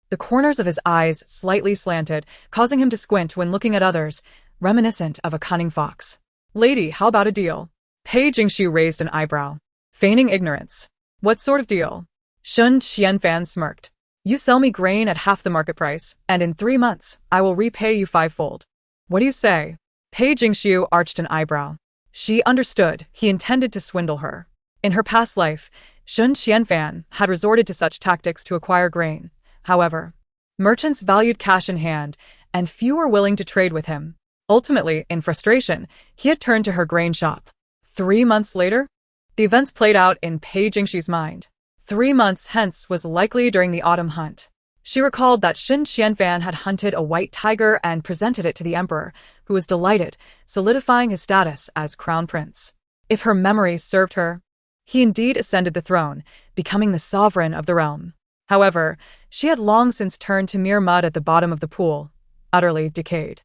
The corners of his eyes slightly slanted, causing him to squint when looking at others, reminiscent of a cunning fox. Lady, how about a deal? Pei Jingxiu raised an eyebrow, feigning ignorance. What sort of deal? Shen Qianfan smirked. You sell me grain at half the market price, and in 3 months, I will repay you 5-fold. What do you say? Pei Jingxiu arched an eyebrow. She understood he intended to swindle her. In her past life, Shen Qianfan had resorted to such tactics to acquire grain. However, merchants valued cash in hand, and few were willing to trade with him. Ultimately, in frustration, he had turned to her grain shop. 3 months later, the events played out in Pei Jingxiu's mind. 3 months hence was likely during the autumn hunt. She recalled that Shen Qianfan had hunted a white tiger and presented it to the emperor, who was delighted, solidifying his status as crown prince. If her memory served her, he indeed ascended the throne, becoming the sovereign of the realm. However, she had long since turned to mere mud at the bottom of the pool, utterly decayed.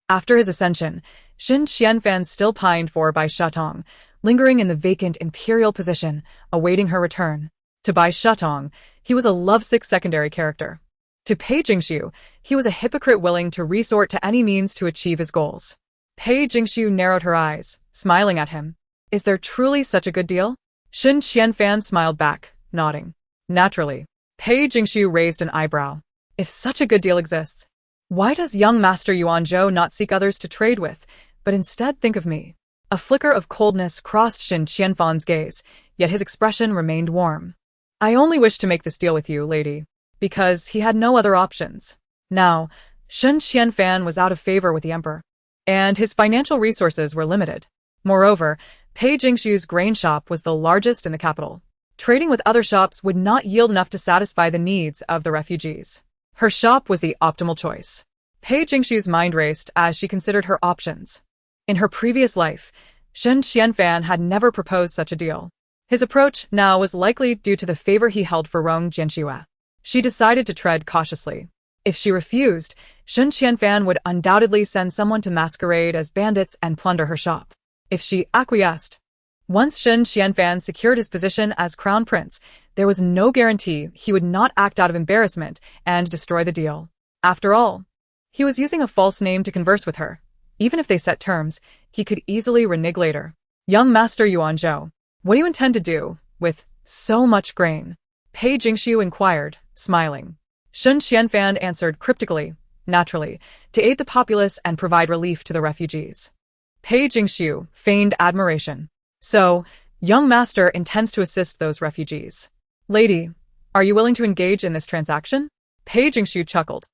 After his ascension, Xin Qianfan still pined for Bai Shatong, lingering in the vacant imperial position, awaiting her return. To Bai Shatong, he was a lovesick secondary character. To Pei Jingxiu, he was a hypocrite willing to resort to any means to achieve his goals. Pei Jingxiu narrowed her eyes, smiling at him. Is there truly such a good deal? Xin Qianfan smiled back, nodding. Naturally. Pei Jingxiu raised an eyebrow. If such a good deal exists, why does young Master Yuan Zhou not seek others to trade with, but instead think of me? A flicker of coldness crossed Xin Qianfan's gaze, yet his expression remained warm. I only wish to make this deal with you, lady, because he had no other options. Now, Xin Qianfan was out of favor with the emperor, and his financial resources were limited. Moreover, Pei Jingxiu's grain shop was the largest in the capital. Trading with other shops would not yield enough to satisfy the needs of the refugees. Her shop was the optimal choice. Pei Jingxiu's mind raced as she considered her options. In her previous life, Xin Qianfan had never proposed such a deal. His approach now was likely due to the favor he held for Rong Jianxue. She decided to tread cautiously. If she refused, Xin Qianfan would undoubtedly send someone to masquerade as bandits and plunder her shop. If she acquiesced, once Xin Qianfan secured his position as crown prince, there was no guarantee he would not act out of embarrassment and destroy the deal. After all, he was using a false name to converse with her. Even if they set terms, he could easily renege later. Young Master Yuan Zhou, what do you intend to do with so much grain? Pei Jingxiu inquired, smiling. Xin Qianfan answered cryptically, naturally, to aid the populace and provide relief to the refugees. Pei Jingxiu feigned admiration. So, young master intends to assist those refugees. Lady, are you willing to engage in this transaction? Pei Jingxiu chuckled.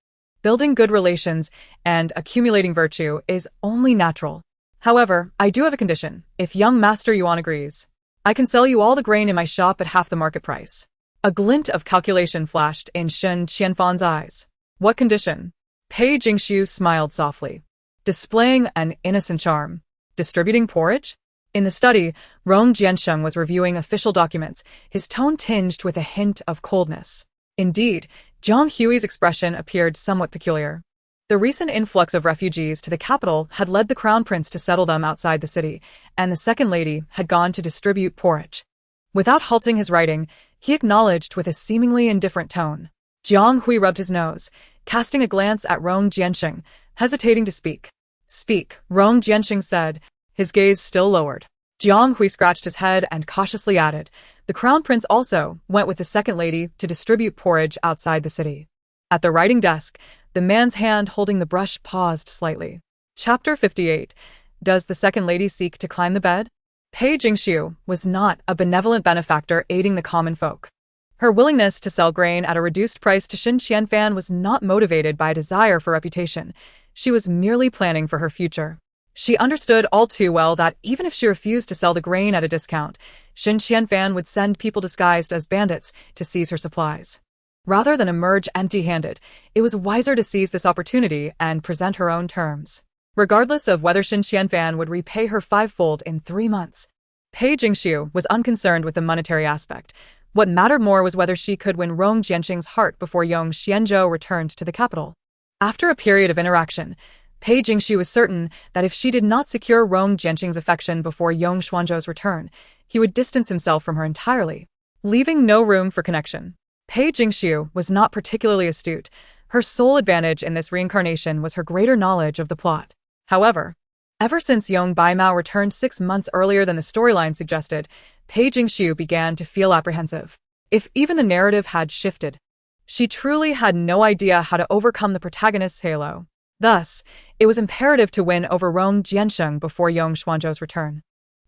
Building good relations and accumulating virtue is only natural. However, I do have a condition. If young Master Yuan agrees, I can sell you all the grain in my shop at half the market price. A glint of calculation flashed in Xin Qianfan's eyes. What condition? Pei Jingxiu smiled softly, displaying an innocent charm. Distributing porridge? In the study, Rong Jiansheng was reviewing official documents, his tone tinged with a hint of coldness. Indeed, Zhang Hui's expression appeared somewhat peculiar. The recent influx of refugees to the capital had led the crown prince to settle them outside the city, and the second lady had gone to distribute porridge. Without halting his writing, he acknowledged with a seemingly indifferent tone. Zhang Hui rubbed his nose, casting a glance at Rong Jiansheng, hesitating to speak. Speak, Rong Jiansheng said, his gaze still lowered. Zhang Hui scratched his head and cautiously added, the crown prince also went with the second lady to distribute porridge outside the city. At the writing desk, the man's hand holding the brush paused slightly. Chapter 58. Does the second lady seek to climb the bed? Pei Jingxiu was not a benevolent benefactor aiding the common folk. Her willingness to sell grain at a reduced price to Xin Qianfan was not motivated by a desire for reputation. She was merely planning for her future. She understood all too well that even if she refused to sell the grain at a discount, Xin Qianfan would send people disguised as bandits to seize her supplies. Rather than emerge empty-handed, it was wiser to seize this opportunity and present her own terms. Regardless of whether Xin Qianfan would repay her fivefold in 3 months, Pei Jingxiu was unconcerned with the monetary aspect. What mattered more was whether she could win Rong Jiansheng's heart before Yong Xianzhou returned to the capital. After a period of interaction, Pei Jingxiu was certain that if she did not secure Rong Jiansheng's affection before Yong Xuanzhou's return, he would distance himself from her entirely, leaving no room for connection. Pei Jingxiu was not particularly astute. Her sole advantage in this reincarnation was her greater knowledge of the plot. However, ever since Yong Baimao returned 6 months earlier than the storyline suggested, Pei Jingxiu began to feel apprehensive. If even the narrative had shifted, she truly had no idea how to overcome the protagonist's halo. Thus, it was imperative to win over Rong Jiansheng before Yong Xuanzhou's return.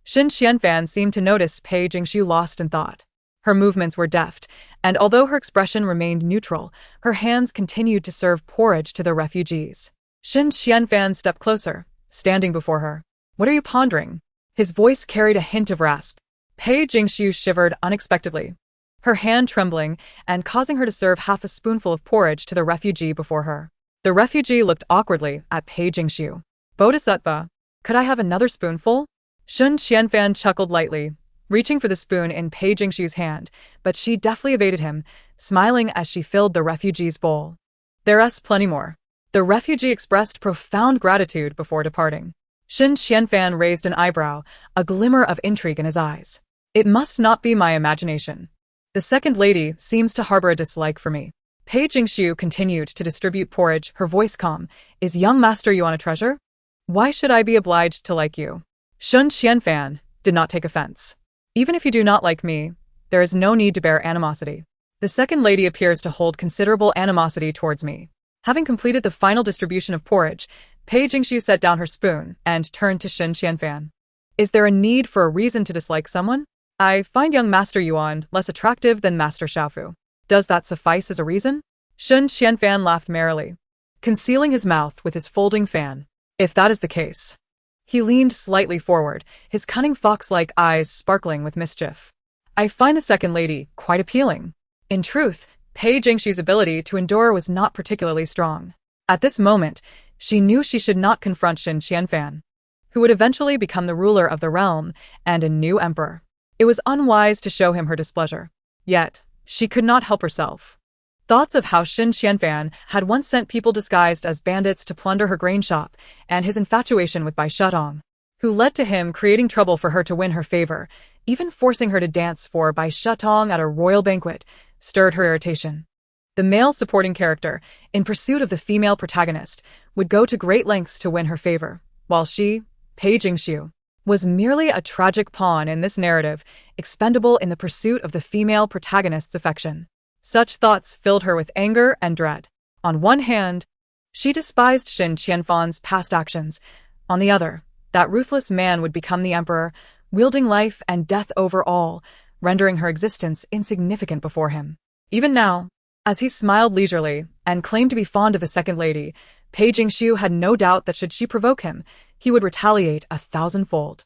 Xin Qianfan seemed to notice Pei Jingxiu lost in thought. Her movements were deft, and although her expression remained neutral, her hands continued to serve porridge to the refugees. Xin Qianfan stepped closer, standing before her. What are you pondering? His voice carried a hint of rasp. Pei Jingxiu shivered unexpectedly, her hand trembling and causing her to serve half a spoonful of porridge to the refugee before her. The refugee looked awkwardly at Pei Jingxiu. Bodhisattva, could I have another spoonful? Shun Qianfan chuckled lightly, reaching for the spoon in Pei Jingshu's hand, but she deftly evaded him, smiling as she filled the refugee's bowl. There's plenty more. The refugee expressed profound gratitude before departing. Shun Qianfan raised an eyebrow, a glimmer of intrigue in his eyes. It must not be my imagination. The second lady seems to harbor a dislike for me. Pei Jingshu continued to distribute porridge, her voice calm. Is young Master Yuan a treasure? Why should I be obliged to like you? Shun Qianfan did not take offense. Even if you do not like me, there is no need to bear animosity. The second lady appears to hold considerable animosity towards me. Having completed the final distribution of porridge, Pei Jingshu set down her spoon and turned to Shun Qianfan. Is there a need for a reason to dislike someone? I find young Master Yuan less attractive than Master Xiaofu. Does that suffice as a reason? Shun Qianfan laughed merrily, concealing his mouth with his folding fan. If that is the case. He leaned slightly forward, his cunning fox-like eyes sparkling with mischief. I find the second lady quite appealing. In truth, Pei Jingshu's ability to endure was not particularly strong. At this moment, she knew she should not confront Shun Qianfan, who would eventually become the ruler of the realm and a new emperor. It was unwise to show him her displeasure. Yet, she could not help herself. Thoughts of how Shun Qianfan had once sent people disguised as bandits to plunder her grain shop, and his infatuation with Bai Shutong, who led to him creating trouble for her to win her favor, even forcing her to dance for Bai Shutong at a royal banquet, stirred her irritation. The male supporting character, in pursuit of the female protagonist, would go to great lengths to win her favor, while she, Pei Jingshu, was merely a tragic pawn in this narrative, expendable in the pursuit of the female protagonist's affection. Such thoughts filled her with anger and dread. On one hand, she despised Shun Qianfan's past actions. On the other, that ruthless man would become the emperor, wielding life and death over all, rendering her existence insignificant before him. Even now, as he smiled leisurely and claimed to be fond of the second lady, Pei Jingshu had no doubt that should she provoke him, he would retaliate 1,000-fold.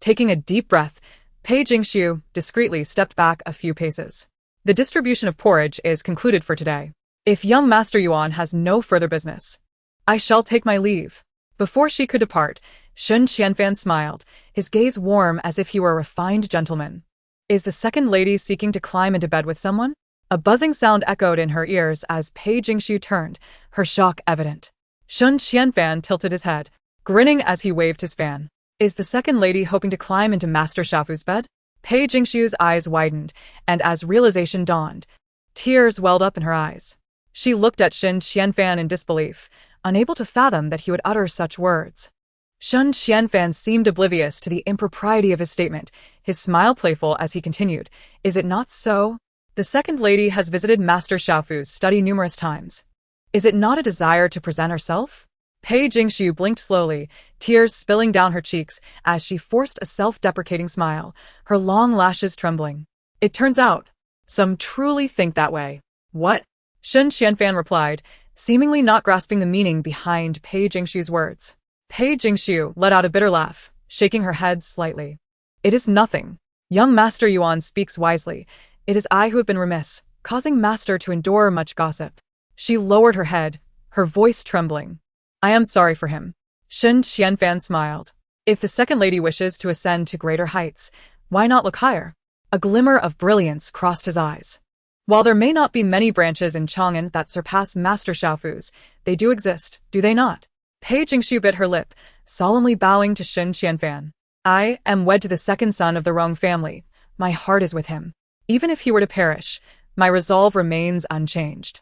Taking a deep breath, Pei Jingshu discreetly stepped back a few paces. The distribution of porridge is concluded for today. If young Master Yuan has no further business, I shall take my leave. Before she could depart, Shun Qianfan smiled, his gaze warm as if he were a refined gentleman. Is the second lady seeking to climb into bed with someone? A buzzing sound echoed in her ears as Pei Jingshu turned, her shock evident. Shun Qianfan tilted his head, grinning as he waved his fan. Is the second lady hoping to climb into Master Xiaofu's bed? Pei Jingshu's eyes widened, and as realization dawned, tears welled up in her eyes. She looked at Shun Qianfan in disbelief, unable to fathom that he would utter such words. Shun Qianfan seemed oblivious to the impropriety of his statement, his smile playful as he continued. Is it not so? The second lady has visited Master Xiaofu's study numerous times. Is it not a desire to present herself? Pei Jingshu blinked slowly, tears spilling down her cheeks as she forced a self-deprecating smile, her long lashes trembling. It turns out, some truly think that way. What? Shun Qianfan replied, seemingly not grasping the meaning behind Pei Jingshu's words. Pei Jingshu let out a bitter laugh, shaking her head slightly. It is nothing. Young Master Yuan speaks wisely. It is I who have been remiss, causing Master to endure much gossip. She lowered her head, her voice trembling. I am sorry for him. Shun Qianfan smiled. If the second lady wishes to ascend to greater heights, why not look higher? A glimmer of brilliance crossed his eyes. While there may not be many branches in Chang'an that surpass Master Xiaofu's, they do exist, do they not? Pei Jingshu bit her lip, solemnly bowing to Shun Qianfan. I am wed to the second son of the Rong family. My heart is with him. Even if he were to perish, my resolve remains unchanged.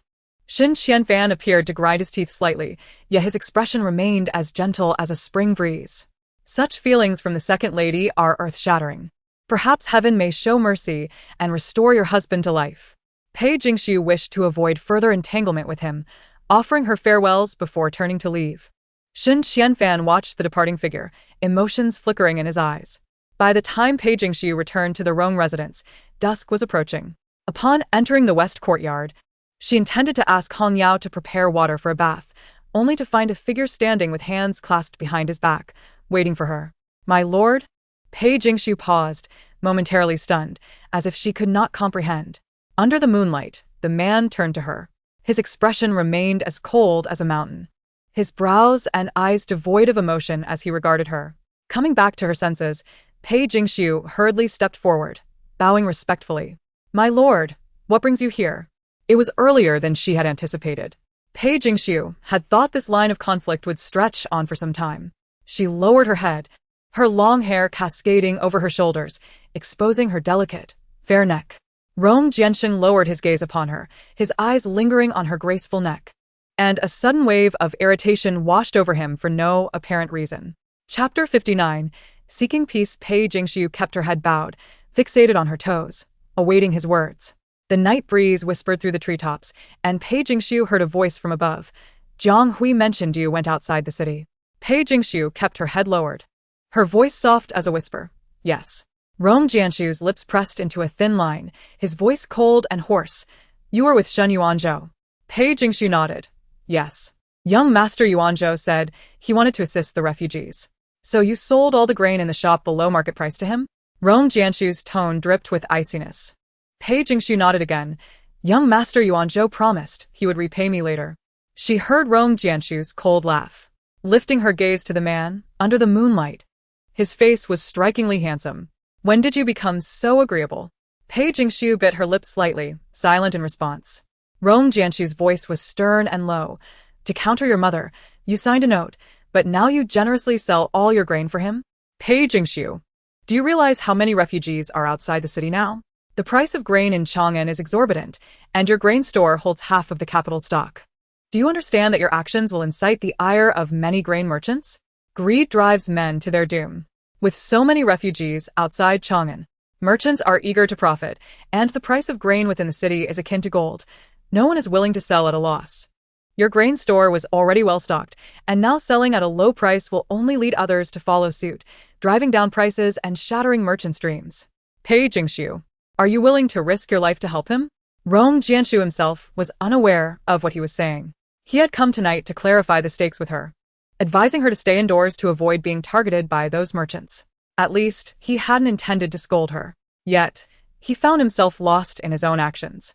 Shun Qianfan appeared to grind his teeth slightly, yet his expression remained as gentle as a spring breeze. Such feelings from the second lady are earth-shattering. Perhaps heaven may show mercy and restore your husband to life. Pei Jingshu wished to avoid further entanglement with him, offering her farewells before turning to leave. Shun Qianfan watched the departing figure, emotions flickering in his eyes. By the time Pei Jingshu returned to the Rong residence, dusk was approaching. Upon entering the west courtyard, she intended to ask Hong Yao to prepare water for a bath, only to find a figure standing with hands clasped behind his back, waiting for her. My lord? Pei Jingshu paused, momentarily stunned, as if she could not comprehend. Under the moonlight, the man turned to her. His expression remained as cold as a mountain, his brows and eyes devoid of emotion as he regarded her. Coming back to her senses, Pei Jingxiu hurriedly stepped forward, bowing respectfully. My lord, what brings you here? It was earlier than she had anticipated. Pei Jingxiu had thought this line of conflict would stretch on for some time. She lowered her head, her long hair cascading over her shoulders, exposing her delicate, fair neck. Rong Jiansheng lowered his gaze upon her, his eyes lingering on her graceful neck. And a sudden wave of irritation washed over him for no apparent reason. Chapter 59. Seeking peace. Pei Jingxiu kept her head bowed, fixated on her toes, awaiting his words. The night breeze whispered through the treetops, and Pei Jingxiu heard a voice from above. Jiang Hui mentioned you went outside the city. Pei Jingxiu kept her head lowered, her voice soft as a whisper. Yes. Rong Jianshu's lips pressed into a thin line, his voice cold and hoarse. You were with Shen Yuanzhou. Pei Jingxiu nodded. Yes. Young Master Yuanzhou said he wanted to assist the refugees. So you sold all the grain in the shop below market price to him? Rong Jianshu's tone dripped with iciness. Pei Jingxiu nodded again. Young Master Yuanzhou promised he would repay me later. She heard Rong Jianshu's cold laugh, lifting her gaze to the man, under the moonlight. His face was strikingly handsome. When did you become so agreeable? Pei Jingxiu bit her lips slightly, silent in response. Rong Jianshu's voice was stern and low. To counter your mother, you signed a note, but now you generously sell all your grain for him? Pei Jingxiu, do you realize how many refugees are outside the city now? The price of grain in Chang'an is exorbitant, and your grain store holds half of the capital stock. Do you understand that your actions will incite the ire of many grain merchants? Greed drives men to their doom. With so many refugees outside Chang'an, merchants are eager to profit, and the price of grain within the city is akin to gold. No one is willing to sell at a loss. Your grain store was already well stocked, and now selling at a low price will only lead others to follow suit, driving down prices and shattering merchants' dreams. Pei Jingxiu, are you willing to risk your life to help him? Rong Jianshu himself was unaware of what he was saying. He had come tonight to clarify the stakes with her, advising her to stay indoors to avoid being targeted by those merchants. At least, he hadn't intended to scold her. Yet, he found himself lost in his own actions.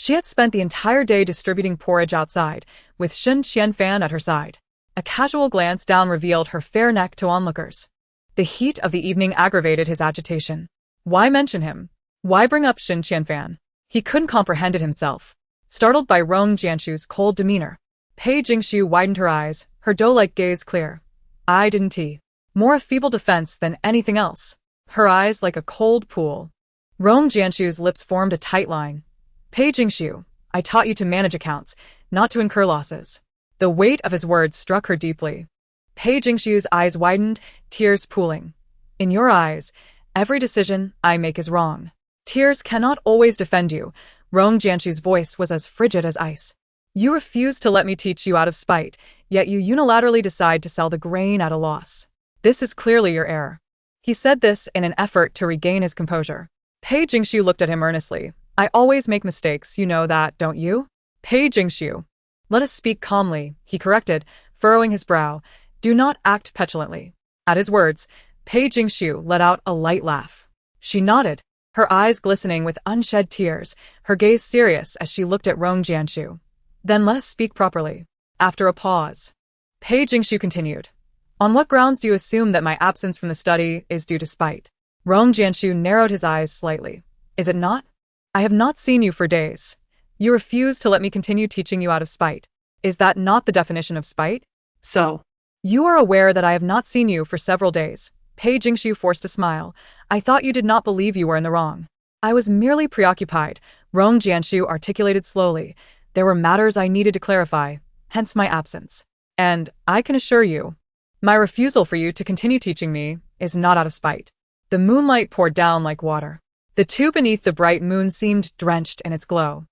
She had spent the entire day distributing porridge outside, with Shen Qianfan at her side. A casual glance down revealed her fair neck to onlookers. The heat of the evening aggravated his agitation. Why mention him? Why bring up Shen Qianfan? He couldn't comprehend it himself. Startled by Rong Jianshu's cold demeanor, Pei Jingxiu widened her eyes, her doe-like gaze clear. I didn't he? More a feeble defense than anything else. Her eyes like a cold pool. Rong Jianshu's lips formed a tight line. Pei Jingxiu, I taught you to manage accounts, not to incur losses. The weight of his words struck her deeply. Pei Jingxiu's eyes widened, tears pooling. In your eyes, every decision I make is wrong. Tears cannot always defend you. Rong Jianshu's voice was as frigid as ice. You refuse to let me teach you out of spite, yet you unilaterally decide to sell the grain at a loss. This is clearly your error. He said this in an effort to regain his composure. Pei Jingxiu looked at him earnestly. I always make mistakes, you know that, don't you? Pei Jingxiu. Let us speak calmly, he corrected, furrowing his brow. Do not act petulantly. At his words, Pei Jingxiu let out a light laugh. She nodded, her eyes glistening with unshed tears, her gaze serious as she looked at Rong Jianshu. Then let us speak properly. After a pause, Pei Jingxiu continued. On what grounds do you assume that my absence from the study is due to spite? Rong Jianshu narrowed his eyes slightly. Is it not? I have not seen you for days. You refuse to let me continue teaching you out of spite. Is that not the definition of spite? So, you are aware that I have not seen you for several days. Pei Jingxiu forced a smile. I thought you did not believe you were in the wrong. I was merely preoccupied, Rong Jianshu articulated slowly. There were matters I needed to clarify, hence my absence. And, I can assure you, my refusal for you to continue teaching me is not out of spite. The moonlight poured down like water. The two beneath the bright moon seemed drenched in its glow.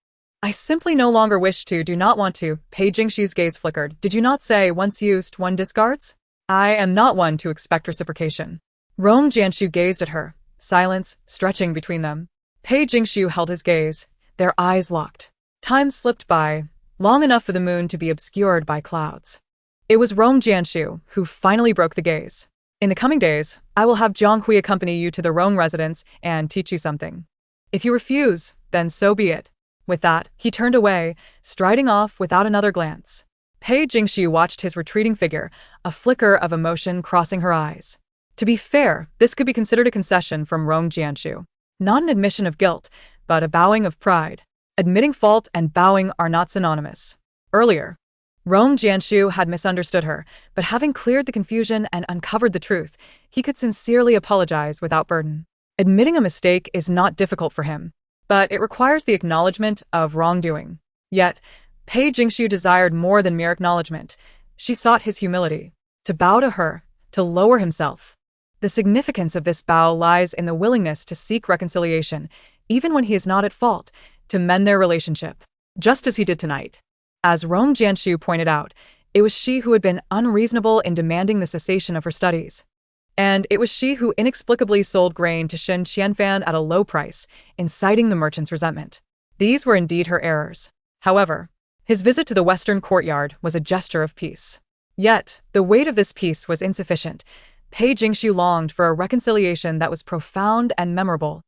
I simply no longer wish to, do not want to. Pei Jingxiu's gaze flickered. Did you not say once used, one discards? I am not one to expect reciprocation. Rong Jianshu gazed at her, silence stretching between them. Pei Jingxiu held his gaze, their eyes locked. Time slipped by, long enough for the moon to be obscured by clouds. It was Rong Jianshu who finally broke the gaze. In the coming days, I will have Jiang Hui accompany you to the Rong residence and teach you something. If you refuse, then so be it. With that, he turned away, striding off without another glance. Pei Jingxiu watched his retreating figure, a flicker of emotion crossing her eyes. To be fair, this could be considered a concession from Rong Jianshu. Not an admission of guilt, but a bowing of pride. Admitting fault and bowing are not synonymous. Earlier, Rong Jianshu had misunderstood her, but having cleared the confusion and uncovered the truth, he could sincerely apologize without burden. Admitting a mistake is not difficult for him, but it requires the acknowledgement of wrongdoing. Yet, Pei Jingshu desired more than mere acknowledgement. She sought his humility. To bow to her, to lower himself. The significance of this bow lies in the willingness to seek reconciliation, even when he is not at fault, to mend their relationship, just as he did tonight. As Rong Jianshu pointed out, it was she who had been unreasonable in demanding the cessation of her studies. And it was she who inexplicably sold grain to Shen Qianfan at a low price, inciting the merchant's resentment. These were indeed her errors. However, his visit to the western courtyard was a gesture of peace. Yet, the weight of this peace was insufficient. Pei Jingshu longed for a reconciliation that was profound and memorable.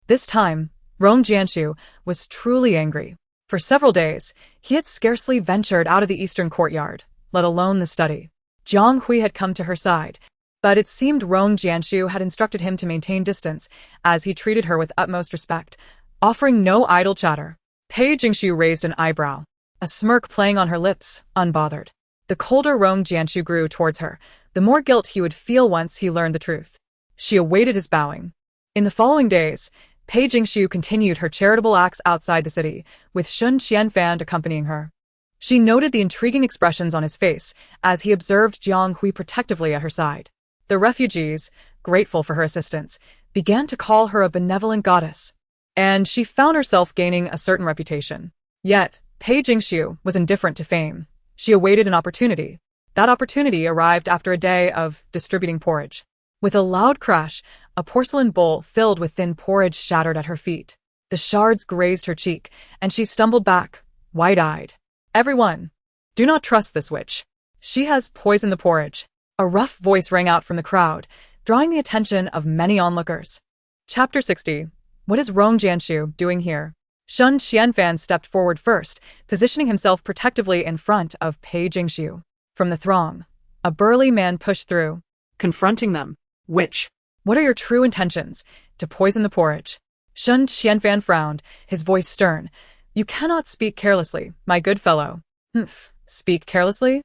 This time, Rong Jianshu was truly angry. For several days, he had scarcely ventured out of the eastern courtyard, let alone the study. Jiang Hui had come to her side, but it seemed Rong Jianshu had instructed him to maintain distance, as he treated her with utmost respect, offering no idle chatter. Pei Jingshu raised an eyebrow, a smirk playing on her lips, unbothered. The colder Rong Jianshu grew towards her, the more guilt he would feel once he learned the truth. She awaited his bowing. In the following days, Pei Jingshu continued her charitable acts outside the city, with Shen Qianfan accompanying her. She noted the intriguing expressions on his face as he observed Jiang Hui protectively at her side. The refugees, grateful for her assistance, began to call her a benevolent goddess, and she found herself gaining a certain reputation. Yet, Pei Jingshu was indifferent to fame. She awaited an opportunity. That opportunity arrived after a day of distributing porridge. With a loud crash, a porcelain bowl filled with thin porridge shattered at her feet. The shards grazed her cheek, and she stumbled back, wide-eyed. "Everyone, do not trust this witch. She has poisoned the porridge." A rough voice rang out from the crowd, drawing the attention of many onlookers. Chapter 60. What is Rong Jianshu doing here? Shen Qianfan stepped forward first, positioning himself protectively in front of Pei Jingshu. From the throng, a burly man pushed through. Confronting them. Witch. "What are your true intentions? To poison the porridge?" Shen Qianfan frowned, his voice stern. "You cannot speak carelessly, my good fellow." "Humph, speak carelessly?"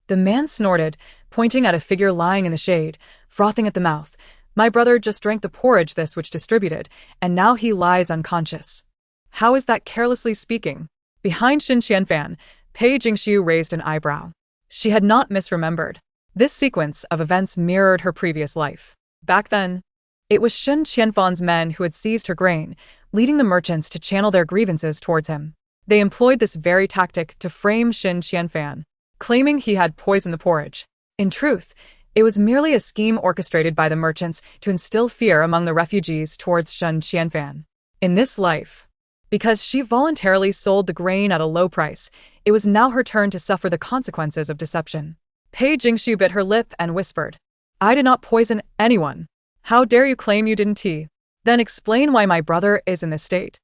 The man snorted, pointing at a figure lying in the shade, frothing at the mouth. "My brother just drank the porridge this witch distributed, and now he lies unconscious." "How is that carelessly speaking?" Behind Shen Qianfan, Pei Jingshu raised an eyebrow. She had not misremembered. This sequence of events mirrored her previous life. Back then, it was Shen Qianfan's men who had seized her grain, leading the merchants to channel their grievances towards him. They employed this very tactic to frame Shen Qianfan, claiming he had poisoned the porridge. In truth, it was merely a scheme orchestrated by the merchants to instill fear among the refugees towards Shen Qianfan. In this life, because she voluntarily sold the grain at a low price, it was now her turn to suffer the consequences of deception. Pei Jingshu bit her lip and whispered, "I did not poison anyone. How dare you claim you didn't tea? Then explain why my brother is in this state.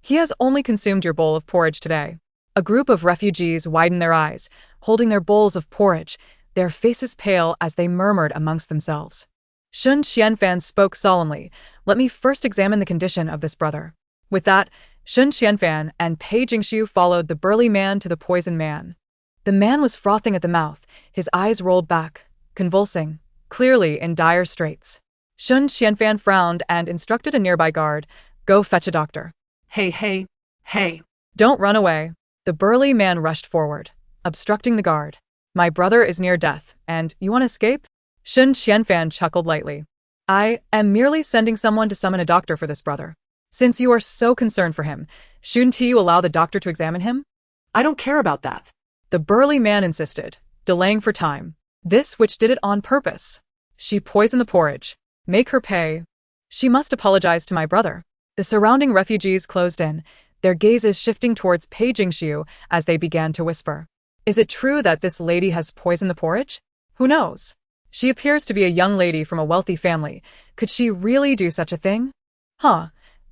He has only consumed your bowl of porridge today." A group of refugees widened their eyes, holding their bowls of porridge, their faces pale as they murmured amongst themselves. Shen Qianfan spoke solemnly, "Let me first examine the condition of this brother." With that, Shen Qianfan and Pei Jingshu followed the burly man to the poisoned man. The man was frothing at the mouth, his eyes rolled back, convulsing, clearly in dire straits. Shen Qianfan frowned and instructed a nearby guard, "Go fetch a doctor." Hey. "Don't run away." The burly man rushed forward, obstructing the guard. "My brother is near death, and you want to escape?" Shen Qianfan chuckled lightly. "I am merely sending someone to summon a doctor for this brother. Since you are so concerned for him, shouldn't you allow the doctor to examine him?" I don't care about that. The burly man insisted, delaying for time. "This witch did it on purpose. She poisoned the porridge. Make her pay. She must apologize to my brother." The surrounding refugees closed in, their gazes shifting towards Pei Jingshu as they began to whisper. "Is it true that this lady has poisoned the porridge? Who knows? She appears to be a young lady from a wealthy family. Could she really do such a thing? Huh.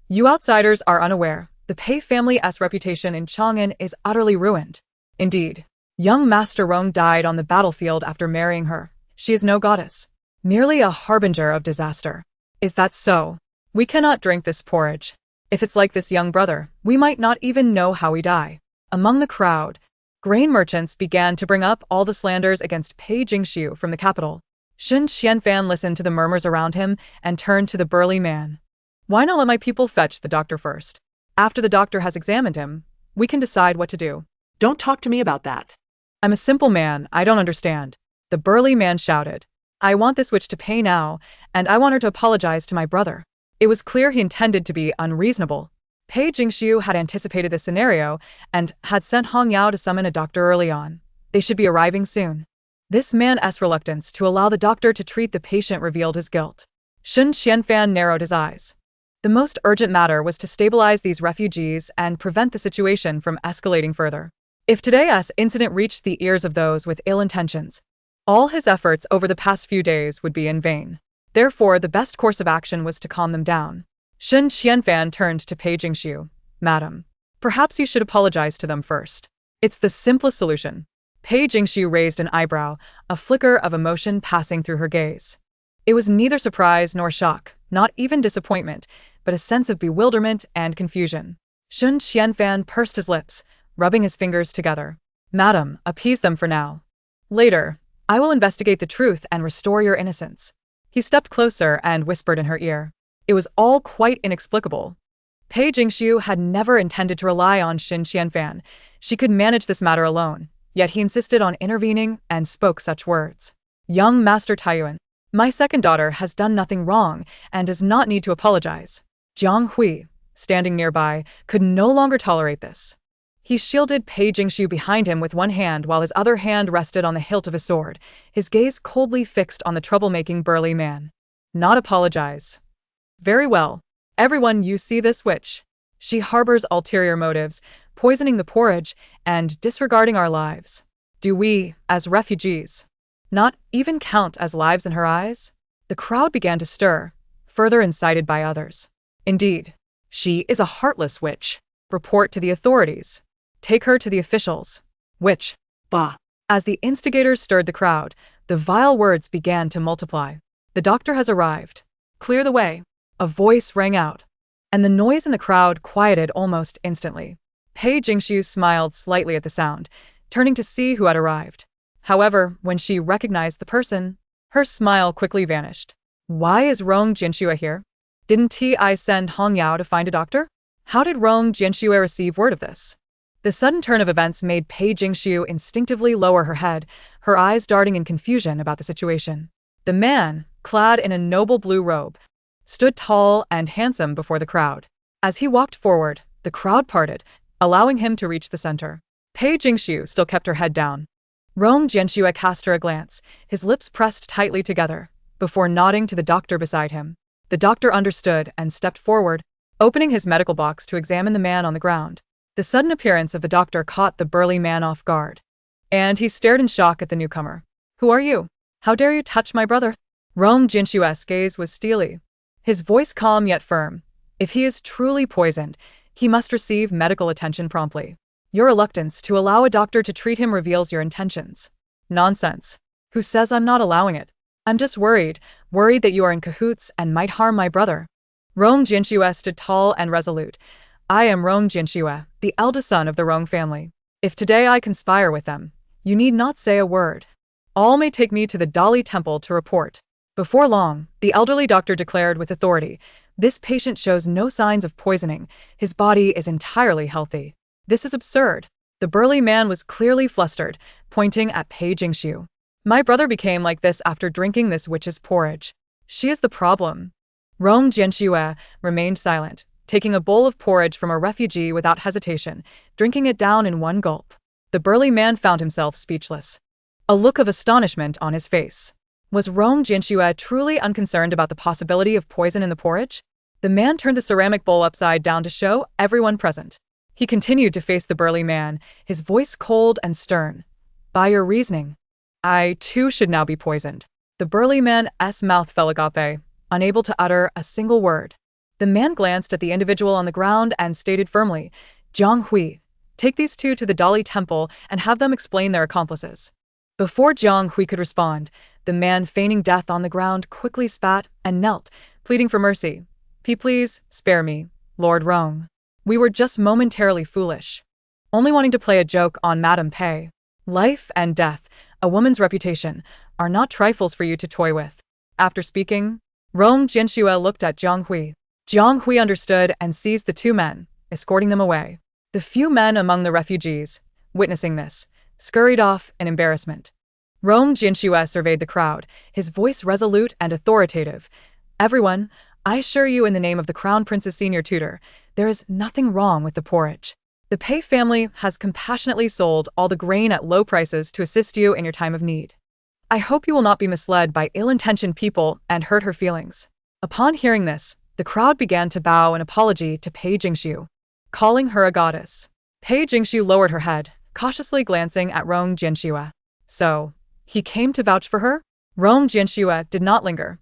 You outsiders are unaware. The Pei family's reputation in Chang'an is utterly ruined. Indeed, young Master Rong died on the battlefield after marrying her. She is no goddess. merely a harbinger of disaster. Is that so? We cannot drink this porridge. If it's like this young brother, we might not even know how we die. Among the crowd, grain merchants began to bring up all the slanders against Pei Jingxiu from the capital. Sun Qianfan listened to the murmurs around him and turned to the burly man. Why not let my people fetch the doctor first? After the doctor has examined him, we can decide what to do. Don't talk to me about that. I'm a simple man, I don't understand. The burly man shouted. I want this witch to pay now, and I want her to apologize to my brother. It was clear he intended to be unreasonable. Pei Jingxiu had anticipated this scenario and had sent Hong Yao to summon a doctor early on. They should be arriving soon. This man's reluctance to allow the doctor to treat the patient revealed his guilt. Sun Qianfan narrowed his eyes. The most urgent matter was to stabilize these refugees and prevent the situation from escalating further. If today's incident reached the ears of those with ill intentions, all his efforts over the past few days would be in vain. Therefore, the best course of action was to calm them down. Sun Qianfan turned to Pei Jingxiu. Madam, perhaps you should apologize to them first. It's the simplest solution. Pei Jingxiu raised an eyebrow, a flicker of emotion passing through her gaze. It was neither surprise nor shock, not even disappointment, but a sense of bewilderment and confusion. Sun Qianfan pursed his lips, rubbing his fingers together. Madam, appease them for now. Later, I will investigate the truth and restore your innocence. He stepped closer and whispered in her ear. It was all quite inexplicable. Pei Jingxiu had never intended to rely on Sun Qianfan. She could manage this matter alone, yet he insisted on intervening and spoke such words. Young Master Taiyuan, my second daughter has done nothing wrong and does not need to apologize. Jiang Hui, standing nearby, could no longer tolerate this. He shielded Pei Jingxiu behind him with one hand while his other hand rested on the hilt of his sword, his gaze coldly fixed on the troublemaking burly man. Not apologize. Very well. Everyone, you see this witch. She harbors ulterior motives, poisoning the porridge and disregarding our lives. Do we, as refugees, not even count as lives in her eyes? The crowd began to stir, further incited by others. Indeed, she is a heartless witch. Report to the authorities. Take her to the officials. Witch. Bah. As the instigators stirred the crowd, the vile words began to multiply. The doctor has arrived. Clear the way. A voice rang out, and the noise in the crowd quieted almost instantly. Pei Jingxiu smiled slightly at the sound, turning to see who had arrived. However, when she recognized the person, her smile quickly vanished. Why is Rong Jianxue here? Didn't I send Hong Yao to find a doctor? How did Rong Jianxue receive word of this? The sudden turn of events made Pei Jingxiu instinctively lower her head, her eyes darting in confusion about the situation. The man, clad in a noble blue robe, stood tall and handsome before the crowd. As he walked forward, the crowd parted, allowing him to reach the center. Pei Jingxiu still kept her head down. Rong Jianxue cast her a glance, his lips pressed tightly together, before nodding to the doctor beside him. The doctor understood and stepped forward, opening his medical box to examine the man on the ground. The sudden appearance of the doctor caught the burly man off guard, and he stared in shock at the newcomer. Who are you? How dare you touch my brother? Rong Jinshue's gaze was steely, his voice calm yet firm. If he is truly poisoned, he must receive medical attention promptly. Your reluctance to allow a doctor to treat him reveals your intentions. Nonsense. Who says I'm not allowing it? I'm just worried that you are in cahoots and might harm my brother. Rong Jianxue stood tall and resolute. I am Rong Jianxue, the eldest son of the Rong family. If today I conspire with them, you need not say a word. All may take me to the Dali temple to report. Before long, the elderly doctor declared with authority, this patient shows no signs of poisoning. His body is entirely healthy. This is absurd. The burly man was clearly flustered, pointing at Pei Jingxiu. My brother became like this after drinking this witch's porridge. She is the problem. Rong Jianxue remained silent, taking a bowl of porridge from a refugee without hesitation, drinking it down in one gulp. The burly man found himself speechless, a look of astonishment on his face. Was Rong Jianxue truly unconcerned about the possibility of poison in the porridge? The man turned the ceramic bowl upside down to show everyone present. He continued to face the burly man, his voice cold and stern. By your reasoning, I too should now be poisoned. The burly man's mouth fell agape, unable to utter a single word. The man glanced at the individual on the ground and stated firmly, Jiang Hui, take these two to the Dali temple and have them explain their accomplices. Before Jiang Hui could respond, the man feigning death on the ground quickly spat and knelt, pleading for mercy. Please, spare me, Lord Rong. We were just momentarily foolish. Only wanting to play a joke on Madame Pei. Life and death, a woman's reputation, are not trifles for you to toy with. After speaking, Rong Jianxue looked at Jiang Hui. Jiang Hui understood and seized the two men, escorting them away. The few men among the refugees, witnessing this, scurried off in embarrassment. Rong Jianxue surveyed the crowd, his voice resolute and authoritative. Everyone, I assure you in the name of the Crown Prince's senior tutor, there is nothing wrong with the porridge. The Pei family has compassionately sold all the grain at low prices to assist you in your time of need. I hope you will not be misled by ill-intentioned people and hurt her feelings. Upon hearing this, the crowd began to bow in apology to Pei Jingxiu, calling her a goddess. Pei Jingxiu lowered her head, cautiously glancing at Rong Jianxue. So, he came to vouch for her? Rong Jianxue did not linger,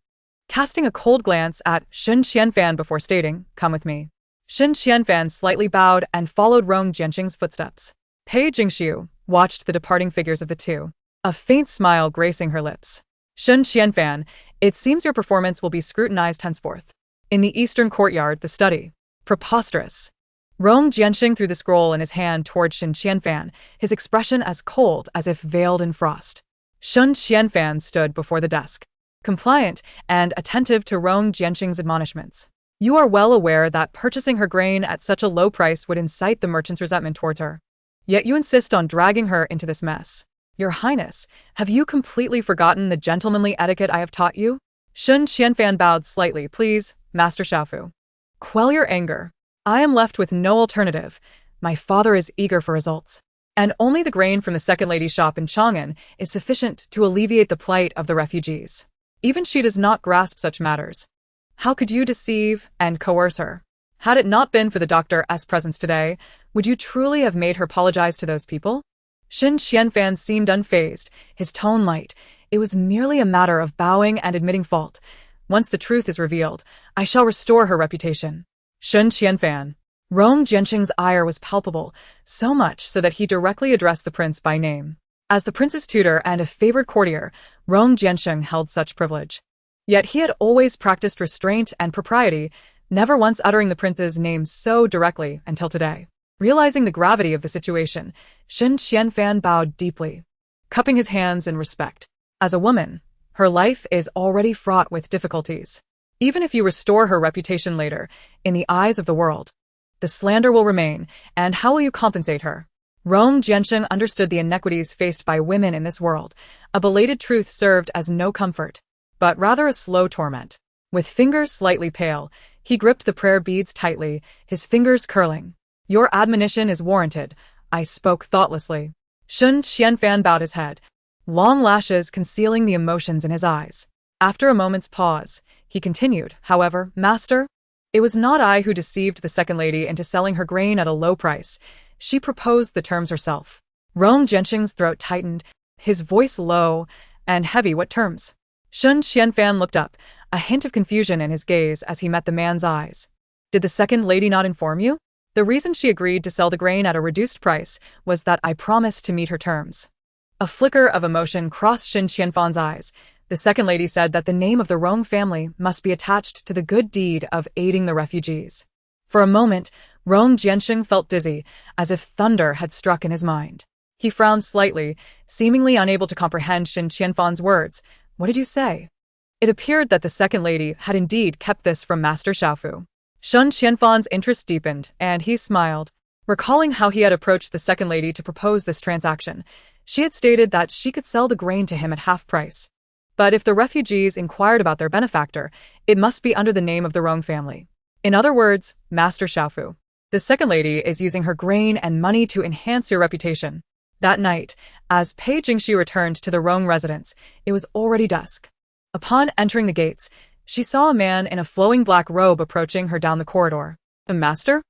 casting a cold glance at Shen Qianfan before stating, "Come with me." Shen Qianfan slightly bowed and followed Rong Jianxing's footsteps. Pei Jingxiu watched the departing figures of the two, a faint smile gracing her lips. Shen Qianfan, it seems your performance will be scrutinized henceforth. In the eastern courtyard, the study. Preposterous. Rong Jianxing threw the scroll in his hand toward Shen Qianfan, his expression as cold as if veiled in frost. Shen Qianfan stood before the desk, compliant and attentive to Rong Jianxing's admonishments. You are well aware that purchasing her grain at such a low price would incite the merchant's resentment towards her. Yet you insist on dragging her into this mess. Your Highness, have you completely forgotten the gentlemanly etiquette I have taught you? Shen Qianfan bowed slightly. Please, Master Xiaofu. Quell your anger. I am left with no alternative. My father is eager for results. And only the grain from the second lady's shop in Chang'an is sufficient to alleviate the plight of the refugees. Even she does not grasp such matters. How could you deceive and coerce her? Had it not been for the doctor's presence today, would you truly have made her apologize to those people? Shen Qianfan seemed unfazed, his tone light. It was merely a matter of bowing and admitting fault. Once the truth is revealed, I shall restore her reputation. Shen Qianfan. Rong Jianxing's ire was palpable, so much so that he directly addressed the prince by name. As the prince's tutor and a favored courtier, Rong Jianxing held such privilege. Yet he had always practiced restraint and propriety, never once uttering the prince's name so directly until today. Realizing the gravity of the situation, Shen Qianfan bowed deeply, cupping his hands in respect. As a woman, her life is already fraught with difficulties. Even if you restore her reputation later, in the eyes of the world, the slander will remain, and how will you compensate her? Rong Jianxing understood the inequities faced by women in this world. A belated truth served as no comfort, but rather a slow torment. With fingers slightly pale, he gripped the prayer beads tightly, his fingers curling. Your admonition is warranted, I spoke thoughtlessly. Shen Qianfan bowed his head, long lashes concealing the emotions in his eyes. After a moment's pause, he continued, however, Master, it was not I who deceived the second lady into selling her grain at a low price. She proposed the terms herself. Rong Jianxing's throat tightened, his voice low and heavy. What terms? Shen Qianfan looked up, a hint of confusion in his gaze as he met the man's eyes. Did the second lady not inform you? The reason she agreed to sell the grain at a reduced price was that I promised to meet her terms. A flicker of emotion crossed Shen Qianfan's eyes. The second lady said that the name of the Rong family must be attached to the good deed of aiding the refugees. For a moment, Rong Jianxing felt dizzy, as if thunder had struck in his mind. He frowned slightly, seemingly unable to comprehend Shen Qianfan's words. What did you say? It appeared that the second lady had indeed kept this from Master Xiaofu. Shen Qianfan's interest deepened, and he smiled. Recalling how he had approached the second lady to propose this transaction, she had stated that she could sell the grain to him at half price. But if the refugees inquired about their benefactor, it must be under the name of the Rong family. In other words, Master Xiaofu. The second lady is using her grain and money to enhance your reputation. That night, as Pei Jingxiu returned to the Rong residence, it was already dusk. Upon entering the gates, she saw a man in a flowing black robe approaching her down the corridor. A master?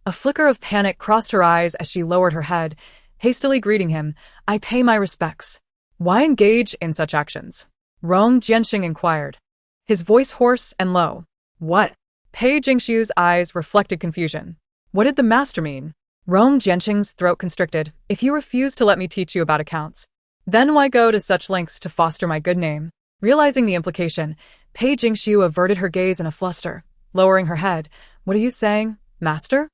A flicker of panic crossed her eyes as she lowered her head, hastily greeting him. I pay my respects. Why engage in such actions? Rong Jianxing inquired, his voice hoarse and low. What? Pei Jingxiu's eyes reflected confusion. What did the master mean? Rong Jianxing's throat constricted. If you refuse to let me teach you about accounts, Then why go to such lengths to foster my good name? Realizing the implication, Pei Jingxiu averted her gaze in a fluster, lowering her head. What are you saying, master?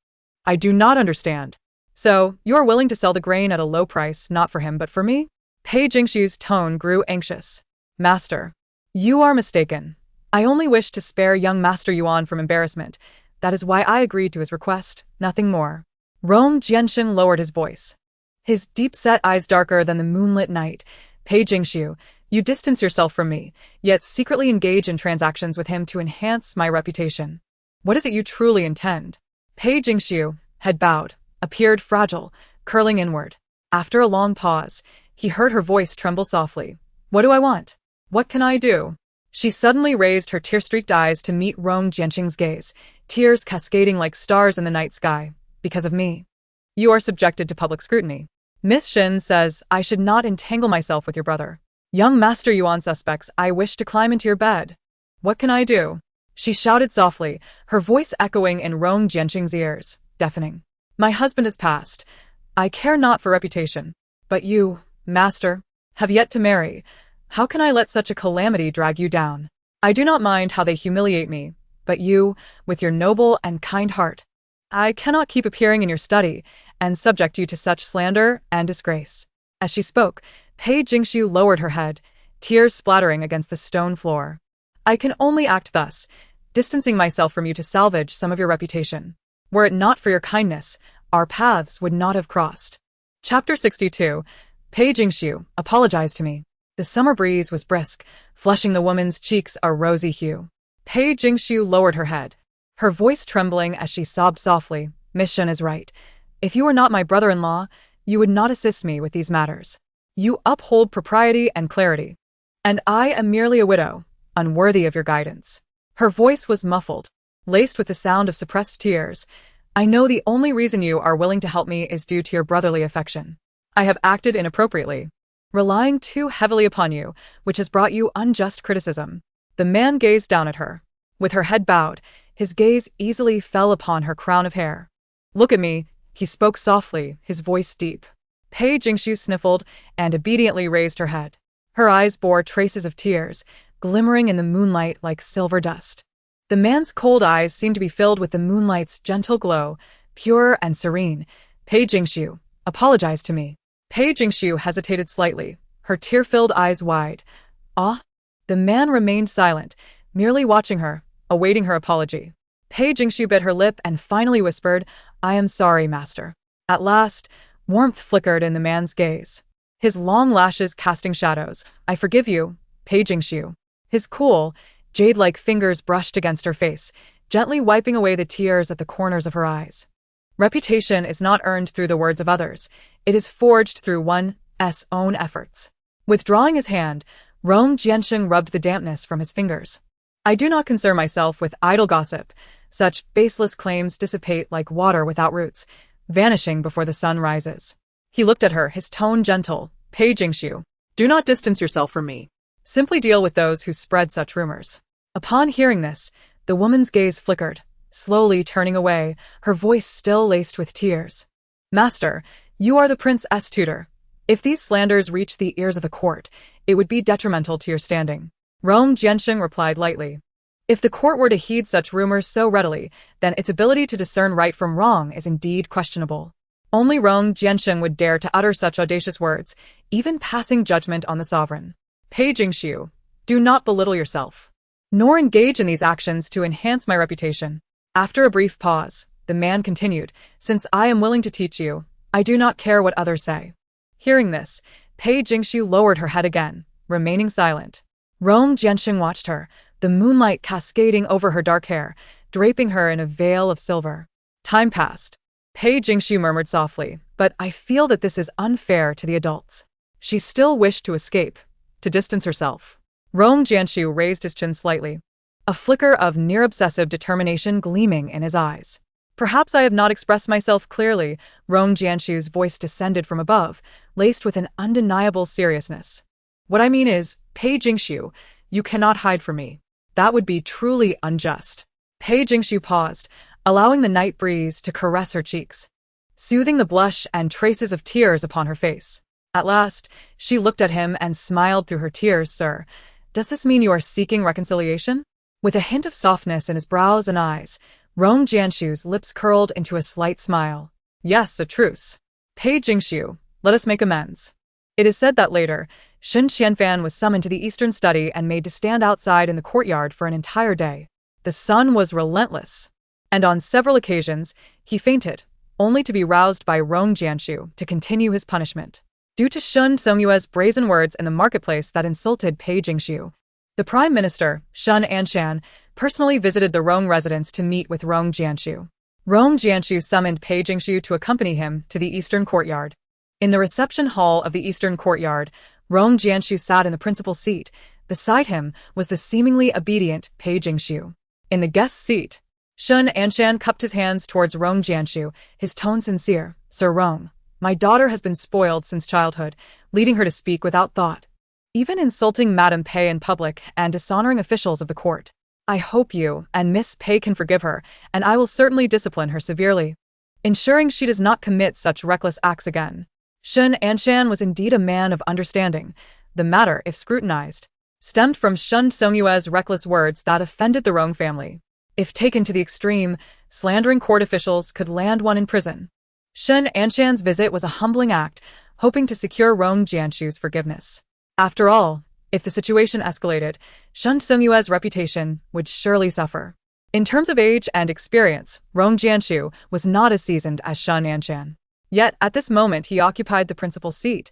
I do not understand. So, you are willing to sell the grain at a low price, not for him but for me? Pei Jingxiu's tone grew anxious. Master, you are mistaken. I only wish to spare young Master Yuan from embarrassment. That is why I agreed to his request, nothing more. Rong Jiansheng lowered his voice. His deep-set eyes darker than the moonlit night. Pei Jingxiu, you distance yourself from me, yet secretly engage in transactions with him to enhance my reputation. What is it you truly intend? Pei Jingxiu, head bowed, appeared fragile, curling inward. After a long pause, he heard her voice tremble softly. What do I want? What can I do? She suddenly raised her tear-streaked eyes to meet Rong Jiansheng's gaze, tears cascading like stars in the night sky. Because of me. You are subjected to public scrutiny. Miss Shin says I should not entangle myself with your brother. Young Master Yuan suspects I wish to climb into your bed. What can I do? She shouted softly, her voice echoing in Rong Jiansheng's ears, deafening. My husband has passed. I care not for reputation. But you, master, have yet to marry. How can I let such a calamity drag you down? I do not mind how they humiliate me, but you, with your noble and kind heart, I cannot keep appearing in your study and subject you to such slander and disgrace. As she spoke, Pei Jingxiu lowered her head, tears splattering against the stone floor. I can only act thus, distancing myself from you to salvage some of your reputation. Were it not for your kindness, our paths would not have crossed. Chapter 62. Pei Jingxiu, apologize to me. The summer breeze was brisk, flushing the woman's cheeks a rosy hue. Pei Jingxiu lowered her head, her voice trembling as she sobbed softly. Miss Shen is right. If you were not my brother-in-law, you would not assist me with these matters. You uphold propriety and clarity. And I am merely a widow, unworthy of your guidance. Her voice was muffled, laced with the sound of suppressed tears. I know the only reason you are willing to help me is due to your brotherly affection. I have acted inappropriately, relying too heavily upon you, which has brought you unjust criticism. The man gazed down at her. With her head bowed, his gaze easily fell upon her crown of hair. Look at me, he spoke softly, his voice deep. Pei Jingxiu sniffled and obediently raised her head. Her eyes bore traces of tears, glimmering in the moonlight like silver dust. The man's cold eyes seemed to be filled with the moonlight's gentle glow, pure and serene. Pei Jingxiu, apologize to me. Pei Jingxiu hesitated slightly, her tear-filled eyes wide. Ah? The man remained silent, merely watching her, awaiting her apology. Pei Jingxiu bit her lip and finally whispered, I am sorry, master. At last, warmth flickered in the man's gaze, his long lashes casting shadows. I forgive you, Pei Jingxiu. His cool, jade-like fingers brushed against her face, gently wiping away the tears at the corners of her eyes. Reputation is not earned through the words of others. It is forged through one's own efforts. Withdrawing his hand, Rong Jiansheng rubbed the dampness from his fingers. I do not concern myself with idle gossip. Such baseless claims dissipate like water without roots, vanishing before the sun rises. He looked at her, his tone gentle. Pei Jingxiu, do not distance yourself from me. Simply deal with those who spread such rumors. Upon hearing this, the woman's gaze flickered, slowly turning away, her voice still laced with tears. Master, you are the prince's tutor. If these slanders reach the ears of the court, it would be detrimental to your standing. Rong Jiansheng replied lightly. If the court were to heed such rumors so readily, then its ability to discern right from wrong is indeed questionable. Only Rong Jiansheng would dare to utter such audacious words, even passing judgment on the sovereign. Pei Jingxiu, do not belittle yourself, nor engage in these actions to enhance my reputation. After a brief pause, the man continued, since I am willing to teach you, I do not care what others say. Hearing this, Pei Jingxiu lowered her head again, remaining silent. Rong Jiansheng watched her, the moonlight cascading over her dark hair, draping her in a veil of silver. Time passed. Pei Jingxiu murmured softly, but I feel that this is unfair to the adults. She still wished to escape, to distance herself. Rong Jianxiu raised his chin slightly, a flicker of near-obsessive determination gleaming in his eyes. Perhaps I have not expressed myself clearly. Rong Jianxiu's voice descended from above, laced with an undeniable seriousness. What I mean is, Pei Jingxiu, you cannot hide from me. That would be truly unjust. Pei Jingxiu paused, allowing the night breeze to caress her cheeks, soothing the blush and traces of tears upon her face. At last, she looked at him and smiled through her tears. Sir, does this mean you are seeking reconciliation? With a hint of softness in his brows and eyes, Rong Jianshu's lips curled into a slight smile. Yes, a truce. Pei Jingxiu, let us make amends. It is said that later, Shun Qianfan was summoned to the Eastern Study and made to stand outside in the courtyard for an entire day. The sun was relentless, and on several occasions, he fainted, only to be roused by Rong Jianshu to continue his punishment. Due to Shun Songyue's brazen words in the marketplace that insulted Pei Jingxiu, the Prime Minister, Shun Anshan, personally visited the Rong residence to meet with Rong Jianshu. Rong Jianshu summoned Pei Jingxiu to accompany him to the Eastern Courtyard. In the reception hall of the Eastern Courtyard, Rong Jianshu sat in the principal seat. Beside him was the seemingly obedient Pei Jingxiu. In the guest seat, Shun Anshan cupped his hands towards Rong Jianshu, his tone sincere. Sir Rong, my daughter has been spoiled since childhood, leading her to speak without thought, even insulting Madame Pei in public and dishonoring officials of the court. I hope you and Miss Pei can forgive her, and I will certainly discipline her severely, ensuring she does not commit such reckless acts again. Shun Anshan was indeed a man of understanding. The matter, if scrutinized, stemmed from Shun Songyue's reckless words that offended the Rong family. If taken to the extreme, slandering court officials could land one in prison. Shun Anshan's visit was a humbling act, hoping to secure Rong Jianshu's forgiveness. After all, if the situation escalated, Shun Songyue's reputation would surely suffer. In terms of age and experience, Rong Jianshu was not as seasoned as Shun Anshan. Yet, at this moment he occupied the principal seat,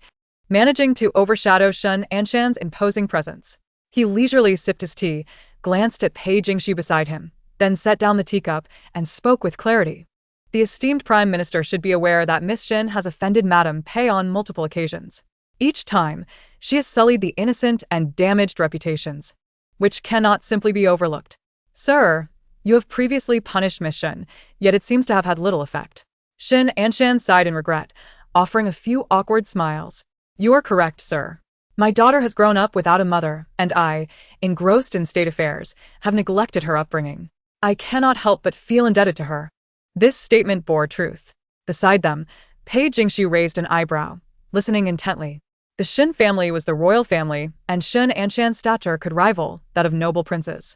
managing to overshadow Shun Anshan's imposing presence. He leisurely sipped his tea, glanced at Pei Jingxiu beside him, then set down the teacup and spoke with clarity. The esteemed Prime Minister should be aware that Miss Shin has offended Madame Pei on multiple occasions. Each time, she has sullied the innocent and damaged reputations, which cannot simply be overlooked. Sir, you have previously punished Miss Shin, yet it seems to have had little effect. Shun Anshan sighed in regret, offering a few awkward smiles. You are correct, sir. My daughter has grown up without a mother, and I, engrossed in state affairs, have neglected her upbringing. I cannot help but feel indebted to her. This statement bore truth. Beside them, Pei Jingxiu raised an eyebrow, listening intently. The Shin family was the royal family, and Shun Anshan's stature could rival that of noble princes.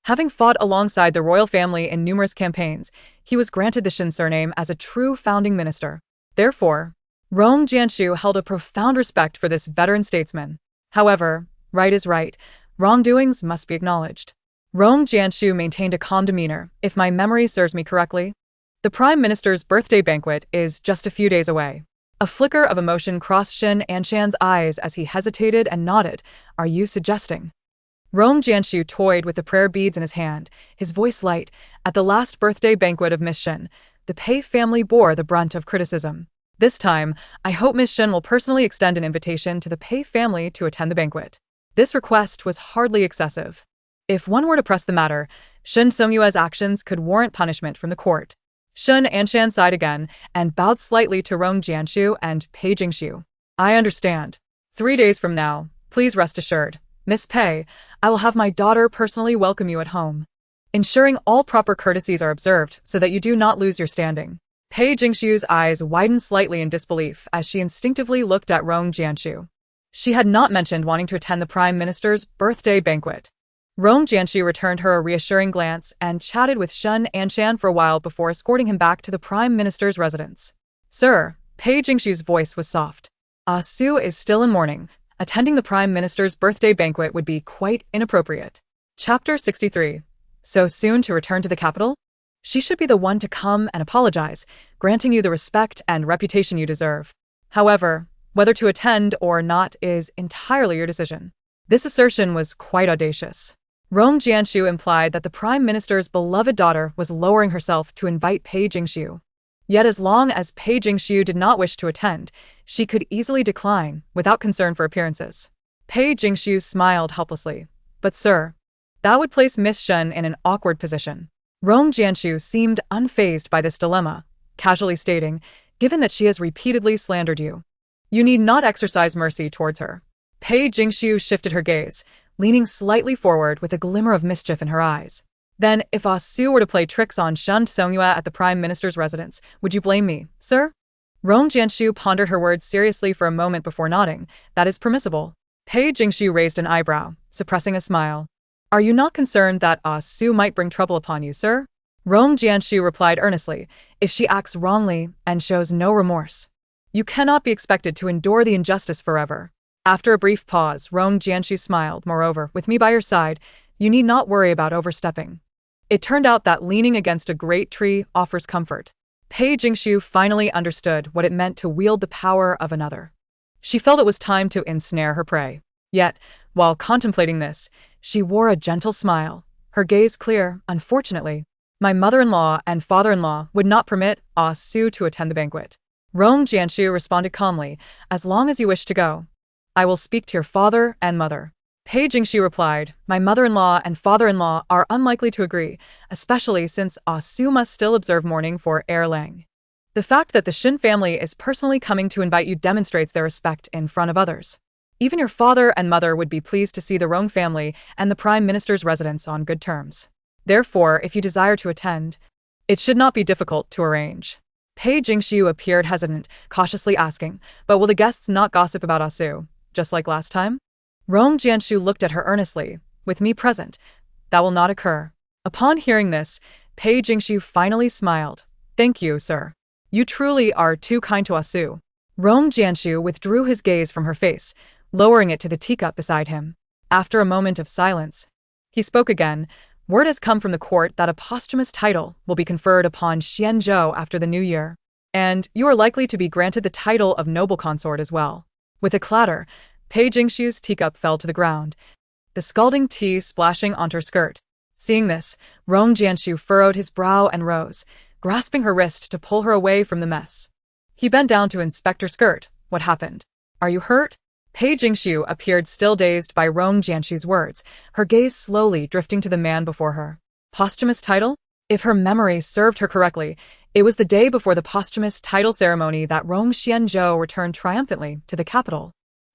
Having fought alongside the royal family in numerous campaigns, he was granted the Shin surname as a true founding minister. Therefore, Rong Jianshu held a profound respect for this veteran statesman. However, right is right. Wrongdoings must be acknowledged. Rong Jianshu maintained a calm demeanor, if my memory serves me correctly. The Prime Minister's birthday banquet is just a few days away. A flicker of emotion crossed Shun Anshan's eyes as he hesitated and nodded. Are you suggesting? Rong Jianshu toyed with the prayer beads in his hand, his voice light. At the last birthday banquet of Miss Shin, the Pei family bore the brunt of criticism. This time, I hope Miss Shin will personally extend an invitation to the Pei family to attend the banquet. This request was hardly excessive. If one were to press the matter, Shun Songyue's actions could warrant punishment from the court. Shun Anshan sighed again and bowed slightly to Rong Jianshu and Pei Jingxiu. I understand. 3 days from now, please rest assured, Miss Pei, I will have my daughter personally welcome you at home, ensuring all proper courtesies are observed so that you do not lose your standing. Pei Jingxiu's eyes widened slightly in disbelief as she instinctively looked at Rong Jianshu. She had not mentioned wanting to attend the Prime Minister's birthday banquet. Rong Jianshu returned her a reassuring glance and chatted with Shun Anshan for a while before escorting him back to the Prime Minister's residence. Sir, Pei Jingxiu's voice was soft. Ah Su is still in mourning. Attending the Prime Minister's birthday banquet would be quite inappropriate. Chapter 63. So soon to return to the capital? She should be the one to come and apologize, granting you the respect and reputation you deserve. However, whether to attend or not is entirely your decision. This assertion was quite audacious. Rong Jianshu implied that the Prime Minister's beloved daughter was lowering herself to invite Pei Jingxiu. Yet as long as Pei Jingxiu did not wish to attend, she could easily decline, without concern for appearances. Pei Jingxiu smiled helplessly. But sir, that would place Miss Shen in an awkward position. Rong Jianshu seemed unfazed by this dilemma, casually stating, given that she has repeatedly slandered you, you need not exercise mercy towards her. Pei Jingxiu shifted her gaze, leaning slightly forward with a glimmer of mischief in her eyes. Then, if Ah Su were to play tricks on Shun Songyue at the Prime Minister's residence, would you blame me, sir? Rong Jianshu pondered her words seriously for a moment before nodding. That is permissible. Pei Jingshu raised an eyebrow, suppressing a smile. Are you not concerned that Su might bring trouble upon you, sir? Rong Jianshu replied earnestly. If she acts wrongly and shows no remorse, you cannot be expected to endure the injustice forever. After a brief pause, Rong Jianshu smiled. Moreover, with me by your side, you need not worry about overstepping. It turned out that leaning against a great tree offers comfort. Pei Jingshu finally understood what it meant to wield the power of another. She felt it was time to ensnare her prey. Yet, while contemplating this, she wore a gentle smile, her gaze clear. Unfortunately, my mother-in-law and father-in-law would not permit Su to attend the banquet. Rong Jianshu responded calmly, as long as you wish to go, I will speak to your father and mother. Pei Jingshu replied, my mother-in-law and father-in-law are unlikely to agree, especially since Su must still observe mourning for Lang. The fact that the Shin family is personally coming to invite you demonstrates their respect in front of others. Even your father and mother would be pleased to see the Rong family and the Prime Minister's residence on good terms. Therefore, if you desire to attend, it should not be difficult to arrange. Pei Jingshu appeared hesitant, cautiously asking, but will the guests not gossip about Su, just like last time? Rong Jianshu looked at her earnestly. With me present, that will not occur. Upon hearing this, Pei Jingshu finally smiled. Thank you, sir. You truly are too kind to Su. Rong Jianshu withdrew his gaze from her face, lowering it to the teacup beside him. After a moment of silence, he spoke again. Word has come from the court that a posthumous title will be conferred upon Xianzhou after the new year, and you are likely to be granted the title of noble consort as well. With a clatter, Pei Jingshu's teacup fell to the ground, the scalding tea splashing onto her skirt. Seeing this, Rong Jianshu furrowed his brow and rose, grasping her wrist to pull her away from the mess. He bent down to inspect her skirt. What happened? Are you hurt? Pei Jingshu appeared still dazed by Rong Jianshu's words, her gaze slowly drifting to the man before her. Posthumous title? If her memory served her correctly, it was the day before the posthumous title ceremony that Rong Xianzhou returned triumphantly to the capital.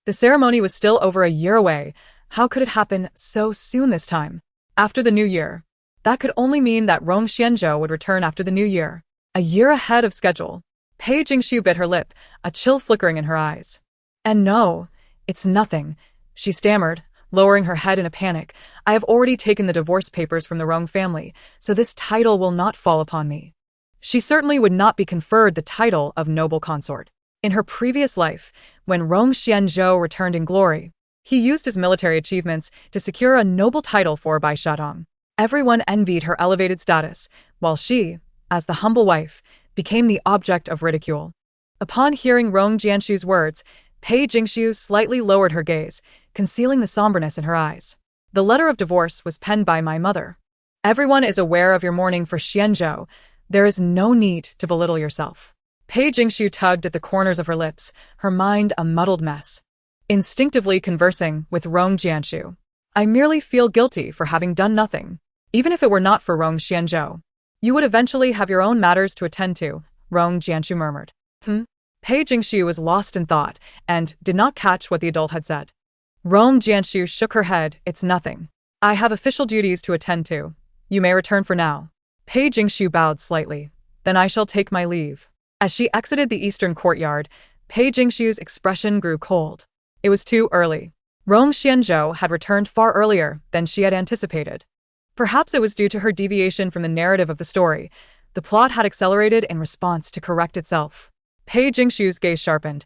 The ceremony was still over a year away. How could it happen so soon this time? After the new year. That could only mean that Rong Xianzhou would return after the new year. A year ahead of schedule. Pei Jingshu bit her lip, a chill flickering in her eyes. And no, it's nothing, she stammered, lowering her head in a panic. I have already taken the divorce papers from the Rong family, so this title will not fall upon me. She certainly would not be conferred the title of noble consort. In her previous life, when Rong Xianzhou returned in glory, he used his military achievements to secure a noble title for Bai Shadong. Everyone envied her elevated status, while she, as the humble wife, became the object of ridicule. Upon hearing Rong Jianshu's words, Pei Jingshu slightly lowered her gaze, concealing the somberness in her eyes. The letter of divorce was penned by my mother. Everyone is aware of your mourning for Xianzhou. There is no need to belittle yourself. Pei Jingshu tugged at the corners of her lips, her mind a muddled mess. Instinctively conversing with Rong Jianshu. I merely feel guilty for having done nothing. Even if it were not for Rong Xianzhou, you would eventually have your own matters to attend to, Rong Jianshu murmured. Pei Jingshu was lost in thought and did not catch what the adult had said. Rong Jianshu shook her head. It's nothing. I have official duties to attend to. You may return for now. Pei Jingshu bowed slightly. Then I shall take my leave. As she exited the eastern courtyard, Pei Jingshu's expression grew cold. It was too early. Rong Xianzhou had returned far earlier than she had anticipated. Perhaps it was due to her deviation from the narrative of the story. The plot had accelerated in response to correct itself. Pei Jingshu's gaze sharpened,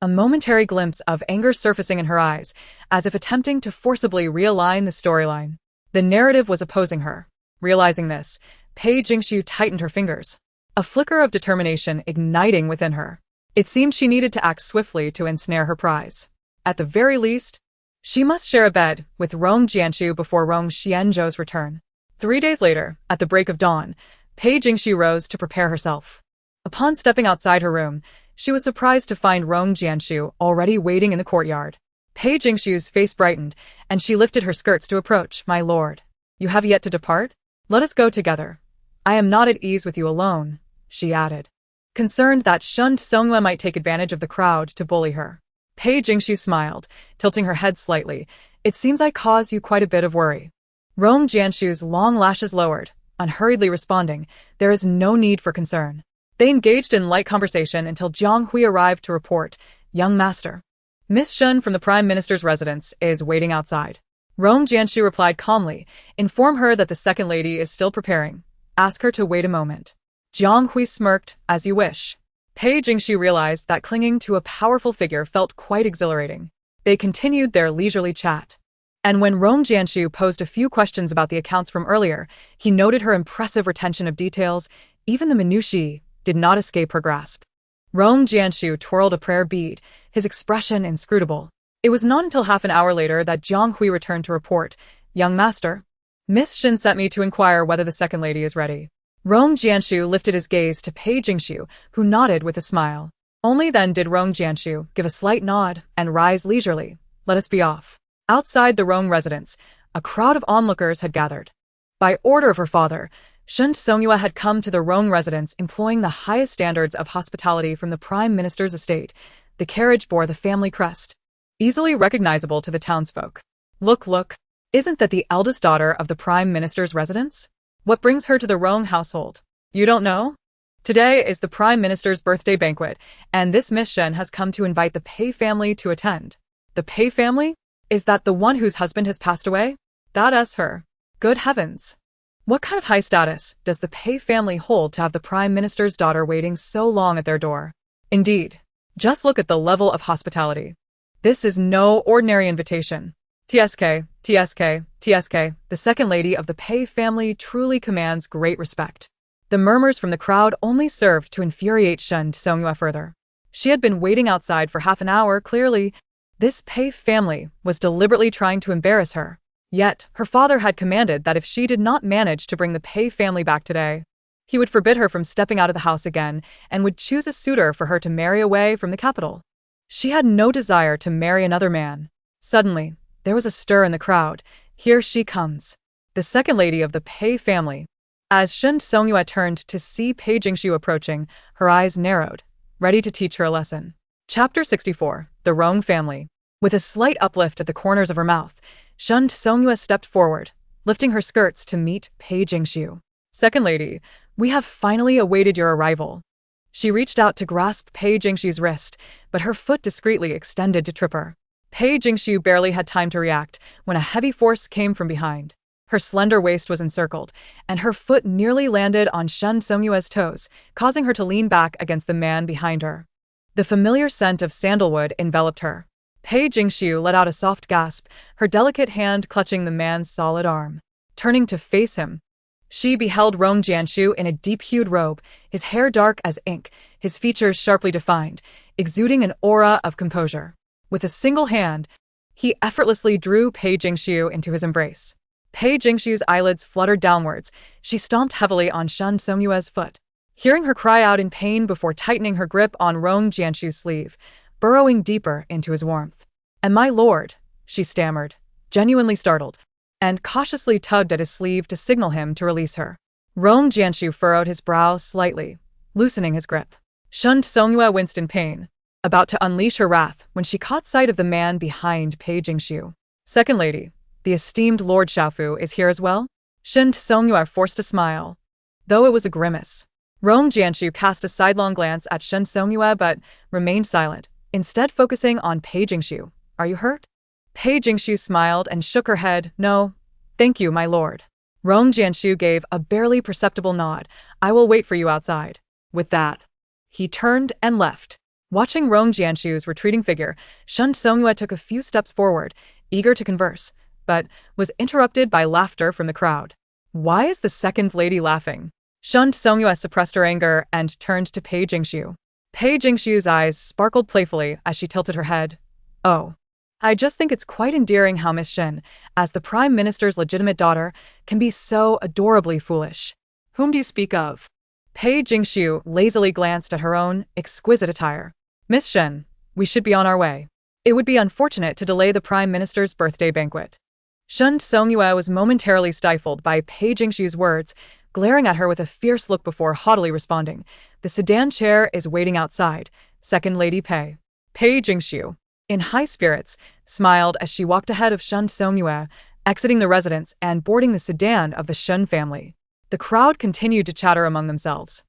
a momentary glimpse of anger surfacing in her eyes, as if attempting to forcibly realign the storyline. The narrative was opposing her. Realizing this, Pei Jingshu tightened her fingers, a flicker of determination igniting within her. It seemed she needed to act swiftly to ensnare her prize. At the very least, she must share a bed with Rong Jianshu before Rong Xianzhou's return. 3 days later, at the break of dawn, Pei Jingshu rose to prepare herself. Upon stepping outside her room, she was surprised to find Rong Jianshu already waiting in the courtyard. Pei Jingshu's face brightened, and she lifted her skirts to approach. My lord, you have yet to depart? Let us go together. I am not at ease with you alone, she added, concerned that Shun Tsonghua might take advantage of the crowd to bully her. Pei Jingshu smiled, tilting her head slightly. It seems I cause you quite a bit of worry. Rong Jianshu's long lashes lowered, unhurriedly responding, there is no need for concern. They engaged in light conversation until Jiang Hui arrived to report, "Young master, Miss Shun from the Prime Minister's residence is waiting outside." Rong Jianshu replied calmly, "Inform her that the second lady is still preparing. Ask her to wait a moment." Jiang Hui smirked, "As you wish." Pei Jingxu realized that clinging to a powerful figure felt quite exhilarating. They continued their leisurely chat. And when Rong Jianshu posed a few questions about the accounts from earlier, he noted her impressive retention of details. Even the minutiae did not escape her grasp. Rong Jianshu twirled a prayer bead, his expression inscrutable. It was not until half an hour later that Jiang Hui returned to report, "Young master, Miss Shin sent me to inquire whether the second lady is ready." Rong Jianshu lifted his gaze to Pei Jingxu, who nodded with a smile. Only then did Rong Jianshu give a slight nod and rise leisurely. "Let us be off." Outside the Rong residence, a crowd of onlookers had gathered. By order of her father, Shun Songyue had come to the Rong residence employing the highest standards of hospitality from the Prime Minister's estate. The carriage bore the family crest, easily recognizable to the townsfolk. Look, isn't that the eldest daughter of the Prime Minister's residence? What brings her to the Rong household? You don't know? Today is the Prime Minister's birthday banquet, and this Miss Shen has come to invite the Pei family to attend. The Pei family? Is that the one whose husband has passed away? That's her. Good heavens. What kind of high status does the Pei family hold to have the Prime Minister's daughter waiting so long at their door? Indeed. Just look at the level of hospitality. This is no ordinary invitation. TSK, the second lady of the Pei family truly commands great respect. The murmurs from the crowd only served to infuriate Shun Songyue further. She had been waiting outside for half an hour, clearly. This Pei family was deliberately trying to embarrass her. Yet, her father had commanded that if she did not manage to bring the Pei family back today, he would forbid her from stepping out of the house again and would choose a suitor for her to marry away from the capital. She had no desire to marry another man. Suddenly, there was a stir in the crowd. Here she comes, the second lady of the Pei family. As Shun Songyue turned to see Pei Jingxu approaching, her eyes narrowed, ready to teach her a lesson. Chapter 64, The Rong Family. With a slight uplift at the corners of her mouth, Shun Songyue stepped forward, lifting her skirts to meet Pei Jingxu. "Second lady, we have finally awaited your arrival." She reached out to grasp Pei Jingxu's wrist, but her foot discreetly extended to trip her. Pei Jingxu barely had time to react when a heavy force came from behind. Her slender waist was encircled, and her foot nearly landed on Shun Songyue's toes, causing her to lean back against the man behind her. The familiar scent of sandalwood enveloped her. Pei Jingxu let out a soft gasp, her delicate hand clutching the man's solid arm. Turning to face him, she beheld Rong Jianshu in a deep-hued robe, his hair dark as ink, his features sharply defined, exuding an aura of composure. With a single hand, he effortlessly drew Pei Jingxu into his embrace. Pei Jingxu's eyelids fluttered downwards. She stomped heavily on Shun Songyue's foot, hearing her cry out in pain before tightening her grip on Rong Jianshu's sleeve, burrowing deeper into his warmth. "And my lord," she stammered, genuinely startled, and cautiously tugged at his sleeve to signal him to release her. Rong Jianshu furrowed his brow slightly, loosening his grip. Shun Songyue winced in pain, about to unleash her wrath when she caught sight of the man behind Pei Jingxu. "Second lady, the esteemed Lord Xiaofu is here as well?" Shun Songyue forced a smile, though it was a grimace. Rong Jianshu cast a sidelong glance at Shun Songyue but remained silent, instead focusing on Pei Jingxu. "Are you hurt?" Pei Jingxu smiled and shook her head. "No, thank you, my lord." Rong Jianshu gave a barely perceptible nod. "I will wait for you outside." With that, he turned and left. Watching Rong Jianshu's retreating figure, Shun Songyue took a few steps forward, eager to converse, but was interrupted by laughter from the crowd. "Why is the second lady laughing?" Shun Songyue suppressed her anger and turned to Pei Jingxu. Pei Jingxu's eyes sparkled playfully as she tilted her head. "Oh, I just think it's quite endearing how Miss Shin, as the Prime Minister's legitimate daughter, can be so adorably foolish." "Whom do you speak of?" Pei Jingxu lazily glanced at her own exquisite attire. "Miss Shin, we should be on our way. It would be unfortunate to delay the Prime Minister's birthday banquet." Shun Songyue was momentarily stifled by Pei Jingxu's words, glaring at her with a fierce look before haughtily responding. "The sedan chair is waiting outside, Second Lady Pei." Pei Jingxu, in high spirits, smiled as she walked ahead of Shun Songyue, exiting the residence and boarding the sedan of the Shun family. The crowd continued to chatter among themselves.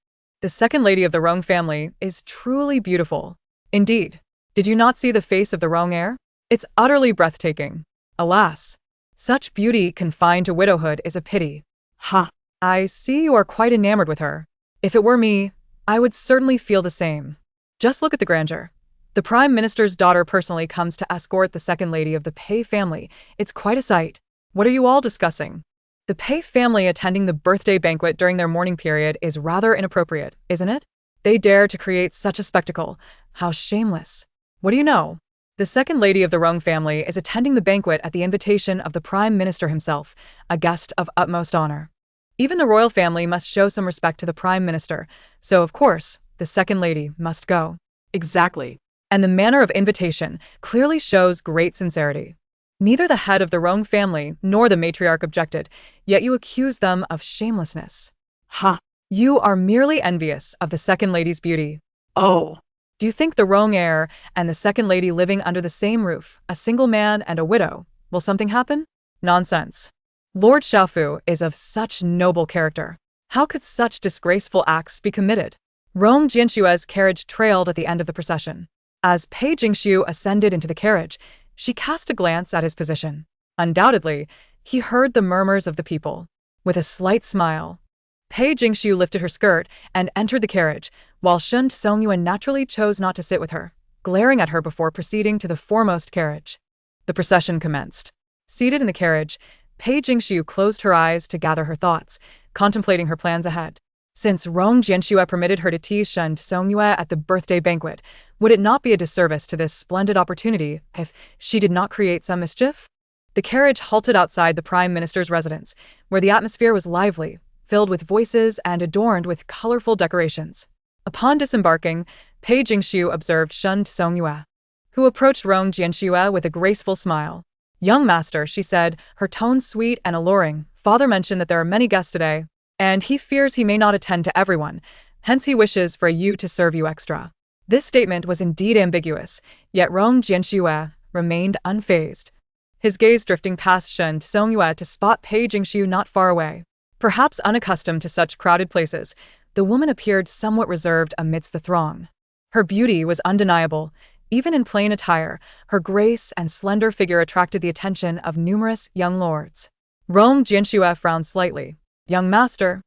The second lady of the Rong family is truly beautiful. Indeed. Did you not see the face of the Rong heir? It's utterly breathtaking. Alas, such beauty confined to widowhood is a pity. Ha! I see you are quite enamored with her. If it were me, I would certainly feel the same. Just look at the grandeur. The Prime Minister's daughter personally comes to escort the second lady of the Pei family. It's quite a sight. What are you all discussing? The Pei family attending the birthday banquet during their mourning period is rather inappropriate, isn't it? They dare to create such a spectacle. How shameless. What do you know? The second lady of the Rong family is attending the banquet at the invitation of the Prime Minister himself, a guest of utmost honor. Even the royal family must show some respect to the Prime Minister, so of course, the second lady must go. Exactly. And the manner of invitation clearly shows great sincerity. Neither the head of the Rong family nor the matriarch objected, yet you accuse them of shamelessness. Ha! You are merely envious of the second lady's beauty. Oh! Do you think the Rong heir and the second lady living under the same roof, a single man and a widow, will something happen? Nonsense. Lord Xiaofu is of such noble character. How could such disgraceful acts be committed? Rong Jianshue's carriage trailed at the end of the procession. As Pei Jingxiu ascended into the carriage, she cast a glance at his position. Undoubtedly, he heard the murmurs of the people. With a slight smile, Pei Jingxiu lifted her skirt and entered the carriage, while Shun Songyuan naturally chose not to sit with her, glaring at her before proceeding to the foremost carriage. The procession commenced. Seated in the carriage, Pei Jingxiu closed her eyes to gather her thoughts, contemplating her plans ahead. Since Rong Jianxue permitted her to tease Shun Songyue at the birthday banquet, would it not be a disservice to this splendid opportunity if she did not create some mischief? The carriage halted outside the Prime Minister's residence, where the atmosphere was lively, filled with voices and adorned with colorful decorations. Upon disembarking, Pei Jingxiu observed Shun Songyue, who approached Rong Jianxue with a graceful smile. "Young master," she said, her tone sweet and alluring, "father mentioned that there are many guests today, and he fears he may not attend to everyone, hence he wishes for you to serve you extra." This statement was indeed ambiguous, yet Rong Jianxue remained unfazed, his gaze drifting past Shun Songyue to spot Pei Jingxiu not far away. Perhaps unaccustomed to such crowded places, the woman appeared somewhat reserved amidst the throng. Her beauty was undeniable. Even in plain attire, her grace and slender figure attracted the attention of numerous young lords. Rong Jianxue frowned slightly. "Young master,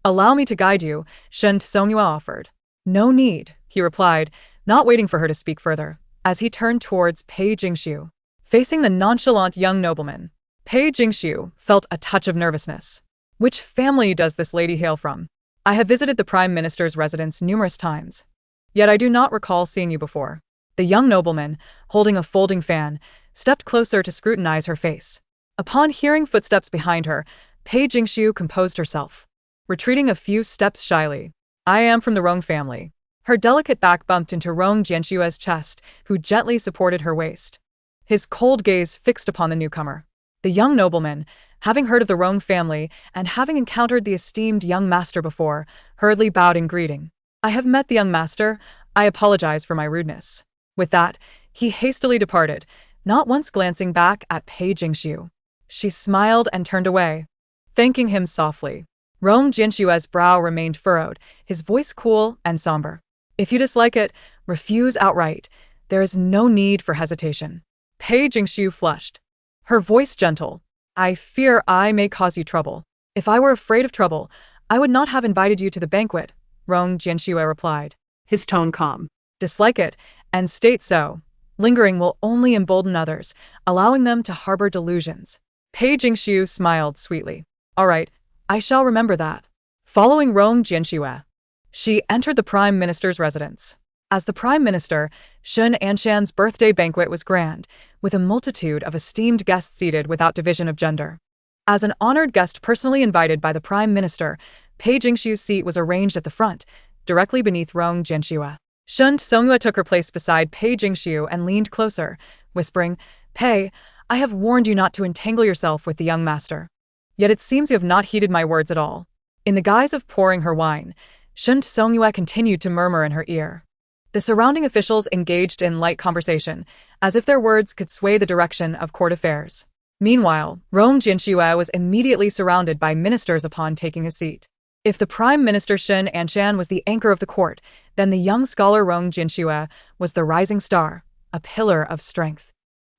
allow me to guide you," Shun Songyue offered. "No need," he replied, not waiting for her to speak further, as he turned towards Pei Jingxiu. Facing the nonchalant young nobleman, Pei Jingxiu felt a touch of nervousness. "Which family does this lady hail from? I have visited the Prime Minister's residence numerous times, yet I do not recall seeing you before." The young nobleman, holding a folding fan, stepped closer to scrutinize her face. Upon hearing footsteps behind her, Pei Jingxiu composed herself, retreating a few steps shyly. "I am from the Rong family." Her delicate back bumped into Rong Jianxue's chest, who gently supported her waist. His cold gaze fixed upon the newcomer. The young nobleman, having heard of the Rong family and having encountered the esteemed young master before, hurriedly bowed in greeting. "I have met the young master. I apologize for my rudeness." With that, he hastily departed, not once glancing back at Pei Jingxiu. She smiled and turned away, thanking him softly. Rong Jianxue's brow remained furrowed, his voice cool and somber. "If you dislike it, refuse outright. There is no need for hesitation." Pei Jingxiu flushed, her voice gentle. "I fear I may cause you trouble. If I were afraid of trouble, I would not have invited you to the banquet," Rong Jianxue replied, his tone calm. "Dislike it, and state so. Lingering will only embolden others, allowing them to harbor delusions." Pei Jingxiu smiled sweetly. "All right, I shall remember that." Following Rong Jianxue, she entered the Prime Minister's residence. As the Prime Minister, Shun Anshan's birthday banquet was grand, with a multitude of esteemed guests seated without division of gender. As an honored guest personally invited by the Prime Minister, Pei Jingxiu's seat was arranged at the front, directly beneath Rong Jianxue. Shun Songyue took her place beside Pei Jingxiu and leaned closer, whispering, "Pei, I have warned you not to entangle yourself with the young master. Yet it seems you have not heeded my words at all." In the guise of pouring her wine, Shun Songyue continued to murmur in her ear. The surrounding officials engaged in light conversation, as if their words could sway the direction of court affairs. Meanwhile, Rong Jianxue was immediately surrounded by ministers upon taking his seat. If the Prime Minister Shen Anshan was the anchor of the court, then the young scholar Rong Jinxue was the rising star, a pillar of strength.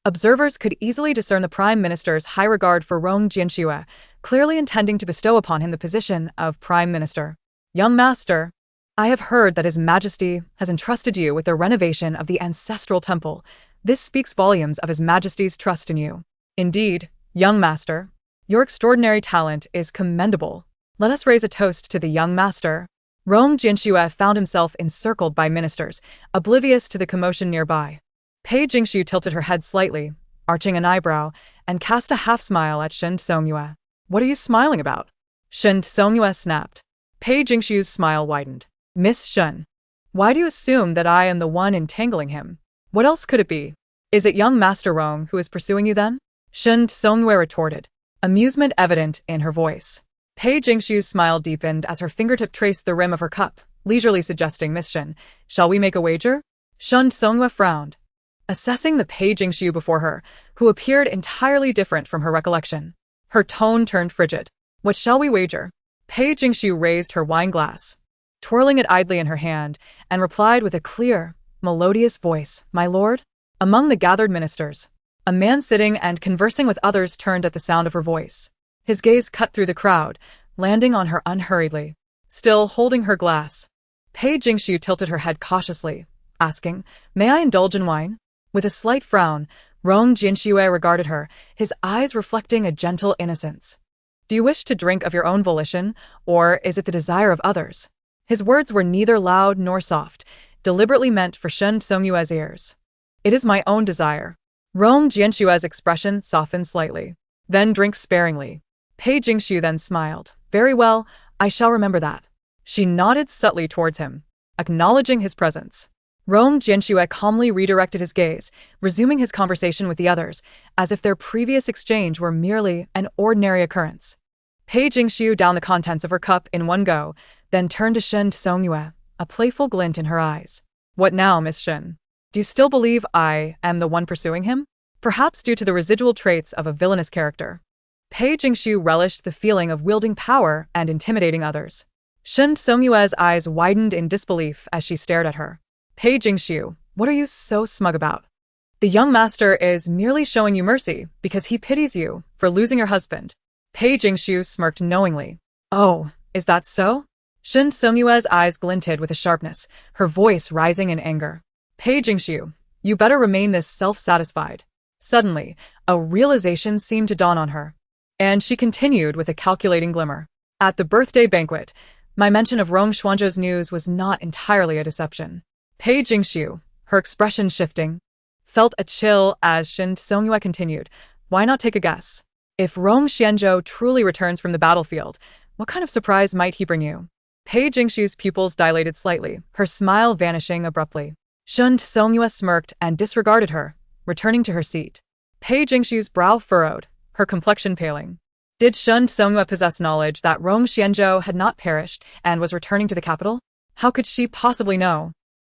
Observers could easily discern the Prime Minister's high regard for Rong Jinxue, clearly intending to bestow upon him the position of Prime Minister. Young Master, I have heard that His Majesty has entrusted you with the renovation of the ancestral temple. This speaks volumes of His Majesty's trust in you. Indeed, young Master, your extraordinary talent is commendable. Let us raise a toast to the young master. Rong Jinxue found himself encircled by ministers, oblivious to the commotion nearby. Pei Jingxiu tilted her head slightly, arching an eyebrow, and cast a half-smile at Shen Songyue. What are you smiling about? Shen Songyue snapped. Pei Jingxiu's smile widened. Miss Shen, why do you assume that I am the one entangling him? What else could it be? Is it young Master Rong who is pursuing you then? Shen Songyue retorted, amusement evident in her voice. Pei Jingxiu's smile deepened as her fingertip traced the rim of her cup, leisurely suggesting, Miss Shen, shall we make a wager? Shen Songyue frowned, assessing the Pei Jingxiu before her, who appeared entirely different from her recollection. Her tone turned frigid. What shall we wager? Pei Jingxiu raised her wine glass, twirling it idly in her hand, and replied with a clear, melodious voice, My lord? Among the gathered ministers, a man sitting and conversing with others turned at the sound of her voice. His gaze cut through the crowd, landing on her unhurriedly. Still holding her glass, Pei Jingxiu tilted her head cautiously, asking, May I indulge in wine? With a slight frown, Rong Jinxue regarded her, his eyes reflecting a gentle innocence. Do you wish to drink of your own volition, or is it the desire of others? His words were neither loud nor soft, deliberately meant for Shen Songyue's ears. It is my own desire. Rong Jinxue's expression softened slightly. Then drink sparingly. Pei Jingxiu then smiled. Very well, I shall remember that. She nodded subtly towards him, acknowledging his presence. Rong Jinxue calmly redirected his gaze, resuming his conversation with the others, as if their previous exchange were merely an ordinary occurrence. Pei Jingxiu downed the contents of her cup in one go, then turned to Shen Songyue, a playful glint in her eyes. What now, Miss Shen? Do you still believe I am the one pursuing him? Perhaps due to the residual traits of a villainous character. Pei Jingxiu relished the feeling of wielding power and intimidating others. Shen Songyue's eyes widened in disbelief as she stared at her. Pei Jingxiu, what are you so smug about? The young master is merely showing you mercy because he pities you for losing your husband. Pei Jingxiu smirked knowingly. Oh, is that so? Shen Songyue's eyes glinted with a sharpness, her voice rising in anger. Pei Jingxiu, you better remain this self-satisfied. Suddenly, a realization seemed to dawn on her, and she continued with a calculating glimmer. At the birthday banquet, my mention of Rong Xuanzhe's news was not entirely a deception. Pei Jingxiu, her expression shifting, felt a chill as Shen Songyue continued. Why not take a guess? If Rong Xianzhou truly returns from the battlefield, what kind of surprise might he bring you? Pei Jingxiu's pupils dilated slightly, her smile vanishing abruptly. Shen Songyue smirked and disregarded her, returning to her seat. Pei Jingxiu's brow furrowed, her complexion paling. Did Shen Songyue possess knowledge that Rong Xianzhou had not perished and was returning to the capital? How could she possibly know?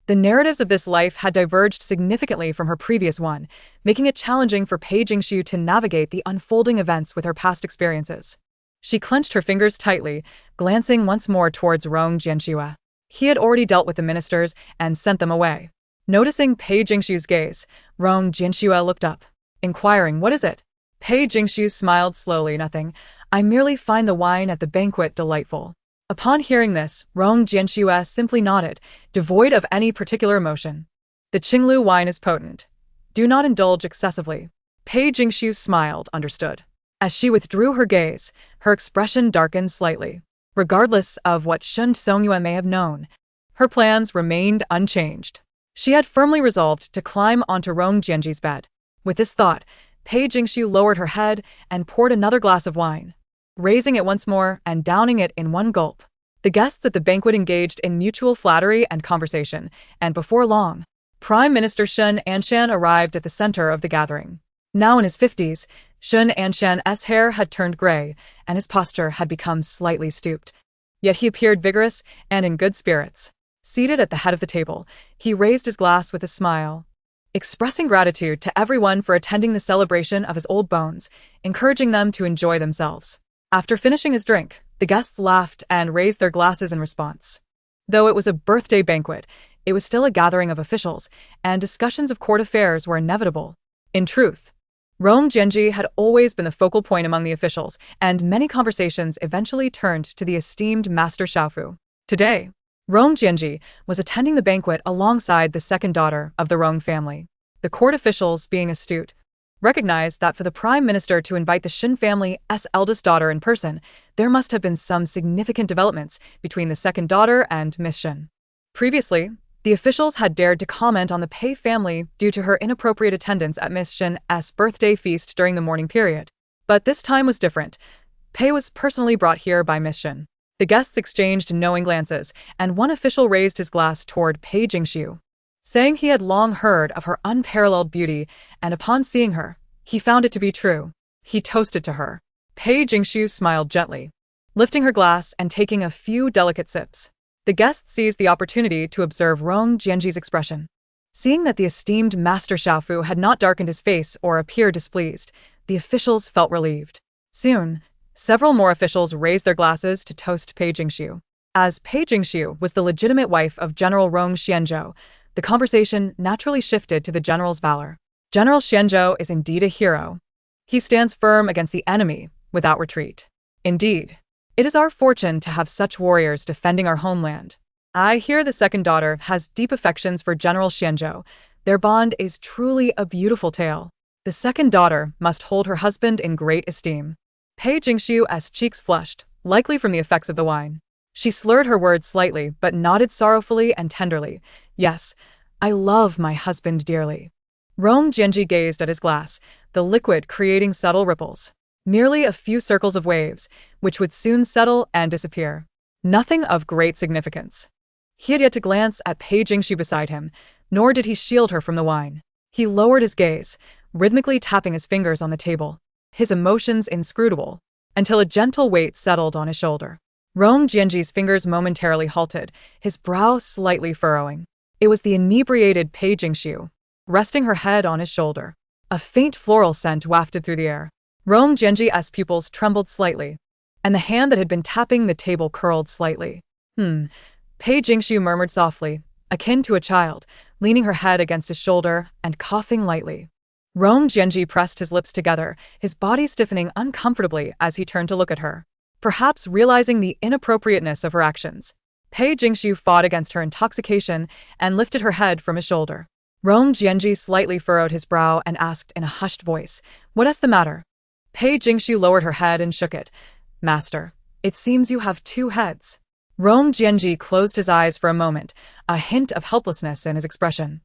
The narratives of this life had diverged significantly from her previous one, making it challenging for Pei Jingxiu to navigate the unfolding events with her past experiences. She clenched her fingers tightly, glancing once more towards Rong Jinxue. He had already dealt with the ministers and sent them away. Noticing Pei Jingxiu's gaze, Rong Jinxue looked up, inquiring, What is it? Pei Jingxiu smiled slowly. Nothing. I merely find the wine at the banquet delightful. Upon hearing this, Rong Jinxue simply nodded, devoid of any particular emotion. The Qinglu wine is potent. Do not indulge excessively. Pei Jingxiu smiled, understood. As she withdrew her gaze, her expression darkened slightly. Regardless of what Shen Songyue may have known, her plans remained unchanged. She had firmly resolved to climb onto Rong Jianji's bed. With this thought, Pei Jingxiu lowered her head and poured another glass of wine, raising it once more and downing it in one gulp. The guests at the banquet engaged in mutual flattery and conversation, and before long, Prime Minister Shen Anshan arrived at the center of the gathering. Now in his 50s, Shen Anshan's hair had turned gray, and his posture had become slightly stooped. Yet he appeared vigorous and in good spirits. Seated at the head of the table, he raised his glass with a smile, expressing gratitude to everyone for attending the celebration of his old bones, encouraging them to enjoy themselves. After finishing his drink, The guests laughed and raised their glasses in response. Though it was a birthday banquet, it was still a gathering of officials, and discussions of court affairs were inevitable. In truth, Rome Genji had always been the focal point among the officials, and many conversations eventually turned to the esteemed Master Xiaofu. Today, Rome Genji was attending the banquet alongside the second daughter of the Rome family. The court officials, being astute, recognized that for the prime minister to invite the Shin family's eldest daughter in person, there must have been some significant developments between the second daughter and Miss Shin. Previously, the officials had dared to comment on the Pei family due to her inappropriate attendance at Miss Shin's birthday feast during the mourning period. But this time was different. Pei was personally brought here by Miss Shin. The guests exchanged knowing glances, and one official raised his glass toward Pei Jingxiu, saying he had long heard of her unparalleled beauty, and upon seeing her, he found it to be true. He toasted to her. Pei Jingxiu smiled gently, lifting her glass and taking a few delicate sips. The guests seized the opportunity to observe Rong Jianji's expression. Seeing that the esteemed Master Xiaofu had not darkened his face or appeared displeased, the officials felt relieved. Soon, several more officials raised their glasses to toast Pei Jingxiu. As Pei Jingxiu was the legitimate wife of General Rong Xianzhou, the conversation naturally shifted to the general's valor. General Xianzhou is indeed a hero. He stands firm against the enemy, without retreat. Indeed, it is our fortune to have such warriors defending our homeland. I hear the second daughter has deep affections for General Xianzhou. Their bond is truly a beautiful tale. The second daughter must hold her husband in great esteem. Pei Jingxiu's cheeks flushed, likely from the effects of the wine. She slurred her words slightly, but nodded sorrowfully and tenderly. Yes, I love my husband dearly. Rong Jianji gazed at his glass, the liquid creating subtle ripples. Merely a few circles of waves, which would soon settle and disappear. Nothing of great significance. He had yet to glance at Pei Jingxiu beside him, nor did he shield her from the wine. He lowered his gaze, rhythmically tapping his fingers on the table, his emotions inscrutable, until a gentle weight settled on his shoulder. Rong Jianji's fingers momentarily halted, his brow slightly furrowing. It was the inebriated Pei Jingxiu, resting her head on his shoulder. A faint floral scent wafted through the air. Rong Jianji's pupils trembled slightly, and the hand that had been tapping the table curled slightly. Pei Jingxiu murmured softly, akin to a child, leaning her head against his shoulder and coughing lightly. Rong Jianji pressed his lips together, his body stiffening uncomfortably as he turned to look at her. Perhaps realizing the inappropriateness of her actions, Pei Jingxiu fought against her intoxication and lifted her head from his shoulder. Rong Jianji slightly furrowed his brow and asked in a hushed voice, "What is the matter?" Pei Jingxiu lowered her head and shook it. "Master, it seems you have two heads." Rong Jianji closed his eyes for a moment, a hint of helplessness in his expression.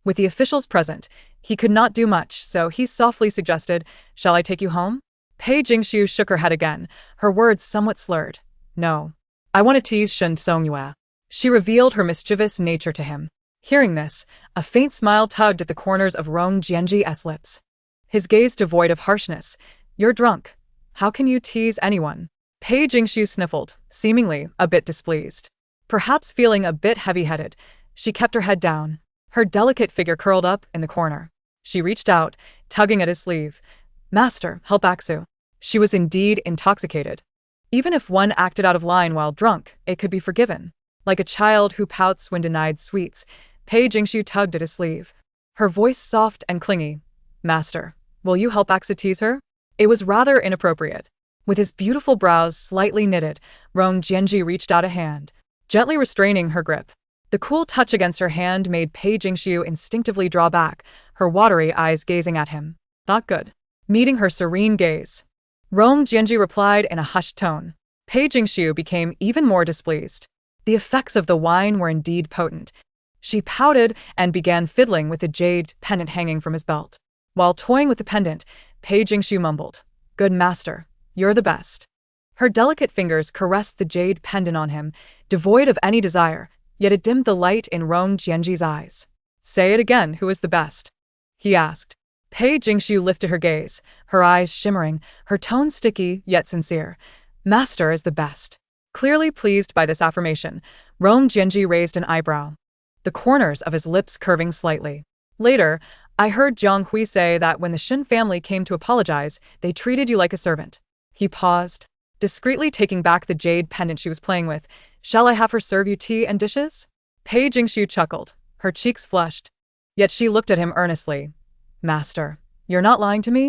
With the officials present, he could not do much, so he softly suggested, "Shall I take you home?" Pei Jingxiu shook her head again, her words somewhat slurred. "No. I want to tease Shen Songyue." She revealed her mischievous nature to him. Hearing this, a faint smile tugged at the corners of Rong Jianji's lips. His gaze devoid of harshness. "You're drunk. How can you tease anyone?" Pei Jingxiu sniffled, seemingly a bit displeased. Perhaps feeling a bit heavy-headed, she kept her head down. Her delicate figure curled up in the corner. She reached out, tugging at his sleeve. "Master, help Aksu." She was indeed intoxicated. Even if one acted out of line while drunk, it could be forgiven. Like a child who pouts when denied sweets, Pei Jingxiu tugged at his sleeve. Her voice soft and clingy. "Master, will you help Aksu tease her?" It was rather inappropriate. With his beautiful brows slightly knitted, Rong Jianji reached out a hand, gently restraining her grip. The cool touch against her hand made Pei Jingxiu instinctively draw back, her watery eyes gazing at him. "Not good." Meeting her serene gaze, Rong Jianji replied in a hushed tone. Pei Jingxiu became even more displeased. The effects of the wine were indeed potent. She pouted and began fiddling with the jade pendant hanging from his belt. While toying with the pendant, Pei Jingxiu mumbled, "Good master, you're the best." Her delicate fingers caressed the jade pendant on him, devoid of any desire, yet it dimmed the light in Rong Jianji's eyes. "Say it again, who is the best?" he asked. Pei Jingxiu lifted her gaze, her eyes shimmering, her tone sticky yet sincere. "Master is the best." Clearly pleased by this affirmation, Rong Jianji raised an eyebrow, the corners of his lips curving slightly. "Later, I heard Jiang Hui say that when the Shin family came to apologize, they treated you like a servant." He paused, discreetly taking back the jade pendant she was playing with. "Shall I have her serve you tea and dishes?" Pei Jingshu chuckled, her cheeks flushed. Yet she looked at him earnestly. "Master, you're not lying to me?"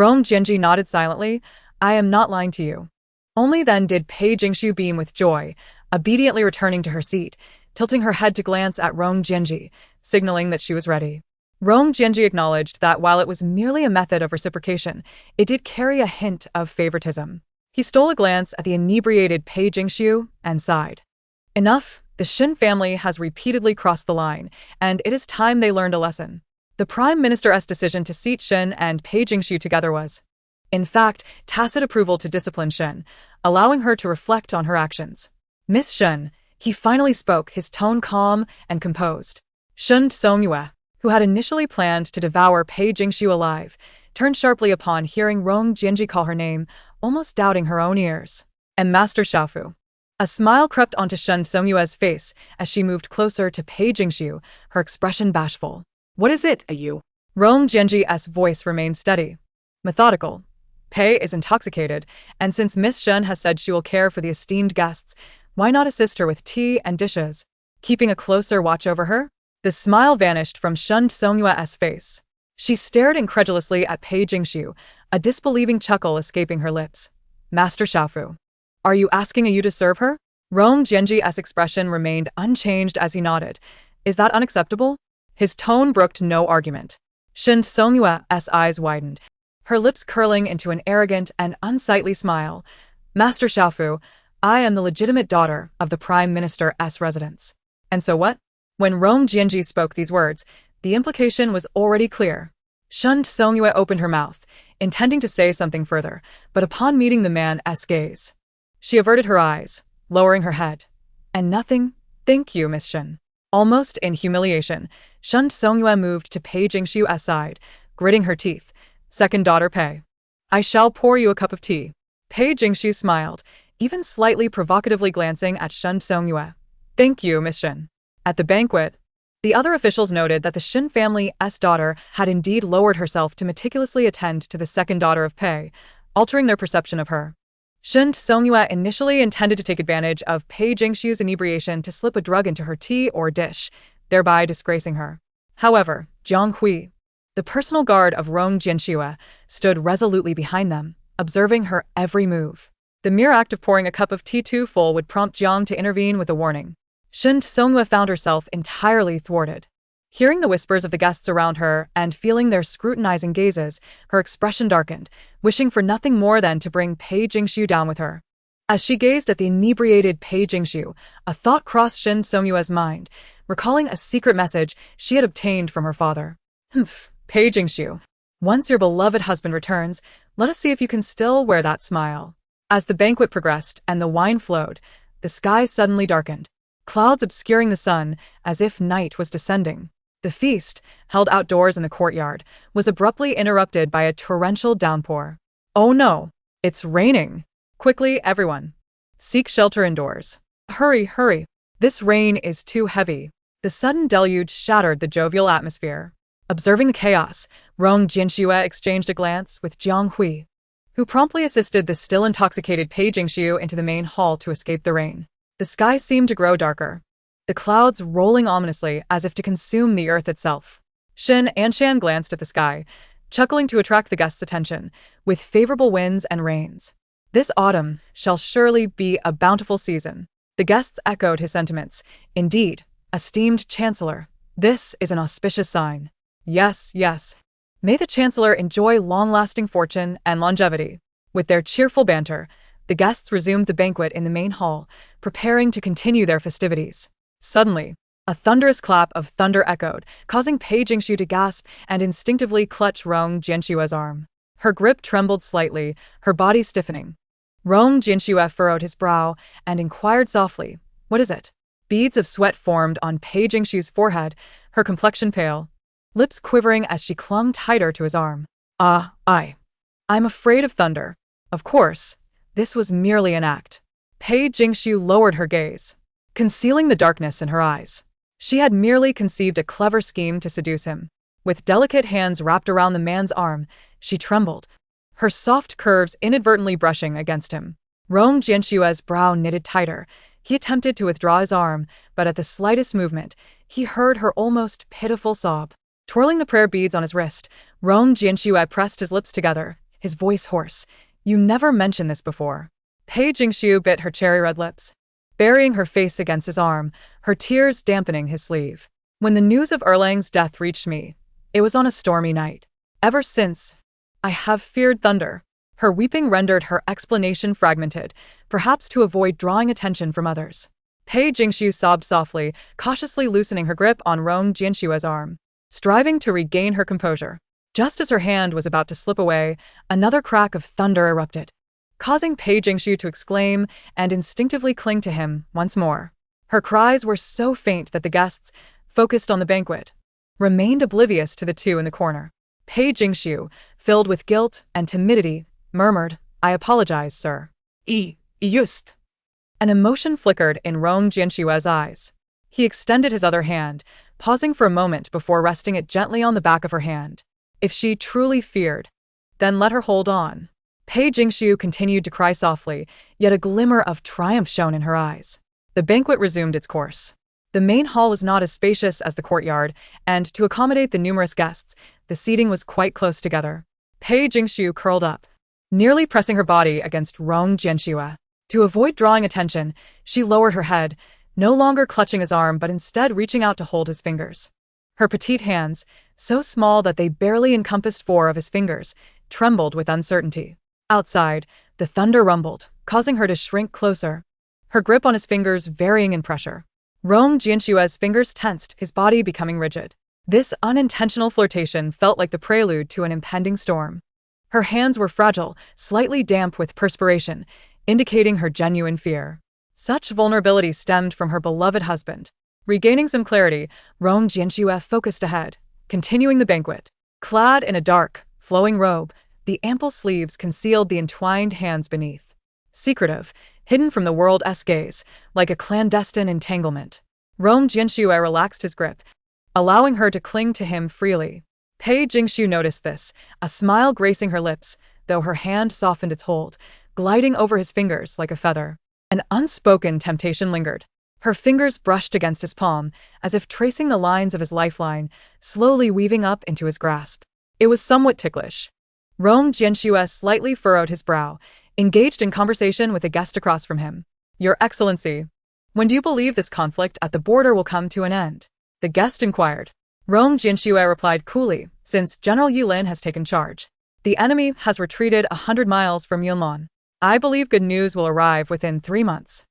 Rong Jianji nodded silently. "I am not lying to you." Only then did Pei Jingshu beam with joy, obediently returning to her seat, tilting her head to glance at Rong Jianji, signaling that she was ready. Rong Jianji acknowledged that while it was merely a method of reciprocation, it did carry a hint of favoritism. He stole a glance at the inebriated Pei Jingshu and sighed. Enough, the Shin family has repeatedly crossed the line, and it is time they learned a lesson. The Prime Minister's decision to seat Shin and Pei Jingshu together was, in fact, tacit approval to discipline Shin, allowing her to reflect on her actions. "Miss Shin," he finally spoke, his tone calm and composed. Shun Songyue, who had initially planned to devour Pei Jingshu alive, turned sharply upon hearing Rong Jianji call her name, almost doubting her own ears. "And Master Xiaofu." A smile crept onto Shun Songyue's face as she moved closer to Pei Jingshu, her expression bashful. "What is it, you?" Rong Jianji's voice remained steady. Methodical. Pei is intoxicated, and since Miss Shun has said she will care for the esteemed guests, why not assist her with tea and dishes? Keeping a closer watch over her? The smile vanished from Shun Songyue's face. She stared incredulously at Pei Jingshu, a disbelieving chuckle escaping her lips. "Master Xiaofu, are you asking you to serve her?" Rong Jianji's expression remained unchanged as he nodded. "Is that unacceptable?" His tone brooked no argument. Shun Songyue's eyes widened, her lips curling into an arrogant and unsightly smile. "Master Xiaofu, I am the legitimate daughter of the Prime Minister's residence." And so what? When Rong Jianji spoke these words, the implication was already clear. Shun Songyue opened her mouth, intending to say something further, but upon meeting the man's gaze, she averted her eyes, lowering her head. "And nothing? Thank you, Miss Shun." Almost in humiliation, Shun Songyue moved to Pei Jingshu's side, gritting her teeth. "Second daughter Pei. I shall pour you a cup of tea." Pei Jingshu smiled, even slightly provocatively glancing at Shun Songyue. "Thank you, Miss Shun." At the banquet, the other officials noted that the Shin family's daughter had indeed lowered herself to meticulously attend to the second daughter of Pei, altering their perception of her. Shun Songyue initially intended to take advantage of Pei Jingshu's inebriation to slip a drug into her tea or dish, thereby disgracing her. However, Jiang Hui, the personal guard of Rong Jianshue, stood resolutely behind them, observing her every move. The mere act of pouring a cup of tea too full would prompt Jiang to intervene with a warning. Shun Songyue found herself entirely thwarted. Hearing the whispers of the guests around her and feeling their scrutinizing gazes, her expression darkened, wishing for nothing more than to bring Pei Jingshu down with her. As she gazed at the inebriated Pei Jingshu, a thought crossed Shin Songyue's mind, recalling a secret message she had obtained from her father. Pei Jingshu, once your beloved husband returns, let us see if you can still wear that smile." As the banquet progressed and the wine flowed, the sky suddenly darkened, clouds obscuring the sun as if night was descending. The feast, held outdoors in the courtyard, was abruptly interrupted by a torrential downpour. "Oh no, it's raining! Quickly, everyone! Seek shelter indoors. Hurry, hurry! This rain is too heavy." The sudden deluge shattered the jovial atmosphere. Observing the chaos, Rong Jianshue exchanged a glance with Jiang Hui, who promptly assisted the still intoxicated Pei Jingshu into the main hall to escape the rain. The sky seemed to grow darker, the clouds rolling ominously as if to consume the earth itself. Shin and Shan glanced at the sky, chuckling to attract the guests' attention, with favorable winds and rains. "This autumn shall surely be a bountiful season." The guests echoed his sentiments. "Indeed, esteemed Chancellor, this is an auspicious sign." "Yes, yes. May the Chancellor enjoy long-lasting fortune and longevity." With their cheerful banter, the guests resumed the banquet in the main hall, preparing to continue their festivities. Suddenly, a thunderous clap of thunder echoed, causing Pei Jingshu to gasp and instinctively clutch Rong Jianshue's arm. Her grip trembled slightly, her body stiffening. Rong Jianshue furrowed his brow and inquired softly, "What is it?" Beads of sweat formed on Pei Jingshu's forehead, her complexion pale, lips quivering as she clung tighter to his arm. I'm afraid of thunder." Of course, this was merely an act. Pei Jingshu lowered her gaze, concealing the darkness in her eyes. She had merely conceived a clever scheme to seduce him. With delicate hands wrapped around the man's arm, she trembled, her soft curves inadvertently brushing against him. Rong Jianxue's brow knitted tighter. He attempted to withdraw his arm, but at the slightest movement, he heard her almost pitiful sob. Twirling the prayer beads on his wrist, Rong Jianxue pressed his lips together, his voice hoarse. "You never mentioned this before." Pei Jingxiu bit her cherry-red lips, burying her face against his arm, her tears dampening his sleeve. "When the news of Erlang's death reached me, it was on a stormy night. Ever since, I have feared thunder." Her weeping rendered her explanation fragmented, perhaps to avoid drawing attention from others. Pei Jingxiu sobbed softly, cautiously loosening her grip on Rong Jianxue's arm, striving to regain her composure. Just as her hand was about to slip away, another crack of thunder erupted, causing Pei Jingxiu to exclaim and instinctively cling to him once more. Her cries were so faint that the guests, focused on the banquet, remained oblivious to the two in the corner. Pei Jingxiu, filled with guilt and timidity, murmured, "I apologize, sir." Just. An emotion flickered in Rong Jianxue's eyes. He extended his other hand, pausing for a moment before resting it gently on the back of her hand. If she truly feared, then let her hold on. Pei Jingxiu continued to cry softly, yet a glimmer of triumph shone in her eyes. The banquet resumed its course. The main hall was not as spacious as the courtyard, and to accommodate the numerous guests, the seating was quite close together. Pei Jingxiu curled up, nearly pressing her body against Rong Jianxue. To avoid drawing attention, she lowered her head, no longer clutching his arm but instead reaching out to hold his fingers. Her petite hands, so small that they barely encompassed 4 of his fingers, trembled with uncertainty. Outside, the thunder rumbled, causing her to shrink closer, her grip on his fingers varying in pressure. Rong Jianxue's fingers tensed, his body becoming rigid. This unintentional flirtation felt like the prelude to an impending storm. Her hands were fragile, slightly damp with perspiration, indicating her genuine fear. Such vulnerability stemmed from her beloved husband. Regaining some clarity, Rong Jianxue focused ahead, continuing the banquet. Clad in a dark, flowing robe, the ample sleeves concealed the entwined hands beneath. Secretive, hidden from the world's gaze, like a clandestine entanglement. Rong Jianxue relaxed his grip, allowing her to cling to him freely. Pei Jingxiu noticed this, a smile gracing her lips, though her hand softened its hold, gliding over his fingers like a feather. An unspoken temptation lingered. Her fingers brushed against his palm, as if tracing the lines of his lifeline, slowly weaving up into his grasp. It was somewhat ticklish. Rong Jianxue slightly furrowed his brow, engaged in conversation with a guest across from him. "Your Excellency, when do you believe this conflict at the border will come to an end?" the guest inquired. Rong Jianxue replied coolly, "Since General Yilin has taken charge, the enemy has retreated 100 miles from Yunlan. I believe good news will arrive within 3 months.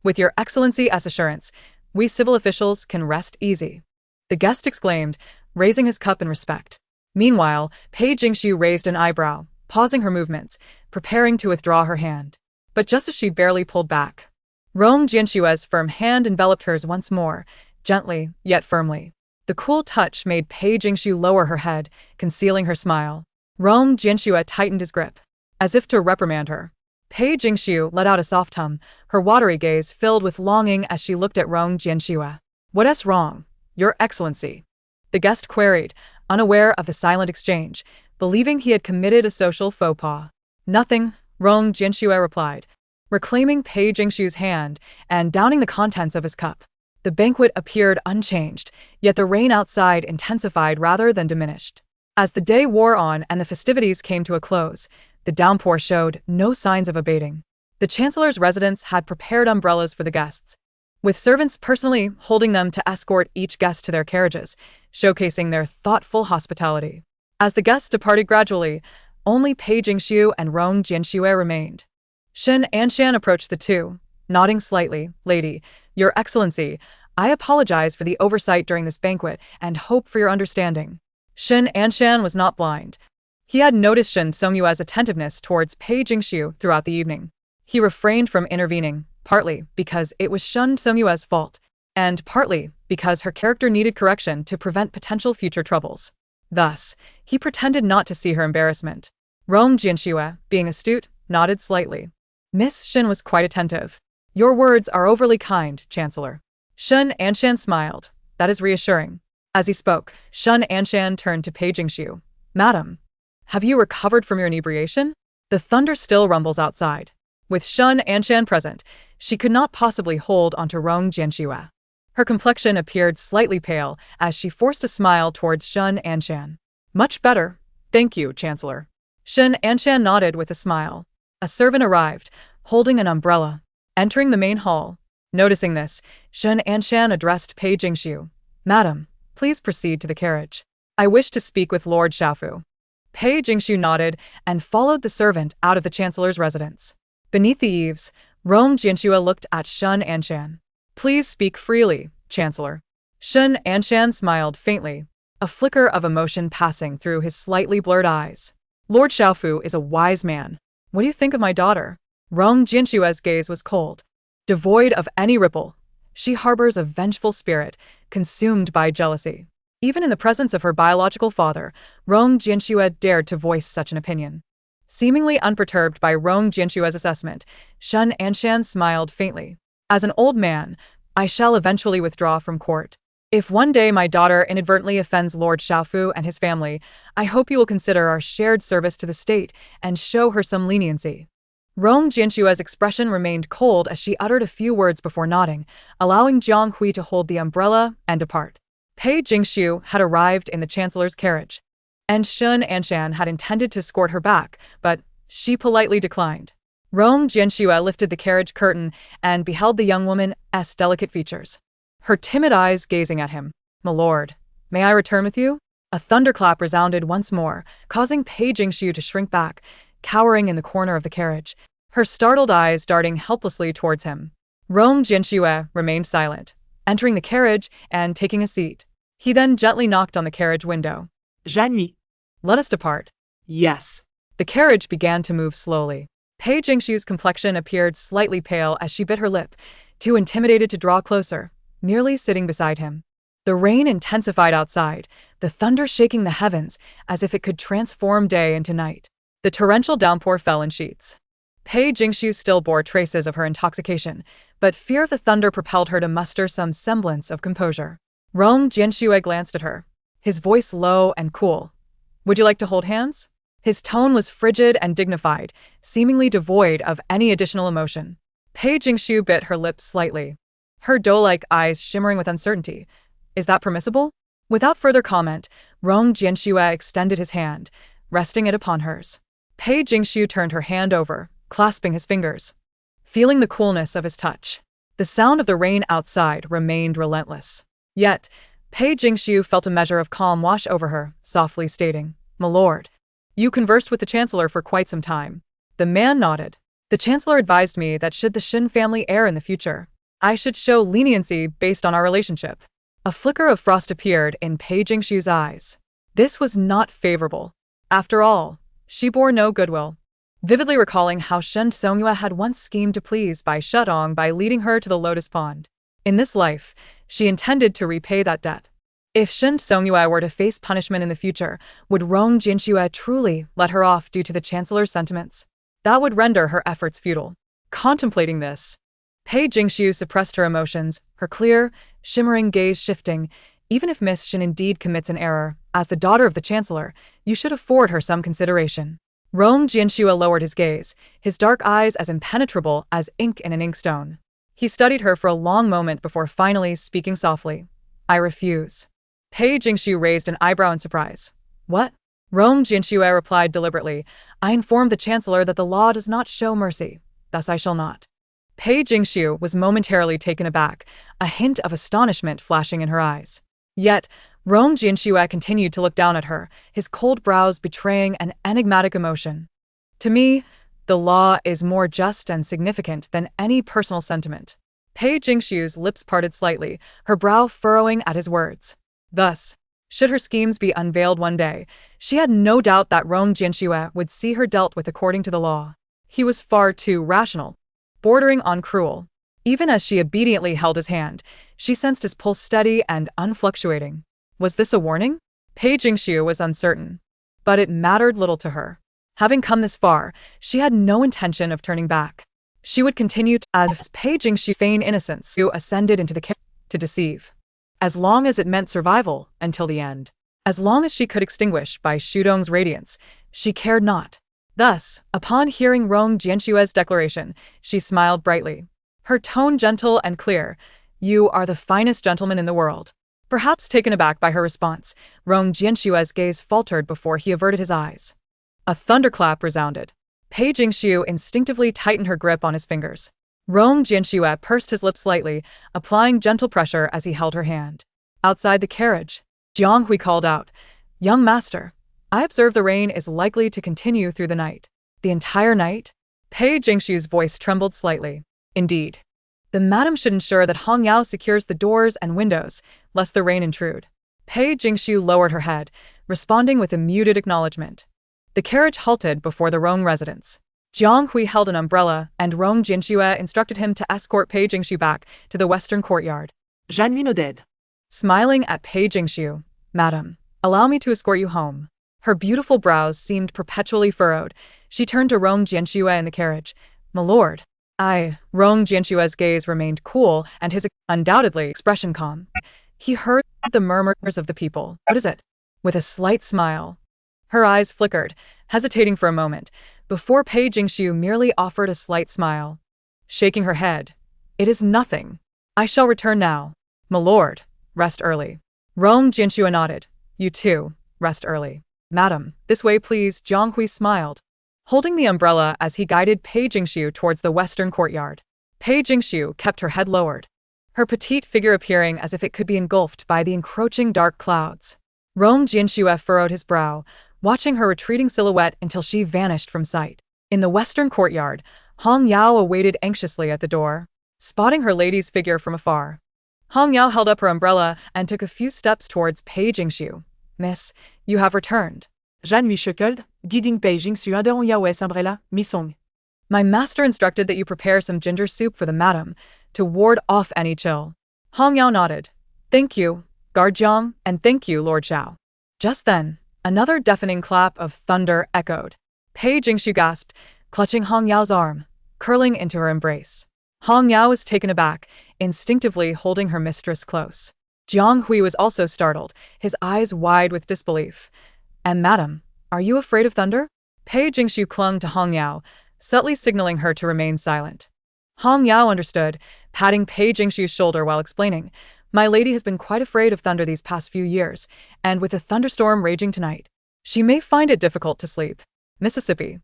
With your Excellency's assurance, we civil officials can rest easy," the guest exclaimed, raising his cup in respect. Meanwhile, Pei Jingxiu raised an eyebrow, pausing her movements, preparing to withdraw her hand. But just as she barely pulled back, Rong Jianxue's firm hand enveloped hers once more, gently, yet firmly. The cool touch made Pei Jingxiu lower her head, concealing her smile. Rong Jianxue tightened his grip, as if to reprimand her. Pei Jingxiu let out a soft hum, her watery gaze filled with longing as she looked at Rong Jianxue. "What's wrong, Your Excellency?" the guest queried, unaware of the silent exchange, believing he had committed a social faux pas. "Nothing," Rong Jianxue replied, reclaiming Pei Jingxiu's hand and downing the contents of his cup. The banquet appeared unchanged, yet the rain outside intensified rather than diminished. As the day wore on and the festivities came to a close, the downpour showed no signs of abating. The Chancellor's residence had prepared umbrellas for the guests, with servants personally holding them to escort each guest to their carriages, showcasing their thoughtful hospitality. As the guests departed gradually, only Pei Jingxiu and Rong Jianxue remained. Shen Anshan approached the two, nodding slightly. "Lady, Your Excellency, I apologize for the oversight during this banquet and hope for your understanding." Shen Anshan was not blind. He had noticed Shen Songyue's attentiveness towards Pei Jingxiu throughout the evening. He refrained from intervening, partly because it was Shen Songyue's fault, and partly because her character needed correction to prevent potential future troubles. Thus, he pretended not to see her embarrassment. Rong Jianxue, being astute, nodded slightly. Miss Shen was quite attentive. "Your words are overly kind, Chancellor." Shen Anshan smiled. "That is reassuring." As he spoke, Shen Anshan turned to Pei Jingxiu. "Madam, Have you recovered from your inebriation? The thunder still rumbles outside. With Shun Anshan present, she could not possibly hold onto Rong Jianxue. Her complexion appeared slightly pale as she forced a smile towards Shun Anshan. Much better, thank you, Chancellor. Shun Anshan nodded with a smile. A servant arrived, holding an umbrella, entering the main hall. Noticing this, Shun Anshan addressed Pei Jingxiu. Madam, please proceed to the carriage. I wish to speak with Lord Xiaofu. Pei Jingxiu nodded and followed the servant out of the Chancellor's residence. Beneath the eaves, Rong Jianxue looked at Shun Anshan. Please speak freely, Chancellor. Shun Anshan smiled faintly, a flicker of emotion passing through his slightly blurred eyes. Lord Xiaofu is a wise man. What do you think of my daughter? Rong Jianxue's gaze was cold. Devoid of any ripple, she harbors a vengeful spirit, consumed by jealousy. Even in the presence of her biological father, Rong Jianxue dared to voice such an opinion. Seemingly unperturbed by Rong Jianxue's assessment, Shun Anshan smiled faintly. As an old man, I shall eventually withdraw from court. If one day my daughter inadvertently offends Lord Xiaofu and his family, I hope you will consider our shared service to the state and show her some leniency. Rong Jianxue's expression remained cold as she uttered a few words before nodding, allowing Jiang Hui to hold the umbrella and depart. Pei Jingxiu had arrived in the Chancellor's carriage, and Shun Anshan had intended to escort her back, but she politely declined. Rong Jianxue lifted the carriage curtain and beheld the young woman's delicate features, her timid eyes gazing at him. My lord, may I return with you? A thunderclap resounded once more, causing Pei Jingxiu to shrink back, cowering in the corner of the carriage, her startled eyes darting helplessly towards him. Rong Jianxue remained silent, entering the carriage and taking a seat. He then gently knocked on the carriage window. Zhanyi. Let us depart. Yes. The carriage began to move slowly. Pei Jingxiu's complexion appeared slightly pale as she bit her lip, too intimidated to draw closer, nearly sitting beside him. The rain intensified outside, the thunder shaking the heavens as if it could transform day into night. The torrential downpour fell in sheets. Pei Jingxiu still bore traces of her intoxication, but fear of the thunder propelled her to muster some semblance of composure. Rong Jianxue glanced at her, his voice low and cool. Would you like to hold hands? His tone was frigid and dignified, seemingly devoid of any additional emotion. Pei Jingxiu bit her lips slightly, her doe-like eyes shimmering with uncertainty. Is that permissible? Without further comment, Rong Jianxue extended his hand, resting it upon hers. Pei Jingxiu turned her hand over, clasping his fingers, feeling the coolness of his touch. The sound of the rain outside remained relentless. Yet, Pei Jingxiu felt a measure of calm wash over her, softly stating, My lord, you conversed with the Chancellor for quite some time. The man nodded. The Chancellor advised me that should the Shin family heir in the future, I should show leniency based on our relationship. A flicker of frost appeared in Pei Jingxiu's eyes. This was not favorable. After all, she bore no goodwill. Vividly recalling how Shen Songyue had once schemed to please Bai Shudong by leading her to the lotus pond. In this life, she intended to repay that debt. If Shen Songyue were to face punishment in the future, would Rong Jianxue truly let her off due to the Chancellor's sentiments? That would render her efforts futile. Contemplating this, Pei Jingxiu suppressed her emotions, her clear, shimmering gaze shifting. Even if Miss Shen indeed commits an error, as the daughter of the Chancellor, you should afford her some consideration. Rong Jianxue lowered his gaze, his dark eyes as impenetrable as ink in an inkstone. He studied her for a long moment before finally speaking softly. I refuse. Pei Jingxiu raised an eyebrow in surprise. What? Rong Jianxue replied deliberately. I informed the Chancellor that the law does not show mercy, thus I shall not. Pei Jingxiu was momentarily taken aback, a hint of astonishment flashing in her eyes. Yet, Rong Jianxue continued to look down at her, his cold brows betraying an enigmatic emotion. To me, the law is more just and significant than any personal sentiment. Pei Jingxiu's lips parted slightly, her brow furrowing at his words. Thus, should her schemes be unveiled one day, she had no doubt that Rong Jianxue would see her dealt with according to the law. He was far too rational, bordering on cruel. Even as she obediently held his hand, she sensed his pulse steady and unfluctuating. Was this a warning? Pei Jingxiu was uncertain, but it mattered little to her. Having come this far, she had no intention of turning back. She would continue to, as Pei Jingxiu feign innocence, who ascended into the carriage to deceive, as long as it meant survival until the end. As long as she could extinguish by Shudong's radiance, she cared not. Thus, upon hearing Rong Jianxue's declaration, she smiled brightly. Her tone gentle and clear. You are the finest gentleman in the world. Perhaps taken aback by her response, Rong Jianxue's gaze faltered before he averted his eyes. A thunderclap resounded. Pei Jingxiu instinctively tightened her grip on his fingers. Rong Jianxue pursed his lips slightly, applying gentle pressure as he held her hand. Outside the carriage, Jiang Hui called out, "Young master, I observe the rain is likely to continue through the night." The entire night? Pei Jingxiu's voice trembled slightly. Indeed. The madam should ensure that Hong Yao secures the doors and windows, lest the rain intrude. Pei Jingxiu lowered her head, responding with a muted acknowledgement. The carriage halted before the Rong residence. Jiang Hui held an umbrella, and Rong Jianxue instructed him to escort Pei Jingxiu back to the western courtyard. Jeanne lui nodded. Smiling at Pei Jingxiu, "Madam, allow me to escort you home." Her beautiful brows seemed perpetually furrowed. She turned to Rong Jianxue in the carriage. "My lord." Rong Jianxue's gaze remained cool and his undoubtedly expression calm. He heard the murmurs of the people. "What is it?" With a slight smile. Her eyes flickered, hesitating for a moment, before Pei Jingxiu merely offered a slight smile. Shaking her head, "It is nothing. I shall return now." "My lord, rest early." Rong Jianxue nodded. "You too, rest early." "Madam, this way please." Jiang Hui smiled, holding the umbrella as he guided Pei Jingxiu towards the western courtyard. Pei Jingxiu kept her head lowered, her petite figure appearing as if it could be engulfed by the encroaching dark clouds. Rong Jianxue furrowed his brow, watching her retreating silhouette until she vanished from sight. In the western courtyard, Hong Yao awaited anxiously at the door, spotting her lady's figure from afar. Hong Yao held up her umbrella and took a few steps towards Pei Jingxiu. "Miss, you have returned." Jeanne lui chuckled, guiding Pei Jingxiu under Hong Yao's umbrella, mi-song. "My master instructed that you prepare some ginger soup for the madam, to ward off any chill." Hong Yao nodded. "Thank you, Guard Jiang, and thank you, Lord Xiao." Just then, another deafening clap of thunder echoed. Pei Jingxiu gasped, clutching Hong Yao's arm, curling into her embrace. Hong Yao was taken aback, instinctively holding her mistress close. Jiang Hui was also startled, his eyes wide with disbelief. "And madam, are you afraid of thunder?" Pei Jingxiu clung to Hong Yao, subtly signaling her to remain silent. Hong Yao understood, patting Pei Jingxiu's shoulder while explaining, "My lady has been quite afraid of thunder these past few years, and with a thunderstorm raging tonight, she may find it difficult to sleep." Mississippi.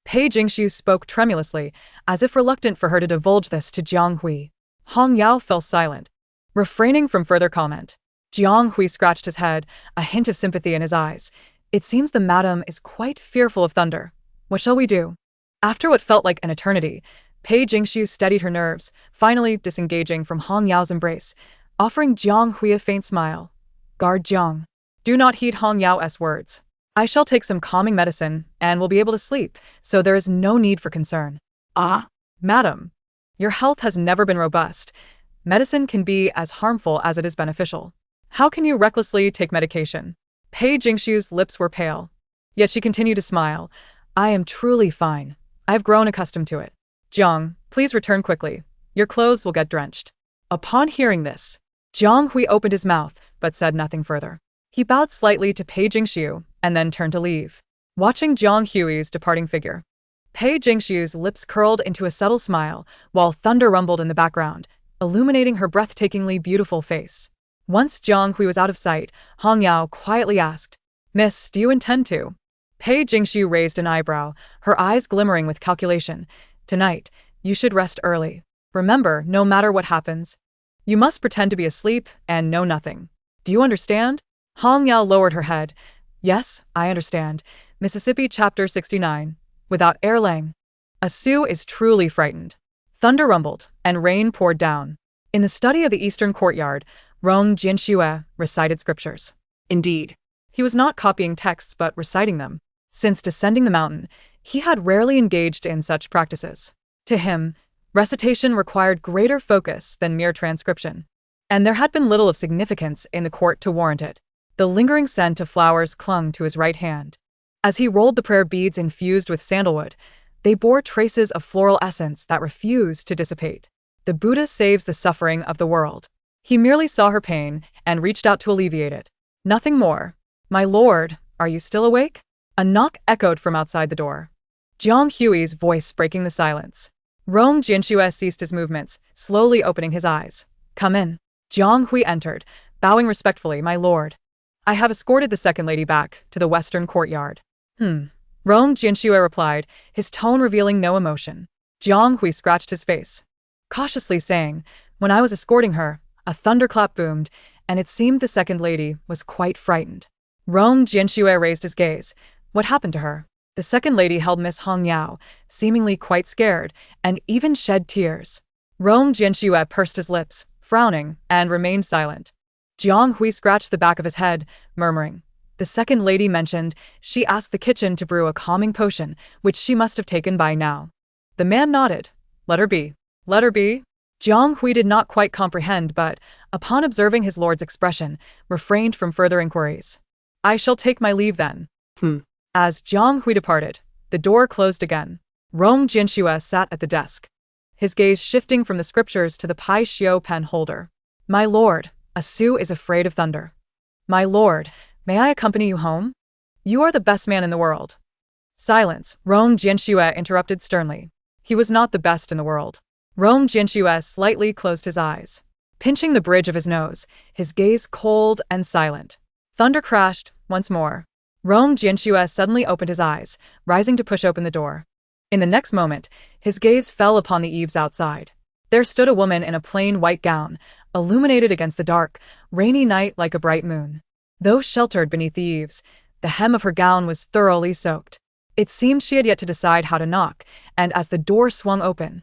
Pei Jingxiu spoke tremulously, as if reluctant for her to divulge this to Jiang Hui. Hong Yao fell silent, refraining from further comment. Jiang Hui scratched his head, a hint of sympathy in his eyes. "It seems the madam is quite fearful of thunder. What shall we do?" After what felt like an eternity, Pei Jingxiu steadied her nerves, finally disengaging from Hong Yao's embrace, offering Jiang Hui a faint smile. "Guard Jiang, do not heed Hong Yao's words. I shall take some calming medicine and will be able to sleep, so there is no need for concern." "Ah, "Madam, your health has never been robust. Medicine can be as harmful as it is beneficial. How can you recklessly take medication?" Pei Jingxiu's lips were pale, yet she continued to smile. "I am truly fine. I have grown accustomed to it." "Jiang, please return quickly. Your clothes will get drenched." Upon hearing this, Jiang Hui opened his mouth, but said nothing further. He bowed slightly to Pei Jingxiu, and then turned to leave. Watching Jiang Hui's departing figure, Pei Jingxiu's lips curled into a subtle smile, while thunder rumbled in the background, illuminating her breathtakingly beautiful face. Once Jiang Hui was out of sight, Hong Yao quietly asked, "Miss, do you intend to?" Pei Jingxiu raised an eyebrow, her eyes glimmering with calculation. "Tonight, you should rest early. Remember, no matter what happens, you must pretend to be asleep and know nothing. Do you understand?" Hong Yao lowered her head. "Yes, I understand." Mississippi Chapter 69. Without Erlang. A Sioux is truly frightened. Thunder rumbled, and rain poured down. In the study of the eastern courtyard, Rong Jianxue recited scriptures. Indeed, he was not copying texts but reciting them. Since descending the mountain, he had rarely engaged in such practices. To him, recitation required greater focus than mere transcription, and there had been little of significance in the court to warrant it. The lingering scent of flowers clung to his right hand. As he rolled the prayer beads infused with sandalwood, they bore traces of floral essence that refused to dissipate. The Buddha saves the suffering of the world. He merely saw her pain and reached out to alleviate it. Nothing more. My lord, are you still awake? A knock echoed from outside the door. Jiang Hui's voice breaking the silence. Rong Jianxue ceased his movements, slowly opening his eyes. Come in. Jiang Hui entered, bowing respectfully, my lord. I have escorted the second lady back to the western courtyard. Rong Jianxue replied, his tone revealing no emotion. Jiang Hui scratched his face, cautiously saying, when I was escorting her, a thunderclap boomed, and it seemed the second lady was quite frightened. Rong Jianxue raised his gaze. What happened to her? The second lady held Miss Hong Yao, seemingly quite scared, and even shed tears. Rong Jianxue pursed his lips, frowning, and remained silent. Jiang Hui scratched the back of his head, murmuring. The second lady mentioned she asked the kitchen to brew a calming potion, which she must have taken by now. The man nodded. Let her be. Let her be? Jiang Hui did not quite comprehend, but, upon observing his lord's expression, refrained from further inquiries. I shall take my leave then. As Jiang Hui departed, the door closed again. Rong Jianxue sat at the desk, his gaze shifting from the scriptures to the Pai Xiao pen holder. My lord, a Su is afraid of thunder. My lord, may I accompany you home? You are the best man in the world. Silence, Rong Jianxue interrupted sternly. He was not the best in the world. Rong Jianxue slightly closed his eyes, pinching the bridge of his nose, his gaze cold and silent. Thunder crashed, once more. Rong Jianxue suddenly opened his eyes, rising to push open the door. In the next moment, his gaze fell upon the eaves outside. There stood a woman in a plain white gown, illuminated against the dark, rainy night like a bright moon. Though sheltered beneath the eaves, the hem of her gown was thoroughly soaked. It seemed she had yet to decide how to knock, and as the door swung open,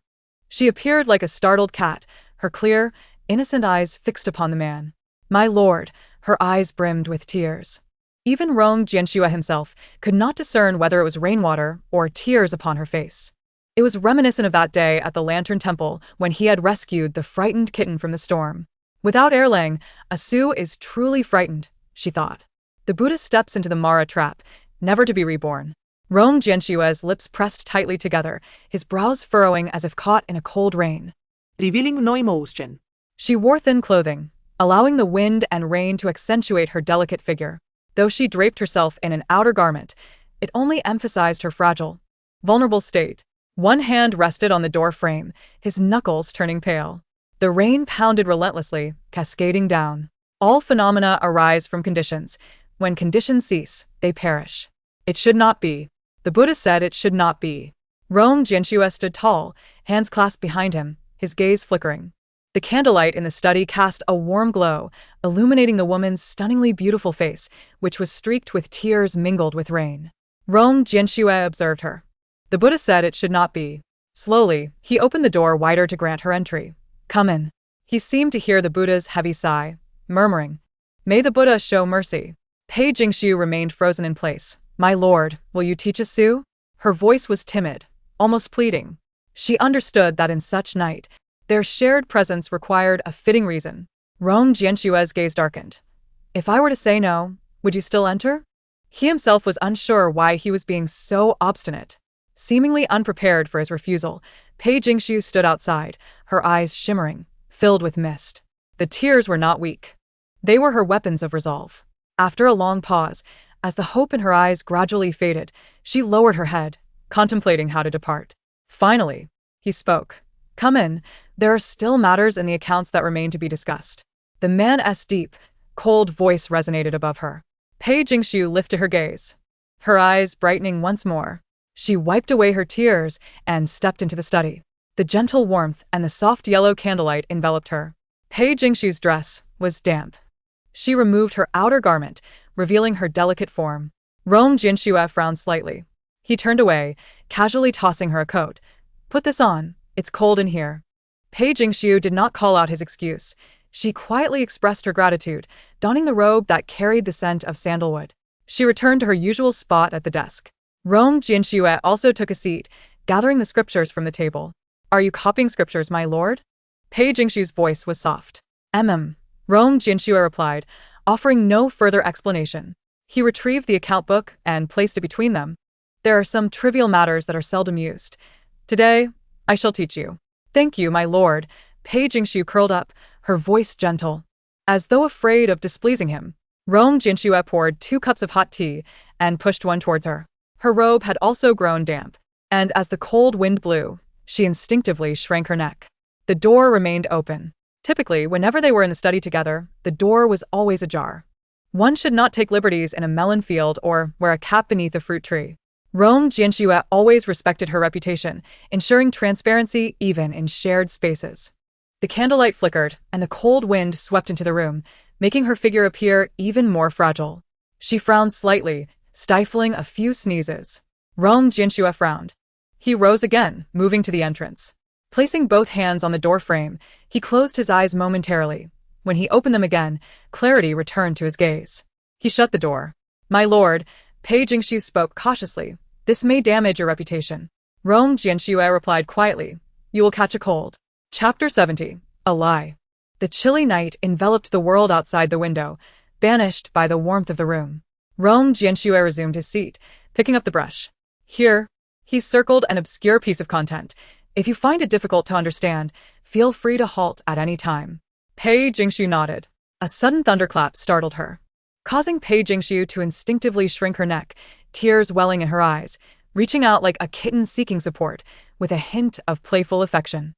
she appeared like a startled cat, her clear, innocent eyes fixed upon the man. My lord, her eyes brimmed with tears. Even Rong Jianxue himself could not discern whether it was rainwater or tears upon her face. It was reminiscent of that day at the Lantern Temple when he had rescued the frightened kitten from the storm. Without Erlang, a Su is truly frightened, she thought. The Buddha steps into the Mara trap, never to be reborn. Rong Jianxue's lips pressed tightly together, his brows furrowing as if caught in a cold rain. Revealing no emotion. She wore thin clothing, allowing the wind and rain to accentuate her delicate figure. Though she draped herself in an outer garment, it only emphasized her fragile, vulnerable state. One hand rested on the door frame, his knuckles turning pale. The rain pounded relentlessly, cascading down. All phenomena arise from conditions. When conditions cease, they perish. It should not be. The Buddha said it should not be. Rong Jianxue stood tall, hands clasped behind him, his gaze flickering. The candlelight in the study cast a warm glow, illuminating the woman's stunningly beautiful face, which was streaked with tears mingled with rain. Rong Jianxue observed her. The Buddha said it should not be. Slowly, he opened the door wider to grant her entry. Come in. He seemed to hear the Buddha's heavy sigh, murmuring, May the Buddha show mercy. Pei Jingxiu remained frozen in place. My lord, will you teach us Su? Her voice was timid, almost pleading. She understood that in such night, their shared presence required a fitting reason. Rong Jianxue's gaze darkened. If I were to say no, would you still enter? He himself was unsure why he was being so obstinate. Seemingly unprepared for his refusal, Pei Jingxiu stood outside, her eyes shimmering, filled with mist. The tears were not weak. They were her weapons of resolve. After a long pause, as the hope in her eyes gradually faded, she lowered her head, contemplating how to depart. Finally, he spoke. Come in, there are still matters in the accounts that remain to be discussed. The man's deep, cold voice resonated above her. Pei Jingxiu lifted her gaze, her eyes brightening once more. She wiped away her tears and stepped into the study. The gentle warmth and the soft yellow candlelight enveloped her. Pei Jingxiu's dress was damp. She removed her outer garment, revealing her delicate form. Rong Jianxue frowned slightly. He turned away, casually tossing her a coat. Put this on, it's cold in here. Pei Jingxiu did not call out his excuse. She quietly expressed her gratitude, donning the robe that carried the scent of sandalwood. She returned to her usual spot at the desk. Rong Jianxue also took a seat, gathering the scriptures from the table. Are you copying scriptures, my lord? Pei Jingxiu's voice was soft. Rong Jianxue replied, offering no further explanation. He retrieved the account book and placed it between them. There are some trivial matters that are seldom used. Today, I shall teach you. Thank you, my lord. Pei Jingxiu curled up, her voice gentle. As though afraid of displeasing him, Rong Jianxue poured 2 cups of hot tea and pushed one towards her. Her robe had also grown damp, and as the cold wind blew, she instinctively shrank her neck. The door remained open. Typically, whenever they were in the study together, the door was always ajar. One should not take liberties in a melon field or wear a cap beneath a fruit tree. Rong Jianxue always respected her reputation, ensuring transparency even in shared spaces. The candlelight flickered, and the cold wind swept into the room, making her figure appear even more fragile. She frowned slightly, stifling a few sneezes. Rong Jianxue frowned. He rose again, moving to the entrance. Placing both hands on the door frame, he closed his eyes momentarily. When he opened them again, clarity returned to his gaze. He shut the door. "My lord," Pei Jingxiu spoke cautiously, "this may damage your reputation." Rong Jianxue replied quietly, "You will catch a cold." Chapter 70. A Lie. The chilly night enveloped the world outside the window, banished by the warmth of the room. Rong Jianxue resumed his seat, picking up the brush. "Here." He circled an obscure piece of content. "If you find it difficult to understand, feel free to halt at any time." Pei Jingxiu nodded. A sudden thunderclap startled her, causing Pei Jingxiu to instinctively shrink her neck, tears welling in her eyes, reaching out like a kitten seeking support, with a hint of playful affection.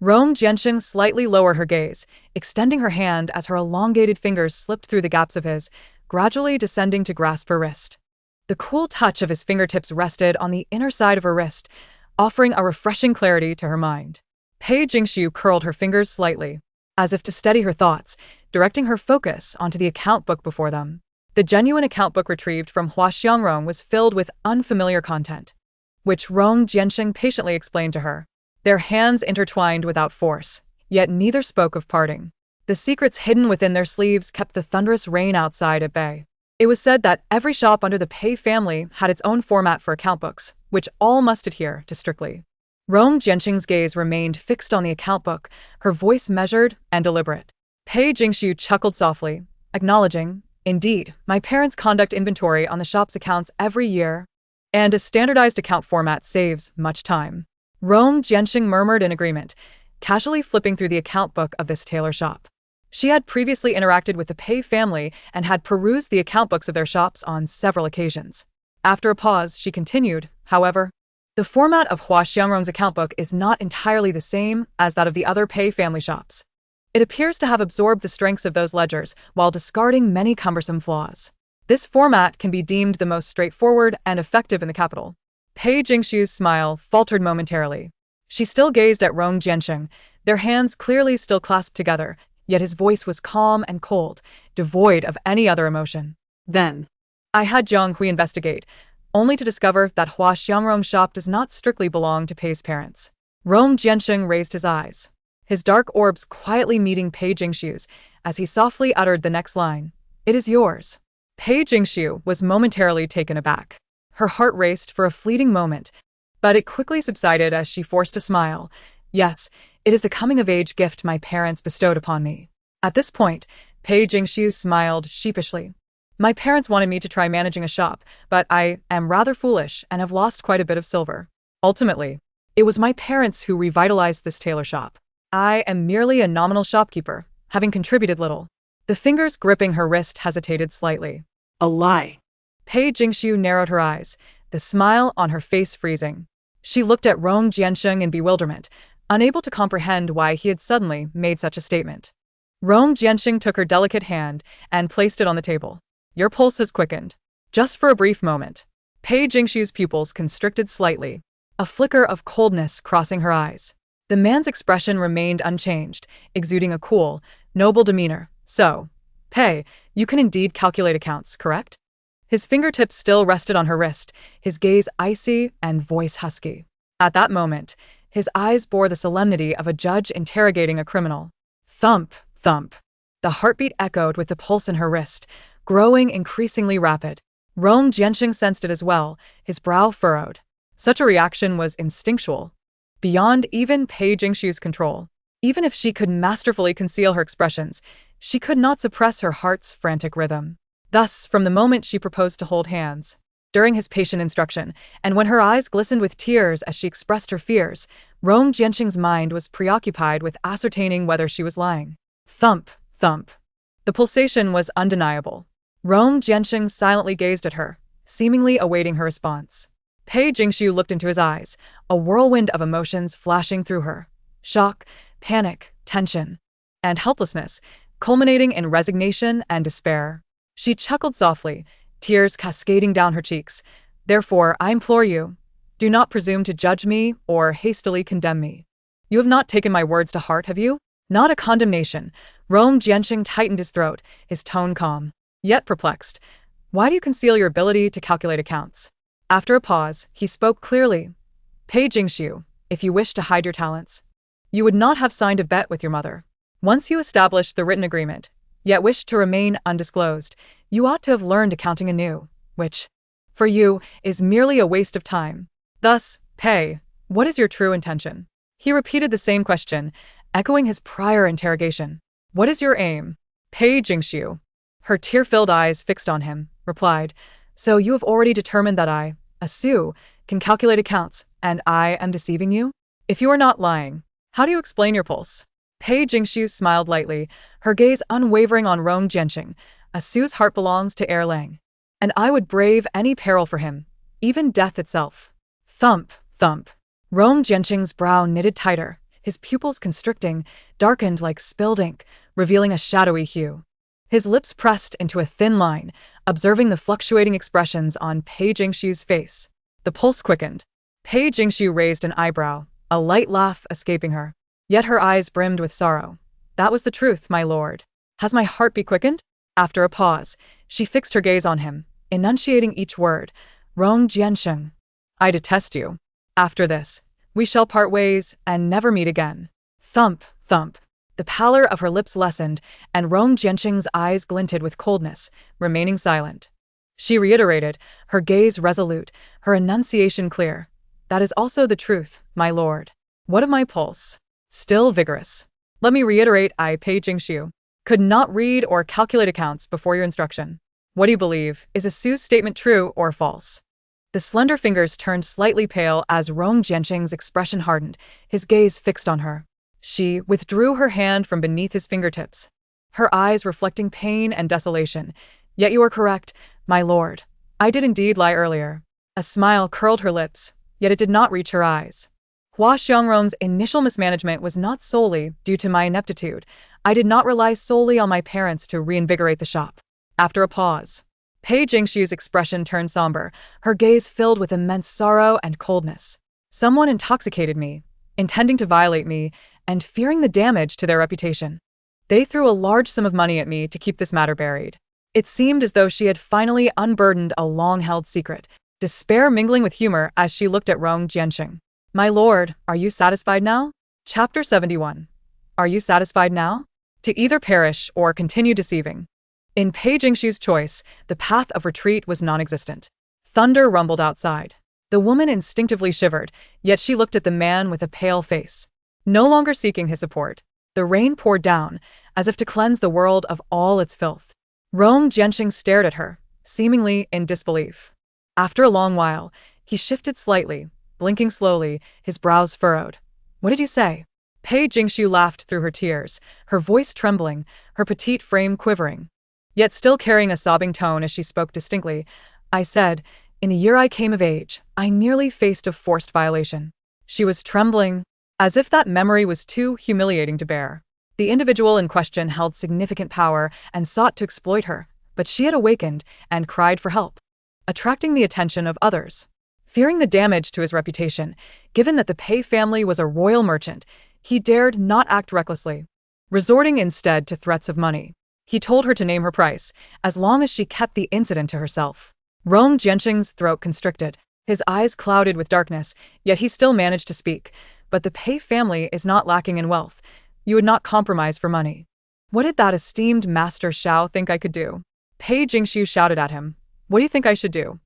Rong Jianxing slightly lowered her gaze, extending her hand as her elongated fingers slipped through the gaps of his, gradually descending to grasp her wrist. The cool touch of his fingertips rested on the inner side of her wrist, offering a refreshing clarity to her mind. Pei Jingxiu curled her fingers slightly, as if to steady her thoughts, directing her focus onto the account book before them. The genuine account book retrieved from Hua Xiangrong was filled with unfamiliar content, which Rong Jianxing patiently explained to her. Their hands intertwined without force, yet neither spoke of parting. The secrets hidden within their sleeves kept the thunderous rain outside at bay. It was said that every shop under the Pei family had its own format for account books, which all must adhere to strictly. Rong Jianxing's gaze remained fixed on the account book, her voice measured and deliberate. Pei Jingxiu chuckled softly, acknowledging, "Indeed, my parents conduct inventory on the shop's accounts every year, and a standardized account format saves much time." Rong Jianxing murmured in agreement, casually flipping through the account book of this tailor shop. She had previously interacted with the Pei family and had perused the account books of their shops on several occasions. After a pause, she continued, "However, the format of Hua Xiangrong's account book is not entirely the same as that of the other Pei family shops. It appears to have absorbed the strengths of those ledgers while discarding many cumbersome flaws. This format can be deemed the most straightforward and effective in the capital." Pei Jingxiu's smile faltered momentarily. She still gazed at Rong Jianxing, their hands clearly still clasped together, yet his voice was calm and cold, devoid of any other emotion. "Then, I had Jiang Hui investigate, only to discover that Hua Xiangrong's shop does not strictly belong to Pei's parents." Rong Jianxing raised his eyes, his dark orbs quietly meeting Pei Jingxiu's, as he softly uttered the next line, "It is yours." Pei Jingxiu was momentarily taken aback. Her heart raced for a fleeting moment, but it quickly subsided as she forced a smile. "Yes, it is the coming-of-age gift my parents bestowed upon me." At this point, Pei Jingxiu smiled sheepishly. "My parents wanted me to try managing a shop, but I am rather foolish and have lost quite a bit of silver. Ultimately, it was my parents who revitalized this tailor shop. I am merely a nominal shopkeeper, having contributed little." The fingers gripping her wrist hesitated slightly. "A lie." Pei Jingxiu narrowed her eyes, the smile on her face freezing. She looked at Rong Jianxing in bewilderment, unable to comprehend why he had suddenly made such a statement. Rong Jianxing took her delicate hand and placed it on the table. "Your pulse has quickened." Just for a brief moment, Pei Jingxiu's pupils constricted slightly, a flicker of coldness crossing her eyes. The man's expression remained unchanged, exuding a cool, noble demeanor. "So, Pei, you can indeed calculate accounts, correct?" His fingertips still rested on her wrist, his gaze icy and voice husky. At that moment, his eyes bore the solemnity of a judge interrogating a criminal. Thump, thump. The heartbeat echoed with the pulse in her wrist, growing increasingly rapid. Rong Jianxing sensed it as well, his brow furrowed. Such a reaction was instinctual, beyond even Pei Jingxiu's control. Even if she could masterfully conceal her expressions, she could not suppress her heart's frantic rhythm. Thus, from the moment she proposed to hold hands, during his patient instruction, and when her eyes glistened with tears as she expressed her fears, Rong Jianxing's mind was preoccupied with ascertaining whether she was lying. Thump, thump. The pulsation was undeniable. Rong Jianqing silently gazed at her, seemingly awaiting her response. Pei Jingxiu looked into his eyes, a whirlwind of emotions flashing through her. Shock, panic, tension, and helplessness, culminating in resignation and despair. She chuckled softly, tears cascading down her cheeks. Therefore, I implore you, do not presume to judge me or hastily condemn me. You have not taken my words to heart, have you? Not a condemnation. Rong Jianqing tightened his throat, his tone calm, yet perplexed. Why do you conceal your ability to calculate accounts? After a pause, he spoke clearly. Pei Jingxiu, if you wish to hide your talents, you would not have signed a bet with your mother. Once you established the written agreement, yet wished to remain undisclosed, you ought to have learned accounting anew, which, for you, is merely a waste of time. Thus, Pei, what is your true intention? He repeated the same question, echoing his prior interrogation. What is your aim? Pei Jingxiu, her tear-filled eyes fixed on him, replied, so you have already determined that I, a Su, can calculate accounts, and I am deceiving you? If you are not lying, how do you explain your pulse? Pei Jingxiu smiled lightly, her gaze unwavering on Rong Jianqing. A Su's heart belongs to Erlang, and I would brave any peril for him, even death itself. Thump, thump. Rong Jianqing's brow knitted tighter, his pupils constricting, darkened like spilled ink, revealing a shadowy hue. His lips pressed into a thin line, observing the fluctuating expressions on Pei Jingxiu's face. The pulse quickened. Pei Jingxiu raised an eyebrow, a light laugh escaping her. Yet her eyes brimmed with sorrow. That was the truth, my lord. Has my heart be quickened? After a pause, she fixed her gaze on him, enunciating each word. Rong Jianqing, I detest you. After this, we shall part ways and never meet again. Thump, thump. The pallor of her lips lessened, and Rong Jianqing's eyes glinted with coldness, remaining silent. She reiterated, her gaze resolute, her enunciation clear. That is also the truth, my lord. What of my pulse? Still vigorous. Let me reiterate, I, Pei Jingxiu, could not read or calculate accounts before your instruction. What do you believe? Is a Su's statement true or false? The slender fingers turned slightly pale as Rong Jianqing's expression hardened, his gaze fixed on her. She withdrew her hand from beneath his fingertips, her eyes reflecting pain and desolation. Yet you are correct, my lord. I did indeed lie earlier. A smile curled her lips, yet it did not reach her eyes. Hua Xiangrong's initial mismanagement was not solely due to my ineptitude. I did not rely solely on my parents to reinvigorate the shop. After a pause, Pei Jingxiu's expression turned somber, her gaze filled with immense sorrow and coldness. Someone intoxicated me, intending to violate me, and fearing the damage to their reputation. They threw a large sum of money at me to keep this matter buried. It seemed as though she had finally unburdened a long-held secret, despair mingling with humor as she looked at Rong Jianqing. My lord, are you satisfied now? Chapter 71. Are you satisfied now? To either perish or continue deceiving. In Pei Jingxiu's choice, the path of retreat was non-existent. Thunder rumbled outside. The woman instinctively shivered, yet she looked at the man with a pale face. No longer seeking his support, the rain poured down, as if to cleanse the world of all its filth. Rong Jianqing stared at her, seemingly in disbelief. After a long while, he shifted slightly, blinking slowly, his brows furrowed. What did you say? Pei Jingxiu laughed through her tears, her voice trembling, her petite frame quivering, yet still carrying a sobbing tone as she spoke distinctly. I said, in the year I came of age, I nearly faced a forced violation. She was trembling, as if that memory was too humiliating to bear. The individual in question held significant power and sought to exploit her, but she had awakened and cried for help, attracting the attention of others. Fearing the damage to his reputation, given that the Pei family was a royal merchant, he dared not act recklessly. Resorting instead to threats of money, he told her to name her price, as long as she kept the incident to herself. Rong Jianqing's throat constricted, his eyes clouded with darkness, yet he still managed to speak. But the Pei family is not lacking in wealth. You would not compromise for money. What did that esteemed Master Shao think I could do? Pei Jingxiu shouted at him. What do you think I should do?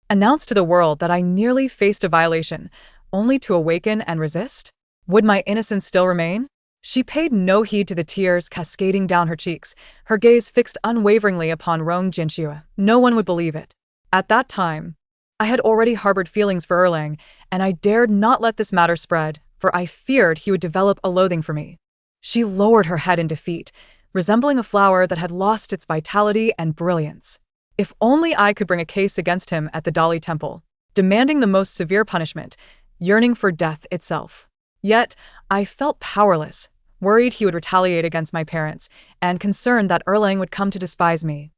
Announce to the world that I nearly faced a violation, only to awaken and resist? Would my innocence still remain? She paid no heed to the tears cascading down her cheeks, her gaze fixed unwaveringly upon Rong Jianqiu. No one would believe it. At that time, I had already harbored feelings for Erlang, and I dared not let this matter spread, for I feared he would develop a loathing for me. She lowered her head in defeat, resembling a flower that had lost its vitality and brilliance. If only I could bring a case against him at the Dali Temple, demanding the most severe punishment, yearning for death itself. Yet, I felt powerless, worried he would retaliate against my parents, and concerned that Erlang would come to despise me.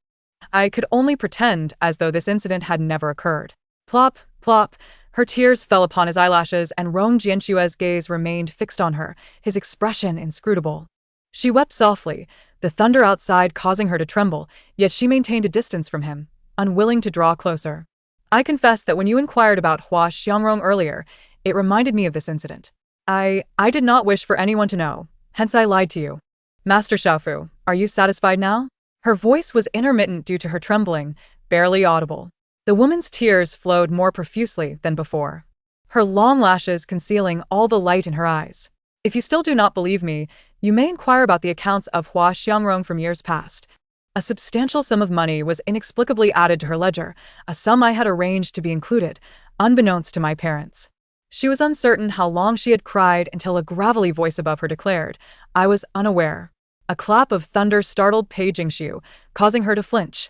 I could only pretend as though this incident had never occurred. Plop, plop, her tears fell upon his eyelashes and Rong Jianxue's gaze remained fixed on her, his expression inscrutable. She wept softly, the thunder outside causing her to tremble, yet she maintained a distance from him, unwilling to draw closer. I confess that when you inquired about Hua Xiangrong earlier, it reminded me of this incident. I did not wish for anyone to know, hence I lied to you. Master Xiaofu, are you satisfied now? Her voice was intermittent due to her trembling, barely audible. The woman's tears flowed more profusely than before, her long lashes concealing all the light in her eyes. If you still do not believe me, you may inquire about the accounts of Hua Xiangrong from years past. A substantial sum of money was inexplicably added to her ledger, a sum I had arranged to be included, unbeknownst to my parents. She was uncertain how long she had cried until a gravelly voice above her declared, I was unaware. A clap of thunder startled Pei Jingshu, causing her to flinch.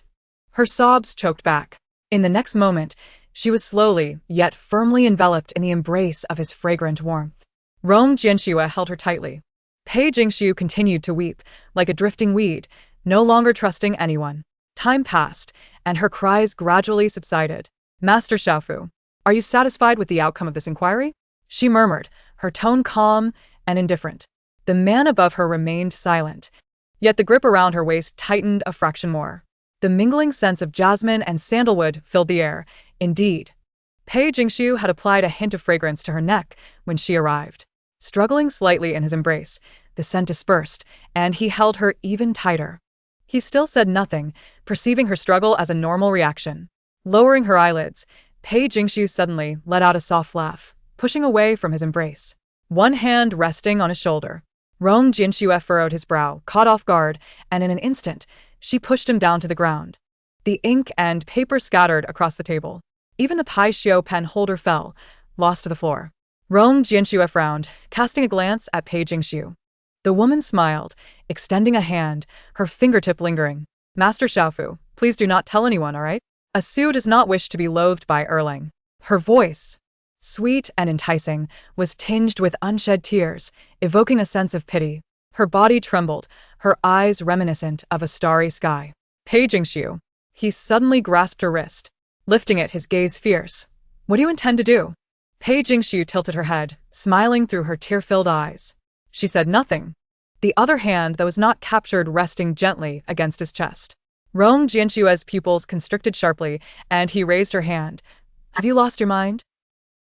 Her sobs choked back. In the next moment, she was slowly, yet firmly enveloped in the embrace of his fragrant warmth. Rong Jianxue held her tightly. Pei Jingshu continued to weep, like a drifting weed, no longer trusting anyone. Time passed, and her cries gradually subsided. Master Xiaofu, are you satisfied with the outcome of this inquiry? She murmured, her tone calm and indifferent. The man above her remained silent, yet the grip around her waist tightened a fraction more. The mingling scents of jasmine and sandalwood filled the air. Indeed, Pei Jingshu had applied a hint of fragrance to her neck when she arrived. Struggling slightly in his embrace, the scent dispersed, and he held her even tighter. He still said nothing, perceiving her struggle as a normal reaction. Lowering her eyelids, Pei Jingshu suddenly let out a soft laugh, pushing away from his embrace. One hand resting on his shoulder. Rong Jianxue furrowed his brow, caught off guard, and in an instant, she pushed him down to the ground. The ink and paper scattered across the table. Even the Pai Xiao pen holder fell, lost to the floor. Rong Jianxue frowned, casting a glance at Pei Jingshu. The woman smiled, extending a hand, her fingertip lingering. Master Xiaofu, please do not tell anyone, all right? A Su does not wish to be loathed by Erlang. Her voice, sweet and enticing, was tinged with unshed tears, evoking a sense of pity. Her body trembled, her eyes reminiscent of a starry sky. Pei Jingshu. He suddenly grasped her wrist, lifting it, his gaze fierce. What do you intend to do? Pei Jingshu tilted her head, smiling through her tear-filled eyes. She said nothing, the other hand that was not captured resting gently against his chest. Rong Jianxue's pupils constricted sharply, and he raised her hand. Have you lost your mind?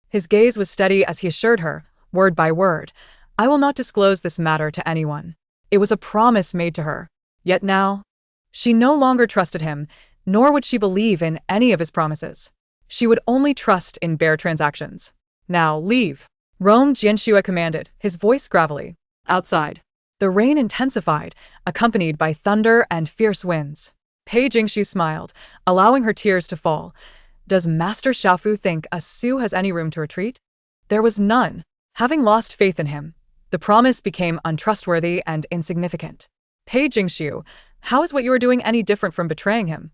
His gaze was steady as he assured her, word by word, I will not disclose this matter to anyone. It was a promise made to her. Yet now, she no longer trusted him, nor would she believe in any of his promises. She would only trust in bare transactions. Now, leave. Rong Jianxue commanded, his voice gravelly. Outside. The rain intensified, accompanied by thunder and fierce winds. Pei Jingshu smiled, allowing her tears to fall. Does Master Xiaofu think a Su has any room to retreat? There was none. Having lost faith in him, the promise became untrustworthy and insignificant. Pei Jingshu, how is what you are doing any different from betraying him?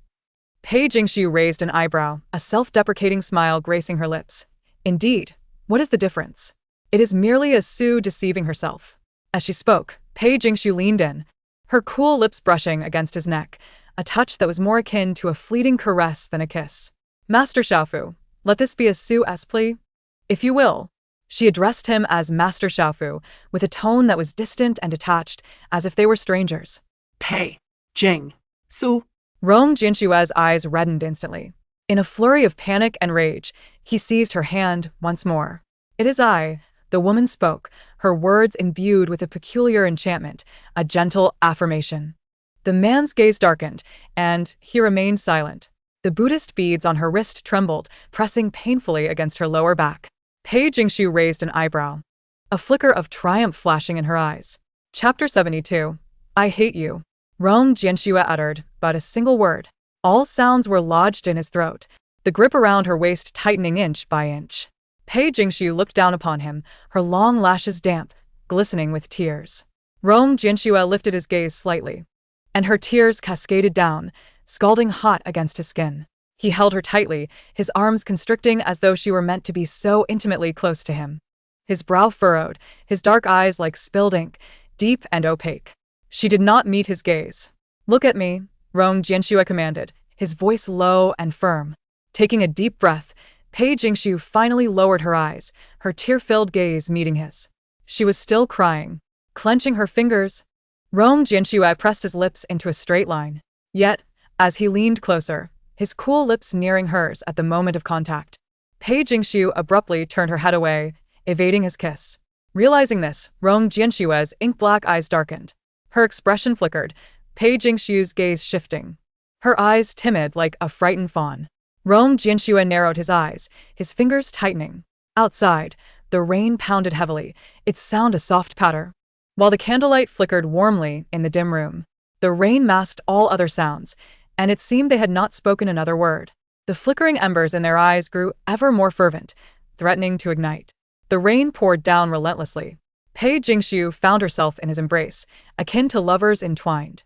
Pei Jingshu raised an eyebrow, a self-deprecating smile gracing her lips. Indeed, what is the difference? It is merely a Su deceiving herself. As she spoke, Pei Jingshu leaned in, her cool lips brushing against his neck, a touch that was more akin to a fleeting caress than a kiss. Master Xiaofu, let this be a Su-esque plea. If you will. She addressed him as Master Xiaofu, with a tone that was distant and detached, as if they were strangers. Pei, Jing, Su. Rong Jianxue's eyes reddened instantly. In a flurry of panic and rage, he seized her hand once more. It is I, the woman spoke, her words imbued with a peculiar enchantment, a gentle affirmation. The man's gaze darkened, and he remained silent. The Buddhist beads on her wrist trembled, pressing painfully against her lower back. Pei Jingshu raised an eyebrow, a flicker of triumph flashing in her eyes. Chapter 72. I hate you. Rong Jianxue uttered but a single word. All sounds were lodged in his throat, the grip around her waist tightening inch by inch. Pei Jingshu looked down upon him, her long lashes damp, glistening with tears. Rong Jianxue lifted his gaze slightly, and her tears cascaded down, scalding hot against his skin. He held her tightly, his arms constricting as though she were meant to be so intimately close to him. His brow furrowed, his dark eyes like spilled ink, deep and opaque. She did not meet his gaze. "Look at me," Rong Jianxue commanded, his voice low and firm. Taking a deep breath, Pei Jingxiu finally lowered her eyes, her tear-filled gaze meeting his. She was still crying. Clenching her fingers, Rong Jianxue pressed his lips into a straight line. Yet, as he leaned closer, his cool lips nearing hers at the moment of contact, Pei Jingxiu abruptly turned her head away, evading his kiss. Realizing this, Rong Jianxue's ink-black eyes darkened. Her expression flickered, Pei Jingxiu's gaze shifting. Her eyes timid like a frightened fawn. Rong Jianxue narrowed his eyes, his fingers tightening. Outside, the rain pounded heavily, its sound a soft patter. While the candlelight flickered warmly in the dim room, the rain masked all other sounds, and it seemed they had not spoken another word. The flickering embers in their eyes grew ever more fervent, threatening to ignite. The rain poured down relentlessly. Pei Jingxiu found herself in his embrace, akin to lovers entwined.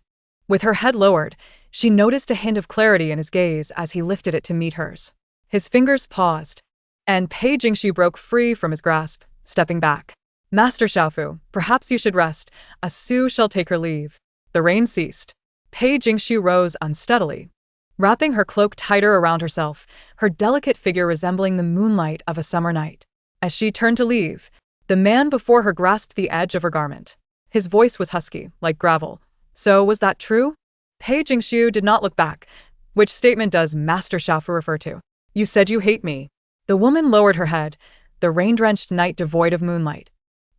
With her head lowered, she noticed a hint of clarity in his gaze as he lifted it to meet hers. His fingers paused, and Pei Jingxiu broke free from his grasp, stepping back. "Master Xiaofu, perhaps you should rest. A Su shall take her leave." The rain ceased. Pei Jingxiu rose unsteadily, wrapping her cloak tighter around herself, her delicate figure resembling the moonlight of a summer night. As she turned to leave, the man before her grasped the edge of her garment. His voice was husky, like gravel. "So was that true?" Pei Jingxiu did not look back. "Which statement does Master Xiaofu refer to? You said you hate me." The woman lowered her head, the rain-drenched night devoid of moonlight.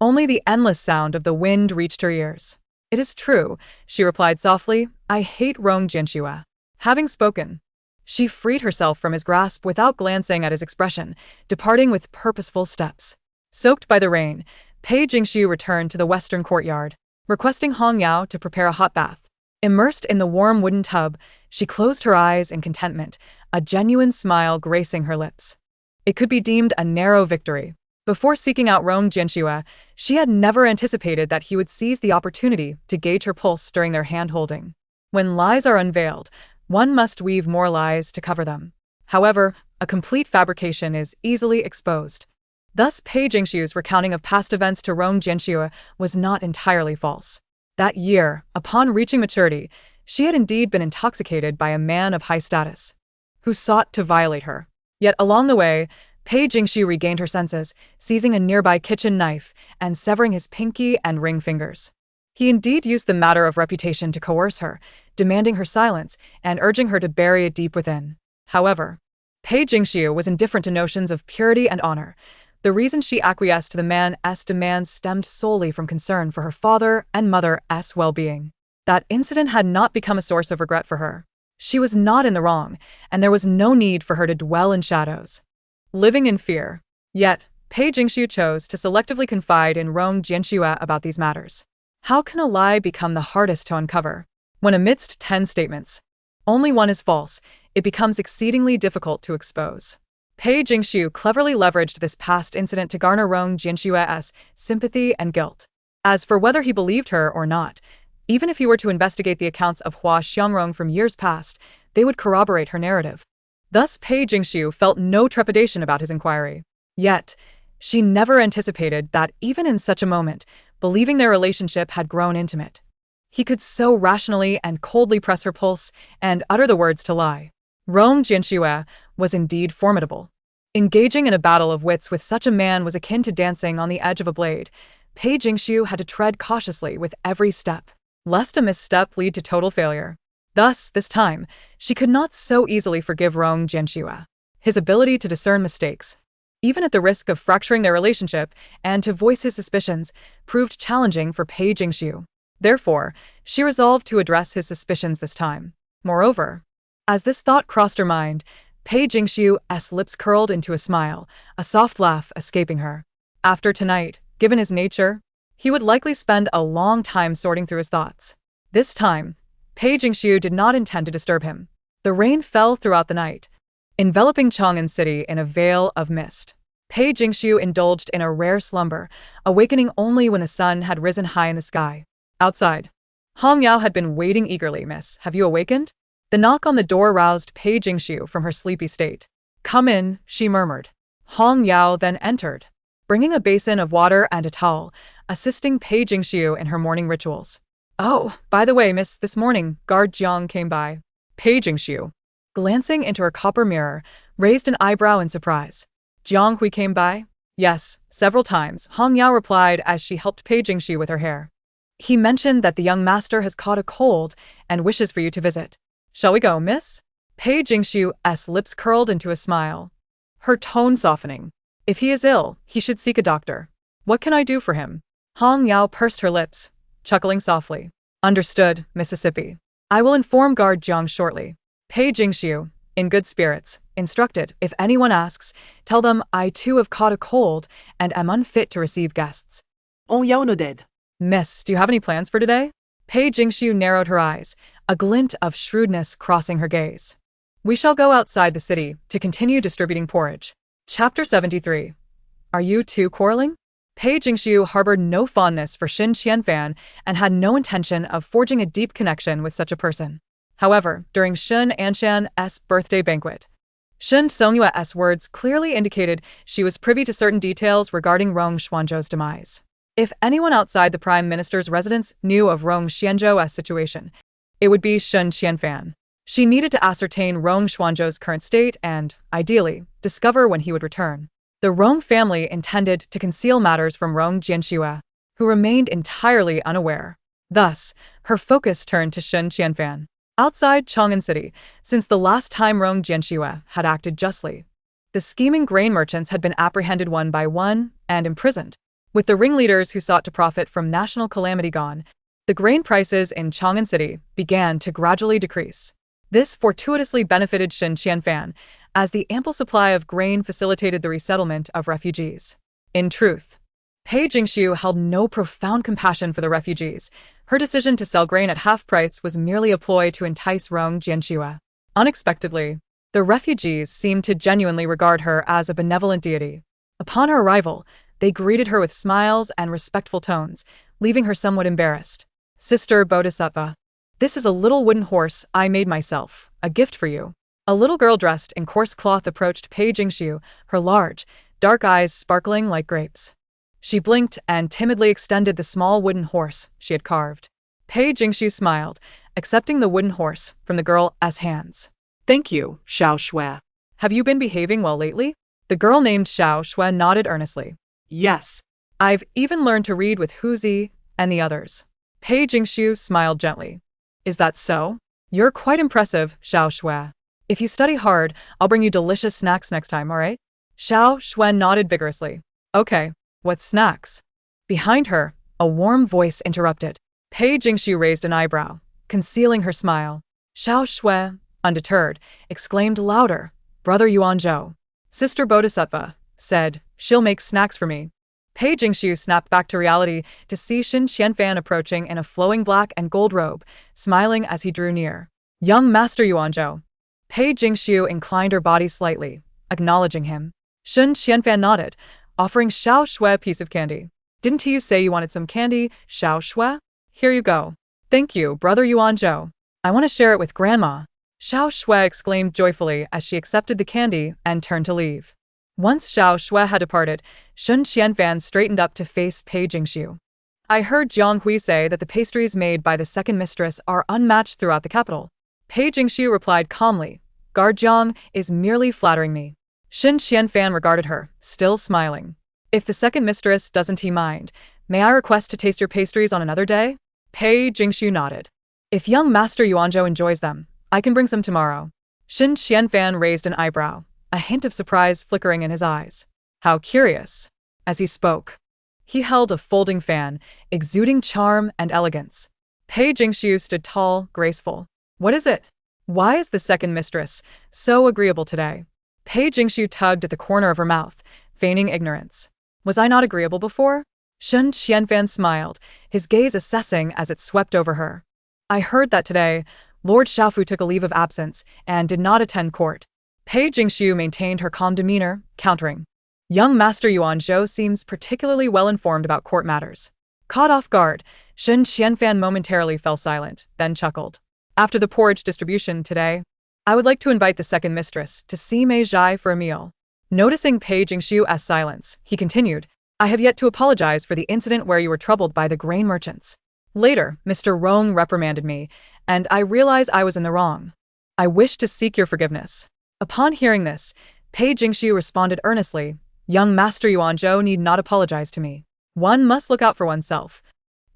Only the endless sound of the wind reached her ears. "It is true," she replied softly, "I hate Rong Jianxue." Having spoken, she freed herself from his grasp without glancing at his expression, departing with purposeful steps. Soaked by the rain, Pei Jingxiu returned to the western courtyard, requesting Hong Yao to prepare a hot bath. Immersed in the warm wooden tub, she closed her eyes in contentment, a genuine smile gracing her lips. It could be deemed a narrow victory. Before seeking out Rong Jianxue, she had never anticipated that he would seize the opportunity to gauge her pulse during their hand-holding. When lies are unveiled, one must weave more lies to cover them. However, a complete fabrication is easily exposed. Thus, Pei Jingxiu's recounting of past events to Rong Jianxue was not entirely false. That year, upon reaching maturity, she had indeed been intoxicated by a man of high status, who sought to violate her. Yet along the way, Pei Jingxiu regained her senses, seizing a nearby kitchen knife and severing his pinky and ring fingers. He indeed used the matter of reputation to coerce her, demanding her silence and urging her to bury it deep within. However, Pei Jingxiu was indifferent to notions of purity and honor. The reason she acquiesced to the man's demands stemmed solely from concern for her father and mother's well-being. That incident had not become a source of regret for her. She was not in the wrong, and there was no need for her to dwell in shadows, living in fear. Yet, Pei Jingxiu chose to selectively confide in Rong Jianxue about these matters. How can a lie become the hardest to uncover? When amidst 10 statements, only one is false, it becomes exceedingly difficult to expose. Pei Jingxiu cleverly leveraged this past incident to garner Rong Jianxue's sympathy and guilt. As for whether he believed her or not, even if he were to investigate the accounts of Hua Xiangrong from years past, they would corroborate her narrative. Thus, Pei Jingxiu felt no trepidation about his inquiry. Yet, she never anticipated that even in such a moment, believing their relationship had grown intimate, he could so rationally and coldly press her pulse and utter the words to lie. Rong Jianxue was indeed formidable. Engaging in a battle of wits with such a man was akin to dancing on the edge of a blade. Pei Jingxiu had to tread cautiously with every step, lest a misstep lead to total failure. Thus, this time, she could not so easily forgive Rong Jianxue. His ability to discern mistakes, even at the risk of fracturing their relationship, and to voice his suspicions, proved challenging for Pei Jingxiu. Therefore, she resolved to address his suspicions this time. Moreover, as this thought crossed her mind, Pei Jingxiu's lips curled into a smile, a soft laugh escaping her. After tonight, given his nature, he would likely spend a long time sorting through his thoughts. This time, Pei Jingxiu did not intend to disturb him. The rain fell throughout the night, enveloping Chang'an City in a veil of mist. Pei Jingxiu indulged in a rare slumber, awakening only when the sun had risen high in the sky. Outside, Hong Yao had been waiting eagerly. "Miss, have you awakened?" The knock on the door roused Pei Jingxiu from her sleepy state. "Come in," she murmured. Hong Yao then entered, bringing a basin of water and a towel, assisting Pei Jingxiu in her morning rituals. "Oh, by the way, miss, this morning, guard Jiang came by." Pei Jingxiu, glancing into her copper mirror, raised an eyebrow in surprise. "Jiang Hui came by?" "Yes, several times," Hong Yao replied as she helped Pei Jingxiu with her hair. "He mentioned that the young master has caught a cold and wishes for you to visit. Shall we go, miss?" Pei Jingxiu's lips curled into a smile, her tone softening. "If he is ill, he should seek a doctor. What can I do for him?" Hong Yao pursed her lips, chuckling softly. "Understood, Mississippi. I will inform guard Jiang shortly." Pei Jingxiu, in good spirits, instructed, "If anyone asks, tell them I too have caught a cold and am unfit to receive guests." Hong Yao nodded. "Miss, do you have any plans for today?" Pei Jingxiu narrowed her eyes, a glint of shrewdness crossing her gaze. "We shall go outside the city to continue distributing porridge." Chapter 73. Are you two quarreling? Pei Jingxiu harbored no fondness for Xin Qianfan and had no intention of forging a deep connection with such a person. However, during Xin Anshan's birthday banquet, Xin Songyue's words clearly indicated she was privy to certain details regarding Rong Xuanzhou's demise. If anyone outside the Prime Minister's residence knew of Rong Xuanzhou's situation, it would be Xin Qianfan. She needed to ascertain Rong Xuanzhou's current state and, ideally, discover when he would return. The Rong family intended to conceal matters from Rong Jianxue, who remained entirely unaware. Thus, her focus turned to Xin Qianfan. Outside Chang'an City, since the last time Rong Jianxue had acted justly, the scheming grain merchants had been apprehended one by one and imprisoned. With the ringleaders who sought to profit from national calamity gone, the grain prices in Chang'an City began to gradually decrease. This fortuitously benefited Xin Qianfan, as the ample supply of grain facilitated the resettlement of refugees. In truth, Pei Jingxiu held no profound compassion for the refugees. Her decision to sell grain at half price was merely a ploy to entice Rong Jianxue. Unexpectedly, the refugees seemed to genuinely regard her as a benevolent deity. Upon her arrival, they greeted her with smiles and respectful tones, leaving her somewhat embarrassed. "Sister Bodhisattva, this is a little wooden horse I made myself, a gift for you." A little girl dressed in coarse cloth approached Pei Jingxiu, her large, dark eyes sparkling like grapes. She blinked and timidly extended the small wooden horse she had carved. Pei Jingxiu smiled, accepting the wooden horse from the girl's hands. "Thank you, Xiao Shui." "Have you been behaving well lately?" The girl named Xiao Shui nodded earnestly. "Yes." "I've even learned to read with Huzi and the others." Pei Jingxiu smiled gently. "Is that so? You're quite impressive, Xiao Shui. If you study hard, I'll bring you delicious snacks next time, alright?" Xiao Shui nodded vigorously. "Okay, what snacks?" Behind her, a warm voice interrupted. Pei Jingxiu raised an eyebrow, concealing her smile. Xiao Shui, undeterred, exclaimed louder, "Brother Yuanzhou." "Sister Bodhisattva said she'll make snacks for me." Pei Jingxiu snapped back to reality to see Xin Qianfan approaching in a flowing black and gold robe, smiling as he drew near. "Young Master Yuanzhou." Pei Jingxiu inclined her body slightly, acknowledging him. Xin Qianfan nodded, offering Xiao Shui a piece of candy. "Didn't you say you wanted some candy, Xiao Shui? Here you go." "Thank you, Brother Yuanzhou. I want to share it with Grandma." Xiao Shui exclaimed joyfully as she accepted the candy and turned to leave. Once Xiao Shui had departed, Xin Qianfan straightened up to face Pei Jingxiu. "I heard Jiang Hui say that the pastries made by the second mistress are unmatched throughout the capital." Pei Jingxiu replied calmly, "Guard Jiang is merely flattering me." Xin Qianfan regarded her, still smiling. "If the second mistress doesn't mind, may I request to taste your pastries on another day?" Pei Jingxiu nodded. "If young Master Yuanzhou enjoys them, I can bring some tomorrow." Xin Qianfan raised an eyebrow, a hint of surprise flickering in his eyes. "How curious." As he spoke, he held a folding fan, exuding charm and elegance. Pei Jingxiu stood tall, graceful. "What is it? Why is the second mistress so agreeable today?" Pei Jingxiu tugged at the corner of her mouth, feigning ignorance. "Was I not agreeable before?" Xin Qianfan smiled, his gaze assessing as it swept over her. "I heard that today, Lord Xiaofu took a leave of absence and did not attend court." Pei Jingxiu maintained her calm demeanor, countering. "Young Master Yuanzhou seems particularly well informed about court matters." Caught off guard, Xin Qianfan momentarily fell silent, then chuckled. After the porridge distribution today, I would like to invite the second mistress to see Mei Zhai for a meal. Noticing Pei Jingshu's silence, he continued, I have yet to apologize for the incident where you were troubled by the grain merchants. Later, Mr. Rong reprimanded me, and I realized I was in the wrong. I wish to seek your forgiveness. Upon hearing this, Pei Jingshu responded earnestly, Young Master Yuanzhou need not apologize to me. One must look out for oneself.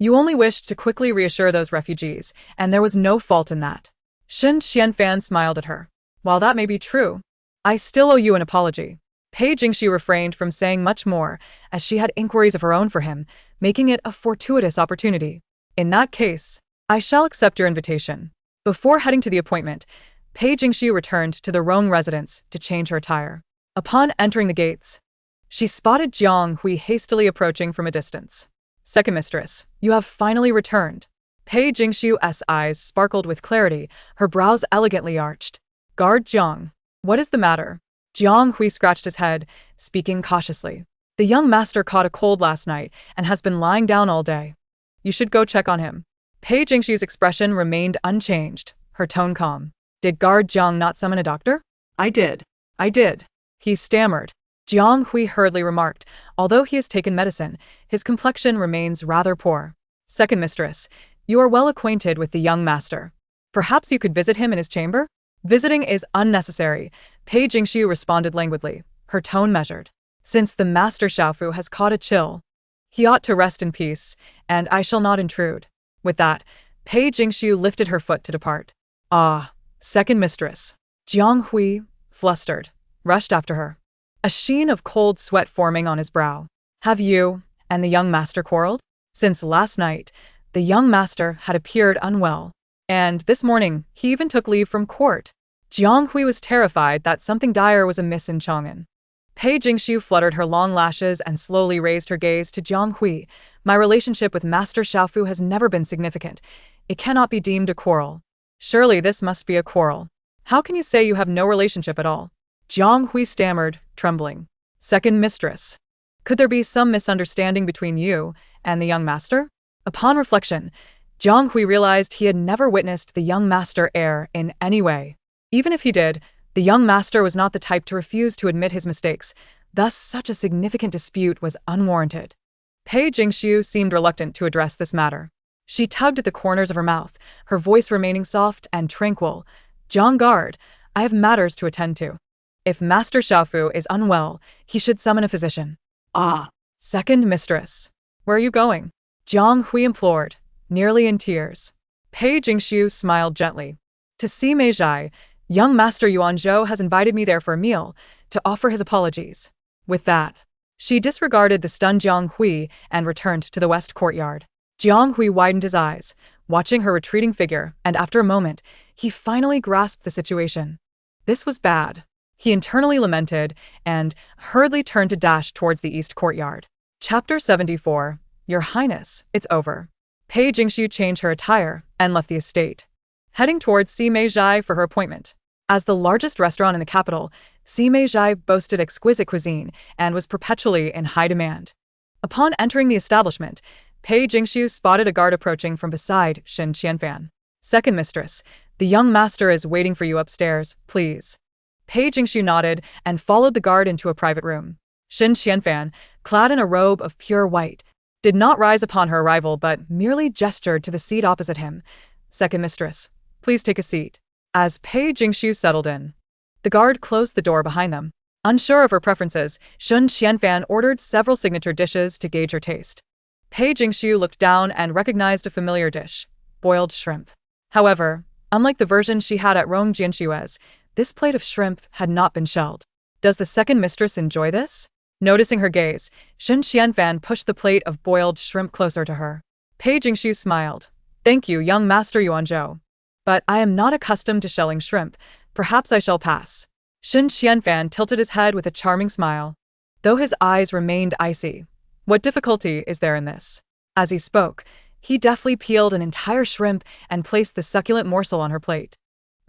You only wished to quickly reassure those refugees, and there was no fault in that. Shen Qianfan smiled at her. While that may be true, I still owe you an apology. Pei Jingshu refrained from saying much more, as she had inquiries of her own for him, making it a fortuitous opportunity. In that case, I shall accept your invitation. Before heading to the appointment, Pei Jingshu returned to the Rong residence to change her attire. Upon entering the gates, she spotted Jiang Hui hastily approaching from a distance. Second mistress, you have finally returned. Pei Jingshu's eyes sparkled with clarity, her brows elegantly arched. Guard Jiang. What is the matter? Jiang Hui scratched his head, speaking cautiously. The young master caught a cold last night and has been lying down all day. You should go check on him. Pei Jingshu's expression remained unchanged, her tone calm. Did Guard Jiang not summon a doctor? I did. He stammered. Jiang Hui hurriedly remarked, although he has taken medicine, his complexion remains rather poor. Second mistress, you are well acquainted with the young master. Perhaps you could visit him in his chamber? Visiting is unnecessary, Pei Jingshu responded languidly, her tone measured. Since the master Xiaofu has caught a chill, he ought to rest in peace, and I shall not intrude. With that, Pei Jingshu lifted her foot to depart. Ah, second mistress. Jiang Hui, flustered, rushed after her. A sheen of cold sweat forming on his brow. Have you and the young master quarreled? Since last night, the young master had appeared unwell, and this morning he even took leave from court. Jiang Hui was terrified that something dire was amiss in Chang'an. Pei Jingshu fluttered her long lashes and slowly raised her gaze to Jiang Hui. My relationship with Master Xiaofu has never been significant. It cannot be deemed a quarrel. Surely this must be a quarrel. How can you say you have no relationship at all? Jiang Hui stammered, trembling. Second mistress. Could there be some misunderstanding between you and the young master? Upon reflection, Jiang Hui realized he had never witnessed the young master err in any way. Even if he did, the young master was not the type to refuse to admit his mistakes, thus such a significant dispute was unwarranted. Pei Jingshu seemed reluctant to address this matter. She tugged at the corners of her mouth, her voice remaining soft and tranquil. Jiang Guard, I have matters to attend to. If Master Xiaofu is unwell, he should summon a physician. Ah. Second mistress. Where are you going? Jiang Hui implored, nearly in tears. Pei Jingshu smiled gently. To see Mei Zhai, young Master Yuanzhou has invited me there for a meal, to offer his apologies. With that, she disregarded the stunned Jiang Hui and returned to the west courtyard. Jiang Hui widened his eyes, watching her retreating figure, and after a moment, he finally grasped the situation. This was bad. He internally lamented and hurriedly turned to dash towards the east courtyard. Chapter 74. Your Highness, it's over. Pei Jingshu changed her attire and left the estate, heading towards Si Mei Zhai for her appointment. As the largest restaurant in the capital, Si Mei Zhai boasted exquisite cuisine and was perpetually in high demand. Upon entering the establishment, Pei Jingshu spotted a guard approaching from beside Shen Qianfan. Second mistress, the young master is waiting for you upstairs, please. Pei Jingshu nodded and followed the guard into a private room. Shen Qianfan, clad in a robe of pure white, did not rise upon her arrival but merely gestured to the seat opposite him. Second mistress, please take a seat. As Pei Jingshu settled in, the guard closed the door behind them. Unsure of her preferences, Shen Qianfan ordered several signature dishes to gauge her taste. Pei Jingshu looked down and recognized a familiar dish, boiled shrimp. However, unlike the version she had at Rong Jianshue's, this plate of shrimp had not been shelled. Does the second mistress enjoy this? Noticing her gaze, Shen Qianfan pushed the plate of boiled shrimp closer to her. Pei Jingshu smiled. Thank you, young Master Yuanzhou. But I am not accustomed to shelling shrimp. Perhaps I shall pass. Shen Qianfan tilted his head with a charming smile, though his eyes remained icy. What difficulty is there in this? As he spoke, he deftly peeled an entire shrimp and placed the succulent morsel on her plate.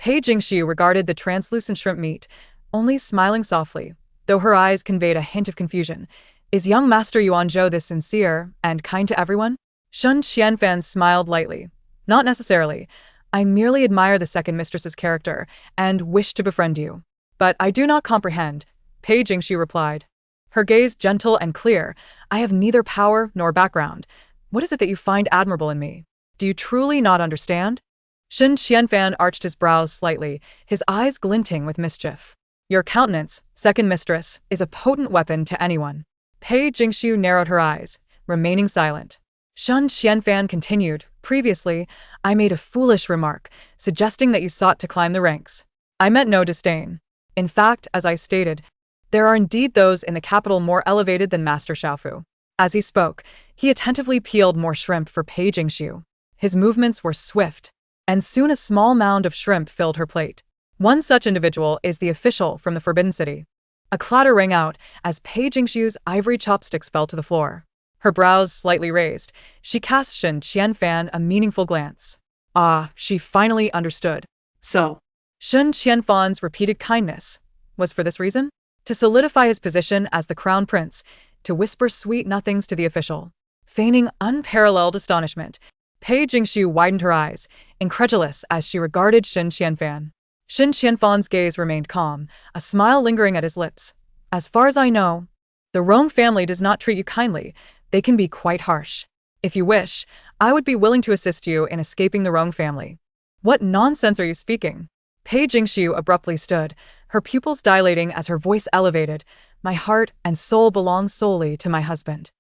Pei Jingshu regarded the translucent shrimp meat, only smiling softly, though her eyes conveyed a hint of confusion. Is young Master Yuanzhou this sincere and kind to everyone? Shen Qianfan smiled lightly. Not necessarily. I merely admire the second mistress's character and wish to befriend you. But I do not comprehend, Pei Jingxiu replied. Her gaze gentle and clear. I have neither power nor background. What is it that you find admirable in me? Do you truly not understand? Shen Qianfan arched his brows slightly, his eyes glinting with mischief. Your countenance, second mistress, is a potent weapon to anyone. Pei Jingxiu narrowed her eyes, remaining silent. Shen Qianfan continued, previously, I made a foolish remark, suggesting that you sought to climb the ranks. I meant no disdain. In fact, as I stated, there are indeed those in the capital more elevated than Master Xiaofu. As he spoke, he attentively peeled more shrimp for Pei Jingxiu. His movements were swift, and soon a small mound of shrimp filled her plate. One such individual is the official from the Forbidden City. A clatter rang out as Pei Jingxiu's ivory chopsticks fell to the floor. Her brows slightly raised, she cast Shen Qianfan a meaningful glance. Ah, she finally understood. So, Shen Qianfan's repeated kindness was for this reason? To solidify his position as the crown prince, to whisper sweet nothings to the official. Feigning unparalleled astonishment, Pei Jingxiu widened her eyes, incredulous as she regarded Shen Qianfan. Shen Qianfan's gaze remained calm, a smile lingering at his lips. As far as I know, the Rome family does not treat you kindly. They can be quite harsh. If you wish, I would be willing to assist you in escaping the Rome family. What nonsense are you speaking? Pei Jingxiu abruptly stood, her pupils dilating as her voice elevated. My heart and soul belong solely to my husband.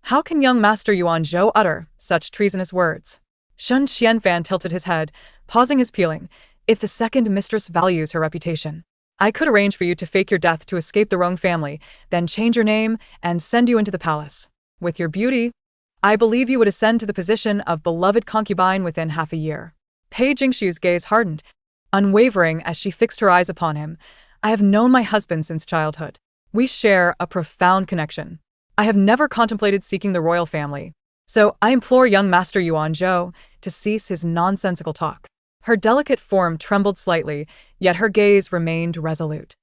How can young Master Yuan Zhou utter such treasonous words? Shen Qianfan tilted his head, pausing his peeling. If the second mistress values her reputation, I could arrange for you to fake your death to escape the Rong family, then change your name and send you into the palace. With your beauty, I believe you would ascend to the position of beloved concubine within half a year. Pei Jingxiu's gaze hardened, unwavering as she fixed her eyes upon him. I have known my husband since childhood. We share a profound connection. I have never contemplated seeking the royal family. So I implore young Master Yuan Zhou to cease his nonsensical talk. Her delicate form trembled slightly, yet her gaze remained resolute.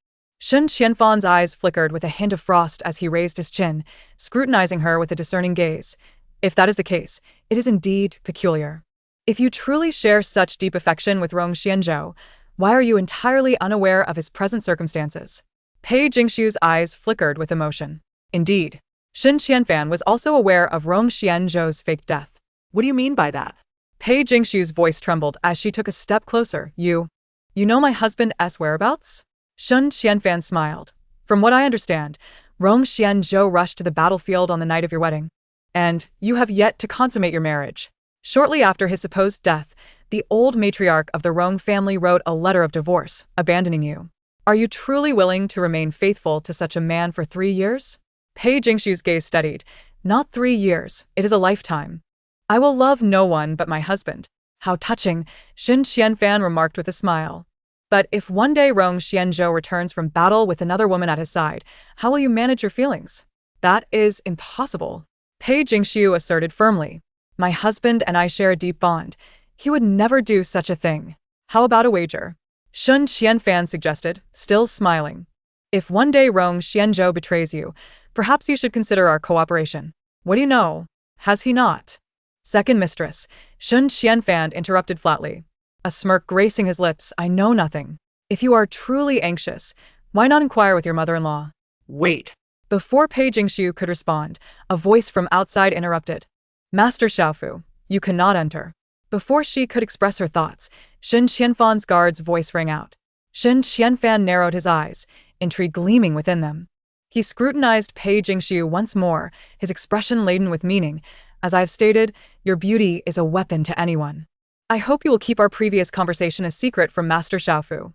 Shen Qianfan's eyes flickered with a hint of frost as he raised his chin, scrutinizing her with a discerning gaze. If that is the case, it is indeed peculiar. If you truly share such deep affection with Rong Xianzhou, why are you entirely unaware of his present circumstances? Pei Jingxiu's eyes flickered with emotion. Indeed, Shen Qianfan was also aware of Rong Xianzhou's fake death. what do you mean by that? Pei Jingxiu's voice trembled as she took a step closer. You know my husband's whereabouts? Shen Qianfan smiled. From what I understand, Rong Xianzhou rushed to the battlefield on the night of your wedding. And you have yet to consummate your marriage. Shortly after his supposed death, the old matriarch of the Rong family wrote a letter of divorce, abandoning you. Are you truly willing to remain faithful to such a man for 3 years? Pei Jingxiu's gaze steadied. Not 3 years, it is a lifetime. I will love no one but my husband. How touching, Shen Qianfan remarked with a smile. But if one day Rong Xianzhou returns from battle with another woman at his side, how will you manage your feelings? That is impossible, Pei Jingxiu asserted firmly. My husband and I share a deep bond. He would never do such a thing. How about a wager? Shen Qianfan suggested, still smiling. If one day Rong Xianzhou betrays you, perhaps you should consider our cooperation. What do you know? Has he not? Second mistress, Shen Qianfan interrupted flatly. A smirk gracing his lips. I know nothing. If you are truly anxious, why not inquire with your mother-in-law? Wait. Before Pei Jingxiu could respond, a voice from outside interrupted. Master Xiaofu, you cannot enter. Before she could express her thoughts, Shen Qianfan's guard's voice rang out. Shen Qianfan narrowed his eyes, intrigue gleaming within them. He scrutinized Pei Jingxiu once more, his expression laden with meaning. As I have stated, your beauty is a weapon to anyone. I hope you will keep our previous conversation a secret from Master Xiaofu.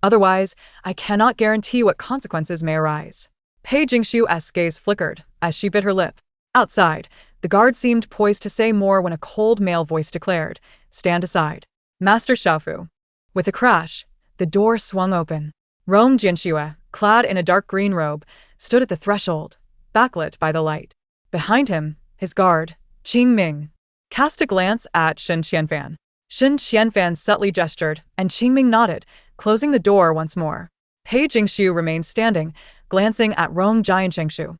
Otherwise, I cannot guarantee what consequences may arise. Pei Jingxiu's gaze flickered as she bit her lip. Outside, the guard seemed poised to say more when a cold male voice declared, "Stand aside." Master Xiaofu. With a crash, the door swung open. Rong Jianxue, clad in a dark green robe, stood at the threshold, backlit by the light. Behind him, his guard, Qing Ming, cast a glance at Shen Qianfan. Shen Qianfan subtly gestured, and Qing Ming nodded, closing the door once more. Pei Jingxiu remained standing, glancing at Rong Jianxue,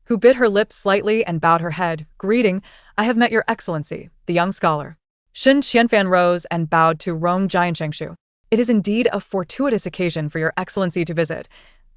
who bit her lips slightly and bowed her head, greeting, I have met your excellency, the young scholar. Shen Qianfan rose and bowed to Rong Jianshangshu. It is indeed a fortuitous occasion for your excellency to visit.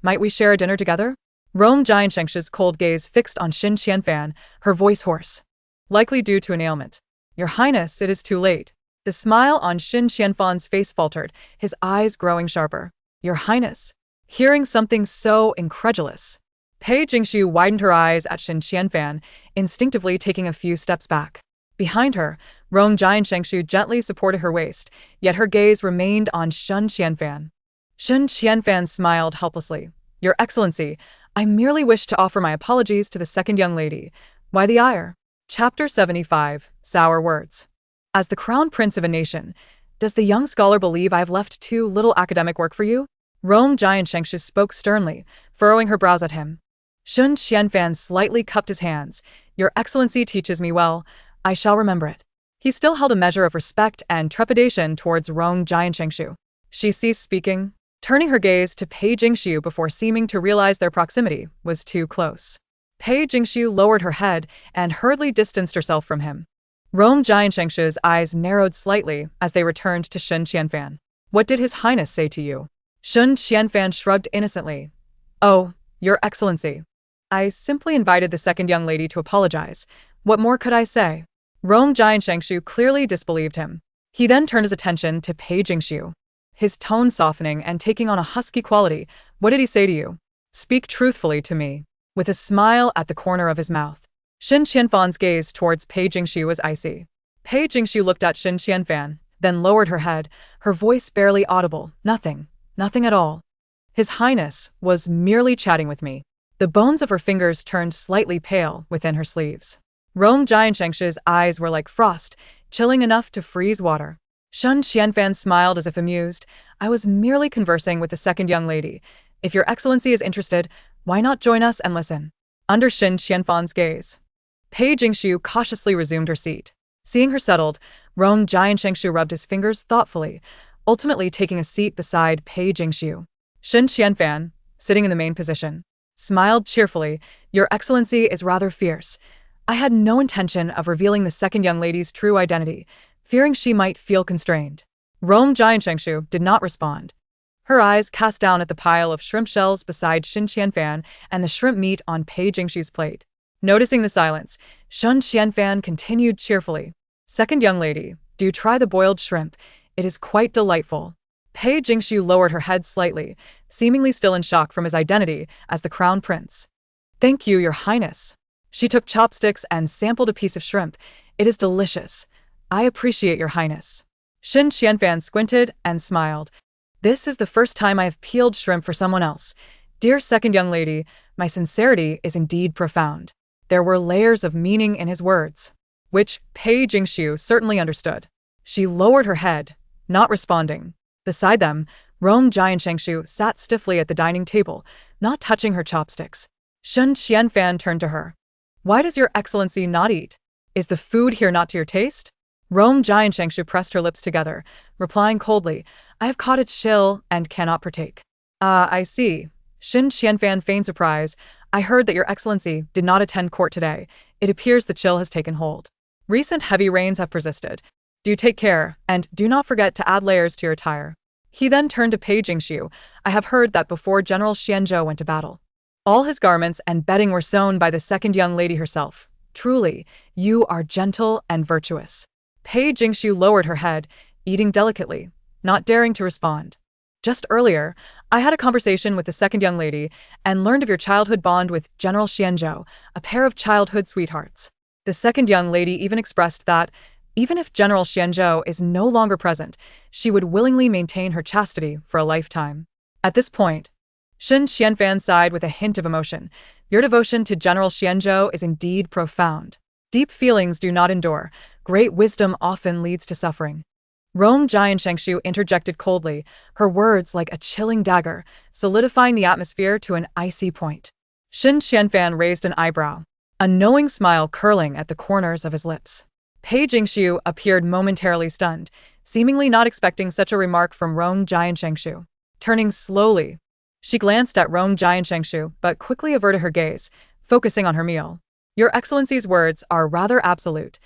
Might we share a dinner together? Rong Jianshangshu's cold gaze fixed on Shen Qianfan, her voice hoarse. Likely due to an ailment. Your Highness, it is too late. The smile on Shen Qianfan's face faltered, his eyes growing sharper. Your Highness. Hearing something so incredulous. Pei Jingshu widened her eyes at Shen Qianfan, instinctively taking a few steps back. Behind her, Rong Jianshangshu gently supported her waist, yet her gaze remained on Shen Qianfan. Shen Qianfan smiled helplessly. Your Excellency, I merely wish to offer my apologies to the second young lady. Why the ire? Chapter 75, Sour Words. As the crown prince of a nation, does the young scholar believe I have left too little academic work for you? Rong Jianshangshu spoke sternly, furrowing her brows at him. Shen Qianfan slightly cupped his hands. Your Excellency teaches me well. I shall remember it. He still held a measure of respect and trepidation towards Rong Jianshangshu. She ceased speaking, turning her gaze to Pei Jingshu before seeming to realize their proximity was too close. Pei Jingshu lowered her head and hurriedly distanced herself from him. Rong Jianshangshu's eyes narrowed slightly as they returned to Shen Qianfan. What did His Highness say to you? Shen Qianfan shrugged innocently. Oh, Your Excellency. I simply invited the second young lady to apologize. What more could I say? Rong Jianshangshu clearly disbelieved him. He then turned his attention to Pei Jingshu. His tone softening and taking on a husky quality. What did he say to you? Speak truthfully to me. With a smile at the corner of his mouth. Shen Qianfan's gaze towards Pei Jingshu was icy. Pei Jingshu looked at Shen Qianfan, then lowered her head, her voice barely audible. Nothing at all. His Highness was merely chatting with me. The bones of her fingers turned slightly pale within her sleeves. Rong Jianshangshu's eyes were like frost, chilling enough to freeze water. Shen Qianfan smiled as if amused. I was merely conversing with the second young lady. If Your Excellency is interested, why not join us and listen? Under Shen Qianfan's gaze. Pei Jingshu cautiously resumed her seat. Seeing her settled, Rong Jianshangshu rubbed his fingers thoughtfully, ultimately taking a seat beside Pei Jingshu. Shen Qianfan, sitting in the main position, smiled cheerfully. Your Excellency is rather fierce. I had no intention of revealing the second young lady's true identity, fearing she might feel constrained. Rong Jianshangshu did not respond. Her eyes cast down at the pile of shrimp shells beside Shen Qianfan and the shrimp meat on Pei Jingshu's plate. Noticing the silence, Shen Qianfan continued cheerfully. Second young lady, do try the boiled shrimp. It is quite delightful. Pei Jingshu lowered her head slightly, seemingly still in shock from his identity as the crown prince. Thank you, Your Highness. She took chopsticks and sampled a piece of shrimp. It is delicious. I appreciate Your Highness. Shen Qianfan squinted and smiled. This is the first time I have peeled shrimp for someone else. Dear second young lady, my sincerity is indeed profound. There were layers of meaning in his words, which Pei Jingshu certainly understood. She lowered her head, not responding. Beside them, Rong Jianshangshu sat stiffly at the dining table, not touching her chopsticks. Shen Qianfan turned to her. Why does Your Excellency not eat? Is the food here not to your taste? Rong Jianshangshu pressed her lips together, replying coldly, I have caught a chill and cannot partake. Ah, I see. Shen Qianfan feigned surprise. I heard that Your Excellency did not attend court today. It appears the chill has taken hold. Recent heavy rains have persisted. Do take care, and do not forget to add layers to your attire. He then turned to Pei Jingshu. I have heard that before General Xianzhou went to battle, all his garments and bedding were sewn by the second young lady herself. Truly, you are gentle and virtuous. Pei Jingshu lowered her head, eating delicately, not daring to respond. Just earlier, I had a conversation with the second young lady and learned of your childhood bond with General Xianzhou, a pair of childhood sweethearts. The second young lady even expressed that, even if General Xianzhou is no longer present, she would willingly maintain her chastity for a lifetime. At this point, Shen Qianfan sighed with a hint of emotion. Your devotion to General Xianzhou is indeed profound. Deep feelings do not endure. Great wisdom often leads to suffering. Rong Jianshangshu interjected coldly, her words like a chilling dagger, solidifying the atmosphere to an icy point. Shen Qianfan raised an eyebrow, a knowing smile curling at the corners of his lips. Pei Jingshu appeared momentarily stunned, seemingly not expecting such a remark from Rong Jianshangshu. Turning slowly, she glanced at Rong Jianshangshu but quickly averted her gaze, focusing on her meal. Your Excellency's words are rather absolute.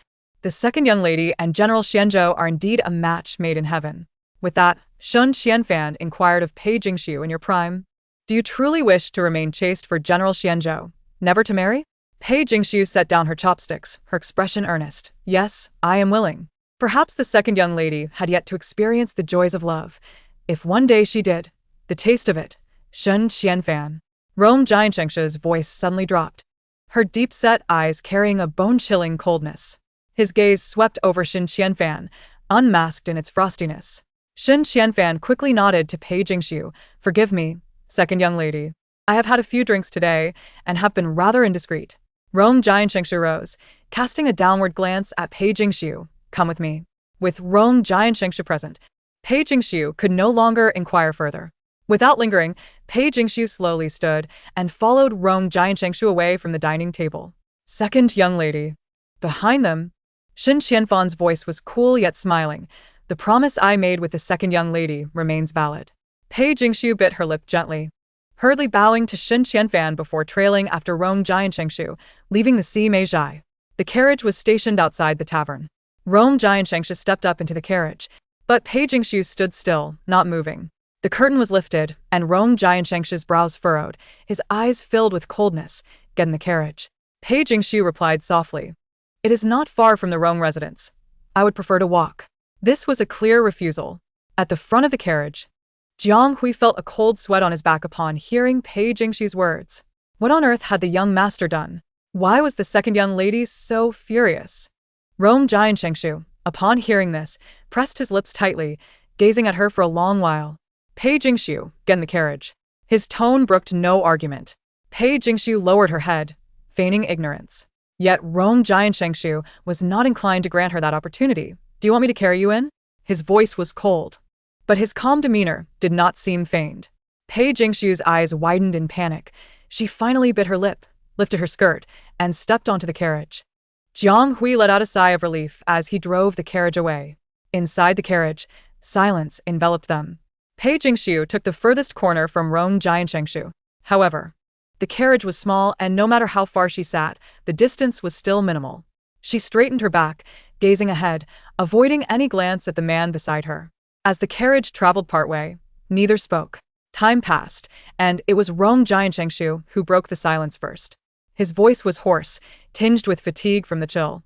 The second young lady and General Xianzhou are indeed a match made in heaven. With that, Shun Qianfan inquired of Pei Jingxiu in your prime. Do you truly wish to remain chaste for General Xianzhou, never to marry? Pei Jingxiu set down her chopsticks, her expression earnest. Yes, I am willing. Perhaps the second young lady had yet to experience the joys of love. If one day she did, the taste of it. Shun Qianfan. Rome Jiansheng's voice suddenly dropped, her deep-set eyes carrying a bone-chilling coldness. His gaze swept over Shun Qianfan, unmasked in its frostiness. Shun Qianfan quickly nodded to Pei Jingxiu. Forgive me, second young lady. I have had a few drinks today and have been rather indiscreet. Rome Jiansheng rose, casting a downward glance at Pei Jingxiu. Come with me. With Rome Jiansheng present, Pei Jingxiu could no longer inquire further. Without lingering, Pei Jingxiu slowly stood and followed Rome Jiansheng away from the dining table. Second young lady. Behind them, Shun Qianfan's voice was cool yet smiling. The promise I made with the second young lady remains valid. Pei Jingxiu bit her lip gently, hurriedly bowing to Shun Qianfan before trailing after Rome Jiansheng, leaving the Si Mei Zhai. The carriage was stationed outside the tavern. Rome Jiansheng stepped up into the carriage, but Pei Jingxiu stood still, not moving. The curtain was lifted, and Rome Jiansheng's brows furrowed, his eyes filled with coldness. Get in the carriage. Pei Jingxiu replied softly. It is not far from the Rome residence. I would prefer to walk. This was a clear refusal. At the front of the carriage, Jiang Hui felt a cold sweat on his back upon hearing Pei Jingxiu's words. What on earth had the young master done? Why was the second young lady so furious? Rome Jiansheng, upon hearing this, pressed his lips tightly, gazing at her for a long while. Pei Jingxiu, get in the carriage. His tone brooked no argument. Pei Jingxiu lowered her head, feigning ignorance. Yet Rome Jiansheng was not inclined to grant her that opportunity. Do you want me to carry you in? His voice was cold, but his calm demeanor did not seem feigned. Pei Jingxiu's eyes widened in panic. She finally bit her lip, lifted her skirt, and stepped onto the carriage. Jiang Hui let out a sigh of relief as he drove the carriage away. Inside the carriage, silence enveloped them. Pei Jingxiu took the furthest corner from Rome Jiansheng. However, the carriage was small, and no matter how far she sat, the distance was still minimal. She straightened her back, gazing ahead, avoiding any glance at the man beside her. As the carriage traveled partway, neither spoke. Time passed, and it was Rome Jiansheng who broke the silence first. His voice was hoarse, tinged with fatigue from the chill.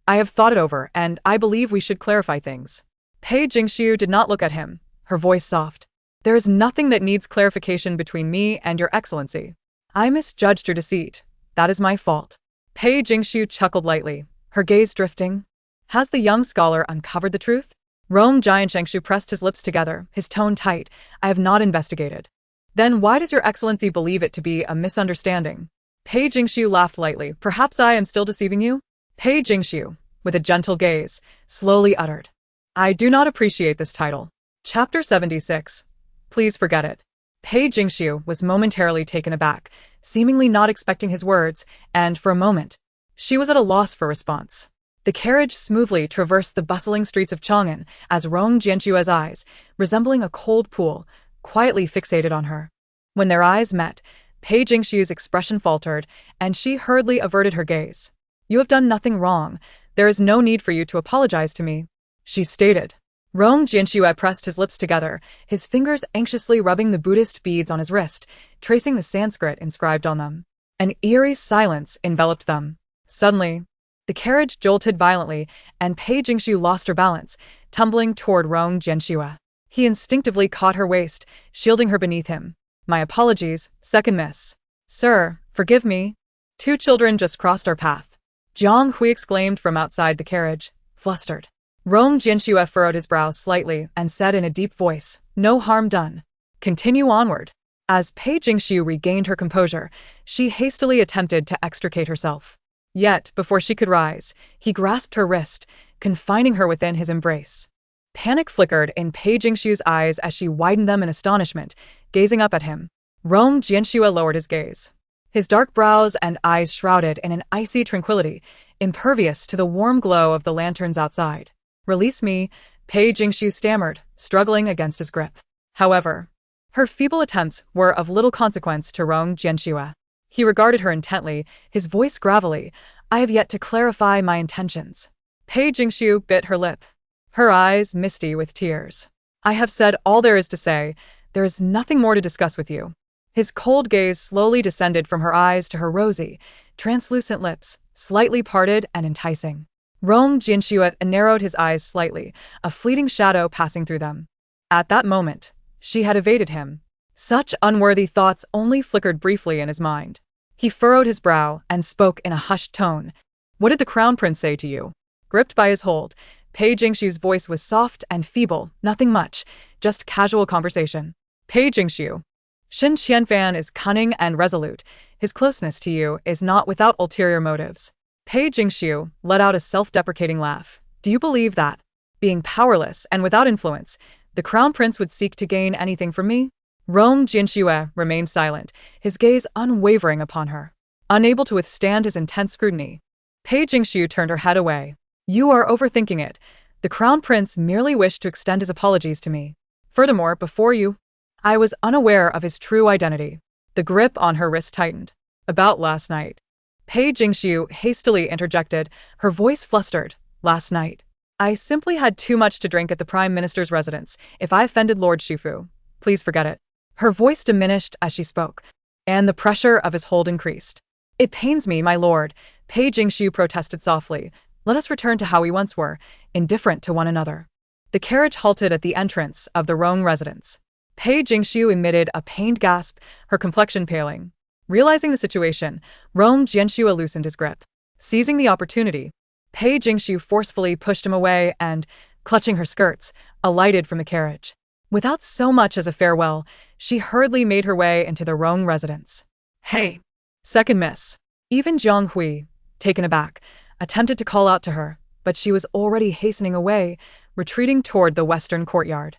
I have thought it over, and I believe we should clarify things. Pei Jingxiu did not look at him, her voice soft. There is nothing that needs clarification between me and your excellency. I misjudged your deceit. That is my fault. Pei Jingxiu chuckled lightly, her gaze drifting. Has the young scholar uncovered the truth? Rome Jiansheng pressed his lips together, his tone tight. I have not investigated. Then why does your excellency believe it to be a misunderstanding? Pei Jingxiu laughed lightly. Perhaps I am still deceiving you? Pei Jingxiu, with a gentle gaze, slowly uttered. I do not appreciate this title. Chapter 76. Please forget it. Pei Jingxiu was momentarily taken aback, seemingly not expecting his words, and for a moment, she was at a loss for response. The carriage smoothly traversed the bustling streets of Chang'an as Rong Jianxue's eyes, resembling a cold pool, quietly fixated on her. When their eyes met, Pei Jingxiu's expression faltered, and she hurriedly averted her gaze. You have done nothing wrong. There is no need for you to apologize to me, she stated. Rong Jianxue pressed his lips together, his fingers anxiously rubbing the Buddhist beads on his wrist, tracing the Sanskrit inscribed on them. An eerie silence enveloped them. Suddenly, the carriage jolted violently, and Pei Jingxiu lost her balance, tumbling toward Rong Jianxue. He instinctively caught her waist, shielding her beneath him. My apologies, second miss. Sir, forgive me. 2 children just crossed our path. Jiang Hui exclaimed from outside the carriage, flustered. Rong Jianxue furrowed his brow slightly and said in a deep voice, no harm done. Continue onward. As Pei Jingxiu regained her composure, she hastily attempted to extricate herself. Yet, before she could rise, he grasped her wrist, confining her within his embrace. Panic flickered in Pei Jingxiu's eyes as she widened them in astonishment, gazing up at him. Rong Jianxue lowered his gaze. His dark brows and eyes shrouded in an icy tranquility, impervious to the warm glow of the lanterns outside. Release me, Pei Jingxiu stammered, struggling against his grip. However, her feeble attempts were of little consequence to Rong Jianxue. He regarded her intently, his voice gravelly. I have yet to clarify my intentions. Pei Jingxiu bit her lip, her eyes misty with tears. I have said all there is to say. There is nothing more to discuss with you. His cold gaze slowly descended from her eyes to her rosy, translucent lips, slightly parted and enticing. Rong Jianxue narrowed his eyes slightly, a fleeting shadow passing through them. At that moment, she had evaded him. Such unworthy thoughts only flickered briefly in his mind. He furrowed his brow and spoke in a hushed tone. What did the crown prince say to you? Gripped by his hold, Pei Jingxiu's voice was soft and feeble, nothing much, just casual conversation. Pei Jingxiu. Shen Qianfan is cunning and resolute. His closeness to you is not without ulterior motives. Pei Jingxiu let out a self-deprecating laugh. Do you believe that, being powerless and without influence, the crown prince would seek to gain anything from me? Rong Jianxue remained silent, his gaze unwavering upon her. Unable to withstand his intense scrutiny, Pei Jingxiu turned her head away. You are overthinking it. The crown prince merely wished to extend his apologies to me. Furthermore, before you, I was unaware of his true identity. The grip on her wrist tightened. About last night. Pei Jingxiu hastily interjected, her voice flustered. Last night. I simply had too much to drink at the Prime Minister's residence. If I offended Lord Shifu, please forget it. Her voice diminished as she spoke, and the pressure of his hold increased. It pains me, my lord, Pei Jingxiu protested softly. Let us return to how we once were, indifferent to one another. The carriage halted at the entrance of the Rong residence. Pei Jingxiu emitted a pained gasp, her complexion paling. Realizing the situation, Rong Jianxue loosened his grip. Seizing the opportunity, Pei Jingxiu forcefully pushed him away and, clutching her skirts, alighted from the carriage. Without so much as a farewell, she hurriedly made her way into the Rong residence. Hey! Second miss. Even Jiang Hui, taken aback, attempted to call out to her, but she was already hastening away, retreating toward the western courtyard.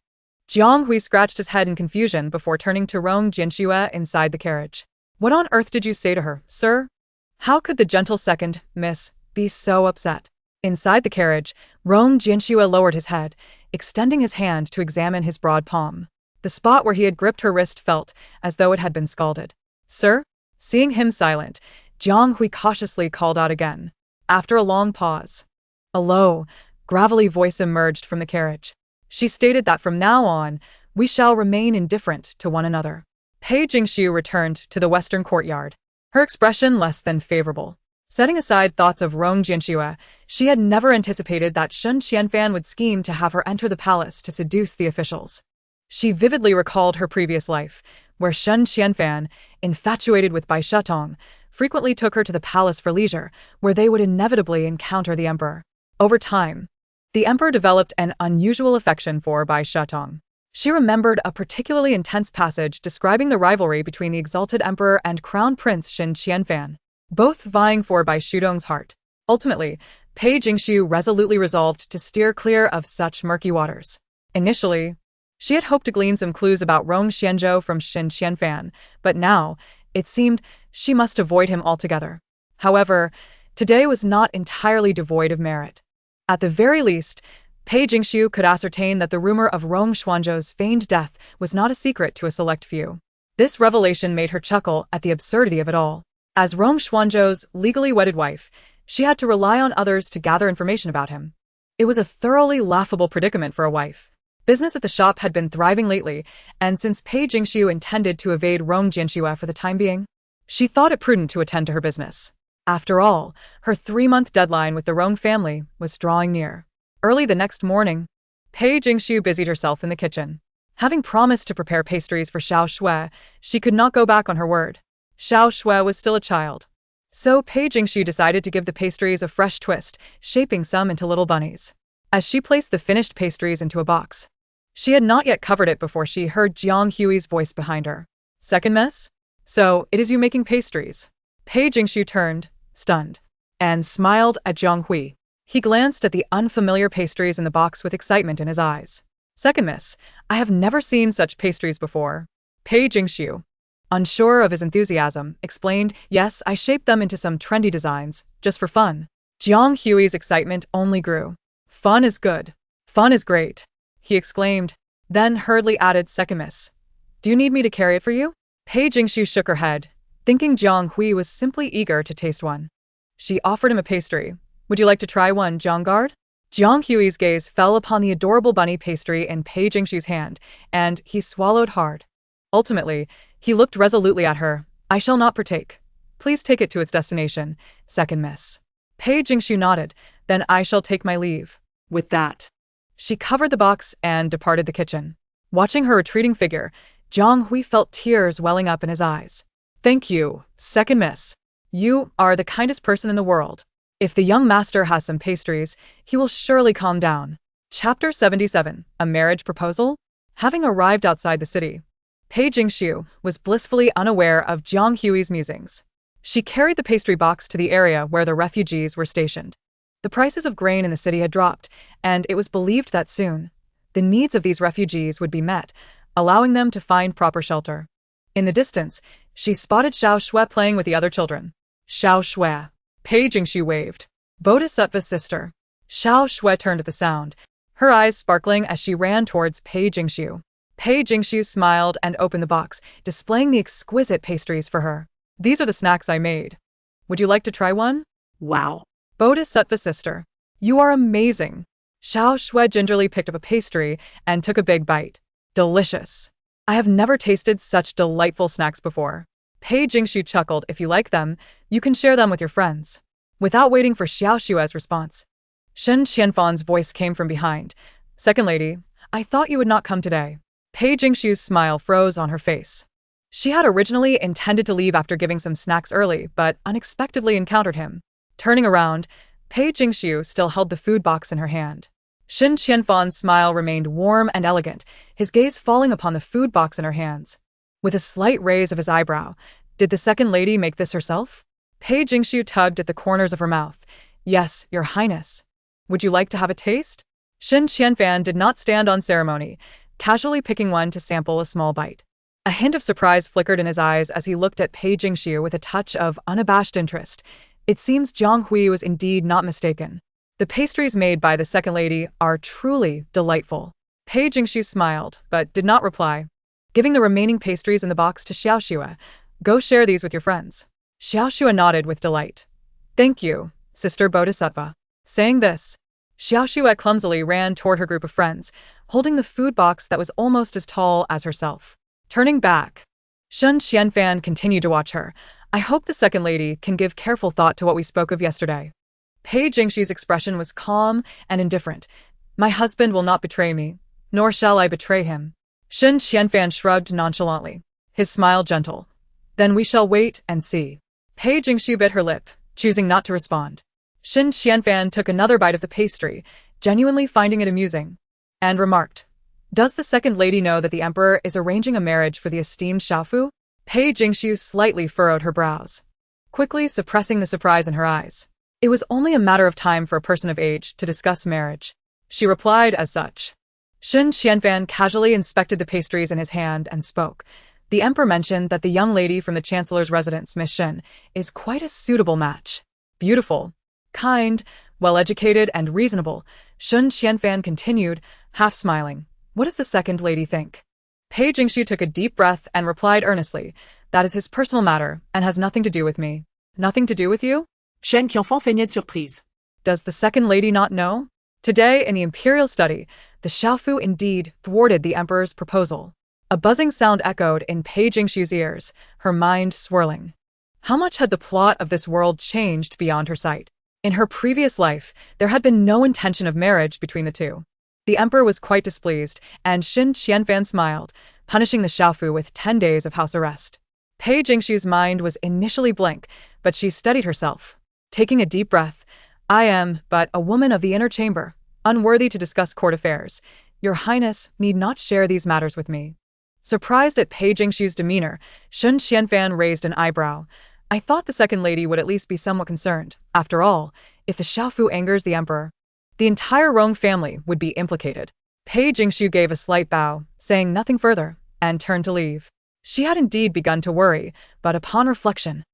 Jiang Hui scratched his head in confusion before turning to Rong Jianxue inside the carriage. What on earth did you say to her, sir? How could the gentle second miss be so upset? Inside the carriage, Rong Jianxue lowered his head, extending his hand to examine his broad palm. The spot where he had gripped her wrist felt as though it had been scalded. Sir? Seeing him silent, Jiang Hui cautiously called out again. After a long pause, a low, gravelly voice emerged from the carriage. She stated that from now on, we shall remain indifferent to one another. Pei Jingxiu returned to the western courtyard, her expression less than favorable. Setting aside thoughts of Rong Jianxue, she had never anticipated that Shen Qianfan would scheme to have her enter the palace to seduce the officials. She vividly recalled her previous life, where Shen Qianfan, infatuated with Bai Shetong, frequently took her to the palace for leisure, where they would inevitably encounter the emperor. Over time, the emperor developed an unusual affection for Bai Shetong. She remembered a particularly intense passage describing the rivalry between the exalted emperor and crown prince Shen Qianfan, both vying for Bai Shudong's heart. Ultimately, Pei Jingxiu resolutely resolved to steer clear of such murky waters. Initially, she had hoped to glean some clues about Rong Xianzhou from Shen Qianfan, but now, it seemed, she must avoid him altogether. However, today was not entirely devoid of merit. At the very least, Pei Jingxiu could ascertain that the rumor of Rong Xuanzhou's feigned death was not a secret to a select few. This revelation made her chuckle at the absurdity of it all. As Rong Xuanzhou's legally wedded wife, she had to rely on others to gather information about him. It was a thoroughly laughable predicament for a wife. Business at the shop had been thriving lately, and since Pei Jingxiu intended to evade Rong Jianxue for the time being, she thought it prudent to attend to her business. After all, her 3-month deadline with the Rong family was drawing near. Early the next morning, Pei Jingxiu busied herself in the kitchen. Having promised to prepare pastries for Xiao Shui, she could not go back on her word. Xiao Shui was still a child. So Pei Jingxiu decided to give the pastries a fresh twist, shaping some into little bunnies. As she placed the finished pastries into a box, she had not yet covered it before she heard Jiang Hui's voice behind her. Second mess? So, it is you making pastries? Pei Jingxiu turned, stunned, and smiled at Jiang Hui. He glanced at the unfamiliar pastries in the box with excitement in his eyes. Second miss, I have never seen such pastries before. Pei Jingxiu, unsure of his enthusiasm, explained, yes, I shaped them into some trendy designs, just for fun. Jiang Hui's excitement only grew. Fun is good. Fun is great, he exclaimed, then hurriedly added, second miss. Do you need me to carry it for you? Pei Jingxiu shook her head, thinking Jiang Hui was simply eager to taste one. She offered him a pastry, Would you like to try one, Jianguard? Jiang Hui's gaze fell upon the adorable bunny pastry in Pei Jingshu's hand, and he swallowed hard. Ultimately, he looked resolutely at her. I shall not partake. Please take it to its destination, second miss. Pei Jingshu nodded. Then I shall take my leave. With that, she covered the box and departed the kitchen. Watching her retreating figure, Jiang Hui felt tears welling up in his eyes. Thank you, second miss. You are the kindest person in the world. If the young master has some pastries, he will surely calm down. Chapter 77, A Marriage Proposal? Having arrived outside the city, Pei Jingshu was blissfully unaware of Jiang Hui's musings. She carried the pastry box to the area where the refugees were stationed. The prices of grain in the city had dropped, and it was believed that soon, the needs of these refugees would be met, allowing them to find proper shelter. In the distance, she spotted Xiao Shui playing with the other children. Xiao Shui. Pei Jingshu waved. Bodhisattva's sister. Xiao Shui turned at the sound, her eyes sparkling as she ran towards Pei Jingshu. Pei Jingshu smiled and opened the box, displaying the exquisite pastries for her. These are the snacks I made. Would you like to try one? Wow. Bodhisattva's sister. You are amazing. Xiao Shui gingerly picked up a pastry and took a big bite. Delicious. I have never tasted such delightful snacks before. Pei Jingshu chuckled. If you like them, you can share them with your friends. Without waiting for Xiao Shui's response, Shen Qianfan's voice came from behind. Second lady, I thought you would not come today. Pei Jingshu's smile froze on her face. She had originally intended to leave after giving some snacks early, but unexpectedly encountered him. Turning around, Pei Jingshu still held the food box in her hand. Shen Qianfan's smile remained warm and elegant, his gaze falling upon the food box in her hands. With a slight raise of his eyebrow, did the second lady make this herself? Pei Jingshu tugged at the corners of her mouth. Yes, your highness. Would you like to have a taste? Shen Qianfan did not stand on ceremony, casually picking one to sample a small bite. A hint of surprise flickered in his eyes as he looked at Pei Jingshu with a touch of unabashed interest. It seems Jiang Hui was indeed not mistaken. The pastries made by the second lady are truly delightful. Pei Jingshu smiled, but did not reply. Giving the remaining pastries in the box to Xiao Shui, go share these with your friends. Xiao Shui nodded with delight. Thank you, Sister Bodhisattva. Saying this, Xiao Shui clumsily ran toward her group of friends, holding the food box that was almost as tall as herself. Turning back, Shen Qianfan continued to watch her. I hope the second lady can give careful thought to what we spoke of yesterday. Pei Jingshu's expression was calm and indifferent. My husband will not betray me, nor shall I betray him. Shen Qianfan shrugged nonchalantly, his smile gentle. Then we shall wait and see. Pei Jingshu bit her lip, choosing not to respond. Shen Qianfan took another bite of the pastry, genuinely finding it amusing, and remarked, Does the second lady know that the emperor is arranging a marriage for the esteemed Xiaofu? Pei Jingshu slightly furrowed her brows, quickly suppressing the surprise in her eyes. It was only a matter of time for a person of age to discuss marriage. She replied as such. Shen Qianfan casually inspected the pastries in his hand and spoke. The emperor mentioned that the young lady from the chancellor's residence, Miss Shen, is quite a suitable match. Beautiful, kind, well-educated, and reasonable, Shen Qianfan continued, half smiling. What does the second lady think? Pei Jingshu took a deep breath and replied earnestly, That is his personal matter and has nothing to do with me. Nothing to do with you? Shen Qianfan feigned surprise. Does the second lady not know? Today, in the imperial study, the Xiaofu indeed thwarted the emperor's proposal. A buzzing sound echoed in Pei Jingshu's ears, her mind swirling. How much had the plot of this world changed beyond her sight? In her previous life, there had been no intention of marriage between the two. The emperor was quite displeased, and Shen Qianfan smiled, punishing the Xiaofu with 10 days of house arrest. Pei Jingshu's mind was initially blank, but she steadied herself. Taking a deep breath, I am but a woman of the inner chamber, unworthy to discuss court affairs. Your Highness need not share these matters with me. Surprised at Pei Jingshu's demeanor, Shen Qianfan raised an eyebrow. I thought the second lady would at least be somewhat concerned. After all, if the Xiaofu angers the emperor, the entire Rong family would be implicated. Pei Jingshu gave a slight bow, saying nothing further, and turned to leave. She had indeed begun to worry, but upon reflection,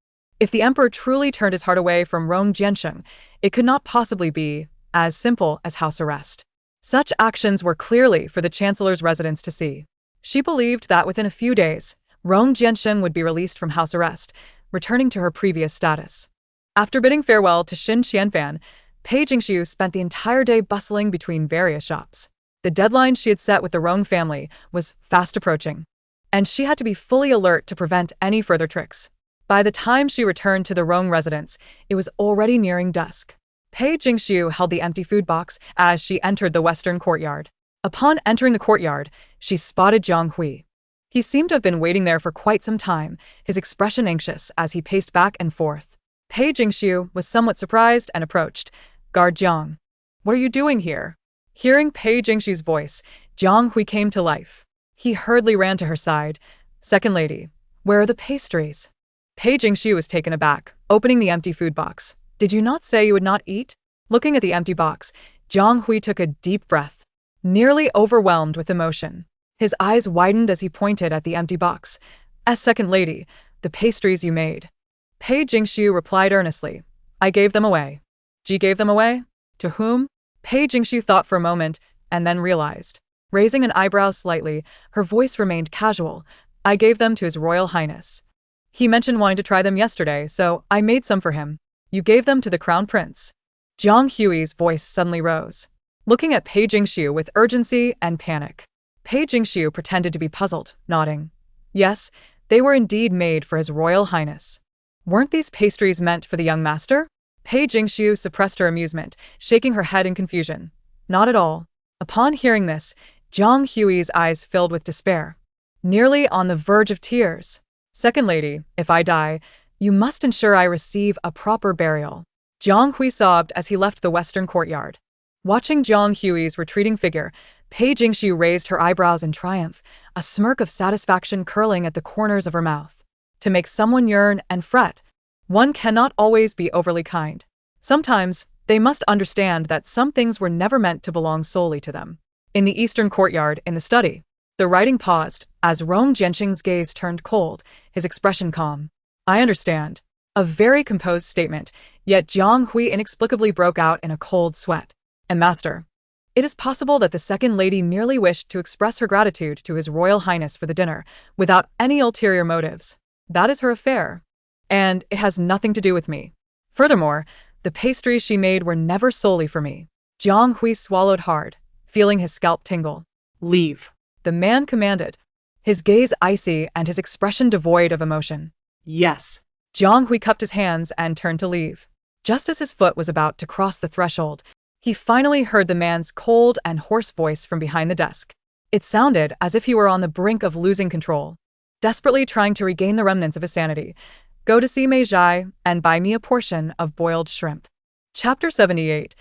if the emperor truly turned his heart away from Rong Jiansheng, it could not possibly be as simple as house arrest. Such actions were clearly for the chancellor's residence to see. She believed that within a few days, Rong Jiansheng would be released from house arrest, returning to her previous status. After bidding farewell to Shen Qianfan, Pei Jingxiu spent the entire day bustling between various shops. The deadline she had set with the Rong family was fast approaching, and she had to be fully alert to prevent any further tricks. By the time she returned to the Rong residence, it was already nearing dusk. Pei Jingxiu held the empty food box as she entered the western courtyard. Upon entering the courtyard, she spotted Jiang Hui. He seemed to have been waiting there for quite some time, his expression anxious as he paced back and forth. Pei Jingxiu was somewhat surprised and approached. "Guard Jiang, what are you doing here?" Hearing Pei Jingxiu's voice, Jiang Hui came to life. He hurriedly ran to her side. "Second lady, where are the pastries?" Pei Jingxiu was taken aback, opening the empty food box. "Did you not say you would not eat?" Looking at the empty box, Jiang Hui took a deep breath, nearly overwhelmed with emotion. His eyes widened as he pointed at the empty box. "As second lady, the pastries you made." Pei Jingxiu replied earnestly. "I gave them away." "Ji gave them away? To whom?" Pei Jingxiu thought for a moment, and then realized. Raising an eyebrow slightly, her voice remained casual. "I gave them to His Royal Highness. He mentioned wanting to try them yesterday, so I made some for him." "You gave them to the Crown Prince?" Jiang Hui's voice suddenly rose, looking at Pei Jingxiu with urgency and panic. Pei Jingxiu pretended to be puzzled, nodding. "Yes, they were indeed made for His Royal Highness." "Weren't these pastries meant for the young master?" Pei Jingxiu suppressed her amusement, shaking her head in confusion. "Not at all." Upon hearing this, Jiang Hui's eyes filled with despair, nearly on the verge of tears. "Second lady, if I die, you must ensure I receive a proper burial." Jiang Hui sobbed as he left the western courtyard. Watching Jiang Hui's retreating figure, Pei Jingxiu raised her eyebrows in triumph, a smirk of satisfaction curling at the corners of her mouth. To make someone yearn and fret, one cannot always be overly kind. Sometimes, they must understand that some things were never meant to belong solely to them. In the eastern courtyard, in the study, the writing paused as Rong Jianqing's gaze turned cold, his expression calm. "I understand." A very composed statement, yet Jiang Hui inexplicably broke out in a cold sweat. "And master, it is possible that the second lady merely wished to express her gratitude to His Royal Highness for the dinner, without any ulterior motives. That is her affair, and it has nothing to do with me. Furthermore, the pastries she made were never solely for me." Jiang Hui swallowed hard, feeling his scalp tingle. "Leave," the man commanded, his gaze icy and his expression devoid of emotion. "Yes." Jiang Hui cupped his hands and turned to leave. Just as his foot was about to cross the threshold, he finally heard the man's cold and hoarse voice from behind the desk. It sounded as if he were on the brink of losing control, desperately trying to regain the remnants of his sanity. "Go to see Mei Zhai and buy me a portion of boiled shrimp." Chapter 78.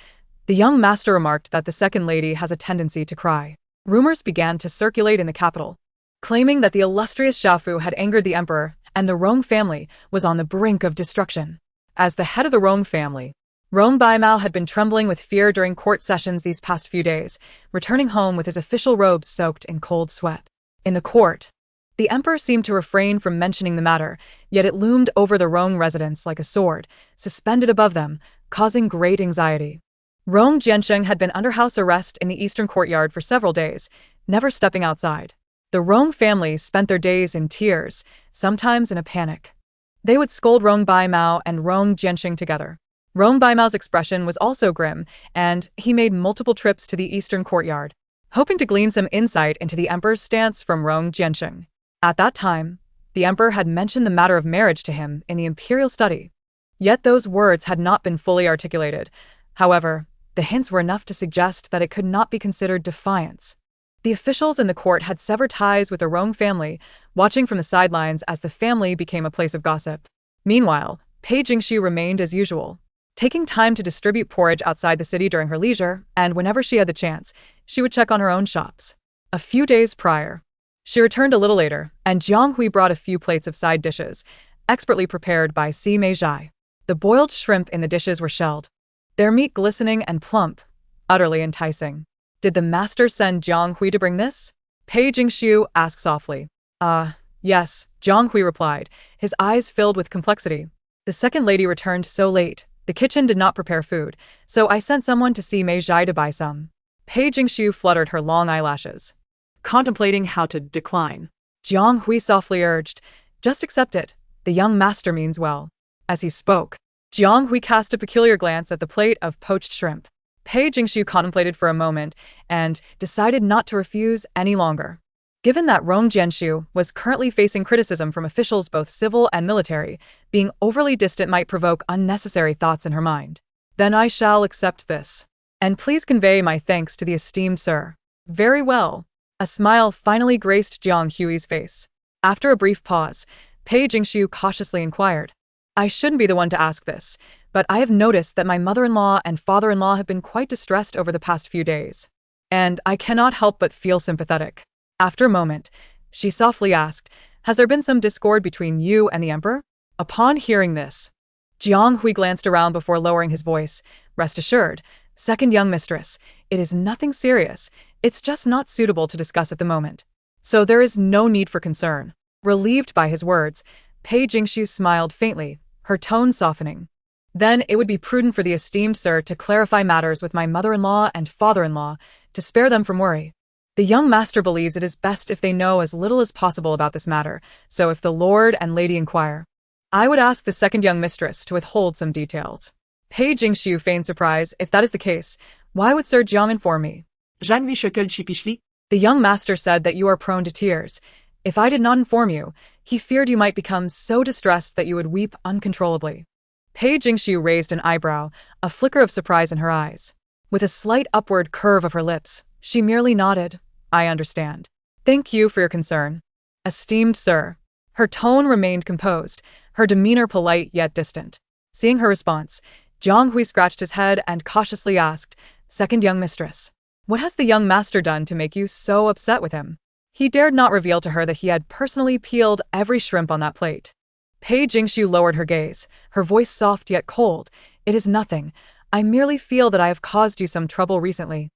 The young master remarked that the second lady has a tendency to cry. Rumors began to circulate in the capital, claiming that the illustrious Xiaofu had angered the emperor and the Rong family was on the brink of destruction. As the head of the Rong family, Rong Baimao had been trembling with fear during court sessions these past few days, returning home with his official robes soaked in cold sweat. In the court, the emperor seemed to refrain from mentioning the matter, yet it loomed over the Rong residents like a sword, suspended above them, causing great anxiety. Rong Jiansheng had been under house arrest in the eastern courtyard for several days, never stepping outside. The Rong family spent their days in tears, sometimes in a panic. They would scold Rong Baimao and Rong Jiansheng together. Rong Baimao's expression was also grim, and he made multiple trips to the eastern courtyard, hoping to glean some insight into the emperor's stance from Rong Jiansheng. At that time, the emperor had mentioned the matter of marriage to him in the imperial study. Yet those words had not been fully articulated. However, the hints were enough to suggest that it could not be considered defiance. The officials in the court had severed ties with the Rong family, watching from the sidelines as the family became a place of gossip. Meanwhile, Pei Jingxiu remained as usual, taking time to distribute porridge outside the city during her leisure, and whenever she had the chance, she would check on her own shops. A few days prior, she returned a little later, and Jiang Hui brought a few plates of side dishes, expertly prepared by Si Mei Zhai. The boiled shrimp in the dishes were shelled, their meat glistening and plump, utterly enticing. "Did the master send Jiang Hui to bring this?" Pei Jingxiu asked softly. Yes," Jiang Hui replied, his eyes filled with complexity. "The second lady returned so late, the kitchen did not prepare food, so I sent someone to see Mei Zhai to buy some." Pei Jingxiu fluttered her long eyelashes, contemplating how to decline. Jiang Hui softly urged, "Just accept it. The young master means well." As he spoke, Jiang Hui cast a peculiar glance at the plate of poached shrimp. Pei Jingshu contemplated for a moment and decided not to refuse any longer. Given that Rong Jianshu was currently facing criticism from officials both civil and military, being overly distant might provoke unnecessary thoughts in her mind. Then I shall accept this. And please convey my thanks to the esteemed sir. Very well. A smile finally graced Jiang Hui's face. After a brief pause, Pei Jingshu cautiously inquired. I shouldn't be the one to ask this, but I have noticed that my mother-in-law and father-in-law have been quite distressed over the past few days. And I cannot help but feel sympathetic. After a moment, she softly asked, has there been some discord between you and the emperor? Upon hearing this, Jiang Hui glanced around before lowering his voice. Rest assured, second young mistress, it is nothing serious. It's just not suitable to discuss at the moment. So there is no need for concern. Relieved by his words, Pei Jingshu smiled faintly, her tone softening. Then it would be prudent for the esteemed sir to clarify matters with my mother-in-law and father-in-law to spare them from worry. The young master believes it is best if they know as little as possible about this matter, so if the lord and lady inquire, I would ask the second young mistress to withhold some details. Pei Jingshu feigned surprise. If that is the case, why would Sir Jiang inform me? The young master said that you are prone to tears. If I did not inform you, he feared you might become so distressed that you would weep uncontrollably. Pei Jingshu raised an eyebrow, a flicker of surprise in her eyes. With a slight upward curve of her lips, she merely nodded. I understand. Thank you for your concern. Esteemed sir. Her tone remained composed, her demeanor polite yet distant. Seeing her response, Jiang Hui scratched his head and cautiously asked, second young mistress, what has the young master done to make you so upset with him? He dared not reveal to her that he had personally peeled every shrimp on that plate. Pei Jingshu lowered her gaze, her voice soft yet cold. It is nothing. I merely feel that I have caused you some trouble recently.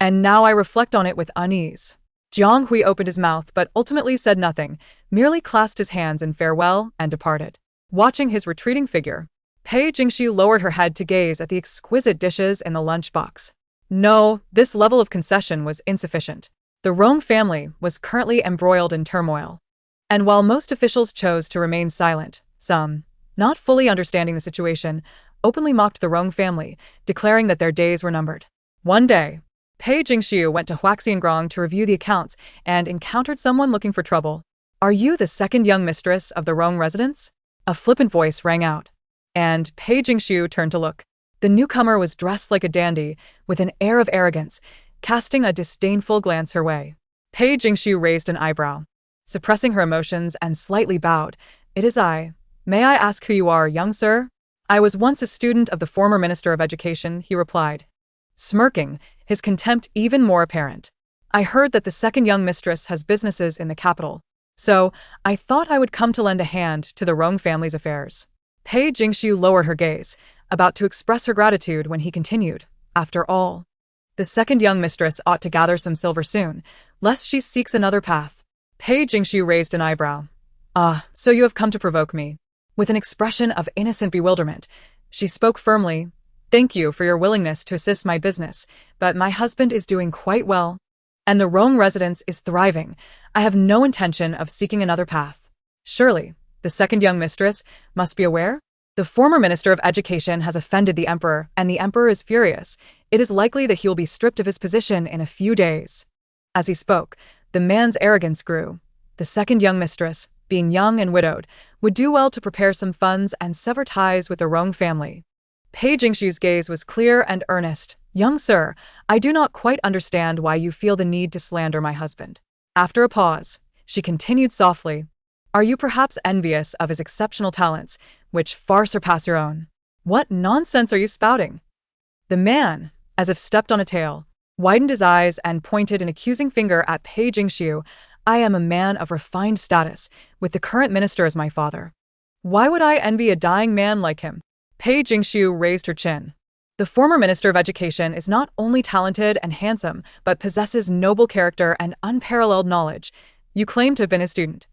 And now I reflect on it with unease. Jiang Hui opened his mouth but ultimately said nothing, merely clasped his hands in farewell and departed. Watching his retreating figure, Pei Jingshu lowered her head to gaze at the exquisite dishes in the lunchbox. No, this level of concession was insufficient. The Rong family was currently embroiled in turmoil. And while most officials chose to remain silent, some, not fully understanding the situation, openly mocked the Rong family, declaring that their days were numbered. One day, Pei Jingshu went to Huaxiangrong to review the accounts and encountered someone looking for trouble. Are you the second young mistress of the Rong residence? A flippant voice rang out, and Pei Jingshu turned to look. The newcomer was dressed like a dandy, with an air of arrogance, casting a disdainful glance her way. Pei Jingshu raised an eyebrow, suppressing her emotions and slightly bowed. It is I. May I ask who you are, young sir? I was once a student of the former Minister of Education, he replied, smirking, his contempt even more apparent. I heard that the second young mistress has businesses in the capital, so I thought I would come to lend a hand to the Rong family's affairs. Pei Jingshu lowered her gaze, about to express her gratitude when he continued, after all, the second young mistress ought to gather some silver soon, lest she seeks another path. Pei Jingshu raised an eyebrow. Ah, so you have come to provoke me. With an expression of innocent bewilderment, she spoke firmly, thank you for your willingness to assist my business, but my husband is doing quite well, and the Rong residence is thriving. I have no intention of seeking another path. Surely, the second young mistress must be aware? The former Minister of Education has offended the Emperor, and the Emperor is furious. It is likely that he will be stripped of his position in a few days. As he spoke, the man's arrogance grew. The second young mistress, being young and widowed, would do well to prepare some funds and sever ties with the Rong family. Pei Jingshu's gaze was clear and earnest. Young sir, I do not quite understand why you feel the need to slander my husband. After a pause, she continued softly, are you perhaps envious of his exceptional talents, which far surpass your own? What nonsense are you spouting? The man, as if stepped on a tail, widened his eyes and pointed an accusing finger at Pei Jingshu. I am a man of refined status, with the current minister as my father. Why would I envy a dying man like him? Pei Jingshu raised her chin. The former Minister of Education is not only talented and handsome, but possesses noble character and unparalleled knowledge. You claim to have been his student.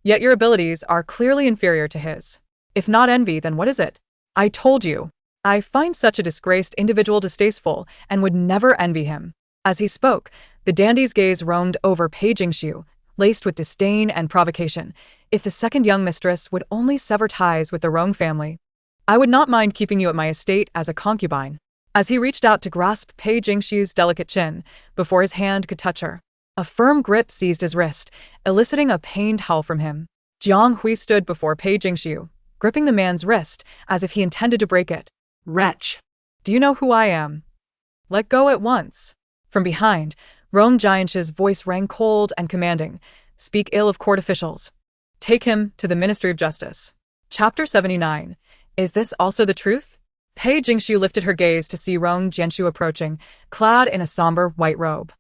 Yet your abilities are clearly inferior to his. If not envy, then what is it? I told you. I find such a disgraced individual distasteful and would never envy him. As he spoke, the dandy's gaze roamed over Pei Jingshu, laced with disdain and provocation. If the second young mistress would only sever ties with the Rong family. I would not mind keeping you at my estate as a concubine. As he reached out to grasp Pei Jingshu's delicate chin, before his hand could touch her, a firm grip seized his wrist, eliciting a pained howl from him. Jiang Hui stood before Pei Jingshu, gripping the man's wrist as if he intended to break it. Wretch! Do you know who I am? Let go at once. From behind, Rong Jianxi's voice rang cold and commanding. Speak ill of court officials. Take him to the Ministry of Justice. Chapter 79. Is this also the truth? Pei Jingshu lifted her gaze to see Rong Jianshu approaching, clad in a somber white robe.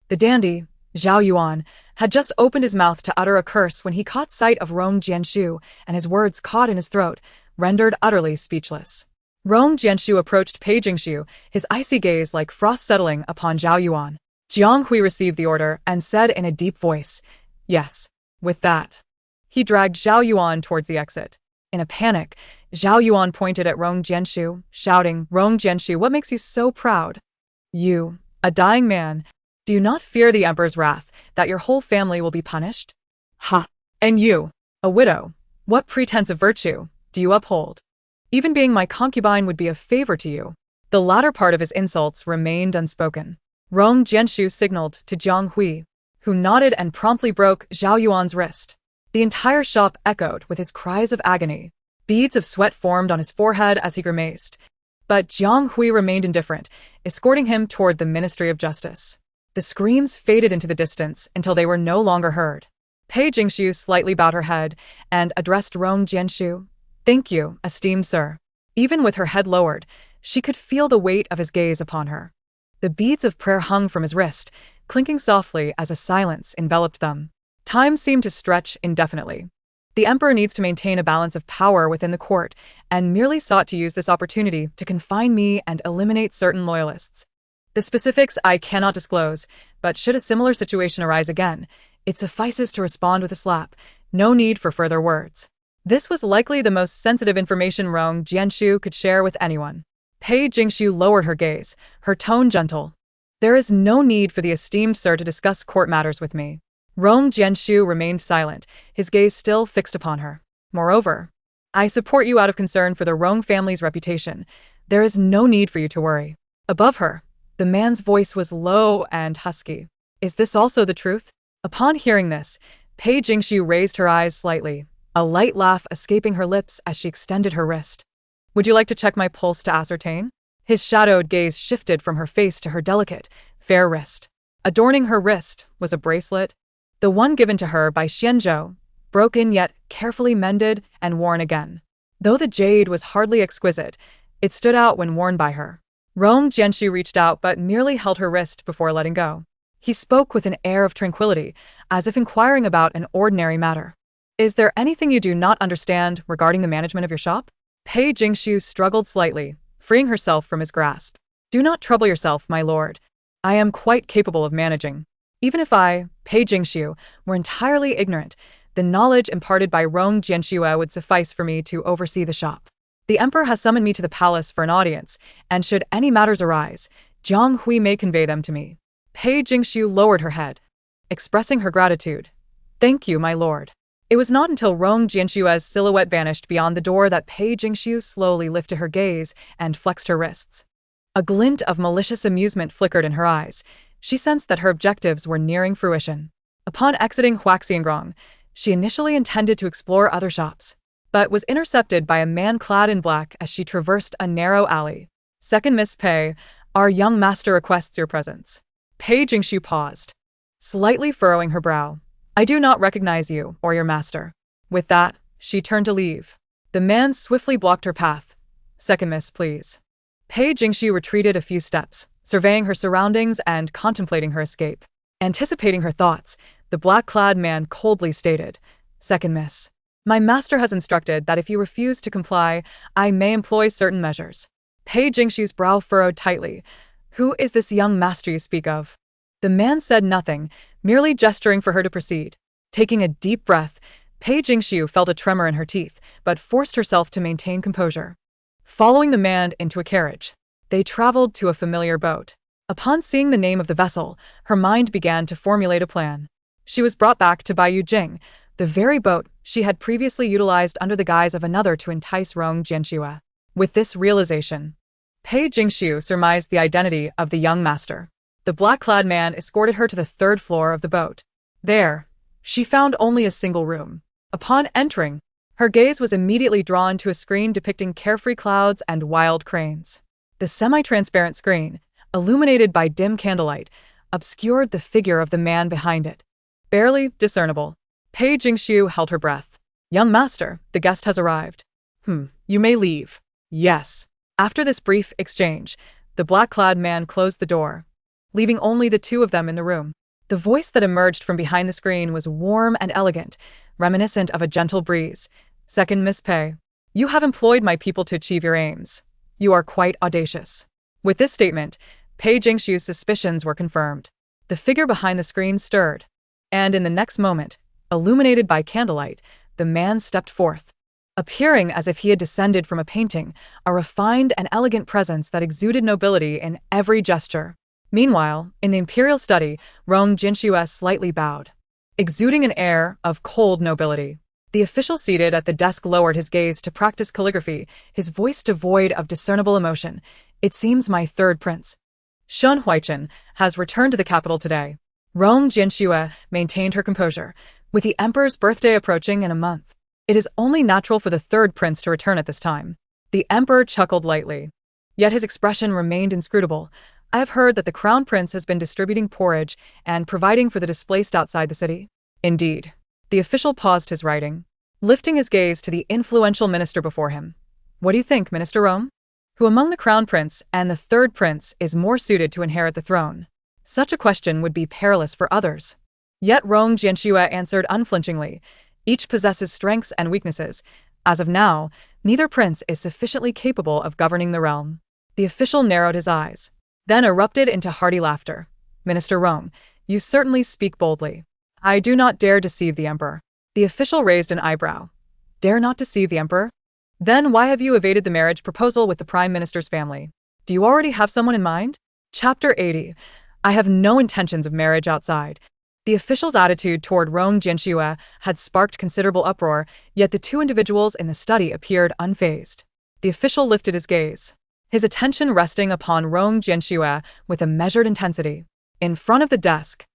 The dandy, Zhao Yuan, had just opened his mouth to utter a curse when he caught sight of Rong Jianshu, and his words caught in his throat, rendered utterly speechless. Rong Jianshu approached Pei Jingshu, his icy gaze like frost settling upon Zhao Yuan. Jiang Hui received the order and said in a deep voice, "Yes." With that, he dragged Zhao Yuan towards the exit. In a panic, Zhao Yuan pointed at Rong Jianshu, shouting, "Rong Jianshu, what makes you so proud? You, a dying man, do you not fear the emperor's wrath, that your whole family will be punished? Ha! And you, a widow, what pretense of virtue do you uphold? Even being my concubine would be a favor to you." The latter part of his insults remained unspoken. Rong Jianshu signaled to Jiang Hui, who nodded and promptly broke Zhao Yuan's wrist. The entire shop echoed with his cries of agony. Beads of sweat formed on his forehead as he grimaced. But Jiang Hui remained indifferent, escorting him toward the Ministry of Justice. The screams faded into the distance until they were no longer heard. Pei Jingshu slightly bowed her head and addressed Rong Jianshu. "Thank you, esteemed sir." Even with her head lowered, she could feel the weight of his gaze upon her. The beads of prayer hung from his wrist, clinking softly as a silence enveloped them. Time seemed to stretch indefinitely. The emperor needs to maintain a balance of power within the court, and merely sought to use this opportunity to confine me and eliminate certain loyalists. The specifics I cannot disclose, but should a similar situation arise again, it suffices to respond with a slap. No need for further words. This was likely the most sensitive information Rong Jianshu could share with anyone. Pei Jingshu lowered her gaze, her tone gentle. "There is no need for the esteemed sir to discuss court matters with me." Rong Jianshu remained silent, his gaze still fixed upon her. "Moreover, I support you out of concern for the Rong family's reputation. There is no need for you to worry." Above her, the man's voice was low and husky. "Is this also the truth?" Upon hearing this, Pei Jingshu raised her eyes slightly, a light laugh escaping her lips as she extended her wrist. "Would you like to check my pulse to ascertain?" His shadowed gaze shifted from her face to her delicate, fair wrist. Adorning her wrist was a bracelet, the one given to her by Xianzhou, broken yet carefully mended and worn again. Though the jade was hardly exquisite, it stood out when worn by her. Rong Jianshu reached out but merely held her wrist before letting go. He spoke with an air of tranquility, as if inquiring about an ordinary matter. "Is there anything you do not understand regarding the management of your shop?" Pei Jingshu struggled slightly, freeing herself from his grasp. "Do not trouble yourself, my lord. I am quite capable of managing. Even if I, Pei Jingshu, were entirely ignorant, the knowledge imparted by Rong Jianshu would suffice for me to oversee the shop. The emperor has summoned me to the palace for an audience, and should any matters arise, Jiang Hui may convey them to me." Pei Jingshu lowered her head, expressing her gratitude. "Thank you, my lord." It was not until Rong Jianshu's silhouette vanished beyond the door that Pei Jingshu slowly lifted her gaze and flexed her wrists. A glint of malicious amusement flickered in her eyes. She sensed that her objectives were nearing fruition. Upon exiting Huaxiangrong, she initially intended to explore other shops, but was intercepted by a man clad in black as she traversed a narrow alley. "Second Miss Pei, our young master requests your presence." Pei Jingshu paused, slightly furrowing her brow. "I do not recognize you or your master." With that, she turned to leave. The man swiftly blocked her path. "Second miss, please." Pei Jingshu retreated a few steps, surveying her surroundings and contemplating her escape. Anticipating her thoughts, the black-clad man coldly stated, "Second miss, my master has instructed that if you refuse to comply, I may employ certain measures." Pei Jingshu's brow furrowed tightly. "Who is this young master you speak of?" The man said nothing, merely gesturing for her to proceed. Taking a deep breath, Pei Jingshu felt a tremor in her teeth, but forced herself to maintain composure. Following the man into a carriage, they traveled to a familiar boat. Upon seeing the name of the vessel, her mind began to formulate a plan. She was brought back to Baiyu Jing, the very boat she had previously utilized under the guise of another to entice Rong Jianshu. With this realization, Pei Jingxiu surmised the identity of the young master. The black-clad man escorted her to the third floor of the boat. There, she found only a single room. Upon entering, her gaze was immediately drawn to a screen depicting carefree clouds and wild cranes. The semi-transparent screen, illuminated by dim candlelight, obscured the figure of the man behind it. Barely discernible, Pei Jingxiu held her breath. "Young master, the guest has arrived." You may leave." "Yes." After this brief exchange, the black-clad man closed the door, leaving only the two of them in the room. The voice that emerged from behind the screen was warm and elegant, reminiscent of a gentle breeze. "Second Miss Pei, you have employed my people to achieve your aims. You are quite audacious." With this statement, Pei Jingxiu's suspicions were confirmed. The figure behind the screen stirred, and in the next moment, illuminated by candlelight, the man stepped forth, appearing as if he had descended from a painting, a refined and elegant presence that exuded nobility in every gesture. Meanwhile, in the imperial study, Rong Jianxue slightly bowed, exuding an air of cold nobility. The official seated at the desk lowered his gaze to practice calligraphy, his voice devoid of discernible emotion. "It seems my third prince, Shen Huaichen, has returned to the capital today." Rong Jianxue maintained her composure. With the emperor's birthday approaching in a month, it is only natural for the third prince to return at this time. The emperor chuckled lightly, yet his expression remained inscrutable. "I have heard that the crown prince has been distributing porridge and providing for the displaced outside the city." "Indeed." The official paused his writing, lifting his gaze to the influential minister before him. "What do you think, Minister Rome? Who among the crown prince and the third prince is more suited to inherit the throne?" Such a question would be perilous for others. Yet Rong Jianxue answered unflinchingly. "Each possesses strengths and weaknesses. As of now, neither prince is sufficiently capable of governing the realm." The official narrowed his eyes, then erupted into hearty laughter. "Minister Rong, you certainly speak boldly. I do not dare deceive the emperor." The official raised an eyebrow. "Dare not deceive the emperor? Then why have you evaded the marriage proposal with the prime minister's family? Do you already have someone in mind?" Chapter 80. I have no intentions of marriage outside. The official's attitude toward Rong Jianxue had sparked considerable uproar, yet the two individuals in the study appeared unfazed. The official lifted his gaze, his attention resting upon Rong Jianxue with a measured intensity. In front of the desk,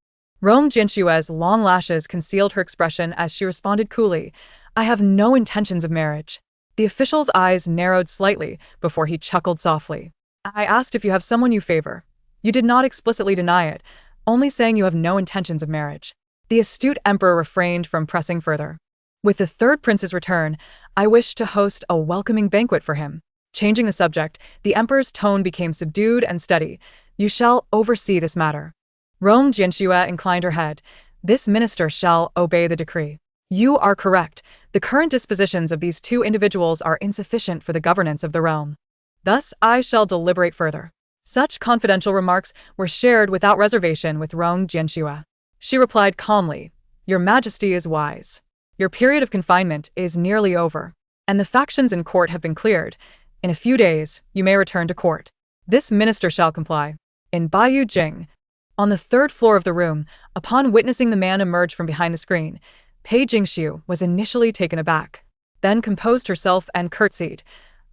Rong Jianxue's long lashes concealed her expression as she responded coolly, "I have no intentions of marriage." The official's eyes narrowed slightly before he chuckled softly. "I asked if you have someone you favor. You did not explicitly deny it, only saying you have no intentions of marriage." The astute emperor refrained from pressing further. "With the third prince's return, I wish to host a welcoming banquet for him." Changing the subject, the emperor's tone became subdued and steady. "You shall oversee this matter." Rong Jianxue inclined her head. "This minister shall obey the decree." "You are correct. The current dispositions of these two individuals are insufficient for the governance of the realm. Thus, I shall deliberate further." Such confidential remarks were shared without reservation with Rong Jianxue. She replied calmly, "Your Majesty is wise. Your period of confinement is nearly over, and the factions in court have been cleared. In a few days, you may return to court. This minister shall comply." In Baiyu Jing, on the third floor of the room, upon witnessing the man emerge from behind the screen, Pei Jingxiu was initially taken aback, then composed herself and curtsied.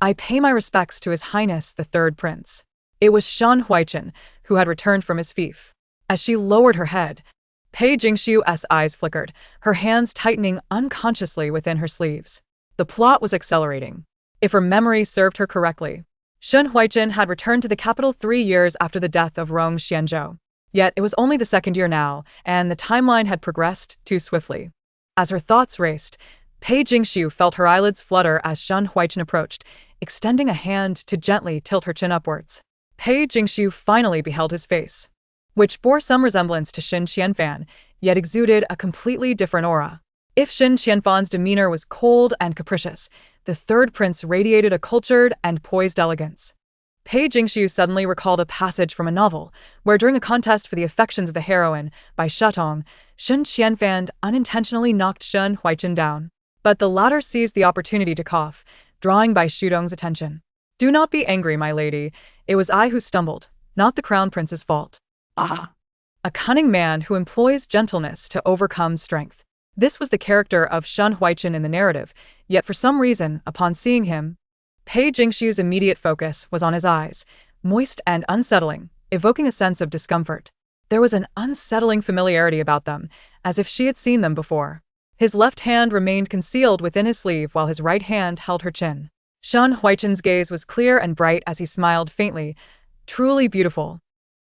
"I pay my respects to His Highness the Third Prince." It was Shen Huaichen, who had returned from his fief. As she lowered her head, Pei Jingxiu's eyes flickered, her hands tightening unconsciously within her sleeves. The plot was accelerating. If her memory served her correctly, Shen Huaichen had returned to the capital 3 years after the death of Rong Xianzhou. Yet it was only the second year now, and the timeline had progressed too swiftly. As her thoughts raced, Pei Jingxiu felt her eyelids flutter as Shen Huaichen approached, extending a hand to gently tilt her chin upwards. Pei Jingxiu finally beheld his face, which bore some resemblance to Xin Qianfan, yet exuded a completely different aura. If Xin Qianfan's demeanor was cold and capricious, the third prince radiated a cultured and poised elegance. Pei Jingxiu suddenly recalled a passage from a novel, where during a contest for the affections of the heroine by Shutong, Xin Qianfan unintentionally knocked Shen Huaichen down. But the latter seized the opportunity to cough, drawing Bai Shudong's attention. "Do not be angry, my lady. It was I who stumbled, not the crown prince's fault." Ah. A cunning man who employs gentleness to overcome strength. This was the character of Shen Huaichen in the narrative, yet for some reason, upon seeing him, Pei Jingshu's immediate focus was on his eyes, moist and unsettling, evoking a sense of discomfort. There was an unsettling familiarity about them, as if she had seen them before. His left hand remained concealed within his sleeve while his right hand held her chin. Shan Huaichen's gaze was clear and bright as he smiled faintly. Truly beautiful.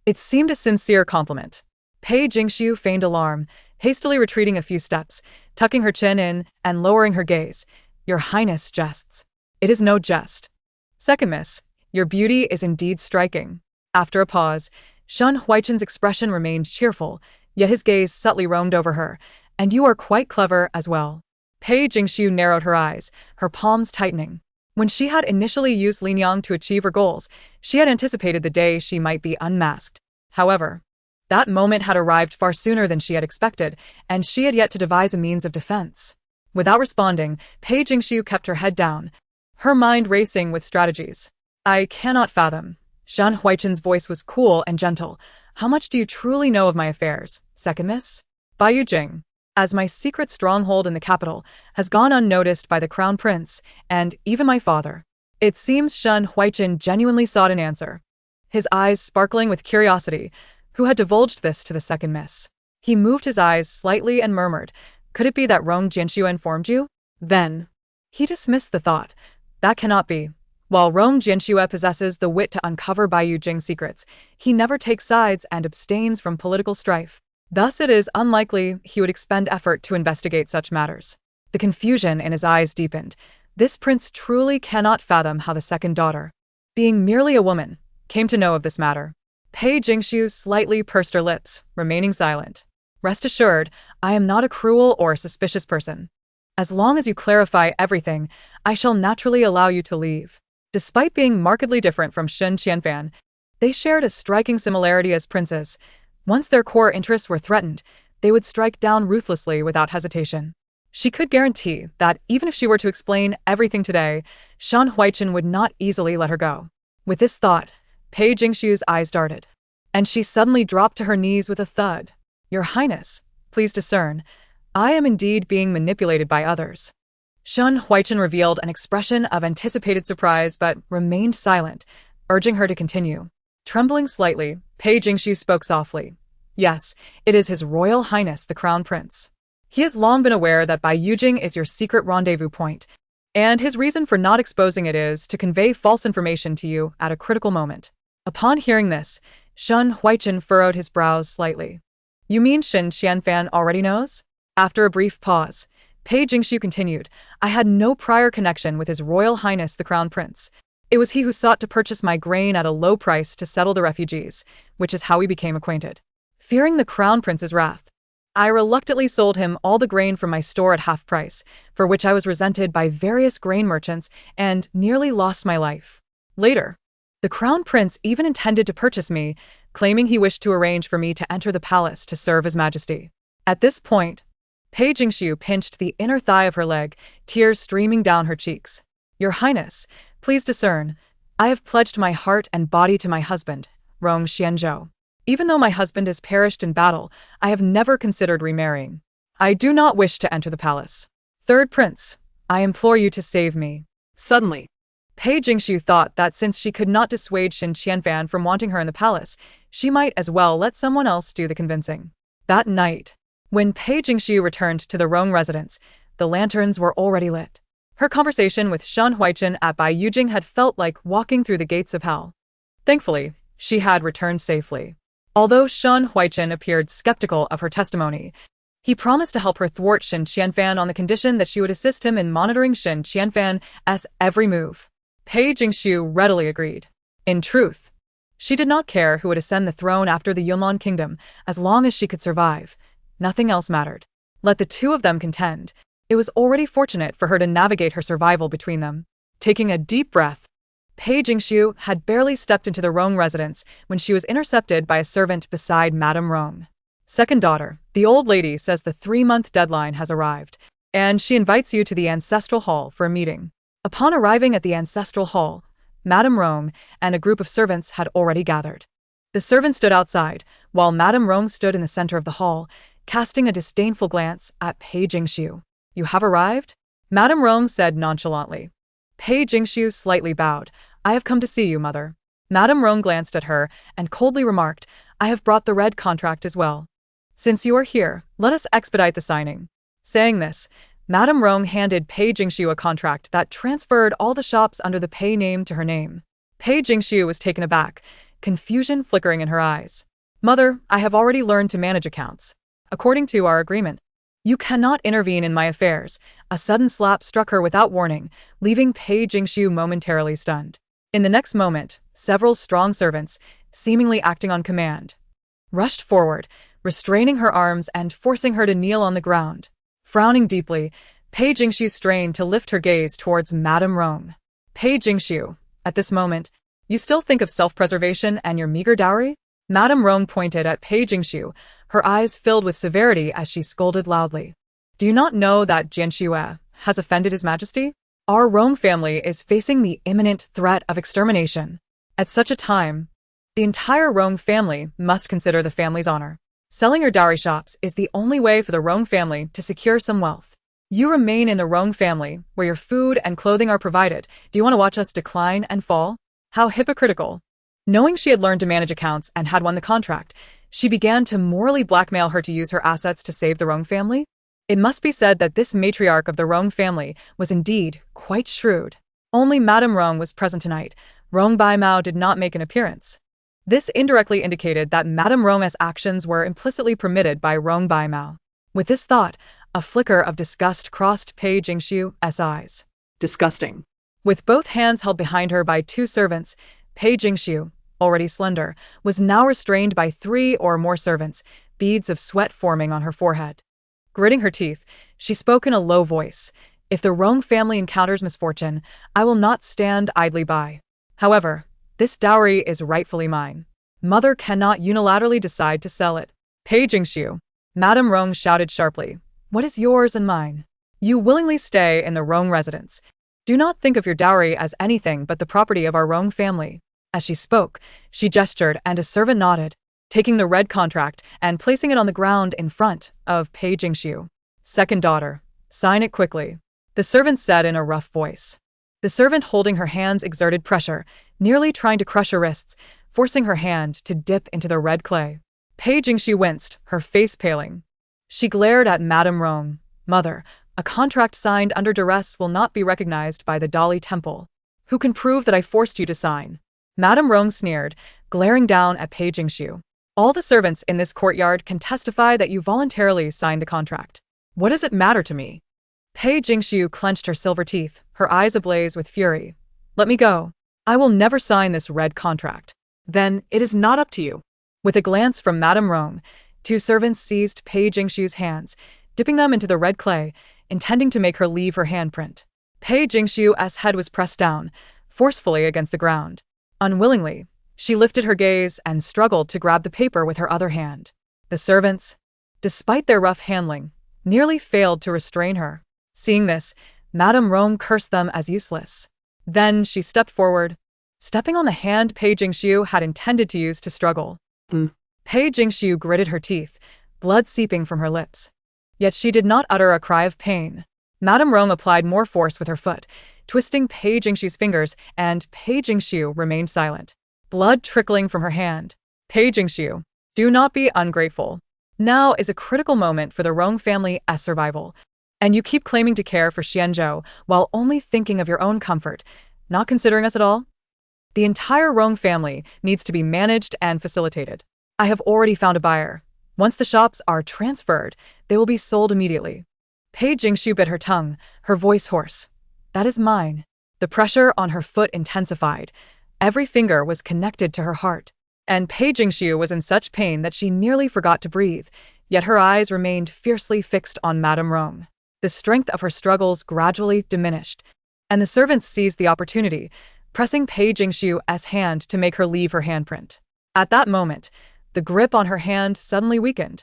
It seemed a sincere compliment. Pei Jingshu feigned alarm, hastily retreating a few steps, tucking her chin in and lowering her gaze. Your Highness jests. It is no jest. Second miss, your beauty is indeed striking. After a pause, Shan Huaichen's expression remained cheerful, yet his gaze subtly roamed over her. And you are quite clever as well. Pei Jingshu narrowed her eyes, her palms tightening. When she had initially used Linyang to achieve her goals, she had anticipated the day she might be unmasked. However, that moment had arrived far sooner than she had expected, and she had yet to devise a means of defense. Without responding, Pei Jingshu kept her head down, her mind racing with strategies. I cannot fathom. Shan Huaichen's voice was cool and gentle. How much do you truly know of my affairs, second miss? Bai Jing. As my secret stronghold in the capital has gone unnoticed by the crown prince and even my father. It seems Shan Huaichen genuinely sought an answer, his eyes sparkling with curiosity. Who had divulged this to the second miss? He moved his eyes slightly and murmured, could it be that Rong Jianxue informed you? Then, he dismissed the thought. That cannot be. While Rong Jianxue possesses the wit to uncover Bai Jing's secrets, he never takes sides and abstains from political strife. Thus it is unlikely he would expend effort to investigate such matters. The confusion in his eyes deepened. This prince truly cannot fathom how the second daughter, being merely a woman, came to know of this matter. Pei Jingshu slightly pursed her lips, remaining silent. Rest assured, I am not a cruel or suspicious person. As long as you clarify everything, I shall naturally allow you to leave. Despite being markedly different from Shen Qianfan, they shared a striking similarity as princes. Once their core interests were threatened, they would strike down ruthlessly without hesitation. She could guarantee that even if she were to explain everything today, Shan Huaichen would not easily let her go. With this thought, Pei Jingshu's eyes darted, and she suddenly dropped to her knees with a thud. Your Highness, please discern. I am indeed being manipulated by others. Shan Huaichen revealed an expression of anticipated surprise but remained silent, urging her to continue. Trembling slightly, Pei Jingshu spoke softly. Yes, it is His Royal Highness the Crown Prince. He has long been aware that Bai Jing is your secret rendezvous point, and his reason for not exposing it is to convey false information to you at a critical moment. Upon hearing this, Shan Huaichen furrowed his brows slightly. You mean Shen Qianfan already knows? After a brief pause, Pei Jingshu continued, I had no prior connection with His Royal Highness the Crown Prince. It was he who sought to purchase my grain at a low price to settle the refugees, which is how we became acquainted. Fearing the Crown Prince's wrath, I reluctantly sold him all the grain from my store at half price, for which I was resented by various grain merchants and nearly lost my life. Later, the Crown Prince even intended to purchase me, claiming he wished to arrange for me to enter the palace to serve His Majesty. At this point, Pei Jingshu pinched the inner thigh of her leg, tears streaming down her cheeks. Your Highness, please discern. I have pledged my heart and body to my husband, Rong Xianzhou. Even though my husband has perished in battle, I have never considered remarrying. I do not wish to enter the palace. Third Prince, I implore you to save me. Suddenly, Pei Jingshu thought that since she could not dissuade Shen Qianfan from wanting her in the palace, she might as well let someone else do the convincing. That night, when Pei Jingshu returned to the Rong residence, the lanterns were already lit. Her conversation with Shan Huaichen at Bai Jing had felt like walking through the gates of hell. Thankfully, she had returned safely. Although Shan Huaichen appeared skeptical of her testimony, he promised to help her thwart Shen Qianfan on the condition that she would assist him in monitoring Shen Qianfan's every move. Pei Jingshu readily agreed. In truth, she did not care who would ascend the throne after the Yunlong kingdom, as long as she could survive. Nothing else mattered. Let the two of them contend. It was already fortunate for her to navigate her survival between them. Taking a deep breath, Pei Jingshu had barely stepped into the Rong residence when she was intercepted by a servant beside Madame Rong. Second daughter, the old lady says the 3-month deadline has arrived, and she invites you to the ancestral hall for a meeting. Upon arriving at the ancestral hall, Madame Rong and a group of servants had already gathered. The servant stood outside, while Madame Rong stood in the center of the hall, casting a disdainful glance at Pei Jingshu. You have arrived? Madame Rong said nonchalantly. Pei Jingxiu slightly bowed. I have come to see you, mother. Madame Rong glanced at her and coldly remarked, I have brought the red contract as well. Since you are here, let us expedite the signing. Saying this, Madame Rong handed Pei Jingxiu a contract that transferred all the shops under the Pei name to her name. Pei Jingxiu was taken aback, confusion flickering in her eyes. Mother, I have already learned to manage accounts. According to our agreement, you cannot intervene in my affairs. A sudden slap struck her without warning, leaving Pei Jingxiu momentarily stunned. In the next moment, several strong servants, seemingly acting on command, rushed forward, restraining her arms and forcing her to kneel on the ground. Frowning deeply, Pei Jingxiu strained to lift her gaze towards Madame Rong. Pei Jingxiu, at this moment, you still think of self-preservation and your meager dowry? Madame Rong pointed at Pei Jingxiu, her eyes filled with severity as she scolded loudly. Do you not know that Jianxue has offended His Majesty? Our Rong family is facing the imminent threat of extermination. At such a time, the entire Rong family must consider the family's honor. Selling your dowry shops is the only way for the Rong family to secure some wealth. You remain in the Rong family, where your food and clothing are provided. Do you want to watch us decline and fall? How hypocritical. Knowing she had learned to manage accounts and had won the contract, she began to morally blackmail her to use her assets to save the Rong family. It must be said that this matriarch of the Rong family was indeed quite shrewd. Only Madame Rong was present tonight. Rong Baimao did not make an appearance. This indirectly indicated that Madame Rong's actions were implicitly permitted by Rong Baimao. With this thought, a flicker of disgust crossed Pei Jingxiu's eyes. Disgusting. With both hands held behind her by two servants, Pei Jingxiu, already slender, was now restrained by 3 or more servants, beads of sweat forming on her forehead. Gritting her teeth, she spoke in a low voice. If the Rong family encounters misfortune, I will not stand idly by. However, this dowry is rightfully mine. Mother cannot unilaterally decide to sell it. Pei Jingxiu, Madame Rong shouted sharply. What is yours and mine? You willingly stay in the Rong residence. Do not think of your dowry as anything but the property of our Rong family. As she spoke, she gestured and a servant nodded, taking the red contract and placing it on the ground in front of Pei Jingxiu. Second daughter, sign it quickly, the servant said in a rough voice. The servant holding her hands exerted pressure, nearly trying to crush her wrists, forcing her hand to dip into the red clay. Pei Jingxiu winced, her face paling. She glared at Madame Rong. Mother, a contract signed under duress will not be recognized by the Dali Temple. Who can prove that I forced you to sign? Madame Rong sneered, glaring down at Pei Jingxiu. All the servants in this courtyard can testify that you voluntarily signed the contract. What does it matter to me? Pei Jingxiu clenched her silver teeth, her eyes ablaze with fury. Let me go. I will never sign this red contract. Then it is not up to you. With a glance from Madame Rong, 2 servants seized Pei Jingxiu's hands, dipping them into the red clay, intending to make her leave her handprint. Pei Jingxiu's head was pressed down, forcefully against the ground. Unwillingly, she lifted her gaze and struggled to grab the paper with her other hand. The servants, despite their rough handling, nearly failed to restrain her. Seeing this, Madame Rong cursed them as useless. Then she stepped forward, stepping on the hand Pei Jingxiu had intended to use to struggle. Pei Jingxiu gritted her teeth, blood seeping from her lips. Yet she did not utter a cry of pain. Madame Rong applied more force with her foot, twisting Pei Jingxiu's fingers, and Pei Jingxiu remained silent, blood trickling from her hand. Pei Jingxiu, do not be ungrateful. Now is a critical moment for the Rong family's survival, and you keep claiming to care for Xianzhou while only thinking of your own comfort, not considering us at all? The entire Rong family needs to be managed and facilitated. I have already found a buyer. Once the shops are transferred, they will be sold immediately. Pei Jingxiu bit her tongue, her voice hoarse. That is mine. The pressure on her foot intensified. Every finger was connected to her heart. And Pei Jingxiu was in such pain that she nearly forgot to breathe, yet her eyes remained fiercely fixed on Madame Rong. The strength of her struggles gradually diminished, and the servants seized the opportunity, pressing Pei Jingxiu's hand to make her leave her handprint. At that moment, the grip on her hand suddenly weakened.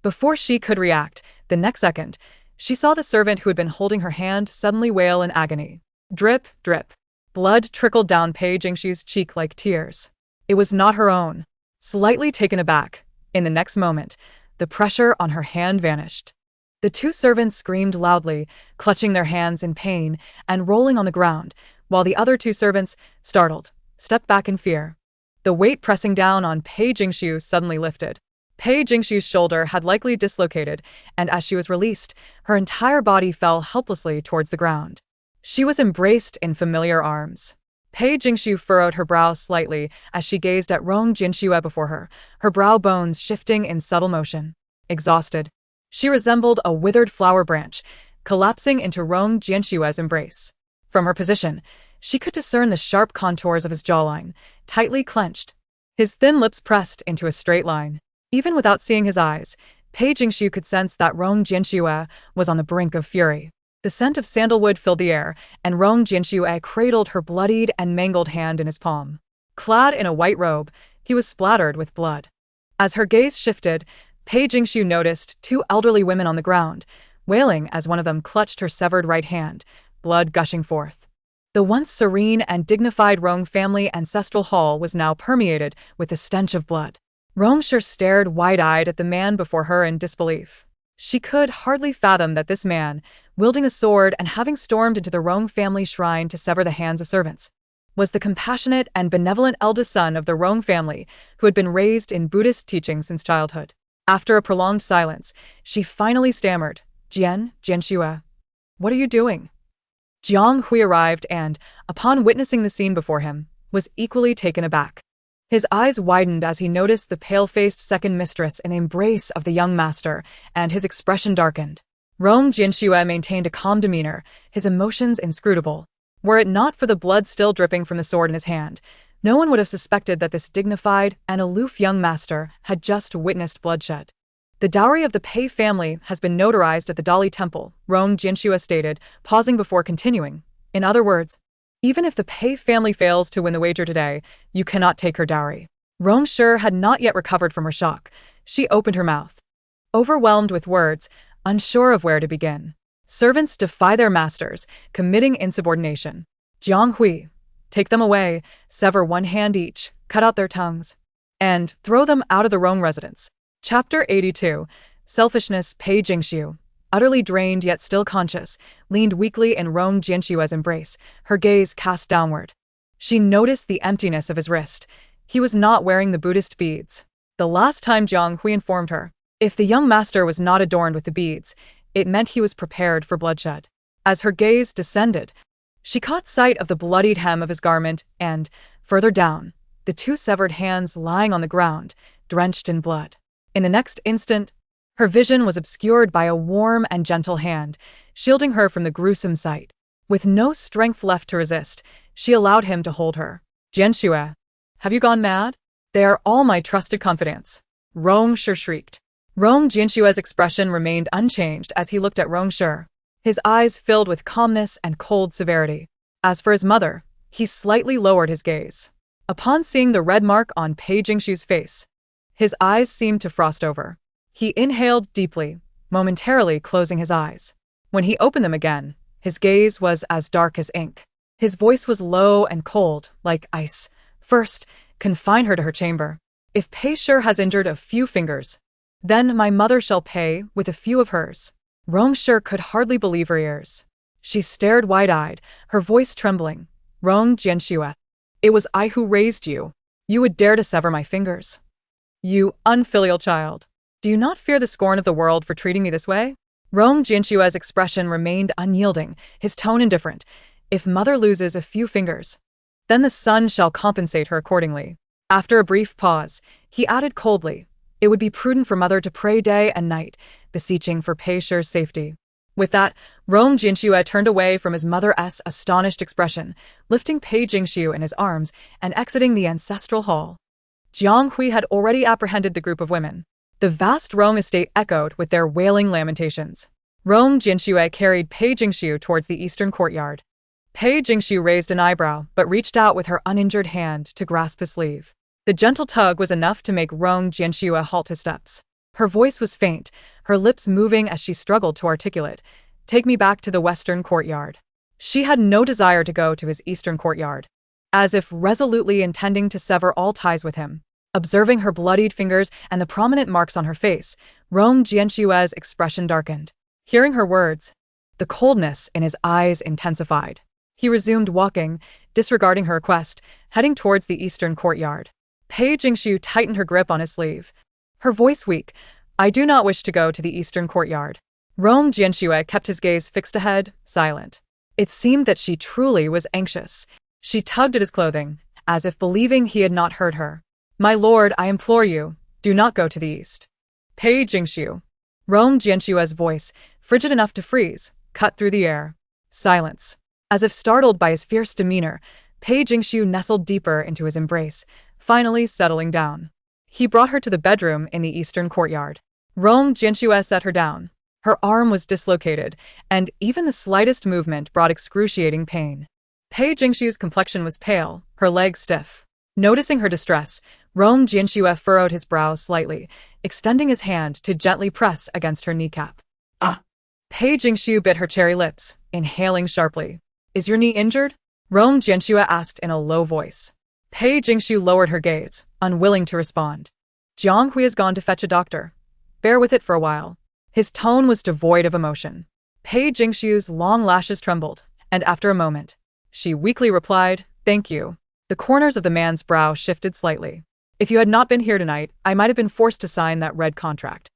Before she could react, the next second, she saw the servant who had been holding her hand suddenly wail in agony. Drip, drip. Blood trickled down Pei Jingxiu's cheek like tears. It was not her own. Slightly taken aback, in the next moment, the pressure on her hand vanished. The 2 servants screamed loudly, clutching their hands in pain and rolling on the ground, while the other two servants, startled, stepped back in fear. The weight pressing down on Pei Jingshu suddenly lifted. Pei Jingshu's shoulder had likely dislocated, and as she was released, her entire body fell helplessly towards the ground. She was embraced in familiar arms. Pei Jingshu furrowed her brow slightly as she gazed at Rong Jianxue before her brow bones shifting in subtle motion. Exhausted, she resembled a withered flower branch, collapsing into Rong Jianxue's embrace. From her position, she could discern the sharp contours of his jawline, tightly clenched, his thin lips pressed into a straight line. Even without seeing his eyes, Pei Jingshu could sense that Rong Jianxue was on the brink of fury. The scent of sandalwood filled the air, and Rong Jianxue cradled her bloodied and mangled hand in his palm. Clad in a white robe, he was splattered with blood. As her gaze shifted, Pei Jingshu noticed two elderly women on the ground, wailing as one of them clutched her severed right hand, blood gushing forth. The once serene and dignified Rong family ancestral hall was now permeated with the stench of blood. Rong Shi stared wide-eyed at the man before her in disbelief. She could hardly fathom that this man, wielding a sword and having stormed into the Rong family shrine to sever the hands of servants, was the compassionate and benevolent eldest son of the Rong family who had been raised in Buddhist teaching since childhood. After a prolonged silence, she finally stammered, Jianxue, what are you doing?" Jiang Hui arrived and, upon witnessing the scene before him, was equally taken aback. His eyes widened as he noticed the pale-faced second mistress in the embrace of the young master, and his expression darkened. Rong Jianxue maintained a calm demeanor, his emotions inscrutable. Were it not for the blood still dripping from the sword in his hand, no one would have suspected that this dignified and aloof young master had just witnessed bloodshed. "The dowry of the Pei family has been notarized at the Dali Temple," Rong Jianxue stated, pausing before continuing. "In other words, even if the Pei family fails to win the wager today, you cannot take her dowry." Rong Shi had not yet recovered from her shock. She opened her mouth, overwhelmed with words, unsure of where to begin. Servants defy their masters, committing insubordination. Jiang Hui, take them away, sever one hand each, cut out their tongues, and throw them out of the Rong residence. Chapter 82. Selfishness. Pei Jingshu, utterly drained yet still conscious, leaned weakly in Rong Jianxue's embrace, her gaze cast downward. She noticed the emptiness of his wrist. He was not wearing the Buddhist beads. The last time Jiang Hui informed her, if the young master was not adorned with the beads, it meant he was prepared for bloodshed. As her gaze descended, she caught sight of the bloodied hem of his garment and, further down, the two severed hands lying on the ground, drenched in blood. In the next instant, her vision was obscured by a warm and gentle hand, shielding her from the gruesome sight. With no strength left to resist, she allowed him to hold her. "Jianxue, have you gone mad? They are all my trusted confidants," Rong Shi shrieked. Rong Jianxue's expression remained unchanged as he looked at Rong Shi, his eyes filled with calmness and cold severity. As for his mother, he slightly lowered his gaze. Upon seeing the red mark on Pei Jingshu's face, his eyes seemed to frost over. He inhaled deeply, momentarily closing his eyes. When he opened them again, his gaze was as dark as ink. His voice was low and cold, like ice. "First, confine her to her chamber. If Pei Shi has injured a few fingers, then my mother shall pay with a few of hers." Rong Shi could hardly believe her ears. She stared wide-eyed, her voice trembling. "Rong Jianxue, it was I who raised you. You would dare to sever my fingers? You unfilial child. Do you not fear the scorn of the world for treating me this way?" Rong Jianxue's expression remained unyielding, his tone indifferent. "If mother loses a few fingers, then the son shall compensate her accordingly." After a brief pause, he added coldly, "It would be prudent for mother to pray day and night, beseeching for Pei Shi's safety." With that, Rong Jianxue turned away from his mother's astonished expression, lifting Pei Jingshu in his arms and exiting the ancestral hall. Jiang Hui had already apprehended the group of women. The vast Rong estate echoed with their wailing lamentations. Rong Jianxue carried Pei Jingshu towards the eastern courtyard. Pei Jingshu raised an eyebrow but reached out with her uninjured hand to grasp his sleeve. The gentle tug was enough to make Rong Jianxue halt his steps. Her voice was faint, her lips moving as she struggled to articulate, "Take me back to the western courtyard." She had no desire to go to his eastern courtyard. As if resolutely intending to sever all ties with him. Observing her bloodied fingers and the prominent marks on her face, Rong Jianxue's expression darkened. Hearing her words, the coldness in his eyes intensified. He resumed walking, disregarding her request, heading towards the eastern courtyard. Pei Jingxiu tightened her grip on his sleeve. Her voice weak. I do not wish to go to the eastern courtyard. Rong Jianxue kept his gaze fixed ahead, silent. It seemed that she truly was anxious. She tugged at his clothing, as if believing he had not heard her. My lord, I implore you, do not go to the east. Pei Jingxiu. Rong Jianxue's voice, frigid enough to freeze, cut through the air. Silence. As if startled by his fierce demeanor, Pei Jingxiu nestled deeper into his embrace, finally settling down. He brought her to the bedroom in the eastern courtyard. Rong Jianxue set her down. Her arm was dislocated, and even the slightest movement brought excruciating pain. Pei Jingxiu's complexion was pale, her legs stiff. Noticing her distress, Rong Jianxue furrowed his brow slightly, extending his hand to gently press against her kneecap. Ah! Pei Jingxiu bit her cherry lips, inhaling sharply. Is your knee injured? Rong Jianxue asked in a low voice. Pei Jingxiu lowered her gaze, unwilling to respond. Jiang Hui has gone to fetch a doctor. Bear with it for a while. His tone was devoid of emotion. Pei Jingxiu's long lashes trembled, and after a moment, she weakly replied, Thank you. The corners of the man's brow shifted slightly. If you had not been here tonight, I might have been forced to sign that red contract.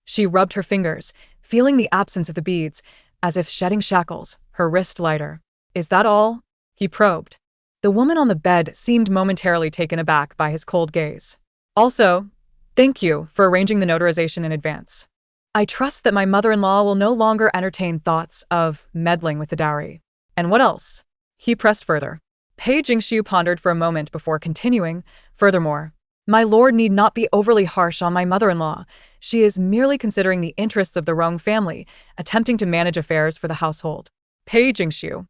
She rubbed her fingers, feeling the absence of the beads, as if shedding shackles, her wrist lighter. Is that all? He probed. The woman on the bed seemed momentarily taken aback by his cold gaze. Also, thank you for arranging the notarization in advance. I trust that my mother-in-law will no longer entertain thoughts of meddling with the dowry. And what else? He pressed further. Pei Jingxiu pondered for a moment before continuing. Furthermore, my lord need not be overly harsh on my mother-in-law. She is merely considering the interests of the Rong family, attempting to manage affairs for the household. Pei Jingxiu.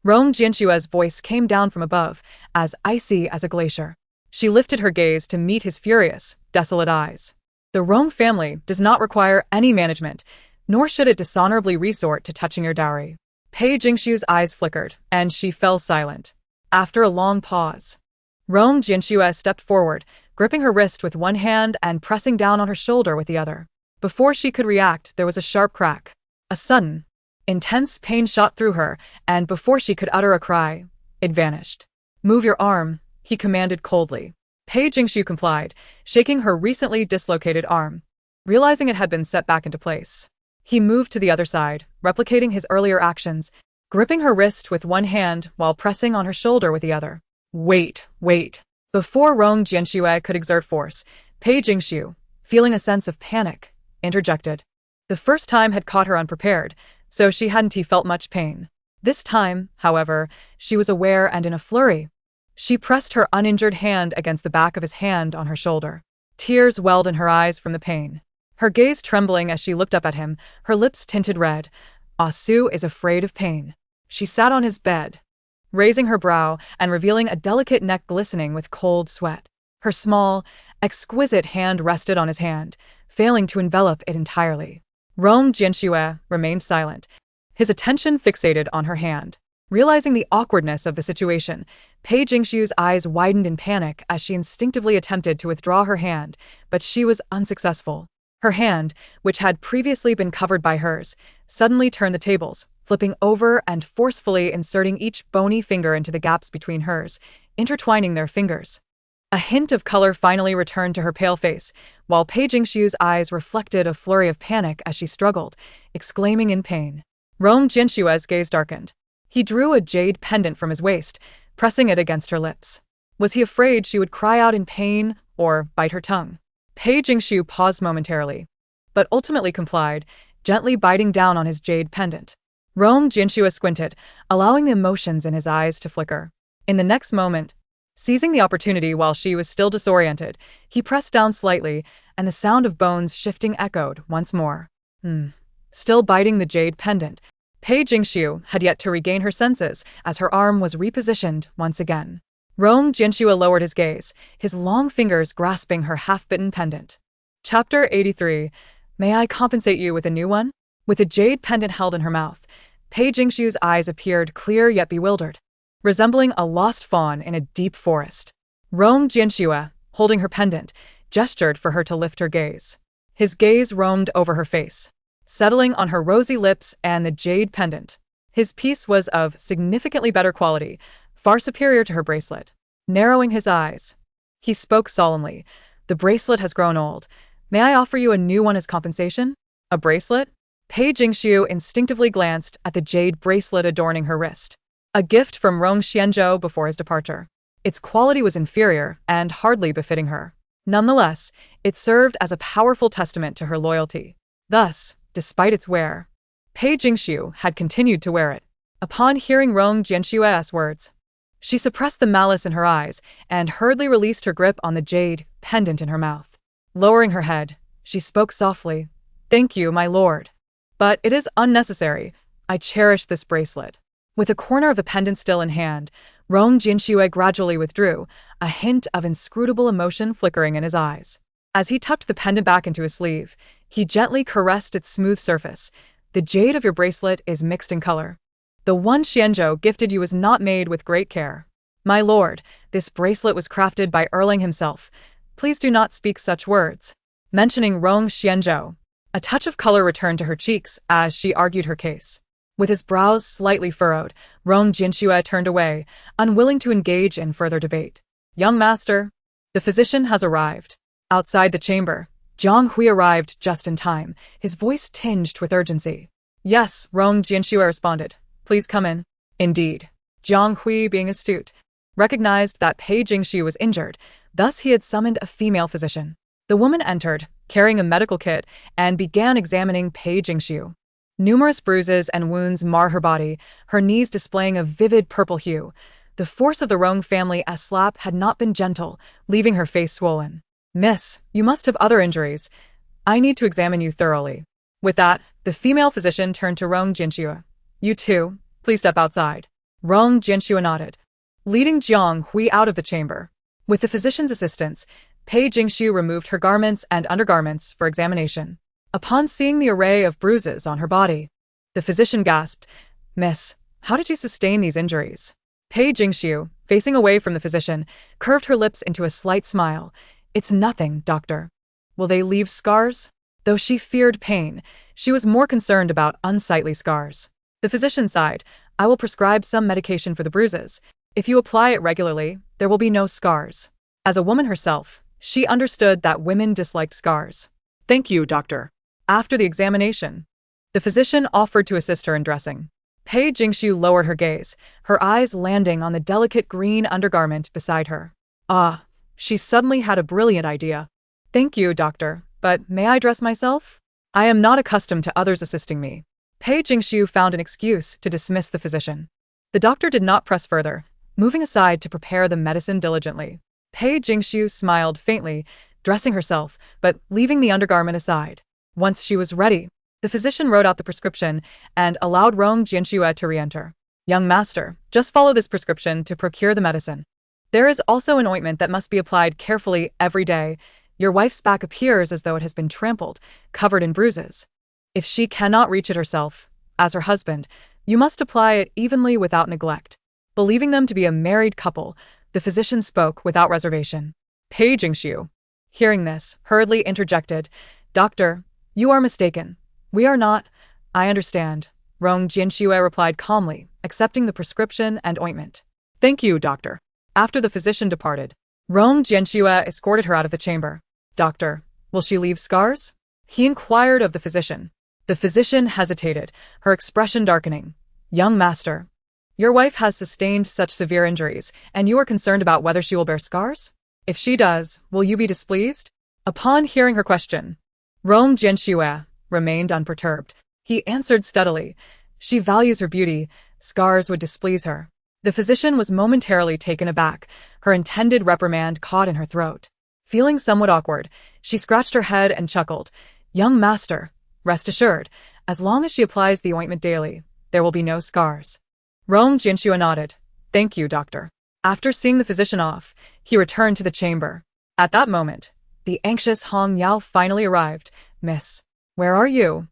Rong Jianxue's voice came down from above, as icy as a glacier. She lifted her gaze to meet his furious, desolate eyes. The Rong family does not require any management, nor should it dishonorably resort to touching your dowry. Pei Jingxiu's eyes flickered, and she fell silent. After a long pause, Rong Jianxue stepped forward, gripping her wrist with one hand and pressing down on her shoulder with the other. Before she could react, there was a sharp crack. A sudden, intense pain shot through her, and before she could utter a cry, it vanished. Move your arm, he commanded coldly. Pei Jingxiu complied, shaking her recently dislocated arm. Realizing it had been set back into place, he moved to the other side, replicating his earlier actions, gripping her wrist with one hand while pressing on her shoulder with the other. Wait. Before Rong Jianxue could exert force, Pei Jingxiu, feeling a sense of panic, interjected. The first time had caught her unprepared, so she hadn't felt much pain. This time, however, she was aware and in a flurry. She pressed her uninjured hand against the back of his hand on her shoulder. Tears welled in her eyes from the pain. Her gaze trembling as she looked up at him, her lips tinted red. Ah Su is afraid of pain. She sat on his bed, raising her brow and revealing a delicate neck glistening with cold sweat. Her small, exquisite hand rested on his hand, failing to envelop it entirely. Rong Jianxue remained silent, his attention fixated on her hand. Realizing the awkwardness of the situation, Pei Jingxiu's eyes widened in panic as she instinctively attempted to withdraw her hand, but she was unsuccessful. Her hand, which had previously been covered by hers, suddenly turned the tables, flipping over and forcefully inserting each bony finger into the gaps between hers, intertwining their fingers. A hint of color finally returned to her pale face, while Pei Jingxiu's eyes reflected a flurry of panic as she struggled, exclaiming in pain. Rong Jianxue's gaze darkened. He drew a jade pendant from his waist, pressing it against her lips. Was he afraid she would cry out in pain or bite her tongue? Pei Jingxiu paused momentarily, but ultimately complied, gently biting down on his jade pendant. Rong Jianxue squinted, allowing the emotions in his eyes to flicker. In the next moment, seizing the opportunity while she was still disoriented, he pressed down slightly, and the sound of bones shifting echoed once more. Still biting the jade pendant, Pei Jingxiu had yet to regain her senses as her arm was repositioned once again. Rong Jianxue lowered his gaze, his long fingers grasping her half-bitten pendant. Chapter 83. May I compensate you with a new one? With the jade pendant held in her mouth, Pei Jingxiu's eyes appeared clear yet bewildered, resembling a lost fawn in a deep forest. Rong Jianxue, holding her pendant, gestured for her to lift her gaze. His gaze roamed over her face, settling on her rosy lips and the jade pendant. His piece was of significantly better quality, far superior to her bracelet. Narrowing his eyes, he spoke solemnly. The bracelet has grown old. May I offer you a new one as compensation? A bracelet? Pei Jingxiu instinctively glanced at the jade bracelet adorning her wrist. A gift from Rong Xianzhou before his departure. Its quality was inferior and hardly befitting her. Nonetheless, it served as a powerful testament to her loyalty. Thus, despite its wear, Pei Jingxiu had continued to wear it. Upon hearing Rong Jianxiu's words, she suppressed the malice in her eyes and hurriedly released her grip on the jade pendant in her mouth. Lowering her head, she spoke softly. Thank you, my lord. But it is unnecessary. I cherish this bracelet. With a corner of the pendant still in hand, Rong Jianxiu gradually withdrew, a hint of inscrutable emotion flickering in his eyes. As he tucked the pendant back into his sleeve, he gently caressed its smooth surface. The jade of your bracelet is mixed in color. The one Xianzhou gifted you was not made with great care. My lord, this bracelet was crafted by Erling himself. Please do not speak such words. Mentioning Rong Xianzhou, a touch of color returned to her cheeks as she argued her case. With his brows slightly furrowed, Rong Jianxiu turned away, unwilling to engage in further debate. Young master, the physician has arrived. Outside the chamber, Jiang Hui arrived just in time, his voice tinged with urgency. Yes, Rong Jianxiu responded. Please come in. Indeed. Jiang Hui, being astute, recognized that Pei Jingxiu was injured, thus he had summoned a female physician. The woman entered, carrying a medical kit, and began examining Pei Jingxiu. Numerous bruises and wounds mar her body, her knees displaying a vivid purple hue. The force of the Rong family slap had not been gentle, leaving her face swollen. Miss, you must have other injuries. I need to examine you thoroughly. With that, the female physician turned to Rong Jianxiu. You too, please step outside. Rong Jianxiu nodded, leading Jiang Hui out of the chamber. With the physician's assistance, Pei Jingxiu removed her garments and undergarments for examination. Upon seeing the array of bruises on her body, the physician gasped, Miss, how did you sustain these injuries? Pei Jingxiu, facing away from the physician, curved her lips into a slight smile. It's nothing, doctor. Will they leave scars? Though she feared pain, she was more concerned about unsightly scars. The physician sighed. I will prescribe some medication for the bruises. If you apply it regularly, there will be no scars. As a woman herself, she understood that women disliked scars. Thank you, doctor. After the examination, the physician offered to assist her in dressing. Pei Jingxiu lowered her gaze, her eyes landing on the delicate green undergarment beside her. Ah, she suddenly had a brilliant idea. Thank you, doctor, but may I dress myself? I am not accustomed to others assisting me. Pei Jingxiu found an excuse to dismiss the physician. The doctor did not press further, moving aside to prepare the medicine diligently. Pei Jingxiu smiled faintly, dressing herself, but leaving the undergarment aside. Once she was ready, the physician wrote out the prescription and allowed Rong Jianxiu to re-enter. Young master, just follow this prescription to procure the medicine. There is also an ointment that must be applied carefully every day. Your wife's back appears as though it has been trampled, covered in bruises. If she cannot reach it herself, as her husband, you must apply it evenly without neglect. Believing them to be a married couple, the physician spoke without reservation. Pei Jingxiu, hearing this, hurriedly interjected, Doctor, you are mistaken. We are not. I understand. Rong Jianxiu replied calmly, accepting the prescription and ointment. Thank you, doctor. After the physician departed, Rong Jianxiu escorted her out of the chamber. Doctor, will she leave scars? He inquired of the physician. The physician hesitated, her expression darkening. Young master, your wife has sustained such severe injuries, and you are concerned about whether she will bear scars? If she does, will you be displeased? Upon hearing her question, Rong Jianxiu remained unperturbed. He answered steadily. She values her beauty. Scars would displease her. The physician was momentarily taken aback, her intended reprimand caught in her throat. Feeling somewhat awkward, she scratched her head and chuckled. Young master, rest assured, as long as she applies the ointment daily, there will be no scars. Rong Jianxiu nodded. Thank you, doctor. After seeing the physician off, he returned to the chamber. At that moment, the anxious Hong Yao finally arrived. Miss, where are you?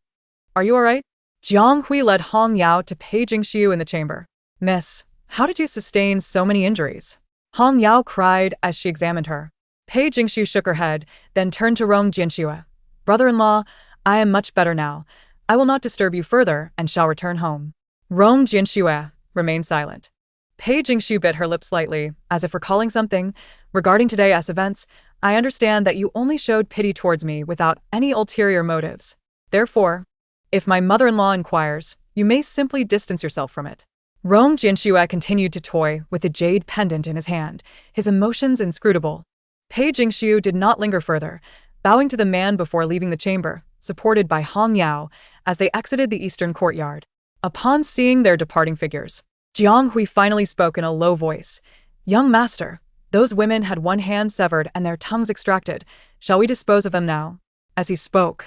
Are you all right? Jiang Hui led Hong Yao to Pei Jingxiu in the chamber. Miss, how did you sustain so many injuries? Hong Yao cried as she examined her. Pei Jingxiu shook her head, then turned to Rong Jianxiu. Brother-in-law, I am much better now. I will not disturb you further and shall return home. Rong Jianxue remained silent. Pei Jingxiu bit her lip slightly, as if recalling something. Regarding today's events, I understand that you only showed pity towards me without any ulterior motives. Therefore, if my mother-in-law inquires, you may simply distance yourself from it. Rong Jianxue continued to toy with the jade pendant in his hand, his emotions inscrutable. Pei Jingxiu did not linger further, bowing to the man before leaving the chamber, supported by Hong Yao, as they exited the eastern courtyard. Upon seeing their departing figures, Jiang Hui finally spoke in a low voice. "Young master, those women had one hand severed and their tongues extracted. Shall we dispose of them now?" As he spoke,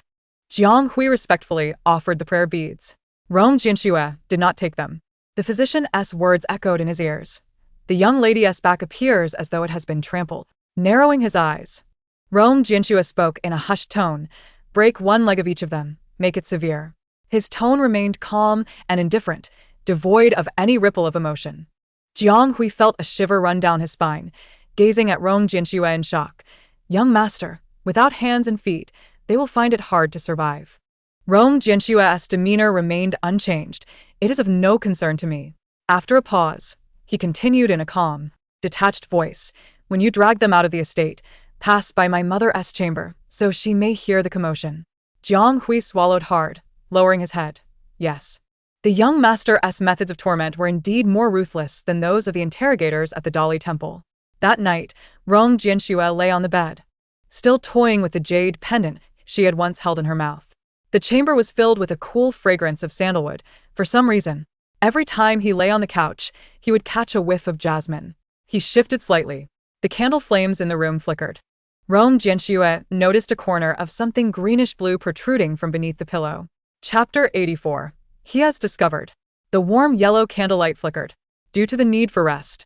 Jiang Hui respectfully offered the prayer beads. Rong Jianxue did not take them. The physician's words echoed in his ears. The young lady's back appears as though it has been trampled. Narrowing his eyes, Rong Jianxue spoke in a hushed tone. "Break one leg of each of them. Make it severe." His tone remained calm and indifferent, devoid of any ripple of emotion. Jiang Hui felt a shiver run down his spine, gazing at Rong Jianxue in shock. "Young master, without hands and feet, they will find it hard to survive." Rong Jianxue's demeanor remained unchanged. "It is of no concern to me." After a pause, he continued in a calm, detached voice. "When you drag them out of the estate, pass by my mother's chamber, so she may hear the commotion." Jiang Hui swallowed hard, lowering his head. Yes. The young master's methods of torment were indeed more ruthless than those of the interrogators at the Dali Temple. That night, Rong Jianxue lay on the bed, still toying with the jade pendant she had once held in her mouth. The chamber was filled with a cool fragrance of sandalwood. For some reason, every time he lay on the couch, he would catch a whiff of jasmine. He shifted slightly. The candle flames in the room flickered. Rong Jianxue noticed a corner of something greenish-blue protruding from beneath the pillow. Chapter 84. He has discovered. The warm yellow candlelight flickered, due to the need for rest.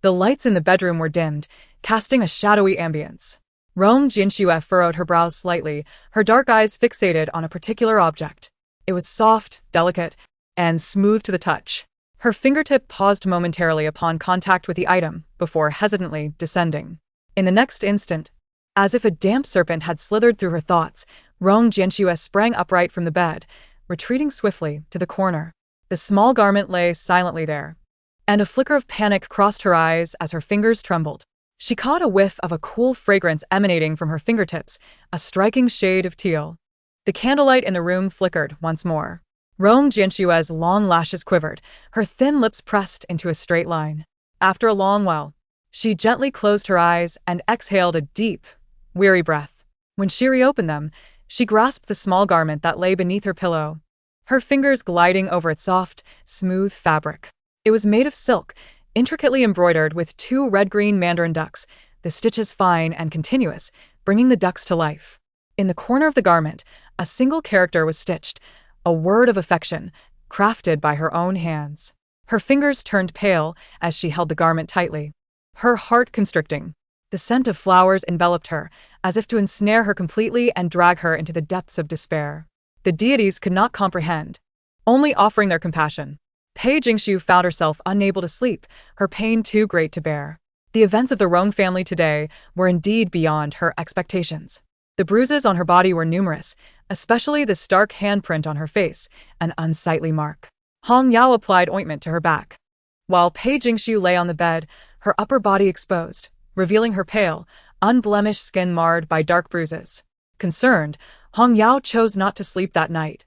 The lights in the bedroom were dimmed, casting a shadowy ambience. Rong Jianxue furrowed her brows slightly, her dark eyes fixated on a particular object. It was soft, delicate, and smooth to the touch. Her fingertip paused momentarily upon contact with the item, before hesitantly descending. In the next instant, as if a damp serpent had slithered through her thoughts, Rong Jianxue sprang upright from the bed, retreating swiftly to the corner. The small garment lay silently there, and a flicker of panic crossed her eyes as her fingers trembled. She caught a whiff of a cool fragrance emanating from her fingertips, a striking shade of teal. The candlelight in the room flickered once more. Rong Jianxue's long lashes quivered, her thin lips pressed into a straight line. After a long while, she gently closed her eyes and exhaled a deep, weary breath. When she reopened them, she grasped the small garment that lay beneath her pillow, her fingers gliding over its soft, smooth fabric. It was made of silk, intricately embroidered with 2 red-green mandarin ducks, the stitches fine and continuous, bringing the ducks to life. In the corner of the garment, a single character was stitched, a word of affection, crafted by her own hands. Her fingers turned pale as she held the garment tightly, her heart constricting. The scent of flowers enveloped her, as if to ensnare her completely and drag her into the depths of despair. The deities could not comprehend, only offering their compassion. Pei Jingxiu found herself unable to sleep, her pain too great to bear. The events of the Rong family today were indeed beyond her expectations. The bruises on her body were numerous, especially the stark handprint on her face, an unsightly mark. Hong Yao applied ointment to her back, while Pei Jingxiu lay on the bed, her upper body exposed, revealing her pale, unblemished skin marred by dark bruises. Concerned, Hong Yao chose not to sleep that night,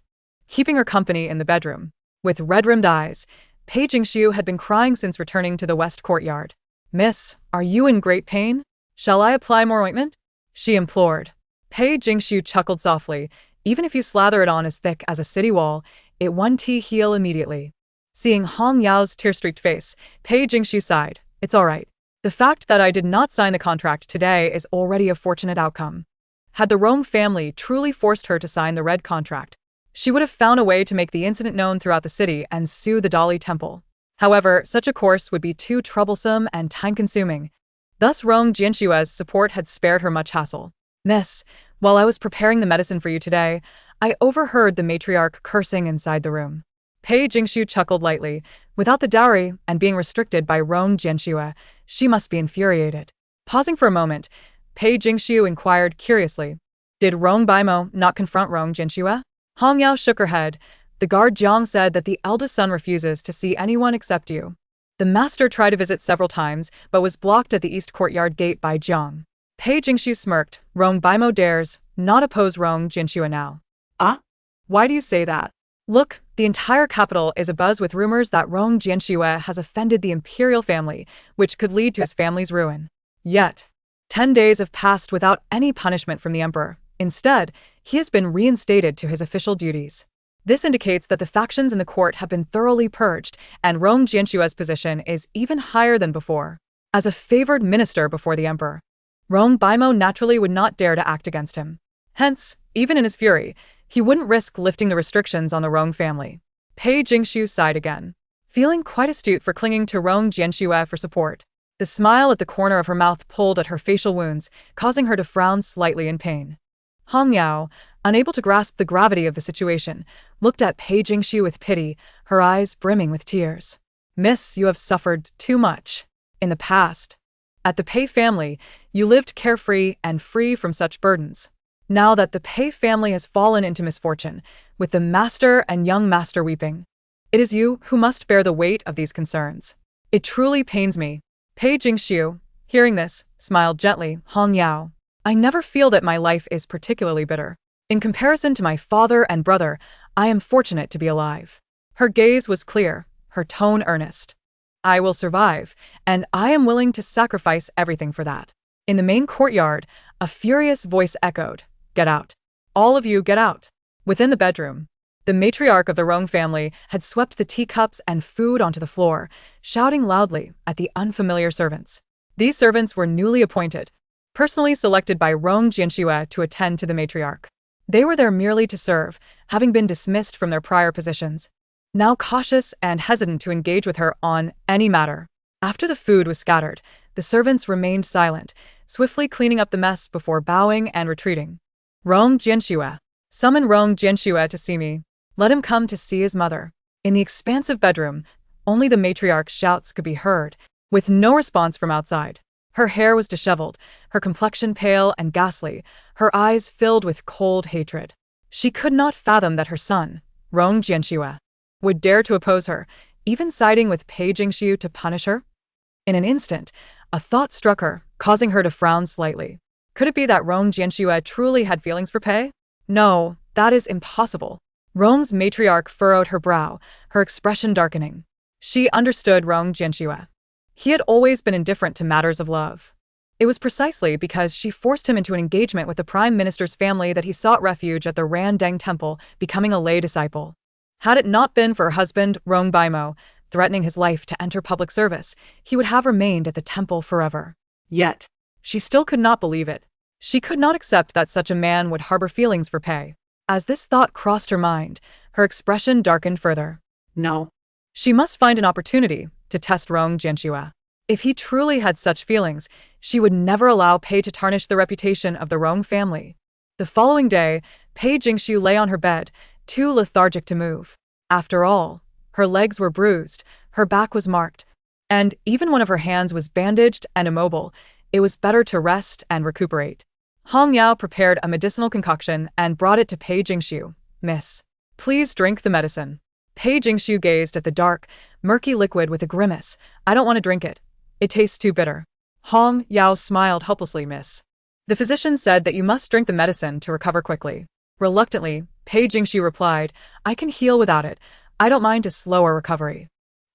keeping her company in the bedroom. With red-rimmed eyes, Pei Jingxiu had been crying since returning to the west courtyard. "Miss, are you in great pain? Shall I apply more ointment?" she implored. Pei Jingxiu chuckled softly. "Even if you slather it on as thick as a city wall, it won't heal immediately." Seeing Hong Yao's tear-streaked face, Pei Jingxiu sighed. "It's all right. The fact that I did not sign the contract today is already a fortunate outcome. Had the Rome family truly forced her to sign the red contract, she would have found a way to make the incident known throughout the city and sue the Dali Temple. However, such a course would be too troublesome and time-consuming. Thus Rong Jianxue's support had spared her much hassle. "Miss, while I was preparing the medicine for you today, I overheard the matriarch cursing inside the room." Pei Jingxiu chuckled lightly. Without the dowry and being restricted by Rong Jianxue, she must be infuriated. Pausing for a moment, Pei Jingxiu inquired curiously, "Did Rong Baimo not confront Rong Jianxue?" Hong Yao shook her head. The guard Jiang said that the eldest son refuses to see anyone except you. The master tried to visit several times, but was blocked at the east courtyard gate by Jiang. Pei Jingxiu smirked. Rong Baimo dares not oppose Rong Jianxue now. Ah? Why do you say that? Look, the entire capital is abuzz with rumors that Rong Jianxue has offended the imperial family, which could lead to his family's ruin. Yet, 10 days have passed without any punishment from the emperor. Instead, he has been reinstated to his official duties. This indicates that the factions in the court have been thoroughly purged, and Rong Jianxue's position is even higher than before. As a favored minister before the emperor, Rong Baimo naturally would not dare to act against him. Hence, even in his fury, he wouldn't risk lifting the restrictions on the Rong family. Pei Jingxiu sighed again, feeling quite astute for clinging to Rong Jianxue for support. The smile at the corner of her mouth pulled at her facial wounds, causing her to frown slightly in pain. Hong Yao, unable to grasp the gravity of the situation, looked at Pei Jingxiu with pity, her eyes brimming with tears. Miss, you have suffered too much. In the past, at the Pei family, you lived carefree and free from such burdens. Now that the Pei family has fallen into misfortune, with the master and young master weeping, it is you who must bear the weight of these concerns. It truly pains me. Pei Jingxiu, hearing this, smiled gently. Hong Yao, I never feel that my life is particularly bitter. In comparison to my father and brother, I am fortunate to be alive. Her gaze was clear, her tone earnest. I will survive, and I am willing to sacrifice everything for that. In the main courtyard, a furious voice echoed, "Get out. All of you get out." Within the bedroom, the matriarch of the Rong family had swept the teacups and food onto the floor, shouting loudly at the unfamiliar servants. These servants were newly appointed, personally selected by Rong Jianxue to attend to the matriarch. They were there merely to serve, having been dismissed from their prior positions, now cautious and hesitant to engage with her on any matter. After the food was scattered, the servants remained silent, swiftly cleaning up the mess before bowing and retreating. Rong Jianxue. Summon Rong Jianxue to see me. Let him come to see his mother. In the expansive bedroom, only the matriarch's shouts could be heard, with no response from outside. Her hair was disheveled, her complexion pale and ghastly, her eyes filled with cold hatred. She could not fathom that her son, Rong Jianxue, would dare to oppose her, even siding with Pei Jingxiu to punish her. In an instant, a thought struck her, causing her to frown slightly. Could it be that Rong Jianxue truly had feelings for Pei? No, that is impossible. Rong's matriarch furrowed her brow, her expression darkening. She understood Rong Jianxue. He had always been indifferent to matters of love. It was precisely because she forced him into an engagement with the prime minister's family that he sought refuge at the Randeng temple, becoming a lay disciple. Had it not been for her husband, Rong Baimo, threatening his life to enter public service, he would have remained at the temple forever. Yet, she still could not believe it. She could not accept that such a man would harbor feelings for Pei. As this thought crossed her mind, her expression darkened further. No. She must find an opportunity to test Rong Jianxue. If he truly had such feelings, she would never allow Pei to tarnish the reputation of the Rong family. The following day, Pei Jingxiu lay on her bed, too lethargic to move. After all, her legs were bruised, her back was marked, and even one of her hands was bandaged and immobile. It was better to rest and recuperate. Hong Yao prepared a medicinal concoction and brought it to Pei Jingxiu. Miss, please drink the medicine. Pei Jingxiu gazed at the dark, murky liquid with a grimace. I don't want to drink it. It tastes too bitter. Hong Yao smiled helplessly. Miss, the physician said that you must drink the medicine to recover quickly. Reluctantly, Pei Jingxiu replied, I can heal without it. I don't mind a slower recovery.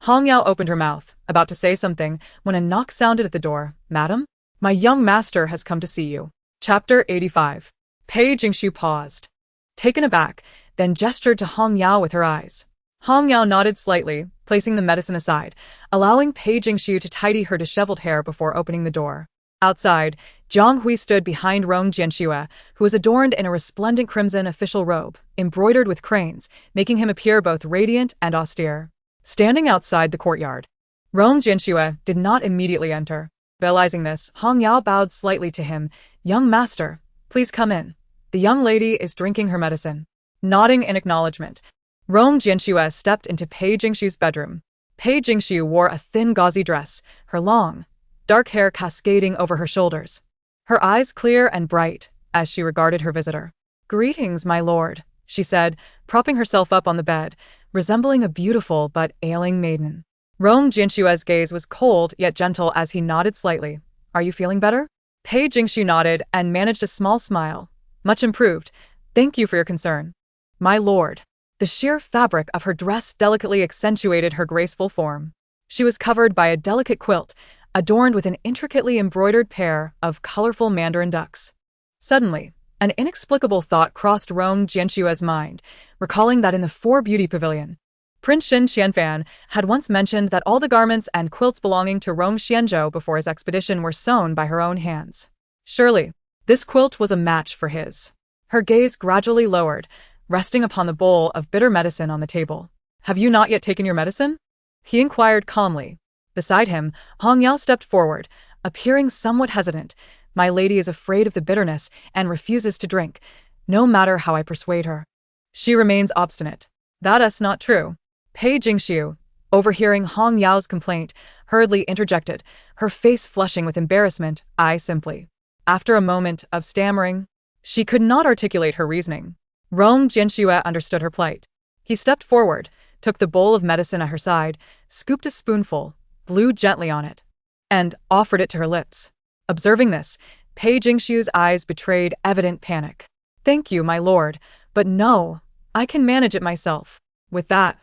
Hong Yao opened her mouth, about to say something, when a knock sounded at the door. Madam? My young master has come to see you. Chapter 85. Pei Jingxiu paused, taken aback, then gestured to Hong Yao with her eyes. Hong Yao nodded slightly, placing the medicine aside, allowing Pei Jingxiu to tidy her disheveled hair before opening the door. Outside, Zhang Hui stood behind Rong Jianxue, who was adorned in a resplendent crimson official robe, embroidered with cranes, making him appear both radiant and austere. Standing outside the courtyard, Rong Jianxue did not immediately enter. Realizing this, Hong Yao bowed slightly to him. Young master, please come in. The young lady is drinking her medicine. Nodding in acknowledgement, Rong Jianxue stepped into Pei Jingxiu's bedroom. Pei Jingxiu wore a thin gauzy dress, her long, dark hair cascading over her shoulders. Her eyes clear and bright, as she regarded her visitor. Greetings, my lord, she said, propping herself up on the bed, resembling a beautiful but ailing maiden. Rong Jinshue's gaze was cold yet gentle as he nodded slightly. Are you feeling better? Pei Jingshu nodded and managed a small smile. Much improved. Thank you for your concern. My lord. The sheer fabric of her dress delicately accentuated her graceful form. She was covered by a delicate quilt, adorned with an intricately embroidered pair of colorful mandarin ducks. Suddenly, an inexplicable thought crossed Rong Jinshue's mind, recalling that in the Four Beauty Pavilion, Prince Xin Qianfan had once mentioned that all the garments and quilts belonging to Rong Xianzhou before his expedition were sewn by her own hands. Surely, this quilt was a match for his. Her gaze gradually lowered, resting upon the bowl of bitter medicine on the table. Have you not yet taken your medicine? He inquired calmly. Beside him, Hong Yao stepped forward, appearing somewhat hesitant. My lady is afraid of the bitterness and refuses to drink, no matter how I persuade her. She remains obstinate. That is not true. Pei Jingshu, overhearing Hong Yao's complaint, hurriedly interjected, her face flushing with embarrassment. I simply. After a moment of stammering, she could not articulate her reasoning. Rong Jinshu understood her plight. He stepped forward, took the bowl of medicine at her side, scooped a spoonful, blew gently on it, and offered it to her lips. Observing this, Pei Jingshu's eyes betrayed evident panic. Thank you, my lord, but no, I can manage it myself. With that,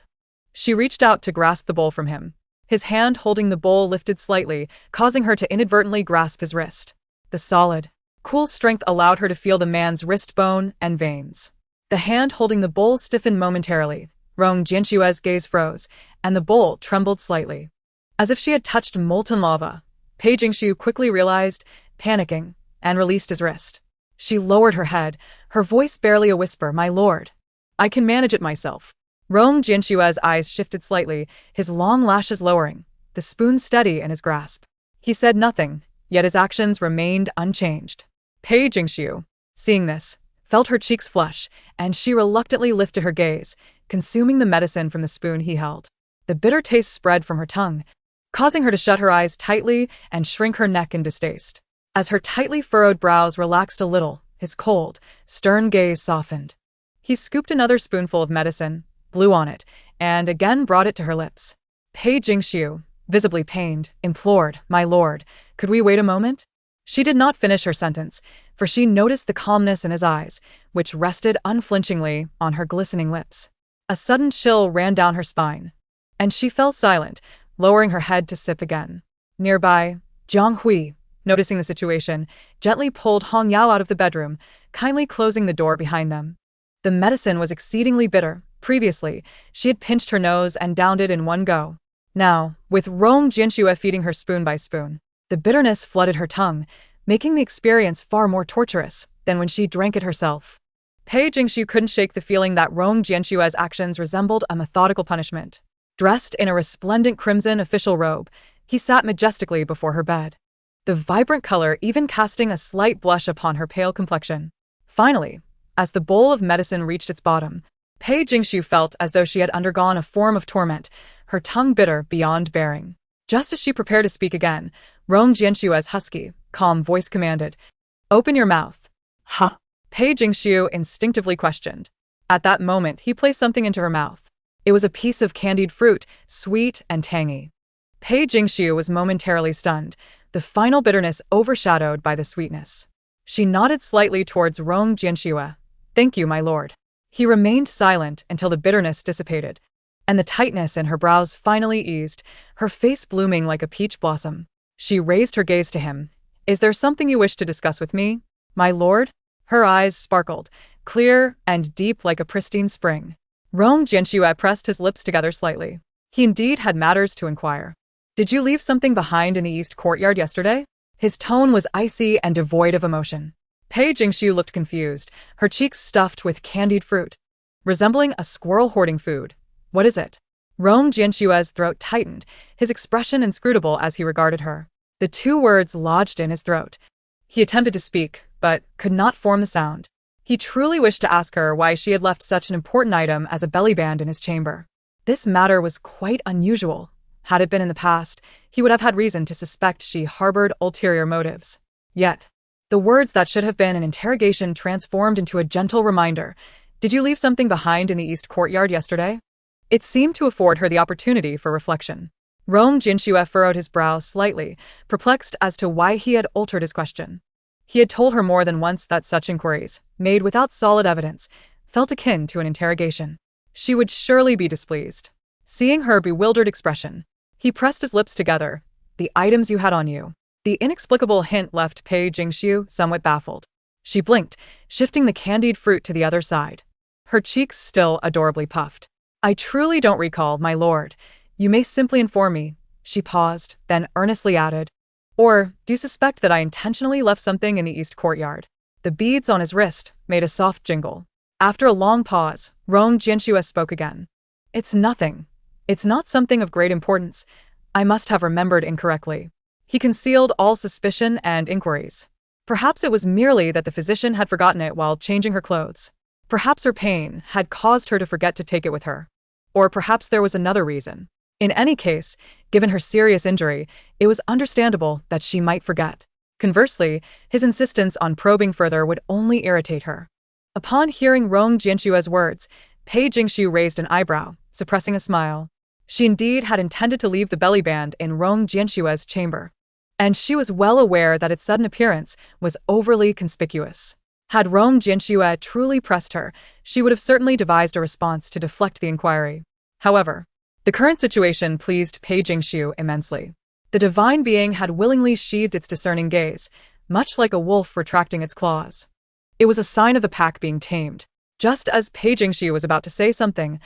she reached out to grasp the bowl from him. His hand holding the bowl lifted slightly, causing her to inadvertently grasp his wrist. The solid, cool strength allowed her to feel the man's wrist bone and veins. The hand holding the bowl stiffened momentarily. Rong Jinshue's gaze froze, and the bowl trembled slightly. As if she had touched molten lava, Pei Jingshu quickly realized, panicking, and released his wrist. She lowered her head, her voice barely a whisper. My lord, I can manage it myself. Rong Jinshue's eyes shifted slightly, his long lashes lowering, the spoon steady in his grasp. He said nothing, yet his actions remained unchanged. Pei Jingshu, seeing this, felt her cheeks flush, and she reluctantly lifted her gaze, consuming the medicine from the spoon he held. The bitter taste spread from her tongue, causing her to shut her eyes tightly and shrink her neck in distaste. As her tightly furrowed brows relaxed a little, his cold, stern gaze softened. He scooped another spoonful of medicine, blew on it, and again brought it to her lips. Pei Jingshu, visibly pained, implored, My lord, could we wait a moment? She did not finish her sentence, for she noticed the calmness in his eyes, which rested unflinchingly on her glistening lips. A sudden chill ran down her spine, and she fell silent, lowering her head to sip again. Nearby, Jiang Hui, noticing the situation, gently pulled Hong Yao out of the bedroom, kindly closing the door behind them. The medicine was exceedingly bitter. Previously, she had pinched her nose and downed it in one go. Now, with Rong Jinshu feeding her spoon by spoon, the bitterness flooded her tongue, making the experience far more torturous than when she drank it herself. Pei Jingshu couldn't shake the feeling that Rong Jinshue's actions resembled a methodical punishment. Dressed in a resplendent crimson official robe, he sat majestically before her bed, the vibrant color even casting a slight blush upon her pale complexion. Finally, as the bowl of medicine reached its bottom, Pei Jingshu felt as though she had undergone a form of torment, her tongue bitter beyond bearing. Just as she prepared to speak again, Rong Jinshue's husky, calm voice commanded, Open your mouth. Huh? Pei Jingshu instinctively questioned. At that moment, he placed something into her mouth. It was a piece of candied fruit, sweet and tangy. Pei Jingshu was momentarily stunned, the final bitterness overshadowed by the sweetness. She nodded slightly towards Rong Jinshu. Thank you, my lord. He remained silent until the bitterness dissipated, and the tightness in her brows finally eased, her face blooming like a peach blossom. She raised her gaze to him. Is there something you wish to discuss with me, my lord? Her eyes sparkled, clear and deep like a pristine spring. Rong Jinshu pressed his lips together slightly. He indeed had matters to inquire. Did you leave something behind in the east courtyard yesterday? His tone was icy and devoid of emotion. Pei Jingshu looked confused, her cheeks stuffed with candied fruit, resembling a squirrel hoarding food. What is it? Rong Jinshue's throat tightened, his expression inscrutable as he regarded her. The two words lodged in his throat. He attempted to speak, but could not form the sound. He truly wished to ask her why she had left such an important item as a belly band in his chamber. This matter was quite unusual. Had it been in the past, he would have had reason to suspect she harbored ulterior motives. Yet, the words that should have been an interrogation transformed into a gentle reminder. Did you leave something behind in the east courtyard yesterday? It seemed to afford her the opportunity for reflection. Rong Jianxue furrowed his brow slightly, perplexed as to why he had altered his question. He had told her more than once that such inquiries, made without solid evidence, felt akin to an interrogation. She would surely be displeased. Seeing her bewildered expression, he pressed his lips together. The items you had on you. The inexplicable hint left Pei Jingxiu somewhat baffled. She blinked, shifting the candied fruit to the other side. Her cheeks still adorably puffed. I truly don't recall, my lord. You may simply inform me. She paused, then earnestly added. Or, do you suspect that I intentionally left something in the east courtyard? The beads on his wrist made a soft jingle. After a long pause, Rong Jianxue spoke again. It's nothing. It's not something of great importance. I must have remembered incorrectly. He concealed all suspicion and inquiries. Perhaps it was merely that the physician had forgotten it while changing her clothes. Perhaps her pain had caused her to forget to take it with her. Or perhaps there was another reason. In any case, given her serious injury, it was understandable that she might forget. Conversely, his insistence on probing further would only irritate her. Upon hearing Rong Jianxue's words, Pei Jingxiu raised an eyebrow, suppressing a smile. She indeed had intended to leave the belly band in Rong Jianxue's chamber. And she was well aware that its sudden appearance was overly conspicuous. Had Rong Jianxue truly pressed her, she would have certainly devised a response to deflect the inquiry. However, the current situation pleased Pei Jingxiu immensely. The divine being had willingly sheathed its discerning gaze, much like a wolf retracting its claws. It was a sign of the pack being tamed. Just as Pei Jingxiu was about to say something,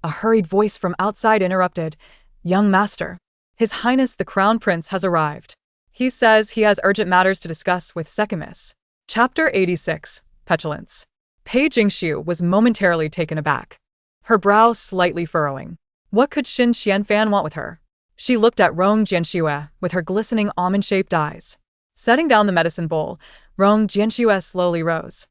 a hurried voice from outside interrupted. Young master, His Highness the Crown Prince has arrived. He says he has urgent matters to discuss with Sekimis. Chapter 86, Petulance. Pei Jingxiu was momentarily taken aback, her brow slightly furrowing. What could Xin Qianfan want with her? She looked at Rong Jianxue with her glistening almond-shaped eyes. Setting down the medicine bowl, Rong Jianxue slowly rose.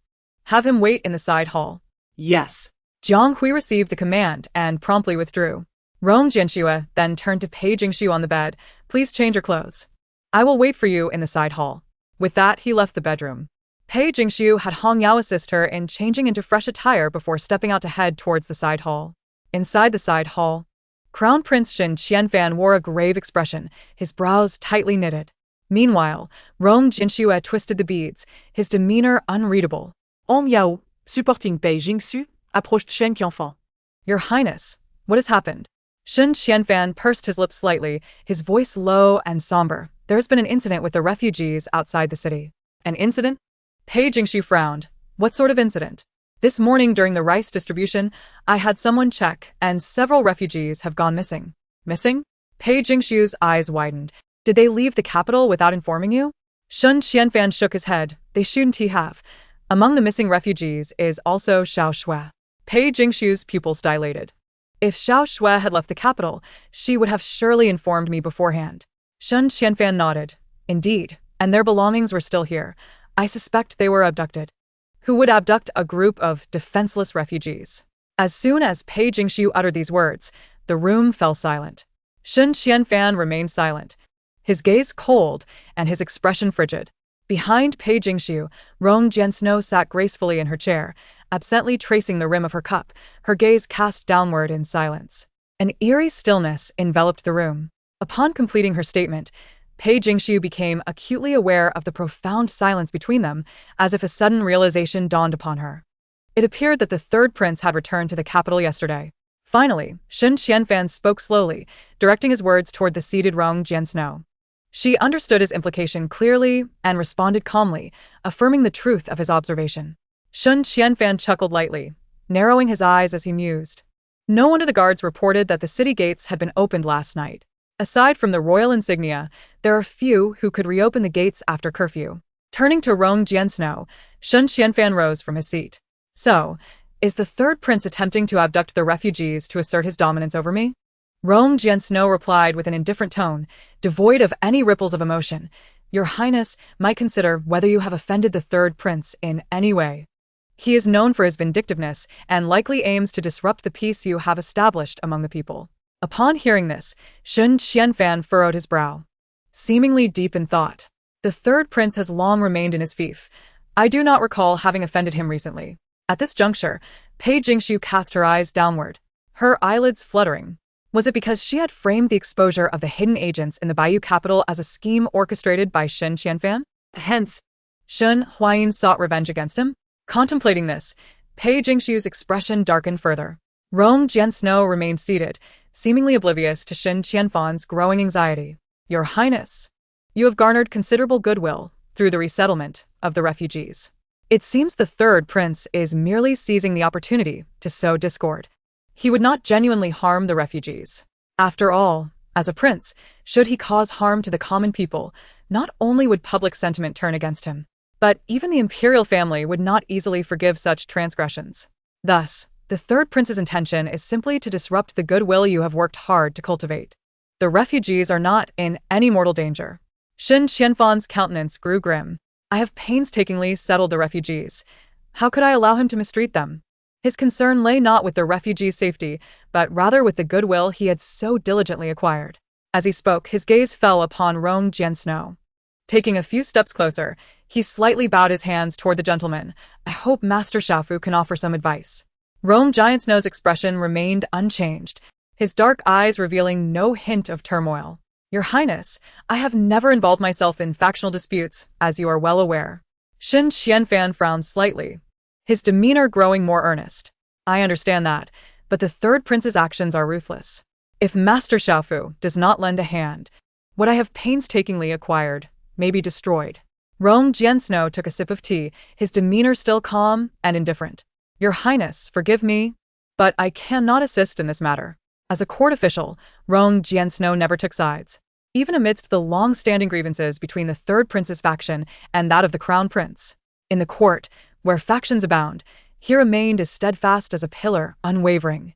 Have him wait in the side hall. Yes. Jiang Hui received the command and promptly withdrew. Rong Jianxue then turned to Pei Jingxiu on the bed. Please change your clothes. I will wait for you in the side hall. With that, he left the bedroom. Pei Jingxiu had Hong Yao assist her in changing into fresh attire before stepping out to head towards the side hall. Inside the side hall, Crown Prince Xin Qianfan wore a grave expression, his brows tightly knitted. Meanwhile, Rong Jianxue twisted the beads, his demeanor unreadable. Hong Yao, supporting Pei Jingxiu, approached Shen Qianfan. Your Highness, what has happened? Xin Qianfan pursed his lips slightly, his voice low and somber. There has been an incident with the refugees outside the city. An incident? Pei Jingxiu frowned. What sort of incident? This morning during the rice distribution, I had someone check, and several refugees have gone missing. Missing? Pei Jingxiu's eyes widened. Did they leave the capital without informing you? Xin Qianfan shook his head. They shouldn't have. Among the missing refugees is also Xiao Shui. Pei Jingxiu's pupils dilated. If Xiao Shui had left the capital, she would have surely informed me beforehand. Xin Qianfan nodded. Indeed, and their belongings were still here. I suspect they were abducted. Who would abduct a group of defenseless refugees? As soon as Pei Jingxiu uttered these words, the room fell silent. Xin Qianfan remained silent, his gaze cold and his expression frigid. Behind Pei Jingxiu, Rong Jianxue sat gracefully in her chair, absently tracing the rim of her cup, her gaze cast downward in silence. An eerie stillness enveloped the room. Upon completing her statement, Pei Jingxiu became acutely aware of the profound silence between them, as if a sudden realization dawned upon her. It appeared that the third prince had returned to the capital yesterday. Finally, Xin Qianfan spoke slowly, directing his words toward the seated Rong Jianxue. She understood his implication clearly and responded calmly, affirming the truth of his observation. Xin Qianfan chuckled lightly, narrowing his eyes as he mused. No one of the guards reported that the city gates had been opened last night. Aside from the royal insignia, there are few who could reopen the gates after curfew. Turning to Rong Jianxue, Xin Qianfan rose from his seat. So, is the third prince attempting to abduct the refugees to assert his dominance over me? Rong Jianxue replied with an indifferent tone, devoid of any ripples of emotion. Your Highness might consider whether you have offended the third prince in any way. He is known for his vindictiveness and likely aims to disrupt the peace you have established among the people. Upon hearing this, Xin Qianfan furrowed his brow, seemingly deep in thought. The third prince has long remained in his fief. I do not recall having offended him recently. At this juncture, Pei Jingshu cast her eyes downward, her eyelids fluttering. Was it because she had framed the exposure of the hidden agents in the Bayou capital as a scheme orchestrated by Shen Qianfan? Hence, Shen Huayin sought revenge against him? Contemplating this, Pei Jingshu's expression darkened further. Rong Jiansnow remained seated, seemingly oblivious to Shen Qianfan's growing anxiety. Your Highness, you have garnered considerable goodwill through the resettlement of the refugees. It seems the third prince is merely seizing the opportunity to sow discord. He would not genuinely harm the refugees. After all, as a prince, should he cause harm to the common people, not only would public sentiment turn against him, but even the imperial family would not easily forgive such transgressions. Thus, the third prince's intention is simply to disrupt the goodwill you have worked hard to cultivate. The refugees are not in any mortal danger. Shen Qianfan's countenance grew grim. I have painstakingly settled the refugees. How could I allow him to mistreat them? His concern lay not with the refugees' safety, but rather with the goodwill he had so diligently acquired. As he spoke, his gaze fell upon Rong Jiansnow. Taking a few steps closer, he slightly bowed his hands toward the gentleman. I hope Master Xiaofu can offer some advice. Rong Jiansnow's expression remained unchanged, his dark eyes revealing no hint of turmoil. Your Highness, I have never involved myself in factional disputes, as you are well aware. Shen Qianfan frowned slightly, his demeanor growing more earnest. I understand that, but the third prince's actions are ruthless. If Master Xiaofu does not lend a hand, what I have painstakingly acquired may be destroyed. Rong Jiansnow took a sip of tea, his demeanor still calm and indifferent. Your Highness, forgive me, but I cannot assist in this matter. As a court official, Rong Jiansnow never took sides. Even amidst the long-standing grievances between the third prince's faction and that of the crown prince. In the court, where factions abound, he remained as steadfast as a pillar, unwavering.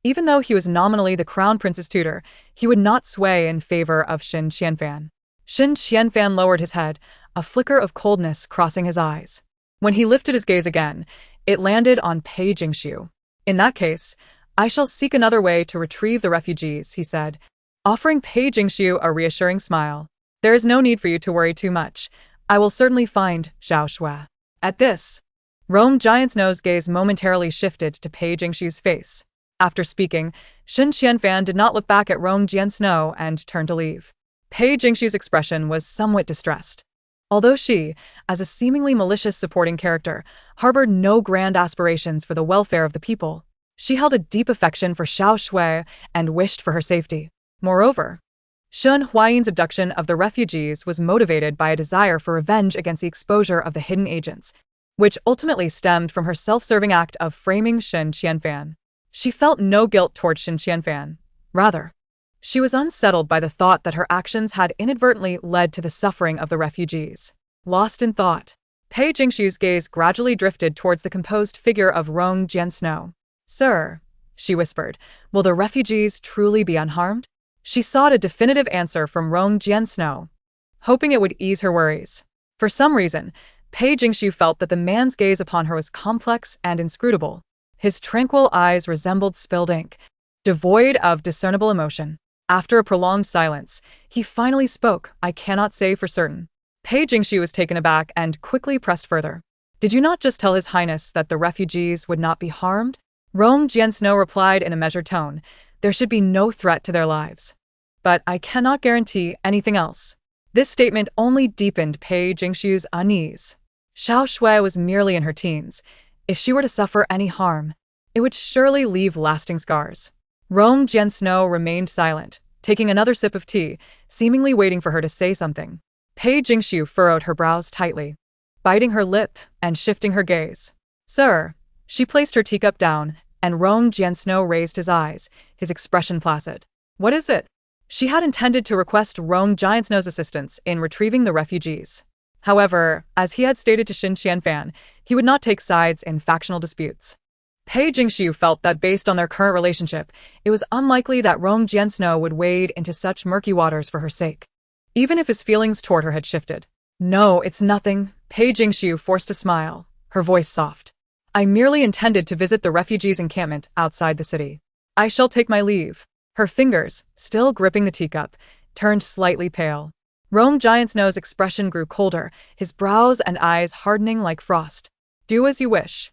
Even though he was nominally the crown prince's tutor, he would not sway in favor of Shen Qianfan. Shen Qianfan lowered his head, a flicker of coldness crossing his eyes. When he lifted his gaze again, it landed on Pei Jingshu. In that case, I shall seek another way to retrieve the refugees, he said, offering Pei Jingshu a reassuring smile. There is no need for you to worry too much. I will certainly find Zhao Shui. At this, Rong Jiansnow's gaze momentarily shifted to Pei Jingshu's face. After speaking, Shen Qianfan did not look back at Rong Jiansnow and turned to leave. Pei Jingshu's expression was somewhat distressed. Although she, as a seemingly malicious supporting character, harbored no grand aspirations for the welfare of the people, she held a deep affection for Zhao Shui and wished for her safety. Moreover, Shen Huayin's abduction of the refugees was motivated by a desire for revenge against the exposure of the hidden agents, which ultimately stemmed from her self-serving act of framing Shen Qianfan. She felt no guilt toward Shen Qianfan. Rather, she was unsettled by the thought that her actions had inadvertently led to the suffering of the refugees. Lost in thought, Pei Jingshu's gaze gradually drifted towards the composed figure of Rong Jiansnow. Sir, she whispered, will the refugees truly be unharmed? She sought a definitive answer from Rong Jiansnow, hoping it would ease her worries. For some reason, Pei Jingshu felt that the man's gaze upon her was complex and inscrutable. His tranquil eyes resembled spilled ink, devoid of discernible emotion. After a prolonged silence, he finally spoke. I cannot say for certain. Pei Jingshu was taken aback and quickly pressed further. Did you not just tell His Highness that the refugees would not be harmed? Rong Jiansnow replied in a measured tone. There should be no threat to their lives. But I cannot guarantee anything else. This statement only deepened Pei Jingshu's unease. Zhao Shui was merely in her teens. If she were to suffer any harm, it would surely leave lasting scars. Rong Jiansnow remained silent, taking another sip of tea, seemingly waiting for her to say something. Pei Jingshu furrowed her brows tightly, biting her lip and shifting her gaze. Sir, she placed her teacup down, and Rong Jiansnow raised his eyes, his expression placid. What is it? She had intended to request Rong Jiansnow's assistance in retrieving the refugees. However, as he had stated to Shen Qianfan, he would not take sides in factional disputes. Pei Jingshu felt that based on their current relationship, it was unlikely that Rong Jiansnow would wade into such murky waters for her sake, even if his feelings toward her had shifted. No, it's nothing. Pei Jingshu forced a smile, her voice soft. I merely intended to visit the refugees' encampment outside the city. I shall take my leave. Her fingers, still gripping the teacup, turned slightly pale. Rong Jiansnow's expression grew colder, his brows and eyes hardening like frost. Do as you wish.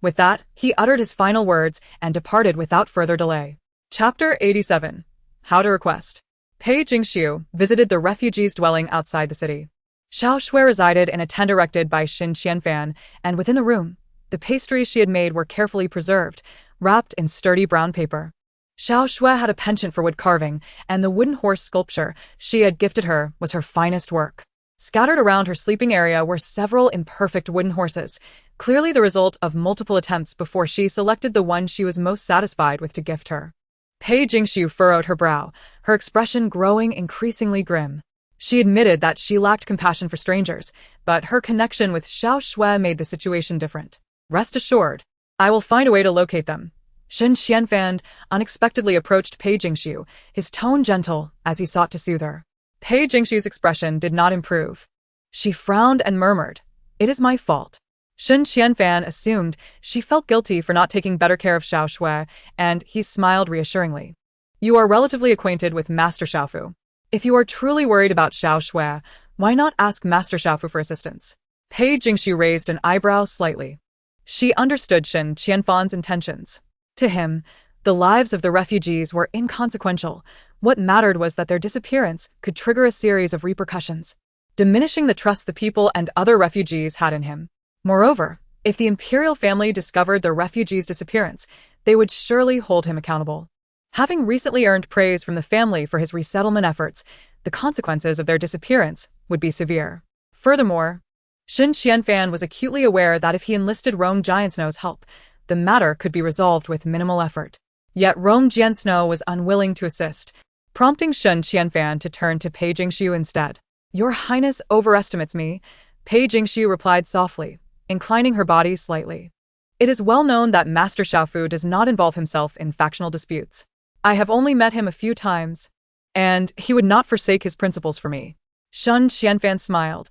With that, he uttered his final words and departed without further delay. Chapter 87. How to Request. Pei Jingxiu visited the refugees' dwelling outside the city. Xiao Shui resided in a tent erected by Xin Qianfan, and within the room, the pastries she had made were carefully preserved, wrapped in sturdy brown paper. Xiao Shui had a penchant for wood carving, and the wooden horse sculpture she had gifted her was her finest work. Scattered around her sleeping area were several imperfect wooden horses, clearly the result of multiple attempts before she selected the one she was most satisfied with to gift her. Pei Jingxiu furrowed her brow, her expression growing increasingly grim. She admitted that she lacked compassion for strangers, but her connection with Xiao Shui made the situation different. Rest assured, I will find a way to locate them. Xin Qianfan unexpectedly approached Pei Jingxiu, his tone gentle as he sought to soothe her. Pei Jingxiu's expression did not improve. She frowned and murmured, "It is my fault." Xin Qianfan assumed she felt guilty for not taking better care of Xiao Shui, and he smiled reassuringly. "You are relatively acquainted with Master Xiaofu. If you are truly worried about Xiao Shui, why not ask Master Xiaofu for assistance?" Pei Jingxiu raised an eyebrow slightly. She understood Xin Qianfan's intentions. To him, the lives of the refugees were inconsequential. What mattered was that their disappearance could trigger a series of repercussions, diminishing the trust the people and other refugees had in him. Moreover, if the imperial family discovered the refugees' disappearance, they would surely hold him accountable. Having recently earned praise from the family for his resettlement efforts, the consequences of their disappearance would be severe. Furthermore, Xin Qianfan was acutely aware that if he enlisted Rong Jiansnou's help, the matter could be resolved with minimal effort. Yet Rong Jiansnou was unwilling to assist, prompting Xin Qianfan to turn to Pei Jingxiu instead. "Your Highness overestimates me," Pei Jingxiu replied softly, inclining her body slightly. "It is well known that Master Xiaofu does not involve himself in factional disputes. I have only met him a few times, and he would not forsake his principles for me." Xin Qianfan smiled.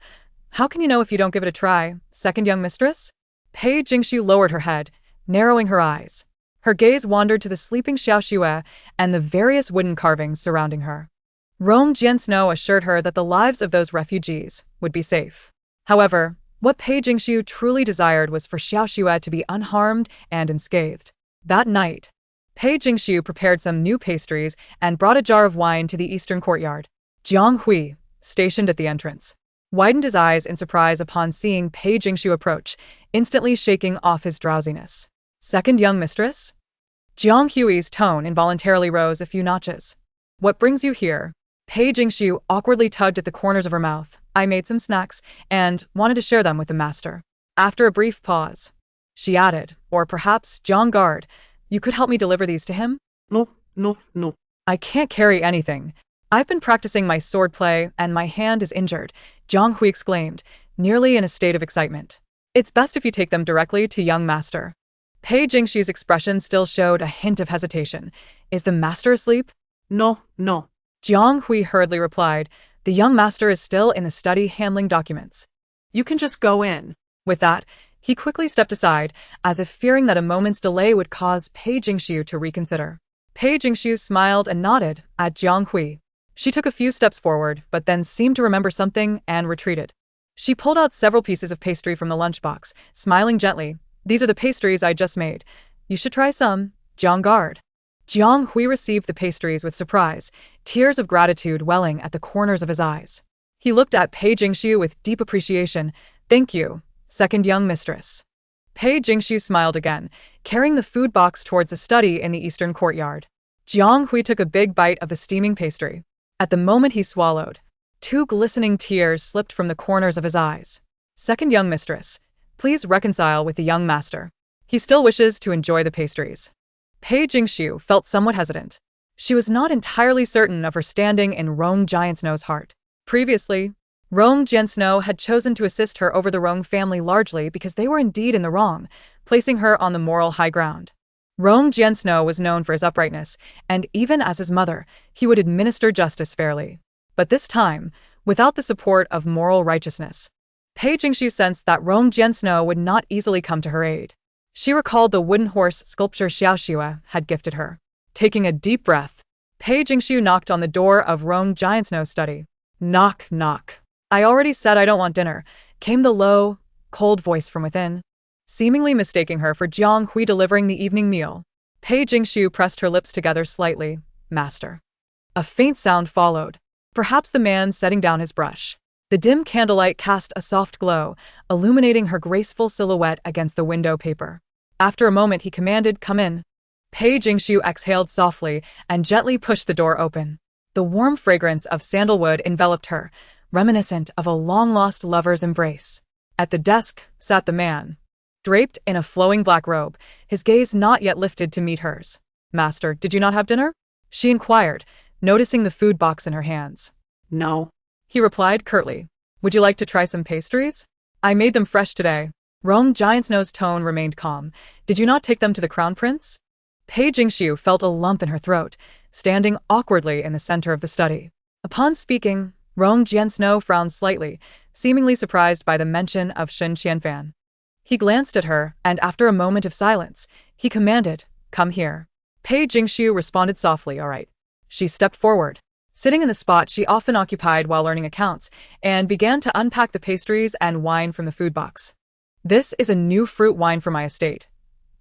"How can you know if you don't give it a try, second young mistress?" Pei Jingxiu lowered her head, narrowing her eyes. Her gaze wandered to the sleeping Xiao Shui and the various wooden carvings surrounding her. Rong Jiansnou assured her that the lives of those refugees would be safe. However, what Pei Jingxiu truly desired was for Xiao Shui to be unharmed and unscathed. That night, Pei Jingxiu prepared some new pastries and brought a jar of wine to the eastern courtyard. Jiang Hui, stationed at the entrance, widened his eyes in surprise upon seeing Pei Jingxiu approach, instantly shaking off his drowsiness. "Second young mistress?" Jiang Hui's tone involuntarily rose a few notches. "What brings you here?" Pei Jingxiu awkwardly tugged at the corners of her mouth. "I made some snacks, and wanted to share them with the master." After a brief pause, she added, "Or perhaps, Jiang Guard, you could help me deliver these to him?" No. "I can't carry anything. I've been practicing my swordplay, and my hand is injured," Jiang Hui exclaimed, nearly in a state of excitement. "It's best if you take them directly to young master." Pei Jingxiu's expression still showed a hint of hesitation. "Is the master asleep?" No. Jiang Hui hurriedly replied, "The young master is still in the study handling documents. You can just go in." With that, he quickly stepped aside, as if fearing that a moment's delay would cause Pei Jingxiu to reconsider. Pei Jingxiu smiled and nodded at Jiang Hui. She took a few steps forward, but then seemed to remember something and retreated. She pulled out several pieces of pastry from the lunchbox, smiling gently. "These are the pastries I just made. You should try some, Jiang Guard." Jiang Hui received the pastries with surprise, tears of gratitude welling at the corners of his eyes. He looked at Pei Jingxiu with deep appreciation. "Thank you, second young mistress." Pei Jingxiu smiled again, carrying the food box towards the study in the eastern courtyard. Jiang Hui took a big bite of the steaming pastry. At the moment he swallowed, 2 glistening tears slipped from the corners of his eyes. "Second young mistress, please reconcile with the young master. He still wishes to enjoy the pastries." Pei Jingxiu felt somewhat hesitant. She was not entirely certain of her standing in Rong Jiansnou's heart. Previously, Rong Jiansnou had chosen to assist her over the Rong family largely because they were indeed in the wrong, placing her on the moral high ground. Rong Jiansnou was known for his uprightness, and even as his mother, he would administer justice fairly. But this time, without the support of moral righteousness, Pei Jingxiu sensed that Rong Jiansnou would not easily come to her aid. She recalled the wooden horse sculpture Xiao Shui had gifted her. Taking a deep breath, Pei Jingxiu knocked on the door of Rong Jiansnou's study. "Knock, knock." "I already said I don't want dinner," came the low, cold voice from within. seemingly mistaking her for Jiang Hui delivering the evening meal. Pei Jingshu pressed her lips together slightly. Master. A faint sound followed. Perhaps the man setting down his brush. The dim candlelight cast a soft glow, illuminating her graceful silhouette against the window paper. After a moment he commanded, "Come in." Pei Jingshu exhaled softly and gently pushed the door open. The warm fragrance of sandalwood enveloped her, reminiscent of a long-lost lover's embrace. At the desk sat the man. Draped in a flowing black robe, his gaze not yet lifted to meet hers. "Master, did you not have dinner?" she inquired, noticing the food box in her hands. No. He replied curtly. "Would you like to try some pastries? I made them fresh today." Rong Giantsnow's tone remained calm. "Did you not take them to the crown prince?" Pei Jingshu felt a lump in her throat, standing awkwardly in the center of the study. Upon speaking, Rong Jiansnow frowned slightly, seemingly surprised by the mention of Shen Qianfan. He glanced at her, and after a moment of silence, he commanded, "Come here." Pei Jingshu responded softly, "All right." She stepped forward, sitting in the spot she often occupied while learning accounts, and began to unpack the pastries and wine from the food box. "This is a new fruit wine for my estate.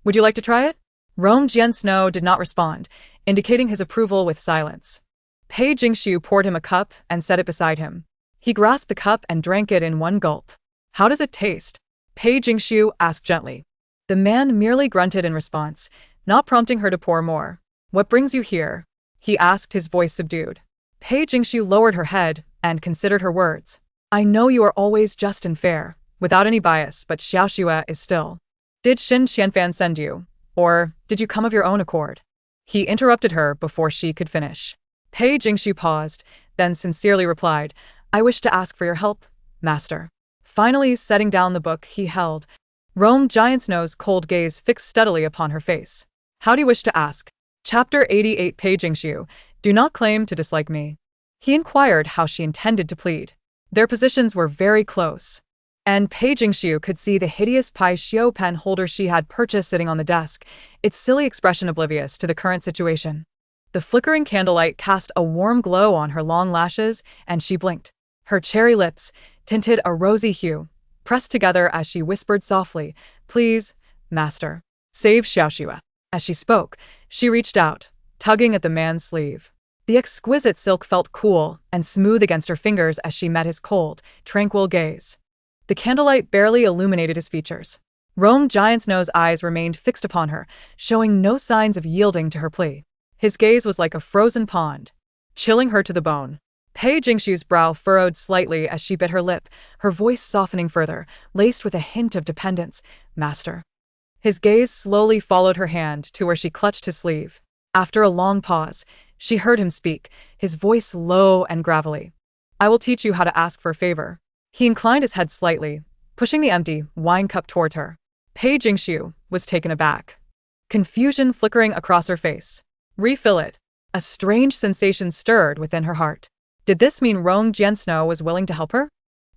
Would you like to try it?" Rong Jiansnow did not respond, indicating his approval with silence. Pei Jingshu poured him a cup and set it beside him. He grasped the cup and drank it in one gulp. "How does it taste?" Pei Jingshu asked gently. The man merely grunted in response, not prompting her to pour more. "What brings you here?" he asked, his voice subdued. Pei Jingshu lowered her head and considered her words. "I know you are always just and fair, without any bias, but Xiaoxue is still. Did Shen Qianfan send you? Or did you come of your own accord?" He interrupted her before she could finish. Pei Jingshu paused, then sincerely replied, "I wish to ask for your help, master." Finally setting down the book he held, Rong Giantsnow's cold gaze fixed steadily upon her face. "How do you wish to ask?" Chapter 88. Pei Jingshu, do not claim to dislike me. He inquired how she intended to plead. Their positions were very close, and Pei Jingshu could see the hideous Pai Xiao pen holder she had purchased sitting on the desk, its silly expression oblivious to the current situation. The flickering candlelight cast a warm glow on her long lashes, and she blinked. Her cherry lips, tinted a rosy hue, pressed together as she whispered softly, "Please, master, save Xiaoxue." As she spoke, she reached out, tugging at the man's sleeve. The exquisite silk felt cool and smooth against her fingers as she met his cold, tranquil gaze. The candlelight barely illuminated his features. Rong Giantsnow's eyes remained fixed upon her, showing no signs of yielding to her plea. His gaze was like a frozen pond, chilling her to the bone. Pei Jingshu's brow furrowed slightly as she bit her lip, her voice softening further, laced with a hint of dependence. "Master." His gaze slowly followed her hand to where she clutched his sleeve. After a long pause, she heard him speak, his voice low and gravelly. "I will teach you how to ask for a favor." He inclined his head slightly, pushing the empty wine cup toward her. Pei Jingshu was taken aback, confusion flickering across her face. "Refill it." A strange sensation stirred within her heart. Did this mean Rong Jiansnow was willing to help her?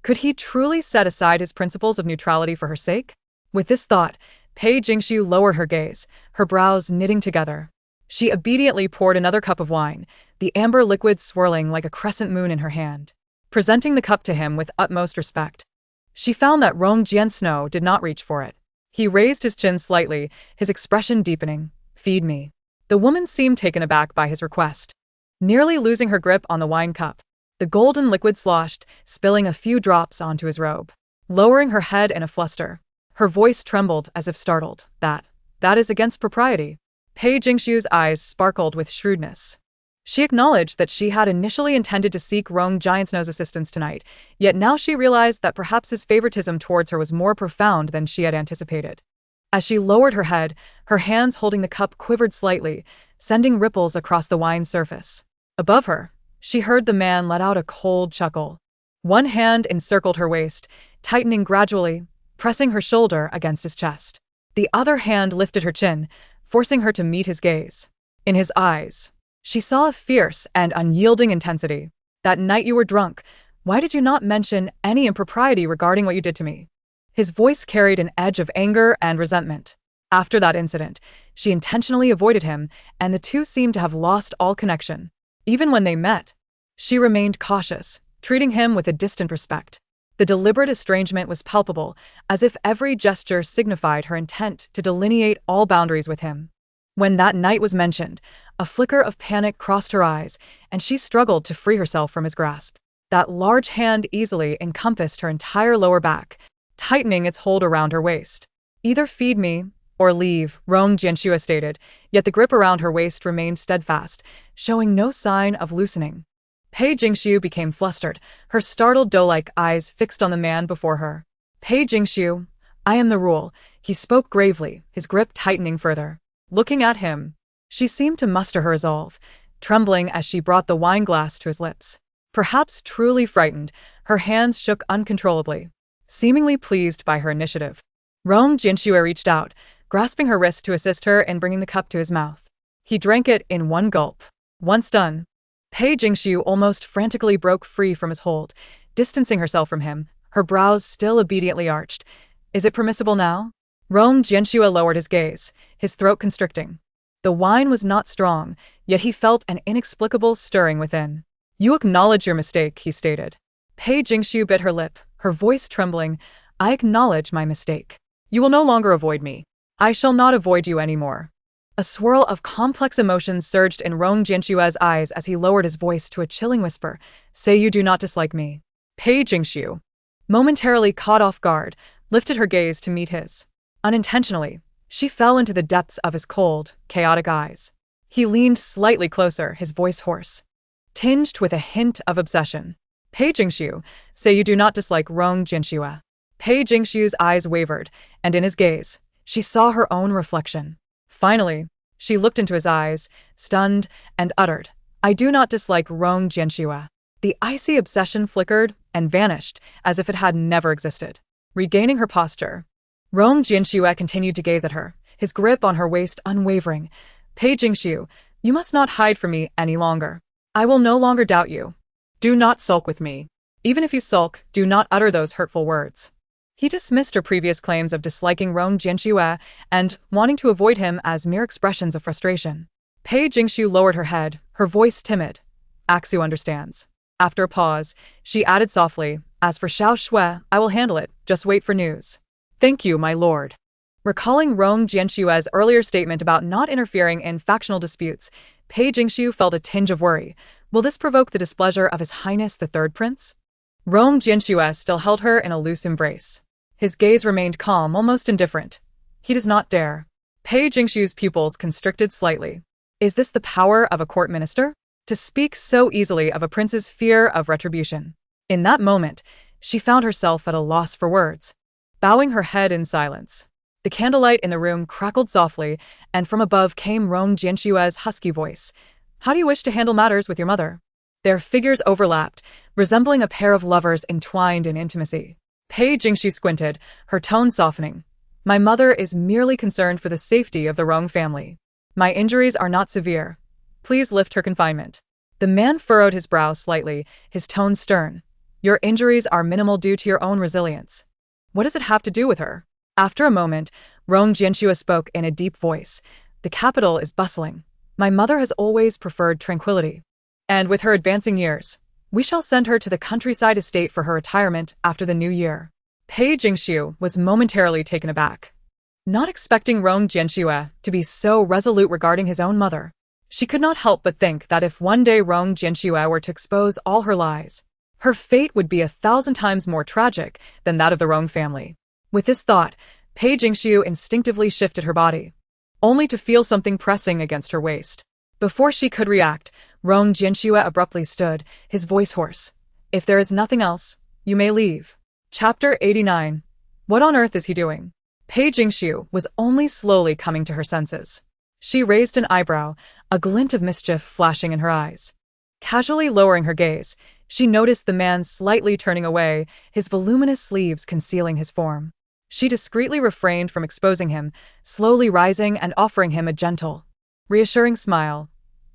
Could he truly set aside his principles of neutrality for her sake? With this thought, Pei Jingshu lowered her gaze, her brows knitting together. She obediently poured another cup of wine, the amber liquid swirling like a crescent moon in her hand. Presenting the cup to him with utmost respect, she found that Rong Jiansnow did not reach for it. He raised his chin slightly, his expression deepening. "Feed me." The woman seemed taken aback by his request, nearly losing her grip on the wine cup. The golden liquid sloshed, spilling a few drops onto his robe. Lowering her head in a fluster, her voice trembled as if startled. That is against propriety." Pei Jingshu's eyes sparkled with shrewdness. She acknowledged that she had initially intended to seek Rong Giantsnow's assistance tonight, yet now she realized that perhaps his favoritism towards her was more profound than she had anticipated. As she lowered her head, her hands holding the cup quivered slightly, sending ripples across the wine surface. Above her, she heard the man let out a cold chuckle. One hand encircled her waist, tightening gradually, pressing her shoulder against his chest. The other hand lifted her chin, forcing her to meet his gaze. In his eyes, she saw a fierce and unyielding intensity. "That night you were drunk, why did you not mention any impropriety regarding what you did to me?" His voice carried an edge of anger and resentment. After that incident, she intentionally avoided him, and the two seemed to have lost all connection. Even when they met, she remained cautious, treating him with a distant respect. The deliberate estrangement was palpable, as if every gesture signified her intent to delineate all boundaries with him. When that night was mentioned, a flicker of panic crossed her eyes, and she struggled to free herself from his grasp. That large hand easily encompassed her entire lower back, tightening its hold around her waist. "Either feed me, or leave," Rong Jianxue stated, yet the grip around her waist remained steadfast, showing no sign of loosening. Pei Jingxiu became flustered, her startled doe-like eyes fixed on the man before her. "Pei Jingxiu, I am the rule," he spoke gravely, his grip tightening further. Looking at him, she seemed to muster her resolve, trembling as she brought the wine glass to his lips. Perhaps truly frightened, her hands shook uncontrollably, seemingly pleased by her initiative. Rong Jianxue reached out, grasping her wrist to assist her in bringing the cup to his mouth. He drank it in one gulp. Once done, Pei Jingxiu almost frantically broke free from his hold, distancing herself from him, her brows still obediently arched. "Is it permissible now?" Rong Jianxue lowered his gaze, his throat constricting. The wine was not strong, yet he felt an inexplicable stirring within. "You acknowledge your mistake," he stated. Pei Jingxiu bit her lip, her voice trembling. "I acknowledge my mistake. You will no longer avoid me. I shall not avoid you anymore." A swirl of complex emotions surged in Rong Jianxue's eyes as he lowered his voice to a chilling whisper. "Say you do not dislike me." Pei Jingxiu, momentarily caught off guard, lifted her gaze to meet his. Unintentionally, she fell into the depths of his cold, chaotic eyes. He leaned slightly closer, his voice hoarse, tinged with a hint of obsession. "Pei Jingxiu, say you do not dislike Rong Jianxue." Pei Jingxiu's eyes wavered, and in his gaze, she saw her own reflection. Finally, she looked into his eyes, stunned, and uttered, "I do not dislike Rong Jianxue." The icy obsession flickered and vanished as if it had never existed. Regaining her posture, Rong Jianxue continued to gaze at her, his grip on her waist unwavering. "Pei Jingxiu, you must not hide from me any longer. I will no longer doubt you. Do not sulk with me. Even if you sulk, do not utter those hurtful words." He dismissed her previous claims of disliking Rong Jianxue and wanting to avoid him as mere expressions of frustration. Pei Jingxiu lowered her head, her voice timid. "Axu understands." After a pause, she added softly, "As for Xiao Shui, I will handle it, just wait for news." "Thank you, my lord." Recalling Rong Jianxue's earlier statement about not interfering in factional disputes, Pei Jingxiu felt a tinge of worry. Will this provoke the displeasure of His Highness the Third Prince? Rong Jianxue still held her in a loose embrace. His gaze remained calm, almost indifferent. He does not dare. Pei Jingxiu's pupils constricted slightly. Is this the power of a court minister? To speak so easily of a prince's fear of retribution. In that moment, she found herself at a loss for words, bowing her head in silence. The candlelight in the room crackled softly, and from above came Rong Jianxue's husky voice. "How do you wish to handle matters with your mother?" Their figures overlapped, resembling a pair of lovers entwined in intimacy. Pei Jingxiu squinted, her tone softening. "My mother is merely concerned for the safety of the Rong family. My injuries are not severe. Please lift her confinement." The man furrowed his brow slightly, his tone stern. "Your injuries are minimal due to your own resilience. What does it have to do with her?" After a moment, Rong Jianxue spoke in a deep voice. "The capital is bustling. My mother has always preferred tranquility. And with her advancing years, we shall send her to the countryside estate for her retirement after the new year." Pei Jingxiu was momentarily taken aback, not expecting Rong Jianxue to be so resolute regarding his own mother. She could not help but think that if one day Rong Jianxue were to expose all her lies, her fate would be 1,000 times more tragic than that of the Rong family. With this thought, Pei Jingxiu instinctively shifted her body, only to feel something pressing against her waist. Before she could react, Rong Jianxue abruptly stood, his voice hoarse. "If there is nothing else, you may leave." Chapter 89. What on earth is he doing? Pei Jingxiu was only slowly coming to her senses. She raised an eyebrow, a glint of mischief flashing in her eyes. Casually lowering her gaze, she noticed the man slightly turning away, his voluminous sleeves concealing his form. She discreetly refrained from exposing him, slowly rising and offering him a gentle, reassuring smile.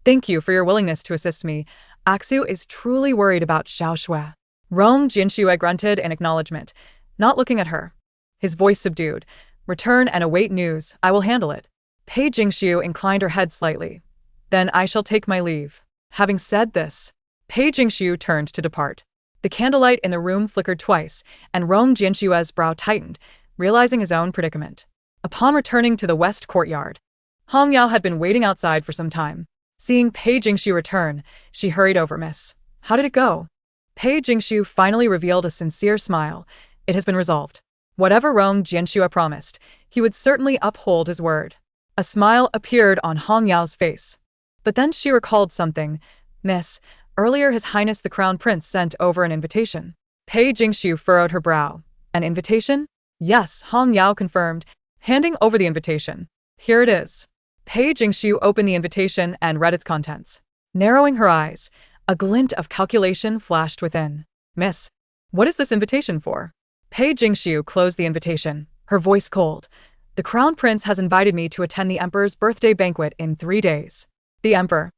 "Thank you for your willingness to assist me. Axu is truly worried about Xiao Shui." Rong Jianxue grunted in acknowledgement, not looking at her. His voice subdued. "Return and await news. I will handle it." Pei Jingxiu inclined her head slightly. "Then I shall take my leave." Having said this, Pei Jingxiu turned to depart. The candlelight in the room flickered twice, and Rong Jianxue's brow tightened, realizing his own predicament. Upon returning to the west courtyard, Hong Yao had been waiting outside for some time. Seeing Pei Jingxiu return, she hurried over. Miss, how did it go? Pei Jingxiu finally revealed a sincere smile. It has been resolved. Whatever Rong Jianxue promised, he would certainly uphold his word. A smile appeared on Hong Yao's face. But then she recalled something. Miss, earlier His Highness the Crown Prince sent over an invitation. Pei Jingxiu furrowed her brow. An invitation? Yes, Hong Yao confirmed, handing over the invitation. Here it is. Pei Jingxiu opened the invitation and read its contents. Narrowing her eyes, a glint of calculation flashed within. Miss, what is this invitation for? Pei Jingxiu closed the invitation, her voice cold. The Crown Prince has invited me to attend the Emperor's birthday banquet in 3 days. The Emperor.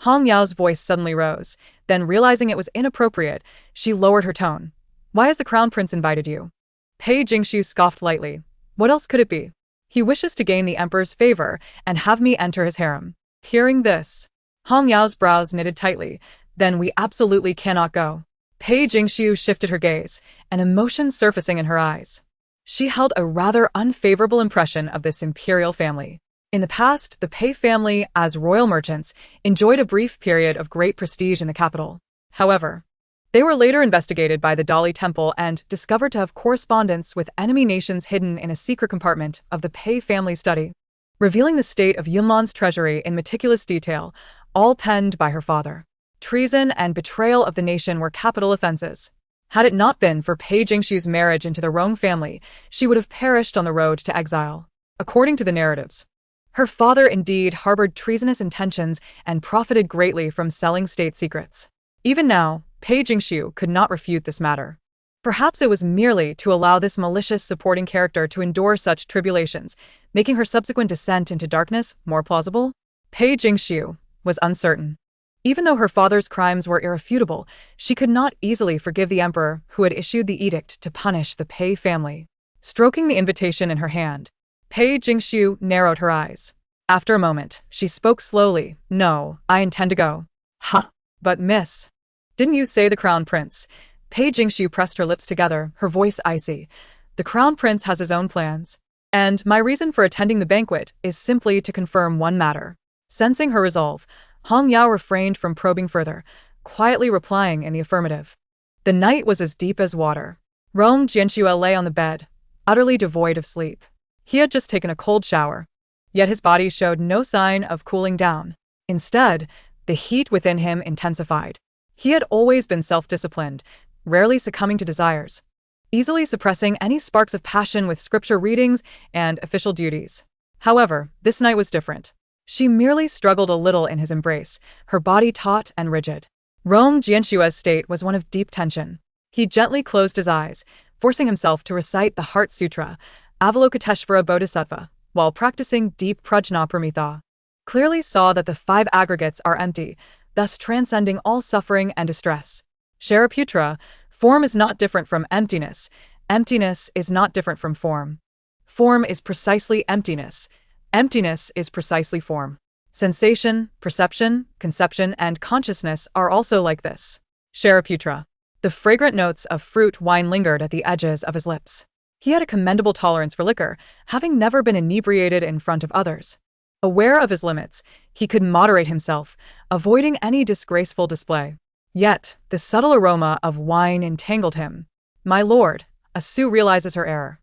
Hong Yao's voice suddenly rose. Then, realizing it was inappropriate, she lowered her tone. Why has the Crown Prince invited you? Pei Jingxiu scoffed lightly. What else could it be? He wishes to gain the Emperor's favor and have me enter his harem. Hearing this, Hong Yao's brows knitted tightly. Then we absolutely cannot go. Pei Jingxiu shifted her gaze, an emotion surfacing in her eyes. She held a rather unfavorable impression of this imperial family. In the past, the Pei family, as royal merchants, enjoyed a brief period of great prestige in the capital. However, they were later investigated by the Dali Temple and discovered to have correspondence with enemy nations hidden in a secret compartment of the Pei family study, revealing the state of Yunlan's treasury in meticulous detail, all penned by her father. Treason and betrayal of the nation were capital offenses. Had it not been for Pei Jingxiu's marriage into the Rong family, she would have perished on the road to exile. According to the narratives, her father indeed harbored treasonous intentions and profited greatly from selling state secrets. Even now, Pei Jingxiu could not refute this matter. Perhaps it was merely to allow this malicious supporting character to endure such tribulations, making her subsequent descent into darkness more plausible. Pei Jingxiu was uncertain. Even though her father's crimes were irrefutable, she could not easily forgive the emperor who had issued the edict to punish the Pei family. Stroking the invitation in her hand, Pei Jingxiu narrowed her eyes. After a moment, she spoke slowly. No, I intend to go. Huh. But miss, didn't you say the Crown Prince? Pei Jingxiu pressed her lips together, her voice icy. The Crown Prince has his own plans. And my reason for attending the banquet is simply to confirm one matter. Sensing her resolve, Hong Yao refrained from probing further, quietly replying in the affirmative. The night was as deep as water. Rong Jianxue lay on the bed, utterly devoid of sleep. He had just taken a cold shower, yet his body showed no sign of cooling down. Instead, the heat within him intensified. He had always been self-disciplined, rarely succumbing to desires, easily suppressing any sparks of passion with scripture readings and official duties. However, this night was different. She merely struggled a little in his embrace, her body taut and rigid. Rong Jianxue's state was one of deep tension. He gently closed his eyes, forcing himself to recite the Heart Sutra, Avalokiteshvara Bodhisattva, while practicing deep prajnaparamita. Clearly saw that the 5 aggregates are empty, thus transcending all suffering and distress. Shariputra, form is not different from emptiness. Emptiness is not different from form. Form is precisely emptiness. Emptiness is precisely form. Sensation, perception, conception, and consciousness are also like this. Shariputra. The fragrant notes of fruit wine lingered at the edges of his lips. He had a commendable tolerance for liquor, having never been inebriated in front of others. Aware of his limits, he could moderate himself, avoiding any disgraceful display. Yet, the subtle aroma of wine entangled him. My lord, Asu realizes her error.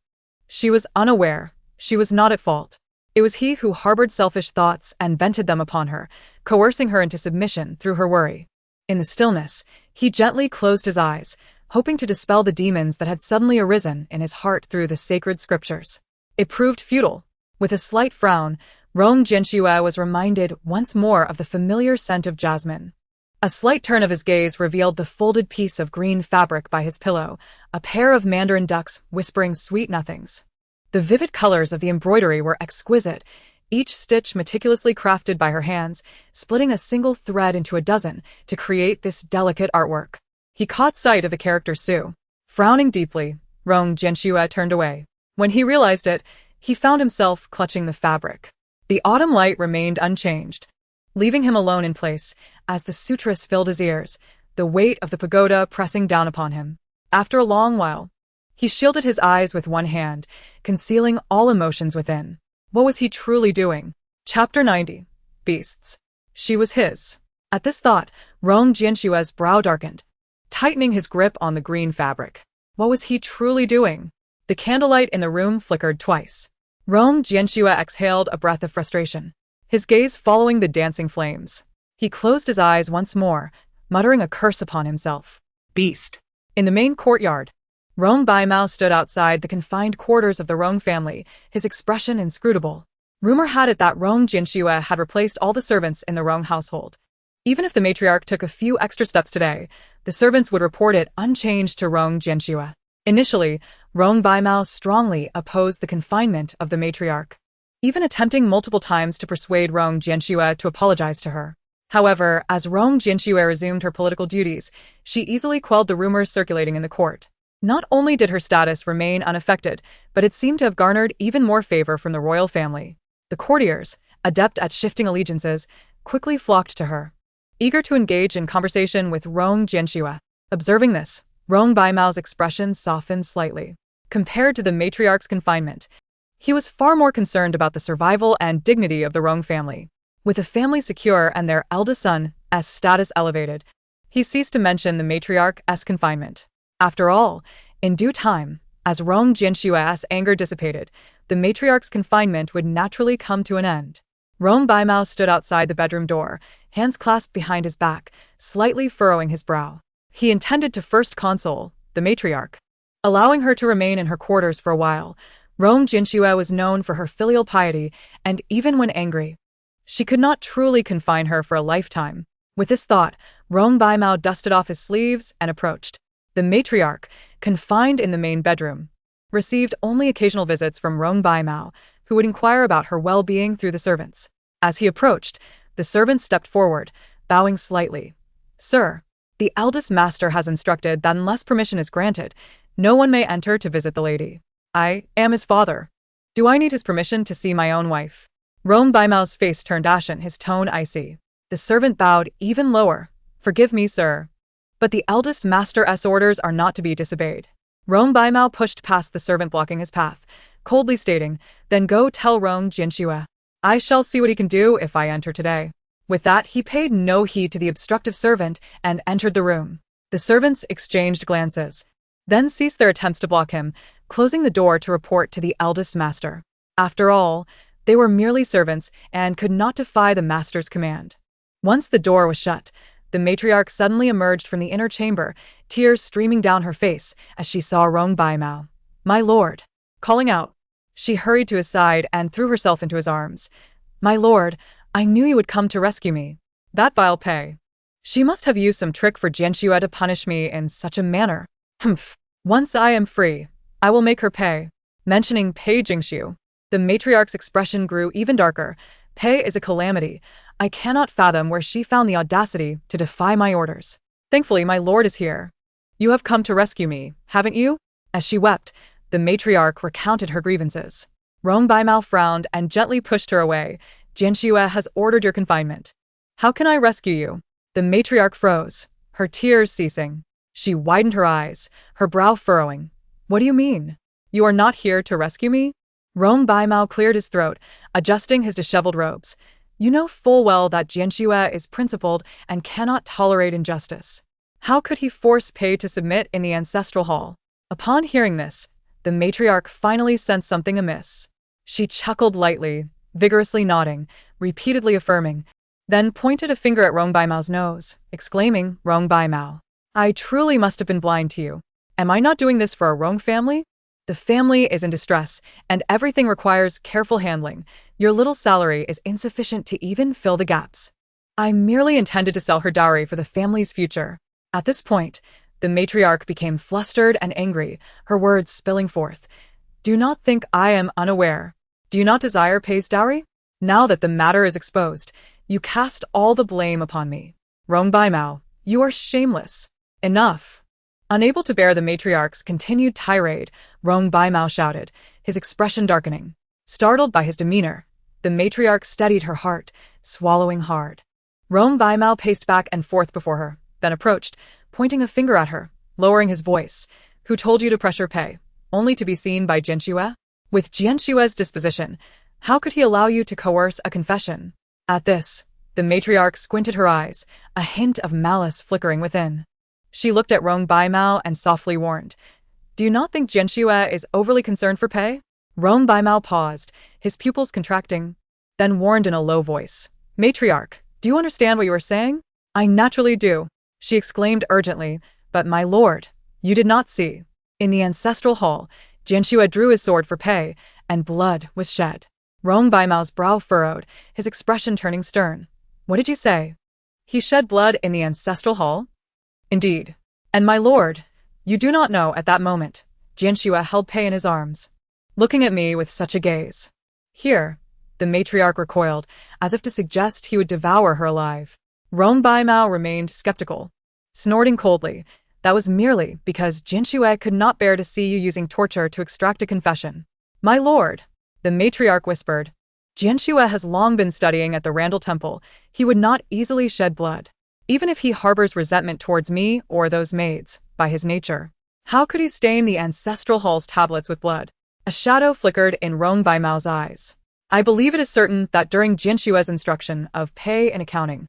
She was unaware. She was not at fault. It was he who harbored selfish thoughts and vented them upon her, coercing her into submission through her worry. In the stillness, he gently closed his eyes, hoping to dispel the demons that had suddenly arisen in his heart through the sacred scriptures. It proved futile. With a slight frown, Rong Jianxue was reminded once more of the familiar scent of jasmine. A slight turn of his gaze revealed the folded piece of green fabric by his pillow, a pair of mandarin ducks whispering sweet nothings. The vivid colors of the embroidery were exquisite, each stitch meticulously crafted by her hands, splitting a single thread into a dozen to create this delicate artwork. He caught sight of the character Su. Frowning deeply, Rong Jianxue turned away. When he realized it, he found himself clutching the fabric. The autumn light remained unchanged, leaving him alone in place as the sutras filled his ears. the weight of the pagoda pressing down upon him. After a long while, he shielded his eyes with one hand, concealing all emotions within. What was he truly doing? Chapter 90. Beasts. She was his. At this thought, Rong Jianshua's brow darkened, tightening his grip on the green fabric. What was he truly doing? The candlelight in the room flickered twice. Rong Jianshua exhaled a breath of frustration, his gaze following the dancing flames. He closed his eyes once more, muttering a curse upon himself. Beast. In the main courtyard, Rong Baimao stood outside the confined quarters of the Rong family, his expression inscrutable. Rumor had it that Rong Jianshua had replaced all the servants in the Rong household. Even if the matriarch took a few extra steps today, the servants would report it unchanged to Rong Jianshua. Initially, Rong Baimao strongly opposed the confinement of the matriarch, even attempting multiple times to persuade Rong Jianshua to apologize to her. However, as Rong Jianshua resumed her political duties, she easily quelled the rumors circulating in the court. Not only did her status remain unaffected, but it seemed to have garnered even more favor from the royal family. The courtiers, adept at shifting allegiances, quickly flocked to her, eager to engage in conversation with Rong Jianshua. Observing this, Rong Baimao's expression softened slightly. Compared to the matriarch's confinement, he was far more concerned about the survival and dignity of the Rong family. With the family secure and their eldest son's status elevated, he ceased to mention the matriarch's confinement. After all, in due time, as Rong Jianshua's anger dissipated, the matriarch's confinement would naturally come to an end. Rong Baimao stood outside the bedroom door, hands clasped behind his back, slightly furrowing his brow. He intended to first console the matriarch, allowing her to remain in her quarters for a while. Rong Jianshua was known for her filial piety, and even when angry, she could not truly confine her for a lifetime. With this thought, Rong Baimao dusted off his sleeves and approached. The matriarch, confined in the main bedroom, received only occasional visits from Rong Baimao, who would inquire about her well-being through the servants. As he approached, the servant stepped forward, bowing slightly. Sir, the eldest master has instructed that unless permission is granted, no one may enter to visit the lady. I am his father. Do I need his permission to see my own wife? Rong Baimao's face turned ashen, his tone icy. The servant bowed even lower. Forgive me, sir, but the eldest master's orders are not to be disobeyed. Rong Baimao pushed past the servant blocking his path, coldly stating, Then go tell Rong Jianshua. I shall see what he can do if I enter today. With that, he paid no heed to the obstructive servant and entered the room. The servants exchanged glances, then ceased their attempts to block him, closing the door to report to the eldest master. After all, they were merely servants and could not defy the master's command. Once the door was shut, the matriarch suddenly emerged from the inner chamber, tears streaming down her face as she saw Rong Baimao. My lord. Calling out, she hurried to his side and threw herself into his arms. My lord, I knew you would come to rescue me. That vile Pei. She must have used some trick for Jianshua to punish me in such a manner. Humph. Once I am free, I will make her pay. Mentioning Pei Jingshu, the matriarch's expression grew even darker. Pei is a calamity. I cannot fathom where she found the audacity to defy my orders. Thankfully, my lord is here. You have come to rescue me, haven't you? As she wept, the matriarch recounted her grievances. Rong Baimao frowned and gently pushed her away. Jianshua has ordered your confinement. How can I rescue you? The matriarch froze, her tears ceasing. She widened her eyes, her brow furrowing. What do you mean? You are not here to rescue me? Rong Baimao cleared his throat, adjusting his disheveled robes. You know full well that Jianshua is principled and cannot tolerate injustice. How could he force Pei to submit in the ancestral hall? Upon hearing this, the matriarch finally sensed something amiss. She chuckled lightly, vigorously nodding, repeatedly affirming, then pointed a finger at Rong Baimao's nose, exclaiming, Rong Baimao, I truly must have been blind to you. Am I not doing this for our Rong family? The family is in distress, and everything requires careful handling. Your little salary is insufficient to even fill the gaps. I merely intended to sell her dowry for the family's future. At this point, the matriarch became flustered and angry, her words spilling forth. Do not think I am unaware. Do you not desire Pei's dowry? Now that the matter is exposed, you cast all the blame upon me. Rong Baimao, you are shameless. Enough. Unable to bear the matriarch's continued tirade, Rong Baimao shouted, his expression darkening. Startled by his demeanor, the matriarch steadied her heart, swallowing hard. Rong Baimao paced back and forth before her, then approached, pointing a finger at her, lowering his voice. Who told you to pressure Pei? Only to be seen by Jianxue? With Jianxue's disposition, how could he allow you to coerce a confession? At this, the matriarch squinted her eyes, a hint of malice flickering within. She looked at Rong Baimao and softly warned, "Do you not think Jianxue is overly concerned for Pei?" Rong Baimao paused, his pupils contracting, then warned in a low voice, "Matriarch, do you understand what you are saying?" "I naturally do," she exclaimed urgently, "but my lord, you did not see." In the ancestral hall, Jianxue drew his sword for Pei, and blood was shed. Rong Baimao's brow furrowed, his expression turning stern. "What did you say? He shed blood in the ancestral hall?" "Indeed. And my lord, you do not know at that moment." Jianxue held Pei in his arms, looking at me with such a gaze. Here, the matriarch recoiled, as if to suggest he would devour her alive. Rong Baimao remained skeptical, snorting coldly. "That was merely because Jianxue could not bear to see you using torture to extract a confession." "My lord," the matriarch whispered, "Jianxue has long been studying at the Randall Temple. He would not easily shed blood, even if he harbors resentment towards me or those maids, by his nature. How could he stain the ancestral hall's tablets with blood?" A shadow flickered in Rong Baimao's eyes. "I believe it is certain that during Jianxue's instruction of Pei in accounting,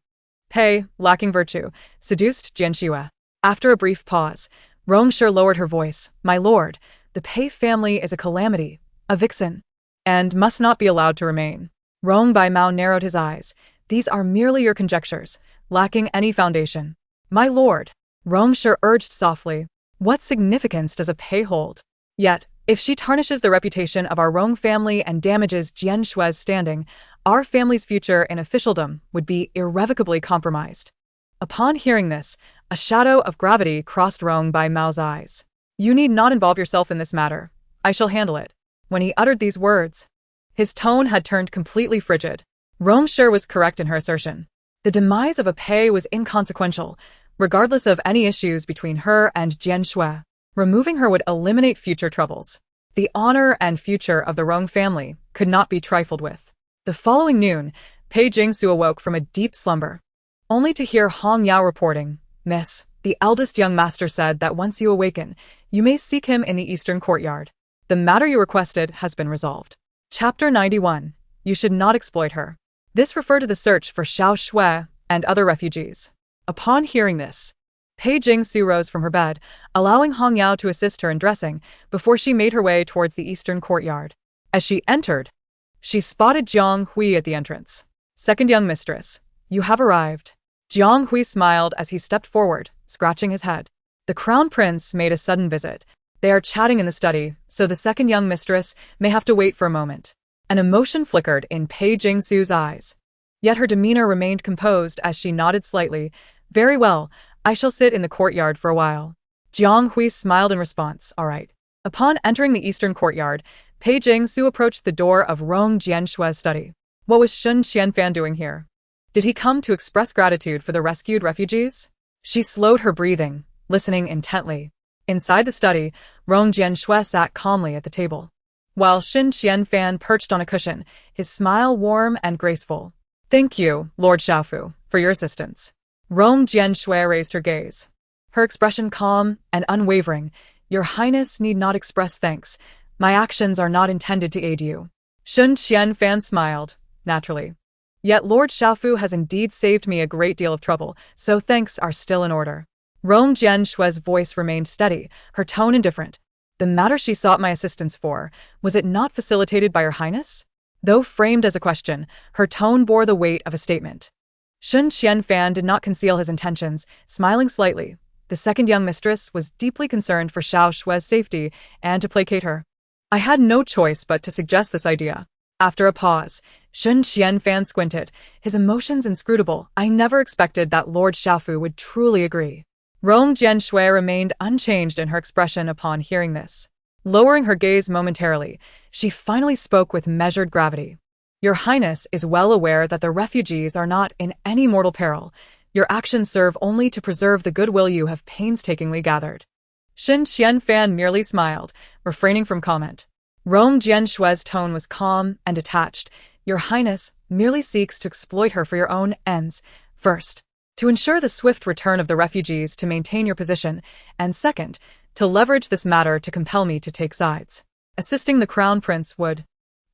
Pei, lacking virtue, seduced Jianxue." After a brief pause, Rong Shi lowered her voice. "My lord, the Pei family is a calamity, a vixen, and must not be allowed to remain." Rong Baimao narrowed his eyes. "These are merely your conjectures, lacking any foundation." "My lord," Rong Shi urged softly, "what significance does a Pei hold? Yet, if she tarnishes the reputation of our Rong family and damages Jianxue's standing, our family's future in officialdom would be irrevocably compromised." Upon hearing this, a shadow of gravity crossed Rong Baimao's eyes. "You need not involve yourself in this matter. I shall handle it." When he uttered these words, his tone had turned completely frigid. Rong Shi was correct in her assertion. The demise of a Pei was inconsequential, regardless of any issues between her and Jianxue. Removing her would eliminate future troubles. The honor and future of the Rong family could not be trifled with. The following noon, Pei Jingsu awoke from a deep slumber, only to hear Hong Yao reporting, "Miss, the eldest young master said that once you awaken, you may seek him in the eastern courtyard. The matter you requested has been resolved." Chapter 91. You should not exploit her. This referred to the search for Xiao Shui and other refugees. Upon hearing this, Pei Jingsu rose from her bed, allowing Hong Yao to assist her in dressing before she made her way towards the eastern courtyard. As she entered, she spotted Jiang Hui at the entrance. "Second young mistress, you have arrived." Jiang Hui smiled as he stepped forward, scratching his head. The crown prince made a sudden visit. They are chatting in the study, so the second young mistress may have to wait for a moment. An emotion flickered in Pei Jingsu's eyes. Yet her demeanor remained composed as she nodded slightly. "Very well, I shall sit in the courtyard for a while." Jiang Hui smiled in response. "All right." Upon entering the eastern courtyard, Pei Jingsu approached the door of Rong Jianshue's study. What was Shun Qianfan doing here? Did he come to express gratitude for the rescued refugees? She slowed her breathing, listening intently. Inside the study, Rong Jianshue sat calmly at the table, while Shun Qianfan perched on a cushion, his smile warm and graceful. "Thank you, Lord Xiaofu, for your assistance." Rong Jianshue raised her gaze, her expression calm and unwavering. "Your Highness need not express thanks. My actions are not intended to aid you." Shun Qianfan smiled, naturally. "Yet Lord Xiaofu has indeed saved me a great deal of trouble, so thanks are still in order." Rong Jianshue's voice remained steady, her tone indifferent. "The matter she sought my assistance for, was it not facilitated by your Highness?" Though framed as a question, her tone bore the weight of a statement. Shun Qianfan did not conceal his intentions, smiling slightly. The second young mistress was deeply concerned for Xiao Shue's safety and to placate her. "I had no choice but to suggest this idea." After a pause, Shun Qianfan squinted, his emotions inscrutable. "I never expected that Lord Xiaofu would truly agree." Rong Jianshue remained unchanged in her expression upon hearing this. Lowering her gaze momentarily, she finally spoke with measured gravity. "Your Highness is well aware that the refugees are not in any mortal peril. Your actions serve only to preserve the goodwill you have painstakingly gathered." Shun Qianfan merely smiled, refraining from comment. Rong Jianshue's tone was calm and detached. "Your Highness merely seeks to exploit her for your own ends. First, to ensure the swift return of the refugees to maintain your position, and second, to leverage this matter to compel me to take sides. Assisting the crown prince would,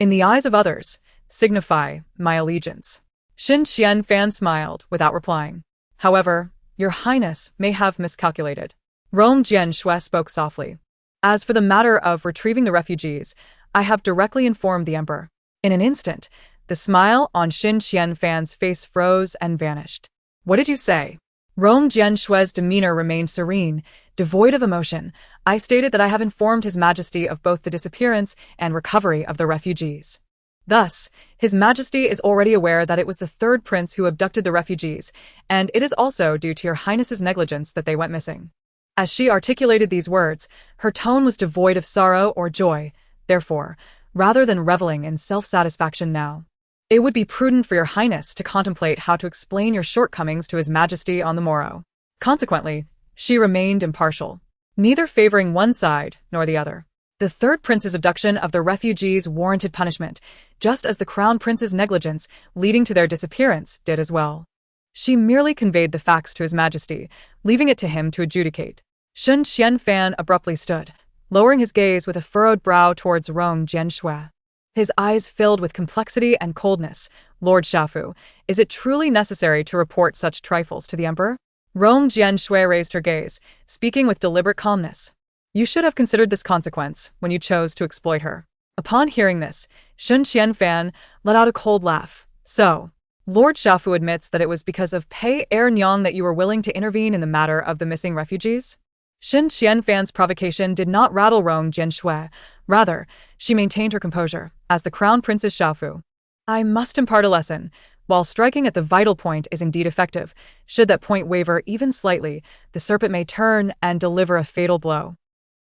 in the eyes of others, signify my allegiance. Xin Qianfan smiled without replying. However, your highness may have miscalculated. Rong Jianxue spoke softly. As for the matter of retrieving the refugees, I have directly informed the emperor. In an instant, the smile on Xin Qianfan's face froze and vanished. What did you say? Rong Jianshue's demeanor remained serene, devoid of emotion. I stated that I have informed His Majesty of both the disappearance and recovery of the refugees. Thus, His Majesty is already aware that it was the third prince who abducted the refugees, and it is also due to your highness's negligence that they went missing. As she articulated these words, her tone was devoid of sorrow or joy. Therefore, rather than reveling in self-satisfaction now, it would be prudent for your highness to contemplate how to explain your shortcomings to His Majesty on the morrow. Consequently, she remained impartial, neither favoring one side nor the other. The third prince's abduction of the refugees warranted punishment, just as the crown prince's negligence leading to their disappearance did as well. She merely conveyed the facts to His Majesty, leaving it to him to adjudicate. Xin Qianfan abruptly stood, lowering his gaze with a furrowed brow towards Rong Jianxue. His eyes filled with complexity and coldness. Lord Shaofu, is it truly necessary to report such trifles to the emperor? Rong Jianxue raised her gaze, speaking with deliberate calmness. You should have considered this consequence when you chose to exploit her. Upon hearing this, Xin Qianfan let out a cold laugh. So, Lord Shaofu admits that it was because of pear that you were willing to intervene in the matter of the missing refugees? Xin Qianfan's provocation did not rattle Rong Jianxue. Rather, she maintained her composure, as the crown prince's Shaofu. I must impart a lesson. While striking at the vital point is indeed effective, should that point waver even slightly, the serpent may turn and deliver a fatal blow.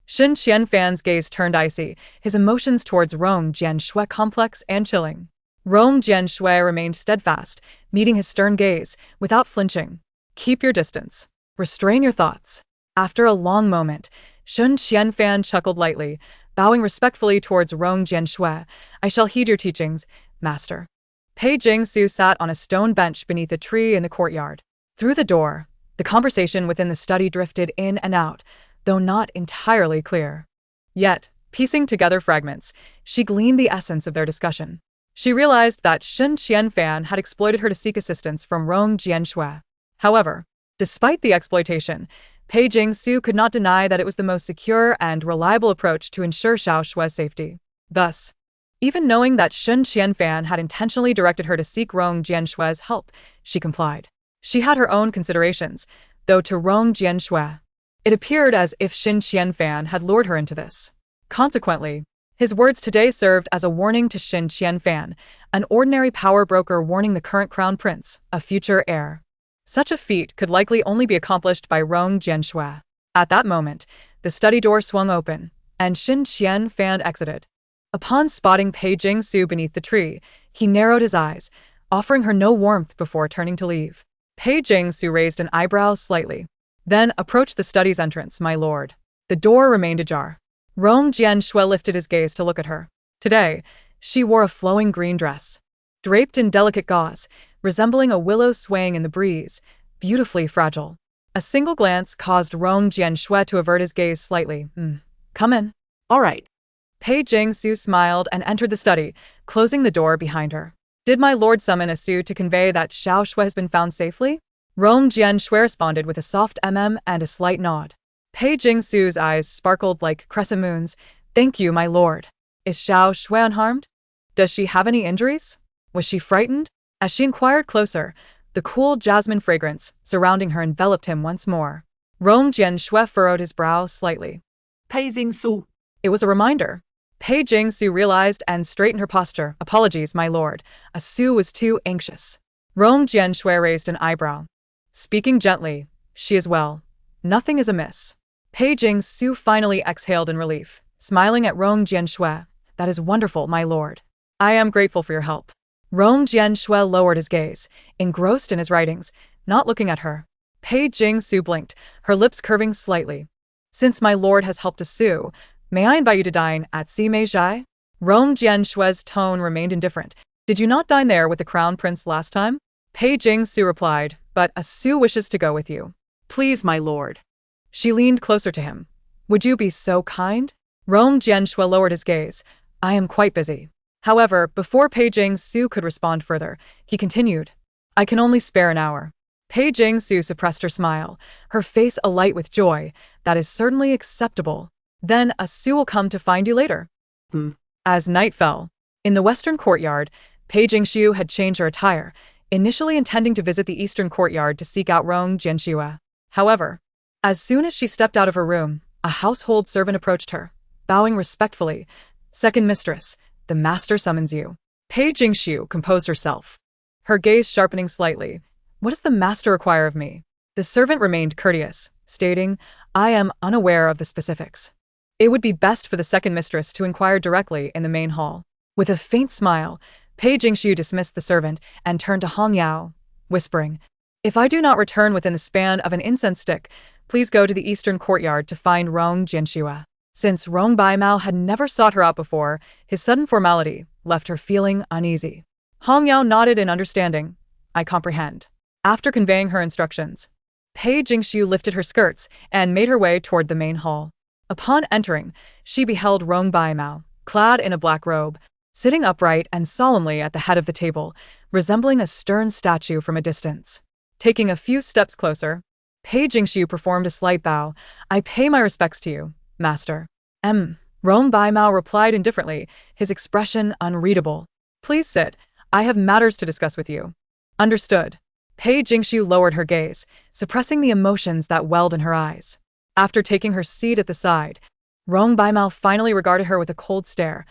Xin Qianfan's gaze turned icy, his emotions towards Rong Jianxue complex and chilling. Rong Jianxue remained steadfast, meeting his stern gaze, without flinching. Keep your distance. Restrain your thoughts. After a long moment, Xin Qianfan chuckled lightly, bowing respectfully towards Rong Jianxue. I shall heed your teachings, master. Pei Jingsu sat on a stone bench beneath a tree in the courtyard. Through the door, the conversation within the study drifted in and out, though not entirely clear. Yet, piecing together fragments, she gleaned the essence of their discussion. She realized that Xin Qianfan had exploited her to seek assistance from Rong Jianxue. However, despite the exploitation, Pei Jingsu could not deny that it was the most secure and reliable approach to ensure Xiao Shue's safety. Thus, even knowing that Xin Qianfan had intentionally directed her to seek Rong Jianshue's help, she complied. She had her own considerations, though to Rong Jianxue, it appeared as if Xin Qianfan had lured her into this. Consequently, his words today served as a warning to Xin Qianfan, an ordinary power broker warning the current crown prince, a future heir. Such a feat could likely only be accomplished by Rong Jianxue. At that moment, the study door swung open, and Xin Qianfan exited. Upon spotting Pei Jingsu beneath the tree, he narrowed his eyes, offering her no warmth before turning to leave. Pei Jingsu raised an eyebrow slightly, then approached the study's entrance. My lord. The door remained ajar. Rong Jianxue lifted his gaze to look at her. Today, she wore a flowing green dress, draped in delicate gauze, resembling a willow swaying in the breeze, beautifully fragile. A single glance caused Rong Jianxue to avert his gaze slightly. Come in. All right. Pei Jingsu smiled and entered the study, closing the door behind her. Did my lord summon a Su to convey that Xiao Shui has been found safely? Rong Jianxue responded with a soft and a slight nod. Pei Jingsu's eyes sparkled like crescent moons. Thank you, my lord. Is Xiao Shui unharmed? Does she have any injuries? Was she frightened? As she inquired closer, the cool jasmine fragrance surrounding her enveloped him once more. Rong Jianxue furrowed his brow slightly. Pei Jingsu. It was a reminder. Pei Jingsu realized and straightened her posture. Apologies, my lord. A Su was too anxious. Rong Jianxue raised an eyebrow. Speaking gently, she is well. Nothing is amiss. Pei Jingsu finally exhaled in relief, smiling at Rong Jianxue. That is wonderful, my lord. I am grateful for your help. Rong Jianxue lowered his gaze, engrossed in his writings, not looking at her. Pei Jingsu blinked, her lips curving slightly. Since my lord has helped a Su, may I invite you to dine at Si Mei Zhai? Rong Jianshue's tone remained indifferent. Did you not dine there with the crown prince last time? Pei Jingsu replied, but Su wishes to go with you. Please, my lord. She leaned closer to him. Would you be so kind? Rong Jianxue lowered his gaze. I am quite busy. However, before Pei Jingsu could respond further, he continued. I can only spare an hour. Pei Jingsu suppressed her smile, her face alight with joy. That is certainly acceptable. Then Su will come to find you later. As night fell, in the western courtyard, Pei Jingxiu had changed her attire, initially intending to visit the eastern courtyard to seek out Rong Jianxue. However, as soon as she stepped out of her room, a household servant approached her, bowing respectfully. Second mistress, the master summons you. Pei Jingxiu composed herself, her gaze sharpening slightly. What does the master require of me? The servant remained courteous, stating, I am unaware of the specifics. It would be best for the second mistress to inquire directly in the main hall. With a faint smile, Pei Jingxiu dismissed the servant and turned to Hong Yao, whispering, If I do not return within the span of an incense stick, please go to the eastern courtyard to find Rong Jianxue. Since Rong Baimao had never sought her out before, his sudden formality left her feeling uneasy. Hong Yao nodded in understanding. I comprehend. After conveying her instructions, Pei Jingxiu lifted her skirts and made her way toward the main hall. Upon entering, she beheld Rong Baimao, clad in a black robe, sitting upright and solemnly at the head of the table, resembling a stern statue from a distance. Taking a few steps closer, Pei Jingxiu performed a slight bow. I pay my respects to you, master. Rong Baimao replied indifferently, his expression unreadable. Please sit. I have matters to discuss with you. Understood. Pei Jingxiu lowered her gaze, suppressing the emotions that welled in her eyes. After taking her seat at the side, Rong Baimao finally regarded her with a cold stare.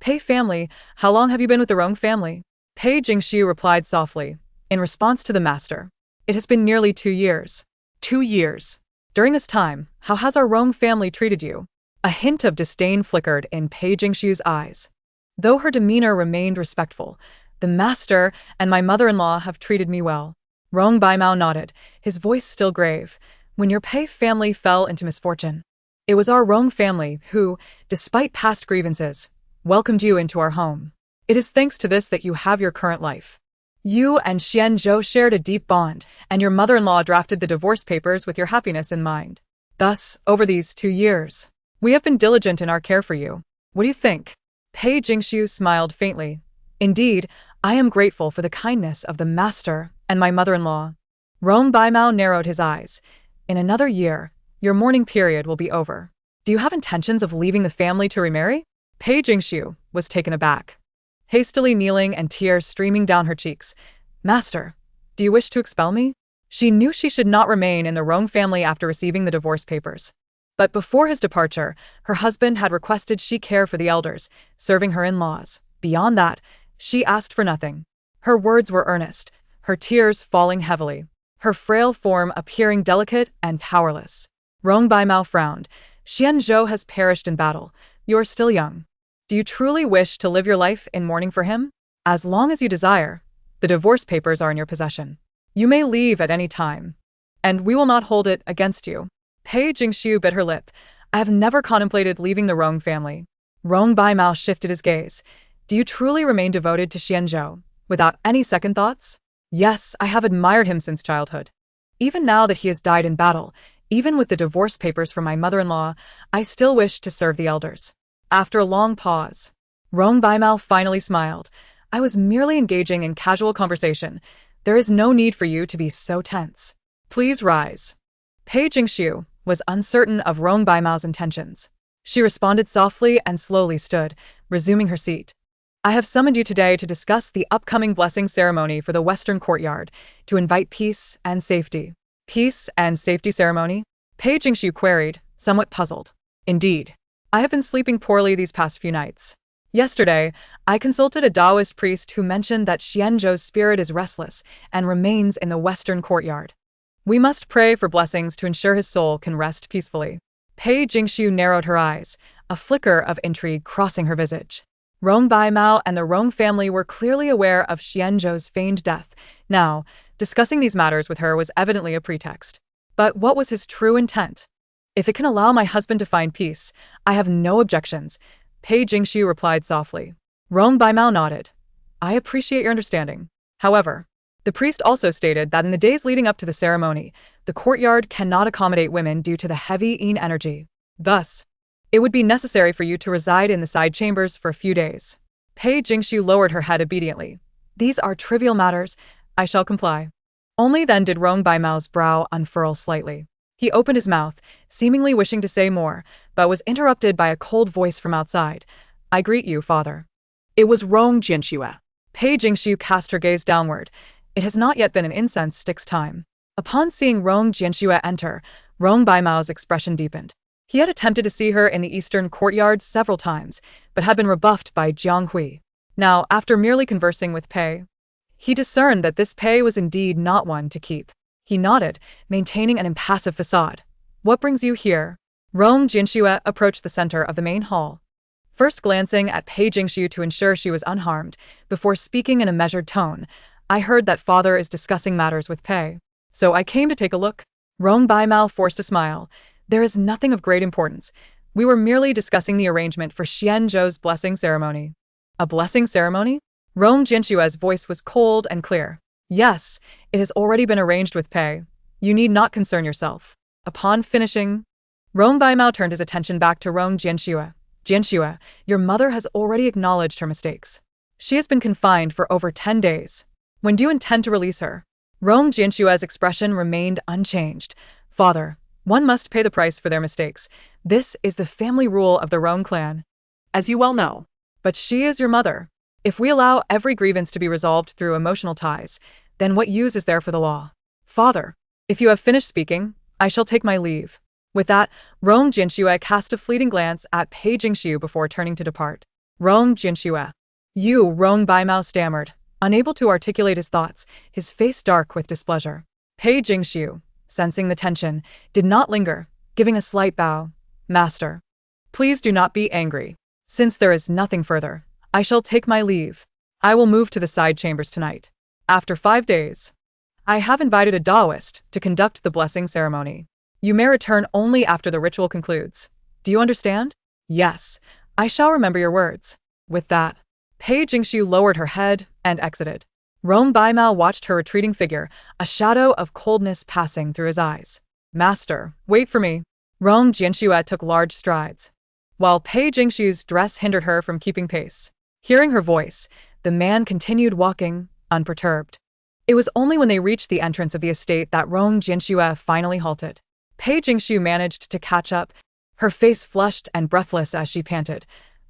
Pei family, how long have you been with the Rong family? Pei Jingxiu replied softly, in response to the master. It has been nearly 2 years. 2 years. During this time, how has our Rong family treated you? A hint of disdain flickered in Pei Jingxiu's eyes. Though her demeanor remained respectful, the master and my mother-in-law have treated me well. Rong Baimao nodded, his voice still grave. When your Pei family fell into misfortune, it was our Rong family who, despite past grievances, welcomed you into our home. It is thanks to this that you have your current life. You and Xian Zhou shared a deep bond, and your mother-in-law drafted the divorce papers with your happiness in mind. Thus, over these 2 years, we have been diligent in our care for you. What do you think? Pei Jingxiu smiled faintly. Indeed, I am grateful for the kindness of the master and my mother-in-law. Rong Baimao narrowed his eyes. In another year, your mourning period will be over. Do you have intentions of leaving the family to remarry? Pei Jingxiu was taken aback, hastily kneeling and tears streaming down her cheeks. Master, do you wish to expel me? She knew she should not remain in the Rong family after receiving the divorce papers. But before his departure, her husband had requested she care for the elders, serving her in-laws. Beyond that, she asked for nothing. Her words were earnest, her tears falling heavily, her frail form appearing delicate and powerless. Rong Baimao frowned. Xian Zhou has perished in battle. You are still young. Do you truly wish to live your life in mourning for him? As long as you desire, the divorce papers are in your possession. You may leave at any time, and we will not hold it against you. Pei Jingxiu bit her lip. I have never contemplated leaving the Rong family. Rong Baimao shifted his gaze. Do you truly remain devoted to Xian Zhou, without any second thoughts? Yes, I have admired him since childhood. Even now that he has died in battle, even with the divorce papers from my mother-in-law, I still wish to serve the elders. After a long pause, Rong Baimao finally smiled. I was merely engaging in casual conversation. There is no need for you to be so tense. Please rise. Pei Jingxiu was uncertain of Rong Baimao's intentions. She responded softly and slowly stood, resuming her seat. I have summoned you today to discuss the upcoming blessing ceremony for the Western Courtyard, to invite peace and safety. Peace and safety ceremony? Pei Jingxiu queried, somewhat puzzled. Indeed. I have been sleeping poorly these past few nights. Yesterday, I consulted a Taoist priest who mentioned that Xian Zhou's spirit is restless and remains in the Western Courtyard. We must pray for blessings to ensure his soul can rest peacefully. Pei Jingxiu narrowed her eyes, a flicker of intrigue crossing her visage. Rong Baimao and the Rong family were clearly aware of Xian Zhou's feigned death. Now, discussing these matters with her was evidently a pretext. But what was his true intent? If it can allow my husband to find peace, I have no objections, Pei Jingxiu replied softly. Rong Baimao nodded. I appreciate your understanding. However, The priest also stated that in the days leading up to the ceremony, the courtyard cannot accommodate women due to the heavy yin energy. Thus, it would be necessary for you to reside in the side chambers for a few days. Pei Jingxiu lowered her head obediently. These are trivial matters. I shall comply. Only then did Rong Baimao's brow unfurl slightly. He opened his mouth, seemingly wishing to say more, but was interrupted by a cold voice from outside. I greet you, father. It was Rong Jianxue. Pei Jingxiu cast her gaze downward. It has not yet been an incense stick's time. Upon seeing Rong Jianxue enter, Rong Baimao's expression deepened. He had attempted to see her in the eastern courtyard several times, but had been rebuffed by Jiang Hui. Now, after merely conversing with Pei, he discerned that this Pei was indeed not one to keep. He nodded, maintaining an impassive facade. What brings you here? Rong Jianxue approached the center of the main hall, first glancing at Pei Jingxiu to ensure she was unharmed, before speaking in a measured tone. I heard that father is discussing matters with Pei, so I came to take a look. Rong Baimao forced a smile. There is nothing of great importance. We were merely discussing the arrangement for Xian Zhou's blessing ceremony. A blessing ceremony? Rong Jianxue's voice was cold and clear. Yes, it has already been arranged with Pei. You need not concern yourself. Upon finishing, Rong Baimao turned his attention back to Rong Jianxue. Jianxue, your mother has already acknowledged her mistakes. She has been confined for over 10 days. When do you intend to release her? Rong Jianxue's expression remained unchanged. Father, one must pay the price for their mistakes. This is the family rule of the Rong clan. As you well know. But she is your mother. If we allow every grievance to be resolved through emotional ties, then what use is there for the law? Father, if you have finished speaking, I shall take my leave. With that, Rong Jianxue cast a fleeting glance at Pei Jingxiu before turning to depart. Rong Jianxue. You, Rong Baimao stammered, unable to articulate his thoughts, his face dark with displeasure. Pei Jingxiu, sensing the tension, did not linger, giving a slight bow. Master, please do not be angry. Since there is nothing further, I shall take my leave. I will move to the side chambers tonight. After 5 days, I have invited a Taoist to conduct the blessing ceremony. You may return only after the ritual concludes. Do you understand? Yes, I shall remember your words. With that, Pei Jingxiu lowered her head and exited. Rong Baimao watched her retreating figure, a shadow of coldness passing through his eyes. Master, wait for me. Rong Jianxue took large strides, while Pei Jingxiu's dress hindered her from keeping pace. Hearing her voice, the man continued walking, unperturbed. It was only when they reached the entrance of the estate that Rong Jianxue finally halted. Pei Jingxiu managed to catch up, her face flushed and breathless as she panted.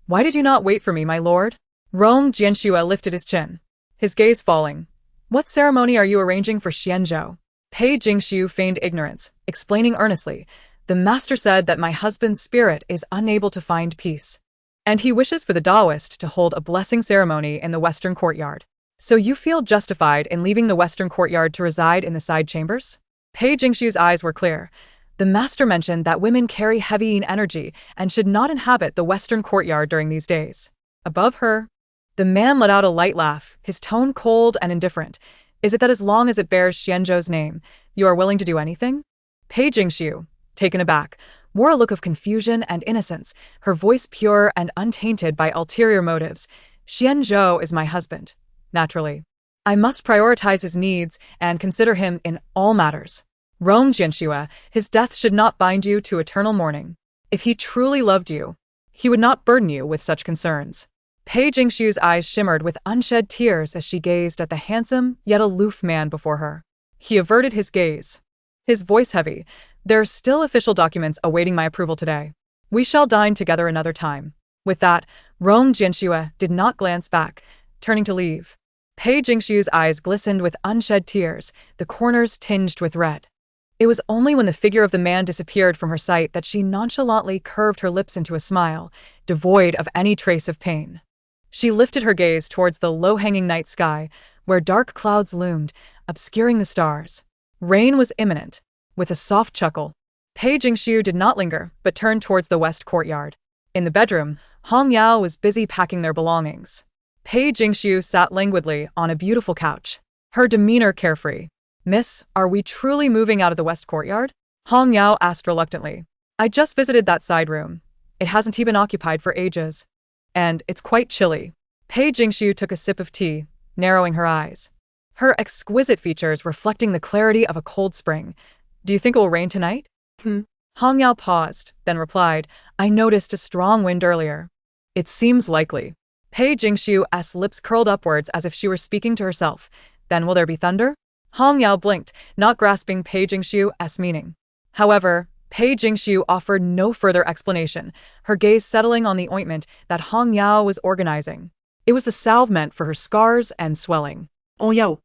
Why did you not wait for me, my lord? Rong Jianxue lifted his chin, his gaze falling. What ceremony are you arranging for Xianzhou? Pei Jingxiu feigned ignorance, explaining earnestly. The master said that my husband's spirit is unable to find peace, and he wishes for the Taoist to hold a blessing ceremony in the western courtyard. So you feel justified in leaving the western courtyard to reside in the side chambers? Pei Jingxiu's eyes were clear. The master mentioned that women carry heavy yin energy and should not inhabit the western courtyard during these days. Above her, the man let out a light laugh, his tone cold and indifferent. Is it that as long as it bears Xianzhou's name, you are willing to do anything? Pei Jingxiu, taken aback, wore a look of confusion and innocence, her voice pure and untainted by ulterior motives. Xianzhou is my husband. Naturally, I must prioritize his needs and consider him in all matters. Rong Jianxue, his death should not bind you to eternal mourning. If he truly loved you, he would not burden you with such concerns. Pei Jingxiu's eyes shimmered with unshed tears as she gazed at the handsome yet aloof man before her. He averted his gaze, his voice heavy. There are still official documents awaiting my approval today. We shall dine together another time. With that, Rong Jianxue did not glance back, turning to leave. Pei Jingxiu's eyes glistened with unshed tears, the corners tinged with red. It was only when the figure of the man disappeared from her sight that she nonchalantly curved her lips into a smile, devoid of any trace of pain. She lifted her gaze towards the low-hanging night sky, where dark clouds loomed, obscuring the stars. Rain was imminent. With a soft chuckle, Pei Jingxiu did not linger, but turned towards the west courtyard. In the bedroom, Hong Yao was busy packing their belongings. Pei Jingxiu sat languidly on a beautiful couch, her demeanor carefree. Miss, are we truly moving out of the west courtyard? Hong Yao asked reluctantly. I just visited that side room. It hasn't been occupied for ages. And it's quite chilly. Pei Jingxiu took a sip of tea, narrowing her eyes. her exquisite features reflecting the clarity of a cold spring. Do you think it will rain tonight? Hong Yao paused, then replied, I noticed a strong wind earlier. It seems likely. Pei Jingshu's lips curled upwards as if she were speaking to herself. Then will there be thunder? Hong Yao blinked, not grasping Pei Jingshu's meaning. However, Pei Jingshu offered no further explanation, her gaze settling on the ointment that Hong Yao was organizing. It was the salve meant for her scars and swelling. Oh Yao.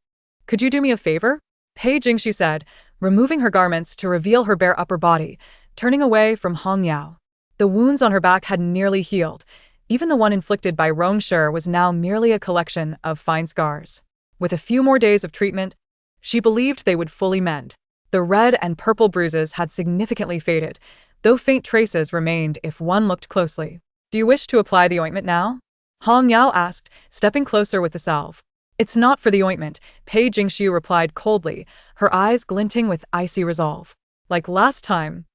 Could you do me a favor? Pei Jingshu said, removing her garments to reveal her bare upper body, turning away from Hong Yao. The wounds on her back had nearly healed. Even the one inflicted by Rongshi was now merely a collection of fine scars. With a few more days of treatment, she believed they would fully mend. The red and purple bruises had significantly faded, though faint traces remained if one looked closely. Do you wish to apply the ointment now? Hong Yao asked, stepping closer with the salve. It's not for the ointment, Pei Jingshu replied coldly, her eyes glinting with icy resolve. Like last time,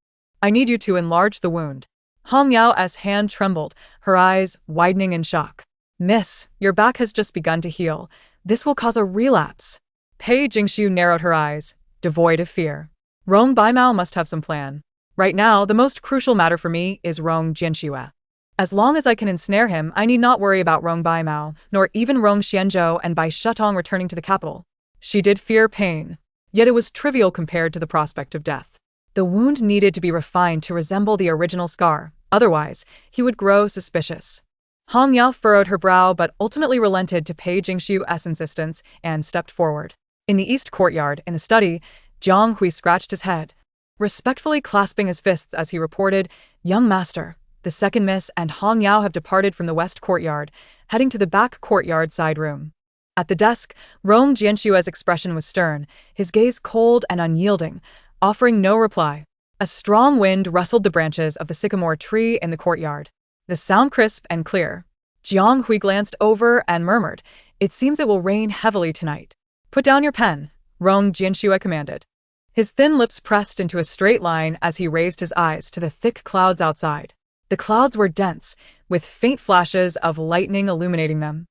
I need you to enlarge the wound. Hong Yao's hand trembled, her eyes widening in shock. Miss, your back has just begun to heal. This will cause a relapse. Pei Jingshu narrowed her eyes, devoid of fear. Rong Baimao must have some plan. Right now, the most crucial matter for me is Rong Jianxue. As long as I can ensnare him, I need not worry about Rong Baimao, nor even Rong Xianzhou and Bai Shutong returning to the capital. She did fear pain, yet it was trivial compared to the prospect of death. The wound needed to be refined to resemble the original scar, otherwise, he would grow suspicious. Hong Yao furrowed her brow but ultimately relented to Pei Jingshu's insistence and stepped forward. In the east courtyard, in the study, Jiang Hui scratched his head, respectfully clasping his fists as he reported, Young master, the second miss and Hong Yao have departed from the west courtyard, heading to the back courtyard side room. At the desk, Rong Jianshu's expression was stern, his gaze cold and unyielding, offering no reply. A strong wind rustled the branches of the sycamore tree in the courtyard. The sound crisp and clear. Jiang Hui glanced over and murmured, It seems it will rain heavily tonight. Put down your pen, Rong Jianxue commanded. His thin lips pressed into a straight line as he raised his eyes to the thick clouds outside. The clouds were dense, with faint flashes of lightning illuminating them.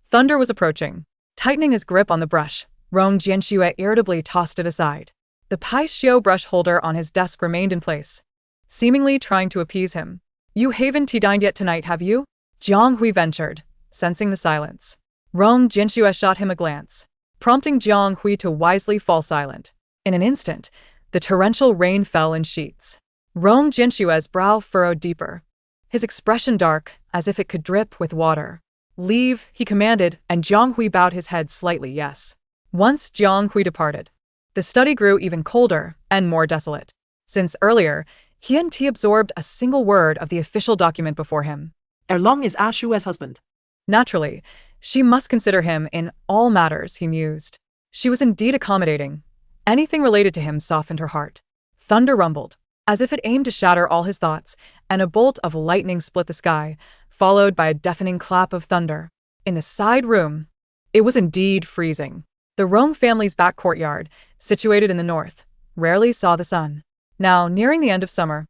Thunder was approaching. Tightening his grip on the brush, Rong Jianxue irritably tossed it aside. The Pai Xiao brush holder on his desk remained in place, seemingly trying to appease him. You haven't dined yet tonight, have you? Jiang Hui ventured, sensing the silence. Rong Jianxue shot him a glance, prompting Jiang Hui to wisely fall silent. In an instant, the torrential rain fell in sheets. Rong Jianshue's brow furrowed deeper, his expression dark, as if it could drip with water. Leave, he commanded, and Jiang Hui bowed his head slightly yes. Once Jiang Hui departed, the study grew even colder and more desolate. Since earlier, he hadn't absorbed a single word of the official document before him. Erlong is Ashu's husband. Naturally, she must consider him in all matters, he mused. She was indeed accommodating. Anything related to him softened her heart. Thunder rumbled, as if it aimed to shatter all his thoughts, and a bolt of lightning split the sky, followed by a deafening clap of thunder. In the side room, it was indeed freezing. The Rong family's back courtyard, situated in the north, rarely saw the sun. Now, nearing the end of summer,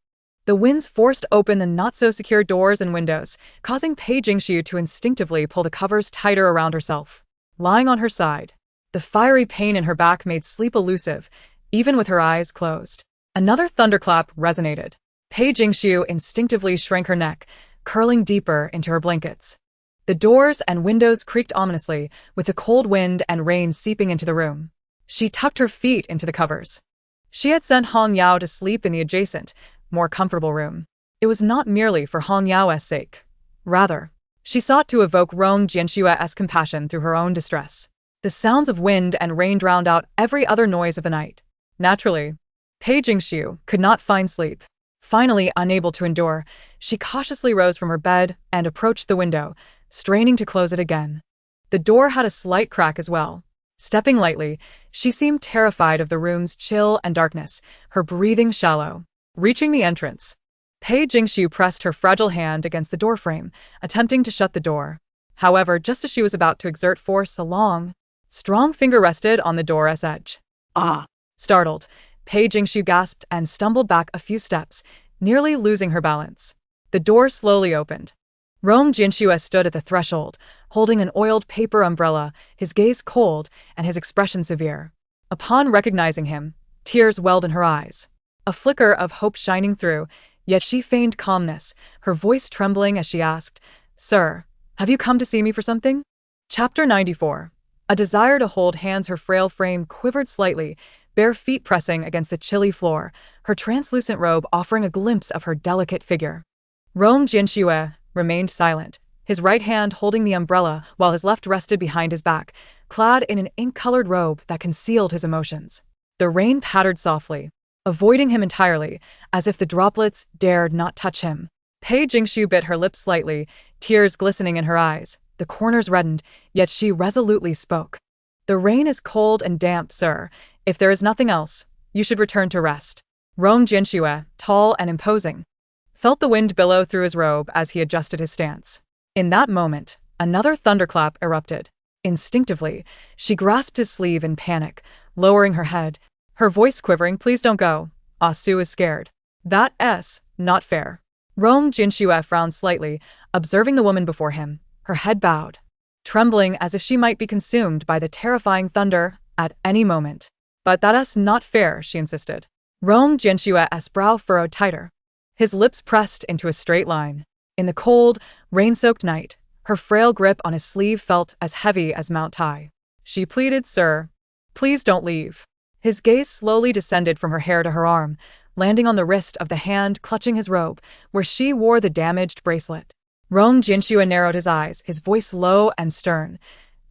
the winds forced open the not-so-secure doors and windows, causing Pei Jingshu to instinctively pull the covers tighter around herself. Lying on her side, the fiery pain in her back made sleep elusive, even with her eyes closed. Another thunderclap resonated. Pei Jingshu instinctively shrank her neck, curling deeper into her blankets. The doors and windows creaked ominously, with the cold wind and rain seeping into the room. She tucked her feet into the covers. She had sent Hong Yao to sleep in the adjacent, more comfortable room. It was not merely for Hong Yao's sake. Rather, she sought to evoke Rong Jianshue's compassion through her own distress. The sounds of wind and rain drowned out every other noise of the night. Naturally, Pei Jingshu could not find sleep. Finally, unable to endure, she cautiously rose from her bed and approached the window, straining to close it again. The door had a slight crack as well. Stepping lightly, she seemed terrified of the room's chill and darkness, her breathing shallow. Reaching the entrance, Pei Jingshu pressed her fragile hand against the doorframe, attempting to shut the door. However, just as she was about to exert force, a long, strong finger rested on the door's edge. Ah! Startled, Pei Jingshu gasped and stumbled back a few steps, nearly losing her balance. The door slowly opened. Rong Jianxue stood at the threshold, holding an oiled paper umbrella, his gaze cold and his expression severe. Upon recognizing him, tears welled in her eyes, a flicker of hope shining through, yet she feigned calmness, her voice trembling as she asked, "Sir, have you come to see me for something?" Chapter 94. A desire to hold hands. Her frail frame quivered slightly, bare feet pressing against the chilly floor, her translucent robe offering a glimpse of her delicate figure. Rong Jianxue remained silent, his right hand holding the umbrella while his left rested behind his back, clad in an ink-colored robe that concealed his emotions. The rain pattered softly, avoiding him entirely, as if the droplets dared not touch him. Pei Jingxiu bit her lips slightly, tears glistening in her eyes. The corners reddened, yet she resolutely spoke. "The rain is cold and damp, sir. If there is nothing else, you should return to rest." Rong Jianxue, tall and imposing, felt the wind billow through his robe as he adjusted his stance. In that moment, another thunderclap erupted. Instinctively, she grasped his sleeve in panic, lowering her head, her voice quivering. "Please don't go. Ah Su is scared." "That's not fair." Rong Jianxue frowned slightly, observing the woman before him, her head bowed, trembling as if she might be consumed by the terrifying thunder at any moment. "But that's not fair," she insisted. Rong Jianxue's brow furrowed tighter, his lips pressed into a straight line. In the cold, rain-soaked night, her frail grip on his sleeve felt as heavy as Mount Tai. She pleaded, "Sir, please don't leave." His gaze slowly descended from her hair to her arm, landing on the wrist of the hand clutching his robe, where she wore the damaged bracelet. Rong Jianxue narrowed his eyes, his voice low and stern.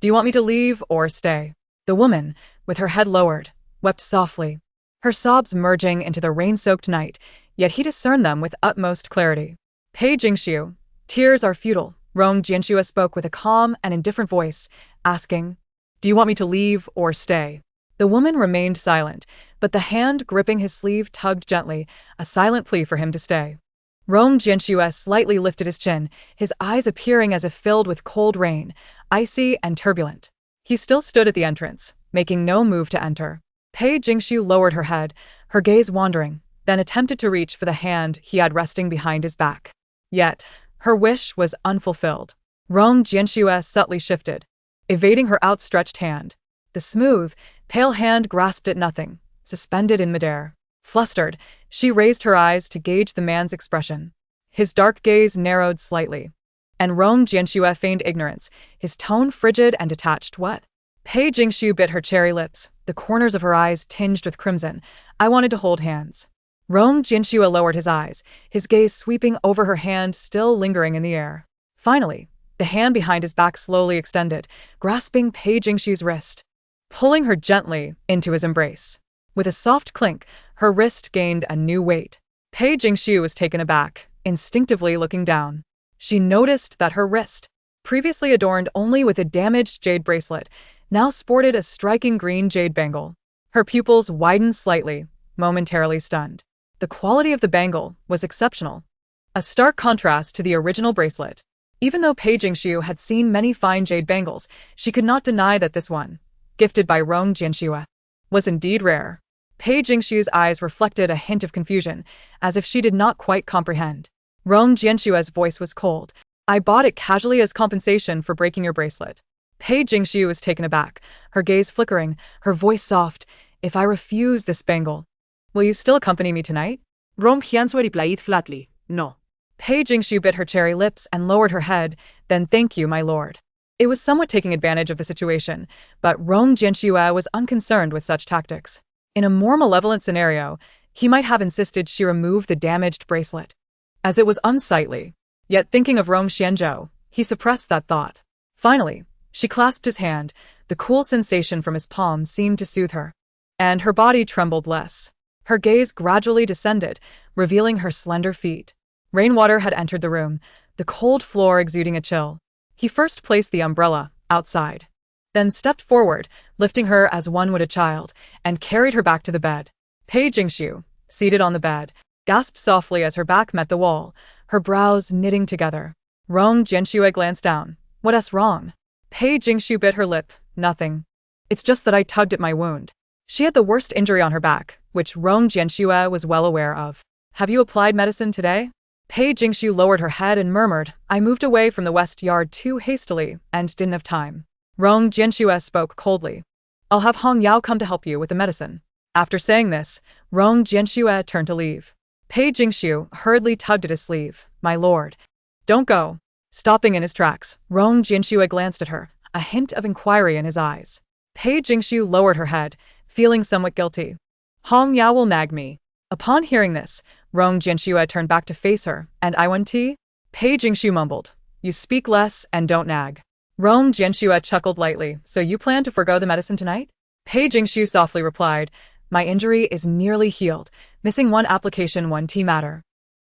"Do you want me to leave or stay?" The woman, with her head lowered, wept softly, her sobs merging into the rain-soaked night, yet he discerned them with utmost clarity. "Pei Jingxiu, tears are futile," Rong Jianxue spoke with a calm and indifferent voice, asking, "Do you want me to leave or stay?" The woman remained silent, but the hand gripping his sleeve tugged gently, a silent plea for him to stay. Rong Jianxue slightly lifted his chin, his eyes appearing as if filled with cold rain, icy and turbulent. He still stood at the entrance, making no move to enter. Pei Jingxiu lowered her head, her gaze wandering, then attempted to reach for the hand he had resting behind his back. Yet, her wish was unfulfilled. Rong Jianxue subtly shifted, evading her outstretched hand. The smooth, pale hand grasped at nothing, suspended in midair. Flustered, she raised her eyes to gauge the man's expression. His dark gaze narrowed slightly, and Rong Jianxue feigned ignorance, his tone frigid and detached. "What?" Pei Jingxiu bit her cherry lips, the corners of her eyes tinged with crimson. "I wanted to hold hands." Rong Jianxue lowered his eyes, his gaze sweeping over her hand still lingering in the air. Finally, the hand behind his back slowly extended, grasping Pei Jingxiu's wrist, pulling her gently into his embrace. With a soft clink, her wrist gained a new weight. Pei Jingxiu was taken aback, instinctively looking down. She noticed that her wrist, previously adorned only with a damaged jade bracelet, now sported a striking green jade bangle. Her pupils widened slightly, momentarily stunned. The quality of the bangle was exceptional, a stark contrast to the original bracelet. Even though Pei Jingxiu had seen many fine jade bangles, she could not deny that this one, gifted by Rong Jianxue, was indeed rare. Pei Jingxiu's eyes reflected a hint of confusion, as if she did not quite comprehend. Rong Jianxue's voice was cold. "I bought it casually as compensation for breaking your bracelet." Pei Jingxiu was taken aback, her gaze flickering, her voice soft. "If I refuse this bangle, will you still accompany me tonight?" Rong Jianxue replied flatly, "No." Pei Jingxiu bit her cherry lips and lowered her head, "Then thank you, my lord." It was somewhat taking advantage of the situation, but Rong Jianxue was unconcerned with such tactics. In a more malevolent scenario, he might have insisted she remove the damaged bracelet, as it was unsightly. Yet thinking of Rong Xianzhou, he suppressed that thought. Finally, she clasped his hand, the cool sensation from his palm seemed to soothe her, and her body trembled less. Her gaze gradually descended, revealing her slender feet. Rainwater had entered the room, the cold floor exuding a chill. He first placed the umbrella outside, then stepped forward, lifting her as one would a child, and carried her back to the bed. Pei Jingxiu, seated on the bed, gasped softly as her back met the wall, her brows knitting together. Rong Jianxue glanced down. "What's wrong?" Pei Jingxiu bit her lip. "Nothing. It's just that I tugged at my wound." She had the worst injury on her back, which Rong Jianxue was well aware of. "Have you applied medicine today?" Pei Jingxiu lowered her head and murmured, I moved away from the west yard too hastily and didn't have time. Rong Jianxue spoke coldly. I'll have Hong Yao come to help you with the medicine. After saying this, Rong Jianxue turned to leave. Pei Jingxiu hurriedly tugged at his sleeve. My lord. Don't go. Stopping in his tracks, Rong Jianxue glanced at her, a hint of inquiry in his eyes. Pei Jingxiu lowered her head, feeling somewhat guilty. Hong Yao will nag me. Upon hearing this, Rong Jianxue turned back to face her, and I want tea? Pei Jingxiu mumbled. You speak less and don't nag. Rong Jianxue chuckled lightly. So you plan to forgo the medicine tonight? Pei Jingxiu softly replied. My injury is nearly healed, missing one application, one tea matter.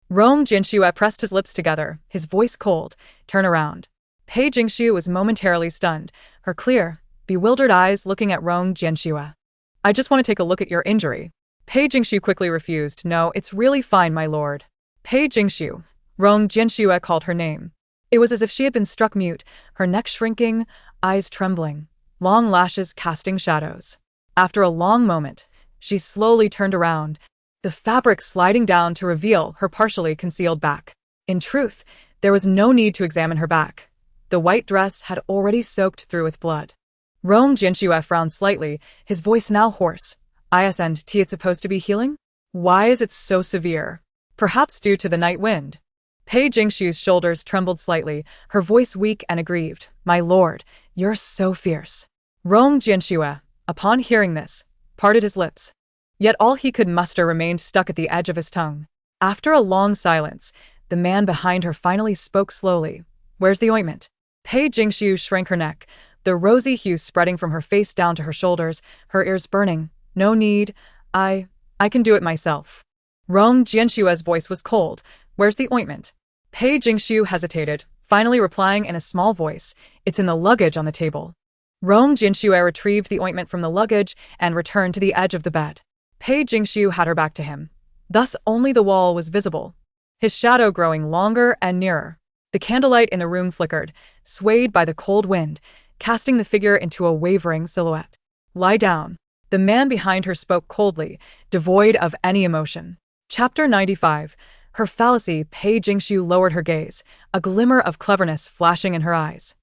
Rong Jianxue pressed his lips together, his voice cold. Turn around. Pei Jingxiu was momentarily stunned, her clear, bewildered eyes looking at Rong Jianxue. I just want to take a look at your injury. Pei Jingxiu quickly refused. No, it's really fine, my lord. Pei Jingxiu. Rong Jianxue called her name. It was as if she had been struck mute, her neck shrinking, eyes trembling, long lashes casting shadows. After a long moment, she slowly turned around, the fabric sliding down to reveal her partially concealed back. In truth, there was no need to examine her back. The white dress had already soaked through with blood. Rong Jianxue frowned slightly, his voice now hoarse. Isn't it supposed to be healing? Why is it so severe? Perhaps due to the night wind. Pei Jingxiu's shoulders trembled slightly, her voice weak and aggrieved. My lord, you're so fierce. Rong Jianxue, upon hearing this, parted his lips. Yet all he could muster remained stuck at the edge of his tongue. After a long silence, the man behind her finally spoke slowly. Where's the ointment? Pei Jingxiu shrank her neck, the rosy hue spreading from her face down to her shoulders, her ears burning. No need. I can do it myself. Rong Jianxue's voice was cold. Where's the ointment? Pei Jingxiu hesitated, finally replying in a small voice. It's in the luggage on the table. Rong Jianxue retrieved the ointment from the luggage and returned to the edge of the bed. Pei Jingxiu had her back to him. Thus only the wall was visible, his shadow growing longer and nearer. The candlelight in the room flickered, swayed by the cold wind, casting the figure into a wavering silhouette. Lie down. The man behind her spoke coldly, devoid of any emotion. Chapter 95. Her fallacy. Pei Jingxiu lowered her gaze, a glimmer of cleverness flashing in her eyes.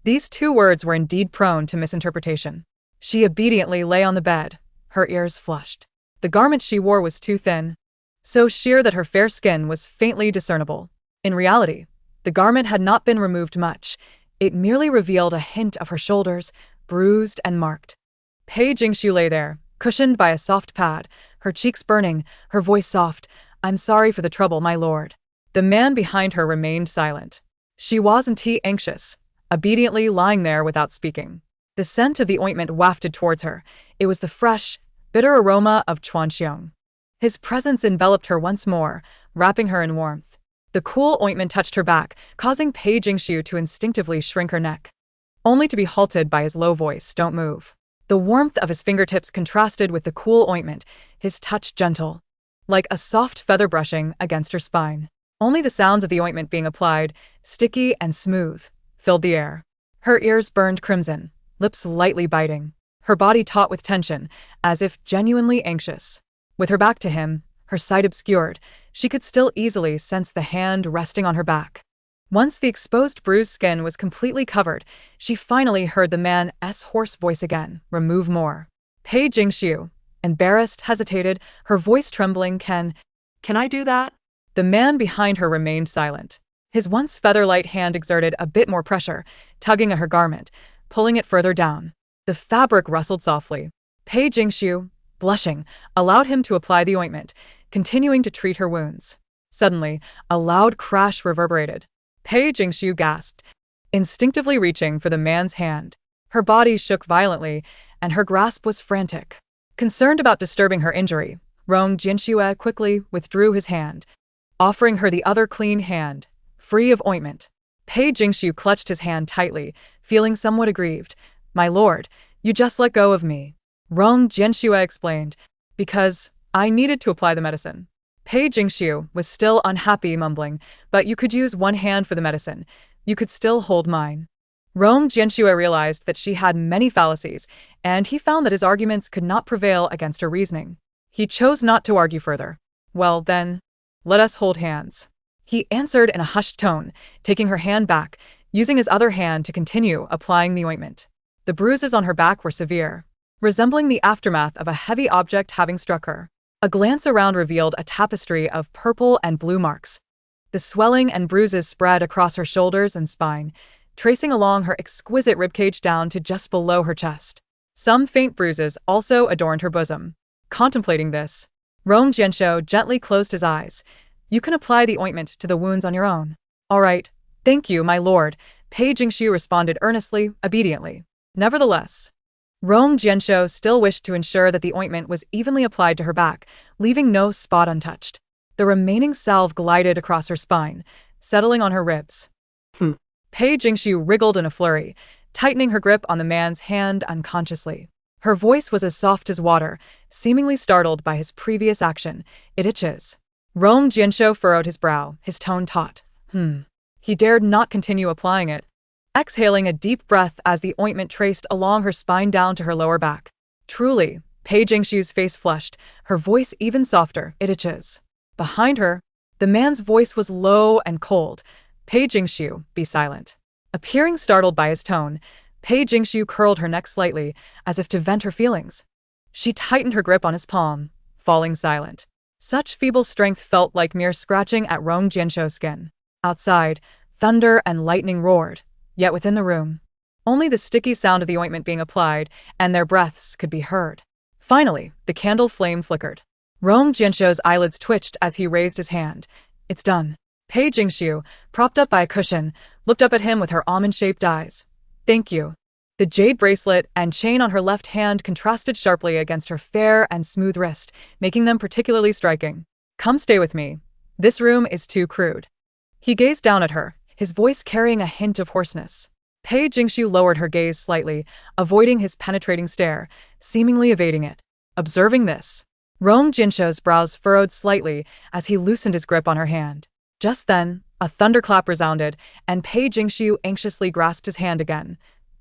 These two words were indeed prone to misinterpretation. She obediently lay on the bed, her ears flushed. The garment she wore was too thin, so sheer that her fair skin was faintly discernible. In reality, the garment had not been removed much. It merely revealed a hint of her shoulders, bruised and marked. Pei Jingxiu lay there, cushioned by a soft pad, her cheeks burning, her voice soft. I'm sorry for the trouble, my lord. The man behind her remained silent. She wasn't anxious, obediently lying there without speaking. The scent of the ointment wafted towards her. It was the fresh, bitter aroma of Chuanxiong. His presence enveloped her once more, wrapping her in warmth. The cool ointment touched her back, causing Pei Jingxiu to instinctively shrink her neck, only to be halted by his low voice. Don't move. The warmth of his fingertips contrasted with the cool ointment, his touch gentle, like a soft feather brushing against her spine. Only the sounds of the ointment being applied, sticky and smooth, filled the air. Her ears burned crimson, lips lightly biting, her body taut with tension, as if genuinely anxious. With her back to him, her sight obscured, she could still easily sense the hand resting on her back. Once the exposed bruised skin was completely covered, she finally heard the man's hoarse voice again. Remove more. Pei Jingxiu, embarrassed, hesitated, her voice trembling. Can I do that? The man behind her remained silent. His once feather-light hand exerted a bit more pressure, tugging at her garment, pulling it further down. The fabric rustled softly. Pei Jingxiu, blushing, allowed him to apply the ointment, continuing to treat her wounds. Suddenly, a loud crash reverberated. Pei Jingxiu gasped, instinctively reaching for the man's hand. Her body shook violently, and her grasp was frantic. Concerned about disturbing her injury, Rong Jianxue quickly withdrew his hand, offering her the other clean hand, free of ointment. Pei Jingxiu clutched his hand tightly, feeling somewhat aggrieved. My lord, you just let go of me. Rong Jianxue explained. Because I needed to apply the medicine. Pei Jingxiu was still unhappy, mumbling, but you could use one hand for the medicine. You could still hold mine. Rong Jianxue realized that she had many fallacies, and he found that his arguments could not prevail against her reasoning. He chose not to argue further. Well then, let us hold hands. He answered in a hushed tone, taking her hand back, using his other hand to continue applying the ointment. The bruises on her back were severe, resembling the aftermath of a heavy object having struck her. A glance around revealed a tapestry of purple and blue marks. The swelling and bruises spread across her shoulders and spine, tracing along her exquisite ribcage down to just below her chest. Some faint bruises also adorned her bosom. Contemplating this, Rong Jianshou gently closed his eyes. You can apply the ointment to the wounds on your own. All right, thank you, my lord, Pei Jingxiu responded earnestly, obediently. Nevertheless, Rong Jianshou still wished to ensure that the ointment was evenly applied to her back, leaving no spot untouched. The remaining salve glided across her spine, settling on her ribs. Pei Jingxiu wriggled in a flurry, tightening her grip on the man's hand unconsciously. Her voice was as soft as water, seemingly startled by his previous action. It itches. Rong Jianshou furrowed his brow, his tone taut. He dared not continue applying it, exhaling a deep breath as the ointment traced along her spine down to her lower back. Truly, Pei Jingxiu's face flushed, her voice even softer. It itches. Behind her, the man's voice was low and cold. Pei Jingxiu, be silent. Appearing startled by his tone, Pei Jingxiu curled her neck slightly, as if to vent her feelings. She tightened her grip on his palm, falling silent. Such feeble strength felt like mere scratching at Rong Jianshou's skin. Outside, thunder and lightning roared, yet within the room, only the sticky sound of the ointment being applied and their breaths could be heard. Finally, the candle flame flickered. Rong Jianshou's eyelids twitched as he raised his hand. It's done. Pei Jingxiu, propped up by a cushion, looked up at him with her almond-shaped eyes. Thank you. The jade bracelet and chain on her left hand contrasted sharply against her fair and smooth wrist, making them particularly striking. Come stay with me. This room is too crude. He gazed down at her, his voice carrying a hint of hoarseness. Pei Jingxiu lowered her gaze slightly, avoiding his penetrating stare, seemingly evading it. Observing this, Rong Jianshou's brows furrowed slightly as he loosened his grip on her hand. Just then, a thunderclap resounded, and Pei Jingxiu anxiously grasped his hand again.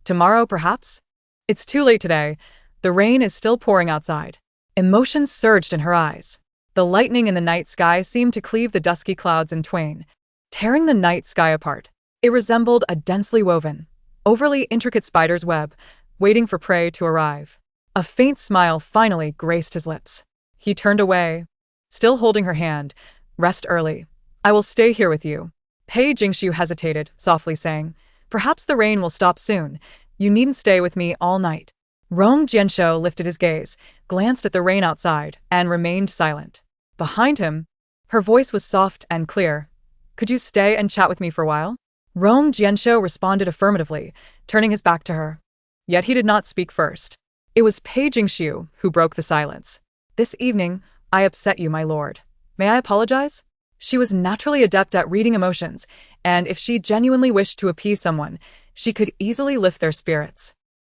Tomorrow, perhaps? It's too late today. The rain is still pouring outside. Emotions surged in her eyes. The lightning in the night sky seemed to cleave the dusky clouds in twain, tearing the night sky apart. It resembled a densely woven, overly intricate spider's web, waiting for prey to arrive. A faint smile finally graced his lips. He turned away, still holding her hand. Rest early. I will stay here with you. Pei Jingxiu hesitated, softly saying, Perhaps the rain will stop soon. You needn't stay with me all night. Rong Jianshou lifted his gaze, glanced at the rain outside, and remained silent. Behind him, her voice was soft and clear. Could you stay and chat with me for a while? Rong Jianshou responded affirmatively, turning his back to her. Yet he did not speak first. It was Pei Jingxiu who broke the silence. This evening, I upset you, my lord. May I apologize? She was naturally adept at reading emotions, and if she genuinely wished to appease someone, she could easily lift their spirits.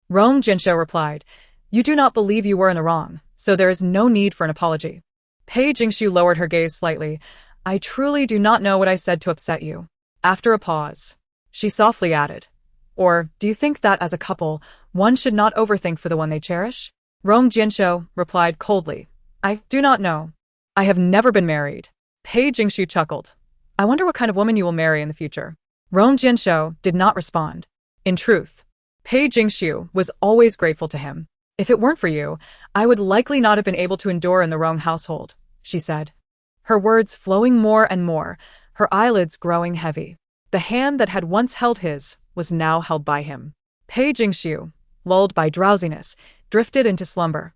Rong Jianshou replied, You do not believe you were in the wrong, so there is no need for an apology. Pei Jingxiu lowered her gaze slightly. I truly do not know what I said to upset you. After a pause, she softly added, Or, do you think that as a couple, one should not overthink for the one they cherish? Rong Jianshou replied coldly, I do not know. I have never been married. Pei Jingxiu chuckled. I wonder what kind of woman you will marry in the future. Rong Jianshou did not respond. In truth, Pei Jingxiu was always grateful to him. If it weren't for you, I would likely not have been able to endure in the Rong household, she said. Her words flowing more and more, her eyelids growing heavy. The hand that had once held his was now held by him. Pei Jingxiu, lulled by drowsiness, drifted into slumber.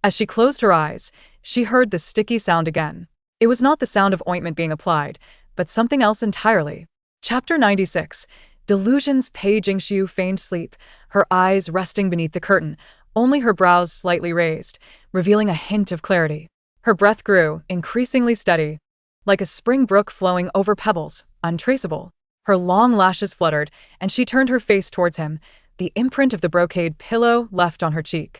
As she closed her eyes, she heard the sticky sound again. It was not the sound of ointment being applied, but something else entirely. Chapter 96. Delusions. Pei Jingxiu feigned sleep, her eyes resting beneath the curtain, only her brows slightly raised, revealing a hint of clarity. Her breath grew, increasingly steady, like a spring brook flowing over pebbles, untraceable. Her long lashes fluttered, and she turned her face towards him, the imprint of the brocade pillow left on her cheek.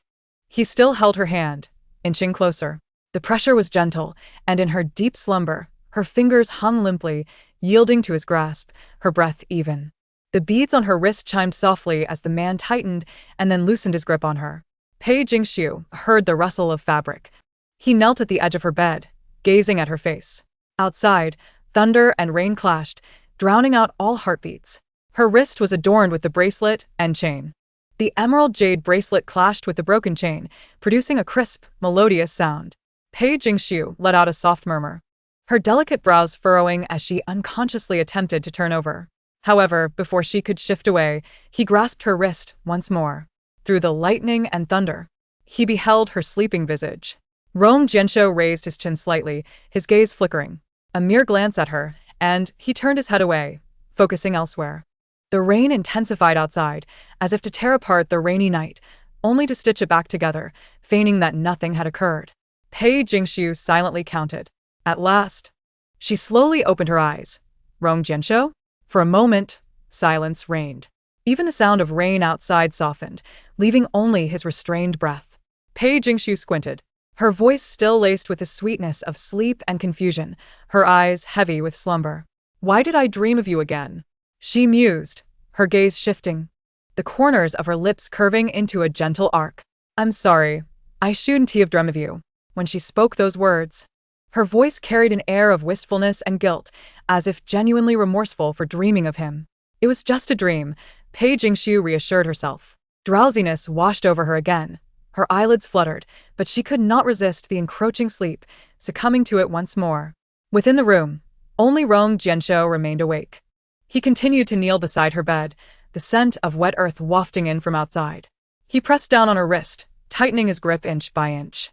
He still held her hand, inching closer. The pressure was gentle, and in her deep slumber, her fingers hung limply, yielding to his grasp, her breath even. The beads on her wrist chimed softly as the man tightened and then loosened his grip on her. Pei Jingxiu heard the rustle of fabric. He knelt at the edge of her bed, gazing at her face. Outside, Thunder and rain clashed, drowning out all heartbeats. Her wrist was adorned with the bracelet and chain. The emerald jade bracelet clashed with the broken chain, producing a crisp, melodious sound. Pei Jingxiu let out a soft murmur, her delicate brows furrowing as she unconsciously attempted to turn over. However, before she could shift away, he grasped her wrist once more. Through the lightning and thunder, he beheld her sleeping visage. Rong Jianshou raised his chin slightly, his gaze flickering. A mere glance at her, and he turned his head away, focusing elsewhere. The rain intensified outside, as if to tear apart the rainy night, only to stitch it back together, feigning that nothing had occurred. Pei Jingxiu silently counted. At last, she slowly opened her eyes. Rong Jianshou? For a moment, silence reigned. Even the sound of rain outside softened, leaving only his restrained breath. Pei Jingxiu squinted, her voice still laced with the sweetness of sleep and confusion, her eyes heavy with slumber. Why did I dream of you again? She mused, her gaze shifting, the corners of her lips curving into a gentle arc. I'm sorry, I shouldn't have dreamt of you. When she spoke those words, her voice carried an air of wistfulness and guilt, as if genuinely remorseful for dreaming of him. It was just a dream, Pei Jingxiu reassured herself. Drowsiness washed over her again. Her eyelids fluttered, but she could not resist the encroaching sleep, succumbing to it once more. Within the room, only Rong Jianshou remained awake. He continued to kneel beside her bed, the scent of wet earth wafting in from outside. He pressed down on her wrist, tightening his grip inch by inch.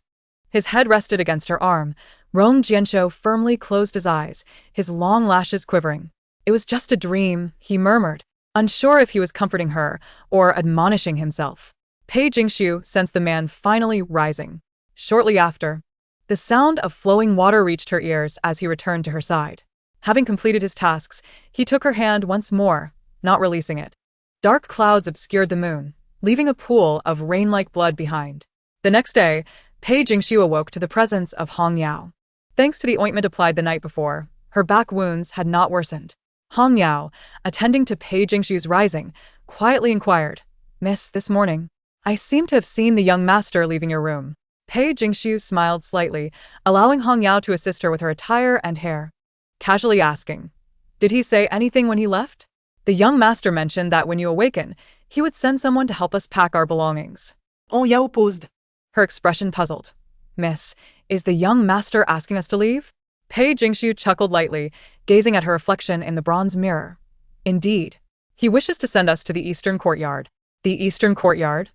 His head rested against her arm. Rong Jianshou firmly closed his eyes, his long lashes quivering. It was just a dream, he murmured, unsure if he was comforting her or admonishing himself. Pei Jingxiu sensed the man finally rising. Shortly after, the sound of flowing water reached her ears as he returned to her side. Having completed his tasks, he took her hand once more, not releasing it. Dark clouds obscured the moon, leaving a pool of rain-like blood behind. The next day, Pei Jingxiu awoke to the presence of Hong Yao. Thanks to the ointment applied the night before, her back wounds had not worsened. Hong Yao, attending to Pei Jingxiu's rising, quietly inquired, "Miss, this morning, I seem to have seen the young master leaving your room." Pei Jingxiu smiled slightly, allowing Hong Yao to assist her with her attire and hair. Casually asking, "Did he say anything when he left?" "The young master mentioned that when you awaken, he would send someone to help us pack our belongings." Hong Yao paused, her expression puzzled. "Miss, is the young master asking us to leave?" Pei Jingxiu chuckled lightly, gazing at her reflection in the bronze mirror. "Indeed. He wishes to send us to the eastern courtyard." "The eastern courtyard?"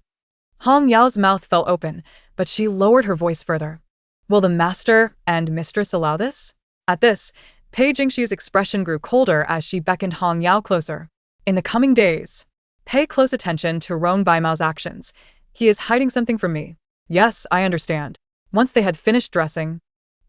Hong Yao's mouth fell open, but she lowered her voice further. "Will the master and mistress allow this?" At this, Pei Jingxiu's expression grew colder as she beckoned Hong Yao closer. "In the coming days, pay close attention to Rong Baimao's actions. He is hiding something from me." "Yes, I understand." Once they had finished dressing,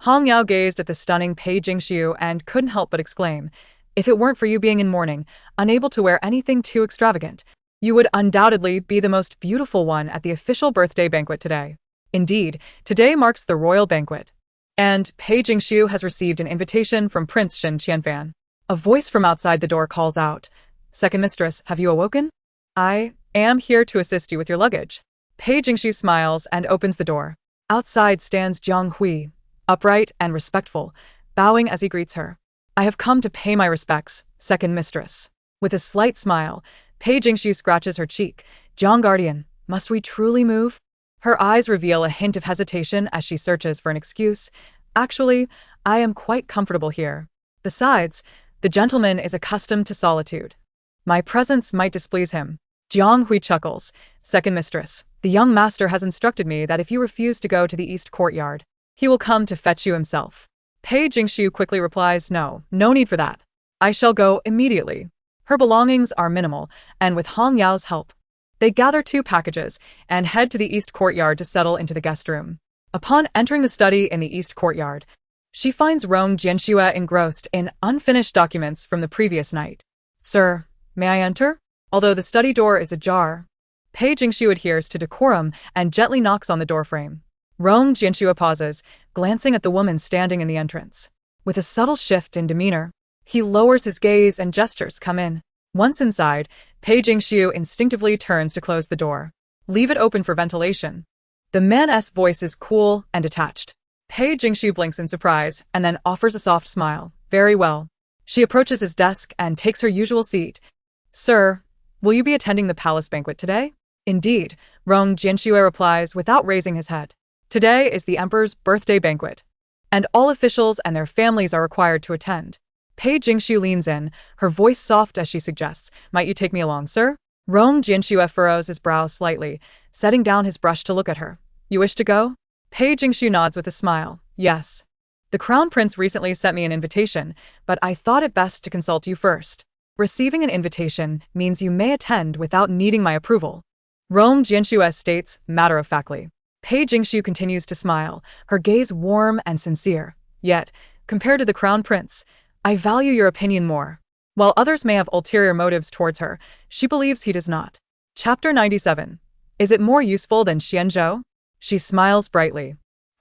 Hong Yao gazed at the stunning Pei Jingxiu and couldn't help but exclaim, "If it weren't for you being in mourning, unable to wear anything too extravagant, you would undoubtedly be the most beautiful one at the official birthday banquet today." Indeed, today marks the royal banquet. And Pei Jingxiu has received an invitation from Prince Shen Qianfan. A voice from outside the door calls out, "Second mistress, have you awoken? I am here to assist you with your luggage." Pei Jingxiu smiles and opens the door. Outside stands Jiang Hui, upright and respectful, bowing as he greets her. "I have come to pay my respects, second mistress." With a slight smile, Pei Jingxiu scratches her cheek. "Jiang guardian, must we truly move?" Her eyes reveal a hint of hesitation as she searches for an excuse. "Actually, I am quite comfortable here. Besides, the gentleman is accustomed to solitude. My presence might displease him." Jiang Hui chuckles. "Second mistress, the young master has instructed me that if you refuse to go to the east courtyard, he will come to fetch you himself." Pei Jingxiu quickly replies, No need for that. I shall go immediately." Her belongings are minimal, and with Hong Yao's help, they gather 2 packages and head to the east courtyard to settle into the guest room. Upon entering the study in the east courtyard, she finds Rong Jianshua engrossed in unfinished documents from the previous night. "Sir, may I enter?" Although the study door is ajar, Pei Jingxiu adheres to decorum and gently knocks on the doorframe. Rong Jianshua pauses, glancing at the woman standing in the entrance. With a subtle shift in demeanor, he lowers his gaze and gestures, "Come in." Once inside, Pei Jingxiu instinctively turns to close the door. "Leave it open for ventilation." The man's voice is cool and detached. Pei Jingxiu blinks in surprise and then offers a soft smile. Very well. She approaches his desk and takes her usual seat. Sir, will you be attending the palace banquet today? Indeed, Rong Jianxue replies without raising his head. Today is the emperor's birthday banquet, and all officials and their families are required to attend. Pei Jingxu leans in, her voice soft as she suggests, might you take me along, sir? Rong Jianxue furrows his brow slightly, setting down his brush to look at her. You wish to go? Pei Jingxu nods with a smile. Yes. The crown prince recently sent me an invitation, but I thought it best to consult you first. Receiving an invitation means you may attend without needing my approval. Rong Jianxue states matter-of-factly. Pei Jingxu continues to smile, her gaze warm and sincere. Yet, compared to the crown prince, I value your opinion more. While others may have ulterior motives towards her, she believes he does not. Chapter 97. Is it more useful than Xianzhou? She smiles brightly,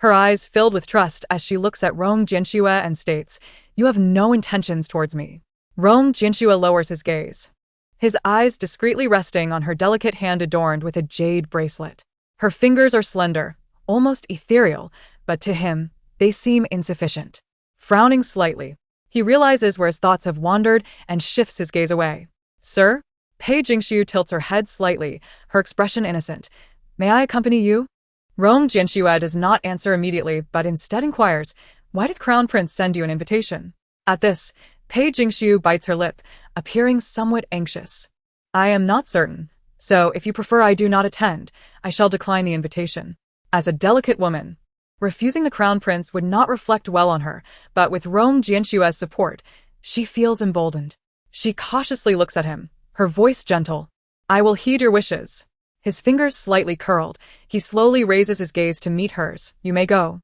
her eyes filled with trust as she looks at Rong Jianxue and states, you have no intentions towards me. Rong Jianxue lowers his gaze, his eyes discreetly resting on her delicate hand adorned with a jade bracelet. Her fingers are slender, almost ethereal, but to him, they seem insufficient. Frowning slightly, he realizes where his thoughts have wandered and shifts his gaze away. Sir? Pei Jingxu tilts her head slightly, her expression innocent. May I accompany you? Rong Jianxue does not answer immediately, but instead inquires, why did the crown prince send you an invitation? At this, Pei Jingxu bites her lip, appearing somewhat anxious. I am not certain, so if you prefer I do not attend, I shall decline the invitation. As a delicate woman, refusing the crown prince would not reflect well on her, but with Rong Jianxue's support, she feels emboldened. She cautiously looks at him, her voice gentle. I will heed your wishes. His fingers slightly curled, he slowly raises his gaze to meet hers. You may go.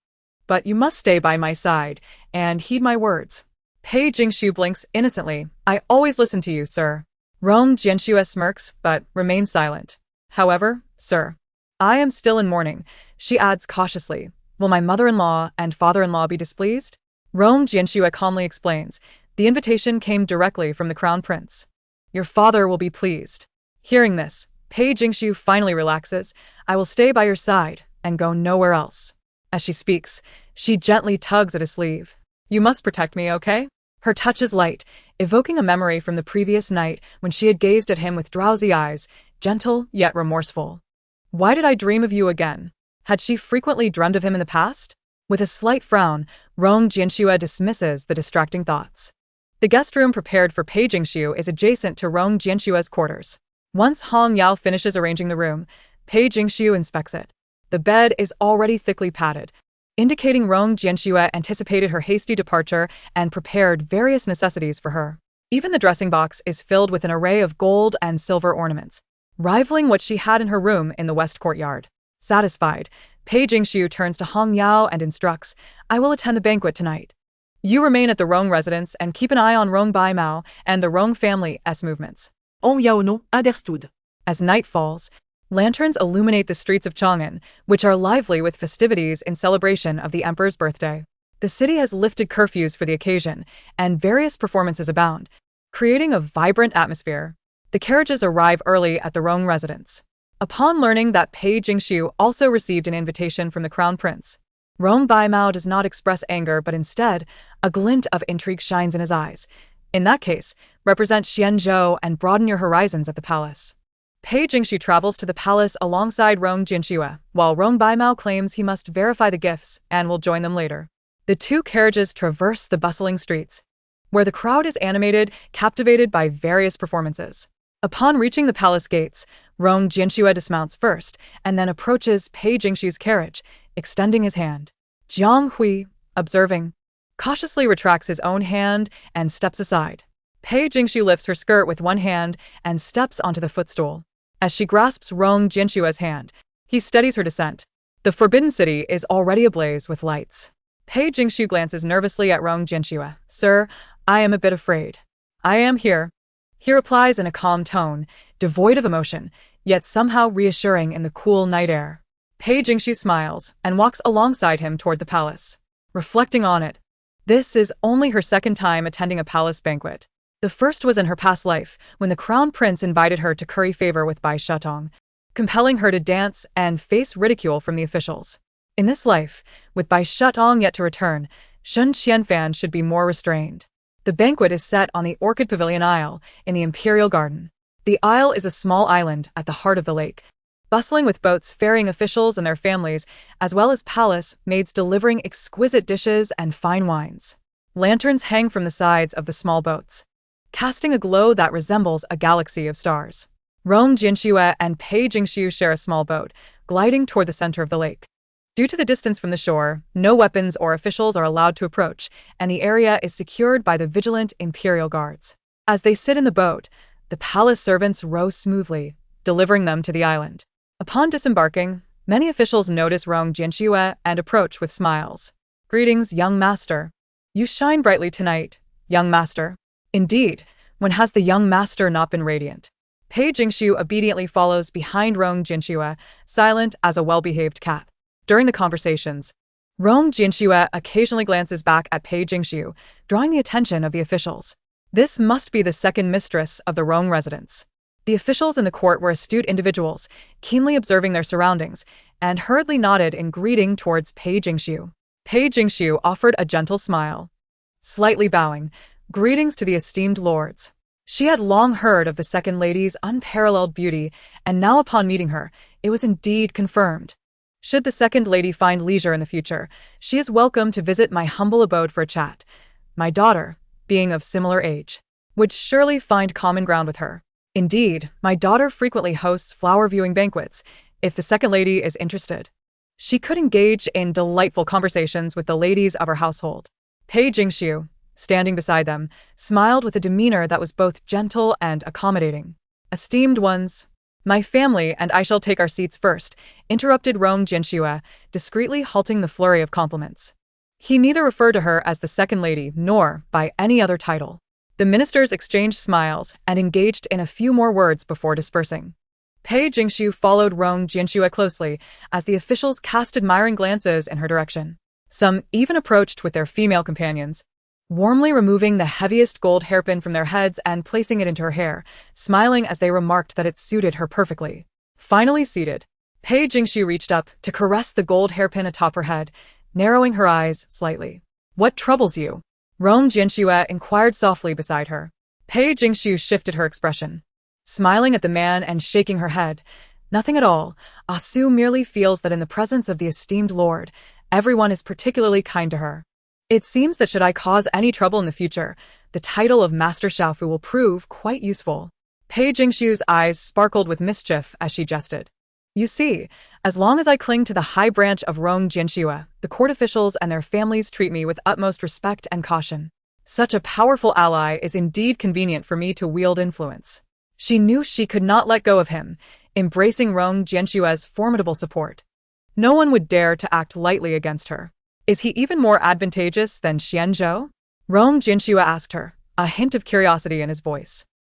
But you must stay by my side, and heed my words. Pei Jingxu blinks innocently. I always listen to you, sir. Rong Jianxue smirks, but remains silent. However, sir, I am still in mourning, she adds cautiously. Will my mother-in-law and father-in-law be displeased? Rong Jianxue calmly explains. The invitation came directly from the crown prince. Your father will be pleased. Hearing this, Pei Jingxu finally relaxes. I will stay by your side and go nowhere else. As she speaks, she gently tugs at his sleeve. You must protect me, okay? Her touch is light, evoking a memory from the previous night when she had gazed at him with drowsy eyes, gentle yet remorseful. Why did I dream of you again? Had she frequently dreamed of him in the past? With a slight frown, Rong Jianxue dismisses the distracting thoughts. The guest room prepared for Pei Jingxu is adjacent to Rong Jianxue's quarters. Once Hong Yao finishes arranging the room, Pei Jingxu inspects it. The bed is already thickly padded, indicating Rong Jianxue anticipated her hasty departure and prepared various necessities for her. Even the dressing box is filled with an array of gold and silver ornaments, rivaling what she had in her room in the west courtyard. Satisfied, Pei Jingxu turns to Hong Yao and instructs, I will attend the banquet tonight. You remain at the Rong residence and keep an eye on Rong Bai Mao and the Rong family's movements. Hong Yao no, understood. As night falls, lanterns illuminate the streets of Chang'an, which are lively with festivities in celebration of the emperor's birthday. The city has lifted curfews for the occasion, and various performances abound, creating a vibrant atmosphere. The carriages arrive early at the Rong residence. Upon learning that Pei Jingxu also received an invitation from the crown prince, Rong Bai Mao does not express anger but instead, a glint of intrigue shines in his eyes. In that case, represent Xianzhou and broaden your horizons at the palace. Pei Jingxu travels to the palace alongside Rong Jianxue, while Rong Bai Mao claims he must verify the gifts and will join them later. The two carriages traverse the bustling streets, where the crowd is animated, captivated by various performances. Upon reaching the palace gates, Rong Jianxue dismounts first and then approaches Pei Jingxu's carriage, extending his hand. Jiang Hui, observing, cautiously retracts his own hand and steps aside. Pei Jingxu lifts her skirt with one hand and steps onto the footstool. As she grasps Rong Jianxue's hand, he steadies her descent. The Forbidden City is already ablaze with lights. Pei Jingxu glances nervously at Rong Jianxue. Sir, I am a bit afraid. I am here. He replies in a calm tone, devoid of emotion, yet somehow reassuring in the cool night air. Pei Jingxu smiles and walks alongside him toward the palace. Reflecting on it, this is only her second time attending a palace banquet. The first was in her past life, when the crown prince invited her to curry favor with Bai Shatong, compelling her to dance and face ridicule from the officials. In this life, with Bai Shatong yet to return, Shun Qianfan should be more restrained. The banquet is set on the Orchid Pavilion Isle in the Imperial Garden. The isle is a small island at the heart of the lake, bustling with boats ferrying officials and their families, as well as palace maids delivering exquisite dishes and fine wines. Lanterns hang from the sides of the small boats, casting a glow that resembles a galaxy of stars. Rong Jianxue and Pei Jingxiu share a small boat, gliding toward the center of the lake. Due to the distance from the shore, no weapons or officials are allowed to approach, and the area is secured by the vigilant imperial guards. As they sit in the boat, the palace servants row smoothly, delivering them to the island. Upon disembarking, many officials notice Rong Jianxue and approach with smiles. "Greetings, young master. You shine brightly tonight, young master." Indeed, when has the young master not been radiant? Pei Jingxiu obediently follows behind Rong Jianxue, silent as a well-behaved cat. During the conversations, Rong Jianxue occasionally glances back at Pei Jingxiu, drawing the attention of the officials. This must be the second mistress of the Rong residence. The officials in the court were astute individuals, keenly observing their surroundings, and hurriedly nodded in greeting towards Pei Jingxiu. Pei Jingxiu offered a gentle smile, slightly bowing, "Greetings to the esteemed lords." She had long heard of the second lady's unparalleled beauty, and now upon meeting her, it was indeed confirmed. Should the second lady find leisure in the future, she is welcome to visit my humble abode for a chat. My daughter, being of similar age, would surely find common ground with her. Indeed, my daughter frequently hosts flower viewing banquets. If the second lady is interested, she could engage in delightful conversations with the ladies of her household. Pei Jingxiu, standing beside them, smiled with a demeanor that was both gentle and accommodating. "Esteemed ones, my family and I shall take our seats first," interrupted Rong Jianxue, discreetly halting the flurry of compliments. He neither referred to her as the second lady nor by any other title. The ministers exchanged smiles and engaged in a few more words before dispersing. Pei Jingxiu followed Rong Jianxue closely as the officials cast admiring glances in her direction. Some even approached with their female companions, warmly removing the heaviest gold hairpin from their heads and placing it into her hair, smiling as they remarked that it suited her perfectly. Finally seated, Pei Jingxiu reached up to caress the gold hairpin atop her head, narrowing her eyes slightly. "What troubles you?" Rong Jianxue inquired softly beside her. Pei Jingxiu shifted her expression, smiling at the man and shaking her head. "Nothing at all. Ah Su merely feels that in the presence of the esteemed lord, everyone is particularly kind to her. It seems that should I cause any trouble in the future, the title of Master Xiaofu will prove quite useful." Pei Jingxiu's eyes sparkled with mischief as she jested. "You see, as long as I cling to the high branch of Rong Jianxue, the court officials and their families treat me with utmost respect and caution. Such a powerful ally is indeed convenient for me to wield influence." She knew she could not let go of him, embracing Rong Jianxue's formidable support. No one would dare to act lightly against her. "Is he even more advantageous than Xianzhou?" Rong Jianxue asked her, a hint of curiosity in his voice.